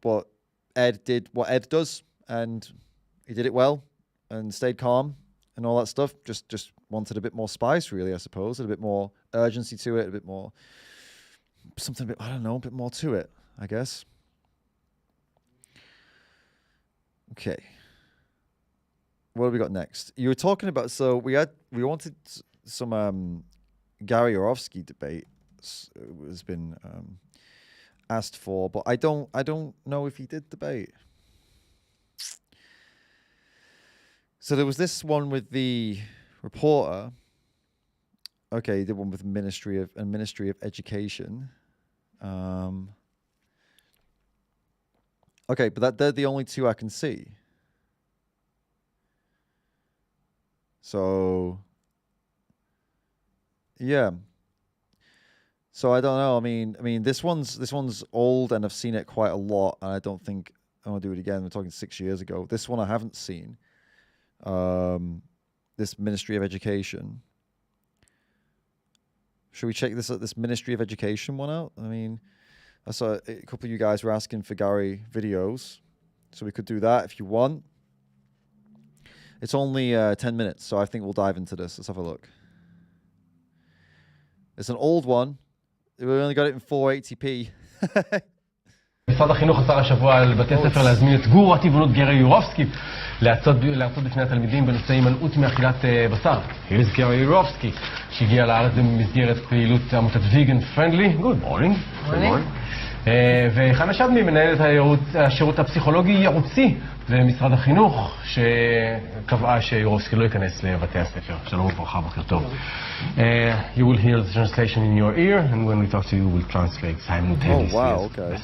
But Ed did what Ed does, and he did it well and stayed calm and all that stuff. Just wanted a bit more spice, really, I suppose, a bit more urgency to it, a bit more something, a bit more to it, I guess. Okay. What have we got next? You were talking about, so we wanted some Gary Yourofsky debate has been asked for, but I don't know if he did debate. So there was this one with the reporter. Okay, he did one with Ministry of Education. Okay, but they're the only two I can see. So yeah. So I don't know. I mean, this one's old, and I've seen it quite a lot, and I don't think I want to do it again. We're talking 6 years ago. This one I haven't seen. This Ministry of Education. Should we check this Ministry of Education one out? I mean, I saw a couple of you guys were asking for Gary videos, so we could do that if you want. It's only 10 minutes, so I think we'll dive into this. Let's have a look. It's an old one. We only got it in 480p. משרד החינוך אסר השבוע על בתי ספר להזמין את גורו הטבעונות גרי יורופסקי להרצות בפני התלמידים בנושא הימנעות מאכילת בשר. Here's Gary Yourofsky, שהגיע לארץ במסגרת פעילות עמותת vegan friendly. Good morning. Good morning. וחנה שבני, מנהלת השירות הפסיכולוגי ייעוצי למשרד החינוך, שקבעה שיורופסקי לא ייכנס לבתי הספר. שלום וברכה, בוקר טוב. You will hear the translation in your ear, and when we talk to you, we'll translate simultaneously. Oh, wow, okay.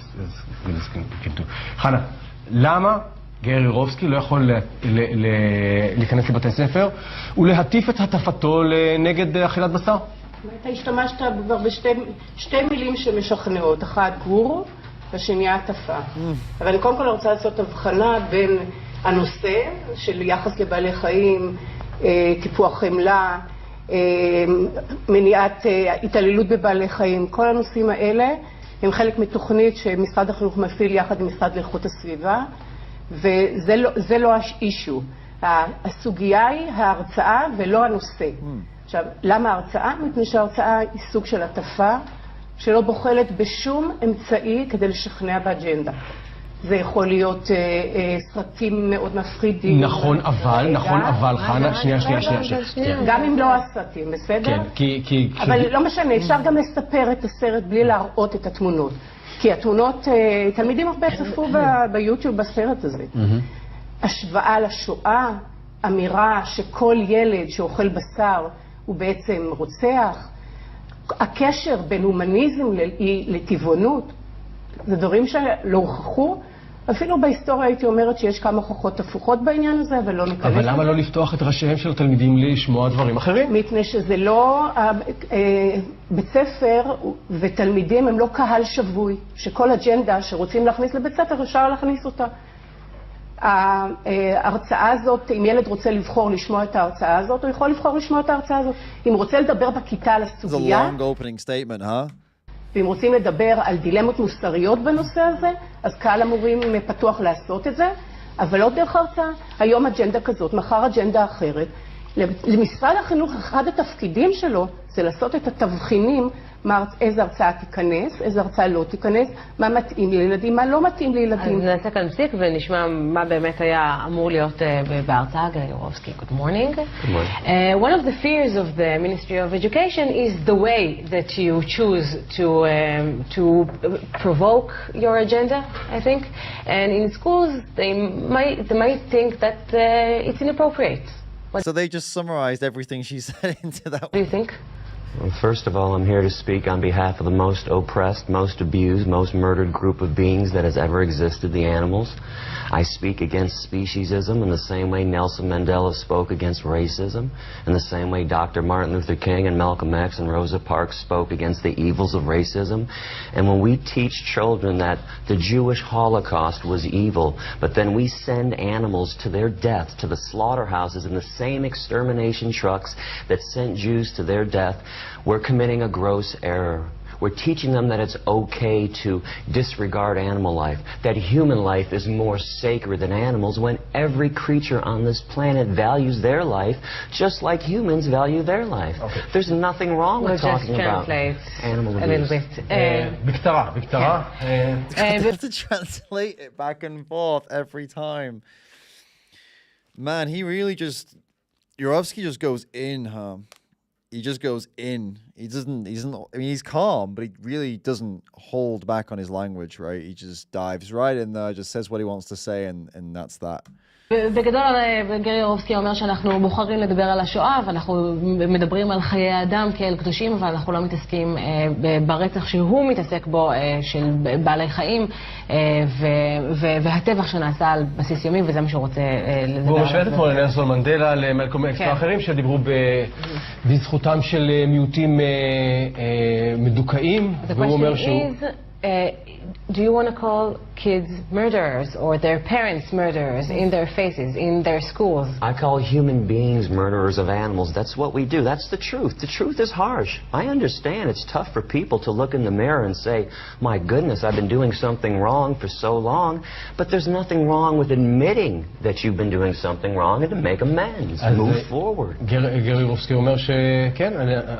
חנה, למה גרי יורופסקי לא יכול להיכנס לבתי ספר ולהטיף את הטפתו נגד אכילת בשר? אתה השתמשת כבר בשתי מילים שמשכנעות, אחת גורו והשנייה הטפה. אבל אני קודם כל רוצה לעשות הבחנה בין הנושא של יחס לבעלי חיים, טיפוח חמלה, מניעת התעללות בבעלי חיים. כל הנושאים האלה הם חלק מתוכנית שמשרד החינוך מפעיל יחד עם משרד לאיכות הסביבה, וזה לא האישו. הסוגיה היא ההרצאה ולא הנושא. עכשיו, למה ההרצאה? מפני שההרצאה היא סוג של הטפה שלא בוחלת בשום אמצעי כדי לשכנע באג'נדה. זה יכול להיות סרטים מאוד מפחידים. נכון, אבל, חנה, שנייה. גם אם לא הסרטים, בסדר? כן, כי... אבל לא משנה, אפשר גם לספר את הסרט בלי להראות את התמונות. כי התמונות, תלמידים הרבה צפו ביוטיוב בסרט הזה. השוואה לשואה, אמירה שכל ילד שאוכל בשר הוא בעצם רוצח, הקשר בין הומניזם לטבעונות, זה דברים שלא הוכחו. אפילו בהיסטוריה הייתי אומרת שיש כמה הוכחות הפוכות בעניין הזה, אבל לא ניכנס. אבל למה לא לפתוח את ראשיהם של התלמידים לשמוע דברים אחרים? מפני שזה לא... בית ספר ותלמידים הם לא קהל שבוי, שכל אג'נדה שרוצים להכניס לבית ספר אפשר להכניס אותה. ההרצאה הזאת, אם ילד רוצה לבחור לשמוע את ההרצאה הזאת, הוא יכול לבחור לשמוע את ההרצאה הזאת. אם הוא רוצה לדבר בכיתה על הסוגיה, It's a long opening statement, huh? ואם רוצים לדבר על דילמות מוסריות בנושא הזה, אז קהל המורים פתוח לעשות את זה, אבל לא דרך הרצאה. היום אג'נדה כזאת, מחר אג'נדה אחרת. למשרד החינוך, אחד התפקידים שלו זה לעשות את התבחינים, איזה הרצאה תיכנס, איזה הרצאה לא תיכנס, מה מתאים לילדים, מה לא מתאים לילדים. אז נעשה כאן פסיק ונשמע מה באמת היה אמור להיות בהרצאה. יורובסקי, good morning. Good morning. One of the fears of the Ministry of Education is the way that you choose to provoke your agenda, I think. And in schools, they might think that it's inappropriate. So they just summarized everything she said into that. What do you think? Well, first of all, I'm here to speak on behalf of the most oppressed, most abused, most murdered group of beings that has ever existed, the animals. I speak against speciesism in the same way Nelson Mandela spoke against racism, in the same way Dr. Martin Luther King and Malcolm X and Rosa Parks spoke against the evils of racism. And when we teach children that the Jewish Holocaust was evil, but then we send animals to their death, to the slaughterhouses in the same extermination trucks that sent Jews to their death, we're committing a gross error. We're teaching them that it's okay to disregard animal life, that human life is more sacred than animals, when every creature on this planet values their life just like humans value their life. Okay. There's nothing wrong with talking about animal abuse. A little bit. בקצרה. I have to translate it back and forth every time. Man, he really just... Yourofsky just goes in, huh? He just goes in. He doesn't, I mean, he's calm, but he really doesn't hold back on his language, right? He just dives right in there, just says what he wants to say, and that's that. בגדול, גרי יורובסקי אומר שאנחנו בוחרים לדבר על השואה, ואנחנו מדברים על חיי האדם כאל קדושים, אבל אנחנו לא מתעסקים ברצח שהוא מתעסק בו של בעלי חיים, והטבח שנעשה על בסיס יומי, וזה מה שהוא רוצה לדבר. והוא משווה את עצמו לנלסון מנדלה, למלקום אקס ואחרים שדיברו בזכותם של מיעוטים מדוכאים, והוא אומר שהוא... Do you want to call kids murderers or their parents murderers in their faces, in their schools? I call human beings murderers of animals. That's what we do. That's the truth. The truth is harsh. I understand it's tough for people to look in the mirror and say, my goodness, I've been doing something wrong for so long. But there's nothing wrong with admitting that you've been doing something wrong and to make amends. Move forward. גרי יורובסקי אומר שכן,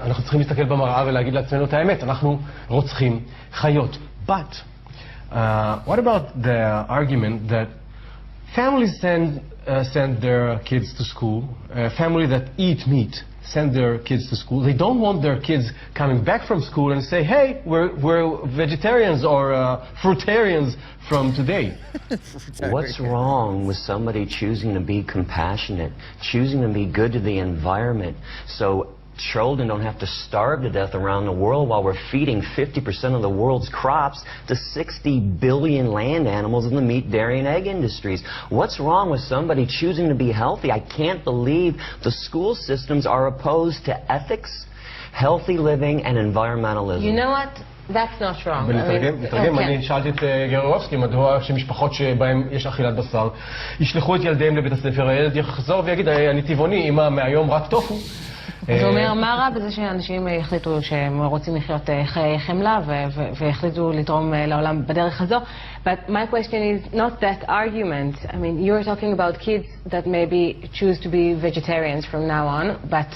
אנחנו צריכים להסתכל במראה ולהגיד לעצמנו את האמת. אנחנו רוצחים חיות. But what about the argument that families send their kids to school, families that eat meat send their kids to school, they don't want their kids coming back from school and say, hey, we're vegetarians or fruitarians from today. What's wrong with somebody choosing to be compassionate, choosing to be good to the environment, so children don't have to starve to death around the world while we're feeding 50% of the world's crops to 60 billion land animals in the meat, dairy, and egg industries? What's wrong with somebody choosing to be healthy? I can't believe the school systems are opposed to ethics, healthy living, and environmentalism. You know what? That's not wrong. ולתרגם, אני שאלתי את גרי יורובסקי, מדוע שמשפחות שבהן יש אכילת בשר ישלחו את ילדיהם לבית הספר, הילד יחזור ויגיד, אני טבעוני, אמא מהיום רק טופו. אז הוא אומר, מה רע בזה שאנשים החליטו שהם רוצים לחיות חיי חמלה והחליטו לתרום לעולם בדרך הזו? But my question is not that argument. I mean, you're talking about kids that maybe choose to be vegetarians from now on, but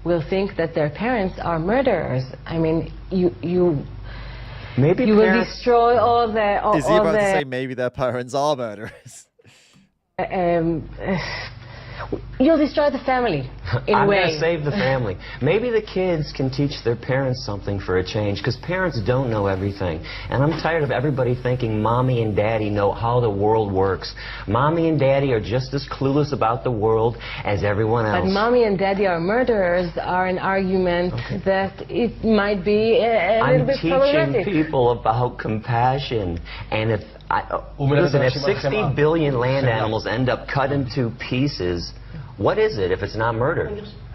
will think that their parents are murderers. I mean, you will destroy all the... Is he about to say maybe their parents are murderers? You'll destroy the family, in a way. I'm going to save the family. Maybe the kids can teach their parents something for a change, because parents don't know everything. And I'm tired of everybody thinking mommy and daddy know how the world works. Mommy and daddy are just as clueless about the world as everyone else. But mommy and daddy are murderers are an argument that it might be a little bit problematic. I'm teaching people about compassion, and if listen, if 60 billion land animals end up cut into pieces, what is it if it's not murder?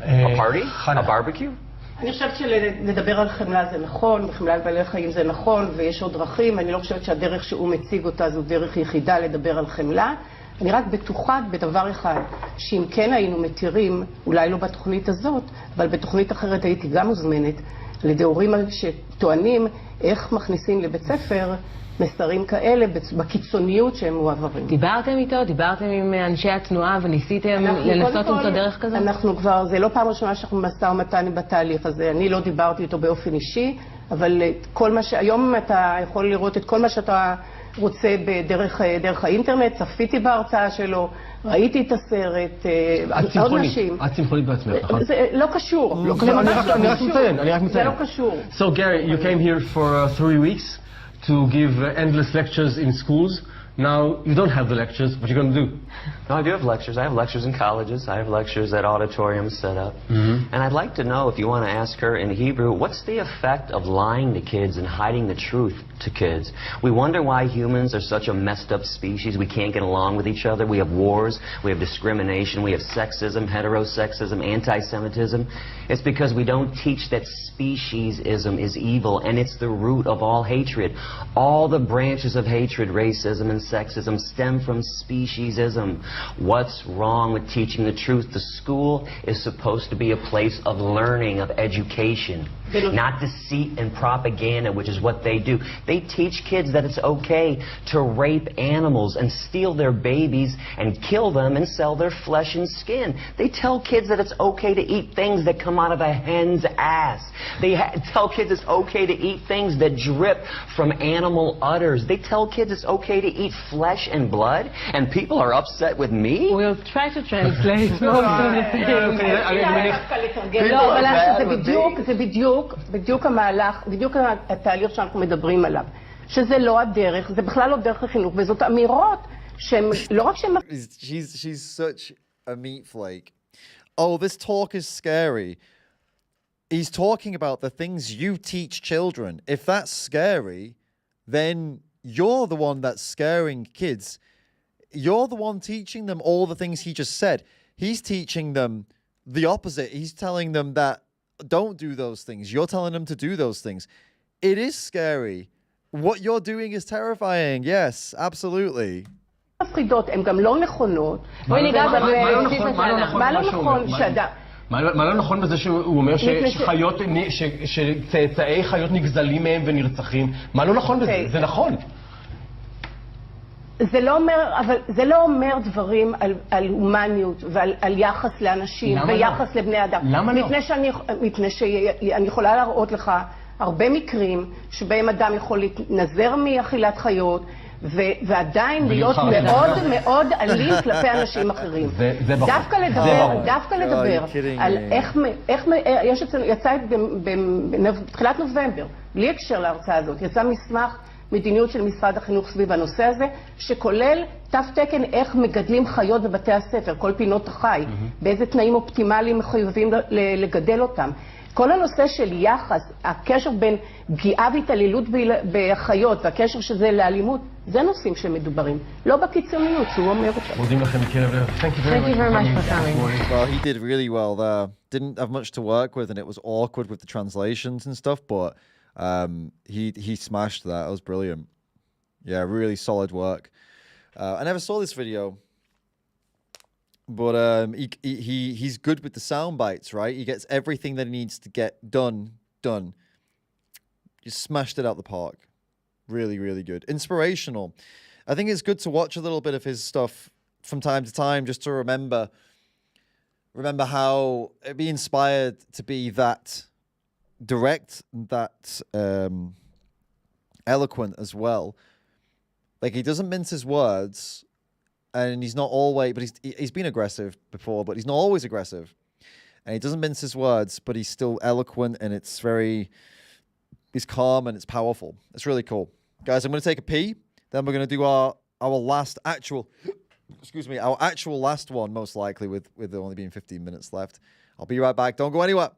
A party? A barbecue? אני חושבת שלדבר על חמלה זה נכון, וחמלה על בעלי חיים זה נכון, ויש עוד דרכים. אני לא חושבת שהדרך שהוא מציג אותה זו דרך יחידה לדבר על חמלה. אני רק בטוחה בדבר אחד, שאם כן היינו מתירים, אולי לא בתוכנית הזאת, אבל בתוכנית אחרת הייתי גם מוזמנת, על ידי הורים שטוענים איך מכניסים לבית ספר מסרים כאלה בקיצוניות שהם מועברים. דיברתם איתו? דיברתם עם אנשי התנועה וניסיתם לנסות למצוא דרך כזאת? אנחנו כבר, זה לא פעם ראשונה שאנחנו במשא ומתן בתהליך הזה. אני לא דיברתי איתו באופן אישי, אבל כל מה היום אתה יכול לראות את כל מה שאתה רוצה דרך האינטרנט, צפיתי בהרצאה שלו, ראיתי את הסרט, עוד נשים. את צמחונית בעצמך, נכון? זה לא קשור. אני רק מציין. זה לא קשור. So Gary, you came here for 3 weeks to give endless lectures in schools. Now, you don't have the lectures. What are you going to do? No, I do have lectures. I have lectures in colleges. I have lectures at auditoriums set up. And I'd like to know, if you want to ask her in Hebrew, what's the effect of lying to kids and hiding the truth to kids? We wonder why humans are such a messed up species. We can't get along with each other. We have wars. We have discrimination. We have sexism, heterosexism, anti-Semitism. It's because we don't teach that speciesism is evil, and it's the root of all hatred. All the branches of hatred, racism, and sexism stem from speciesism. What's wrong with teaching the truth? The school is supposed to be a place of learning, of education, not deceit and propaganda, which is what they do. They teach kids that it's okay to rape animals and steal their babies and kill them and sell their flesh and skin. They tell kids that it's okay to eat things that come out of a hen's ass. They tell kids it's okay to eat things that drip from animal udders. They tell kids it's okay to eat flesh and blood, and people are upset with me? We'll try to translate most of the things. לא, אבל זה בדיוק המהלך, בדיוק התהליך שאנחנו מדברים עליו. שזה לא הדרך, זה בכלל לא דרך החינוך, וזאת אמירות שהן לא רק שהן... She's such a meat flake. Oh, this talk is scary. He's talking about the things you teach children. If that's scary, then you're the one that's scaring kids. You're the one teaching them all the things he just said. He's teaching them the opposite. He's telling them that don't do those things. You're telling them to do those things. It is scary. What you're doing is terrifying. Yes, absolutely. מפחידות, הן גם לא נכונות. בואי ניגע מה לא נכון שאדם... מה לא נכון בזה שהוא אומר שצאצאי חיות נגזלים מהם ונרצחים? מה לא נכון בזה? זה נכון. זה לא אומר דברים על הומניות ועל יחס לאנשים ויחס לבני אדם. למה לא? מפני שאני יכולה להראות לך הרבה מקרים שבהם אדם יכול להתנזר מאכילת חיות ועדיין להיות מאוד מאוד אלים כלפי אנשים אחרים. דווקא לדבר על איך יצא בתחילת נובמבר, בלי הקשר להרצאה הזאת, יצא מסמך מדיניות של משרד החינוך סביב הנושא הזה, שכולל תו תקן איך מגדלים חיות בבתי הספר, כל פינות החי, באיזה תנאים אופטימליים מחויבים לגדל אותם. כל הנושא של יחס, הקשר בין פגיעה והתעללות בחיות והקשר שזה לאלימות, זה נושאים שמדוברים. לא בקיצוניות, שהוא אומר אותם. מודים לכם מקרב לב. Thank you very much for coming. Well, he did really well there. Didn't have much to work with and it was awkward with the translations and stuff, but he smashed that. That was brilliant. Yeah, really solid work. I never saw this video. But he's good with the sound bites, right? He gets everything that he needs to get done. Just smashed it out the park. Really, really good. Inspirational. I think it's good to watch a little bit of his stuff from time to time just to remember how be inspired to be that direct, that eloquent as well. Like, he doesn't mince his words. And he's not always, but he's been aggressive before, but he's not always aggressive. And he doesn't mince his words, but he's still eloquent and he's calm and it's powerful. It's really cool. Guys, I'm going to take a pee. Then we're going to do our last actual, our actual last one, most likely, with there only being 15 minutes left. I'll be right back. Don't go anywhere.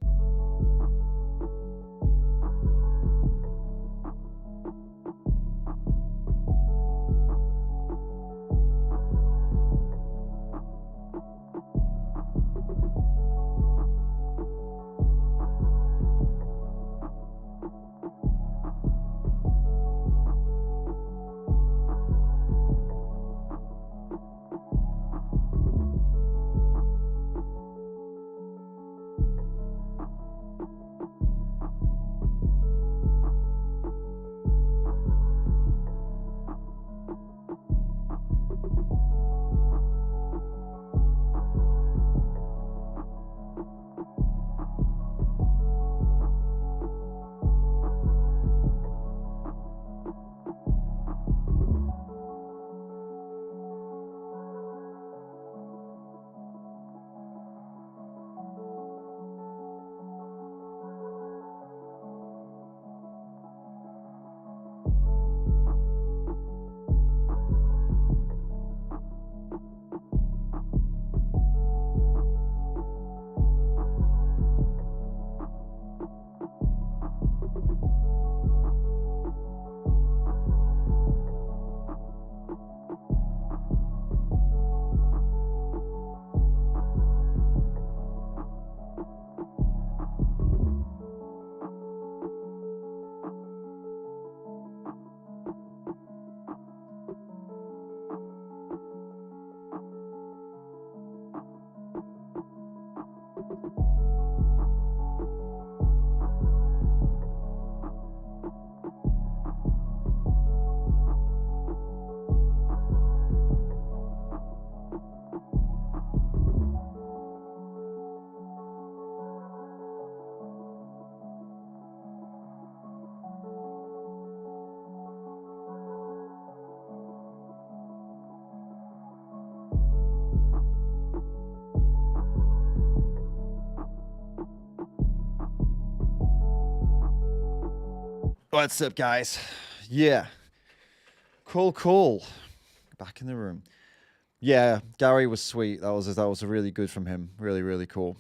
What's up, guys? Yeah. Cool. Back in the room. Yeah, Gary was sweet. That was really good from him. Really cool.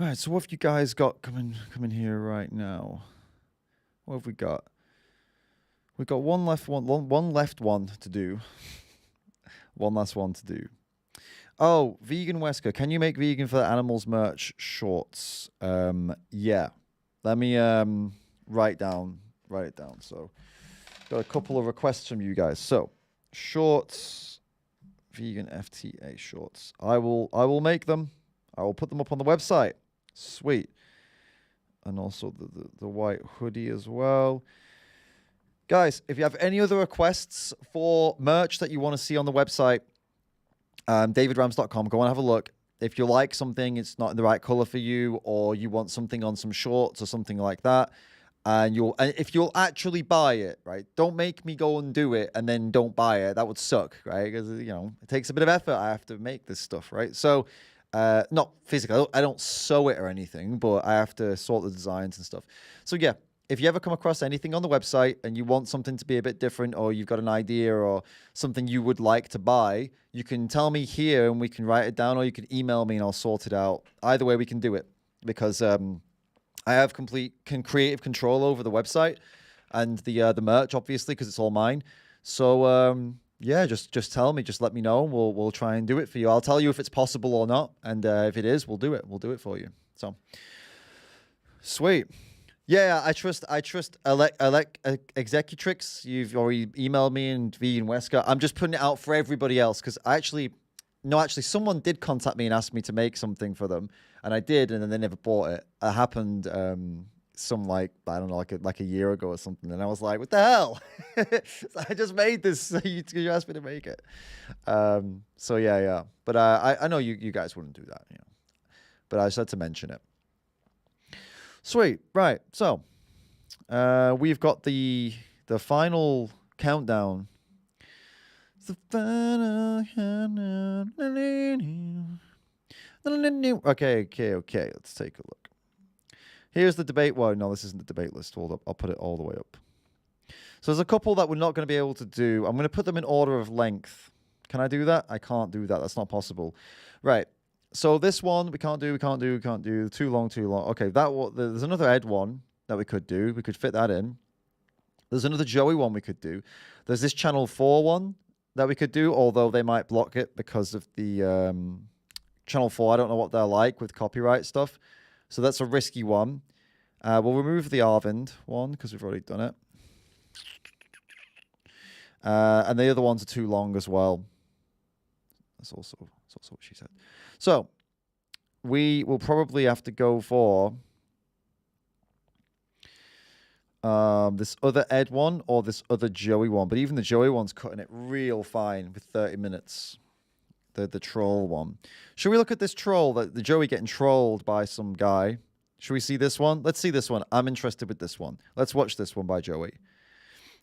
All right, so what have you guys got coming here right now? What have we got? We've got one left one to do. One last one to do. Oh, Vegan Wesker, can you make vegan for the animals merch shorts? Yeah. Let me write it down. So, got a couple of requests from you guys. So, shorts, vegan FTA shorts. I will make them. I will put them up on the website. Sweet. And also the white hoodie as well. Guys, if you have any other requests for merch that you want to see on the website, davidrams.com, go and have a look. If you like something, it's not in the right color for you, or you want something on some shorts or something like that, and if you'll actually buy it, right? Don't make me go and do it and then don't buy it. That would suck, right? Because, you know, it takes a bit of effort. I have to make this stuff, right? So, not physically. I don't sew it or anything, but I have to sort the designs and stuff. So, yeah. If you ever come across anything on the website and you want something to be a bit different, or you've got an idea or something you would like to buy, you can tell me here and we can write it down, or you can email me and I'll sort it out. Either way, we can do it, because I have complete creative control over the website and the merch, obviously, because it's all mine. So yeah, just tell me, just let me know. We'll try and do it for you. I'll tell you if it's possible or not, and if it is, we'll do it. We'll do it for you. So sweet. Yeah, I trust Executrix. You've already emailed me, and Vegan Wesker. I'm just putting it out for everybody else, because actually, someone did contact me and ask me to make something for them, and I did, and then they never bought it. It happened I don't know, like a year ago or something, and I was like, what the hell? I just made this. You asked me to make it. So yeah. But I know you guys wouldn't do that, but I just had to mention it. Sweet, right? So we've got the final countdown. The final countdown. Okay. Let's take a look. Here's the debate. Well, no, this isn't the debate list. Hold up, I'll put it all the way up. So there's a couple that we're not going to be able to do. I'm going to put them in order of length. Can I do that? I can't do that. That's not possible. Right. So this one we can't do. Too long. Okay, there's another Ed one that we could do. We could fit that in. There's another Joey one we could do. There's this Channel 4 one that we could do, although they might block it because of the Channel 4. I don't know what they're like with copyright stuff. So that's a risky one. We'll remove the Arvind one because we've already done it. And the other ones are too long as well. That's also what she said. So we will probably have to go for this other Ed one or this other Joey one. But even the Joey one's cutting it real fine with 30 minutes. The troll one. Should we look at this troll, the Joey getting trolled by some guy? Should we see this one? Let's see this one. I'm interested with this one. Let's watch this one by Joey.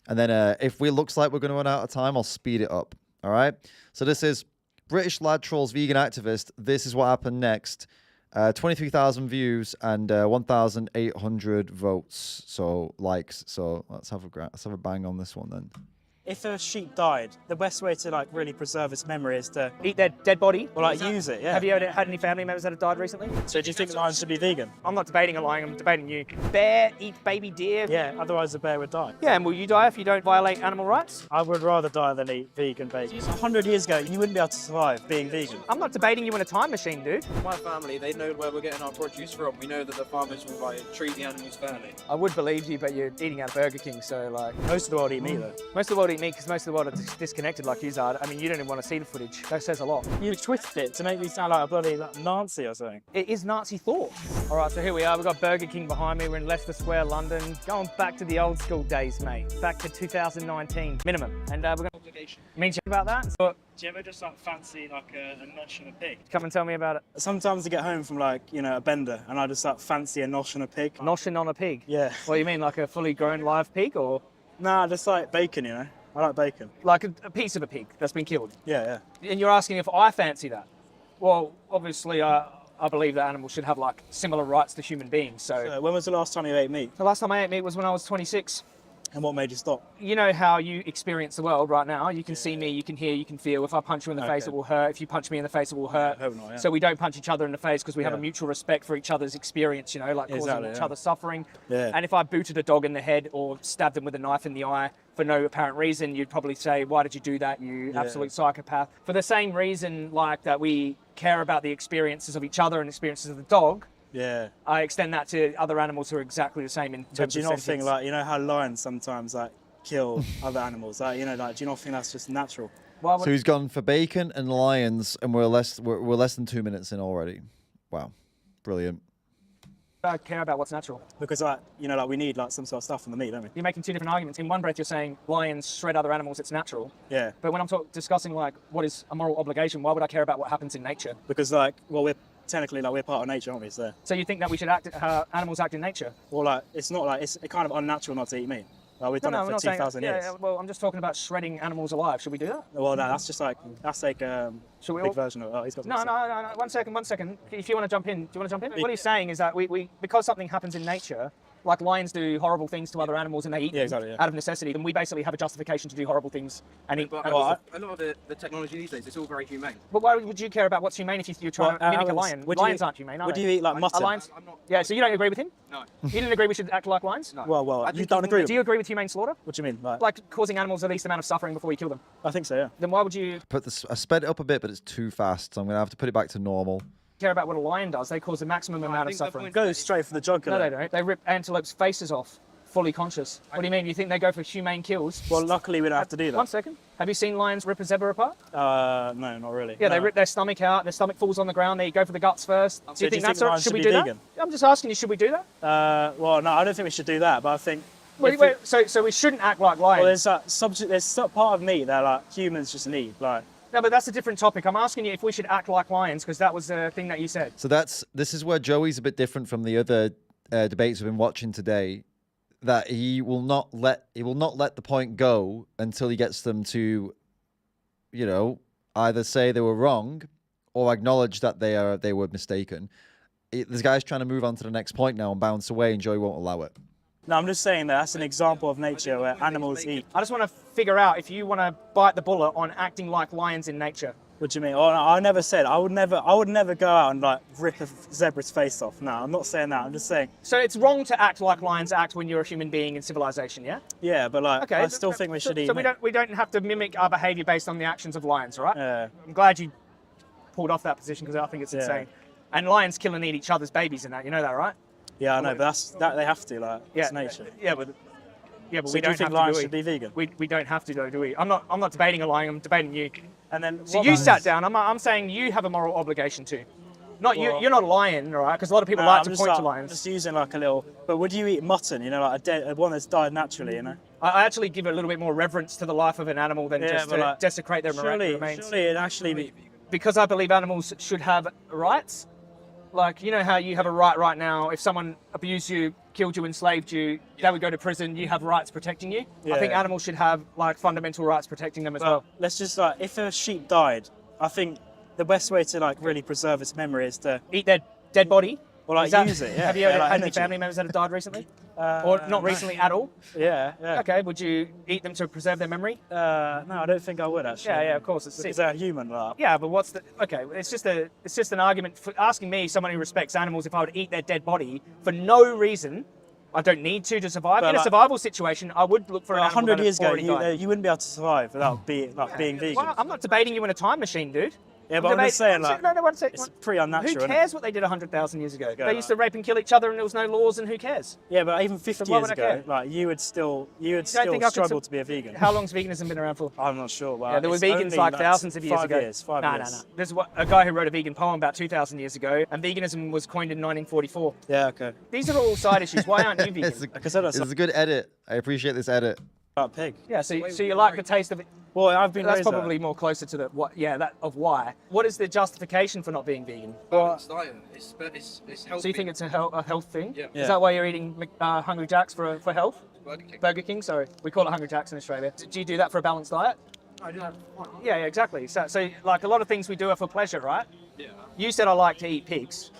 And then if it looks like we're going to run out of time, I'll speed it up. All right? So this is British lad trolls vegan activist. This is what happened next. 23,000 views and 1,800 votes. So likes. So let's have a bang on this one then. If a sheep died, the best way to really preserve its memory is to eat their dead body or use it. Yeah. Have you ever had any family members that have died recently? So do you think lions should be vegan? I'm not debating a lion. I'm debating you. Bear eat baby deer. Yeah. Otherwise, the bear would die. Yeah. And will you die if you don't violate animal rights? I would rather die than eat vegan babies. 100 years ago, you wouldn't be able to survive being vegan. I'm not debating you in a time machine, dude. My family, they know where we're getting our produce from. We know that the farmers will treat the animals fairly. I would believe you, but you're eating at Burger King, so most of the world eat meat though. Most of the world eat meat because most of the world are disconnected like you are. I mean, you don't even want to see the footage. That says a lot. You twisted it to make me sound like a bloody Nazi or something. It is Nazi thought. All right, so here we are. We've got Burger King behind me. We're in Leicester Square, London. Going back to the old school days, mate. Back to 2019 minimum. And we're going to obligation. You mean about that? But do you ever just fancy a nosh on a pig? Come and tell me about it. Sometimes I get home from a bender and I just fancy a nosh on a pig. Noshing on a pig? Yeah. What do you mean, like a fully grown live pig or? Nah, just like bacon, I like bacon. Like a piece of a pig that's been killed? Yeah. And you're asking if I fancy that? Well, obviously I I believe that animals should have like similar rights to human beings. So when was the last time you ate meat? the last time I ate meat was when I was 26. And what made you stop? You know how you experience the world right now. You can see me, you can hear, you can feel. If I punch you in the face, it will hurt. If you punch me in the face, it will hurt. I hope not, yeah. So we don't punch each other in the face because we have a Yeah. mutual respect for each other's experience, you know, like causing Exactly, each yeah. other suffering. Yeah. And if I booted a dog in the head or stabbed him with a knife in the eye for no apparent reason, you'd probably say, why did you do that, you Yeah. absolute psychopath? For the same reason, like that we care about the experiences of each other and experiences of the dog, Yeah. I extend that to other animals who are exactly the same in terms But do you of not think, sentience. like, you know how lions sometimes, like, kill other animals? Like, you know, like, do you not think that's just natural? So he's gone for bacon and lions, and we're less than 2 minutes in already. Wow, brilliant. I care about what's natural. Because, like, you know, like, we need, like, some sort of stuff from the meat, don't we? You're making two different arguments. In one breath, you're saying lions shred other animals, it's natural. Yeah. But when I'm discussing, like, what is a moral obligation, why would I care about what happens in nature? Because, like, well, we're technically, like, we're part of nature, aren't we? So you think that we should act how animals act in nature? Well, like, it's not like, it's kind of unnatural not to eat meat. Like, we've done we're it for not saying- 2,000 years. Yeah, well, I'm just talking about shredding animals alive. Should we do that? Well, no, that's just like, that's like Should we big all- version of, oh, he's got No. 1 second. If you want to jump in, do you want to jump in? What he's saying is that we because something happens in nature, like lions do horrible things to other animals and they eat Yeah, exactly, them yeah. out of necessity, then we basically have a justification to do horrible things and eat But, animals. well, A lot of the technology these days, it's all very humane. But why would you care about what's humane if you're trying to mimic a lion? would you Lions eat- aren't humane, are would they? you eat, like, mutton? Are lions? Yeah, so you don't agree with him? No. You didn't agree we should act like lions? No. Well, you don't agree with Do you agree with humane slaughter? What do you mean? Like, Like causing animals the least amount of suffering before you kill them? I think so, yeah. Then why would you I sped it up a bit, but it's too fast, so I'm going to have to put it back to normal. care about what a lion does? They cause the maximum amount of suffering. Go straight for the jugular. No, they don't. They rip antelopes' faces off, fully conscious. What do you mean? You think they go for humane kills? Well, luckily we don't have to do that. 1 second. Have you seen lions rip a zebra apart? No, not really. Yeah, no. they rip their stomach out. Their stomach falls on the ground. They go for the guts first. Do So you think that's all right? lions Should we be do vegan? that? I'm just asking you. Should we do that? Well, no, I don't think we should do that, but I think... Wait, so we shouldn't act like lions. Well, there's part of meat that, like, humans just need, like... No, but that's a different topic. I'm asking you if we should act like lions because that was the thing that you said. So this is where Joey's a bit different from the other debates we've been watching today. That he will not let the point go until he gets them to, you know, either say they were wrong or acknowledge that they were mistaken. This guy's trying to move on to the next point now and bounce away, and Joey won't allow it. No, I'm just saying that that's an example of nature where animals eat. I just want to figure out if you want to bite the bullet on acting like lions in nature. What do you mean? Oh, no, I never said. I would never go out and, like, rip a zebra's face off. No, I'm not saying that. I'm just saying. So it's wrong to act like lions act when you're a human being in civilization, yeah? Yeah, but, like, Okay. I still think we should eat So meat. we don't have to mimic our behaviour based on the actions of lions, right? Yeah. I'm glad you pulled off that position because I think it's Yeah. insane. And lions kill and eat each other's babies and that. You know that, right? Yeah, I know, but that they have to, like, it's nature. Yeah, but So we do you don't think have lions to. should be vegan? We don't have to, though, do we? I'm not debating a lion. I'm debating you. And then So what you about- sat down. I'm saying you have a moral obligation too. Not you. Well- You're not a lion, right? Because a lot of people No, like I'm to just, point like, to lions. Just using like a little. But would you eat mutton? You know, like one that's died naturally. You know. I actually give a little bit more reverence to the life of an animal than Yeah, just but, to like, desecrate their Surely remains. it'd actually be. Because I believe animals should have rights. Like, you know how you have a right now, if someone abused you, killed you, enslaved you, they would go to prison, you have rights protecting you. I think Yeah. animals should have, like, fundamental rights protecting them as well. Let's just like, if a sheep died, I think the best way to like really preserve its memory is to eat their dead body. Or like Is that- use it. Yeah. Have you yeah, ever like had any energy. family members that have died recently? Or not recently at all? Yeah. Yeah. Okay, would you eat them to preserve their memory? No, I don't think I would actually. Yeah, of course. It's because sick. they're human. Like. Yeah, but what's the... Okay, it's just an argument for asking me, someone who respects animals, if I would eat their dead body for no reason. I don't need to survive. But In a like- survival situation, I would look for an animal 100 that years had ago, already died. you wouldn't be able to survive without being vegan. Well, I'm not debating you in a time machine, dude. Yeah, but I'm just saying, like, no, one second. it's pretty unnatural. Who isn't it? cares what they did 100,000 years ago? Yeah, They used to rape and kill each other, and there was no laws, and who cares? Yeah, but even 50 why years would I ago, care? like you would still think I could struggle to be a vegan. How long's veganism been around for? I'm not sure. Well, Yeah, there were it's vegans only, like thousands of years 5 ago. Years, 5 no, years. no. There's a guy who wrote a vegan poem about 2,000 years ago, and veganism was coined in 1944. Yeah, okay. These are all side issues. Why aren't you vegan? It's a good edit. I appreciate this edit. Pig. Yeah, so you like the taste of it? Well, I've been That's raised probably more closer to the what? Yeah, that of why. What is the justification for not being vegan? Balanced diet. It's healthy. So you think it's a health thing? Yeah. Is that why you're eating Hungry Jacks for health? Burger King. Burger King, sorry. We call it Hungry Jacks in Australia. Do you do that for a balanced diet? I do have one. Yeah, exactly. So like a lot of things we do are for pleasure, right? You said I like to eat pigs.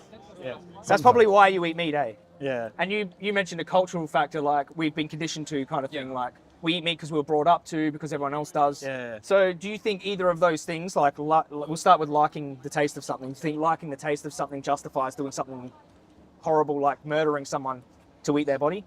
Yeah. So that's probably why you eat meat, eh? Yeah. And you mentioned a cultural factor, like we've been conditioned to kind of thing, like we eat meat because we were brought up to, because everyone else does. Yeah. So do you think either of those things, like we'll start with liking the taste of something, do you think liking the taste of something justifies doing something horrible like murdering someone to eat their body?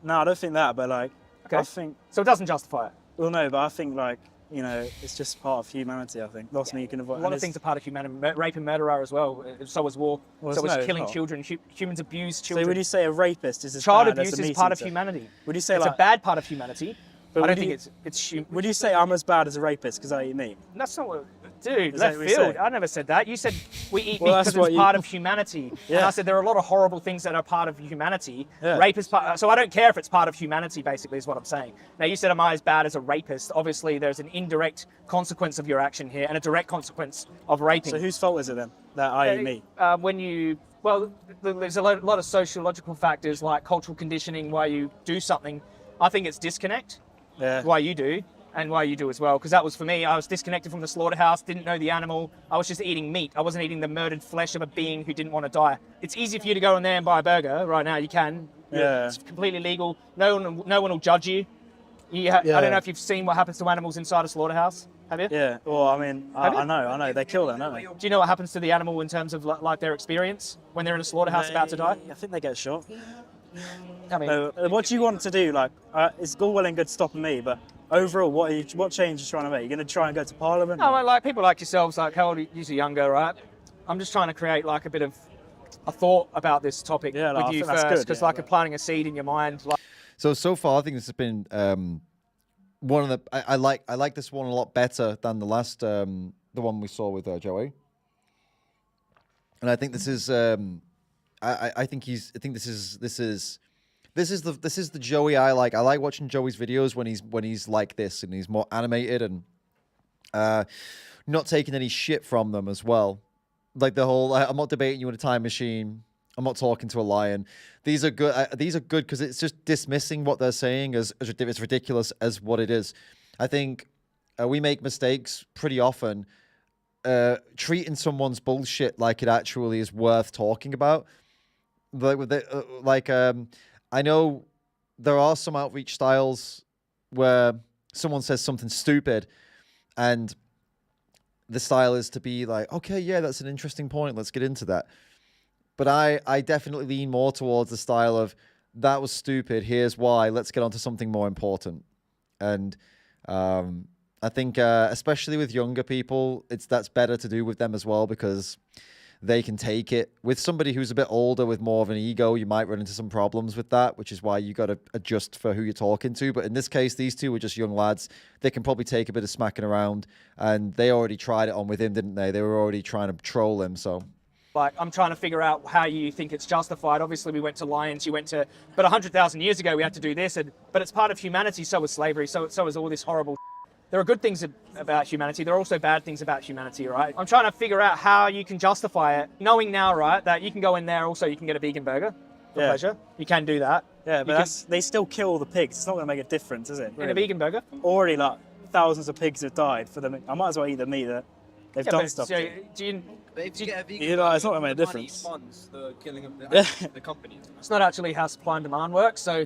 No, I don't think that, but like, I think... So it doesn't justify it? Well, no, but I think like, you know, it's just part of humanity, I think. Lots of you can avoid. A lot of things are part of humanity. Rape and murder are as well. So is war. Well, so is no, killing it's not. children. Humans abuse children. So would you say a rapist is as Child bad as abuse a is meat part of eater? humanity. Would you say it's like, a bad part of humanity? But I don't would think you- it's Would you say I'm as bad as a rapist because I eat meat? That's not what... Dude, Is that left what you field. say? I never said that. You said we eat Well, meat that's because what it's you- part of humanity. Yeah. And I said there are a lot of horrible things that are part of humanity. Yeah. Rape is part... So I don't care if it's part of humanity, basically, is what I'm saying. Now, you said, am I as bad as a rapist? Obviously, there's an indirect consequence of your action here and a direct consequence of raping. So whose fault is it then that I eat meat? When you... Well, there's a lot of sociological factors like cultural conditioning, why you do something. I think it's disconnect, Yeah. why you do, and why you do as well. Because that was for me, I was disconnected from the slaughterhouse, didn't know the animal. I was just eating meat. I wasn't eating the murdered flesh of a being who didn't want to die. It's easy for you to go in there and buy a burger right now. You can. Yeah. It's completely legal. No one will judge you. I don't know if you've seen what happens to animals inside a slaughterhouse. Have you? Yeah. Well, I mean, I know. They kill them, don't they? Do you know what happens to the animal in terms of like their experience when they're in a slaughterhouse about to die? I think they get shot. I mean, what do you want to do? Like, it's all well and good stopping me, but overall, what change are you trying to make? You're going to try and go to Parliament? No, like people like yourselves, like how old are you? You're younger, right? I'm just trying to create like a bit of a thought about this topic Yeah, no, I with you think that's first, good, because yeah, like planting a seed in your mind. Like, So far, I think this has been one of the. I like this one a lot better than the last the one we saw with Joey. And I think this is I think this is the Joey I like. I like watching Joey's videos when he's like this and he's more animated and not taking any shit from them as well. Like the whole I'm not debating you in a time machine. I'm not talking to a lion. These are good. These are good because it's just dismissing what they're saying as it's ridiculous as what it is. I think we make mistakes pretty often, treating someone's bullshit like it actually is worth talking about. I know there are some outreach styles where someone says something stupid, and the style is to be like, okay, yeah, that's an interesting point. Let's get into that. But I definitely lean more towards the style of, that was stupid, here's why, let's get on to something more important. And I think, especially with younger people, that's better to do with them as well, because they can take it. With somebody who's a bit older with more of an ego, you might run into some problems with that, which is why you got to adjust for who you're talking to. But in this case, these two were just young lads. They can probably take a bit of smacking around, and they already tried it on with him, didn't they? They were already trying to troll him, so... Like, I'm trying to figure out how you think it's justified. Obviously, we went to lions, but 100,000 years ago, we had to do this. But it's part of humanity, so is slavery, so is all this horrible. There are good things about humanity. There are also bad things about humanity, right? I'm trying to figure out how you can justify it, knowing now, right, that you can go in there also, you can get a vegan burger for pleasure. You can do that. Yeah, but they still kill the pigs. It's not going to make a difference, is it? In a vegan burger? Already, like, thousands of pigs have died for them. I might as well eat the meat that they've done stuff to. It's not going to make a difference. Funds the killing of the companies. It's not actually how supply and demand works. So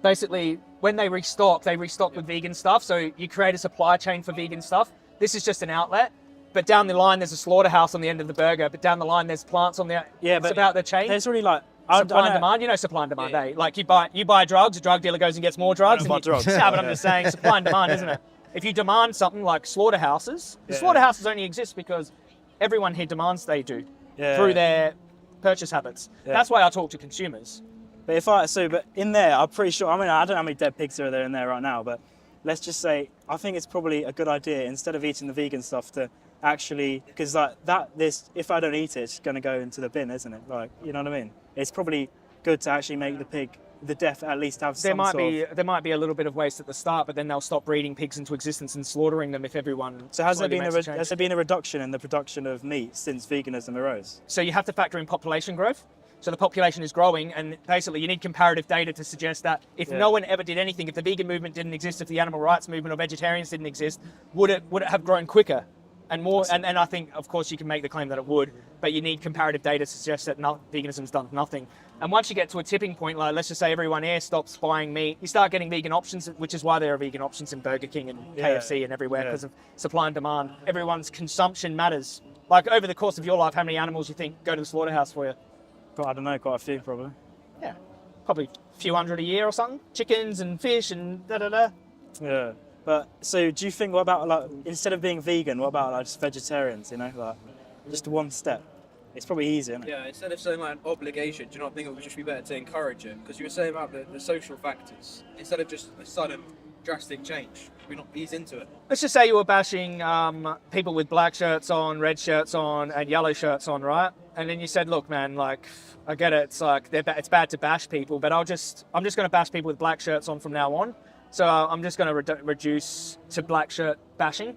basically, when they restock with vegan stuff. So you create a supply chain for vegan stuff. This is just an outlet. But down the line, there's a slaughterhouse on the end of the burger. But down the line, there's plants on the... Yeah, it's but about the chain. There's really like... Supply and demand. You know supply and demand, eh? Like you buy drugs, a drug dealer goes and gets more drugs. Buy drugs. Yeah, but I'm just saying supply and demand, isn't it? If you demand something like slaughterhouses, the slaughterhouses only exist because everyone here demands they do through their purchase habits. Yeah. That's why I talk to consumers. But but in there, I'm pretty sure, I mean, I don't know how many dead pigs are there in there right now, but let's just say, I think it's probably a good idea, instead of eating the vegan stuff, to actually, because like if I don't eat it, it's going to go into the bin, isn't it? Like, you know what I mean? It's probably good to actually make the death at least have some There might be a little bit of waste at the start, but then they'll stop breeding pigs into existence and slaughtering them if everyone. So has there been a reduction in the production of meat since veganism arose? So you have to factor in population growth. So the population is growing, and basically you need comparative data to suggest that if no one ever did anything, if the vegan movement didn't exist, if the animal rights movement or vegetarians didn't exist, would it have grown quicker? And more, and I think, of course, you can make the claim that it would, but you need comparative data to suggest that veganism's done nothing. And once you get to a tipping point, like let's just say everyone here stops buying meat, you start getting vegan options, which is why there are vegan options in Burger King and KFC and everywhere because of supply and demand. Everyone's consumption matters. Like over the course of your life, how many animals you think go to the slaughterhouse for you? I don't know, quite a few probably. Yeah, probably a few hundred a year or something. Chickens and fish and da-da-da. Yeah. But so do you think, what about like, instead of being vegan, what about like just vegetarians, you know, like just one step? It's probably easier, isn't it? Yeah, instead of saying like an obligation, do you not think it would just be better to encourage it? Because you were saying about the social factors, instead of just a sudden drastic change, we not ease into it. Let's just say you were bashing people with black shirts on, red shirts on, and yellow shirts on, right? And then you said, look, man, like, I get it. It's like, it's bad to bash people, but I'm just going to bash people with black shirts on from now on. So I'm just going to reduce to black shirt bashing.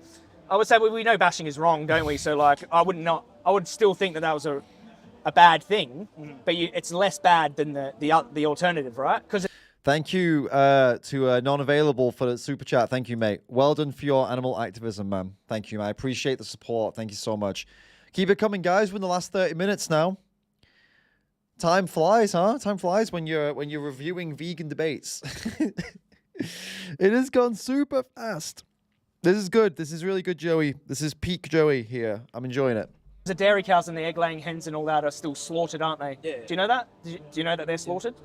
I would say we know bashing is wrong, don't we? So like, I would still think that was a bad thing, but it's less bad than the alternative, right? Because Thank you to Non-Available for the super chat. Thank you, mate. Well done for your animal activism, man. Thank you, man. I appreciate the support. Thank you so much. Keep it coming, guys. We're in the last 30 minutes now. Time flies, huh? Time flies when you're reviewing vegan debates. It has gone super fast. This is good. This is really good, Joey. This is peak Joey here. I'm enjoying it. the dairy cows and the egg-laying hens and all that are still slaughtered, aren't they? Yeah. Do you know that? Do you know that they're slaughtered?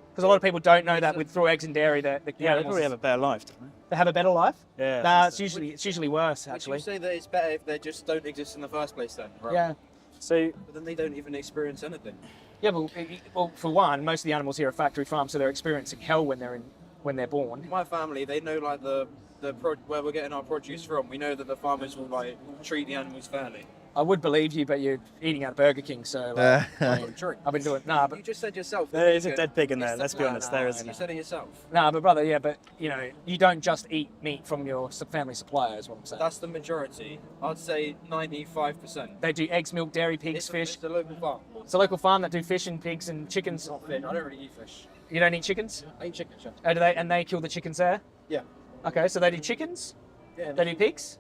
Because a lot of people don't know that with through eggs and dairy, the they probably have a better life, don't they? They have a better life? Yeah. Nah, it's usually worse, actually. Would you say that it's better if they just don't exist in the first place then? Right? Yeah. So, but then they don't even experience anything. Yeah, well, for one, most of the animals here are factory farms, so they're experiencing hell when they're born. My family, they know like where we're getting our produce from. We know that the farmers will like treat the animals fairly. I would believe you, but you're eating at Burger King, so I've been doing but you just said yourself. There is a dead pig in there. Let's be honest, there is. You said it yourself. Nah, but brother, yeah, but you don't just eat meat from your family supplier, is what I'm saying. That's the majority. I'd say 95%. They do eggs, milk, dairy, pigs, fish. It's a local farm. It's a local farm that do fish and pigs and chickens. Not fish. I don't really eat fish. You don't eat chickens? I eat chicken, sure. Oh, and they kill the chickens there? Yeah. Okay, so they do chickens? Yeah. They do pigs?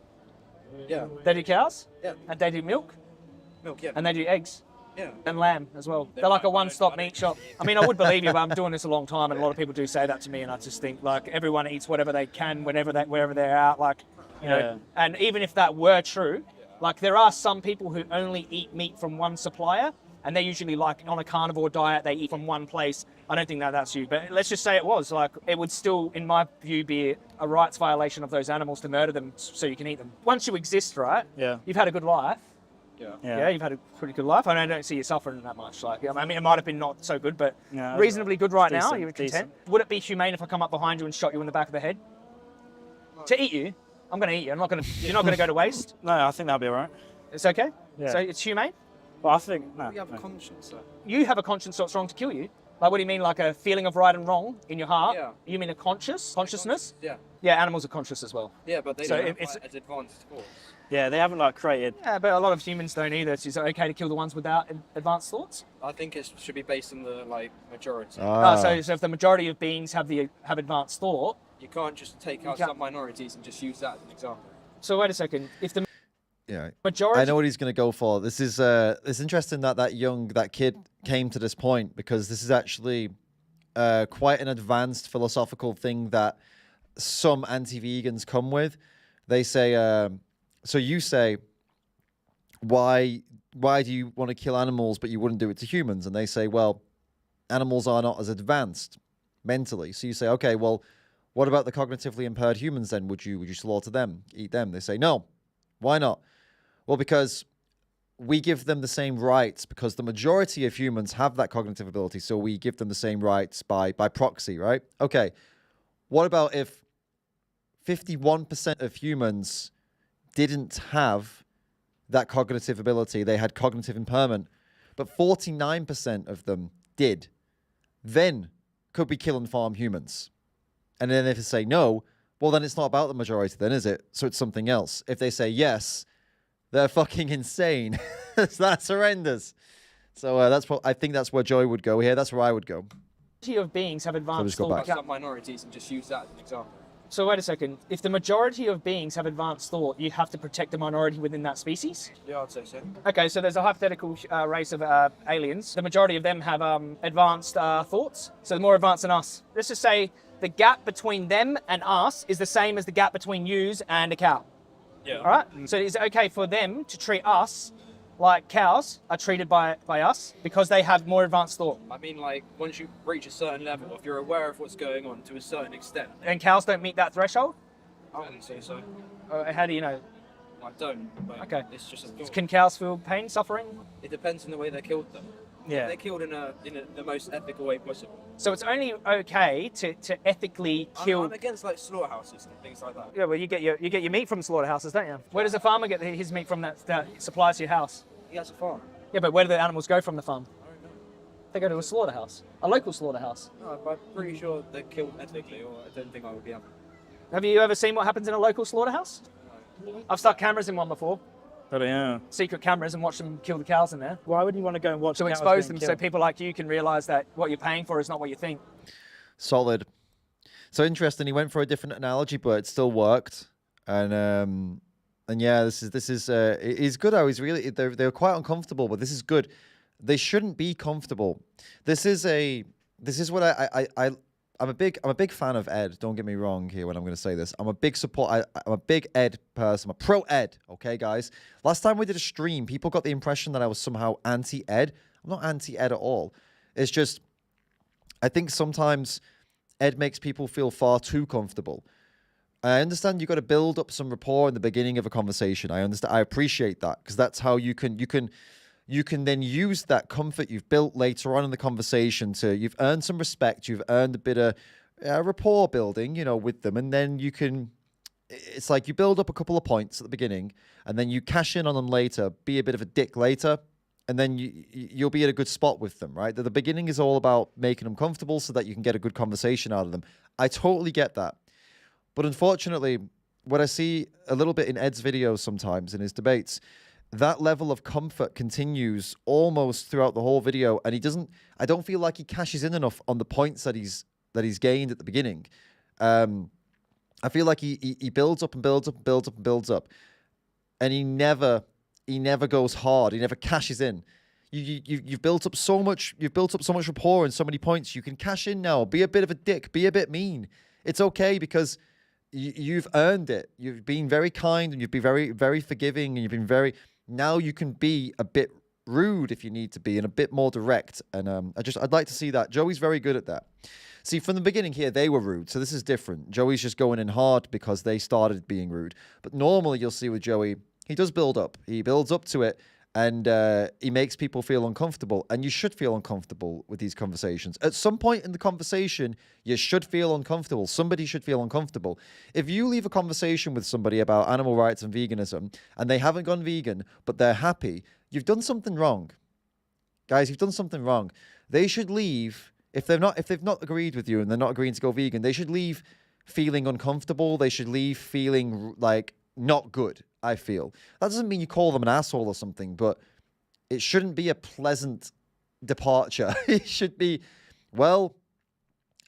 Yeah. They do cows? Yeah. And they do milk? Milk, yeah. And they do eggs? Yeah. And lamb as well. They're like a one-stop meat shop. I mean, I would believe you, but I'm doing this a long time, and a lot of people do say that to me, and I just think, like, everyone eats whatever they can, wherever they're out, like, you know. And even if that were true, like, there are some people who only eat meat from one supplier, and they're usually, like, on a carnivore diet, they eat from one place. I don't think that's you, but let's just say it was. Like, it would still, in my view, be a rights violation of those animals to murder them so you can eat them. Once you exist, right? Yeah. You've had a good life. Yeah. You've had a pretty good life. I don't see you suffering that much. Like, I mean, it might have been not so good, but reasonably good right now. You're content. Would it be humane if I come up behind you and shot you in the back of the head? To eat you? I'm going to eat you. You're not going to go to waste? No, I think that'll be all right. It's okay? Yeah. So it's humane? Well, I think, no. You have a conscience, sir. You have a conscience so it's wrong to kill you? Like, what do you mean, like a feeling of right and wrong in your heart? Yeah. You mean a consciousness? Yeah. Yeah, animals are conscious as well. Yeah, but they So don't it's have as advanced thoughts. Yeah, they haven't, like, created... Yeah, but a lot of humans don't either. So is it okay to kill the ones without advanced thoughts? I think it should be based on the, like, majority. So if the majority of beings have advanced thought... You can't just take out some minorities and just use that as an example. So wait a second. If the majority... I know what he's going to go for. This is it's interesting that kid came to this point, because this is actually quite an advanced philosophical thing that some anti-vegans come with. They say, so you say, why do you want to kill animals but you wouldn't do it to humans? And they say, well, animals are not as advanced mentally. So you say, okay, well, what about the cognitively impaired humans then? Would you slaughter them, eat them? They say, no. Why not? Well, because we give them the same rights, because the majority of humans have that cognitive ability, so we give them the same rights by proxy, right? Okay, what about if 51% of humans didn't have that cognitive ability, they had cognitive impairment, but 49% of them did? Then could we kill and farm humans? And then if they say no, well, then it's not about the majority then, is it? So it's something else. If they say yes, they're fucking insane. That's horrendous. So I think that's where Joey would go here. That's where I would go. Majority of beings have advanced Take thought. out some minorities and just use that as an example. So wait a second. If the majority of beings have advanced thought, you have to protect the minority within that species? Yeah, I'd say so. Okay, so there's a hypothetical race of aliens. The majority of them have advanced thoughts, so they're more advanced than us. Let's just say the gap between them and us is the same as the gap between yous and a cow. Yeah. All right? So is it okay for them to treat us like cows are treated by us because they have more advanced thought? I mean, like, once you reach a certain level, if you're aware of what's going on to a certain extent. And cows don't meet that threshold? I wouldn't say so. How do you know? I don't, but Okay. it's just a thought. Can cows feel pain, suffering? It depends on the way they killed them. Yeah. They're killed in the most ethical way possible. So it's only okay to ethically kill. I'm against like slaughterhouses and things like that. Yeah, well, you get your meat from slaughterhouses, don't you? Where does a farmer get his meat from that supplies to your house? He has a farm. Yeah, but where do the animals go from the farm? They go to a slaughterhouse, a local slaughterhouse. No, but I'm pretty sure they're killed ethically, or I don't think I would be able. Have you ever seen what happens in a local slaughterhouse? I've stuck cameras in one before. Oh, yeah. Secret cameras and watch them kill the cows in there. Why would you want to go and watch To cows expose being them so killed? people like you can realise that what you're paying for is not what you think. Solid. So interesting. He went for a different analogy, but it still worked. And yeah, this is it's good. How he's really they're quite uncomfortable, but this is good. They shouldn't be comfortable. This is what I'm a big fan of Ed. Don't get me wrong here when I'm going to say this. I'm a big support. I'm a big Ed person. I'm a pro Ed. Okay, guys. Last time we did a stream, people got the impression that I was somehow anti-Ed. I'm not anti-Ed at all. It's just I think sometimes Ed makes people feel far too comfortable. I understand you've got to build up some rapport in the beginning of a conversation. I understand. I appreciate that because that's how you can then use that comfort you've built later on in the conversation you've earned some respect, you've earned a bit of rapport building, with them, and then it's like you build up a couple of points at the beginning, and then you cash in on them later, be a bit of a dick later, and then you'll be at a good spot with them, right? The beginning is all about making them comfortable so that you can get a good conversation out of them. I totally get that. But unfortunately, what I see a little bit in Ed's videos sometimes, in his debates, that level of comfort continues almost throughout the whole video, and I don't feel like he cashes in enough on the points that he's gained at the beginning. I feel like he builds up and builds up and builds up and builds up, and he never goes hard. He never cashes in. You've built up so much. You've built up so much rapport and so many points. You can cash in now. Be a bit of a dick. Be a bit mean. It's okay because you've earned it. You've been very kind and you've been very, very forgiving, and you've been very. Now you can be a bit rude if you need to be, and a bit more direct. And I'd like to see that. Joey's very good at that. See, from the beginning here, they were rude, so this is different. Joey's just going in hard because they started being rude. But normally, you'll see with Joey, he does build up. He builds up to it, and he makes people feel uncomfortable. And you should feel uncomfortable with these conversations. At some point in the conversation, you should feel uncomfortable. Somebody should feel uncomfortable. If you leave a conversation with somebody about animal rights and veganism, and they haven't gone vegan, but they're happy, you've done something wrong. Guys, you've done something wrong. They should leave, if they've not agreed with you and they're not agreeing to go vegan, they should leave feeling uncomfortable. They should leave feeling like not good, I feel. That doesn't mean you call them an asshole or something, but it shouldn't be a pleasant departure. It should be, well,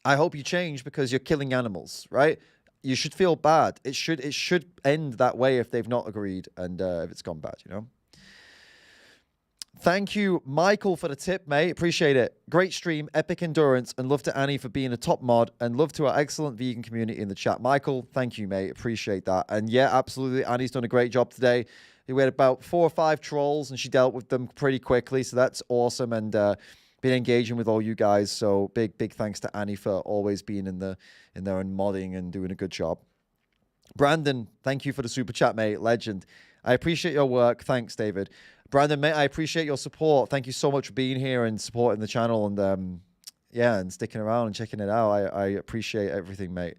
I hope you change because you're killing animals, right? You should feel bad. It should end that way if they've not agreed and if it's gone bad, Thank you, Michael, for the tip, mate. Appreciate it. Great stream, epic endurance, and love to Annie for being a top mod, and love to our excellent vegan community in the chat. Michael, thank you, mate. Appreciate that. And yeah, absolutely, Annie's done a great job today. We had about 4 or 5 trolls, and she dealt with them pretty quickly, so that's awesome, and been engaging with all you guys. So big thanks to Annie for always being in there and modding and doing a good job. Brandon, thank you for the super chat, mate. Legend. I appreciate your work. Thanks, David. Brandon, mate, I appreciate your support. Thank you so much for being here and supporting the channel and and sticking around and checking it out. I appreciate everything, mate.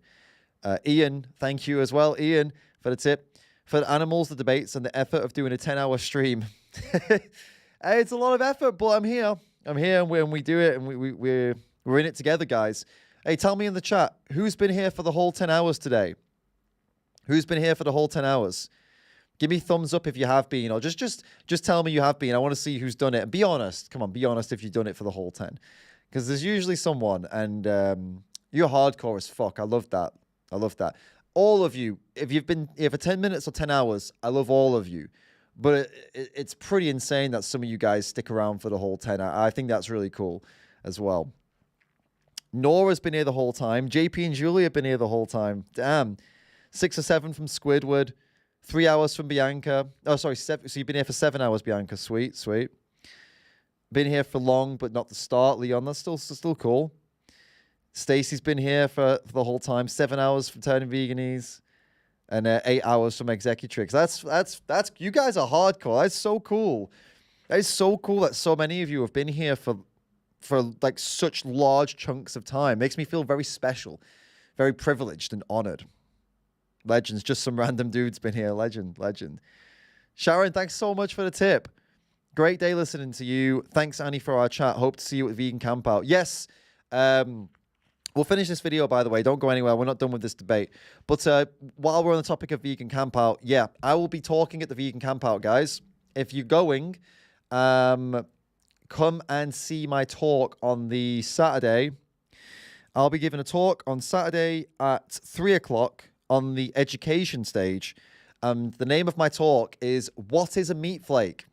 Ian, thank you as well, Ian, for the tip. For the animals, the debates, and the effort of doing a 10-hour stream. Hey, it's a lot of effort, but I'm here. I'm here, and we do it, and we're in it together, guys. Hey, tell me in the chat, who's been here for the whole 10 hours today? Who's been here for the whole 10 hours? Give me thumbs up if you have been, or just tell me you have been. I want to see who's done it. And be honest. Come on, be honest if you've done it for the whole 10. Because there's usually someone, and you're hardcore as fuck. I love that. I love that. All of you, if you've been here for 10 minutes or 10 hours, I love all of you. But it's pretty insane that some of you guys stick around for the whole 10 hours. I think that's really cool as well. Nora's been here the whole time. JP and Julie have been here the whole time. Damn. 6 or 7 from Squidward. 3 hours from Bianca. Oh, sorry. So you've been here for 7 hours, Bianca. Sweet, sweet. Been here for long, but not the start. Leon, that's still cool. Stacy's been here for the whole time. 7 hours from Turning Veganese. And 8 hours from Executrix. That's you guys are hardcore. That's so cool. That is so cool that so many of you have been here for like such large chunks of time. Makes me feel very special, very privileged and honored. Legends, just some random dude's been here. Legend. Sharon, thanks so much for the tip. Great day listening to you. Thanks, Annie, for our chat. Hope to see you at Vegan Campout. Yes, we'll finish this video, by the way. Don't go anywhere. We're not done with this debate. But while we're on the topic of Vegan Campout, yeah, I will be talking at the Vegan Campout, guys. If you're going, come and see my talk on the Saturday. I'll be giving a talk on Saturday at 3 o'clock on the education stage. The name of my talk is What is a Meat Flake?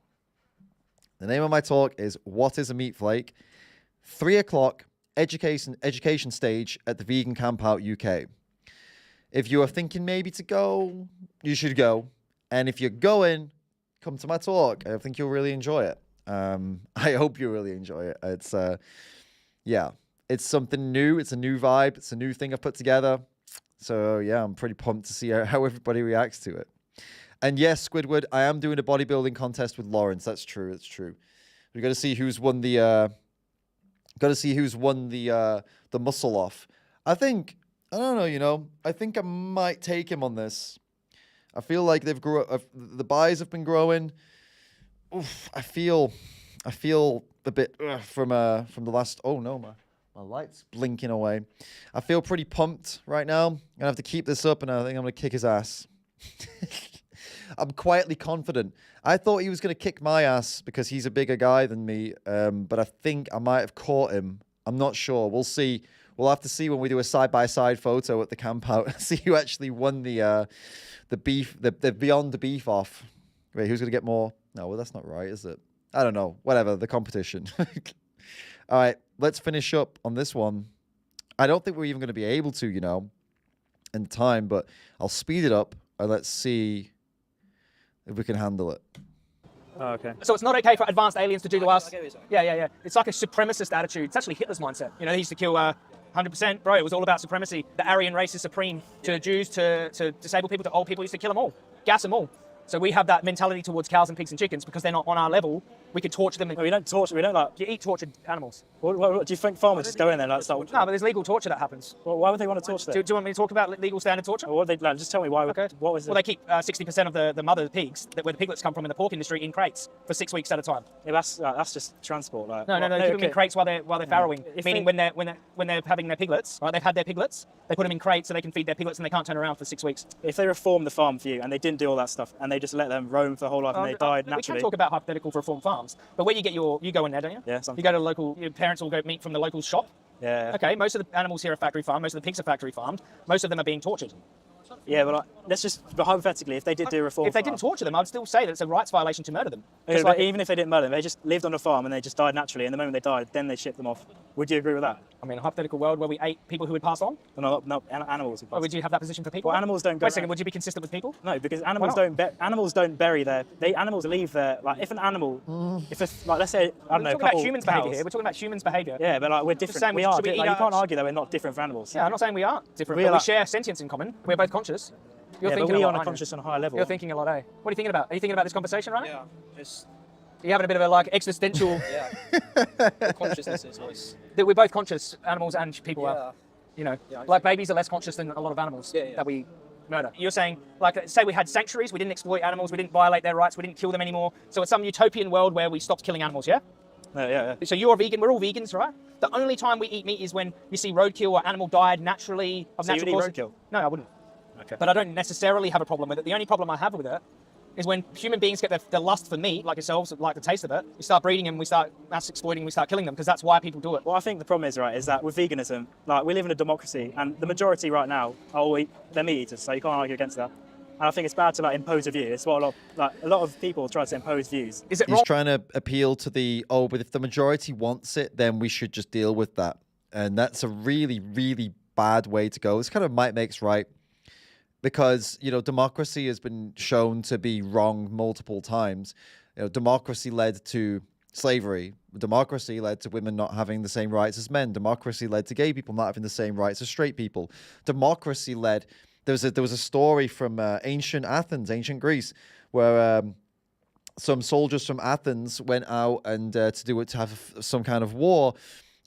The name of my talk is What is a Meat Flake? 3 o'clock. Education stage at the Vegan Campout UK. If you are thinking maybe to go, you should go. And if you're going, come to my talk. I think you'll really enjoy it. I hope you really enjoy it. It's yeah, it's something new. It's a new vibe. It's a new thing I've put together. So yeah, I'm pretty pumped to see how everybody reacts to it. And yes, Squidward, I am doing a bodybuilding contest with Lawrence. That's true. That's true. We've got to see who's won the. Got to see who's won the muscle off. I don't know, you know. I think I might take him on this. I feel like the buys have been growing. Oof, I feel a bit from the last. Oh no, my light's blinking away. I feel pretty pumped right now. I'm gonna have to keep this up, and I think I'm gonna kick his ass. I'm quietly confident. I thought he was going to kick my ass because he's a bigger guy than me, but I think I might have caught him. I'm not sure. We'll see. We'll have to see when we do a side-by-side photo at the camp out. See who actually won the beef, the Beyond the Beef off. Wait, who's going to get more? No, well, that's not right, is it? I don't know. Whatever, the competition. All right, let's finish up on this one. I don't think we're even going to be able to, you know, in time, but I'll speed it up and let's see if we can handle it. Oh, okay. So it's not okay for advanced aliens to do to us. Yeah. It's like a supremacist attitude. It's actually Hitler's mindset. You know, he used to kill 100%. Bro, it was all about supremacy. The Aryan race is supreme. To Jews, to disabled people, to old people, he used to kill them all, gas them all. So we have that mentality towards cows and pigs and chickens because they're not on our level. We could torture them. We don't torture. We don't like. You eat tortured animals. What do you think farmers just go in there and like start? No, but there's legal torture that happens. Well, why would they want to torture them? Do you want me to talk about legal standard torture? Well, what they like, just tell me why. Okay. What was it? Well, they keep 60% of the mother pigs, where the piglets come from in the pork industry, in crates for 6 weeks at a time. Yeah, that's just transport. Like, no, they keep them in crates while they're farrowing. Meaning when they're having their piglets, right? They've had their piglets. They put them in crates so they can feed their piglets and they can't turn around for 6 weeks. If they reformed the farm for you and they didn't do all that stuff and they just let them roam for the whole life and they died naturally. We can talk about hypothetical reform farms, but where you go in there, don't you? Yeah. You go to your parents will go meat from the local shop. Yeah. Okay, most of the animals here are factory farmed, most of the pigs are factory farmed, most of them are being tortured. Yeah, but but hypothetically, if they did do reform, if they didn't torture them, I'd still say that it's a rights violation to murder them. Yeah, but even if they didn't murder them, they just lived on a farm and they just died naturally, and the moment they died, then they shipped them off. Would you agree with that? I mean, a hypothetical world where we ate people who had passed on? No, animals. Or would you have that position for people? Well, animals don't go. Wait a second, would you be consistent with people? No, because animals don't bury their. Animals leave their. Like, if an animal, let's say, I don't know, we're talking about humans' behaviour here. We're talking about humans' behaviour. Yeah, but like we're different. We are. You can't argue that we're not different for animals. Yeah, I'm not saying we are different, but we share sentience in common. We're both conscious. You're thinking but we are conscious on a higher level. You're thinking a lot, eh? What are you thinking about? Are you thinking about this conversation right now? Yeah, just... Are you having a bit of a existential... The consciousness is nice. That we're both conscious, animals and people are. You know, like babies are less conscious than a lot of animals that we murder. You're saying, like, say we had sanctuaries, we didn't exploit animals, we didn't violate their rights, we didn't kill them anymore. So it's some utopian world where we stopped killing animals, yeah? Yeah. So you're a vegan, we're all vegans, right? The only time we eat meat is when you see roadkill or animal died naturally of natural causes. Roadkill? No, I wouldn't. Okay. But I don't necessarily have a problem with it. The only problem I have with it is when human beings get their lust for meat, like yourselves, like the taste of it, we start breeding them, we start mass exploiting, we start killing them, because that's why people do it. Well, I think the problem is, right, is that with veganism, like, we live in a democracy, and the majority right now are all they're meat eaters, so you can't argue against that. And I think it's bad to like impose a view. It's what a lot of people try to impose views. Is it He's trying to appeal to but if the majority wants it, then we should just deal with that. And that's a really, really bad way to go. It's kind of might makes right. Because, democracy has been shown to be wrong multiple times. Democracy led to slavery. Democracy led to women not having the same rights as men. Democracy led to gay people not having the same rights as straight people. Democracy led... There was a story from ancient Athens, ancient Greece, where some soldiers from Athens went out and to have some kind of war,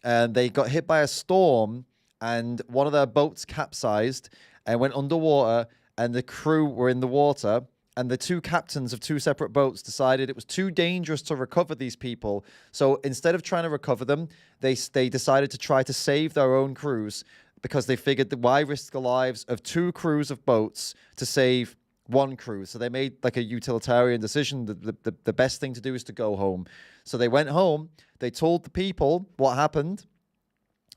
and they got hit by a storm, and one of their boats capsized and went underwater, and the crew were in the water, and the two captains of two separate boats decided it was too dangerous to recover these people. So instead of trying to recover them, they decided to try to save their own crews, because they figured that why risk the lives of two crews of boats to save one crew. So they made like a utilitarian decision. The best thing to do is to go home. So they went home. They told the people what happened.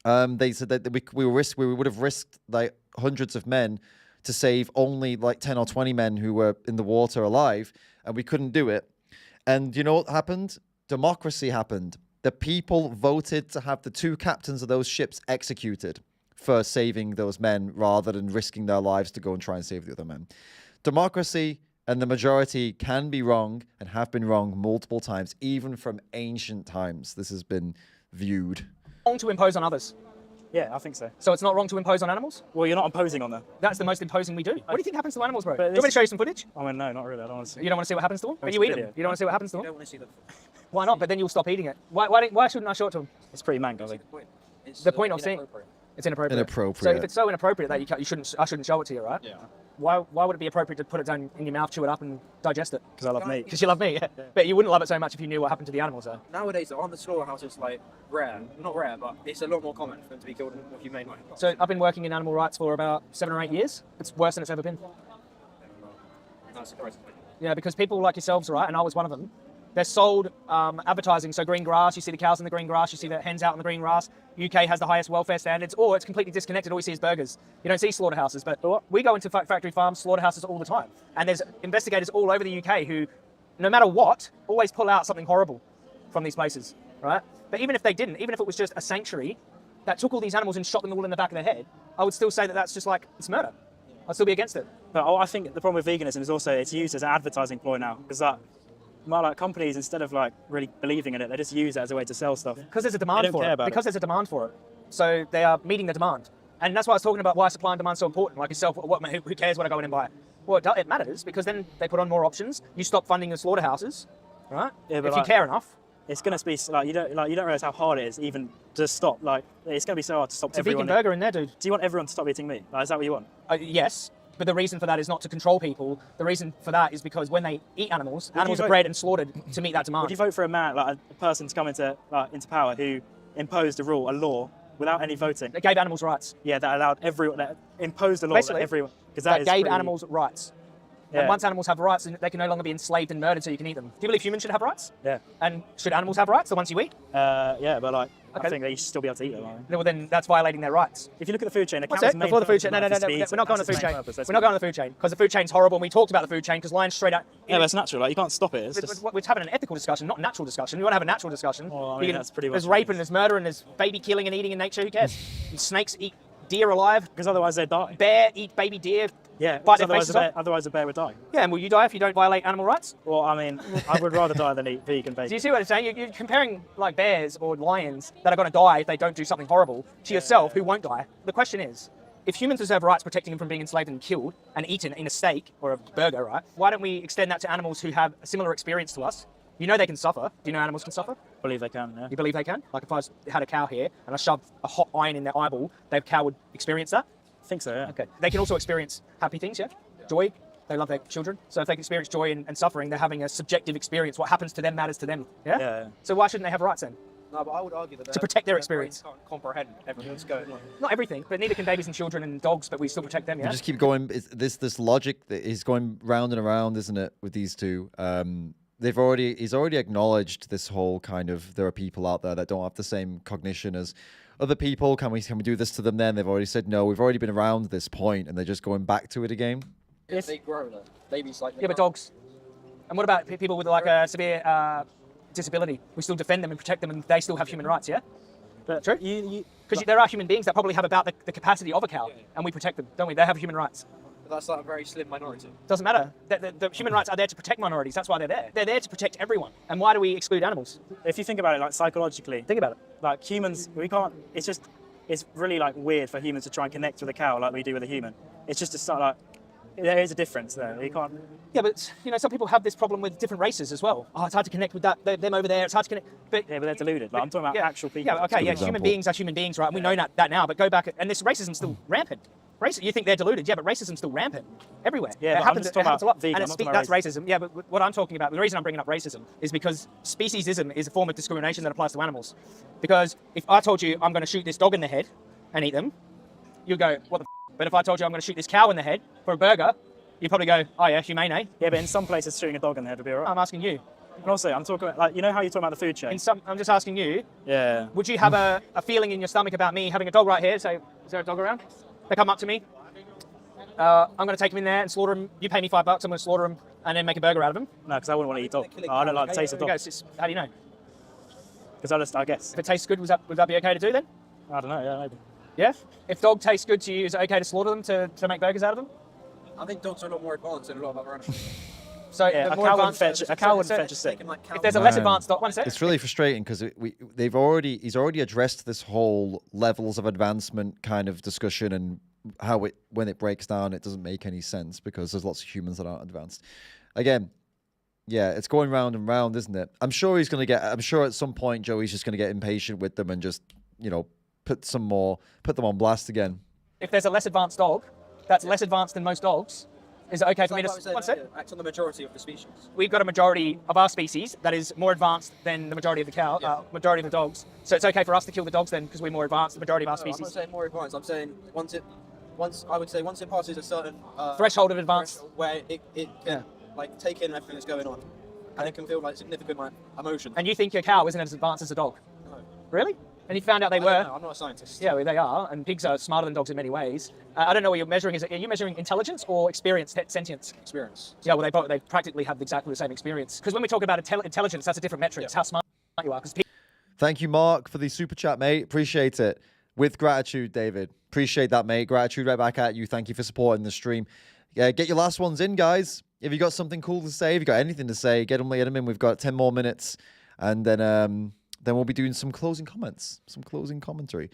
They said that we would have risked like hundreds of men to save only like 10 or 20 men who were in the water alive, and we couldn't do it. And you know what happened? Democracy happened. The people voted to have the two captains of those ships executed for saving those men rather than risking their lives to go and try and save the other men. Democracy and the majority can be wrong and have been wrong multiple times, even from ancient times. This has been viewed. Wrong to impose on others. Yeah, I think so. So it's not wrong to impose on animals? Well, you're not imposing on them. That's the most imposing we do. What do you think happens to animals, bro? Do you But want me to show you some footage? I mean, no, not really. I don't want to see. You don't want to see what happens to them? I want But to you eat see them. video. You don't want to see what happens to them? You don't want to see them. Why not? But then you'll stop eating it. Why shouldn't I show it to them? It's pretty mango, I think. The point of seeing it's inappropriate. Inappropriate. So if it's so inappropriate that I shouldn't show it to you, right? Yeah. Why would it be appropriate to put it down in your mouth, chew it up, and digest it? Because I love meat. Because you love meat. Yeah. But you wouldn't love it so much if you knew what happened to the animals, though. Nowadays, on the slaughterhouse, it's like rare. Not rare, but it's a lot more common for them to be killed in a humane way. So I've been working in animal rights for about 7 or 8 years. It's worse than it's ever been. That's surprising. Yeah, because people like yourselves, right, and I was one of them, they're sold advertising. So green grass, you see the cows in the green grass, you see the hens out in the green grass. UK has the highest welfare standards, or it's completely disconnected. All you see is burgers. You don't see slaughterhouses, but we go into factory farms, slaughterhouses all the time. And there's investigators all over the UK who, no matter what, always pull out something horrible from these places, right? But even if they didn't, even if it was just a sanctuary that took all these animals and shot them all in the back of their head, I would still say that that's just like, it's murder. I'd still be against it. But I think the problem with veganism is also it's used as an advertising ploy now, because companies, instead of like really believing in it, they just use it as a way to sell stuff. Because there's a demand for it. Because there's a demand for it. So they are meeting the demand. And that's why I was talking about why supply and demand is so important. Like yourself, who cares what I go in and buy? Well, it matters, because then they put on more options. You stop funding the slaughterhouses, right? Yeah, but if you care enough. It's going to be like you don't realize how hard it is even to stop. Like it's going to be so hard to stop It's everyone. a vegan burger in there, dude. Do you want everyone to stop eating meat? Like, is that what you want? Yes. But the reason for that is not to control people. The reason for that is because when they eat animals, Would animals you are vote- bred and slaughtered to meet that demand. Would you vote for a man, like a person to come into power who imposed a rule, a law, without any voting? That gave animals rights. Yeah, that allowed everyone, that imposed a law Basically, that everyone, because that is gave pretty- animals rights. Yeah. And once animals have rights, they can no longer be enslaved and murdered so you can eat them. Do you believe humans should have rights? Yeah. And should animals have rights, the ones you eat? Yeah, but like, Okay. I think they should still be able to eat them. I mean. Well, then that's violating their rights. If you look at the food chain, the What's cow's it? main Before the food purpose chain. in No, life is to be we're eaten. not going to That's the its food main chain. purpose. We're not going to the food chain because the food chain's horrible, and we talked about the food chain because lions straight out. Yeah, but it's natural. Like you can't stop it. It's just. We're having an ethical discussion, not a natural discussion. We want to have a natural discussion. Well, I mean, that's pretty much There's rape and there's murder and there's baby killing and eating in nature. Who cares? And snakes eat deer alive. Because otherwise they die. Bear eat baby deer. Yeah, Bite their otherwise faces the bear, off. otherwise the bear would die. Yeah, and will you die if you don't violate animal rights? Well, I mean, I would rather die than eat vegan bacon. Do you see what I'm saying? You're comparing like bears or lions that are going to die if they don't do something horrible to yourself who won't die. The question is, if humans deserve rights protecting them from being enslaved and killed and eaten in a steak or a burger, right? Why don't we extend that to animals who have a similar experience to us? You know they can suffer. Do you know animals can suffer? I believe they can, yeah. You believe they can? Like if I had a cow here and I shoved a hot iron in their eyeball, the cow would experience that? I think so, yeah. Okay. They can also experience happy things, yeah? Joy. They love their children. So if they can experience joy and suffering, they're having a subjective experience. What happens to them matters to them. Yeah? Yeah. So why shouldn't they have rights then? No, but I would argue that to protect their experience. Can't comprehend everything that's going on. Not everything, but neither can babies and children and dogs, but we still protect them, yeah? We just keep going. This logic that is going round and around, isn't it, with these two? He's already acknowledged this whole kind of, there are people out there that don't have the same cognition as other people. Can we do this to them then? They've already said no. We've already been around this point, and they're just going back to it again. Yes. They grow, though. Babies like... Yeah, but dogs. And what about people with like a severe disability? We still defend them and protect them, and they still have human rights, yeah? But true? Because there are human beings that probably have about the capacity of a cow, and we protect them, don't we? They have human rights. But that's like a very slim minority. Doesn't matter. The human rights are there to protect minorities. That's why they're there. They're there to protect everyone. And why do we exclude animals? If you think about it, like psychologically, think about it. Like humans, we can't. It's really like weird for humans to try and connect with a cow like we do with a human. It's just like there is a difference there. You can't. Yeah, but some people have this problem with different races as well. Oh, it's hard to connect with them over there. It's hard to connect. But yeah, but they're deluded. Like, I'm talking about actual people. Yeah, okay, yeah. Human beings are human beings, right? And we know that now. But go back, and this racism's still rampant. You think they're deluded, yeah, but racism's still rampant everywhere. Yeah, it happens a lot. Vegan, and that's racism. Yeah, but what I'm talking about, the reason I'm bringing up racism is because speciesism is a form of discrimination that applies to animals. Because if I told you I'm going to shoot this dog in the head and eat them, you'd go, what the f? But if I told you I'm going to shoot this cow in the head for a burger, you'd probably go, oh yeah, humane, eh? Yeah, but in some places shooting a dog in the head would be alright. I'm asking you. And also, I'm talking about, like, you know how you're talking about the food chain? I'm just asking you. Yeah. Would you have a feeling in your stomach about me having a dog right here? So, is there a dog around? They come up to me. I'm going to take them in there and slaughter them. You pay me $5, I'm going to slaughter them and then make a burger out of them. No, because I wouldn't want to eat dog. I don't like the taste of dog. How do you know? Because I guess. If it tastes good, would that be okay to do then? I don't know, yeah, maybe. Yeah? If dog tastes good to you, is it okay to slaughter them to make burgers out of them? I think dogs are a lot more advanced than a lot of other animals. So yeah, a cow wouldn't fetch a stick. If there's a less advanced dog, one sec. It's really frustrating because he's already addressed this whole levels of advancement kind of discussion and how when it breaks down, it doesn't make any sense because there's lots of humans that aren't advanced. Again, yeah, it's going round and round, isn't it? I'm sure at some point Joey's just going to get impatient with them and just, put them on blast again. If there's a less advanced dog that's less advanced than most dogs, is it okay for me to... One sec. Act on the majority of the species. We've got a majority of our species that is more advanced than the majority of the majority of the dogs. So it's okay for us to kill the dogs then because we're more advanced, the majority of our species. I'm not saying more advanced. I'm saying once it passes a certain threshold of advance, where it can take in everything that's going on, and it can feel like significant emotion. And you think your cow isn't as advanced as a dog? No. Really? And you found out they were? I'm not a scientist. Yeah, well, they are, and pigs are smarter than dogs in many ways. I don't know what you're measuring. Are you measuring intelligence or experience, sentience? Experience. Yeah, well, they practically have exactly the same experience. Because when we talk about intelligence, that's a different metric. It's how smart you are. Thank you, Mark, for the super chat, mate. Appreciate it. With gratitude, David. Appreciate that, mate. Gratitude right back at you. Thank you for supporting the stream. Yeah, get your last ones in, guys. If you got something cool to say, if you got anything to say, get them in. We've got 10 more minutes, and then we'll be doing some closing comments, some closing commentary.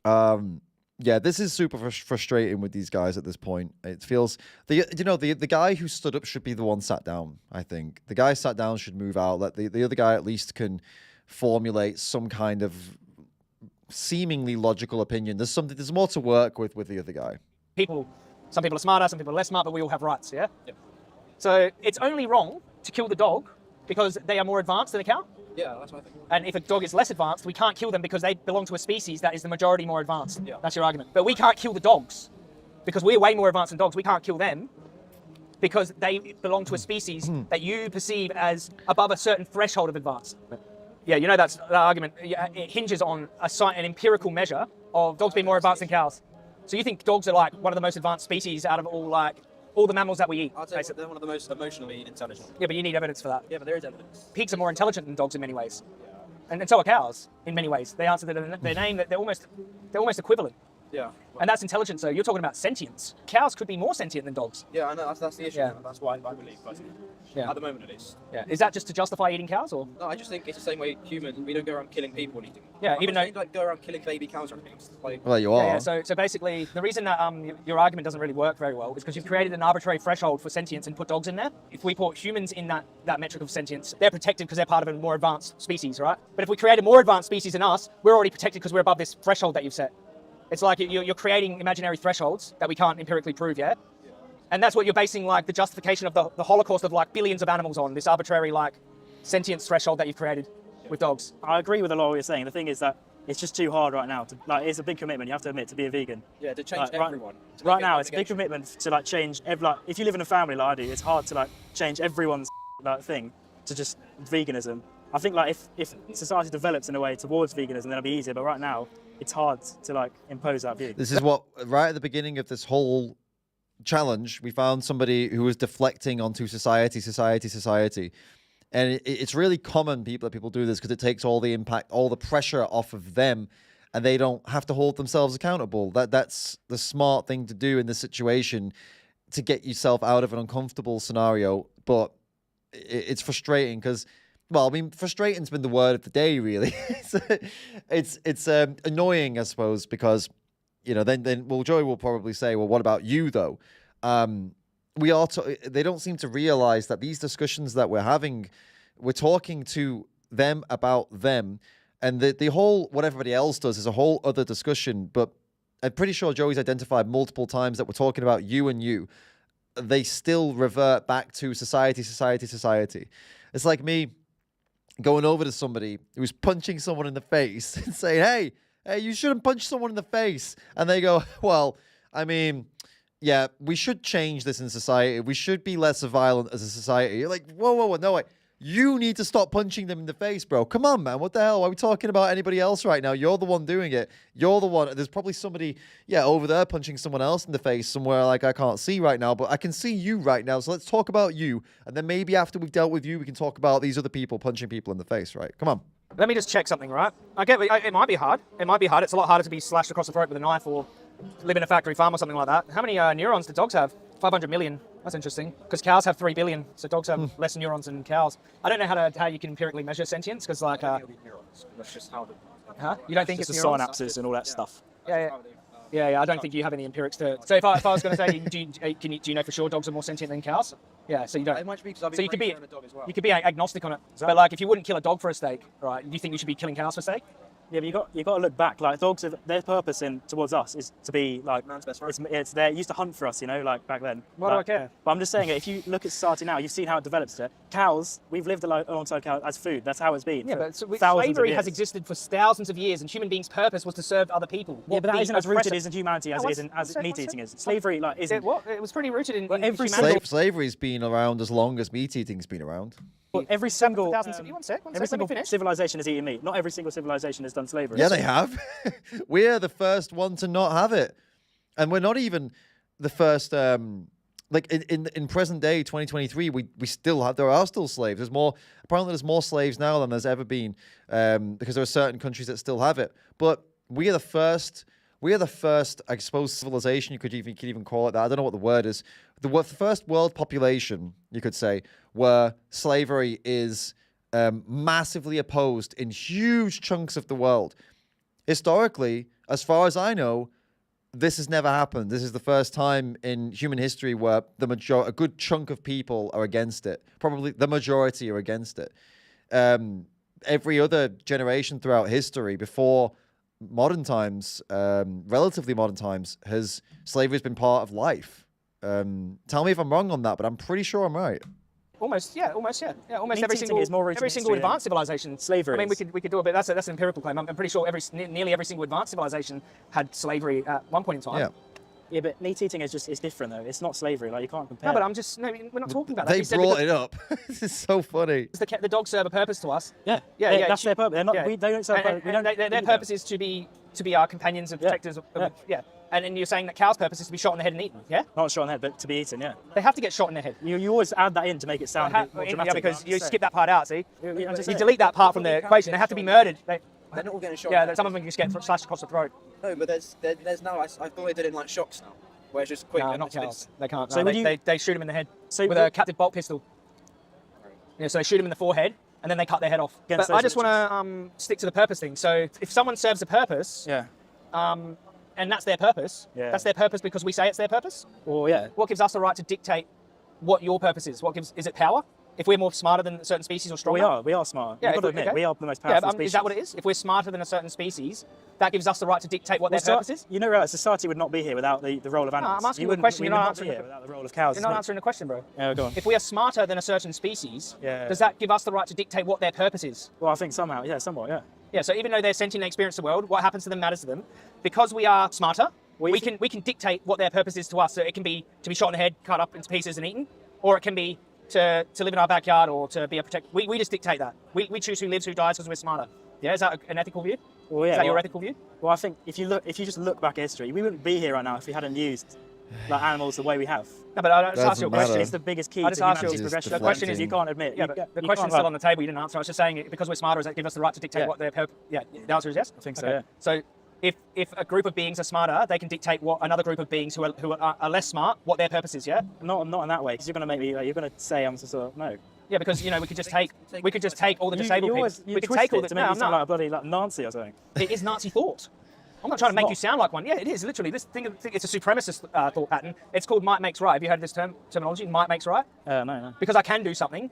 Yeah, this is super frustrating with these guys at this point. It feels the guy who stood up should be the one sat down. I think the guy sat down should move out. Let the other guy at least can formulate some kind of seemingly logical opinion. There's more to work with the other guy. Some people are smarter, some people are less smart, but we all have rights. Yeah. So it's only wrong to kill the dog because they are more advanced than a cow. Yeah, that's what I think. And if a dog is less advanced, we can't kill them because they belong to a species that is the majority more advanced. Yeah. That's your argument. But we can't kill the dogs because we're way more advanced than dogs. We can't kill them because they belong to a species that you perceive as above a certain threshold of advance. Yeah, that's the argument. It hinges on an empirical measure of dogs being more advanced than cows. So you think dogs are like one of the most advanced species out of all the mammals that we eat? I'd say they're one of the most emotionally intelligent. Yeah, but you need evidence for that. Yeah, but there is evidence. Pigs are more intelligent than dogs in many ways. And so are cows in many ways. They answer their name, they're almost equivalent. Yeah. And that's intelligence. So you're talking about sentience. Cows could be more sentient than dogs. Yeah, I know. That's the issue. Yeah. That's why I believe, personally. Yeah. At the moment, it is. Yeah. Is that just to justify eating cows, or? No, I just think it's the same way humans. We don't go around killing people or anything. Yeah, even though go around killing baby cows or anything. Well, you are. Yeah. So basically, the reason that your argument doesn't really work very well is because you've created an arbitrary threshold for sentience and put dogs in there. If we put humans in that metric of sentience, they're protected because they're part of a more advanced species, right? But if we create a more advanced species than us, we're already protected because we're above this threshold that you've set. It's like you're creating imaginary thresholds that we can't empirically prove yet. And that's what you're basing the justification of the Holocaust of billions of animals on, this arbitrary sentience threshold that you've created. with dogs. I agree with a lot of what you're saying. The thing is that it's just too hard right now. It's a big commitment. You have to admit to be a vegan. Yeah, to change everyone. Right now, it's a big commitment to change. If you live in a family like I do, it's hard to change everyone's thing to just veganism. I think if society develops in a way towards veganism, then it'll be easier. But right now, it's hard to impose that view. This is what right at the beginning of this whole challenge, we found somebody who was deflecting onto society. And it's really common that people do this because it takes all the impact, all the pressure off of them, and they don't have to hold themselves accountable. That's the smart thing to do in this situation to get yourself out of an uncomfortable scenario. But it's frustrating because, well, I mean, frustrating's been the word of the day, really. it's annoying, I suppose, because, you know, then Joy will probably say, well, what about you, though? They don't seem to realize that these discussions that we're having, we're talking to them about them, and the whole what everybody else does is a whole other discussion. But I'm pretty sure Joey's identified multiple times that we're talking about you and you. They still revert back to society. It's like me going over to somebody who's punching someone in the face and saying, hey, you shouldn't punch someone in the face. And they go, well, I mean, yeah, we should change this in society. We should be less violent as a society. You're like, whoa, no, wait. You need to stop punching them in the face, bro. Come on, man. What the hell? Why are we talking about anybody else right now? You're the one doing it. You're the one. There's probably somebody, over there punching someone else in the face somewhere I can't see right now, but I can see you right now. So let's talk about you. And then maybe after we've dealt with you, we can talk about these other people punching people in the face, right? Come on. Let me just check something, right? I get it might be hard. It's a lot harder to be slashed across the throat with a knife or live in a factory farm or something like that. How many neurons do dogs have? 500 million. That's interesting. Because cows have 3 billion, so dogs have less neurons than cows. I don't know how you can empirically measure sentience, because That's just how you don't think it's it's the neurons? synapses and all that stuff. Yeah. I don't think you have any empirics to. So if I was going to say, do you know for sure dogs are more sentient than cows? Yeah, so you don't. It might be because I've been So you could be a dog as well. you could be agnostic on it. But if you wouldn't kill a dog for a steak, right? Do you think you should be killing cows for steak? Yeah, but you got to look back. Dogs, their purpose towards us is to be man's best friend. It's they used to hunt for us, back then. Why do I care? But I'm just saying, if you look at society now, you've seen how it develops. Cows, we've lived alongside cows as food. That's how it's been. Yeah, but slavery has existed for thousands of years, and human beings' purpose was to serve other people. Yeah, but that isn't as rooted in humanity as meat eating is. Slavery, isn't. It was pretty rooted in every humanity. Slavery's been around as long as meat eating's been around. Well, every single Finish. civilization has eaten meat. Not every single civilization has done slavery. Yeah, they have. We're the first one to not have it, and we're not even the first. In present day 2023, we still have. There are still slaves. Apparently, there's more slaves now than there's ever been, because there are certain countries that still have it. But we are the first. We are the first, I suppose, civilization. You could even call it that. I don't know what the word is. The first world population, you could say, where slavery is massively opposed in huge chunks of the world. Historically, as far as I know, this has never happened. This is the first time in human history where a good chunk of people are against it. Probably the majority are against it. Every other generation throughout history before modern times, relatively modern times, slavery has been part of life. Tell me if I'm wrong on that, but I'm pretty sure I'm right. Almost Meat every eating single is more rooted every in single history than advanced civilization. slavery I mean, is. we could do it, but that's an empirical claim. I'm pretty sure nearly every single advanced civilization had slavery at one point in time. Yeah, but meat eating is different though. It's not slavery. You can't compare. No, but we're not talking about that. They brought it up. This is so funny. The dogs serve a purpose to us. Yeah, that's their purpose. They're not. They don't serve. Their purpose is to be our companions and protectors. And then you're saying that cows' purpose is to be shot in the head and eaten. Yeah. Not shot in the head, but to be eaten. Yeah. They have to get shot in the head. You always add that in to make it sound more dramatic. Yeah, because you skip that part out. See, you delete that part from the equation. They have to be murdered. They're not all getting shot. Yeah, some of them just get slashed across the throat. No, but there's now. I thought they did it in shocks now, where it's just quick. No, not cows. They can't. So they shoot them in the head with a captive bolt pistol. Yeah, so they shoot them in the forehead and then they cut their head off. But I just want to stick to the purpose thing. So if someone serves a purpose, and that's their purpose. Yeah. That's their purpose because we say it's their purpose. Or What gives us the right to dictate what your purpose is? Is it power? If we're more smarter than certain species or stronger? We are smart. Yeah, You've got to admit, we are the most powerful species. Is that what it is? If we're smarter than a certain species, that gives us the right to dictate what their purpose is? You know, right, society would not be here without the role of animals. I'm asking you a question. You're not answering here without the role of cows. You're not answering the question, bro. Yeah, go on. If we are smarter than a certain species, does that give us the right to dictate what their purpose is? Well, I think somehow, yeah, somewhat, yeah. Yeah, so even though they're sentient and experience the world, what happens to them matters to them. Because we are smarter, we can dictate what their purpose is to us. So it can be to be shot in the head, cut up into pieces and eaten, or it can be to live in our backyard or to be a protect. We just dictate that. We choose who lives, who dies because we're smarter. Yeah, is that an ethical view? Well, yeah, is that your ethical view? Well, I think if you just look back at history, we wouldn't be here right now if we hadn't used like animals the way we have. No, but I just asked you a question. It's the biggest key I to just asked you humanity's progression. the question is you can't admit. Yeah, but the question's still on the table. You didn't answer. I was just saying because we're smarter, does that give us the right to dictate what their purpose? Yeah, the answer is yes. I think so. Yeah. So if a group of beings are smarter, they can dictate what another group of beings who are less smart, what their purpose is. Yeah. Not in that way, because you're going to make me. You're going to say I'm sort of no. Yeah, because we could just take all the disabled people. We could take all the to make you sound like a bloody Nazi or something. It is Nazi thought. I'm not trying to make you sound like one. Yeah, it is literally this thing. It's a supremacist thought pattern. It's called might makes right. Have you heard this terminology? Might makes right. No. Because I can do something.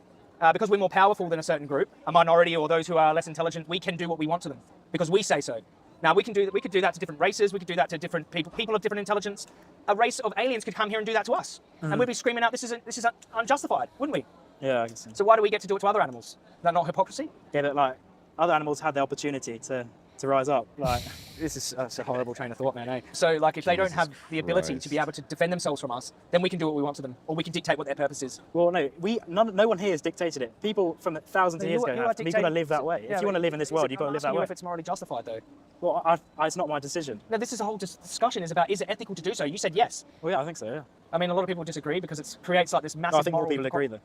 Because we're more powerful than a certain group, a minority or those who are less intelligent, we can do what we want to them because we say so. Now we could do that to different races. We could do that to different people of different intelligence. A race of aliens could come here and do that to us, and we'd be screaming out, "This is unjustified," wouldn't we? Yeah, I guess so. So why do we get to do it to other animals? Is that not hypocrisy? Yeah, but like other animals had the opportunity to rise up. Like this is a horrible train of thought, man. Eh? So like if they don't have the ability to be able to defend themselves from us, then we can do what we want to them, or we can dictate what their purpose is. Well, no one here has dictated it. People from thousands of years ago have. You've got to live that way. Yeah, if you want to live in this world, you've got to live that way. If it's morally justified, though. Well, it's not my decision. No, this is a whole discussion is about is it ethical to do so? You said yes. Well, yeah, I think so. Yeah. I mean, a lot of people disagree because it creates like this massive. I think more people agree though.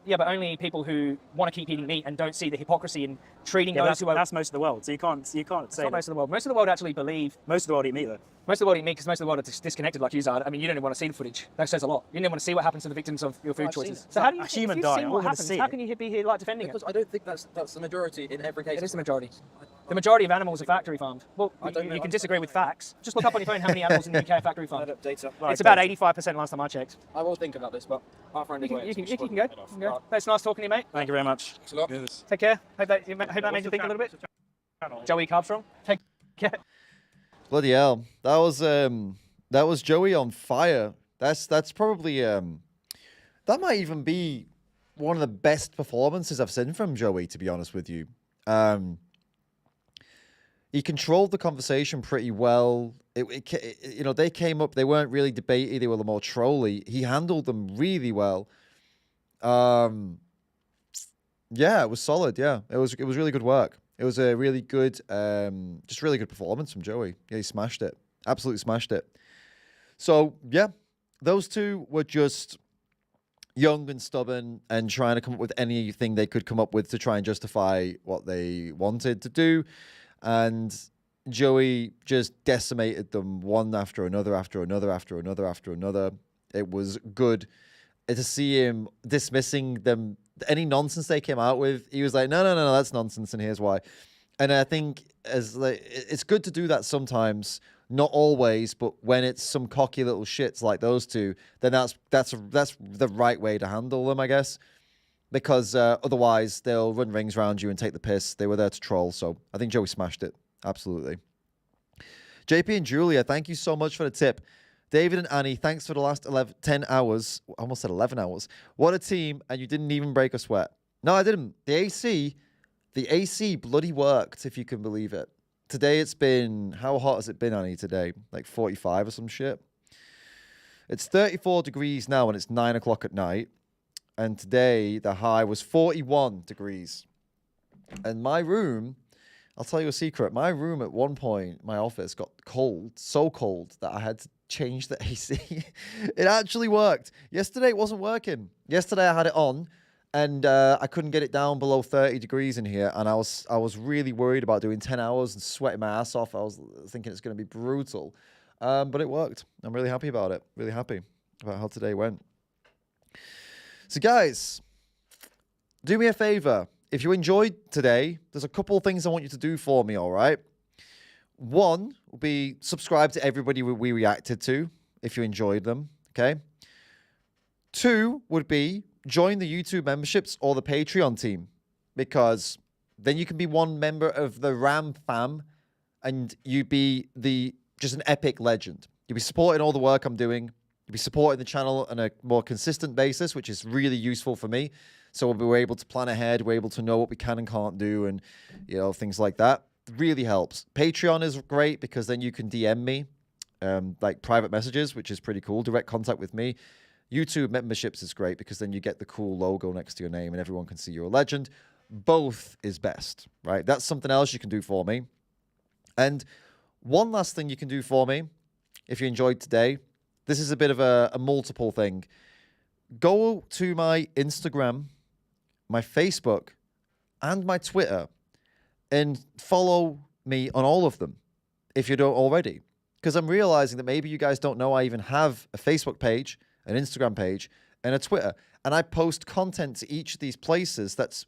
Yeah, but only people who want to keep eating meat and don't see the hypocrisy in treating those who are. That's most of the world. So you can't say. It's not most of the world. Most of the world actually believe. Most of the world eat meat though. Most of the world eat meat because most of the world are disconnected like you are. I mean, you don't even want to see the footage. That says a lot. You don't even want to see what happens to the victims of your food choices. So how do you? A human if dying. seen what happens, how can you be here like defending it? Because I don't think that's the majority in every case. It is the majority. The majority of animals are factory farmed. Well, you can disagree with facts. Just look up on your phone how many animals in the UK are factory farmed. Data. It's about 85% last time I checked. I will think about this, but our friend is You can go. It's nice talking to you, mate. Thank you very much. Thanks a lot. Take care. Hope that made you think a little bit. Joey Carbstrong. Take care. Bloody hell. That was Joey on fire. That's probably that might even be one of the best performances I've seen from Joey, to be honest with you. He controlled the conversation pretty well. They came up, they weren't really debatey, they were more trolly. He handled them really well. Yeah, it was solid. Yeah, it was really good work. It was a really good, just really good performance from Joey. Yeah, he smashed it. Absolutely smashed it. So yeah, those two were just young and stubborn and trying to come up with anything they could come up with to try and justify what they wanted to do. And Joey just decimated them one after another, after another, after another, after another. It was good to see him dismissing them. Any nonsense they came out with, he was like, no, that's nonsense, and here's why. And I think it's good to do that sometimes, not always, but when it's some cocky little shits like those two, then that's the right way to handle them, I guess. Because otherwise they'll run rings around you and take the piss. They were there to troll, so I think Joey smashed it. Absolutely. JP and Julia, thank you so much for the tip. David and Annie, thanks for the last 10 hours. I almost said 11 hours. What a team, and you didn't even break a sweat. No, I didn't. The AC bloody worked, if you can believe it. Today it's been, how hot has it been, Annie, today? Like 45 or some shit? It's 34 degrees now, and it's 9 o'clock at night. And today, the high was 41 degrees. And my room, I'll tell you a secret. My room at one point, my office got cold, so cold that I had to change the AC. It actually worked. Yesterday, it wasn't working. Yesterday, I had it on, and I couldn't get it down below 30 degrees in here. And I was really worried about doing 10 hours and sweating my ass off. I was thinking it's going to be brutal. But it worked. I'm really happy about it. Really happy about how today went. So guys, do me a favor. If you enjoyed today, there's a couple of things I want you to do for me, all right? One will be subscribe to everybody we reacted to if you enjoyed them, okay? Two would be join the YouTube memberships or the Patreon team, because then you can be one member of the Ram fam and you be just an epic legend. You'll be supporting all the work I'm doing. You'll be supporting the channel on a more consistent basis, which is really useful for me. So we're able to plan ahead. We're able to know what we can and can't do, and things like that. It really helps. Patreon is great because then you can DM me, like private messages, which is pretty cool. Direct contact with me. YouTube memberships is great because then you get the cool logo next to your name and everyone can see you're a legend. Both is best, right? That's something else you can do for me. And one last thing you can do for me, if you enjoyed today, this is a bit of a multiple thing. Go to my Instagram, my Facebook, and my Twitter, and follow me on all of them if you don't already. Because I'm realizing that maybe you guys don't know I even have a Facebook page, an Instagram page, and a Twitter. And I post content to each of these places that's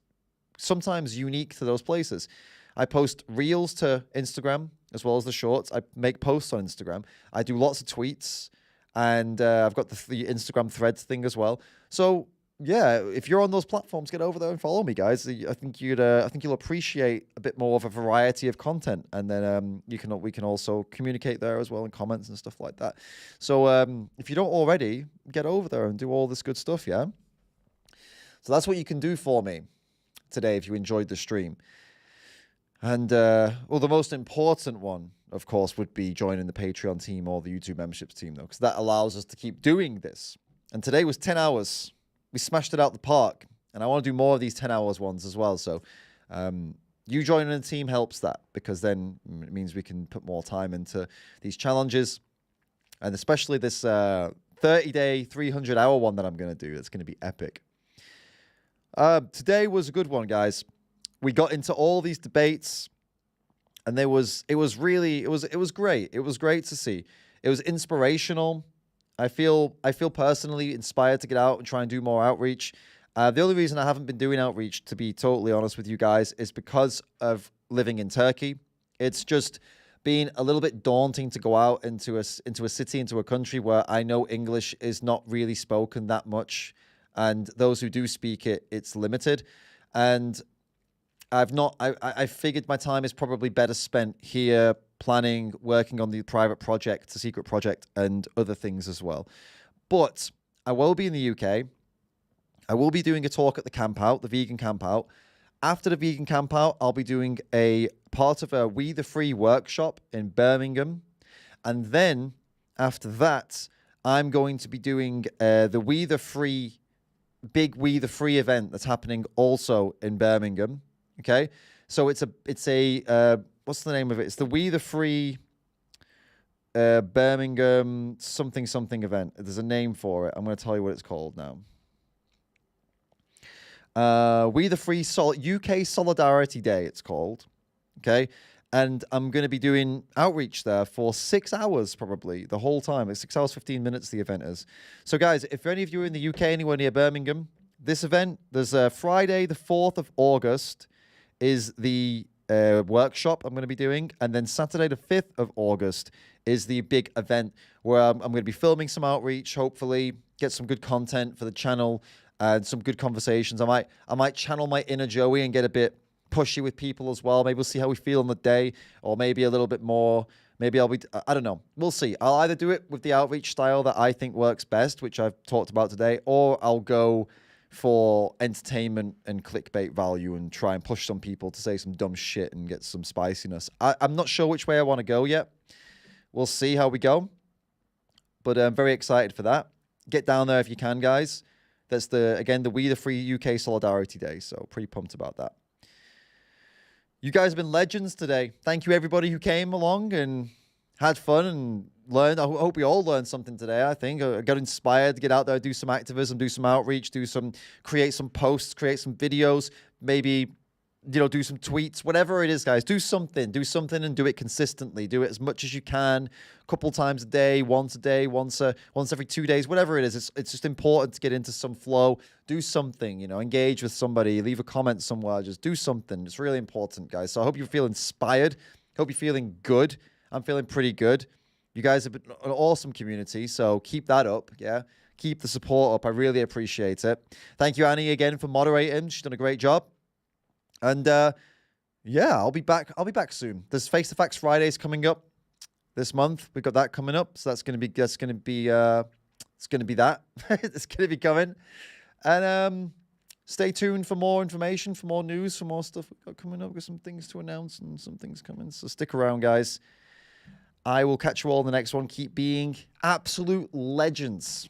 sometimes unique to those places. I post reels to Instagram as well as the shorts. I make posts on Instagram. I do lots of tweets, and I've got the Instagram threads thing as well. So yeah, if you're on those platforms, get over there and follow me, guys. I think you'll appreciate a bit more of a variety of content, and then we can also communicate there as well in comments and stuff like that. So if you don't already, get over there and do all this good stuff, yeah. So that's what you can do for me today if you enjoyed the stream. And well, the most important one, of course, would be joining the Patreon team or the YouTube memberships team, though, because that allows us to keep doing this. And today was 10 hours. We smashed it out the park, and I want to do more of these 10 hours ones as well. So you joining the team helps that, because then it means we can put more time into these challenges, and especially this 30-day, 300-hour one that I'm going to do. That's going to be epic. Today was a good one, guys. We got into all these debates, and it was great. It was great to see. It was inspirational. I feel personally inspired to get out and try and do more outreach. The only reason I haven't been doing outreach, to be totally honest with you guys, is because of living in Turkey. It's just been a little bit daunting to go out into a city, into a country where I know English is not really spoken that much, and those who do speak it, it's limited. And I figured my time is probably better spent here, planning, working on the private project, the secret project, and other things as well. But I will be in the UK. I will be doing a talk at the camp out, the vegan camp out. After the vegan camp out, I'll be doing a part of a We the Free workshop in Birmingham. And then after that, I'm going to be doing the We the Free, big We the Free event that's happening also in Birmingham. Okay, so it's a what's the name of it? It's the We the Free Birmingham something event. There's a name for it. I'm going to tell you what it's called now. We the Free UK Solidarity Day, it's called. Okay, and I'm going to be doing outreach there for 6 hours, probably the whole time. It's 6 hours 15 minutes. The event is. So guys, if any of you are in the UK, anywhere near Birmingham, this event, there's Friday the 4th of August. Is the workshop I'm going to be doing. And then Saturday the 5th of August is the big event where I'm going to be filming some outreach, hopefully get some good content for the channel and some good conversations. I might channel my inner Joey and get a bit pushy with people as well. Maybe we'll see how we feel on the day, or maybe a little bit more. Maybe I don't know. We'll see. I'll either do it with the outreach style that I think works best, which I've talked about today, or I'll go for entertainment and clickbait value and try and push some people to say some dumb shit and get some spiciness. I'm not sure which way I want to go yet. We'll see how we go. But I'm very excited for that. Get down there if you can, guys. That's the We the Free UK Solidarity Day. So pretty pumped about that. You guys have been legends today. Thank you everybody who came along and had fun and learned. I hope we all learned something today. I think I got inspired to get out there, do some activism, do some outreach, create some posts, create some videos, maybe, do some tweets, whatever it is, guys. Do something and do it consistently. Do it as much as you can, a couple times a day, once every 2 days, whatever it is. It's just important to get into some flow. Do something, engage with somebody, leave a comment somewhere, just do something. It's really important, guys. So I hope you feel inspired. Hope you're feeling good. I'm feeling pretty good. You guys have been an awesome community, so keep that up, yeah? Keep the support up. I really appreciate it. Thank you, Annie, again for moderating. She's done a great job. And yeah, I'll be back. I'll be back soon. There's Face the Facts Fridays coming up this month. We've got that coming up, so it's gonna be that. It's gonna be coming. And stay tuned for more information, for more news, for more stuff we've got coming up. We've got some things to announce and some things coming. So stick around, guys. I will catch you all in the next one. Keep being absolute legends.